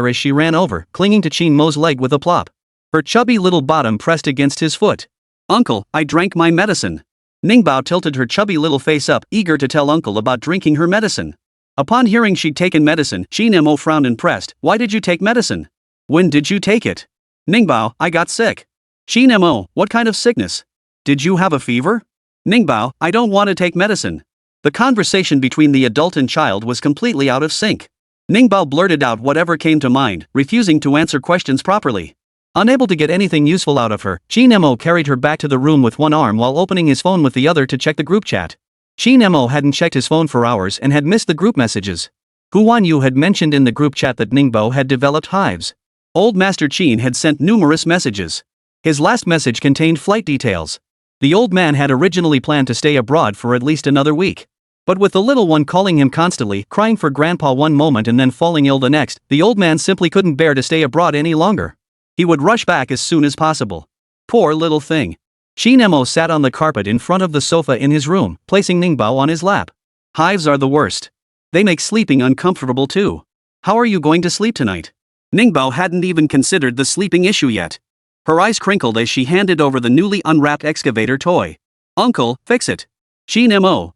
as she ran over, clinging to Qin Mo's leg with a plop. Her chubby little bottom pressed against his foot. Uncle, I drank my medicine. Ningbao tilted her chubby little face up, eager to tell Uncle about drinking her medicine. Upon hearing she'd taken medicine, Qin Mo frowned and pressed, Why did you take medicine? When did you take it? Ningbao, I got sick. Qin Mo, what kind of sickness? Did you have a fever? Ningbao, I don't want to take medicine. The conversation between the adult and child was completely out of sync. Ningbao blurted out whatever came to mind, refusing to answer questions properly. Unable to get anything useful out of her, Qin Mo carried her back to the room with one arm while opening his phone with the other to check the group chat. Qin Mo hadn't checked his phone for hours and had missed the group messages. Huan Yu had mentioned in the group chat that Ningbao had developed hives. Old Master Qin had sent numerous messages. His last message contained flight details. The old man had originally planned to stay abroad for at least another week. But with the little one calling him constantly, crying for grandpa one moment and then falling ill the next, the old man simply couldn't bear to stay abroad any longer. He would rush back as soon as possible. Poor little thing. Qin Mo sat on the carpet in front of the sofa in his room, placing Ningbao on his lap. Hives are the worst. They make sleeping uncomfortable too. How are you going to sleep tonight? Ningbao hadn't even considered the sleeping issue yet. Her eyes crinkled as she handed over the newly unwrapped excavator toy. Uncle, fix it. Qin Mo, ?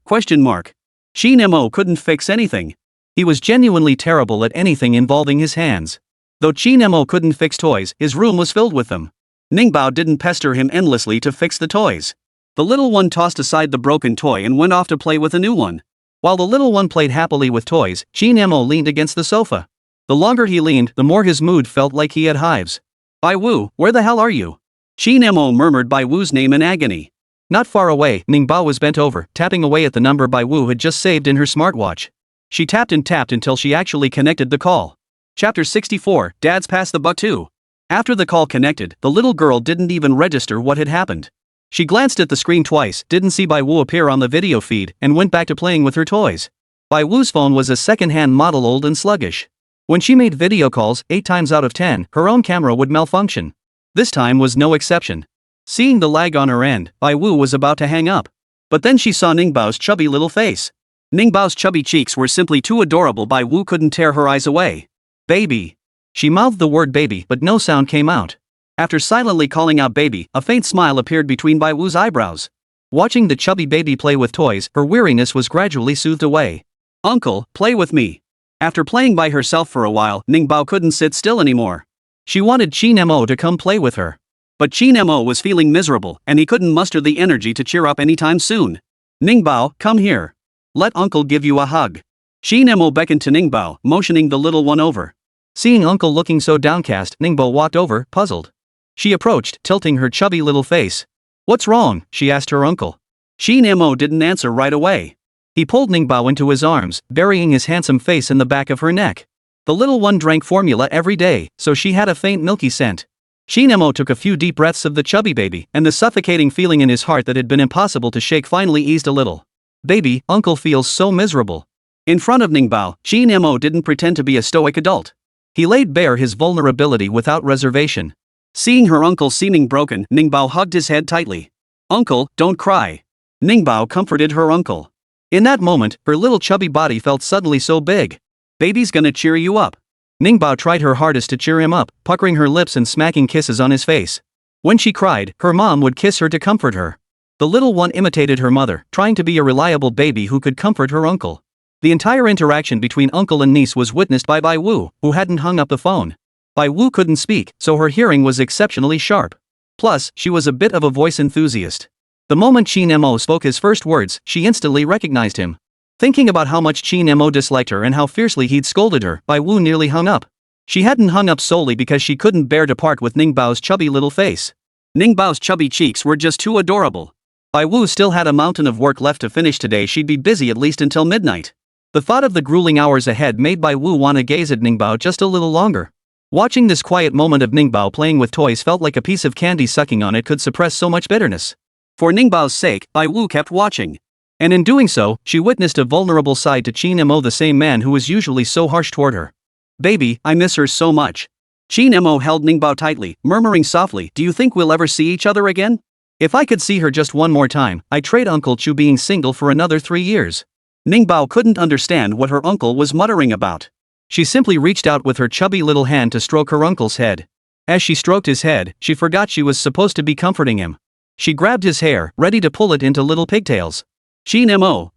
Qin Mo couldn't fix anything. He was genuinely terrible at anything involving his hands. Though Qin Mo couldn't fix toys, his room was filled with them. Ningbao didn't pester him endlessly to fix the toys. The little one tossed aside the broken toy and went off to play with a new one. While the little one played happily with toys, Qin Mo leaned against the sofa. The longer he leaned, the more his mood felt like he had hives. Bai Wu, where the hell are you? Qin Mo murmured Bai Wu's name in agony. Not far away, Ningbao was bent over, tapping away at the number Bai Wu had just saved in her smartwatch. She tapped and tapped until she actually connected the call. Chapter 64, Dad's Pass the Buck too. After the call connected, the little girl didn't even register what had happened. She glanced at the screen twice, didn't see Bai Wu appear on the video feed, and went back to playing with her toys. Bai Wu's phone was a second-hand model, old and sluggish. When she made video calls, 8 times out of 10, her own camera would malfunction. This time was no exception. Seeing the lag on her end, Bai Wu was about to hang up. But then she saw Ningbao's chubby little face. Ningbao's chubby cheeks were simply too adorable. Bai Wu couldn't tear her eyes away. Baby. She mouthed the word baby, but no sound came out. After silently calling out baby, a faint smile appeared between Bai Wu's eyebrows. Watching the chubby baby play with toys, her weariness was gradually soothed away. Uncle, play with me. After playing by herself for a while, Ningbao couldn't sit still anymore. She wanted Qin Mo to come play with her. But Qin Mo was feeling miserable, and he couldn't muster the energy to cheer up anytime soon. Ningbao, come here. Let Uncle give you a hug. Qin Mo beckoned to Ningbao, motioning the little one over. Seeing Uncle looking so downcast, Ningbao walked over, puzzled. She approached, tilting her chubby little face. What's wrong? She asked her uncle. Qin Mo didn't answer right away. He pulled Ningbao into his arms, burying his handsome face in the back of her neck. The little one drank formula every day, so she had a faint milky scent. Qin Mo took a few deep breaths of the chubby baby, and the suffocating feeling in his heart that had been impossible to shake finally eased a little. Baby, Uncle feels so miserable. In front of Ningbao, Qin Mo didn't pretend to be a stoic adult. He laid bare his vulnerability without reservation. Seeing her uncle seeming broken, Ningbao hugged his head tightly. Uncle, don't cry. Ningbao comforted her uncle. In that moment, her little chubby body felt suddenly so big. Baby's gonna cheer you up. Ningbao tried her hardest to cheer him up, puckering her lips and smacking kisses on his face. When she cried, her mom would kiss her to comfort her. The little one imitated her mother, trying to be a reliable baby who could comfort her uncle. The entire interaction between uncle and niece was witnessed by Bai Wu, who hadn't hung up the phone. Bai Wu couldn't speak, so her hearing was exceptionally sharp. Plus, she was a bit of a voice enthusiast. The moment Qin Mo spoke his first words, she instantly recognized him. Thinking about how much Qin Mo disliked her and how fiercely he'd scolded her, Bai Wu nearly hung up. She hadn't hung up solely because she couldn't bear to part with Ningbao's chubby little face. Ningbao's chubby cheeks were just too adorable. Bai Wu still had a mountain of work left to finish today. She'd be busy at least until midnight. The thought of the grueling hours ahead made Bai Wu want to gaze at Ningbao just a little longer. Watching this quiet moment of Ningbao playing with toys felt like a piece of candy sucking on it could suppress so much bitterness. For Ningbao's sake, Bai Wu kept watching. And in doing so, she witnessed a vulnerable side to Qin Mo, the same man who was usually so harsh toward her. Baby, I miss her so much. Qin Mo held Ningbao tightly, murmuring softly, do you think we'll ever see each other again? If I could see her just one more time, I'd trade Uncle Chu being single for another 3 years. Ningbao couldn't understand what her uncle was muttering about. She simply reached out with her chubby little hand to stroke her uncle's head. As she stroked his head, she forgot she was supposed to be comforting him. She grabbed his hair, ready to pull it into little pigtails. Qin Mo?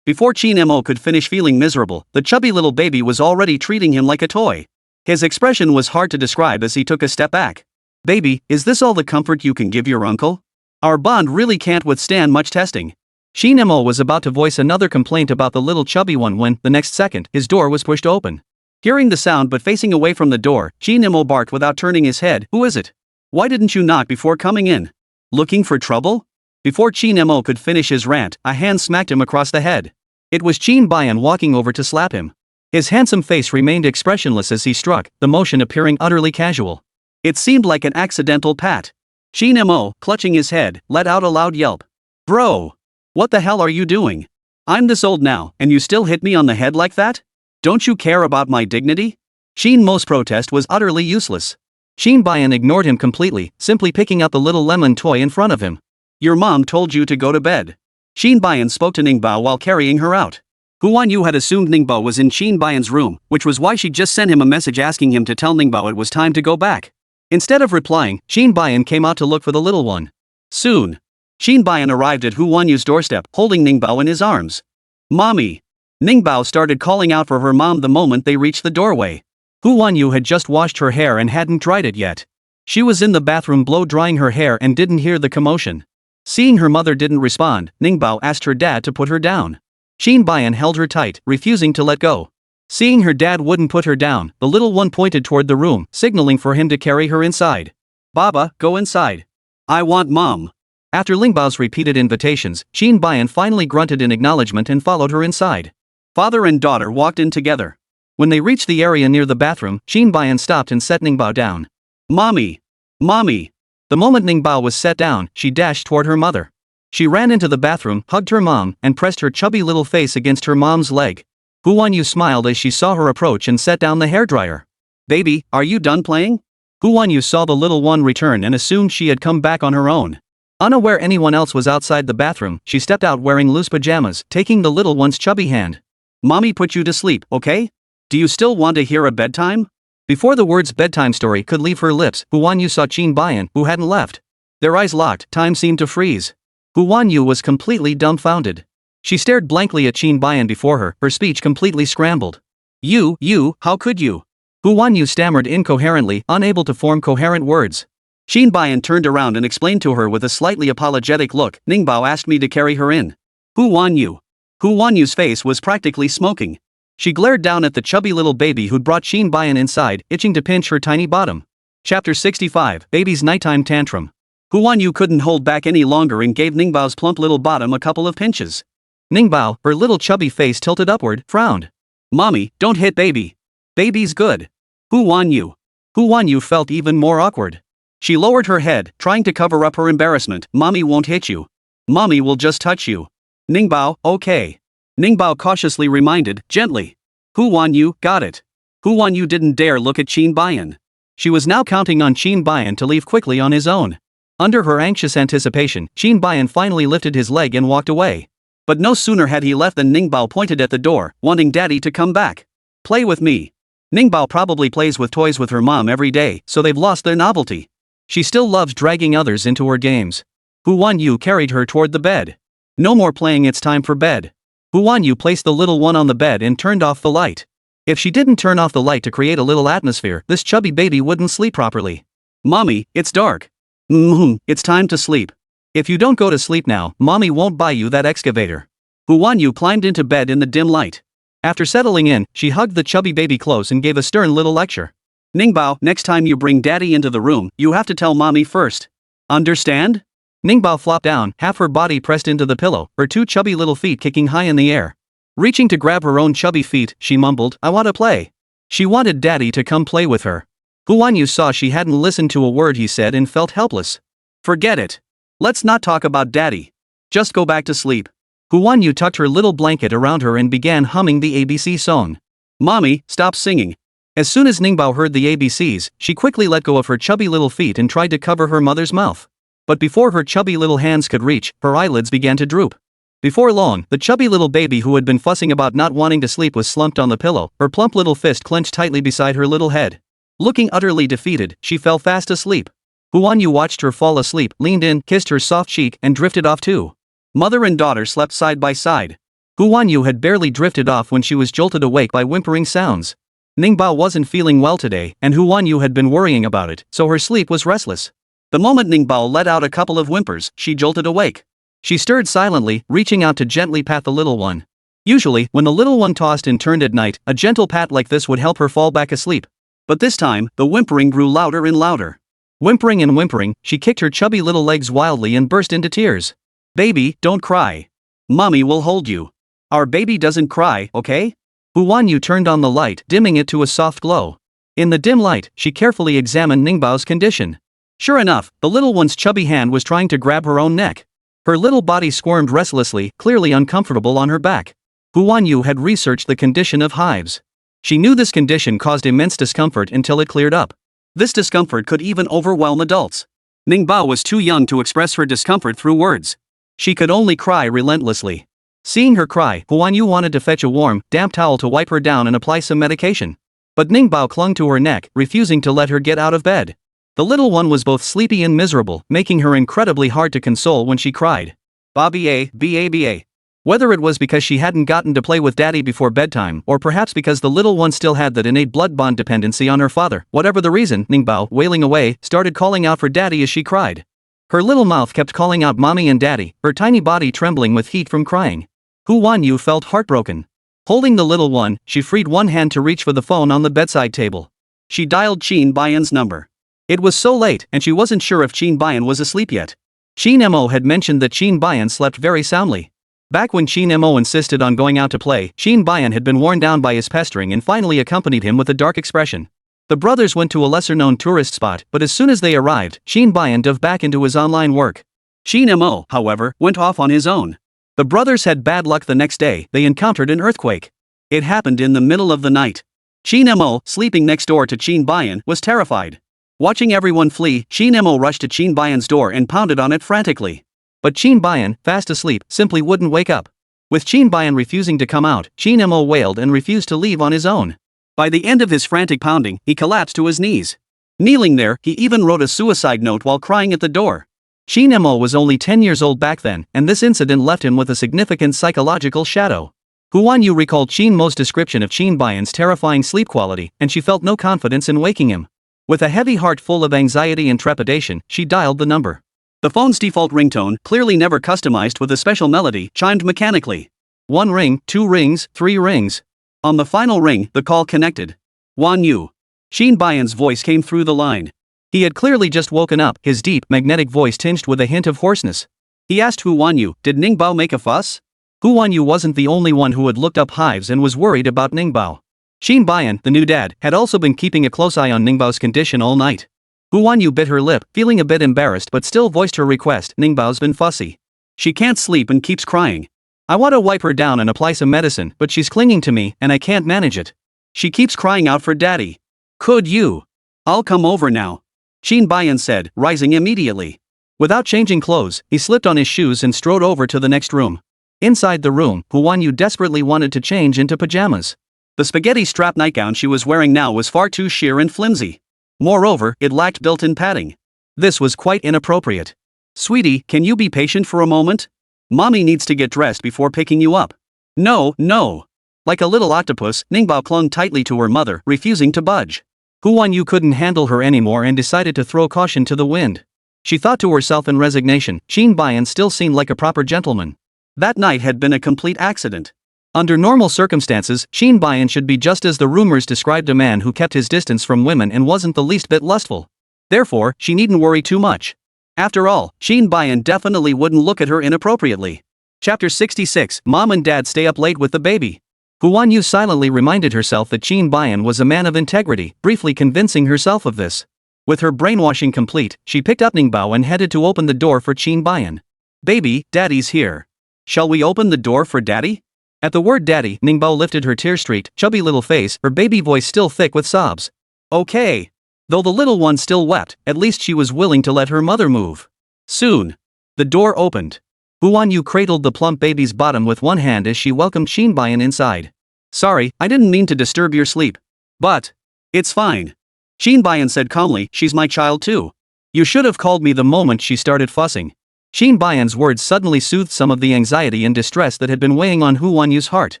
Before Qin Mo could finish feeling miserable, the chubby little baby was already treating him like a toy. His expression was hard to describe as he took a step back. Baby, is this all the comfort you can give your uncle? Our bond really can't withstand much testing. Qin Mo was about to voice another complaint about the little chubby one when, the next second, his door was pushed open. Hearing the sound but facing away from the door, Qin Mo barked without turning his head. Who is it? Why didn't you knock before coming in? Looking for trouble? Before Qin Mo could finish his rant, a hand smacked him across the head. It was Qin Bayan walking over to slap him. His handsome face remained expressionless as he struck, the motion appearing utterly casual. It seemed like an accidental pat. Qin Mo, clutching his head, let out a loud yelp. Bro! What the hell are you doing? I'm this old now, and you still hit me on the head like that? Don't you care about my dignity? Qin Mo's protest was utterly useless. Qin Bayan ignored him completely, simply picking up the little lemon toy in front of him. Your mom told you to go to bed. Qin Bayan spoke to Ningbao while carrying her out. Huan Yu had assumed Ningbao was in Qin Bayan's room, which was why she just sent him a message asking him to tell Ningbao it was time to go back. Instead of replying, Qin Bayan came out to look for the little one. Soon, Qin Bayan arrived at Huan Yu's doorstep, holding Ningbao in his arms. Mommy! Ningbao started calling out for her mom the moment they reached the doorway. Huan Yu had just washed her hair and hadn't dried it yet. She was in the bathroom blow-drying her hair and didn't hear the commotion. Seeing her mother didn't respond, Ningbao asked her dad to put her down. Qin Bayan held her tight, refusing to let go. Seeing her dad wouldn't put her down, the little one pointed toward the room, signaling for him to carry her inside. Baba, go inside. I want mom. After Ningbao's repeated invitations, Qin Bayan finally grunted in acknowledgement and followed her inside. Father and daughter walked in together. When they reached the area near the bathroom, Qin Bayan stopped and set Ningbao down. Mommy! Mommy! The moment Ningbao was set down, she dashed toward her mother. She ran into the bathroom, hugged her mom, and pressed her chubby little face against her mom's leg. Huan Yu smiled as she saw her approach and set down the hairdryer. Baby, are you done playing? Huan Yu saw the little one return and assumed she had come back on her own. Unaware anyone else was outside the bathroom, she stepped out wearing loose pajamas, taking the little one's chubby hand. Mommy put you to sleep, okay? Do you still want to hear a bedtime? Before the words bedtime story could leave her lips, Huan Yu saw Qin Bayan, who hadn't left. Their eyes locked, time seemed to freeze. Huan Yu was completely dumbfounded. She stared blankly at Qin Bayan before her, her speech completely scrambled. You, how could you? Huan Yu stammered incoherently, unable to form coherent words. Qin Bayan turned around and explained to her with a slightly apologetic look, Ningbao asked me to carry her in. Huan Yu. Huan Yu's face was practically smoking. She glared down at the chubby little baby who'd brought Qin Bayan inside, itching to pinch her tiny bottom. Chapter 65, Baby's Nighttime Tantrum. Huan Yu couldn't hold back any longer and gave Ningbao's plump little bottom a couple of pinches. Ningbao, her little chubby face tilted upward, frowned. Mommy, don't hit baby. Baby's good. Huan Yu. Huan Yu felt even more awkward. She lowered her head, trying to cover up her embarrassment. Mommy won't hit you. Mommy will just touch you. Ningbao, okay. Ningbao cautiously reminded, gently. Huan Yu, got it. Huan Yu didn't dare look at Qin Bayan. She was now counting on Qin Bayan to leave quickly on his own. Under her anxious anticipation, Qin Bayan finally lifted his leg and walked away. But no sooner had he left than Ningbao pointed at the door, wanting Daddy to come back. Play with me. Ningbao probably plays with toys with her mom every day, so they've lost their novelty. She still loves dragging others into her games. Huan Yu carried her toward the bed. No more playing, it's time for bed. Huan Yu placed the little one on the bed and turned off the light. If she didn't turn off the light to create a little atmosphere, this chubby baby wouldn't sleep properly. Mommy, it's dark. It's time to sleep. If you don't go to sleep now, Mommy won't buy you that excavator. Huan Yu climbed into bed in the dim light. After settling in, she hugged the chubby baby close and gave a stern little lecture. Ningbao, next time you bring Daddy into the room, you have to tell Mommy first. Understand? Ningbao flopped down, half her body pressed into the pillow, her two chubby little feet kicking high in the air. Reaching to grab her own chubby feet, she mumbled, I want to play. She wanted Daddy to come play with her. Huan Yu saw she hadn't listened to a word he said and felt helpless. Forget it. Let's not talk about Daddy. Just go back to sleep. Huan Yu tucked her little blanket around her and began humming the ABC song. Mommy, stop singing. As soon as Ningbao heard the ABCs, she quickly let go of her chubby little feet and tried to cover her mother's mouth. But before her chubby little hands could reach, her eyelids began to droop. Before long, the chubby little baby who had been fussing about not wanting to sleep was slumped on the pillow, her plump little fist clenched tightly beside her little head. Looking utterly defeated, she fell fast asleep. Huan Yu watched her fall asleep, leaned in, kissed her soft cheek, and drifted off too. Mother and daughter slept side by side. Huan Yu had barely drifted off when she was jolted awake by whimpering sounds. Ningbao wasn't feeling well today, and Huan Yu had been worrying about it, so her sleep was restless. The moment Ningbao let out a couple of whimpers, she jolted awake. She stirred silently, reaching out to gently pat the little one. Usually, when the little one tossed and turned at night, a gentle pat like this would help her fall back asleep. But this time, the whimpering grew louder and louder. Whimpering and whimpering, she kicked her chubby little legs wildly and burst into tears. Baby, don't cry. Mommy will hold you. Our baby doesn't cry, okay? Huanyu turned on the light, dimming it to a soft glow. In the dim light, she carefully examined Ningbao's condition. Sure enough, the little one's chubby hand was trying to grab her own neck. Her little body squirmed restlessly, clearly uncomfortable on her back. Huanyu had researched the condition of hives. She knew this condition caused immense discomfort until it cleared up. This discomfort could even overwhelm adults. Ningbao was too young to express her discomfort through words. She could only cry relentlessly. Seeing her cry, Huanyu wanted to fetch a warm, damp towel to wipe her down and apply some medication. But Ningbao clung to her neck, refusing to let her get out of bed. The little one was both sleepy and miserable, making her incredibly hard to console when she cried. Ba-ba-ba-ba. Whether it was because she hadn't gotten to play with daddy before bedtime, or perhaps because the little one still had that innate blood bond dependency on her father, whatever the reason, Ningbao, wailing away, started calling out for daddy as she cried. Her little mouth kept calling out mommy and daddy, her tiny body trembling with heat from crying. Huanyu felt heartbroken. Holding the little one, she freed one hand to reach for the phone on the bedside table. She dialed Qin Bayan's number. It was so late, and she wasn't sure if Qin Bayan was asleep yet. Qin Mo had mentioned that Qin Bayan slept very soundly. Back when Qin Mo insisted on going out to play, Qin Bayan had been worn down by his pestering and finally accompanied him with a dark expression. The brothers went to a lesser-known tourist spot, but as soon as they arrived, Qin Bayan dove back into his online work. Qin Mo, however, went off on his own. The brothers had bad luck the next day. They encountered an earthquake. It happened in the middle of the night. Qin Mo, sleeping next door to Qin Bayan, was terrified. Watching everyone flee, Qin Mo rushed to Qin Bayan's door and pounded on it frantically. But Qin Bayan, fast asleep, simply wouldn't wake up. With Qin Bayan refusing to come out, Qin Mo wailed and refused to leave on his own. By the end of his frantic pounding, he collapsed to his knees. Kneeling there, he even wrote a suicide note while crying at the door. Qin Mo was only 10 years old back then, and this incident left him with a significant psychological shadow. Huanyu recalled Qin Mo's description of Qin Bayan's terrifying sleep quality, and she felt no confidence in waking him. With a heavy heart full of anxiety and trepidation, she dialed the number. The phone's default ringtone, clearly never customized with a special melody, chimed mechanically. 1 ring, 2 rings, 3 rings. On the final ring, the call connected. Huanyu. Qin Bayan's voice came through the line. He had clearly just woken up, his deep, magnetic voice tinged with a hint of hoarseness. He asked Huanyu, did Ningbao make a fuss? Huanyu wasn't the only one who had looked up hives and was worried about Ningbao. Qin Bayan, the new dad, had also been keeping a close eye on Ningbao's condition all night. Huanyu bit her lip, feeling a bit embarrassed but still voiced her request. Ningbao's been fussy. She can't sleep and keeps crying. I want to wipe her down and apply some medicine, but she's clinging to me and I can't manage it. She keeps crying out for daddy. Could you? I'll come over now. Qin Bayan said, rising immediately. Without changing clothes, he slipped on his shoes and strode over to the next room. Inside the room, Huanyu desperately wanted to change into pajamas. The spaghetti strap nightgown she was wearing now was far too sheer and flimsy. Moreover, it lacked built-in padding. This was quite inappropriate. Sweetie, can you be patient for a moment? Mommy needs to get dressed before picking you up. No, no. Like a little octopus, Ningbao clung tightly to her mother, refusing to budge. Huanyu couldn't handle her anymore and decided to throw caution to the wind. She thought to herself in resignation, Qin Bayan still seemed like a proper gentleman. That night had been a complete accident. Under normal circumstances, Qin Bayan should be just as the rumors described, a man who kept his distance from women and wasn't the least bit lustful. Therefore, she needn't worry too much. After all, Qin Bayan definitely wouldn't look at her inappropriately. Chapter 66, Mom and Dad stay up late with the baby. Huanyu silently reminded herself that Qin Bayan was a man of integrity, briefly convincing herself of this. With her brainwashing complete, she picked up Ningbao and headed to open the door for Qin Bayan. Baby, daddy's here. Shall we open the door for daddy? At the word daddy, Ningbao lifted her tear-streaked, chubby little face, her baby voice still thick with sobs. Okay. Though the little one still wept, at least she was willing to let her mother move. Soon. The door opened. Huanyu cradled the plump baby's bottom with one hand as she welcomed Qin Bayan inside. Sorry, I didn't mean to disturb your sleep. But. It's fine. Qin Bayan said calmly, she's my child too. You should have called me the moment she started fussing. Qin Bayan's words suddenly soothed some of the anxiety and distress that had been weighing on Huanyu's heart.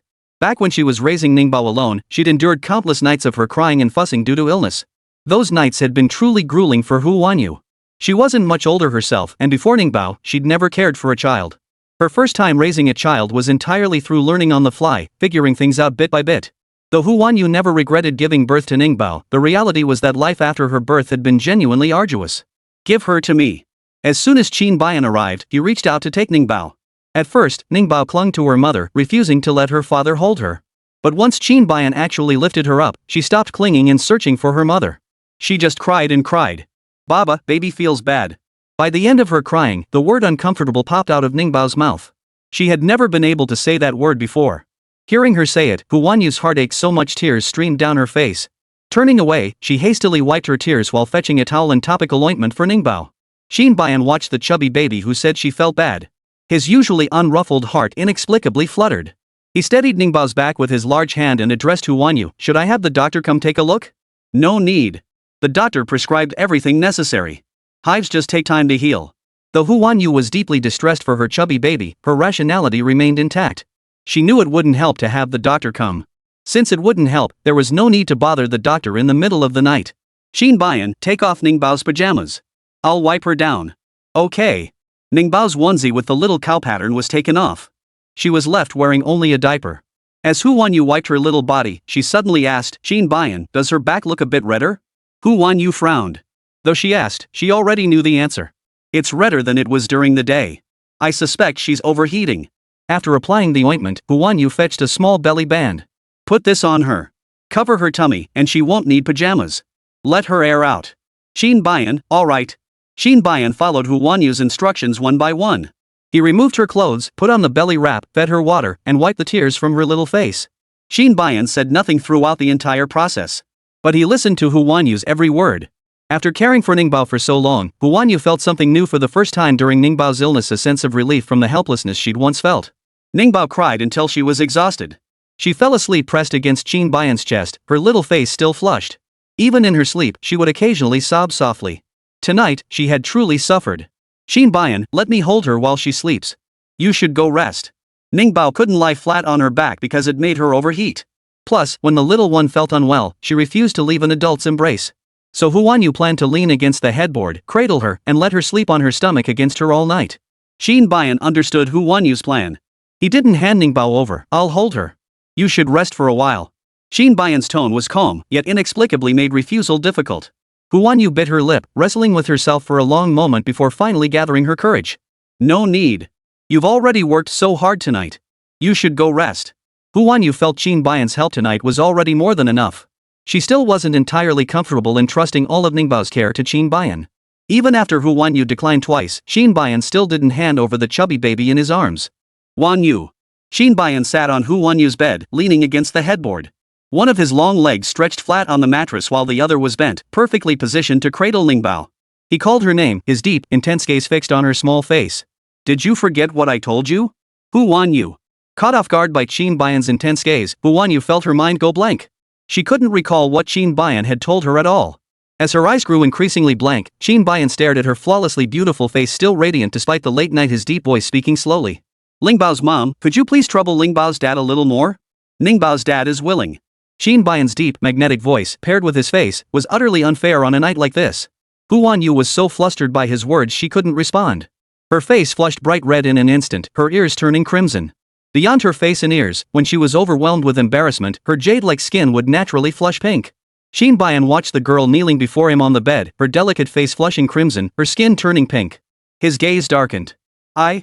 Back when she was raising Ningbao alone, she'd endured countless nights of her crying and fussing due to illness. Those nights had been truly grueling for Huanyu. She wasn't much older herself, and before Ningbao, she'd never cared for a child. Her first time raising a child was entirely through learning on the fly, figuring things out bit by bit. Though Hu Wanyu never regretted giving birth to Ningbao, the reality was that life after her birth had been genuinely arduous. Give her to me. As soon as Qin Bayan arrived, he reached out to take Ningbao. At first, Ningbao clung to her mother, refusing to let her father hold her. But once Qin Bayan actually lifted her up, she stopped clinging and searching for her mother. She just cried and cried. "Baba, baby feels bad." By the end of her crying, the word uncomfortable popped out of Ningbao's mouth. She had never been able to say that word before. Hearing her say it, Hu Wanyu's heart ached so much tears streamed down her face. Turning away, she hastily wiped her tears while fetching a towel and topical ointment for Ningbao. Qin Bayan watched the chubby baby who said she felt bad. His usually unruffled heart inexplicably fluttered. He steadied Ningbao's back with his large hand and addressed Hu Wanyu. "Should I have the doctor come take a look?" "No need. The doctor prescribed everything necessary. Hives just take time to heal." Though Hu Wanyu was deeply distressed for her chubby baby, her rationality remained intact. She knew it wouldn't help to have the doctor come. Since it wouldn't help, there was no need to bother the doctor in the middle of the night. "Qin Bayan, take off Ningbao's pajamas. I'll wipe her down." "Okay." Ningbao's onesie with the little cow pattern was taken off. She was left wearing only a diaper. As Hu Wanyu wiped her little body, she suddenly asked, "Qin Bayan, does her back look a bit redder?" Hu Wanyu frowned. Though she asked, she already knew the answer. "It's redder than it was during the day. I suspect she's overheating." After applying the ointment, Hu Wanyu fetched a small belly band. "Put this on her. Cover her tummy, and she won't need pajamas. Let her air out." "Qin Bayan, alright." Qin Bayan followed Hu Wanyu's instructions one by one. He removed her clothes, put on the belly wrap, fed her water, and wiped the tears from her little face. Qin Bayan said nothing throughout the entire process. But he listened to Hu Wanyu's every word. After caring for Ningbao for so long, Hu Wanyu felt something new for the first time during Ningbao's illness, a sense of relief from the helplessness she'd once felt. Ningbao cried until she was exhausted. She fell asleep pressed against Qin Bayan's chest, her little face still flushed. Even in her sleep, she would occasionally sob softly. Tonight, she had truly suffered. "Qin Bayan, let me hold her while she sleeps. You should go rest." Ningbao couldn't lie flat on her back because it made her overheat. Plus, when the little one felt unwell, she refused to leave an adult's embrace. So Hu Wanyu planned to lean against the headboard, cradle her, and let her sleep on her stomach against her all night. Qin Bayan understood Hu Wanyu's plan. He didn't hand Ningbao over. "I'll hold her. You should rest for a while." Qin Bayan's tone was calm, yet inexplicably made refusal difficult. Hu Wanyu bit her lip, wrestling with herself for a long moment before finally gathering her courage. "No need. You've already worked so hard tonight. You should go rest." Hu Wanyu felt Qin Bayan's help tonight was already more than enough. She still wasn't entirely comfortable entrusting all of Ningbao's care to Qin Bayan. Even after Hu Wanyu declined twice, Qin Bayan still didn't hand over the chubby baby in his arms. "Wanyu." Qin Bayan sat on Hu Wanyu's bed, leaning against the headboard. One of his long legs stretched flat on the mattress while the other was bent, perfectly positioned to cradle Ningbao. He called her name, his deep, intense gaze fixed on her small face. "Did you forget what I told you?" Hu Wanyu. Caught off guard by Qin Bayan's intense gaze, Hu Wanyu felt her mind go blank. She couldn't recall what Qin Bayan had told her at all. As her eyes grew increasingly blank, Qin Bayan stared at her flawlessly beautiful face still radiant despite the late night, his deep voice speaking slowly. "Lingbao's mom, could you please trouble Lingbao's dad a little more? Ningbao's dad is willing." Qin Bayan's deep, magnetic voice, paired with his face, was utterly unfair on a night like this. Hu Wanyu was so flustered by his words she couldn't respond. Her face flushed bright red in an instant, her ears turning crimson. Beyond her face and ears, when she was overwhelmed with embarrassment, her jade-like skin would naturally flush pink. Qin Bayan watched the girl kneeling before him on the bed, her delicate face flushing crimson, her skin turning pink. His gaze darkened. I.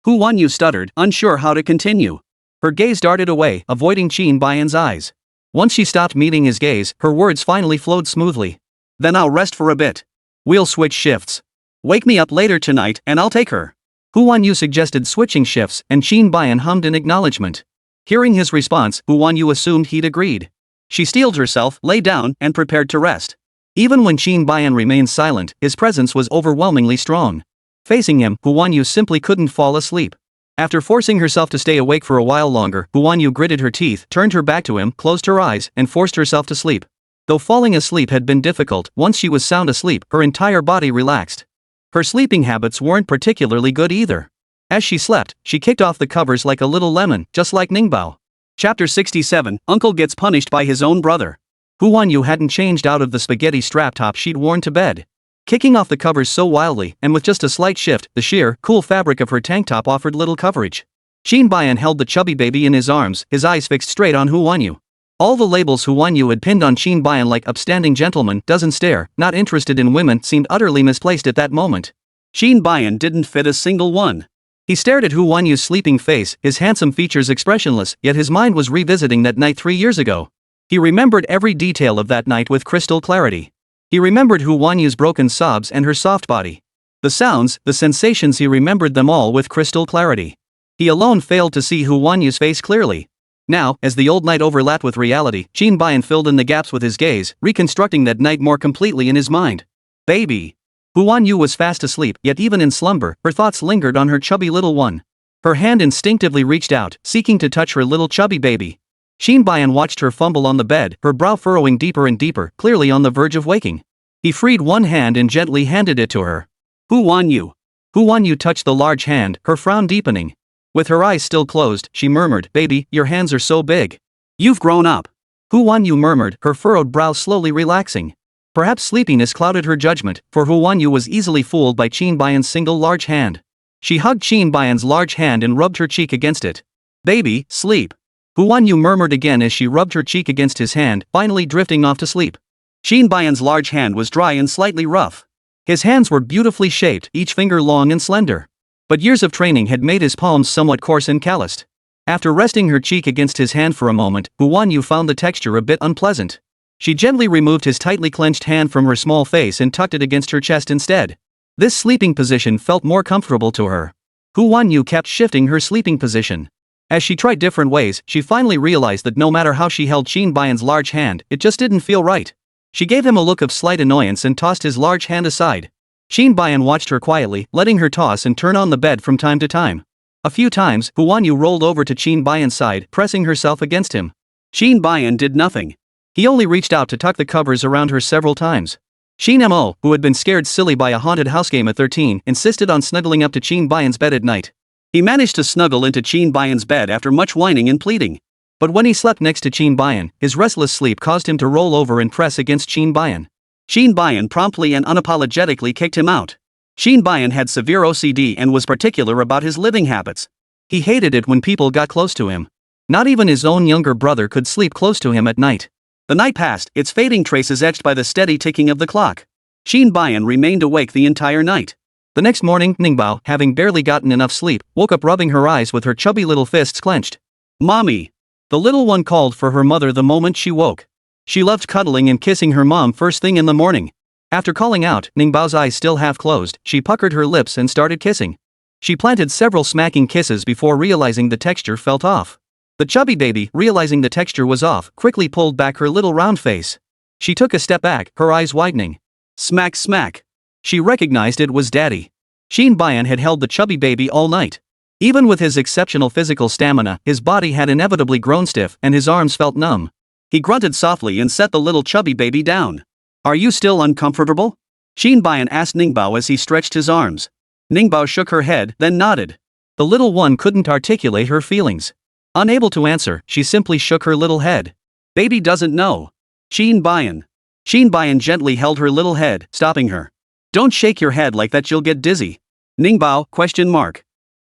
Hu Wanyu stuttered, unsure how to continue. Her gaze darted away, avoiding Qin Bayan's eyes. Once she stopped meeting his gaze, her words finally flowed smoothly. "Then I'll rest for a bit. We'll switch shifts. Wake me up later tonight, and I'll take her." Hu Wanyu suggested switching shifts, and Qin Bayan hummed in acknowledgement. Hearing his response, Hu Wanyu assumed he'd agreed. She steeled herself, lay down, and prepared to rest. Even when Qin Bayan remained silent, his presence was overwhelmingly strong. Facing him, Hu Wanyu simply couldn't fall asleep. After forcing herself to stay awake for a while longer, Hu Wanyu gritted her teeth, turned her back to him, closed her eyes, and forced herself to sleep. Though falling asleep had been difficult, once she was sound asleep, her entire body relaxed. Her sleeping habits weren't particularly good either. As she slept, she kicked off the covers like a little lemon, just like Ningbao. Chapter 67, Uncle gets punished by his own brother. Hu Wanyu hadn't changed out of the spaghetti strap top she'd worn to bed. kicking off the covers so wildly, and with just a slight shift, the sheer, cool fabric of her tank top offered little coverage. Qin Bayan held the chubby baby in his arms, his eyes fixed straight on Hu Wanyu. All the labels Hu Wanyu had pinned on Qin Bayan like upstanding gentleman, doesn't stare, not interested in women, seemed utterly misplaced at that moment. Qin Bayan didn't fit a single one. He stared at Hu Wanyu's sleeping face, his handsome features expressionless, yet his mind was revisiting that night 3 years ago. He remembered every detail of that night with crystal clarity. He remembered Hu Wanyu's broken sobs and her soft body. The sounds, the sensations, he remembered them all with crystal clarity. He alone failed to see Hu Wanyu's face clearly. Now, as the old night overlapped with reality, Qin Bayan filled in the gaps with his gaze, reconstructing that night more completely in his mind. Baby. Hu Wanyu was fast asleep, yet even in slumber, her thoughts lingered on her chubby little one. Her hand instinctively reached out, seeking to touch her little chubby baby. Qin Bayan watched her fumble on the bed, her brow furrowing deeper and deeper, clearly on the verge of waking. He freed one hand and gently handed it to her. Hu Wanyu. Hu Wanyu touched the large hand, her frown deepening. With her eyes still closed, she murmured, "Baby, your hands are so big. You've grown up." Hu Wanyu murmured, her furrowed brow slowly relaxing. Perhaps sleepiness clouded her judgment, for Hu Wanyu was easily fooled by Qin Bayan's single large hand. She hugged Qin Bayan's large hand and rubbed her cheek against it. "Baby, sleep." Hu Wanyu murmured again as she rubbed her cheek against his hand, finally drifting off to sleep. Qin Bayan's large hand was dry and slightly rough. His hands were beautifully shaped, each finger long and slender. But years of training had made his palms somewhat coarse and calloused. After resting her cheek against his hand for a moment, Hu Wanyu found the texture a bit unpleasant. She gently removed his tightly clenched hand from her small face and tucked it against her chest instead. This sleeping position felt more comfortable to her. Hu Wanyu kept shifting her sleeping position. As she tried different ways, she finally realized that no matter how she held Qin Bayan's large hand, it just didn't feel right. She gave him a look of slight annoyance and tossed his large hand aside. Qin Bayan watched her quietly, letting her toss and turn on the bed from time to time. A few times, Hu Wanyu rolled over to Qin Bayan's side, pressing herself against him. Qin Bayan did nothing. He only reached out to tuck the covers around her several times. Qin Mo, who had been scared silly by a haunted house game at 13, insisted on snuggling up to Qin Bayan's bed at night. He managed to snuggle into Qin Bayan's bed after much whining and pleading. But when he slept next to Qin Bayan, his restless sleep caused him to roll over and press against Qin Bayan. Qin Bayan promptly and unapologetically kicked him out. Qin Bayan had severe OCD and was particular about his living habits. He hated it when people got close to him. Not even his own younger brother could sleep close to him at night. The night passed, its fading traces etched by the steady ticking of the clock. Qin Bayan remained awake the entire night. The next morning, Ningbao, having barely gotten enough sleep, woke up rubbing her eyes with her chubby little fists clenched. "Mommy!" The little one called for her mother the moment she woke. She loved cuddling and kissing her mom first thing in the morning. After calling out, Ningbao's eyes still half closed, she puckered her lips and started kissing. She planted several smacking kisses before realizing the texture felt off. The chubby baby, realizing the texture was off, quickly pulled back her little round face. She took a step back, her eyes widening. Smack smack. She recognized it was Daddy. Qin Bayan had held the chubby baby all night. Even with his exceptional physical stamina, his body had inevitably grown stiff and his arms felt numb. He grunted softly and set the little chubby baby down. "Are you still uncomfortable?" Qin Bayan asked Ningbao as he stretched his arms. Ningbao shook her head, then nodded. The little one couldn't articulate her feelings. Unable to answer, she simply shook her little head. "Baby doesn't know." Qin Bayan. Qin Bayan gently held her little head, stopping her. "Don't shake your head like that, you'll get dizzy." Ningbao?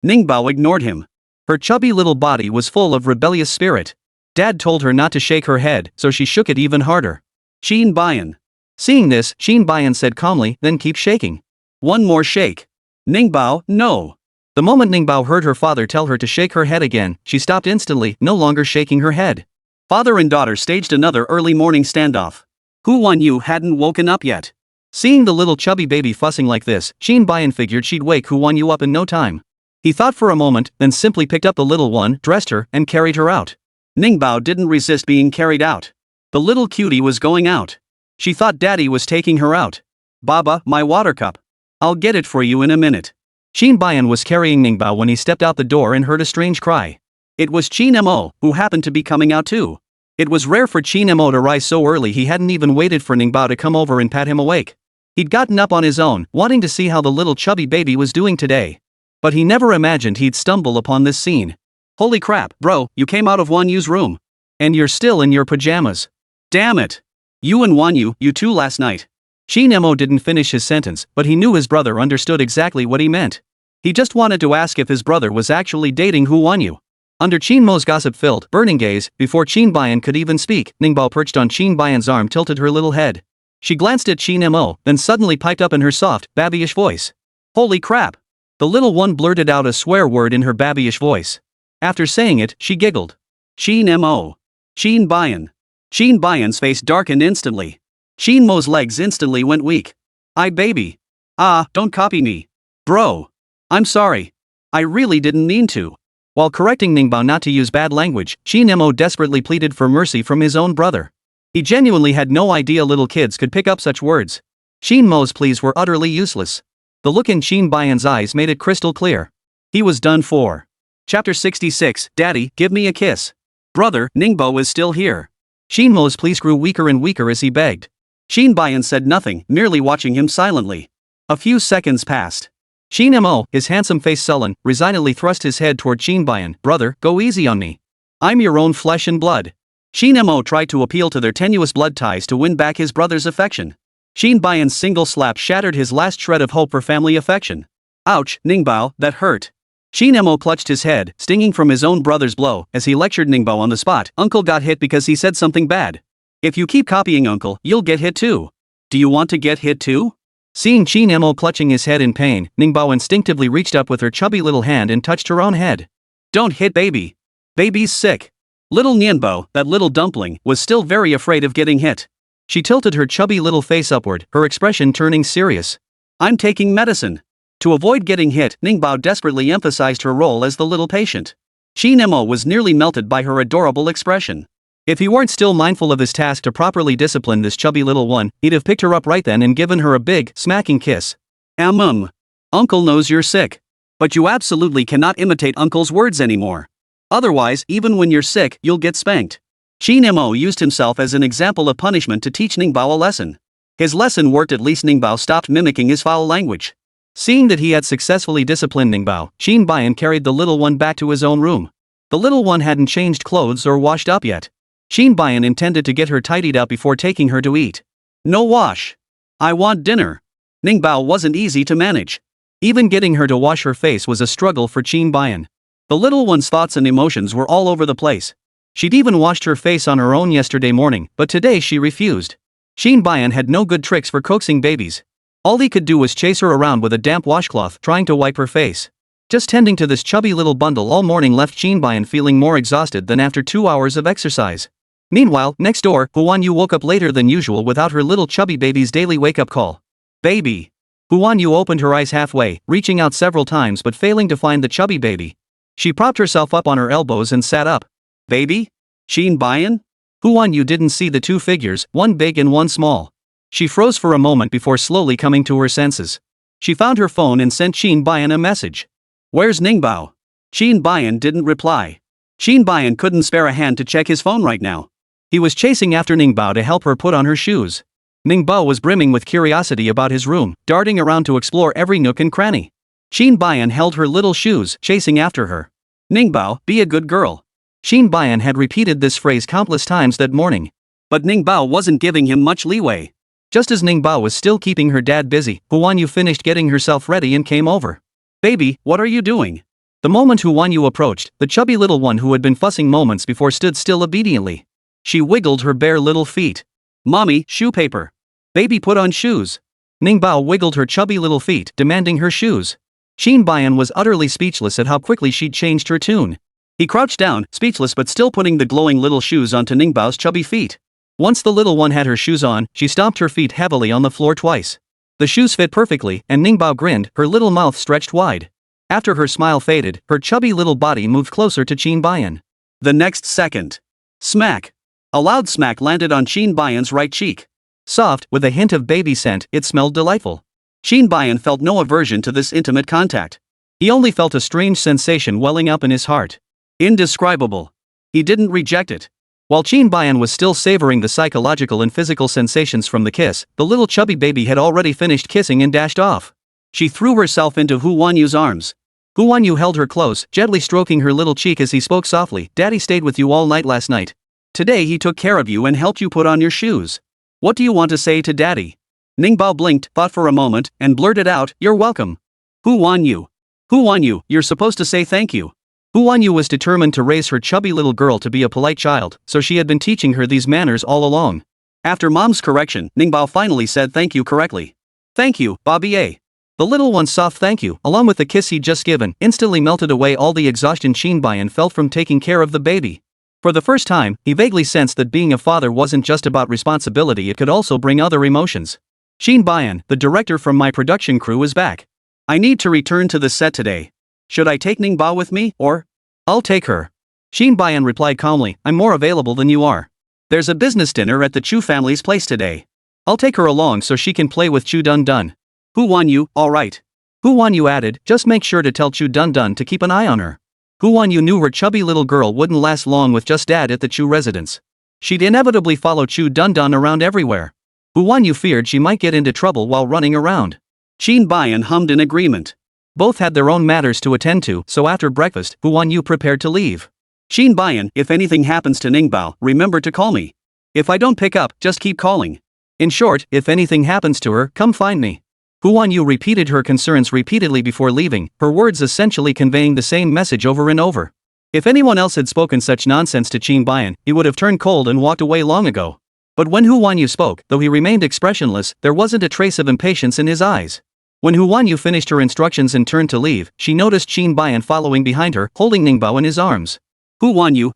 Ningbao ignored him. Her chubby little body was full of rebellious spirit. Dad told her not to shake her head, so she shook it even harder. Qin Bayan. Seeing this, Qin Bayan said calmly, "Then keep shaking." "One more shake." Ningbao, "No." The moment Ningbao heard her father tell her to shake her head again, she stopped instantly, no longer shaking her head. Father and daughter staged another early morning standoff. Hu Wanyu hadn't woken up yet. Seeing the little chubby baby fussing like this, Qin Bayan figured she'd wake Hu Wanyu up in no time. He thought for a moment, then simply picked up the little one, dressed her, and carried her out. Ningbao didn't resist being carried out. The little cutie was going out. She thought Daddy was taking her out. "Baba, my water cup. I'll get it for you in a minute." Qin Bayan was carrying Ningbao when he stepped out the door and heard a strange cry. It was Qin Mo, who happened to be coming out too. It was rare for Qin Mo to rise so early. He hadn't even waited for Ningbao to come over and pat him awake. He'd gotten up on his own, wanting to see how the little chubby baby was doing today. But he never imagined he'd stumble upon this scene. "Holy crap, bro, you came out of Wanyu's room. And you're still in your pajamas. Damn it. You and Wanyu, you two last night." Qin Mo didn't finish his sentence, but he knew his brother understood exactly what he meant. He just wanted to ask if his brother was actually dating Hu Wanyu. Under Qin Mo's gossip-filled, burning gaze, before Qin Bayan could even speak, Ningbao perched on Qin Bayan's arm tilted her little head. She glanced at Qin Mo, then suddenly piped up in her soft, babyish voice. Holy crap! The little one blurted out a swear word in her babyish voice. After saying it, she giggled. Qin Mo. Qin Bayan. Qin Bayan's face darkened instantly. Qin Mo's legs instantly went weak. Baby. Don't copy me. Bro. I'm sorry. I really didn't mean to. While correcting Ningbao not to use bad language, Qin Mo desperately pleaded for mercy from his own brother. He genuinely had no idea little kids could pick up such words. Qin Mo's pleas were utterly useless. The look in Qin Bayan's eyes made it crystal clear. He was done for. Chapter 66, Daddy, give me a kiss. Brother, Ningbao is still here. Qin Mo's pleas grew weaker and weaker as he begged. Qin Bayan said nothing, merely watching him silently. A few seconds passed. Qin Mo, his handsome face sullen, resignedly thrust his head toward Qin Bayan. Brother, go easy on me. I'm your own flesh and blood. Qin Mo tried to appeal to their tenuous blood ties to win back his brother's affection. Qin Bayan's single slap shattered his last shred of hope for family affection. Ouch, Ningbao, that hurt. Qin Mo clutched his head, stinging from his own brother's blow, as he lectured Ningbao on the spot. Uncle got hit because he said something bad. If you keep copying Uncle, you'll get hit too. Do you want to get hit too? Seeing Qin Mo clutching his head in pain, Ningbao instinctively reached up with her chubby little hand and touched her own head. Don't hit baby. Baby's sick. Little Ningbao, that little dumpling, was still very afraid of getting hit. She tilted her chubby little face upward, her expression turning serious. I'm taking medicine. To avoid getting hit, Ningbao desperately emphasized her role as the little patient. Qin Mo was nearly melted by her adorable expression. If he weren't still mindful of his task to properly discipline this chubby little one, he'd have picked her up right then and given her a big, smacking kiss. Uncle knows you're sick. But you absolutely cannot imitate Uncle's words anymore. Otherwise, even when you're sick, you'll get spanked. Qin Mo used himself as an example of punishment to teach Ningbao a lesson. His lesson worked. At least Ningbao stopped mimicking his foul language. Seeing that he had successfully disciplined Ningbao, Qin Bayan carried the little one back to his own room. The little one hadn't changed clothes or washed up yet. Qin Bayan intended to get her tidied up before taking her to eat. No wash. I want dinner. Ningbao wasn't easy to manage. Even getting her to wash her face was a struggle for Qin Bayan. The little one's thoughts and emotions were all over the place. She'd even washed her face on her own yesterday morning, but today she refused. Qin Bayan had no good tricks for coaxing babies. All he could do was chase her around with a damp washcloth, trying to wipe her face. Just tending to this chubby little bundle all morning left Qin Bayan feeling more exhausted than after 2 hours of exercise. Meanwhile, next door, Hu Wanyu woke up later than usual without her little chubby baby's daily wake-up call. Baby. Hu Wanyu opened her eyes halfway, reaching out several times but failing to find the chubby baby. She propped herself up on her elbows and sat up. Baby? Qin Bayan? Hu Wanyu didn't see the two figures, one big and one small. She froze for a moment before slowly coming to her senses. She found her phone and sent Qin Bayan a message. Where's Ningbao? Qin Bayan didn't reply. Qin Bayan couldn't spare a hand to check his phone right now. He was chasing after Ningbao to help her put on her shoes. Ningbao was brimming with curiosity about his room, darting around to explore every nook and cranny. Qin Bayan held her little shoes, chasing after her. Ningbao, be a good girl. Qin Bayan had repeated this phrase countless times that morning. But Ningbao wasn't giving him much leeway. Just as Ningbao was still keeping her dad busy, Hu Wanyu finished getting herself ready and came over. Baby, what are you doing? The moment Hu Wanyu approached, the chubby little one who had been fussing moments before stood still obediently. She wiggled her bare little feet. Mommy, shoe paper. Baby, put on shoes. Ningbao wiggled her chubby little feet, demanding her shoes. Qin Bayan was utterly speechless at how quickly she'd changed her tune. He crouched down, speechless but still putting the glowing little shoes onto Ningbao's chubby feet. Once the little one had her shoes on, she stomped her feet heavily on the floor twice. The shoes fit perfectly, and Ningbao grinned, her little mouth stretched wide. After her smile faded, her chubby little body moved closer to Qin Bayan. The next second. Smack. A loud smack landed on Qin Bayan's right cheek. Soft, with a hint of baby scent, it smelled delightful. Qin Bayan felt no aversion to this intimate contact. He only felt a strange sensation welling up in his heart. Indescribable. He didn't reject it. While Qin Bayan was still savoring the psychological and physical sensations from the kiss, the little chubby baby had already finished kissing and dashed off. She threw herself into Hu Wanyu's arms. Hu Wanyu held her close, gently stroking her little cheek as he spoke softly. Daddy stayed with you all night last night. Today he took care of you and helped you put on your shoes. What do you want to say to Daddy? Ningbao blinked, thought for a moment, and blurted out, "You're welcome." "Who won you?" "Who won you? You're supposed to say thank you." Hu Wanyu was determined to raise her chubby little girl to be a polite child, so she had been teaching her these manners all along. After mom's correction, Ningbao finally said thank you correctly. "Thank you, Bobby A." The little one's soft thank you, along with the kiss he'd just given, instantly melted away all the exhaustion Qin Bayan felt from taking care of the baby. For the first time, he vaguely sensed that being a father wasn't just about responsibility, it could also bring other emotions. "Qin Bayan, the director from my production crew, is back. I need to return to the set today. Should I take Ningbao with me, or?" "I'll take her." Qin Bayan replied calmly, "I'm more available than you are. There's a business dinner at the Chu family's place today. I'll take her along so she can play with Chu Dun Dun." "Hu Wanyu, alright." Hu Wanyu added, "Just make sure to tell Chu Dun Dun to keep an eye on her." Hu Wanyu knew her chubby little girl wouldn't last long with just dad at the Chu residence. She'd inevitably follow Chu Dun Dun around everywhere. Hu Wanyu feared she might get into trouble while running around. Qin Bayan hummed in agreement. Both had their own matters to attend to, so after breakfast, Hu Wanyu prepared to leave. "Qin Bayan, if anything happens to Ningbao, remember to call me. If I don't pick up, just keep calling. In short, if anything happens to her, come find me." Hu Wanyu repeated her concerns repeatedly before leaving, her words essentially conveying the same message over and over. If anyone else had spoken such nonsense to Qin Bayan, he would have turned cold and walked away long ago. But when Hu Wanyu spoke, though he remained expressionless, there wasn't a trace of impatience in his eyes. When Hu Wanyu finished her instructions and turned to leave, she noticed Qin Bayan following behind her, holding Ningbao in his arms. "Hu Wanyu?"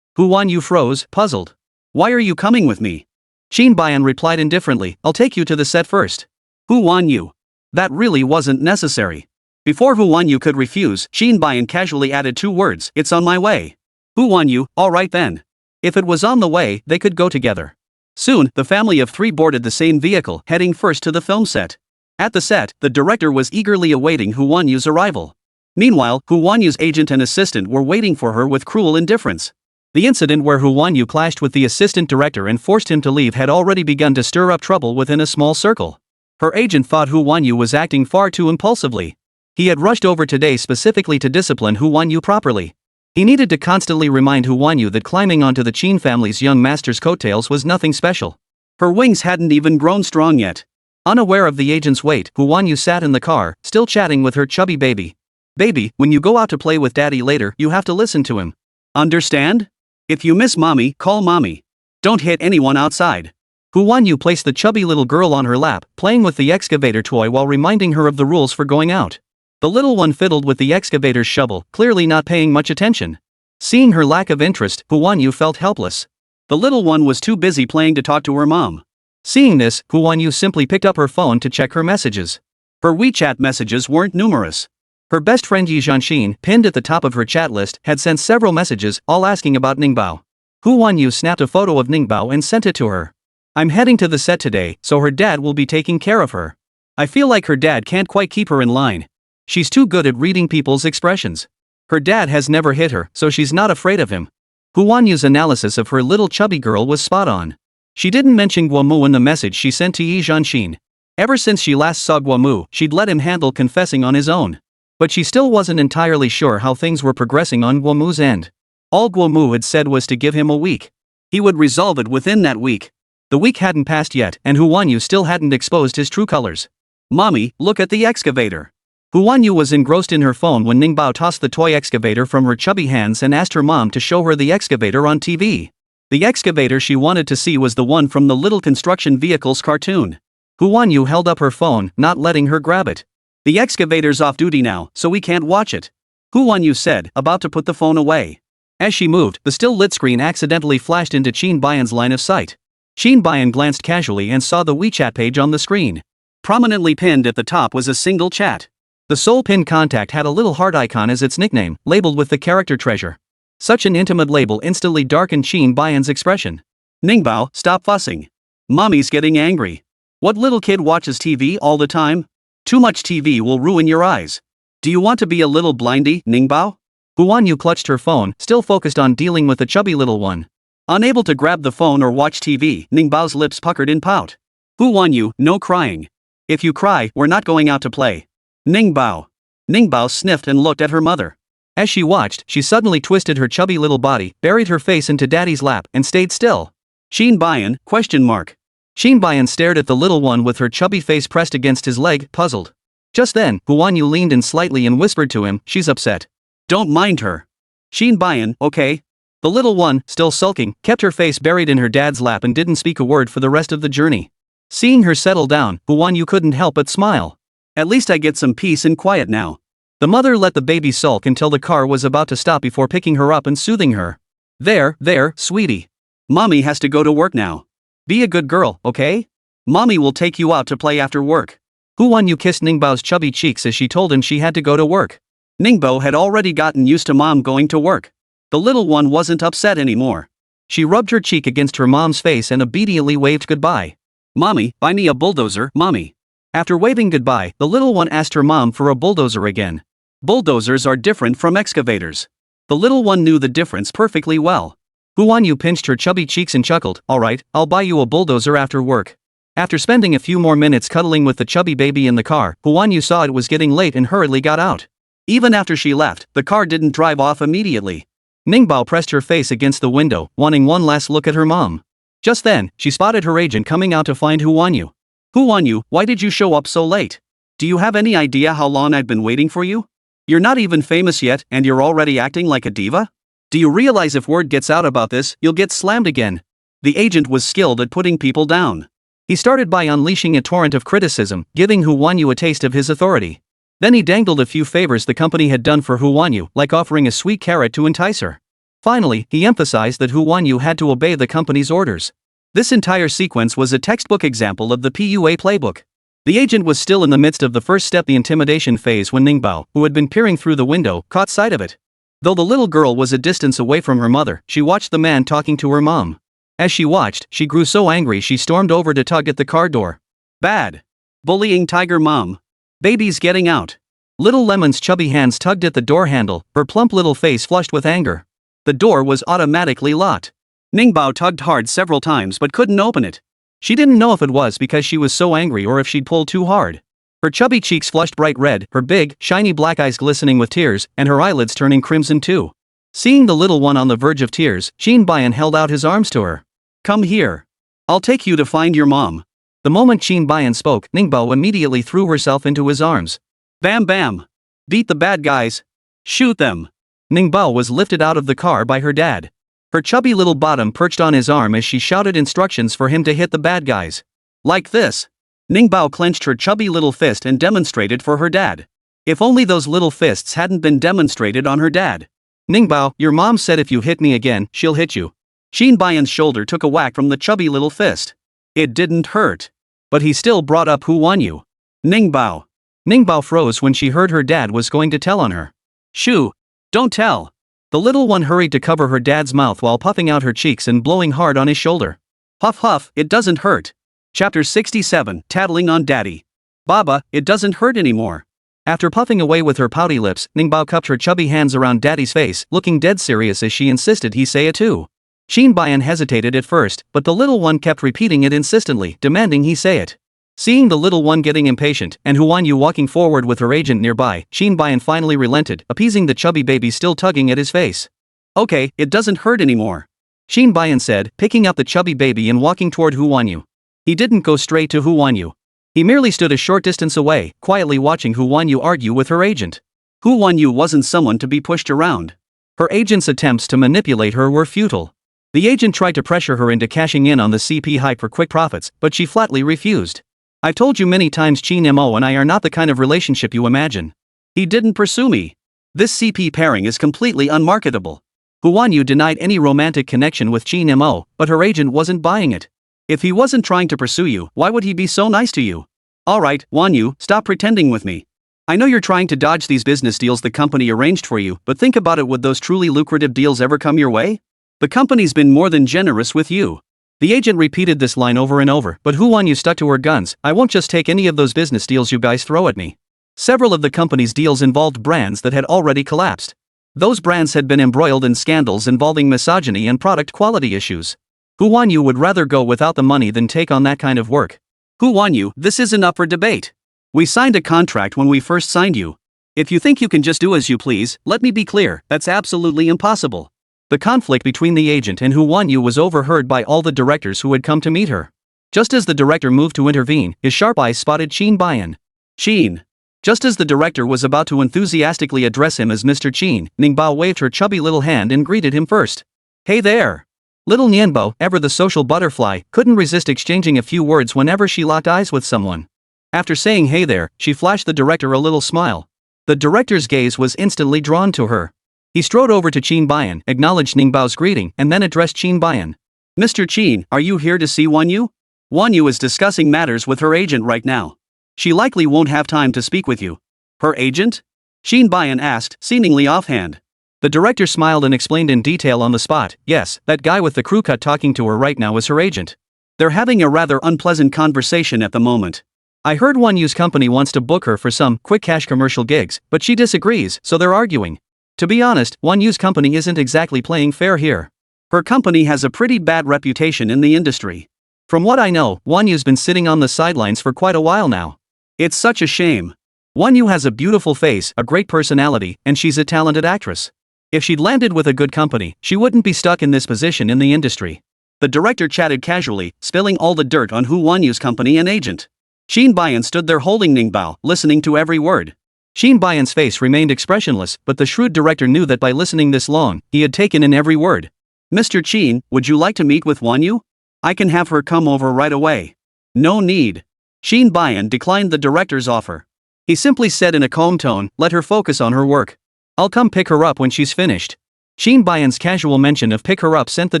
Hu Wanyu froze, puzzled. "Why are you coming with me?" Qin Bayan replied indifferently, "I'll take you to the set first." "Hu Wanyu?" That really wasn't necessary. Before Hu Wanyu could refuse, Qin Bayan casually added two words, "It's on my way." Hu Wanyu, alright then. If it was on the way, they could go together. Soon, the family of three boarded the same vehicle, heading first to the film set. At the set, the director was eagerly awaiting Hu Wanyu's arrival. Meanwhile, Hu Wanyu's agent and assistant were waiting for her with cruel indifference. The incident where Hu Wanyu clashed with the assistant director and forced him to leave had already begun to stir up trouble within a small circle. Her agent thought Hu Wanyu was acting far too impulsively. He had rushed over today specifically to discipline Hu Wanyu properly. He needed to constantly remind Hu Wanyu that climbing onto the Qin family's young master's coattails was nothing special. Her wings hadn't even grown strong yet. Unaware of the agent's weight, Hu Wanyu sat in the car, still chatting with her chubby baby. "Baby, when you go out to play with daddy later, you have to listen to him. Understand? If you miss mommy, call mommy. Don't hit anyone outside." Hu Wanyu placed the chubby little girl on her lap, playing with the excavator toy while reminding her of the rules for going out. The little one fiddled with the excavator's shovel, clearly not paying much attention. Seeing her lack of interest, Hu Wanyu felt helpless. The little one was too busy playing to talk to her mom. Seeing this, Hu Wanyu simply picked up her phone to check her messages. Her WeChat messages weren't numerous. Her best friend Yi Zhanshin, pinned at the top of her chat list, had sent several messages, all asking about Ningbao. Hu Wanyu snapped a photo of Ningbao and sent it to her. "I'm heading to the set today, so her dad will be taking care of her. I feel like her dad can't quite keep her in line. She's too good at reading people's expressions. Her dad has never hit her, so she's not afraid of him." Hu Wanyu's analysis of her little chubby girl was spot on. She didn't mention Guomu in the message she sent to Yi Zhanshin. Ever since she last saw Guomu, she'd let him handle confessing on his own. But she still wasn't entirely sure how things were progressing on Guomu's end. All Guomu had said was to give him a week. He would resolve it within that week. The week hadn't passed yet, and Hu Wanyu still hadn't exposed his true colors. "Mommy, look at the excavator." Hu Wanyu was engrossed in her phone when Ningbao tossed the toy excavator from her chubby hands and asked her mom to show her the excavator on TV. The excavator she wanted to see was the one from the Little Construction Vehicles cartoon. Hu Wanyu held up her phone, not letting her grab it. "The excavator's off duty now, so we can't watch it," Hu Wanyu said, about to put the phone away. As she moved, the still lit screen accidentally flashed into Qin Bayan's line of sight. Qin Bayan glanced casually and saw the WeChat page on the screen. Prominently pinned at the top was a single chat. The sole pinned contact had a little heart icon as its nickname, labeled with the character treasure. Such an intimate label instantly darkened Qin Bayan's expression. "Ningbao, stop fussing. Mommy's getting angry. What little kid watches TV all the time? Too much TV will ruin your eyes. Do you want to be a little blindy, Ningbao?" Hu Wanyu clutched her phone, still focused on dealing with the chubby little one. Unable to grab the phone or watch TV, Ningbao's lips puckered in pout. "Hu Wanyu, no crying. If you cry, we're not going out to play." "Ningbao." Ningbao sniffed and looked at her mother. As she watched, she suddenly twisted her chubby little body, buried her face into daddy's lap, and stayed still. "Qin Bayan, question mark." Qin Bayan stared at the little one with her chubby face pressed against his leg, puzzled. Just then, Yu leaned in slightly and whispered to him, "She's upset. Don't mind her. Qin Bayan, okay?" The little one, still sulking, kept her face buried in her dad's lap and didn't speak a word for the rest of the journey. Seeing her settle down, Yu couldn't help but smile. At least I get some peace and quiet now. The mother let the baby sulk until the car was about to stop before picking her up and soothing her. There, sweetie. Mommy has to go to work now. Be a good girl, okay? Mommy will take you out to play after work." Yu kissed Ningbao's chubby cheeks as she told him she had to go to work. Ningbao had already gotten used to mom going to work. The little one wasn't upset anymore. She rubbed her cheek against her mom's face and obediently waved goodbye. "Mommy, buy me a bulldozer, mommy." After waving goodbye, the little one asked her mom for a bulldozer again. Bulldozers are different from excavators. The little one knew the difference perfectly well. Yu pinched her chubby cheeks and chuckled, "Alright, I'll buy you a bulldozer after work." After spending a few more minutes cuddling with the chubby baby in the car, Yu saw it was getting late and hurriedly got out. Even after she left, the car didn't drive off immediately. Ningbao pressed her face against the window, wanting one last look at her mom. Just then, she spotted her agent coming out to find Yu. "Yu, why did you show up so late? Do you have any idea how long I've been waiting for you? You're not even famous yet and you're already acting like a diva? Do you realize if word gets out about this, you'll get slammed again?" The agent was skilled at putting people down. He started by unleashing a torrent of criticism, giving Yu a taste of his authority. Then he dangled a few favors the company had done for Yu, like offering a sweet carrot to entice her. Finally, he emphasized that Yu had to obey the company's orders. This entire sequence was a textbook example of the PUA playbook. The agent was still in the midst of the first step, the intimidation phase, when Ningbao, who had been peering through the window, caught sight of it. Though the little girl was a distance away from her mother, she watched the man talking to her mom. As she watched, she grew so angry she stormed over to tug at the car door. "Bad. Bullying tiger mom. Baby's getting out." Little Lemon's chubby hands tugged at the door handle, her plump little face flushed with anger. The door was automatically locked. Ningbao tugged hard several times but couldn't open it. She didn't know if it was because she was so angry or if she'd pulled too hard. Her chubby cheeks flushed bright red, her big, shiny black eyes glistening with tears, and her eyelids turning crimson too. Seeing the little one on the verge of tears, Qin Bayan held out his arms to her. "Come here. I'll take you to find your mom." The moment Qin Bayan spoke, Ningbao immediately threw herself into his arms. "Bam bam. Beat the bad guys. Shoot them." Ningbao was lifted out of the car by her dad. Her chubby little bottom perched on his arm as she shouted instructions for him to hit the bad guys. "Like this." Ningbao clenched her chubby little fist and demonstrated for her dad. If only those little fists hadn't been demonstrated on her dad. "Ningbao, your mom said if you hit me again, she'll hit you." Qin Bayan's shoulder took a whack from the chubby little fist. It didn't hurt. But he still brought up Yu. "Ningbao." Ningbao froze when she heard her dad was going to tell on her. "Shoo. Don't tell." The little one hurried to cover her dad's mouth while puffing out her cheeks and blowing hard on his shoulder. "Huff huff, it doesn't hurt." Chapter 67, Tattling on Daddy. "Baba, it doesn't hurt anymore." After puffing away with her pouty lips, Ningbao cupped her chubby hands around Daddy's face, looking dead serious as she insisted he say it too. Qin Bayan hesitated at first, but the little one kept repeating it insistently, demanding he say it. Seeing the little one getting impatient, and Yu walking forward with her agent nearby, Qin Bayan finally relented, appeasing the chubby baby still tugging at his face. "Okay, it doesn't hurt anymore," Qin Bayan said, picking up the chubby baby and walking toward Yu. He didn't go straight to Yu. He merely stood a short distance away, quietly watching Yu argue with her agent. Yu wasn't someone to be pushed around. Her agent's attempts to manipulate her were futile. The agent tried to pressure her into cashing in on the CP hype for quick profits, but she flatly refused. "I've told you many times Qin Mo and I are not the kind of relationship you imagine." "He didn't pursue me. This CP pairing is completely unmarketable." Yu denied any romantic connection with Qin Mo, but her agent wasn't buying it. "If he wasn't trying to pursue you, why would he be so nice to you?" "Alright, Yu, stop pretending with me. I know you're trying to dodge these business deals the company arranged for you, but think about it, would those truly lucrative deals ever come your way? The company's been more than generous with you." The agent repeated this line over and over, but Yu stuck to her guns. "I won't just take any of those business deals you guys throw at me." Several of the company's deals involved brands that had already collapsed. Those brands had been embroiled in scandals involving misogyny and product quality issues. Yu would rather go without the money than take on that kind of work. Yu, this isn't up for debate. We signed a contract when we first signed you. If you think you can just do as you please, let me be clear, that's absolutely impossible. The conflict between the agent and Yu was overheard by all the directors who had come to meet her. Just as the director moved to intervene, his sharp eyes spotted Qin Bayan. Qin. Just as the director was about to enthusiastically address him as Mr. Qin, Ningbao waved her chubby little hand and greeted him first. Hey there! Little Nianbo, ever the social butterfly, couldn't resist exchanging a few words whenever she locked eyes with someone. After saying hey there, she flashed the director a little smile. The director's gaze was instantly drawn to her. He strode over to Qin Bayan, acknowledged Ningbao's greeting, and then addressed Qin Bayan. Mr. Qin, are you here to see Wanyu? Wanyu is discussing matters with her agent right now. She likely won't have time to speak with you. Her agent? Qin Bayan asked, seemingly offhand. The director smiled and explained in detail on the spot. Yes, that guy with the crew cut talking to her right now is her agent. They're having a rather unpleasant conversation at the moment. I heard Wanyu's company wants to book her for some quick cash commercial gigs, but she disagrees, so they're arguing. To be honest, Wanyu's company isn't exactly playing fair here. Her company has a pretty bad reputation in the industry. From what I know, Wanyu's been sitting on the sidelines for quite a while now. It's such a shame. Wanyu has a beautiful face, a great personality, and she's a talented actress. If she'd landed with a good company, she wouldn't be stuck in this position in the industry. The director chatted casually, spilling all the dirt on Hu Wanyu's company and agent. Qin Bayan stood there holding Ningbao, listening to every word. Qin Bayan's face remained expressionless, but the shrewd director knew that by listening this long, he had taken in every word. Mr. Qin, would you like to meet with Wanyu? I can have her come over right away. No need. Qin Bayan declined the director's offer. He simply said in a calm tone, let her focus on her work. I'll come pick her up when she's finished. Qin Bayan's casual mention of pick her up sent the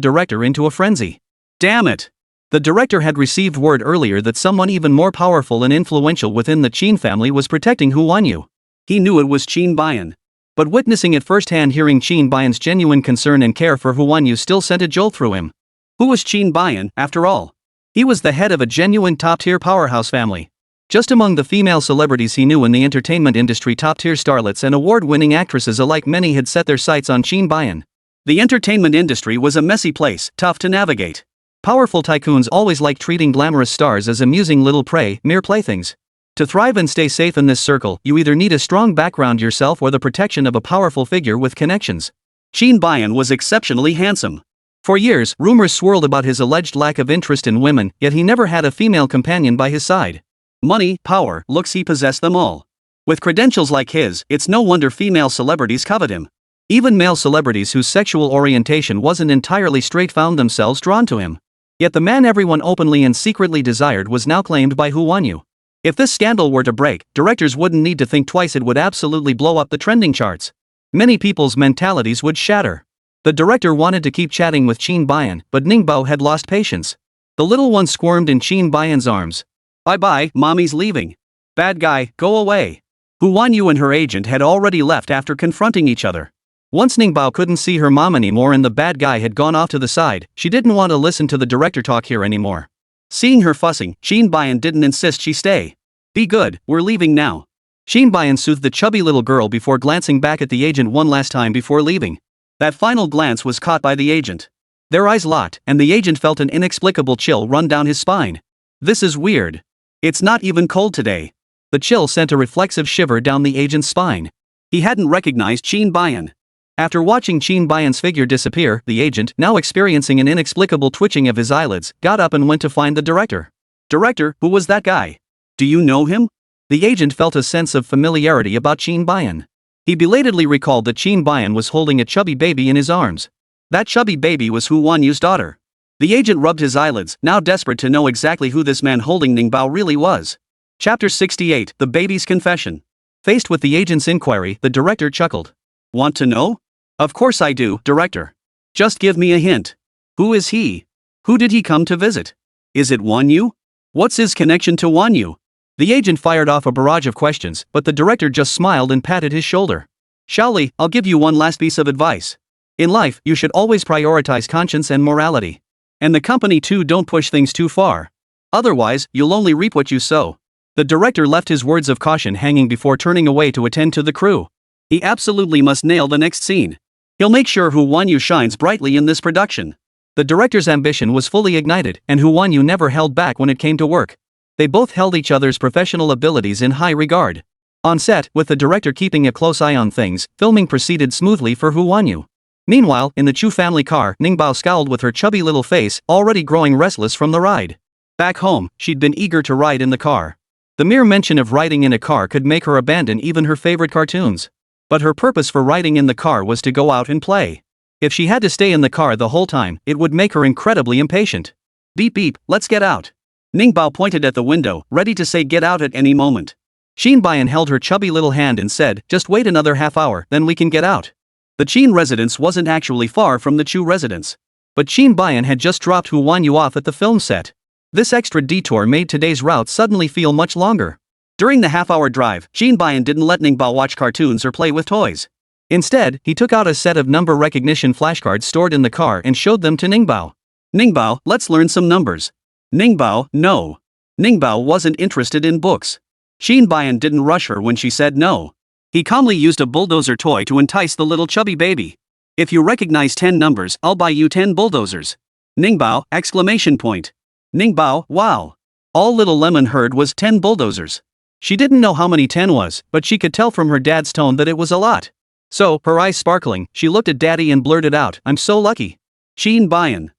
director into a frenzy. Damn it! The director had received word earlier that someone even more powerful and influential within the Qin family was protecting Hu Wanyu. He knew it was Qin Bayan. But witnessing it firsthand, hearing Qin Bayan's genuine concern and care for Hu Wanyu still sent a jolt through him. Who was Qin Bayan, after all? He was the head of a genuine top-tier powerhouse family. Just among the female celebrities he knew in the entertainment industry, top-tier starlets and award-winning actresses alike, many had set their sights on Qin Bayan. The entertainment industry was a messy place, tough to navigate. Powerful tycoons always liked treating glamorous stars as amusing little prey, mere playthings. To thrive and stay safe in this circle, you either need a strong background yourself or the protection of a powerful figure with connections. Qin Bayan was exceptionally handsome. For years, rumors swirled about his alleged lack of interest in women, yet he never had a female companion by his side. Money, power, looks, he possessed them all. With credentials like his, it's no wonder female celebrities covet him. Even male celebrities whose sexual orientation wasn't entirely straight found themselves drawn to him. Yet the man everyone openly and secretly desired was now claimed by Hu Wanyu. If this scandal were to break, directors wouldn't need to think twice, it would absolutely blow up the trending charts. Many people's mentalities would shatter. The director wanted to keep chatting with Qin Bayan, but Ningbao had lost patience. The little one squirmed in Qin Bayan's arms. Bye-bye, mommy's leaving. Bad guy, go away. Hu Wanyu and her agent had already left after confronting each other. Once Ningbao couldn't see her mom anymore and the bad guy had gone off to the side, she didn't want to listen to the director talk here anymore. Seeing her fussing, Qin Bayan didn't insist she stay. Be good, we're leaving now. Qin Bayan soothed the chubby little girl before glancing back at the agent one last time before leaving. That final glance was caught by the agent. Their eyes locked, and the agent felt an inexplicable chill run down his spine. This is weird. It's not even cold today. The chill sent a reflexive shiver down the agent's spine. He hadn't recognized Qin Bayan. After watching Qin Bayan's figure disappear, the agent, now experiencing an inexplicable twitching of his eyelids, got up and went to find the director. Director, who was that guy? Do you know him? The agent felt a sense of familiarity about Qin Bayan. He belatedly recalled that Qin Bayan was holding a chubby baby in his arms. That chubby baby was Hu Wanyu's daughter. The agent rubbed his eyelids, now desperate to know exactly who this man holding Ningbao really was. Chapter 68, The Baby's Confession. Faced with the agent's inquiry, the director chuckled. Want to know? Of course I do, director. Just give me a hint. Who is he? Who did he come to visit? Is it Wanyu? What's his connection to Wanyu? The agent fired off a barrage of questions, but the director just smiled and patted his shoulder. Xiao, I'll give you one last piece of advice. In life, you should always prioritize conscience and morality. And the company too, don't push things too far. Otherwise, you'll only reap what you sow. The director left his words of caution hanging before turning away to attend to the crew. He absolutely must nail the next scene. He'll make sure Hu Wanyu shines brightly in this production. The director's ambition was fully ignited, and Hu Wanyu never held back when it came to work. They both held each other's professional abilities in high regard. On set, with the director keeping a close eye on things, filming proceeded smoothly for Hu Wanyu. Meanwhile, in the Chu family car, Ningbao scowled with her chubby little face, already growing restless from the ride. Back home, she'd been eager to ride in the car. The mere mention of riding in a car could make her abandon even her favorite cartoons. But her purpose for riding in the car was to go out and play. If she had to stay in the car the whole time, it would make her incredibly impatient. Beep beep, let's get out. Ningbao pointed at the window, ready to say get out at any moment. Qin held her chubby little hand and said, just wait another half hour, then we can get out. The Qin residence wasn't actually far from the Chu residence. But Qin had just dropped Hu Wanyu off at the film set. This extra detour made today's route suddenly feel much longer. During the half-hour drive, Qin didn't let Ningbao watch cartoons or play with toys. Instead, he took out a set of number recognition flashcards stored in the car and showed them to Ningbao. Ningbao, let's learn some numbers. Ningbao, no. Ningbao wasn't interested in books. Qin didn't rush her when she said no. He calmly used a bulldozer toy to entice the little chubby baby. If you recognize 10 numbers, I'll buy you 10 bulldozers. Ningbao, exclamation point. Ningbao, wow. All little lemon heard was 10 bulldozers. She didn't know how many 10 was, but she could tell from her dad's tone that it was a lot. So, her eyes sparkling, she looked at Daddy and blurted out, I'm so lucky. Qin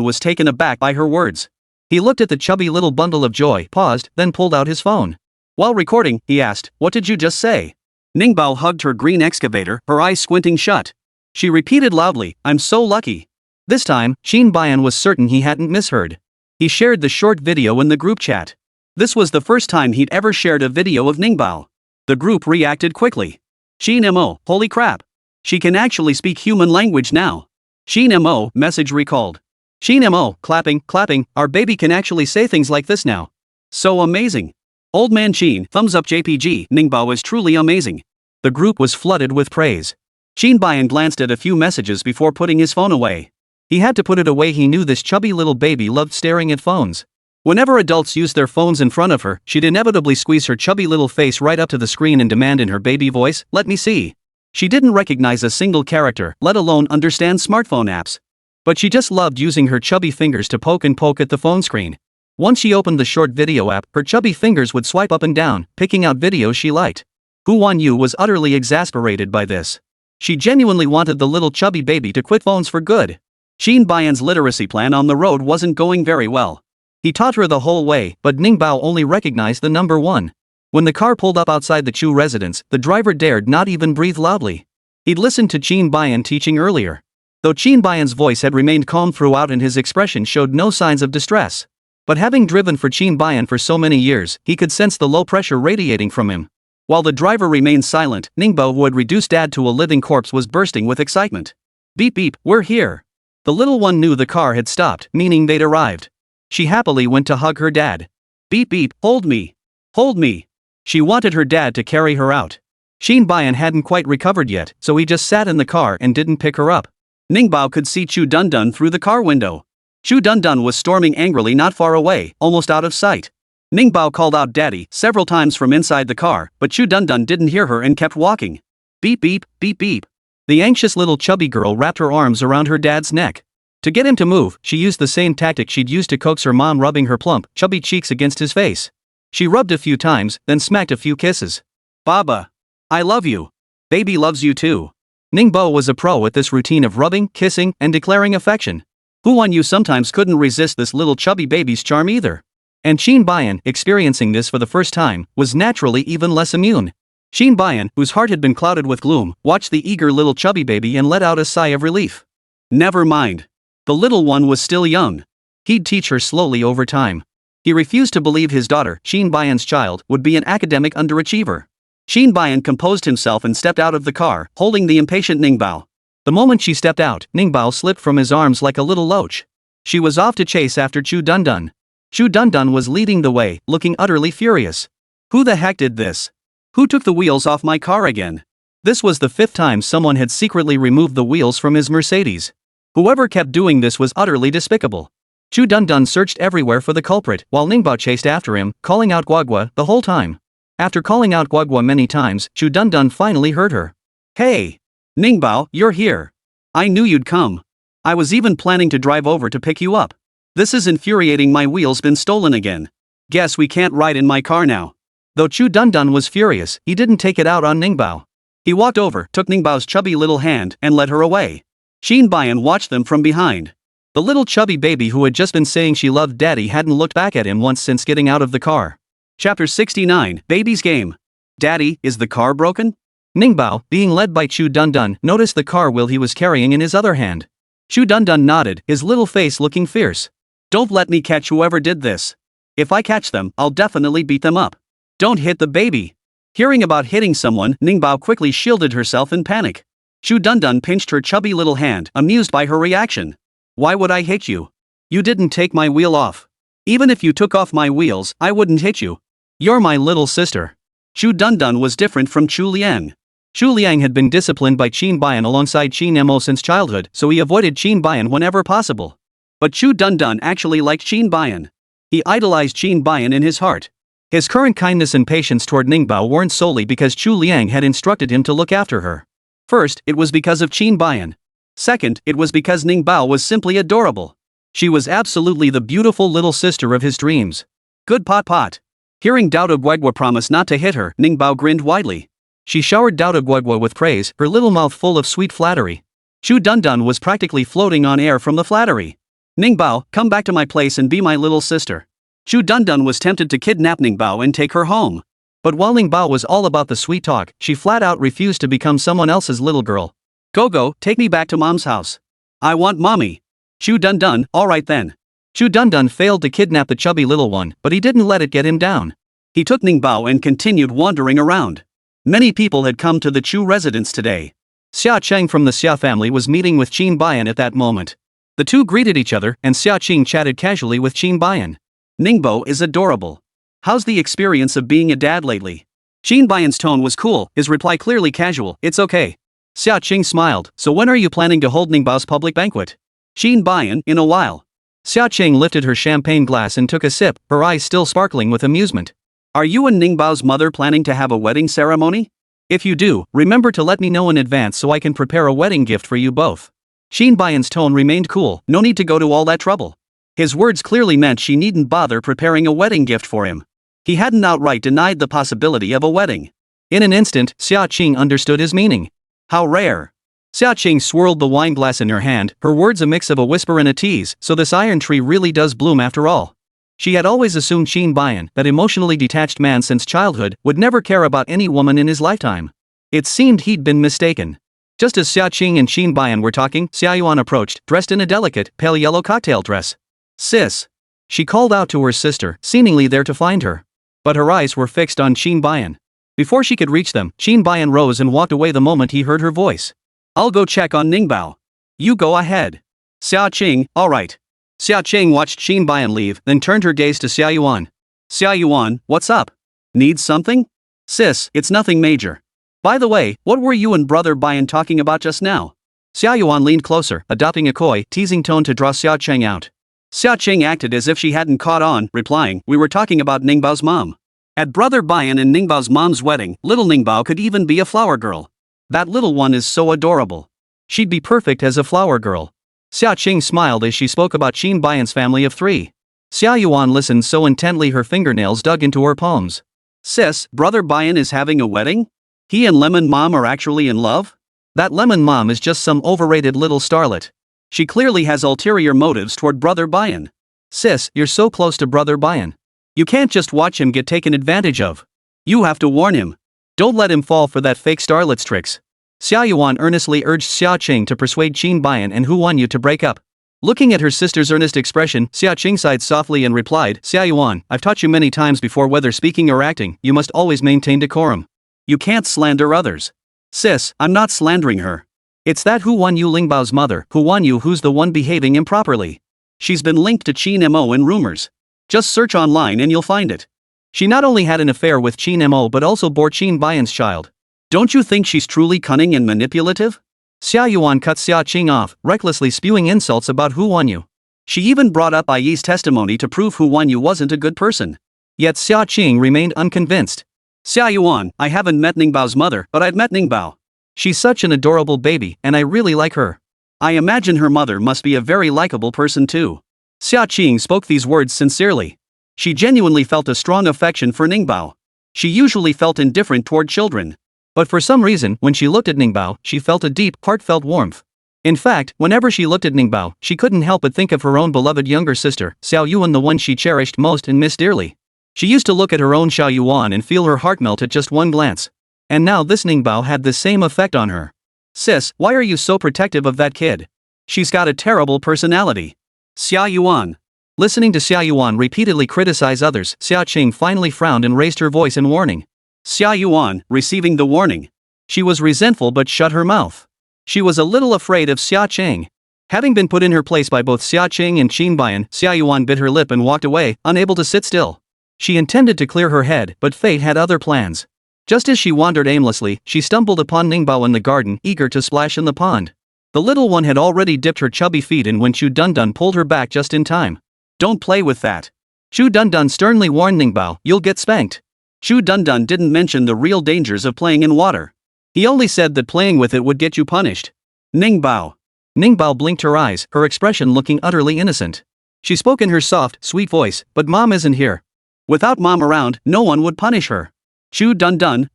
was taken aback by her words. He looked at the chubby little bundle of joy, paused, then pulled out his phone. While recording, he asked, what did you just say? Ningbao hugged her green excavator, her eyes squinting shut. She repeated loudly, I'm so lucky. This time, Qin was certain he hadn't misheard. He shared the short video in the group chat. This was the first time he'd ever shared a video of Ningbao. The group reacted quickly. Qin Mo, holy crap. She can actually speak human language now. Qin Mo, message recalled. Qin Mo, clapping, our baby can actually say things like this now. So amazing. Old man Qin, thumbs up JPG, Ningbao is truly amazing. The group was flooded with praise. Qin glanced at a few messages before putting his phone away. He had to put it away, he knew this chubby little baby loved staring at phones. Whenever adults used their phones in front of her, she'd inevitably squeeze her chubby little face right up to the screen and demand in her baby voice, let me see. She didn't recognize a single character, let alone understand smartphone apps. But she just loved using her chubby fingers to poke at the phone screen. Once she opened the short video app, her chubby fingers would swipe up and down, picking out videos she liked. Hu Wanyu was utterly exasperated by this. She genuinely wanted the little chubby baby to quit phones for good. Qin literacy plan on the road wasn't going very well. He taught her the whole way, but Ningbao only recognized the number 1. When the car pulled up outside the Chu residence, the driver dared not even breathe loudly. He'd listened to Qin teaching earlier. Though Qin voice had remained calm throughout and his expression showed no signs of distress. But having driven for Qin for so many years, he could sense the low pressure radiating from him. While the driver remained silent, Ningbao, who had reduced Dad to a living corpse, was bursting with excitement. Beep beep, we're here. The little one knew the car had stopped, meaning they'd arrived. She happily went to hug her dad. Beep beep, hold me. Hold me. She wanted her dad to carry her out. Qin hadn't quite recovered yet, so he just sat in the car and didn't pick her up. Ningbao could see Chu Dundun through the car window. Chu Dundun was storming angrily not far away, almost out of sight. Ningbao called out Daddy several times from inside the car, but Chu Dundun didn't hear her and kept walking. Beep beep, beep beep. The anxious little chubby girl wrapped her arms around her dad's neck. To get him to move, she used the same tactic she'd used to coax her mom, rubbing her plump, chubby cheeks against his face. She rubbed a few times, then smacked a few kisses. Baba. I love you. Baby loves you too. Ningbao was a pro at this routine of rubbing, kissing, and declaring affection. Hu Wanyu sometimes couldn't resist this little chubby baby's charm either. And Qin, experiencing this for the first time, was naturally even less immune. Qin, whose heart had been clouded with gloom, watched the eager little chubby baby and let out a sigh of relief. Never mind. The little one was still young. He'd teach her slowly over time. He refused to believe his daughter, Qin's child, would be an academic underachiever. Qin composed himself and stepped out of the car, holding the impatient Ningbao. The moment she stepped out, Ningbao slipped from his arms like a little loach. She was off to chase after Chu Dundun. Chu Dundun was leading the way, looking utterly furious. Who the heck did this? Who took the wheels off my car again? This was the 5th time someone had secretly removed the wheels from his Mercedes. Whoever kept doing this was utterly despicable. Chu Dundun searched everywhere for the culprit, while Ningbao chased after him, calling out Guagua the whole time. After calling out Guagua many times, Chu Dundun finally heard her. Hey! Ningbao, you're here. I knew you'd come. I was even planning to drive over to pick you up. This is infuriating, my wheel's been stolen again. Guess we can't ride in my car now. Though Chu Dundun was furious, he didn't take it out on Ningbao. He walked over, took Ningbao's chubby little hand, and led her away. Qin watched them from behind. The little chubby baby who had just been saying she loved daddy hadn't looked back at him once since getting out of the car. Chapter 69, Baby's Game. Daddy, is the car broken? Ningbao, being led by Chu Dundun, noticed the car wheel he was carrying in his other hand. Chu Dundun nodded, his little face looking fierce. Don't let me catch whoever did this. If I catch them, I'll definitely beat them up. Don't hit the baby. Hearing about hitting someone, Ningbao quickly shielded herself in panic. Chu Dundun pinched her chubby little hand, amused by her reaction. Why would I hit you? You didn't take my wheel off. Even if you took off my wheels, I wouldn't hit you. You're my little sister. Chu Dundun was different from Chu Liang. Chu Liang had been disciplined by Qin Bayan alongside Qin Mo since childhood, so he avoided Qin Bayan whenever possible. But Chu Dundun actually liked Qin Bayan. He idolized Qin Bayan in his heart. His current kindness and patience toward Ningbao weren't solely because Chu Liang had instructed him to look after her. First, it was because of Qin Bayan. Second, it was because Ningbao was simply adorable. She was absolutely the beautiful little sister of his dreams. Good pot. Hearing Dao Guegua promise not to hit her, Ningbao grinned widely. She showered Dao Guegua with praise, her little mouth full of sweet flattery. Chu Dundun was practically floating on air from the flattery. Ningbao, come back to my place and be my little sister. Chu Dundun was tempted to kidnap Ningbao and take her home. But while Ningbao was all about the sweet talk, she flat out refused to become someone else's little girl. Go, take me back to mom's house. I want mommy. Chu Dundun, alright then. Chu Dundun failed to kidnap the chubby little one, but he didn't let it get him down. He took Ningbao and continued wandering around. Many people had come to the Chu residence today. Xia Cheng from the Xia family was meeting with Qin Bayan at that moment. The two greeted each other, and Xia Cheng chatted casually with Qin Bayan. Ningbao is adorable. How's the experience of being a dad lately? Qin Bayan's tone was cool, his reply clearly casual, it's okay. Xia Cheng smiled, so when are you planning to hold Ningbao's public banquet? Qin Bayan, in a while. Xia Cheng lifted her champagne glass and took a sip, her eyes still sparkling with amusement. Are you and Ningbao's mother planning to have a wedding ceremony? If you do, remember to let me know in advance so I can prepare a wedding gift for you both. Qin Bayan's tone remained cool, no need to go to all that trouble. His words clearly meant she needn't bother preparing a wedding gift for him. He hadn't outright denied the possibility of a wedding. In an instant, Xia Cheng understood his meaning. How rare. Xia Cheng swirled the wine glass in her hand, her words a mix of a whisper and a tease, so this iron tree really does bloom after all. She had always assumed Qin Bayan, that emotionally detached man since childhood, would never care about any woman in his lifetime. It seemed he'd been mistaken. Just as Xia Cheng and Qin Bayan were talking, Xiao approached, dressed in a delicate, pale yellow cocktail dress. Sis. She called out to her sister, seemingly there to find her. But her eyes were fixed on Qin Bayan. Before she could reach them, Qin Bayan rose and walked away the moment he heard her voice. I'll go check on Ningbao. You go ahead. Xia Cheng, alright. Xia Cheng watched Qin Bayan leave, then turned her gaze to Xiao. Xiao, what's up? Need something? Sis, it's nothing major. By the way, what were you and brother Bayan talking about just now? Xiao leaned closer, adopting a coy, teasing tone to draw Xia Cheng out. Xia Cheng acted as if she hadn't caught on, replying, we were talking about Ningbao's mom. At brother Bayan and Ningbao's mom's wedding, little Ningbao could even be a flower girl. That little one is so adorable. She'd be perfect as a flower girl. Xia Cheng smiled as she spoke about Qin Bayan's family of 3. Xiao listened so intently her fingernails dug into her palms. Sis, brother Bayan is having a wedding? He and Lemon Mom are actually in love? That Lemon Mom is just some overrated little starlet. She clearly has ulterior motives toward brother Bayan. Sis, you're so close to brother Bayan. You can't just watch him get taken advantage of. You have to warn him. Don't let him fall for that fake starlet's tricks. Xiao earnestly urged Xia Cheng to persuade Qin Bayan and Hu Wanyu to break up. Looking at her sister's earnest expression, Xia Cheng sighed softly and replied, Xiao, I've taught you many times before whether speaking or acting, you must always maintain decorum. You can't slander others. Sis, I'm not slandering her. It's that Hu Wanyu Lingbao's mother, Hu Wanyu, who's the one behaving improperly. She's been linked to Qin Mo in rumors. Just search online and you'll find it. She not only had an affair with Qin Mo but also bore Qin Bayan's child. Don't you think she's truly cunning and manipulative? Xiao cut Xia Cheng off, recklessly spewing insults about Hu Wanyu. She even brought up Yi's testimony to prove Hu Wanyu wasn't a good person. Yet Xia Cheng remained unconvinced. Xiao, I haven't met Ningbao's mother, but I've met Ningbao. She's such an adorable baby, and I really like her. I imagine her mother must be a very likable person too. Xia Cheng spoke these words sincerely. She genuinely felt a strong affection for Ningbao. She usually felt indifferent toward children. But for some reason, when she looked at Ningbao, she felt a deep, heartfelt warmth. In fact, whenever she looked at Ningbao, she couldn't help but think of her own beloved younger sister, Xiao Yuan, the one she cherished most and missed dearly. She used to look at her own Xiao Yuan and feel her heart melt at just one glance. And now this Ningbao had the same effect on her. Sis, why are you so protective of that kid? She's got a terrible personality. Xiao Yuan. Listening to Xiao Yuan repeatedly criticize others, Xiao Qing finally frowned and raised her voice in warning. Xiao Yuan, receiving the warning. She was resentful but shut her mouth. She was a little afraid of Xiao Qing. Having been put in her place by both Xiao Qing and Qin Bayan, Xiao Yuan bit her lip and walked away, unable to sit still. She intended to clear her head, but fate had other plans. Just as she wandered aimlessly, she stumbled upon Ningbao in the garden, eager to splash in the pond. The little one had already dipped her chubby feet in when Chu Dundun pulled her back just in time. Don't play with that. Chu Dundun sternly warned Ningbao, you'll get spanked. Chu Dundun didn't mention the real dangers of playing in water. He only said that playing with it would get you punished. Ningbao. Ningbao blinked her eyes, her expression looking utterly innocent. She spoke in her soft, sweet voice, but Mom isn't here. Without Mom around, no one would punish her. Chu Dundun, ?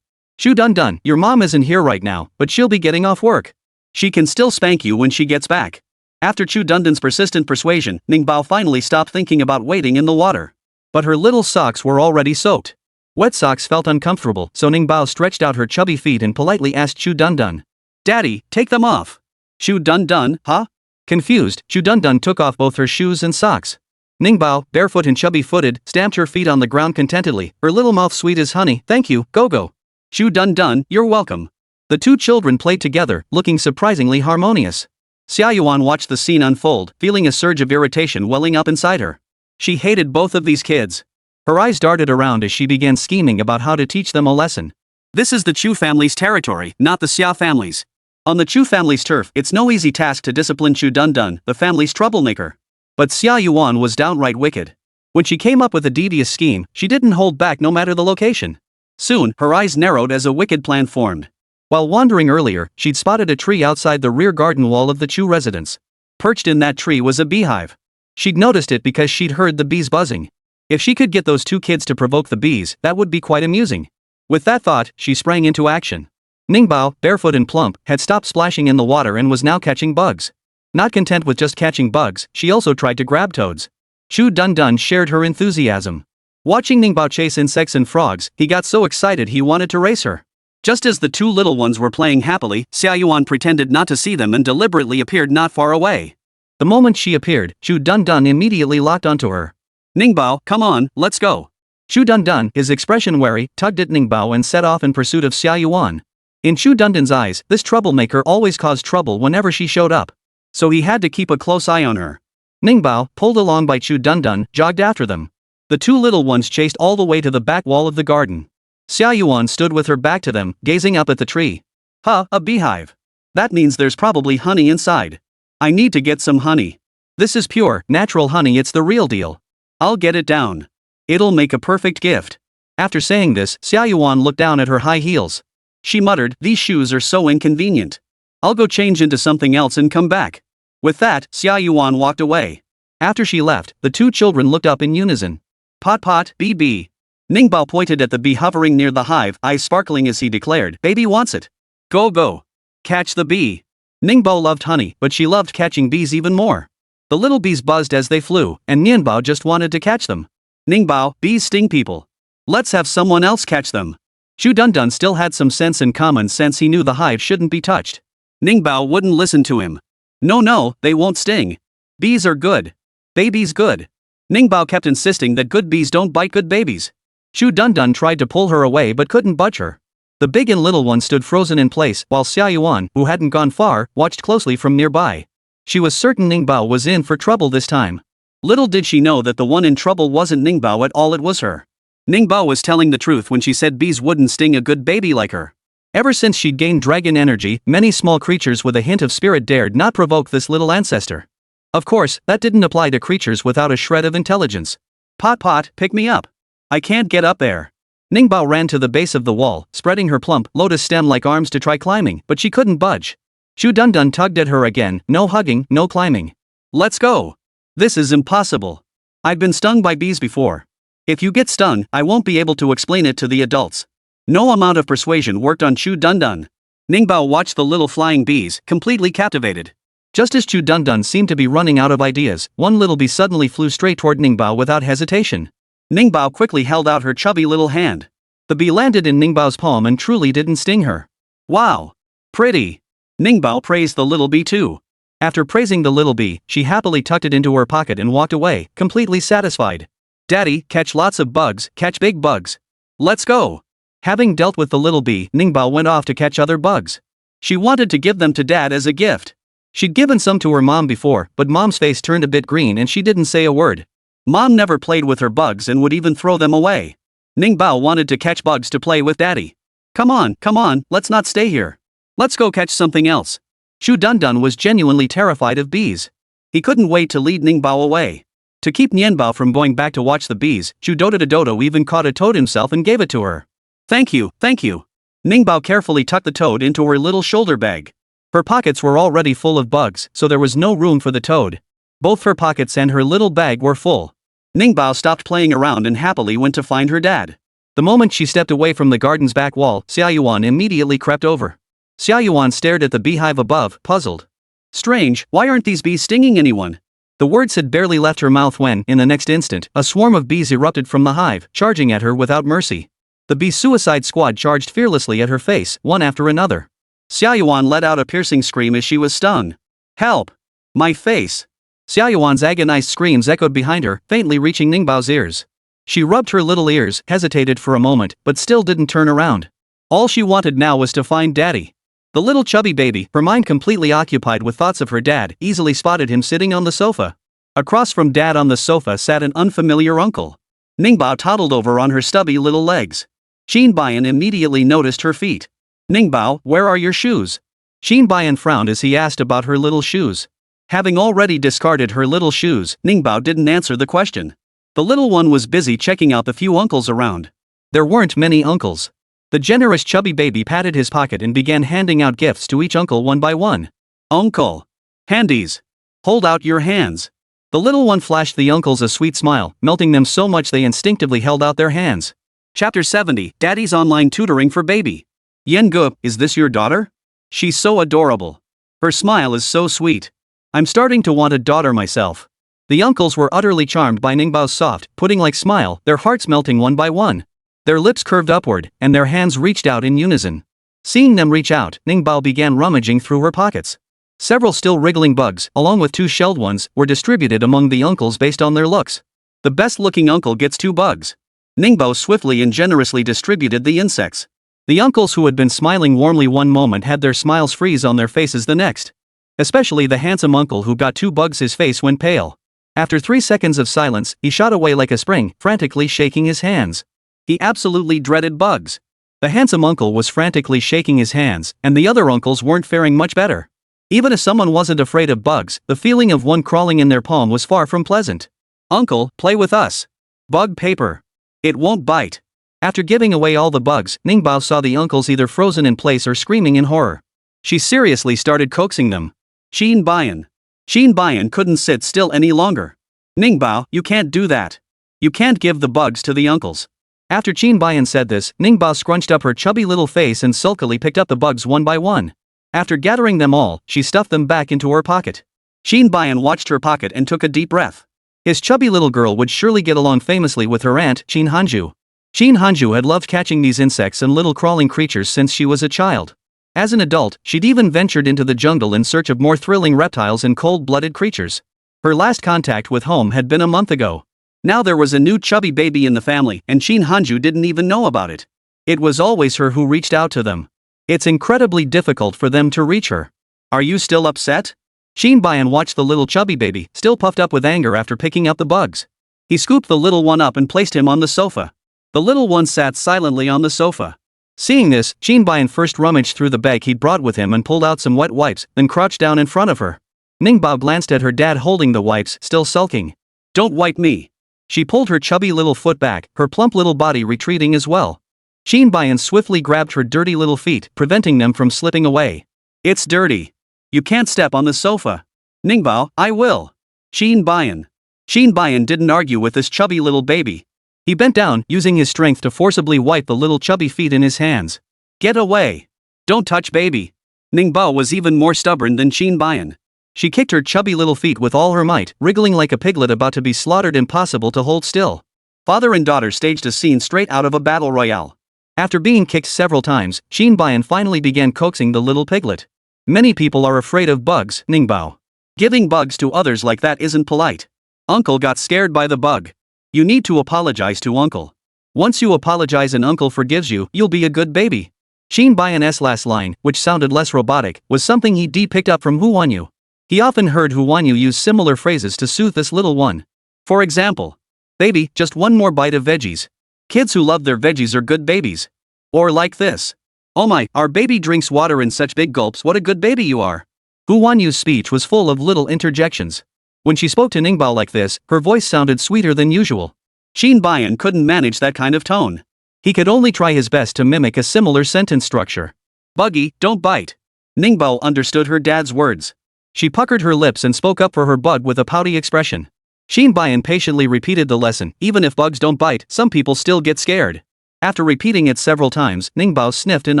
Chu Dundun, your mom isn't here right now, but she'll be getting off work. She can still spank you when she gets back. After Chu Dundun's persistent persuasion, Ningbao finally stopped thinking about wading in the water. But her little socks were already soaked. Wet socks felt uncomfortable, so Ningbao stretched out her chubby feet and politely asked Chu Dundun. Daddy, take them off. Chu Dundun, huh? Confused, Chu Dundun took off both her shoes and socks. Ningbao, barefoot and chubby-footed, stamped her feet on the ground contentedly, her little mouth sweet as honey. Thank you, Go-Go. Chu Dundun, you're welcome. The two children played together, looking surprisingly harmonious. Xiao Yuan watched the scene unfold, feeling a surge of irritation welling up inside her. She hated both of these kids. Her eyes darted around as she began scheming about how to teach them a lesson. This is the Chu family's territory, not the Xiao family's. On the Chu family's turf, it's no easy task to discipline Chu Dundun, the family's troublemaker. But Xiao Yuan was downright wicked. When she came up with a devious scheme, she didn't hold back no matter the location. Soon, her eyes narrowed as a wicked plan formed. While wandering earlier, she'd spotted a tree outside the rear garden wall of the Chu residence. Perched in that tree was a beehive. She'd noticed it because she'd heard the bees buzzing. If she could get those two kids to provoke the bees, that would be quite amusing. With that thought, she sprang into action. Ningbao, barefoot and plump, had stopped splashing in the water and was now catching bugs. Not content with just catching bugs, she also tried to grab toads. Chu Dundun shared her enthusiasm. Watching Ningbao chase insects and frogs, he got so excited he wanted to race her. Just as the two little ones were playing happily, Xiao Yuan pretended not to see them and deliberately appeared not far away. The moment she appeared, Chu Dundun immediately locked onto her. Ningbao, come on, let's go. Chu Dundun, his expression wary, tugged at Ningbao and set off in pursuit of Xiao Yuan. In Chu Dundun's eyes, this troublemaker always caused trouble whenever she showed up. So he had to keep a close eye on her. Ningbao, pulled along by Chu Dundun, jogged after them. The two little ones chased all the way to the back wall of the garden. Xiao Yuan stood with her back to them, gazing up at the tree. A beehive. That means there's probably honey inside. I need to get some honey. This is pure, natural honey, it's the real deal. I'll get it down. It'll make a perfect gift. After saying this, Xiao Yuan looked down at her high heels. She muttered, these shoes are so inconvenient. I'll go change into something else and come back. With that, Xiao Yuan walked away. After she left, the two children looked up in unison. Pot pot, bee. Ningbao pointed at the bee hovering near the hive, eyes sparkling as he declared, baby wants it. Go. Catch the bee. Ningbao loved honey, but she loved catching bees even more. The little bees buzzed as they flew, and Ningbao just wanted to catch them. Ningbao, bees sting people. Let's have someone else catch them. Chu Dundun still had some sense and common sense. He knew the hive shouldn't be touched. Ningbao wouldn't listen to him. No, they won't sting. Bees are good. Babies good. Ningbao kept insisting that good bees don't bite good babies. Chu Dundun tried to pull her away but couldn't budge her. The big and little one stood frozen in place while Xiao Yuan, who hadn't gone far, watched closely from nearby. She was certain Ningbao was in for trouble this time. Little did she know that the one in trouble wasn't Ningbao at all, it was her. Ningbao was telling the truth when she said bees wouldn't sting a good baby like her. Ever since she'd gained dragon energy, many small creatures with a hint of spirit dared not provoke this little ancestor. Of course, that didn't apply to creatures without a shred of intelligence. Pot, pick me up. I can't get up there. Ningbao ran to the base of the wall, spreading her plump, lotus stem-like arms to try climbing, but she couldn't budge. Chu Dundun tugged at her again, no hugging, no climbing. Let's go. This is impossible. I've been stung by bees before. If you get stung, I won't be able to explain it to the adults. No amount of persuasion worked on Chu Dundun. Ningbao watched the little flying bees, completely captivated. Just as Chu Dundun seemed to be running out of ideas, one little bee suddenly flew straight toward Ningbao without hesitation. Ningbao quickly held out her chubby little hand. The bee landed in Ningbao's palm and truly didn't sting her. Wow! Pretty! Ningbao praised the little bee too. After praising the little bee, she happily tucked it into her pocket and walked away, completely satisfied. Daddy, catch lots of bugs, catch big bugs. Let's go! Having dealt with the little bee, Ningbao went off to catch other bugs. She wanted to give them to Dad as a gift. She'd given some to her mom before, but Mom's face turned a bit green and she didn't say a word. Mom never played with her bugs and would even throw them away. Ningbao wanted to catch bugs to play with Daddy. Come on, let's not stay here. Let's go catch something else. Chu Dundun was genuinely terrified of bees. He couldn't wait to lead Ningbao away. To keep Ningbao from going back to watch the bees, Chu Dodo even caught a toad himself and gave it to her. Thank you. Ningbao carefully tucked the toad into her little shoulder bag. Her pockets were already full of bugs, so there was no room for the toad. Both her pockets and her little bag were full. Ningbao stopped playing around and happily went to find her dad. The moment she stepped away from the garden's back wall, Xiao immediately crept over. Xiao stared at the beehive above, puzzled. Strange, why aren't these bees stinging anyone? The words had barely left her mouth when, in the next instant, a swarm of bees erupted from the hive, charging at her without mercy. The bee suicide squad charged fearlessly at her face, one after another. Xiao let out a piercing scream as she was stung. Help! My face! Xiao's agonized screams echoed behind her, faintly reaching Ningbao's ears. She rubbed her little ears, hesitated for a moment, but still didn't turn around. All she wanted now was to find Daddy. The little chubby baby, her mind completely occupied with thoughts of her dad, easily spotted him sitting on the sofa. Across from Dad on the sofa sat an unfamiliar uncle. Ningbao toddled over on her stubby little legs. Qin Bayan immediately noticed her feet. Ningbao, where are your shoes? Qin Bayan frowned as he asked about her little shoes. Having already discarded her little shoes, Ningbao didn't answer the question. The little one was busy checking out the few uncles around. There weren't many uncles. The generous chubby baby patted his pocket and began handing out gifts to each uncle one by one. Uncle! Handies! Hold out your hands! The little one flashed the uncles a sweet smile, melting them so much they instinctively held out their hands. Chapter 70, Daddy's Online Tutoring for Baby. Yengu, is this your daughter? She's so adorable. Her smile is so sweet. I'm starting to want a daughter myself. The uncles were utterly charmed by Ningbao's soft, pudding-like smile, their hearts melting one by one. Their lips curved upward, and their hands reached out in unison. Seeing them reach out, Ningbao began rummaging through her pockets. Several still wriggling bugs, along with 2 shelled ones, were distributed among the uncles based on their looks. The best-looking uncle gets 2 bugs. Ningbao swiftly and generously distributed the insects. The uncles who had been smiling warmly one moment had their smiles freeze on their faces the next. Especially the handsome uncle who got 2 bugs, his face went pale. After 3 seconds of silence, he shot away like a spring, frantically shaking his hands. He absolutely dreaded bugs. The handsome uncle was frantically shaking his hands, and the other uncles weren't faring much better. Even if someone wasn't afraid of bugs, the feeling of one crawling in their palm was far from pleasant. Uncle, play with us. Bug paper. It won't bite. After giving away all the bugs, Ningbao saw the uncles either frozen in place or screaming in horror. She seriously started coaxing them. Qin Bayan couldn't sit still any longer. Ningbao, you can't do that. You can't give the bugs to the uncles. After Qin Bayan said this, Ningbao scrunched up her chubby little face and sulkily picked up the bugs one by one. After gathering them all, she stuffed them back into her pocket. Qin Bayan watched her pocket and took a deep breath. His chubby little girl would surely get along famously with her aunt, Qin Hanju. Qin Hanju had loved catching these insects and little crawling creatures since she was a child. As an adult, she'd even ventured into the jungle in search of more thrilling reptiles and cold-blooded creatures. Her last contact with home had been a month ago. Now there was a new chubby baby in the family, and Qin Hanju didn't even know about it. It was always her who reached out to them. It's incredibly difficult for them to reach her. Are you still upset? Qin Bayan watched the little chubby baby, still puffed up with anger after picking up the bugs. He scooped the little one up and placed him on the sofa. The little one sat silently on the sofa. Seeing this, Qin Bayan first rummaged through the bag he'd brought with him and pulled out some wet wipes, then crouched down in front of her. Ningbao glanced at her dad holding the wipes, still sulking. Don't wipe me. She pulled her chubby little foot back, her plump little body retreating as well. Qin Bayan swiftly grabbed her dirty little feet, preventing them from slipping away. It's dirty. You can't step on the sofa. Ningbao, I will. Qin Bayan. Qin Bayan didn't argue with this chubby little baby. He bent down, using his strength to forcibly wipe the little chubby feet in his hands. Get away. Don't touch baby. Ningbao was even more stubborn than Qin Bayan. She kicked her chubby little feet with all her might, wriggling like a piglet about to be slaughtered, impossible to hold still. Father and daughter staged a scene straight out of a battle royale. After being kicked several times, Qin Bayan finally began coaxing the little piglet. Many people are afraid of bugs, Ningbao. Giving bugs to others like that isn't polite. Uncle got scared by the bug. You need to apologize to uncle. Once you apologize and uncle forgives you, you'll be a good baby. Qin Bayan's last line, which sounded less robotic, was something he picked up from Hu Wanyu. He often heard Hu Wanyu use similar phrases to soothe this little one. For example, baby, just one more bite of veggies. Kids who love their veggies are good babies. Or like this. Oh my, our baby drinks water in such big gulps, what a good baby you are. Hu Wanyu's speech was full of little interjections. When she spoke to Ningbao like this, her voice sounded sweeter than usual. Qin Bayan couldn't manage that kind of tone. He could only try his best to mimic a similar sentence structure. Buggy, don't bite. Ningbao understood her dad's words. She puckered her lips and spoke up for her bug with a pouty expression. Qin Bayan patiently repeated the lesson. Even if bugs don't bite, some people still get scared. After repeating it several times, Ningbao sniffed and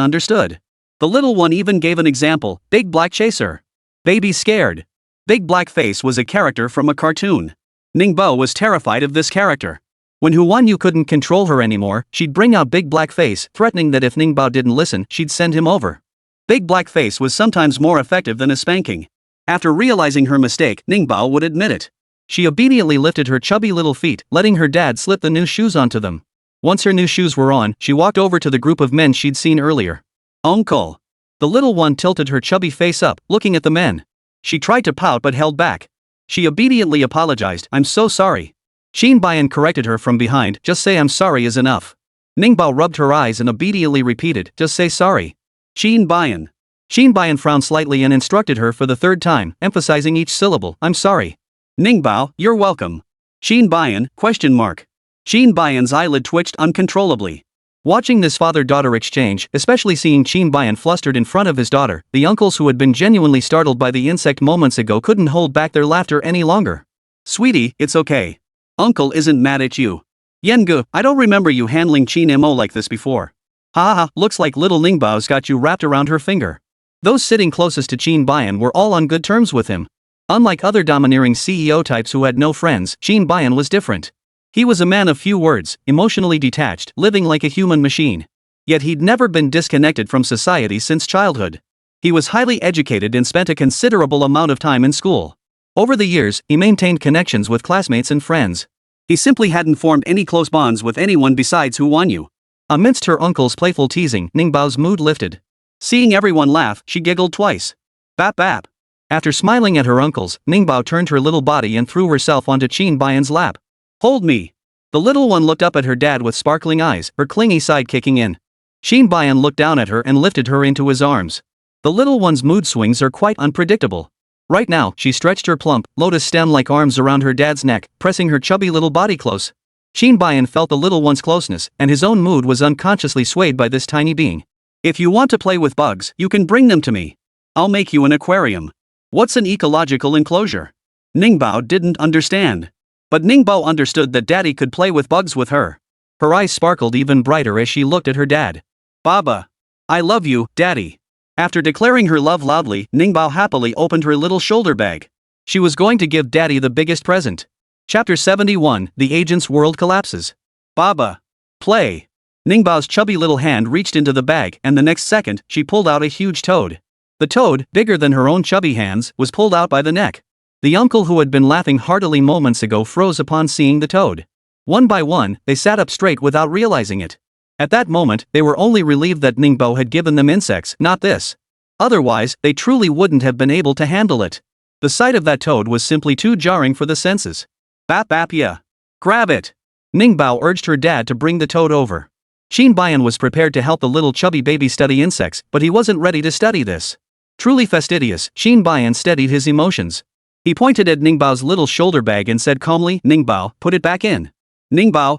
understood. The little one even gave an example. Big black chaser. Baby scared. Big Black Face was a character from a cartoon. Ningbao was terrified of this character. When Hu Wanyu couldn't control her anymore, she'd bring out Big Black Face, threatening that if Ningbao didn't listen, she'd send him over. Big Black Face was sometimes more effective than a spanking. After realizing her mistake, Ningbao would admit it. She obediently lifted her chubby little feet, letting her dad slip the new shoes onto them. Once her new shoes were on, she walked over to the group of men she'd seen earlier. Uncle. The little one tilted her chubby face up, looking at the men. She tried to pout but held back. She obediently apologized. I'm so sorry. Qin Bayan corrected her from behind. Just say I'm sorry is enough. Ningbao rubbed her eyes and obediently repeated, just say sorry. Qin Bayan. Qin Bayan frowned slightly and instructed her for the third time, emphasizing each syllable, I'm sorry. Ningbao, you're welcome. Qin Bayan, ? Qin Bayan's eyelid twitched uncontrollably. Watching this father-daughter exchange, especially seeing Qin Bayan flustered in front of his daughter, the uncles who had been genuinely startled by the insect moments ago couldn't hold back their laughter any longer. Sweetie, it's okay. Uncle isn't mad at you. Yengu, I don't remember you handling Qin Mo like this before. Ha, looks like little Ningbao's got you wrapped around her finger. Those sitting closest to Qin Bayan were all on good terms with him. Unlike other domineering CEO types who had no friends, Qin Bayan was different. He was a man of few words, emotionally detached, living like a human machine. Yet he'd never been disconnected from society since childhood. He was highly educated and spent a considerable amount of time in school. Over the years, he maintained connections with classmates and friends. He simply hadn't formed any close bonds with anyone besides Hu Wanyu. Amidst her uncle's playful teasing, Ningbao's mood lifted. Seeing everyone laugh, she giggled twice. Bap bap. After smiling at her uncles, Ningbao turned her little body and threw herself onto Qin Bayan's lap. Hold me. The little one looked up at her dad with sparkling eyes, her clingy side kicking in. Qin Bayan looked down at her and lifted her into his arms. The little one's mood swings are quite unpredictable. Right now, she stretched her plump, lotus stem-like arms around her dad's neck, pressing her chubby little body close. Qin Bayan felt the little one's closeness, and his own mood was unconsciously swayed by this tiny being. If you want to play with bugs, you can bring them to me. I'll make you an aquarium. What's an ecological enclosure? Ningbao didn't understand. But Ningbao understood that daddy could play with bugs with her. Her eyes sparkled even brighter as she looked at her dad. Baba. I love you, daddy. After declaring her love loudly, Ningbao happily opened her little shoulder bag. She was going to give daddy the biggest present. Chapter 71, The Agent's World Collapses. Baba. Play. Ningbao's chubby little hand reached into the bag and the next second, she pulled out a huge toad. The toad, bigger than her own chubby hands, was pulled out by the neck. The uncle who had been laughing heartily moments ago froze upon seeing the toad. One by one, they sat up straight without realizing it. At that moment, they were only relieved that Ningbao had given them insects, not this. Otherwise, they truly wouldn't have been able to handle it. The sight of that toad was simply too jarring for the senses. Bap bap ya. Grab it. Ningbao urged her dad to bring the toad over. Qin Bayan was prepared to help the little chubby baby study insects, but he wasn't ready to study this. Truly fastidious, Qin Bayan steadied his emotions. He pointed at Ningbao's little shoulder bag and said calmly, Ningbao, put it back in. Ningbao, ?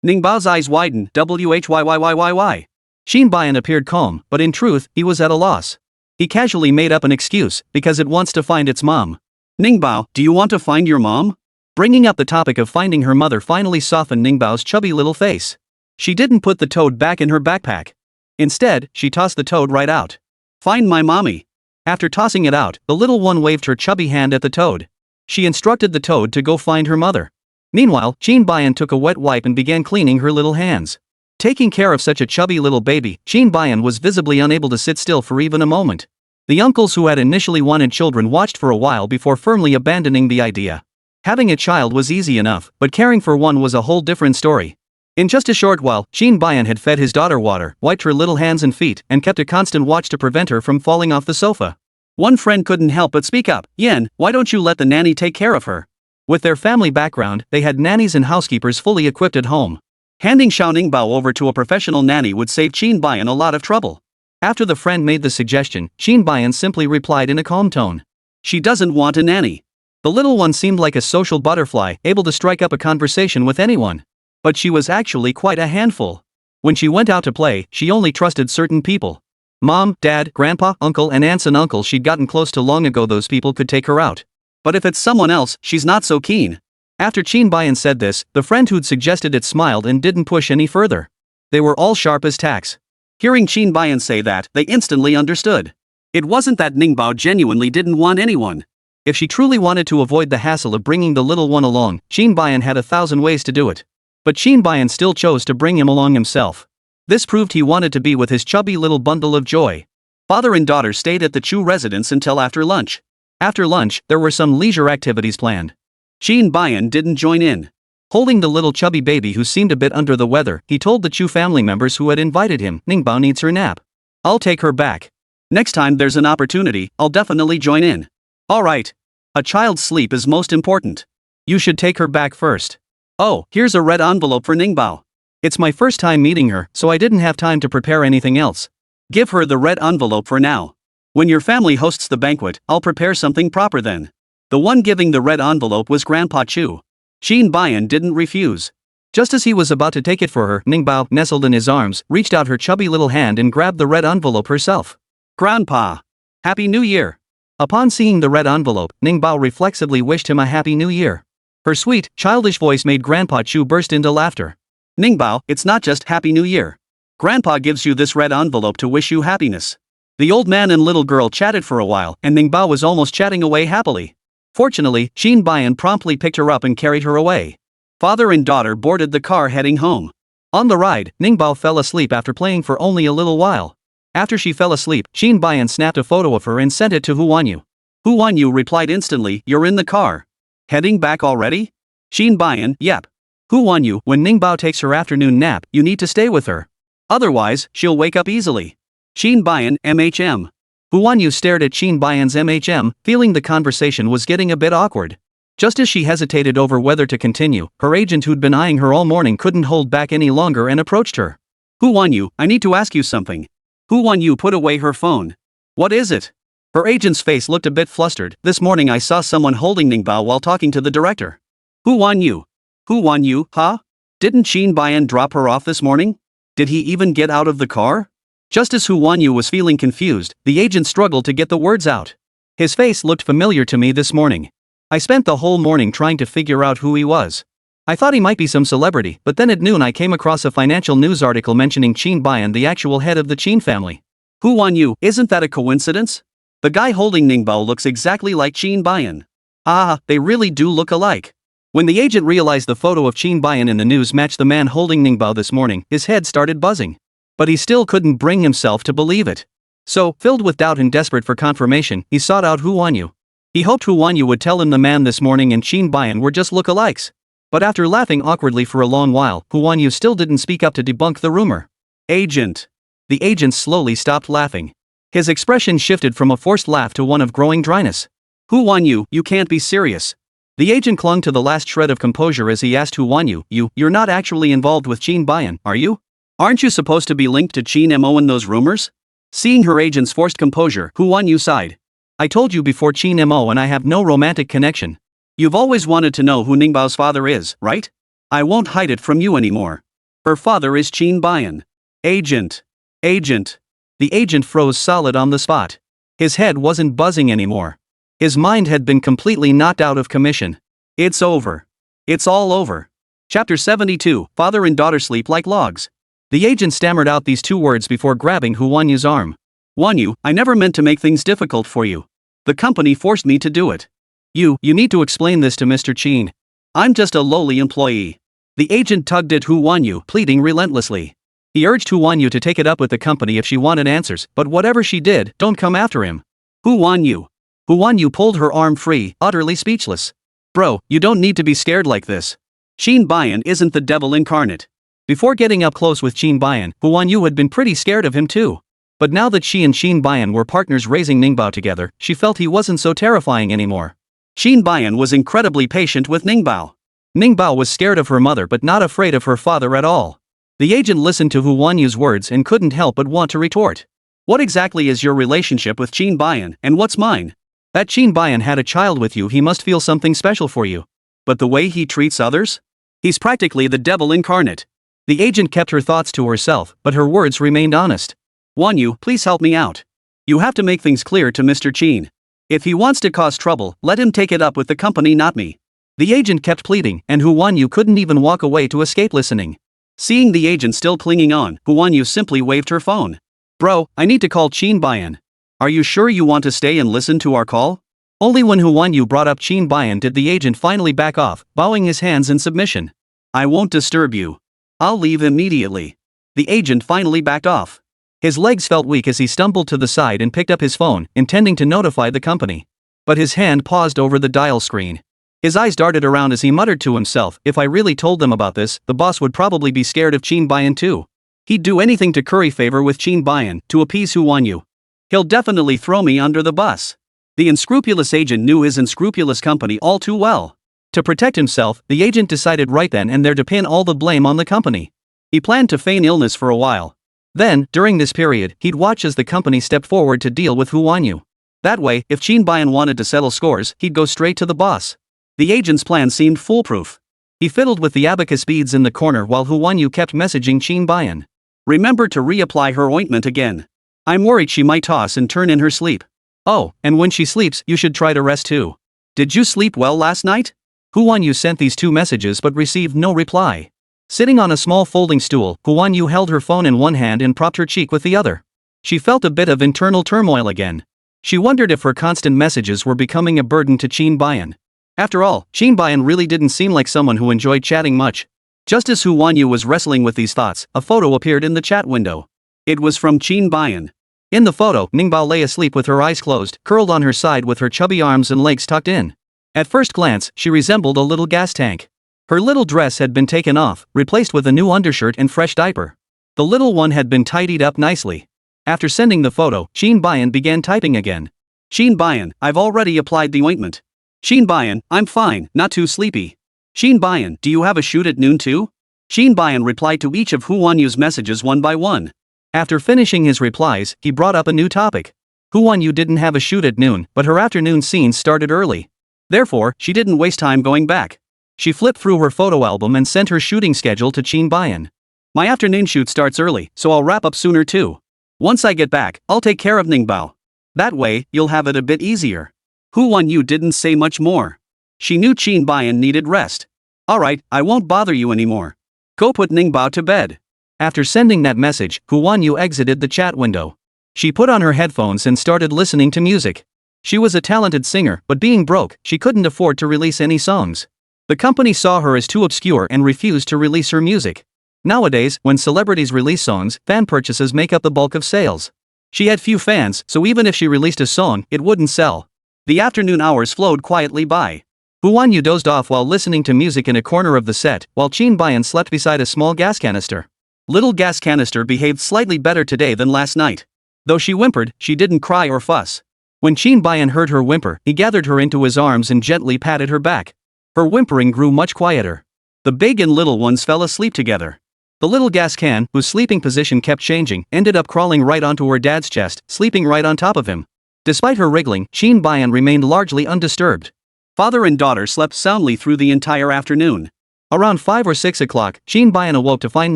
Ningbao's eyes widened, whyyyyyy. Qin Bayan appeared calm, but in truth, he was at a loss. He casually made up an excuse, because it wants to find its mom. Ningbao, do you want to find your mom? Bringing up the topic of finding her mother finally softened Ningbao's chubby little face. She didn't put the toad back in her backpack. Instead, she tossed the toad right out. Find my mommy. After tossing it out, the little one waved her chubby hand at the toad. She instructed the toad to go find her mother. Meanwhile, Qin Bayan took a wet wipe and began cleaning her little hands. Taking care of such a chubby little baby, Qin Bayan was visibly unable to sit still for even a moment. The uncles who had initially wanted children watched for a while before firmly abandoning the idea. Having a child was easy enough, but caring for one was a whole different story. In just a short while, Qin Bayan had fed his daughter water, wiped her little hands and feet, and kept a constant watch to prevent her from falling off the sofa. One friend couldn't help but speak up. Yan, why don't you let the nanny take care of her? With their family background, they had nannies and housekeepers fully equipped at home. Handing Xiao Ningbao over to a professional nanny would save Qin Bayan a lot of trouble. After the friend made the suggestion, Qin Bayan simply replied in a calm tone. She doesn't want a nanny. The little one seemed like a social butterfly, able to strike up a conversation with anyone. But she was actually quite a handful. When she went out to play, she only trusted certain people. Mom, dad, grandpa, uncle and aunts and uncles she'd gotten close to long ago. Those people could take her out. But if it's someone else, she's not so keen. After Qin Bayan said this, the friend who'd suggested it smiled and didn't push any further. They were all sharp as tacks. Hearing Qin Bayan say that, they instantly understood. It wasn't that Ningbao genuinely didn't want anyone. If she truly wanted to avoid the hassle of bringing the little one along, Qin Bayan had 1,000 ways to do it. But Qin Bayan still chose to bring him along himself. This proved he wanted to be with his chubby little bundle of joy. Father and daughter stayed at the Chu residence until after lunch. After lunch, there were some leisure activities planned. Qin Bayan didn't join in. Holding the little chubby baby who seemed a bit under the weather, he told the Chu family members who had invited him, Ningbao needs her nap. I'll take her back. Next time there's an opportunity, I'll definitely join in. Alright. A child's sleep is most important. You should take her back first. Oh, here's a red envelope for Ningbao. It's my first time meeting her, so I didn't have time to prepare anything else. Give her the red envelope for now. When your family hosts the banquet, I'll prepare something proper then. The one giving the red envelope was Grandpa Chu. Qin Bayan didn't refuse. Just as he was about to take it for her, Ningbao, nestled in his arms, reached out her chubby little hand and grabbed the red envelope herself. Grandpa! Happy New Year! Upon seeing the red envelope, Ningbao reflexively wished him a Happy New Year. Her sweet, childish voice made Grandpa Chu burst into laughter. Ningbao, it's not just Happy New Year. Grandpa gives you this red envelope to wish you happiness. The old man and little girl chatted for a while, and Ningbao was almost chatting away happily. Fortunately, Qin Bayan promptly picked her up and carried her away. Father and daughter boarded the car heading home. On the ride, Ningbao fell asleep after playing for only a little while. After she fell asleep, Qin Bayan snapped a photo of her and sent it to Hu Wanyu. Hu Wanyu replied instantly, "You're in the car. Heading back already?" Qin Bayan, "Yep. Hu Wanyu, when Ningbao takes her afternoon nap, you need to stay with her. Otherwise, she'll wake up easily." Qin Bayan, MHM. Hu Wanyu stared at Qin Bayan's MHM, feeling the conversation was getting a bit awkward. Just as she hesitated over whether to continue, her agent who'd been eyeing her all morning couldn't hold back any longer and approached her. "Hu Wanyu, I need to ask you something." Hu Wanyu put away her phone. "What is it?" Her agent's face looked a bit flustered. "This morning I saw someone holding Ningbao while talking to the director." Hu Wanyu. Hu Wanyu, huh? Didn't Qin Bayan drop her off this morning? Did he even get out of the car? Just as Hu Wanyu was feeling confused, the agent struggled to get the words out. "His face looked familiar to me this morning. I spent the whole morning trying to figure out who he was. I thought he might be some celebrity, but then at noon I came across a financial news article mentioning Qin Bayan, the actual head of the Qin family." Hu Wanyu, isn't that a coincidence? The guy holding Ningbao looks exactly like Qin Bayan. Ah, they really do look alike. When the agent realized the photo of Qin Bayan in the news matched the man holding Ningbao this morning, his head started buzzing. But he still couldn't bring himself to believe it. So, filled with doubt and desperate for confirmation, he sought out Hu Wanyu. He hoped Hu Wanyu would tell him the man this morning and Qin Bayan were just lookalikes. But after laughing awkwardly for a long while, Hu Wanyu still didn't speak up to debunk the rumor. "Agent." The agent slowly stopped laughing. His expression shifted from a forced laugh to one of growing dryness. "Hu Wanyu, you can't be serious." The agent clung to the last shred of composure as he asked Hu Wanyu, You're not actually involved with Qin Bayan, are you? Aren't you supposed to be linked to Qin Mo in those rumors?" Seeing her agent's forced composure, Hu Wanyu sighed. "I told you before, Qin Mo and I have no romantic connection. You've always wanted to know who Ningbao's father is, right? I won't hide it from you anymore. Her father is Qin Bayan." "Agent. Agent." The agent froze solid on the spot. His head wasn't buzzing anymore. His mind had been completely knocked out of commission. It's over. It's all over. Chapter 72, Father and Daughter Sleep Like Logs. The agent stammered out these two words before grabbing Hu Wanyu's arm. Wanyu, I never meant to make things difficult for you. The company forced me to do it. You need to explain this to Mr. Qin. I'm just a lowly employee. The agent tugged at Hu Wanyu, pleading relentlessly. He urged Hu Wanyu to take it up with the company if she wanted answers, but whatever she did, don't come after him. Hu Wanyu. Hu Wanyu pulled her arm free, utterly speechless. Bro, you don't need to be scared like this. Qin Bayan isn't the devil incarnate. Before getting up close with Qin Bayan, Hu Wanyu had been pretty scared of him too. But now that she and Qin Bayan were partners raising Ningbao together, she felt he wasn't so terrifying anymore. Qin Bayan was incredibly patient with Ningbao. Ningbao was scared of her mother but not afraid of her father at all. The agent listened to Hu Wanyu's words and couldn't help but want to retort. What exactly is your relationship with Qin Bayan, and what's mine? That Qin Bayan had a child with you, he must feel something special for you. But the way he treats others? He's practically the devil incarnate. The agent kept her thoughts to herself, but her words remained honest. Wanyu, please help me out. You have to make things clear to Mr. Qin. If he wants to cause trouble, let him take it up with the company, not me. The agent kept pleading, and Hu Wanyu couldn't even walk away to escape listening. Seeing the agent still clinging on, Hu Wanyu simply waved her phone. Bro, I need to call Qin Bayan. Are you sure you want to stay and listen to our call? Only when Hu Wanyu brought up Qin Bayan did the agent finally back off, bowing his hands in submission. I won't disturb you. I'll leave immediately. The agent finally backed off. His legs felt weak as he stumbled to the side and picked up his phone, intending to notify the company. But his hand paused over the dial screen. His eyes darted around as he muttered to himself, if I really told them about this, the boss would probably be scared of Qin Bayan too. He'd do anything to curry favor with Qin Bayan, to appease Hu Wanyu. He'll definitely throw me under the bus. The unscrupulous agent knew his unscrupulous company all too well. To protect himself, the agent decided right then and there to pin all the blame on the company. He planned to feign illness for a while. Then, during this period, he'd watch as the company stepped forward to deal with Hu Wanyu. That way, if Qin Bayan wanted to settle scores, he'd go straight to the boss. The agent's plan seemed foolproof. He fiddled with the abacus beads in the corner while Hu Wanyu kept messaging Qin Bayan. Remember to reapply her ointment again. I'm worried she might toss and turn in her sleep. Oh, and when she sleeps, you should try to rest too. Did you sleep well last night? Hu Wanyu sent these two messages but received no reply. Sitting on a small folding stool, Hu Wanyu held her phone in one hand and propped her cheek with the other. She felt a bit of internal turmoil again. She wondered if her constant messages were becoming a burden to Qin Bayan. After all, Qin Bayan really didn't seem like someone who enjoyed chatting much. Just as Hu Wanyu was wrestling with these thoughts, a photo appeared in the chat window. It was from Qin Bayan. In the photo, Ningbao lay asleep with her eyes closed, curled on her side with her chubby arms and legs tucked in. At first glance, she resembled a little gas tank. Her little dress had been taken off, replaced with a new undershirt and fresh diaper. The little one had been tidied up nicely. After sending the photo, Qin Bayan began typing again. Qin Bayan, I've already applied the ointment. Qin Bayan, I'm fine, not too sleepy. Qin Bayan, do you have a shoot at noon too? Qin Bayan replied to each of Hu Wanyu's messages one by one. After finishing his replies, he brought up a new topic. Hu Wanyu didn't have a shoot at noon, but her afternoon scenes started early. Therefore, she didn't waste time going back. She flipped through her photo album and sent her shooting schedule to Qin Bayan. My afternoon shoot starts early, so I'll wrap up sooner too. Once I get back, I'll take care of Ningbao. That way, you'll have it a bit easier. Hu Wanyu didn't say much more. She knew Qin Bayan needed rest. Alright, I won't bother you anymore. Go put Ningbao to bed. After sending that message, Hu Wanyu exited the chat window. She put on her headphones and started listening to music. She was a talented singer, but being broke, she couldn't afford to release any songs. The company saw her as too obscure and refused to release her music. Nowadays, when celebrities release songs, fan purchases make up the bulk of sales. She had few fans, so even if she released a song, it wouldn't sell. The afternoon hours flowed quietly by. Hu Wanyu dozed off while listening to music in a corner of the set, while Qin Bayan slept beside a small gas canister. Little gas canister behaved slightly better today than last night. Though she whimpered, she didn't cry or fuss. When Qin Bayan heard her whimper, he gathered her into his arms and gently patted her back. Her whimpering grew much quieter. The big and little ones fell asleep together. The little gas can, whose sleeping position kept changing, ended up crawling right onto her dad's chest, sleeping right on top of him. Despite her wriggling, Qin Bayan remained largely undisturbed. Father and daughter slept soundly through the entire afternoon. Around 5 or 6 o'clock, Qin Bayan awoke to find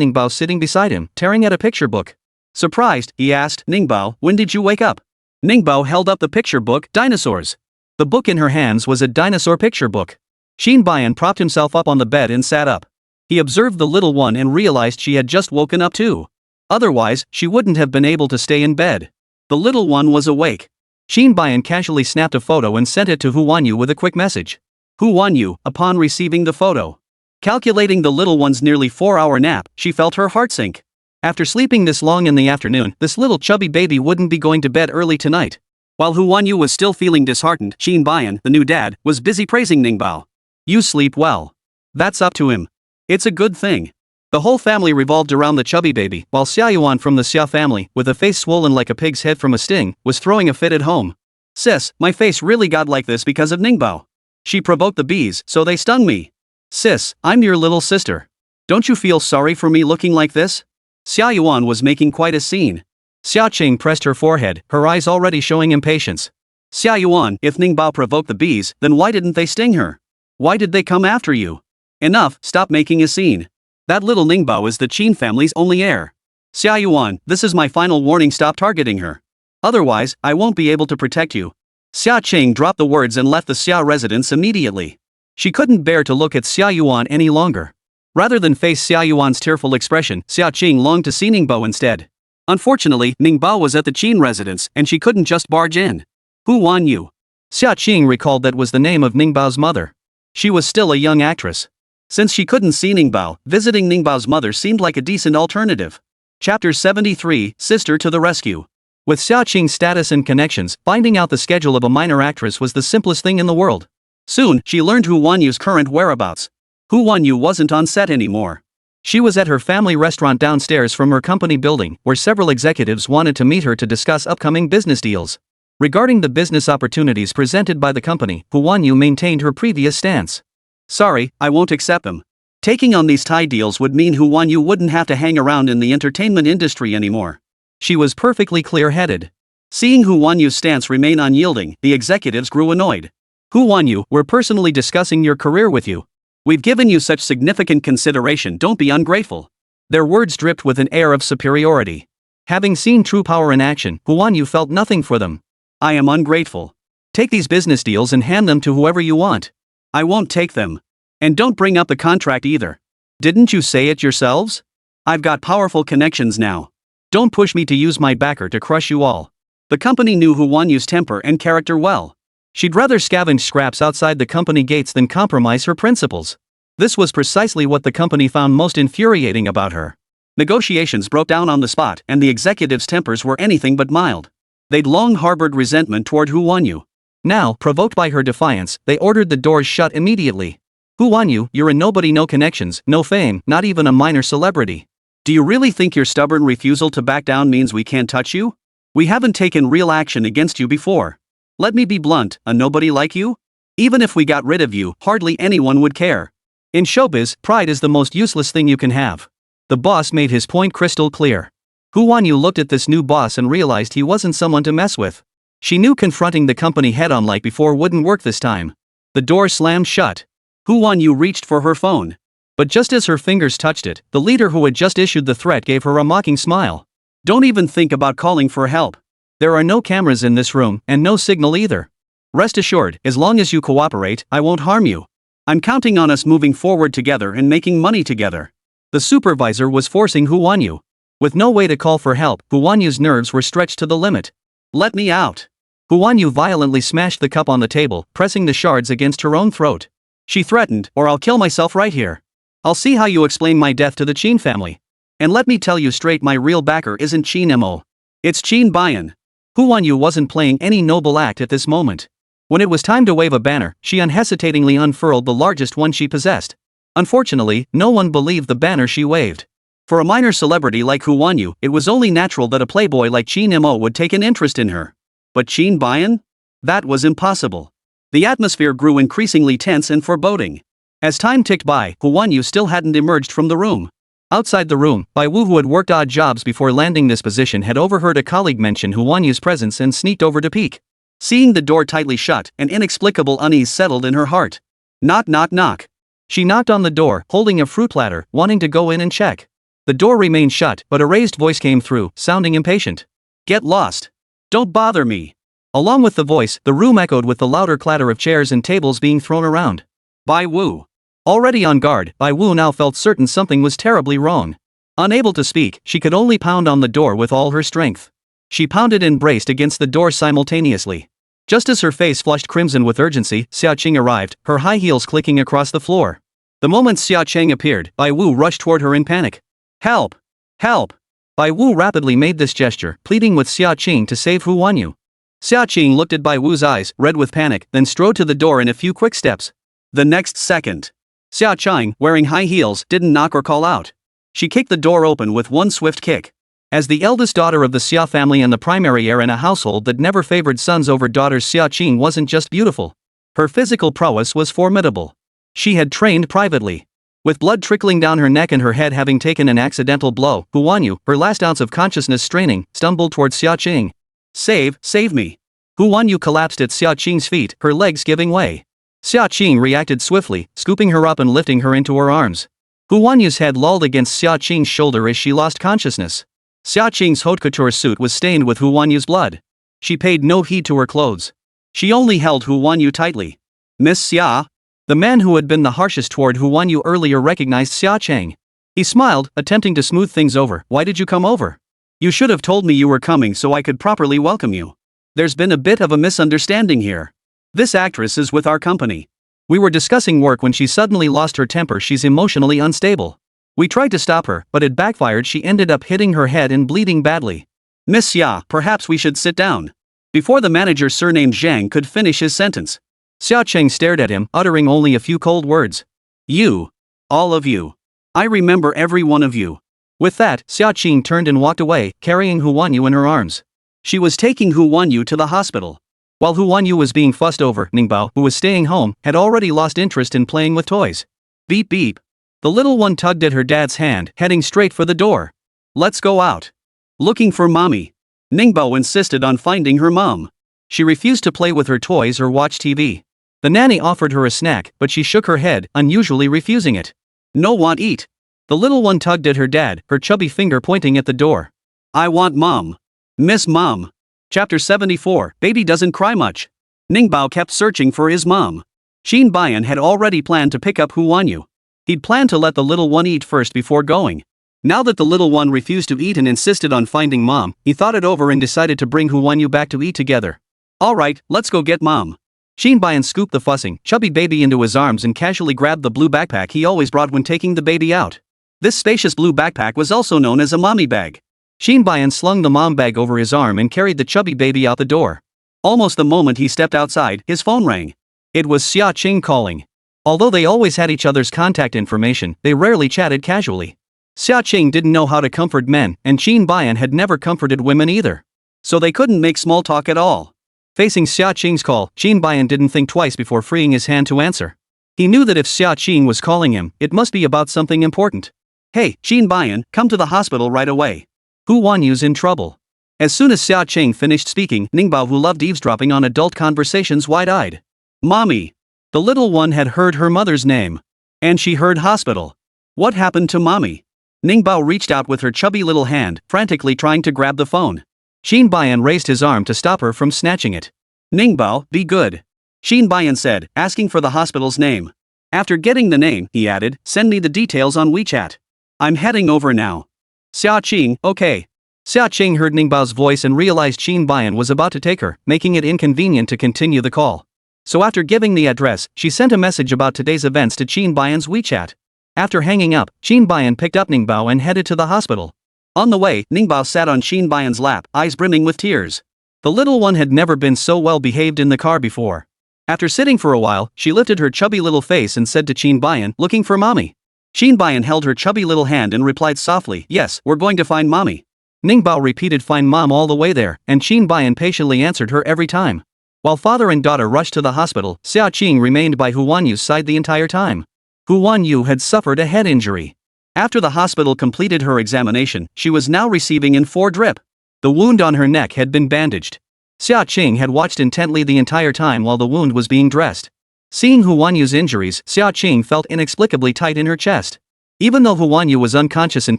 Ningbao sitting beside him, tearing at a picture book. Surprised, he asked, Ningbao, when did you wake up? Ningbao held up the picture book, Dinosaurs. The book in her hands was a dinosaur picture book. Qin Bayan propped himself up on the bed and sat up. He observed the little one and realized she had just woken up too. Otherwise, she wouldn't have been able to stay in bed. The little one was awake. Qin Mo casually snapped a photo and sent it to Hu Wanyu with a quick message. Hu Wanyu, upon receiving the photo. Calculating the little one's nearly 4-hour nap, she felt her heart sink. After sleeping this long in the afternoon, this little chubby baby wouldn't be going to bed early tonight. While Hu Wanyu was still feeling disheartened, Qin Mo, the new dad, was busy praising Ningbao. You sleep well. That's up to him. It's a good thing. The whole family revolved around the chubby baby, while Xiao from the Xiao family, with a face swollen like a pig's head from a sting, was throwing a fit at home. Sis, my face really got like this because of Ningbao. She provoked the bees, so they stung me. Sis, I'm your little sister. Don't you feel sorry for me looking like this? Xiao was making quite a scene. Xiaoqing pressed her forehead, her eyes already showing impatience. Xiao, if Ningbao provoked the bees, then why didn't they sting her? Why did they come after you? Enough, stop making a scene. That little Ningbao is the Qin family's only heir. Xiao, this is my final warning, stop targeting her. Otherwise, I won't be able to protect you. Xiaoqing dropped the words and left the Xiao residence immediately. She couldn't bear to look at Xiao any longer. Rather than face Xiao's tearful expression, Xiaoqing longed to see Ningbao instead. Unfortunately, Ningbao was at the Qin residence and she couldn't just barge in. Hu Wanyu. Xiaoqing recalled that was the name of Ningbao's mother. She was still a young actress. Since she couldn't see Ningbao, visiting Ningbao's mother seemed like a decent alternative. Chapter 73, Sister to the Rescue. With Xiaoqing's status and connections, finding out the schedule of a minor actress was the simplest thing in the world. Soon, she learned Hu Wanyu's current whereabouts. Hu Wanyu wasn't on set anymore. She was at her family restaurant downstairs from her company building, where several executives wanted to meet her to discuss upcoming business deals. Regarding the business opportunities presented by the company, Hu Wanyu maintained her previous stance. Sorry, I won't accept them. Taking on these tie deals would mean Hu Wanyu wouldn't have to hang around in the entertainment industry anymore. She was perfectly clear-headed. Seeing Hu Wanyu's stance remain unyielding, the executives grew annoyed. Hu Wanyu, we're personally discussing your career with you. We've given you such significant consideration, don't be ungrateful. Their words dripped with an air of superiority. Having seen true power in action, Hu Wanyu felt nothing for them. I am ungrateful. Take these business deals and hand them to whoever you want. I won't take them. And don't bring up the contract either. Didn't you say it yourselves? I've got powerful connections now. Don't push me to use my backer to crush you all. The company knew Hu Wanyu's temper and character well. She'd rather scavenge scraps outside the company gates than compromise her principles. This was precisely what the company found most infuriating about her. Negotiations broke down on the spot and the executives' tempers were anything but mild. They'd long harbored resentment toward Hu Wanyu. Now, provoked by her defiance, they ordered the doors shut immediately. Hu Wanyu, you're a nobody, no connections, no fame, not even a minor celebrity. Do you really think your stubborn refusal to back down means we can't touch you? We haven't taken real action against you before. Let me be blunt, a nobody like you? Even if we got rid of you, hardly anyone would care. In showbiz, pride is the most useless thing you can have. The boss made his point crystal clear. Hu Wanyu looked at this new boss and realized he wasn't someone to mess with. She knew confronting the company head-on like before wouldn't work this time. The door slammed shut. Hu Wanyu reached for her phone. But just as her fingers touched it, the leader who had just issued the threat gave her a mocking smile. Don't even think about calling for help. There are no cameras in this room, and no signal either. Rest assured, as long as you cooperate, I won't harm you. I'm counting on us moving forward together and making money together. The supervisor was forcing Hu Wanyu. With no way to call for help, Hu Wanyu's nerves were stretched to the limit. Let me out. Hu Wanyu violently smashed the cup on the table, pressing the shards against her own throat. She threatened, or I'll kill myself right here. I'll see how you explain my death to the Qin family. And let me tell you straight, my real backer isn't Qin Mo. It's Qin Mo. Hu Wanyu wasn't playing any noble act at this moment. When it was time to wave a banner, she unhesitatingly unfurled the largest one she possessed. Unfortunately, no one believed the banner she waved. For a minor celebrity like Hu Wanyu, it was only natural that a playboy like Qin Mo would take an interest in her. But Qin Mo? That was impossible. The atmosphere grew increasingly tense and foreboding. As time ticked by, Hu Wanyu still hadn't emerged from the room. Outside the room, Bai Wu, who had worked odd jobs before landing this position, had overheard a colleague mention Hu Wanyu's presence and sneaked over to peek. Seeing the door tightly shut, an inexplicable unease settled in her heart. Knock, knock, knock. She knocked on the door, holding a fruit platter, wanting to go in and check. The door remained shut, but a raised voice came through, sounding impatient. Get lost. Don't bother me. Along with the voice, the room echoed with the louder clatter of chairs and tables being thrown around. Bai Wu. Already on guard, Bai Wu now felt certain something was terribly wrong. Unable to speak, she could only pound on the door with all her strength. She pounded and braced against the door simultaneously. Just as her face flushed crimson with urgency, Xiao arrived, her high heels clicking across the floor. The moment Xiao appeared, Bai Wu rushed toward her in panic. Help! Help! Bai Wu rapidly made this gesture, pleading with Xiao to save Hu Wanyu. Xiao looked at Bai Wu's eyes, red with panic, then strode to the door in a few quick steps. The next second, Xiao, wearing high heels, didn't knock or call out. She kicked the door open with one swift kick. As the eldest daughter of the Xiao family and the primary heir in a household that never favored sons over daughters, Xiao wasn't just beautiful. Her physical prowess was formidable. She had trained privately. With blood trickling down her neck and her head having taken an accidental blow, Hu Wanyu, her last ounce of consciousness straining, stumbled towards Xiao. Save me. Hu Wanyu collapsed at Xiao feet, her legs giving way. Xiao reacted swiftly, scooping her up and lifting her into her arms. Hu Wanyu's head lolled against Xiao shoulder as she lost consciousness. Xiao haute couture suit was stained with Hu Wanyu's blood. She paid no heed to her clothes. She only held Hu Wanyu tightly. Miss Xia? The man who had been the harshest toward Hu Wanyu earlier recognized Xiao. He smiled, attempting to smooth things over. Why did you come over? You should have told me you were coming so I could properly welcome you. There's been a bit of a misunderstanding here. This actress is with our company. We were discussing work when she suddenly lost her temper. She's emotionally unstable. We tried to stop her, but it backfired. She ended up hitting her head and bleeding badly. Miss Xia, perhaps we should sit down. Before the manager surnamed Zhang could finish his sentence, Xiao stared at him, uttering only a few cold words. You. All of you. I remember every one of you. With that, Xiao turned and walked away, carrying Hu Wanyu in her arms. She was taking Hu Wanyu to the hospital. While Hu Wanyu was being fussed over, Ningbao, who was staying home, had already lost interest in playing with toys. Beep beep. The little one tugged at her dad's hand, heading straight for the door. Let's go out. Looking for mommy. Ningbao insisted on finding her mom. She refused to play with her toys or watch TV. The nanny offered her a snack, but she shook her head, unusually refusing it. No want eat. The little one tugged at her dad, her chubby finger pointing at the door. I want mom. Miss Mom. Chapter 74, Baby doesn't cry much. Ningbao kept searching for his mom. Qin Mo had already planned to pick up Hu Wanyu. He'd planned to let the little one eat first before going. Now that the little one refused to eat and insisted on finding mom, he thought it over and decided to bring Hu Wanyu back to eat together. Alright, let's go get mom. Qin Mo scooped the fussing, chubby baby into his arms and casually grabbed the blue backpack he always brought when taking the baby out. This spacious blue backpack was also known as a mommy bag. Qin Mo slung the mom bag over his arm and carried the chubby baby out the door. Almost the moment he stepped outside, his phone rang. It was Xiao calling. Although they always had each other's contact information, they rarely chatted casually. Xiao didn't know how to comfort men, and Qin Mo had never comforted women either. So they couldn't make small talk at all. Facing Xiao call, Qin Mo didn't think twice before freeing his hand to answer. He knew that if Xiao was calling him, it must be about something important. Hey, Qin Mo, come to the hospital right away. Hu Wanyu's in trouble. As soon as Xiao finished speaking, Ningbao, who loved eavesdropping on adult conversations, wide-eyed. Mommy. The little one had heard her mother's name. And she heard hospital. What happened to mommy? Ningbao reached out with her chubby little hand, frantically trying to grab the phone. Qin Mo raised his arm to stop her from snatching it. Ningbao, be good. Qin Mo said, asking for the hospital's name. After getting the name, he added, send me the details on WeChat. I'm heading over now. Xiao, okay. Xiao heard Ningbao's voice and realized Qin Mo was about to take her, making it inconvenient to continue the call. So after giving the address, she sent a message about today's events to Qin Mo's WeChat. After hanging up, Qin Mo picked up Ningbao and headed to the hospital. On the way, Ningbao sat on Qin Mo's lap, eyes brimming with tears. The little one had never been so well behaved in the car before. After sitting for a while, she lifted her chubby little face and said to Qin Mo, looking for mommy. Qin Mo held her chubby little hand and replied softly, yes, we're going to find mommy. Ningbao repeated find mom all the way there, and Qin Mo patiently answered her every time. While father and daughter rushed to the hospital, Xiao remained by Hu Wanyu's side the entire time. Hu Wanyu had suffered a head injury. After the hospital completed her examination, she was now receiving in 4 drip. The wound on her neck had been bandaged. Xiao had watched intently the entire time while the wound was being dressed. Seeing Hu Wanyu's injuries, Xiao felt inexplicably tight in her chest. Even though Hu Wanyu was unconscious and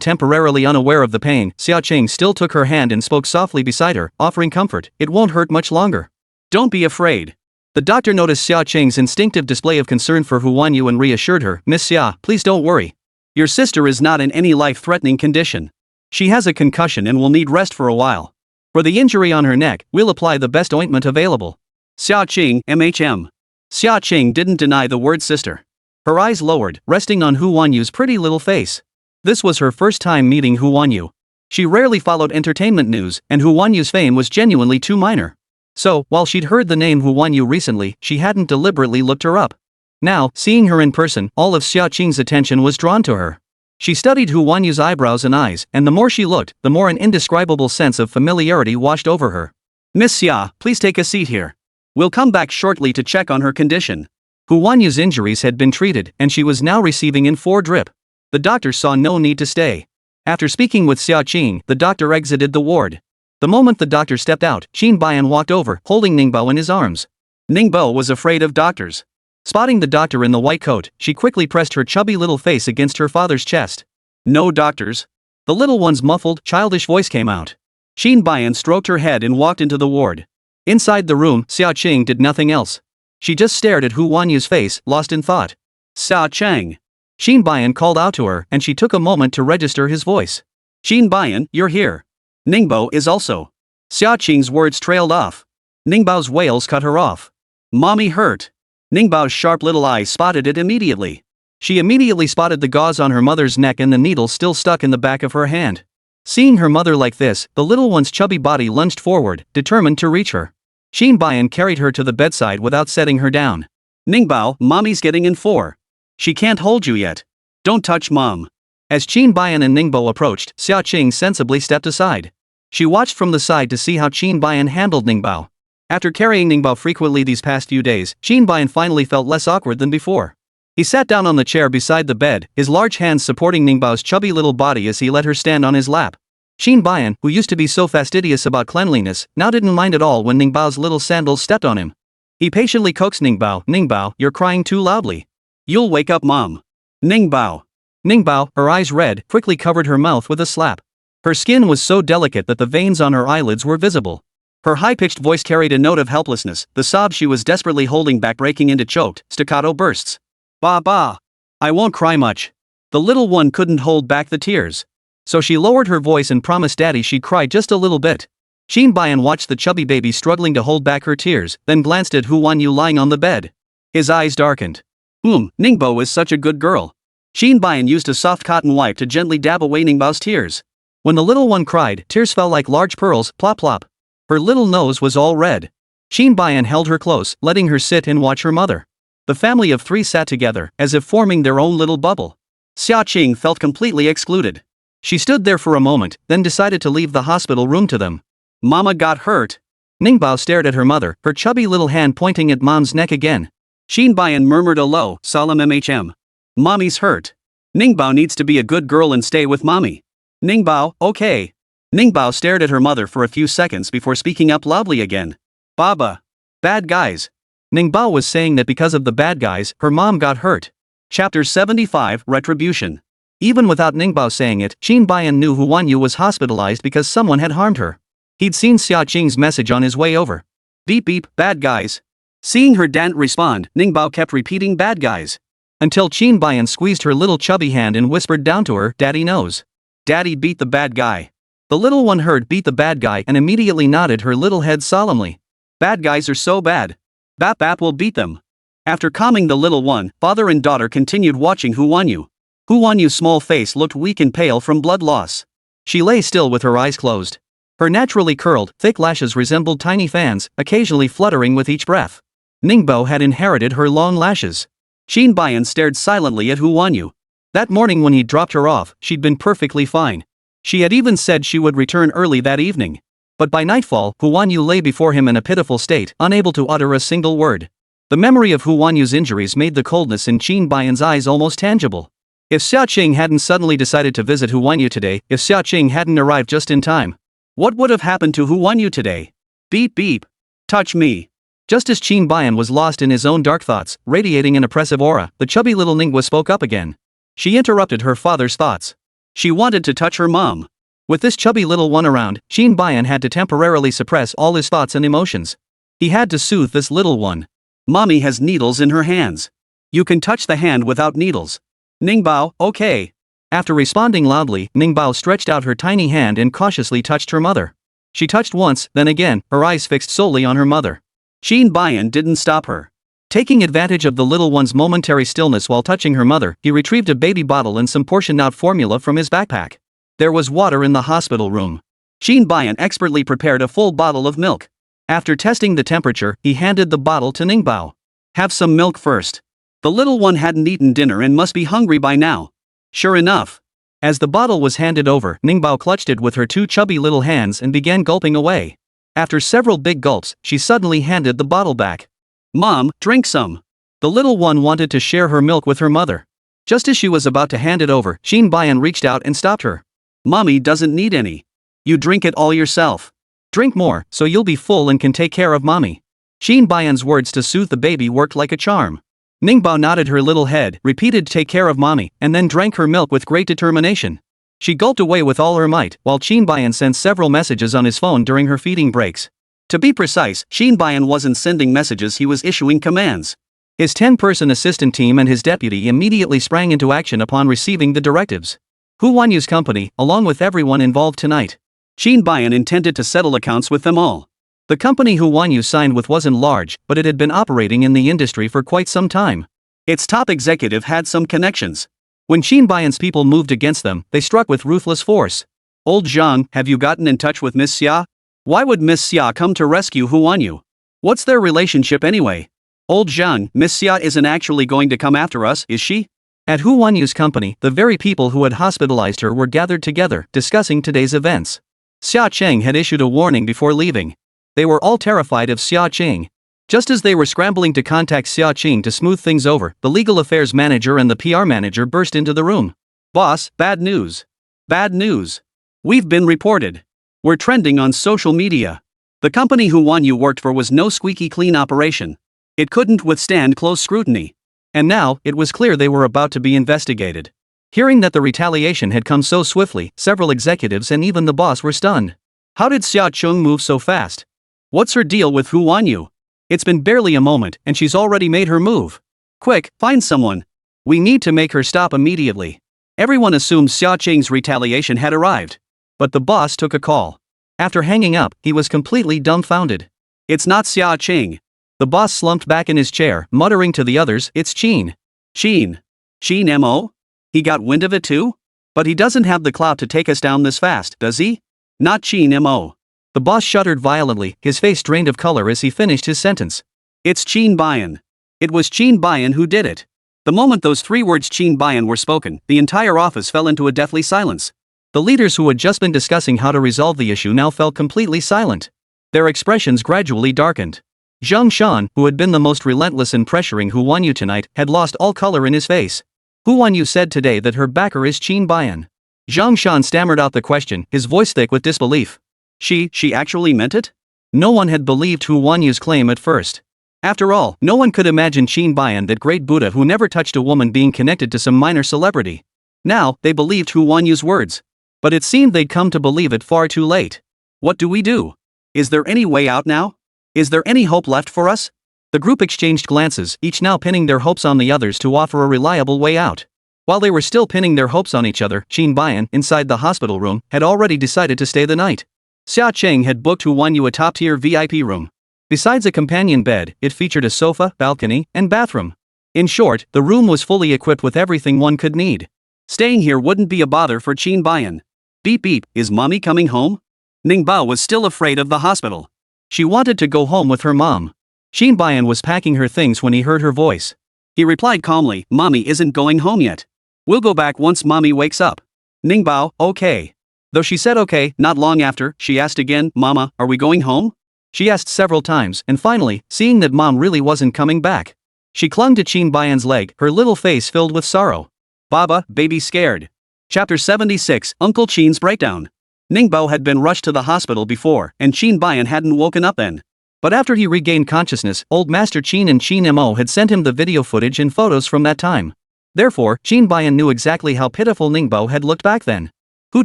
temporarily unaware of the pain, Xiao still took her hand and spoke softly beside her, offering comfort, it won't hurt much longer. Don't be afraid. The doctor noticed Xiao Qing's instinctive display of concern for Hu Wanyu and reassured her, Miss Xia, please don't worry. Your sister is not in any life-threatening condition. She has a concussion and will need rest for a while. For the injury on her neck, we'll apply the best ointment available. Xiao Qing, MHM. Xiao Qing didn't deny the word sister. Her eyes lowered, resting on Hu Wanyu's pretty little face. This was her first time meeting Hu Wanyu. She rarely followed entertainment news, and Hu Wanyu's fame was genuinely too minor. So, while she'd heard the name Hu Wanyu recently, she hadn't deliberately looked her up. Now, seeing her in person, all of Xiao Qing's attention was drawn to her. She studied Hu Wanyu's eyebrows and eyes, and the more she looked, the more an indescribable sense of familiarity washed over her. Miss Xia, please take a seat here. We'll come back shortly to check on her condition. Hu Wanyu's injuries had been treated, and she was now receiving in-4 drip. The doctor saw no need to stay. After speaking with Xiao Qing, the doctor exited the ward. The moment the doctor stepped out, Qin Bayan walked over, holding Ningbao in his arms. Ningbao was afraid of doctors. Spotting the doctor in the white coat, she quickly pressed her chubby little face against her father's chest. No doctors. The little one's muffled, childish voice came out. Qin Bayan stroked her head and walked into the ward. Inside the room, Xiao Qing did nothing else. She just stared at Hu Wanyu's face, lost in thought. Xiao Qing. Qin Bayan called out to her, and she took a moment to register his voice. Qin Bayan, you're here. Ningbao is also. Xiao Qing's words trailed off. Ningbao's wails cut her off. Mommy hurt. Ningbao's sharp little eyes spotted it immediately. She immediately spotted the gauze on her mother's neck and the needle still stuck in the back of her hand. Seeing her mother like this, the little one's chubby body lunged forward, determined to reach her. Qin Bayan carried her to the bedside without setting her down. Ningbao, mommy's getting in 4. She can't hold you yet. Don't touch mom. As Qin Bayan and Ningbao approached, Xiao Qing sensibly stepped aside. She watched from the side to see how Qin Bayan handled Ningbao. After carrying Ningbao frequently these past few days, Qin Bayan finally felt less awkward than before. He sat down on the chair beside the bed, his large hands supporting Ningbao's chubby little body as he let her stand on his lap. Qin Bayan, who used to be so fastidious about cleanliness, now didn't mind at all when Ningbao's little sandals stepped on him. He patiently coaxed Ningbao, Ningbao, you're crying too loudly. You'll wake up mom. Ningbao. Ningbao, her eyes red, quickly covered her mouth with a slap. Her skin was so delicate that the veins on her eyelids were visible. Her high-pitched voice carried a note of helplessness, the sob she was desperately holding back breaking into choked, staccato bursts. Ba ba. I won't cry much. The little one couldn't hold back the tears. So she lowered her voice and promised Daddy she'd cry just a little bit. Qin Bayan watched the chubby baby struggling to hold back her tears, then glanced at Hu Wanyu lying on the bed. His eyes darkened. Ningbao is such a good girl. Qin Bayan used a soft cotton wipe to gently dab away Ningbao's tears. When the little one cried, tears fell like large pearls, plop plop. Her little nose was all red. Qin Bayan held her close, letting her sit and watch her mother. The family of 3 sat together, as if forming their own little bubble. Xiao Qing felt completely excluded. She stood there for a moment, then decided to leave the hospital room to them. Mama got hurt. Ningbao stared at her mother, her chubby little hand pointing at mom's neck again. Qin Bayan murmured a low, solemn MHM. Mommy's hurt. Ningbao needs to be a good girl and stay with mommy. Ningbao, okay. Ningbao stared at her mother for a few seconds before speaking up loudly again. Baba. Bad guys. Ningbao was saying that because of the bad guys, her mom got hurt. Chapter 75, Retribution. Even without Ningbao saying it, Qin Bayan knew Hu Wanyu was hospitalized because someone had harmed her. He'd seen Xiao Qing's message on his way over. Beep beep, bad guys. Seeing her didn't respond, Ningbao kept repeating bad guys. Until Qin Bayan squeezed her little chubby hand and whispered down to her, Daddy knows. Daddy beat the bad guy. The little one heard beat the bad guy and immediately nodded her little head solemnly. Bad guys are so bad. Bap Bap will beat them. After calming the little one, father and daughter continued watching Hu Wanyu. Hu Wanyu's small face looked weak and pale from blood loss. She lay still with her eyes closed. Her naturally curled, thick lashes resembled tiny fans, occasionally fluttering with each breath. Ningbao had inherited her long lashes. Qin Bayan stared silently at Hu Wanyu. That morning when he dropped her off, she'd been perfectly fine. She had even said she would return early that evening. But by nightfall, Hu Wanyu lay before him in a pitiful state, unable to utter a single word. The memory of Hu Wanyu's injuries made the coldness in Qin Bayan's eyes almost tangible. If Xiao Qing hadn't suddenly decided to visit Hu Wanyu today, if Xiao Qing hadn't arrived just in time, what would have happened to Hu Wanyu today? Beep beep. Touch me. Just as Qin Bayan was lost in his own dark thoughts, radiating an oppressive aura, the chubby little Ningwa spoke up again. She interrupted her father's thoughts. She wanted to touch her mom. With this chubby little one around, Qin Bayan had to temporarily suppress all his thoughts and emotions. He had to soothe this little one. Mommy has needles in her hands. You can touch the hand without needles. Ningbao, okay. After responding loudly, Ningbao stretched out her tiny hand and cautiously touched her mother. She touched once, then again, her eyes fixed solely on her mother. Qin Mo didn't stop her. Taking advantage of the little one's momentary stillness while touching her mother, he retrieved a baby bottle and some portioned-out formula from his backpack. There was water in the hospital room. Qin Mo expertly prepared a full bottle of milk. After testing the temperature, he handed the bottle to Ningbao. Have some milk first. The little one hadn't eaten dinner and must be hungry by now. Sure enough. As the bottle was handed over, Ningbao clutched it with her two chubby little hands and began gulping away. After several big gulps, she suddenly handed the bottle back. Mom, drink some. The little one wanted to share her milk with her mother. Just as she was about to hand it over, Qin Mo reached out and stopped her. Mommy doesn't need any. You drink it all yourself. Drink more, so you'll be full and can take care of mommy. Qin Mo's words to soothe the baby worked like a charm. Ningbao nodded her little head, repeated take care of mommy, and then drank her milk with great determination. She gulped away with all her might, while Qin Mo sent several messages on his phone during her feeding breaks. To be precise, Qin Mo wasn't sending messages, he was issuing commands. His 10-person assistant team and his deputy immediately sprang into action upon receiving the directives. Hu Wanyu's company, along with everyone involved tonight. Qin Mo intended to settle accounts with them all. The company Hu Wanyu signed with wasn't large, but it had been operating in the industry for quite some time. Its top executive had some connections. When Qin Mo's people moved against them, they struck with ruthless force. Old Zhang, have you gotten in touch with Miss Xia? Why would Miss Xia come to rescue Hu Wanyu? What's their relationship anyway? Old Zhang, Miss Xia isn't actually going to come after us, is she? At Hu Wanyu's company, the very people who had hospitalized her were gathered together, discussing today's events. Xia Cheng had issued a warning before leaving. They were all terrified of Xia Cheng. Just as they were scrambling to contact Xia Cheng to smooth things over, the legal affairs manager and the PR manager burst into the room. Boss, bad news. Bad news. We've been reported. We're trending on social media. The company Hu Wanyu worked for was no squeaky clean operation. It couldn't withstand close scrutiny. And now, it was clear they were about to be investigated. Hearing that the retaliation had come so swiftly, several executives and even the boss were stunned. How did Xia Cheng move so fast? What's her deal with Hu Wanyu? It's been barely a moment, and she's already made her move. Quick, find someone. We need to make her stop immediately. Everyone assumed Xia Cheng's retaliation had arrived. But the boss took a call. After hanging up, he was completely dumbfounded. It's not Xia Cheng. The boss slumped back in his chair, muttering to the others, it's Qin. Qin Mo? He got wind of it too? But he doesn't have the clout to take us down this fast, does he? Not Qin Mo. The boss shuddered violently, his face drained of color as he finished his sentence. It's Qin Mo. It was Qin Mo who did it. The moment those three words Qin Mo were spoken, the entire office fell into a deathly silence. The leaders who had just been discussing how to resolve the issue now fell completely silent. Their expressions gradually darkened. Zhang Shan, who had been the most relentless in pressuring Hu Wanyu tonight, had lost all color in his face. Hu Wanyu said today that her backer is Qin Mo. Zhang Shan stammered out the question, his voice thick with disbelief. She actually meant it? No one had believed Hu Wanyu's claim at first. After all, no one could imagine Qin Mo, that great Buddha who never touched a woman, being connected to some minor celebrity. Now, they believed Hu Wanyu's words. But it seemed they'd come to believe it far too late. What do we do? Is there any way out now? Is there any hope left for us? The group exchanged glances, each now pinning their hopes on the others to offer a reliable way out. While they were still pinning their hopes on each other, Qin Mo, inside the hospital room, had already decided to stay the night. Xia Cheng had booked Hu Wanyu a top-tier VIP room. Besides a companion bed, it featured a sofa, balcony, and bathroom. In short, the room was fully equipped with everything one could need. Staying here wouldn't be a bother for Qin Mo. Beep beep, is mommy coming home? Ningbao was still afraid of the hospital. She wanted to go home with her mom. Qin Mo was packing her things when he heard her voice. He replied calmly, Mommy isn't going home yet. We'll go back once mommy wakes up. Ningbao, okay. Though she said okay, not long after, she asked again, Mama, are we going home? She asked several times, and finally, seeing that mom really wasn't coming back, she clung to Qin Mo's leg, her little face filled with sorrow. Baba, baby scared. Chapter 76, Uncle Qin's Breakdown. Ningbao had been rushed to the hospital before, and Qin Mo hadn't woken up then. But after he regained consciousness, old Master Qin and Qin Mo had sent him the video footage and photos from that time. Therefore, Qin Mo knew exactly how pitiful Ningbao had looked back then. Hu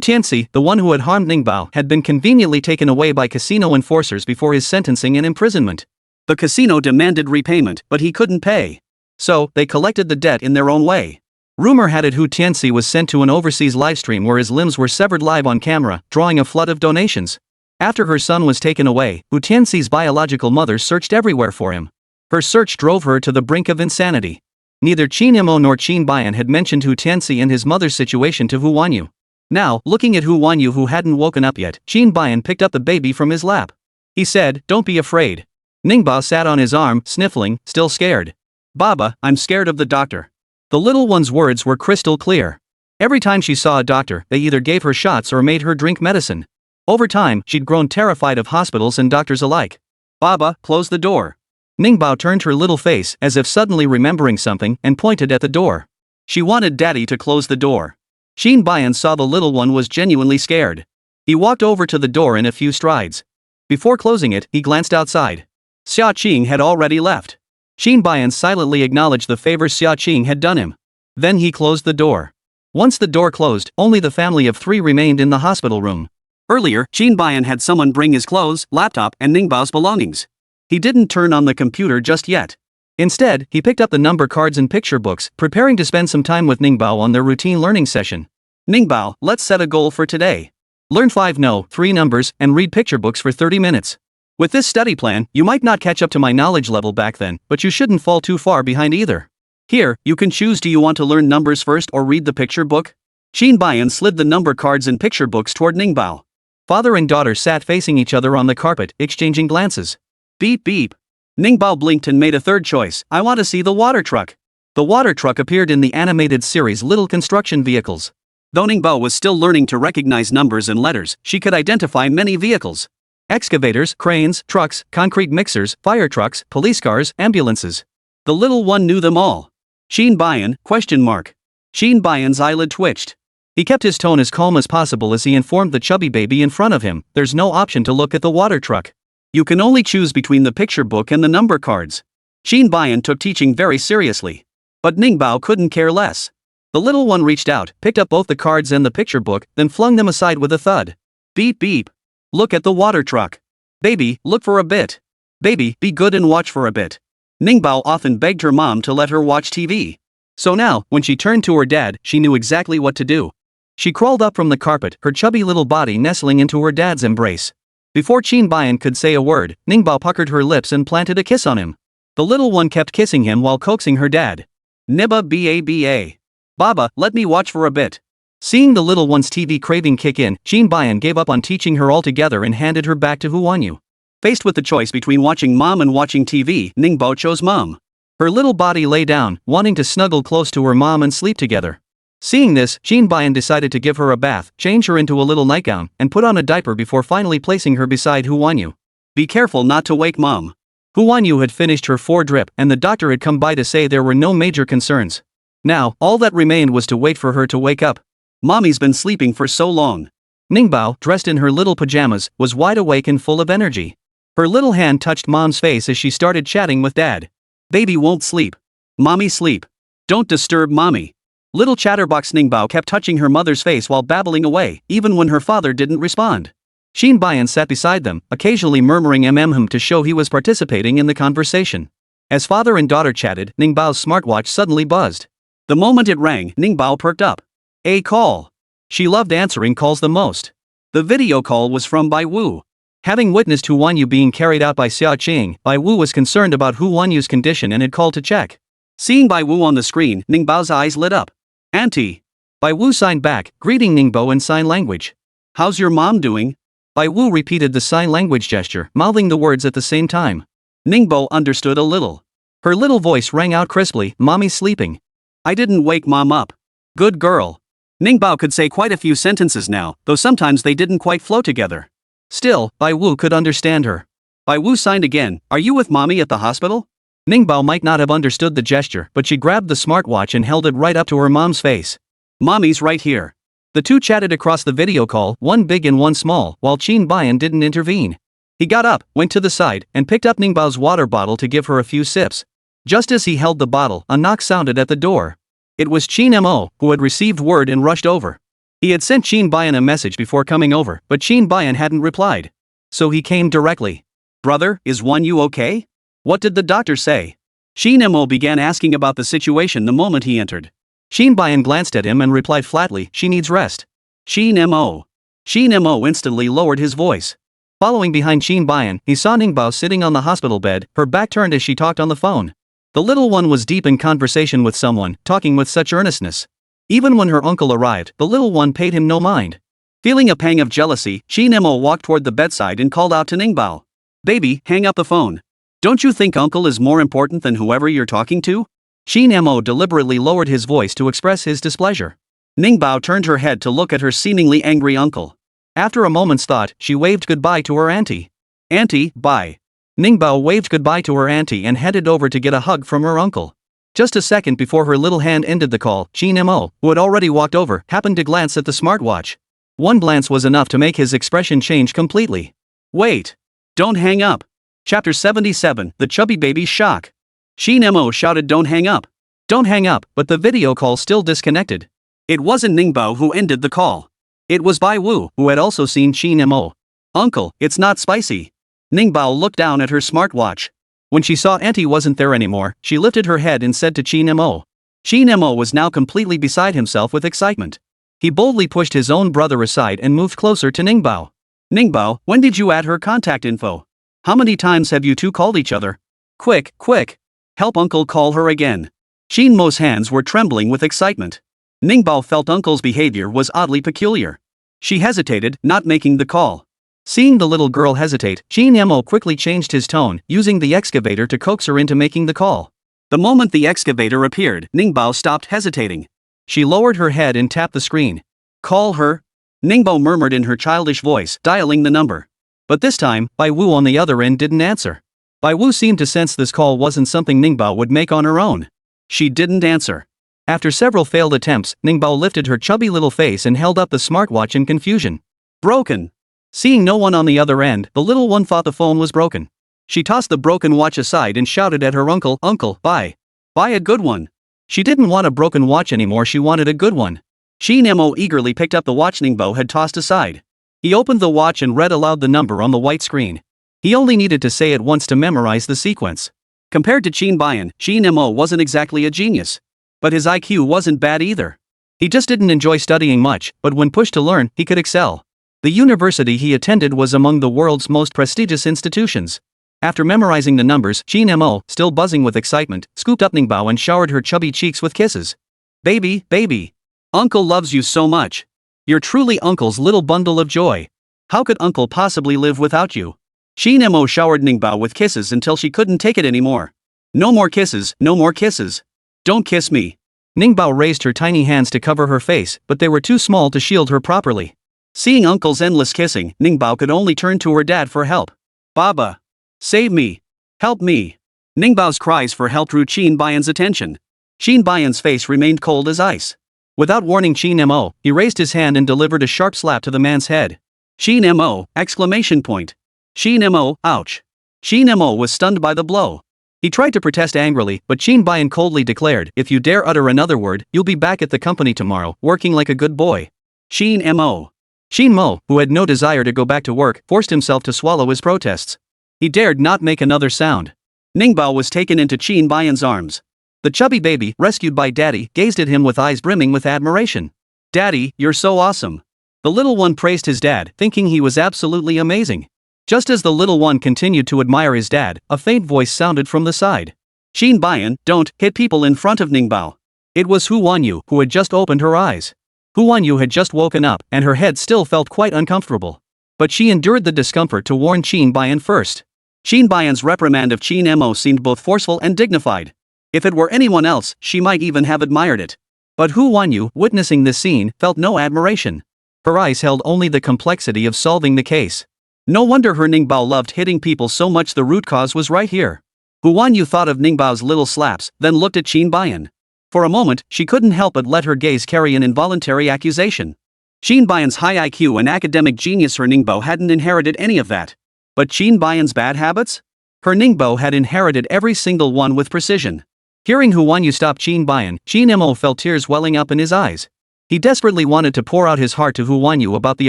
Tianxi, the one who had harmed Ningbao, had been conveniently taken away by casino enforcers before his sentencing and imprisonment. The casino demanded repayment, but he couldn't pay. So, they collected the debt in their own way. Rumor had it Hu Tianxi was sent to an overseas livestream where his limbs were severed live on camera, drawing a flood of donations. After her son was taken away, Hu Tianxi's biological mother searched everywhere for him. Her search drove her to the brink of insanity. Neither Qin Mo nor Qin Bayan had mentioned Hu Tianxi and his mother's situation to Hu Wanyu. Now, looking at Hu Wanyu who hadn't woken up yet, Qin Bayan picked up the baby from his lap. He said, "Don't be afraid." Ningbao sat on his arm, sniffling, still scared. "Baba, I'm scared of the doctor." The little one's words were crystal clear. Every time she saw a doctor, they either gave her shots or made her drink medicine. Over time, she'd grown terrified of hospitals and doctors alike. "Baba, close the door." Ningbao turned her little face as if suddenly remembering something and pointed at the door. She wanted Daddy to close the door. Qin Bayan saw the little one was genuinely scared. He walked over to the door in a few strides. Before closing it, he glanced outside. Xia Qing had already left. Qin Bayan silently acknowledged the favor Xia Qing had done him. Then he closed the door. Once the door closed, only the family of 3 remained in the hospital room. Earlier, Qin Bayan had someone bring his clothes, laptop, and Ningbao's belongings. He didn't turn on the computer just yet. Instead, he picked up the number cards and picture books, preparing to spend some time with Ningbao on their routine learning session. "Ningbao, let's set a goal for today. Learn 5 no, 3 numbers, and read picture books for 30 minutes. With this study plan, you might not catch up to my knowledge level back then, but you shouldn't fall too far behind either. Here, you can choose, do you want to learn numbers first or read the picture book?" Qin Bayan slid the number cards and picture books toward Ningbao. Father and daughter sat facing each other on the carpet, exchanging glances. Beep beep. Ningbao blinked and made a third choice. "I want to see the water truck." The water truck appeared in the animated series Little Construction Vehicles. Though Ningbao was still learning to recognize numbers and letters, she could identify many vehicles. Excavators, cranes, trucks, concrete mixers, fire trucks, police cars, ambulances. The little one knew them all. Qin Bayan, ? Qin Bayan's eyelid twitched. He kept his tone as calm as possible as he informed the chubby baby in front of him, "There's no option to look at the water truck. You can only choose between the picture book and the number cards." Qin Bayan took teaching very seriously. But Ningbao couldn't care less. The little one reached out, picked up both the cards and the picture book, then flung them aside with a thud. Beep beep. "Look at the water truck. Baby, look for a bit. Baby, be good and watch for a bit." Ningbao often begged her mom to let her watch TV. So now, when she turned to her dad, she knew exactly what to do. She crawled up from the carpet, her chubby little body nestling into her dad's embrace. Before Qin Bayan could say a word, Ningbao puckered her lips and planted a kiss on him. The little one kept kissing him while coaxing her dad. "Nibba ba. Baba, let me watch for a bit." Seeing the little one's TV craving kick in, Qin Bayan gave up on teaching her altogether and handed her back to Hu Wanyu. Faced with the choice between watching mom and watching TV, Ningbao chose mom. Her little body lay down, wanting to snuggle close to her mom and sleep together. Seeing this, Qin Bayan decided to give her a bath, change her into a little nightgown, and put on a diaper before finally placing her beside Hu Wanyu. "Be careful not to wake mom." Hu Wanyu had finished her 4-drip, and the doctor had come by to say there were no major concerns. Now, all that remained was to wait for her to wake up. "Mommy's been sleeping for so long." Ningbao, dressed in her little pajamas, was wide awake and full of energy. Her little hand touched mom's face as she started chatting with dad. "Baby won't sleep. Mommy sleep. Don't disturb mommy." Little chatterbox Ningbao kept touching her mother's face while babbling away, even when her father didn't respond. Qin Bayan sat beside them, occasionally murmuring to show he was participating in the conversation. As father and daughter chatted, Ningbao's smartwatch suddenly buzzed. The moment it rang, Ningbao perked up. A call. She loved answering calls the most. The video call was from Bai Wu. Having witnessed Hu Wanyu being carried out by Xiao Qing, Bai Wu was concerned about Hu Wanyu's condition and had called to check. Seeing Bai Wu on the screen, Ningbao's eyes lit up. "Auntie." Bai Wu signed back, greeting Ningbao in sign language. "How's your mom doing?" Bai Wu repeated the sign language gesture, mouthing the words at the same time. Ningbao understood a little. Her little voice rang out crisply, "Mommy's sleeping. I didn't wake mom up." Good girl. Ningbao could say quite a few sentences now, though sometimes they didn't quite flow together. Still, Bai Wu could understand her. Bai Wu signed again. "Are you with mommy at the hospital?" Ningbao might not have understood the gesture, but she grabbed the smartwatch and held it right up to her mom's face. "Mommy's right here." The two chatted across the video call, one big and one small, while Qin Bayan didn't intervene. He got up, went to the side, and picked up Ningbao's water bottle to give her a few sips. Just as he held the bottle, a knock sounded at the door. It was Qin Mo, who had received word and rushed over. He had sent Qin Bayan a message before coming over, but Qin Bayan hadn't replied. So he came directly. "Brother, is Wanyu okay?" What did the doctor say? Qin Mo began asking about the situation the moment he entered. Qin Bayan glanced at him and replied flatly, she needs rest. Qin Mo. Qin Mo instantly lowered his voice. Following behind Qin Bayan, he saw Ningbao sitting on the hospital bed, her back turned as she talked on the phone. The little one was deep in conversation with someone, talking with such earnestness. Even when her uncle arrived, the little one paid him no mind. Feeling a pang of jealousy, Qin Mo walked toward the bedside and called out to Ningbao. Baby, hang up the phone. Don't you think uncle is more important than whoever you're talking to? Qin Mo deliberately lowered his voice to express his displeasure. Ningbao turned her head to look at her seemingly angry uncle. After a moment's thought, she waved goodbye to her auntie. Auntie, bye. Ningbao waved goodbye to her auntie and headed over to get a hug from her uncle. Just a second before her little hand ended the call, Qin Mo, who had already walked over, happened to glance at the smartwatch. One glance was enough to make his expression change completely. Wait. Don't hang up. Chapter 77, The Chubby Baby's Shock. Qin Mo shouted, don't hang up. Don't hang up, but the video call still disconnected. It wasn't Ningbao who ended the call. It was Bai Wu, who had also seen Qin Mo. Uncle, it's not spicy. Ningbao looked down at her smartwatch. When she saw Auntie wasn't there anymore, she lifted her head and said to Qin Mo. Qin Mo was now completely beside himself with excitement. He boldly pushed his own brother aside and moved closer to Ningbao. Ningbao, when did you add her contact info? How many times have you two called each other? Quick, quick. Help uncle call her again. Qin Mo's hands were trembling with excitement. Ningbao felt uncle's behavior was oddly peculiar. She hesitated, not making the call. Seeing the little girl hesitate, Qin Mo quickly changed his tone, using the excavator to coax her into making the call. The moment the excavator appeared, Ningbao stopped hesitating. She lowered her head and tapped the screen. Call her? Ningbao murmured in her childish voice, dialing the number. But this time, Bai Wu on the other end didn't answer. Bai Wu seemed to sense this call wasn't something Ningbao would make on her own. She didn't answer. After several failed attempts, Ningbao lifted her chubby little face and held up the smartwatch in confusion. Broken. Seeing no one on the other end, the little one thought the phone was broken. She tossed the broken watch aside and shouted at her uncle, Uncle, buy a good one. She didn't want a broken watch anymore, she wanted a good one. Qin Mo eagerly picked up the watch Ningbao had tossed aside. He opened the watch and read aloud the number on the white screen. He only needed to say it once to memorize the sequence. Compared to Qin Bayan, Qin Mo wasn't exactly a genius. But his IQ wasn't bad either. He just didn't enjoy studying much, but when pushed to learn, he could excel. The university he attended was among the world's most prestigious institutions. After memorizing the numbers, Qin Mo, still buzzing with excitement, scooped up Ningbao and showered her chubby cheeks with kisses. Baby, baby. Uncle loves you so much. You're truly uncle's little bundle of joy. How could uncle possibly live without you? Qin Mo showered Ningbao with kisses until she couldn't take it anymore. No more kisses, no more kisses. Don't kiss me. Ningbao raised her tiny hands to cover her face, but they were too small to shield her properly. Seeing uncle's endless kissing, Ningbao could only turn to her dad for help. Baba. Save me. Help me. Ningbao's cries for help drew Qin Bayan's attention. Qin Bayan's face remained cold as ice. Without warning Qin Mo, he raised his hand and delivered a sharp slap to the man's head. Qin Mo! Exclamation point. Qin Mo, ouch. Qin Mo was stunned by the blow. He tried to protest angrily, but Qin Bayan coldly declared, if you dare utter another word, you'll be back at the company tomorrow, working like a good boy. Qin Mo. Qin Mo, who had no desire to go back to work, forced himself to swallow his protests. He dared not make another sound. Ningbao was taken into Qin Bayan's arms. The chubby baby, rescued by Daddy, gazed at him with eyes brimming with admiration. Daddy, you're so awesome. The little one praised his dad, thinking he was absolutely amazing. Just as the little one continued to admire his dad, a faint voice sounded from the side. Qin Bayan, don't hit people in front of Ningbao. It was Hu Wanyu, who had just opened her eyes. Hu Wanyu had just woken up, and her head still felt quite uncomfortable. But she endured the discomfort to warn Qin Bayan first. Qin Bayan's reprimand of Qin Mo seemed both forceful and dignified. If it were anyone else, she might even have admired it. But Hu Wanyu, witnessing this scene, felt no admiration. Her eyes held only the complexity of solving the case. No wonder her Ningbao loved hitting people so much, the root cause was right here. Hu Wanyu thought of Ningbao's little slaps, then looked at Qin Bayan. For a moment, she couldn't help but let her gaze carry an involuntary accusation. Qin Bayan's high IQ and academic genius, her Ningbao hadn't inherited any of that. But Qin Bayan's bad habits? Her Ningbao had inherited every single one with precision. Hearing Hu Wanyu stop Qin Bayan, Qin Mo felt tears welling up in his eyes. He desperately wanted to pour out his heart to Hu Wanyu about the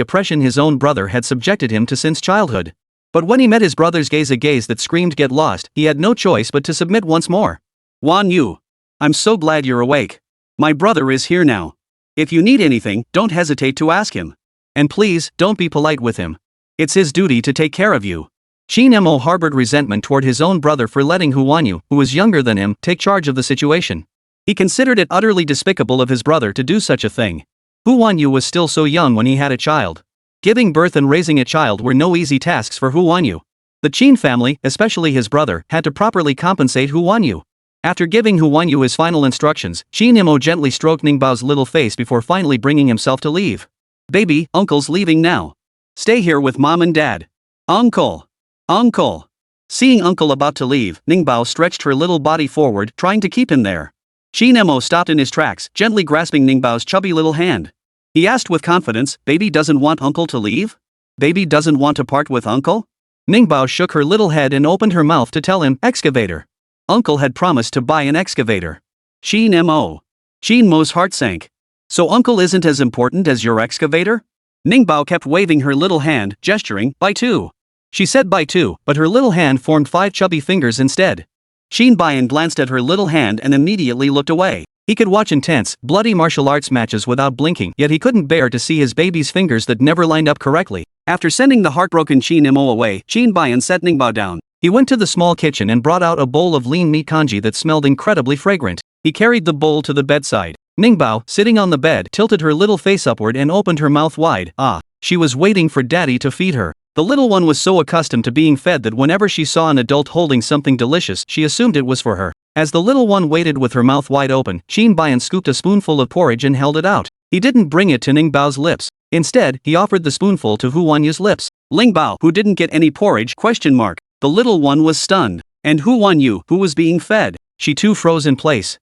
oppression his own brother had subjected him to since childhood. But when he met his brother's gaze, a gaze that screamed get lost, he had no choice but to submit once more. Wan Yu. I'm so glad you're awake. My brother is here now. If you need anything, don't hesitate to ask him. And please, don't be polite with him. It's his duty to take care of you. Qin Mo harbored resentment toward his own brother for letting Hu Wanyu, who was younger than him, take charge of the situation. He considered it utterly despicable of his brother to do such a thing. Hu Wanyu was still so young when he had a child. Giving birth and raising a child were no easy tasks for Hu Wanyu. The Qin family, especially his brother, had to properly compensate Hu Wanyu. After giving Hu Wanyu his final instructions, Qin Mo gently stroked Ningbao's little face before finally bringing himself to leave. Baby, uncle's leaving now. Stay here with mom and dad. Uncle. Uncle. Seeing uncle about to leave, Ningbao stretched her little body forward, trying to keep him there. Qin Mo stopped in his tracks, gently grasping Ningbao's chubby little hand. He asked with confidence, baby doesn't want uncle to leave? Baby doesn't want to part with uncle? Ningbao shook her little head and opened her mouth to tell him, excavator. Uncle had promised to buy an excavator. Qin Mo. Qin Mo's heart sank. So uncle isn't as important as your excavator? Ningbao kept waving her little hand, gesturing, buy two. She said buy two, but her little hand formed 5 chubby fingers instead. Qin Bayan glanced at her little hand and immediately looked away. He could watch intense, bloody martial arts matches without blinking, yet he couldn't bear to see his baby's fingers that never lined up correctly. After sending the heartbroken Qin Mo away, Qin Bayan set Ningbao down. He went to the small kitchen and brought out a bowl of lean meat congee that smelled incredibly fragrant. He carried the bowl to the bedside. Ningbao, sitting on the bed, tilted her little face upward and opened her mouth wide. She was waiting for daddy to feed her. The little one was so accustomed to being fed that whenever she saw an adult holding something delicious, she assumed it was for her. As the little one waited with her mouth wide open, Qin Bayan scooped a spoonful of porridge and held it out. He didn't bring it to Ningbao's lips. Instead, he offered the spoonful to Hu Wanyu's lips. Ningbao, who didn't get any porridge, ? The little one was stunned. And Hu Wanyu, who was being fed. She too froze in place.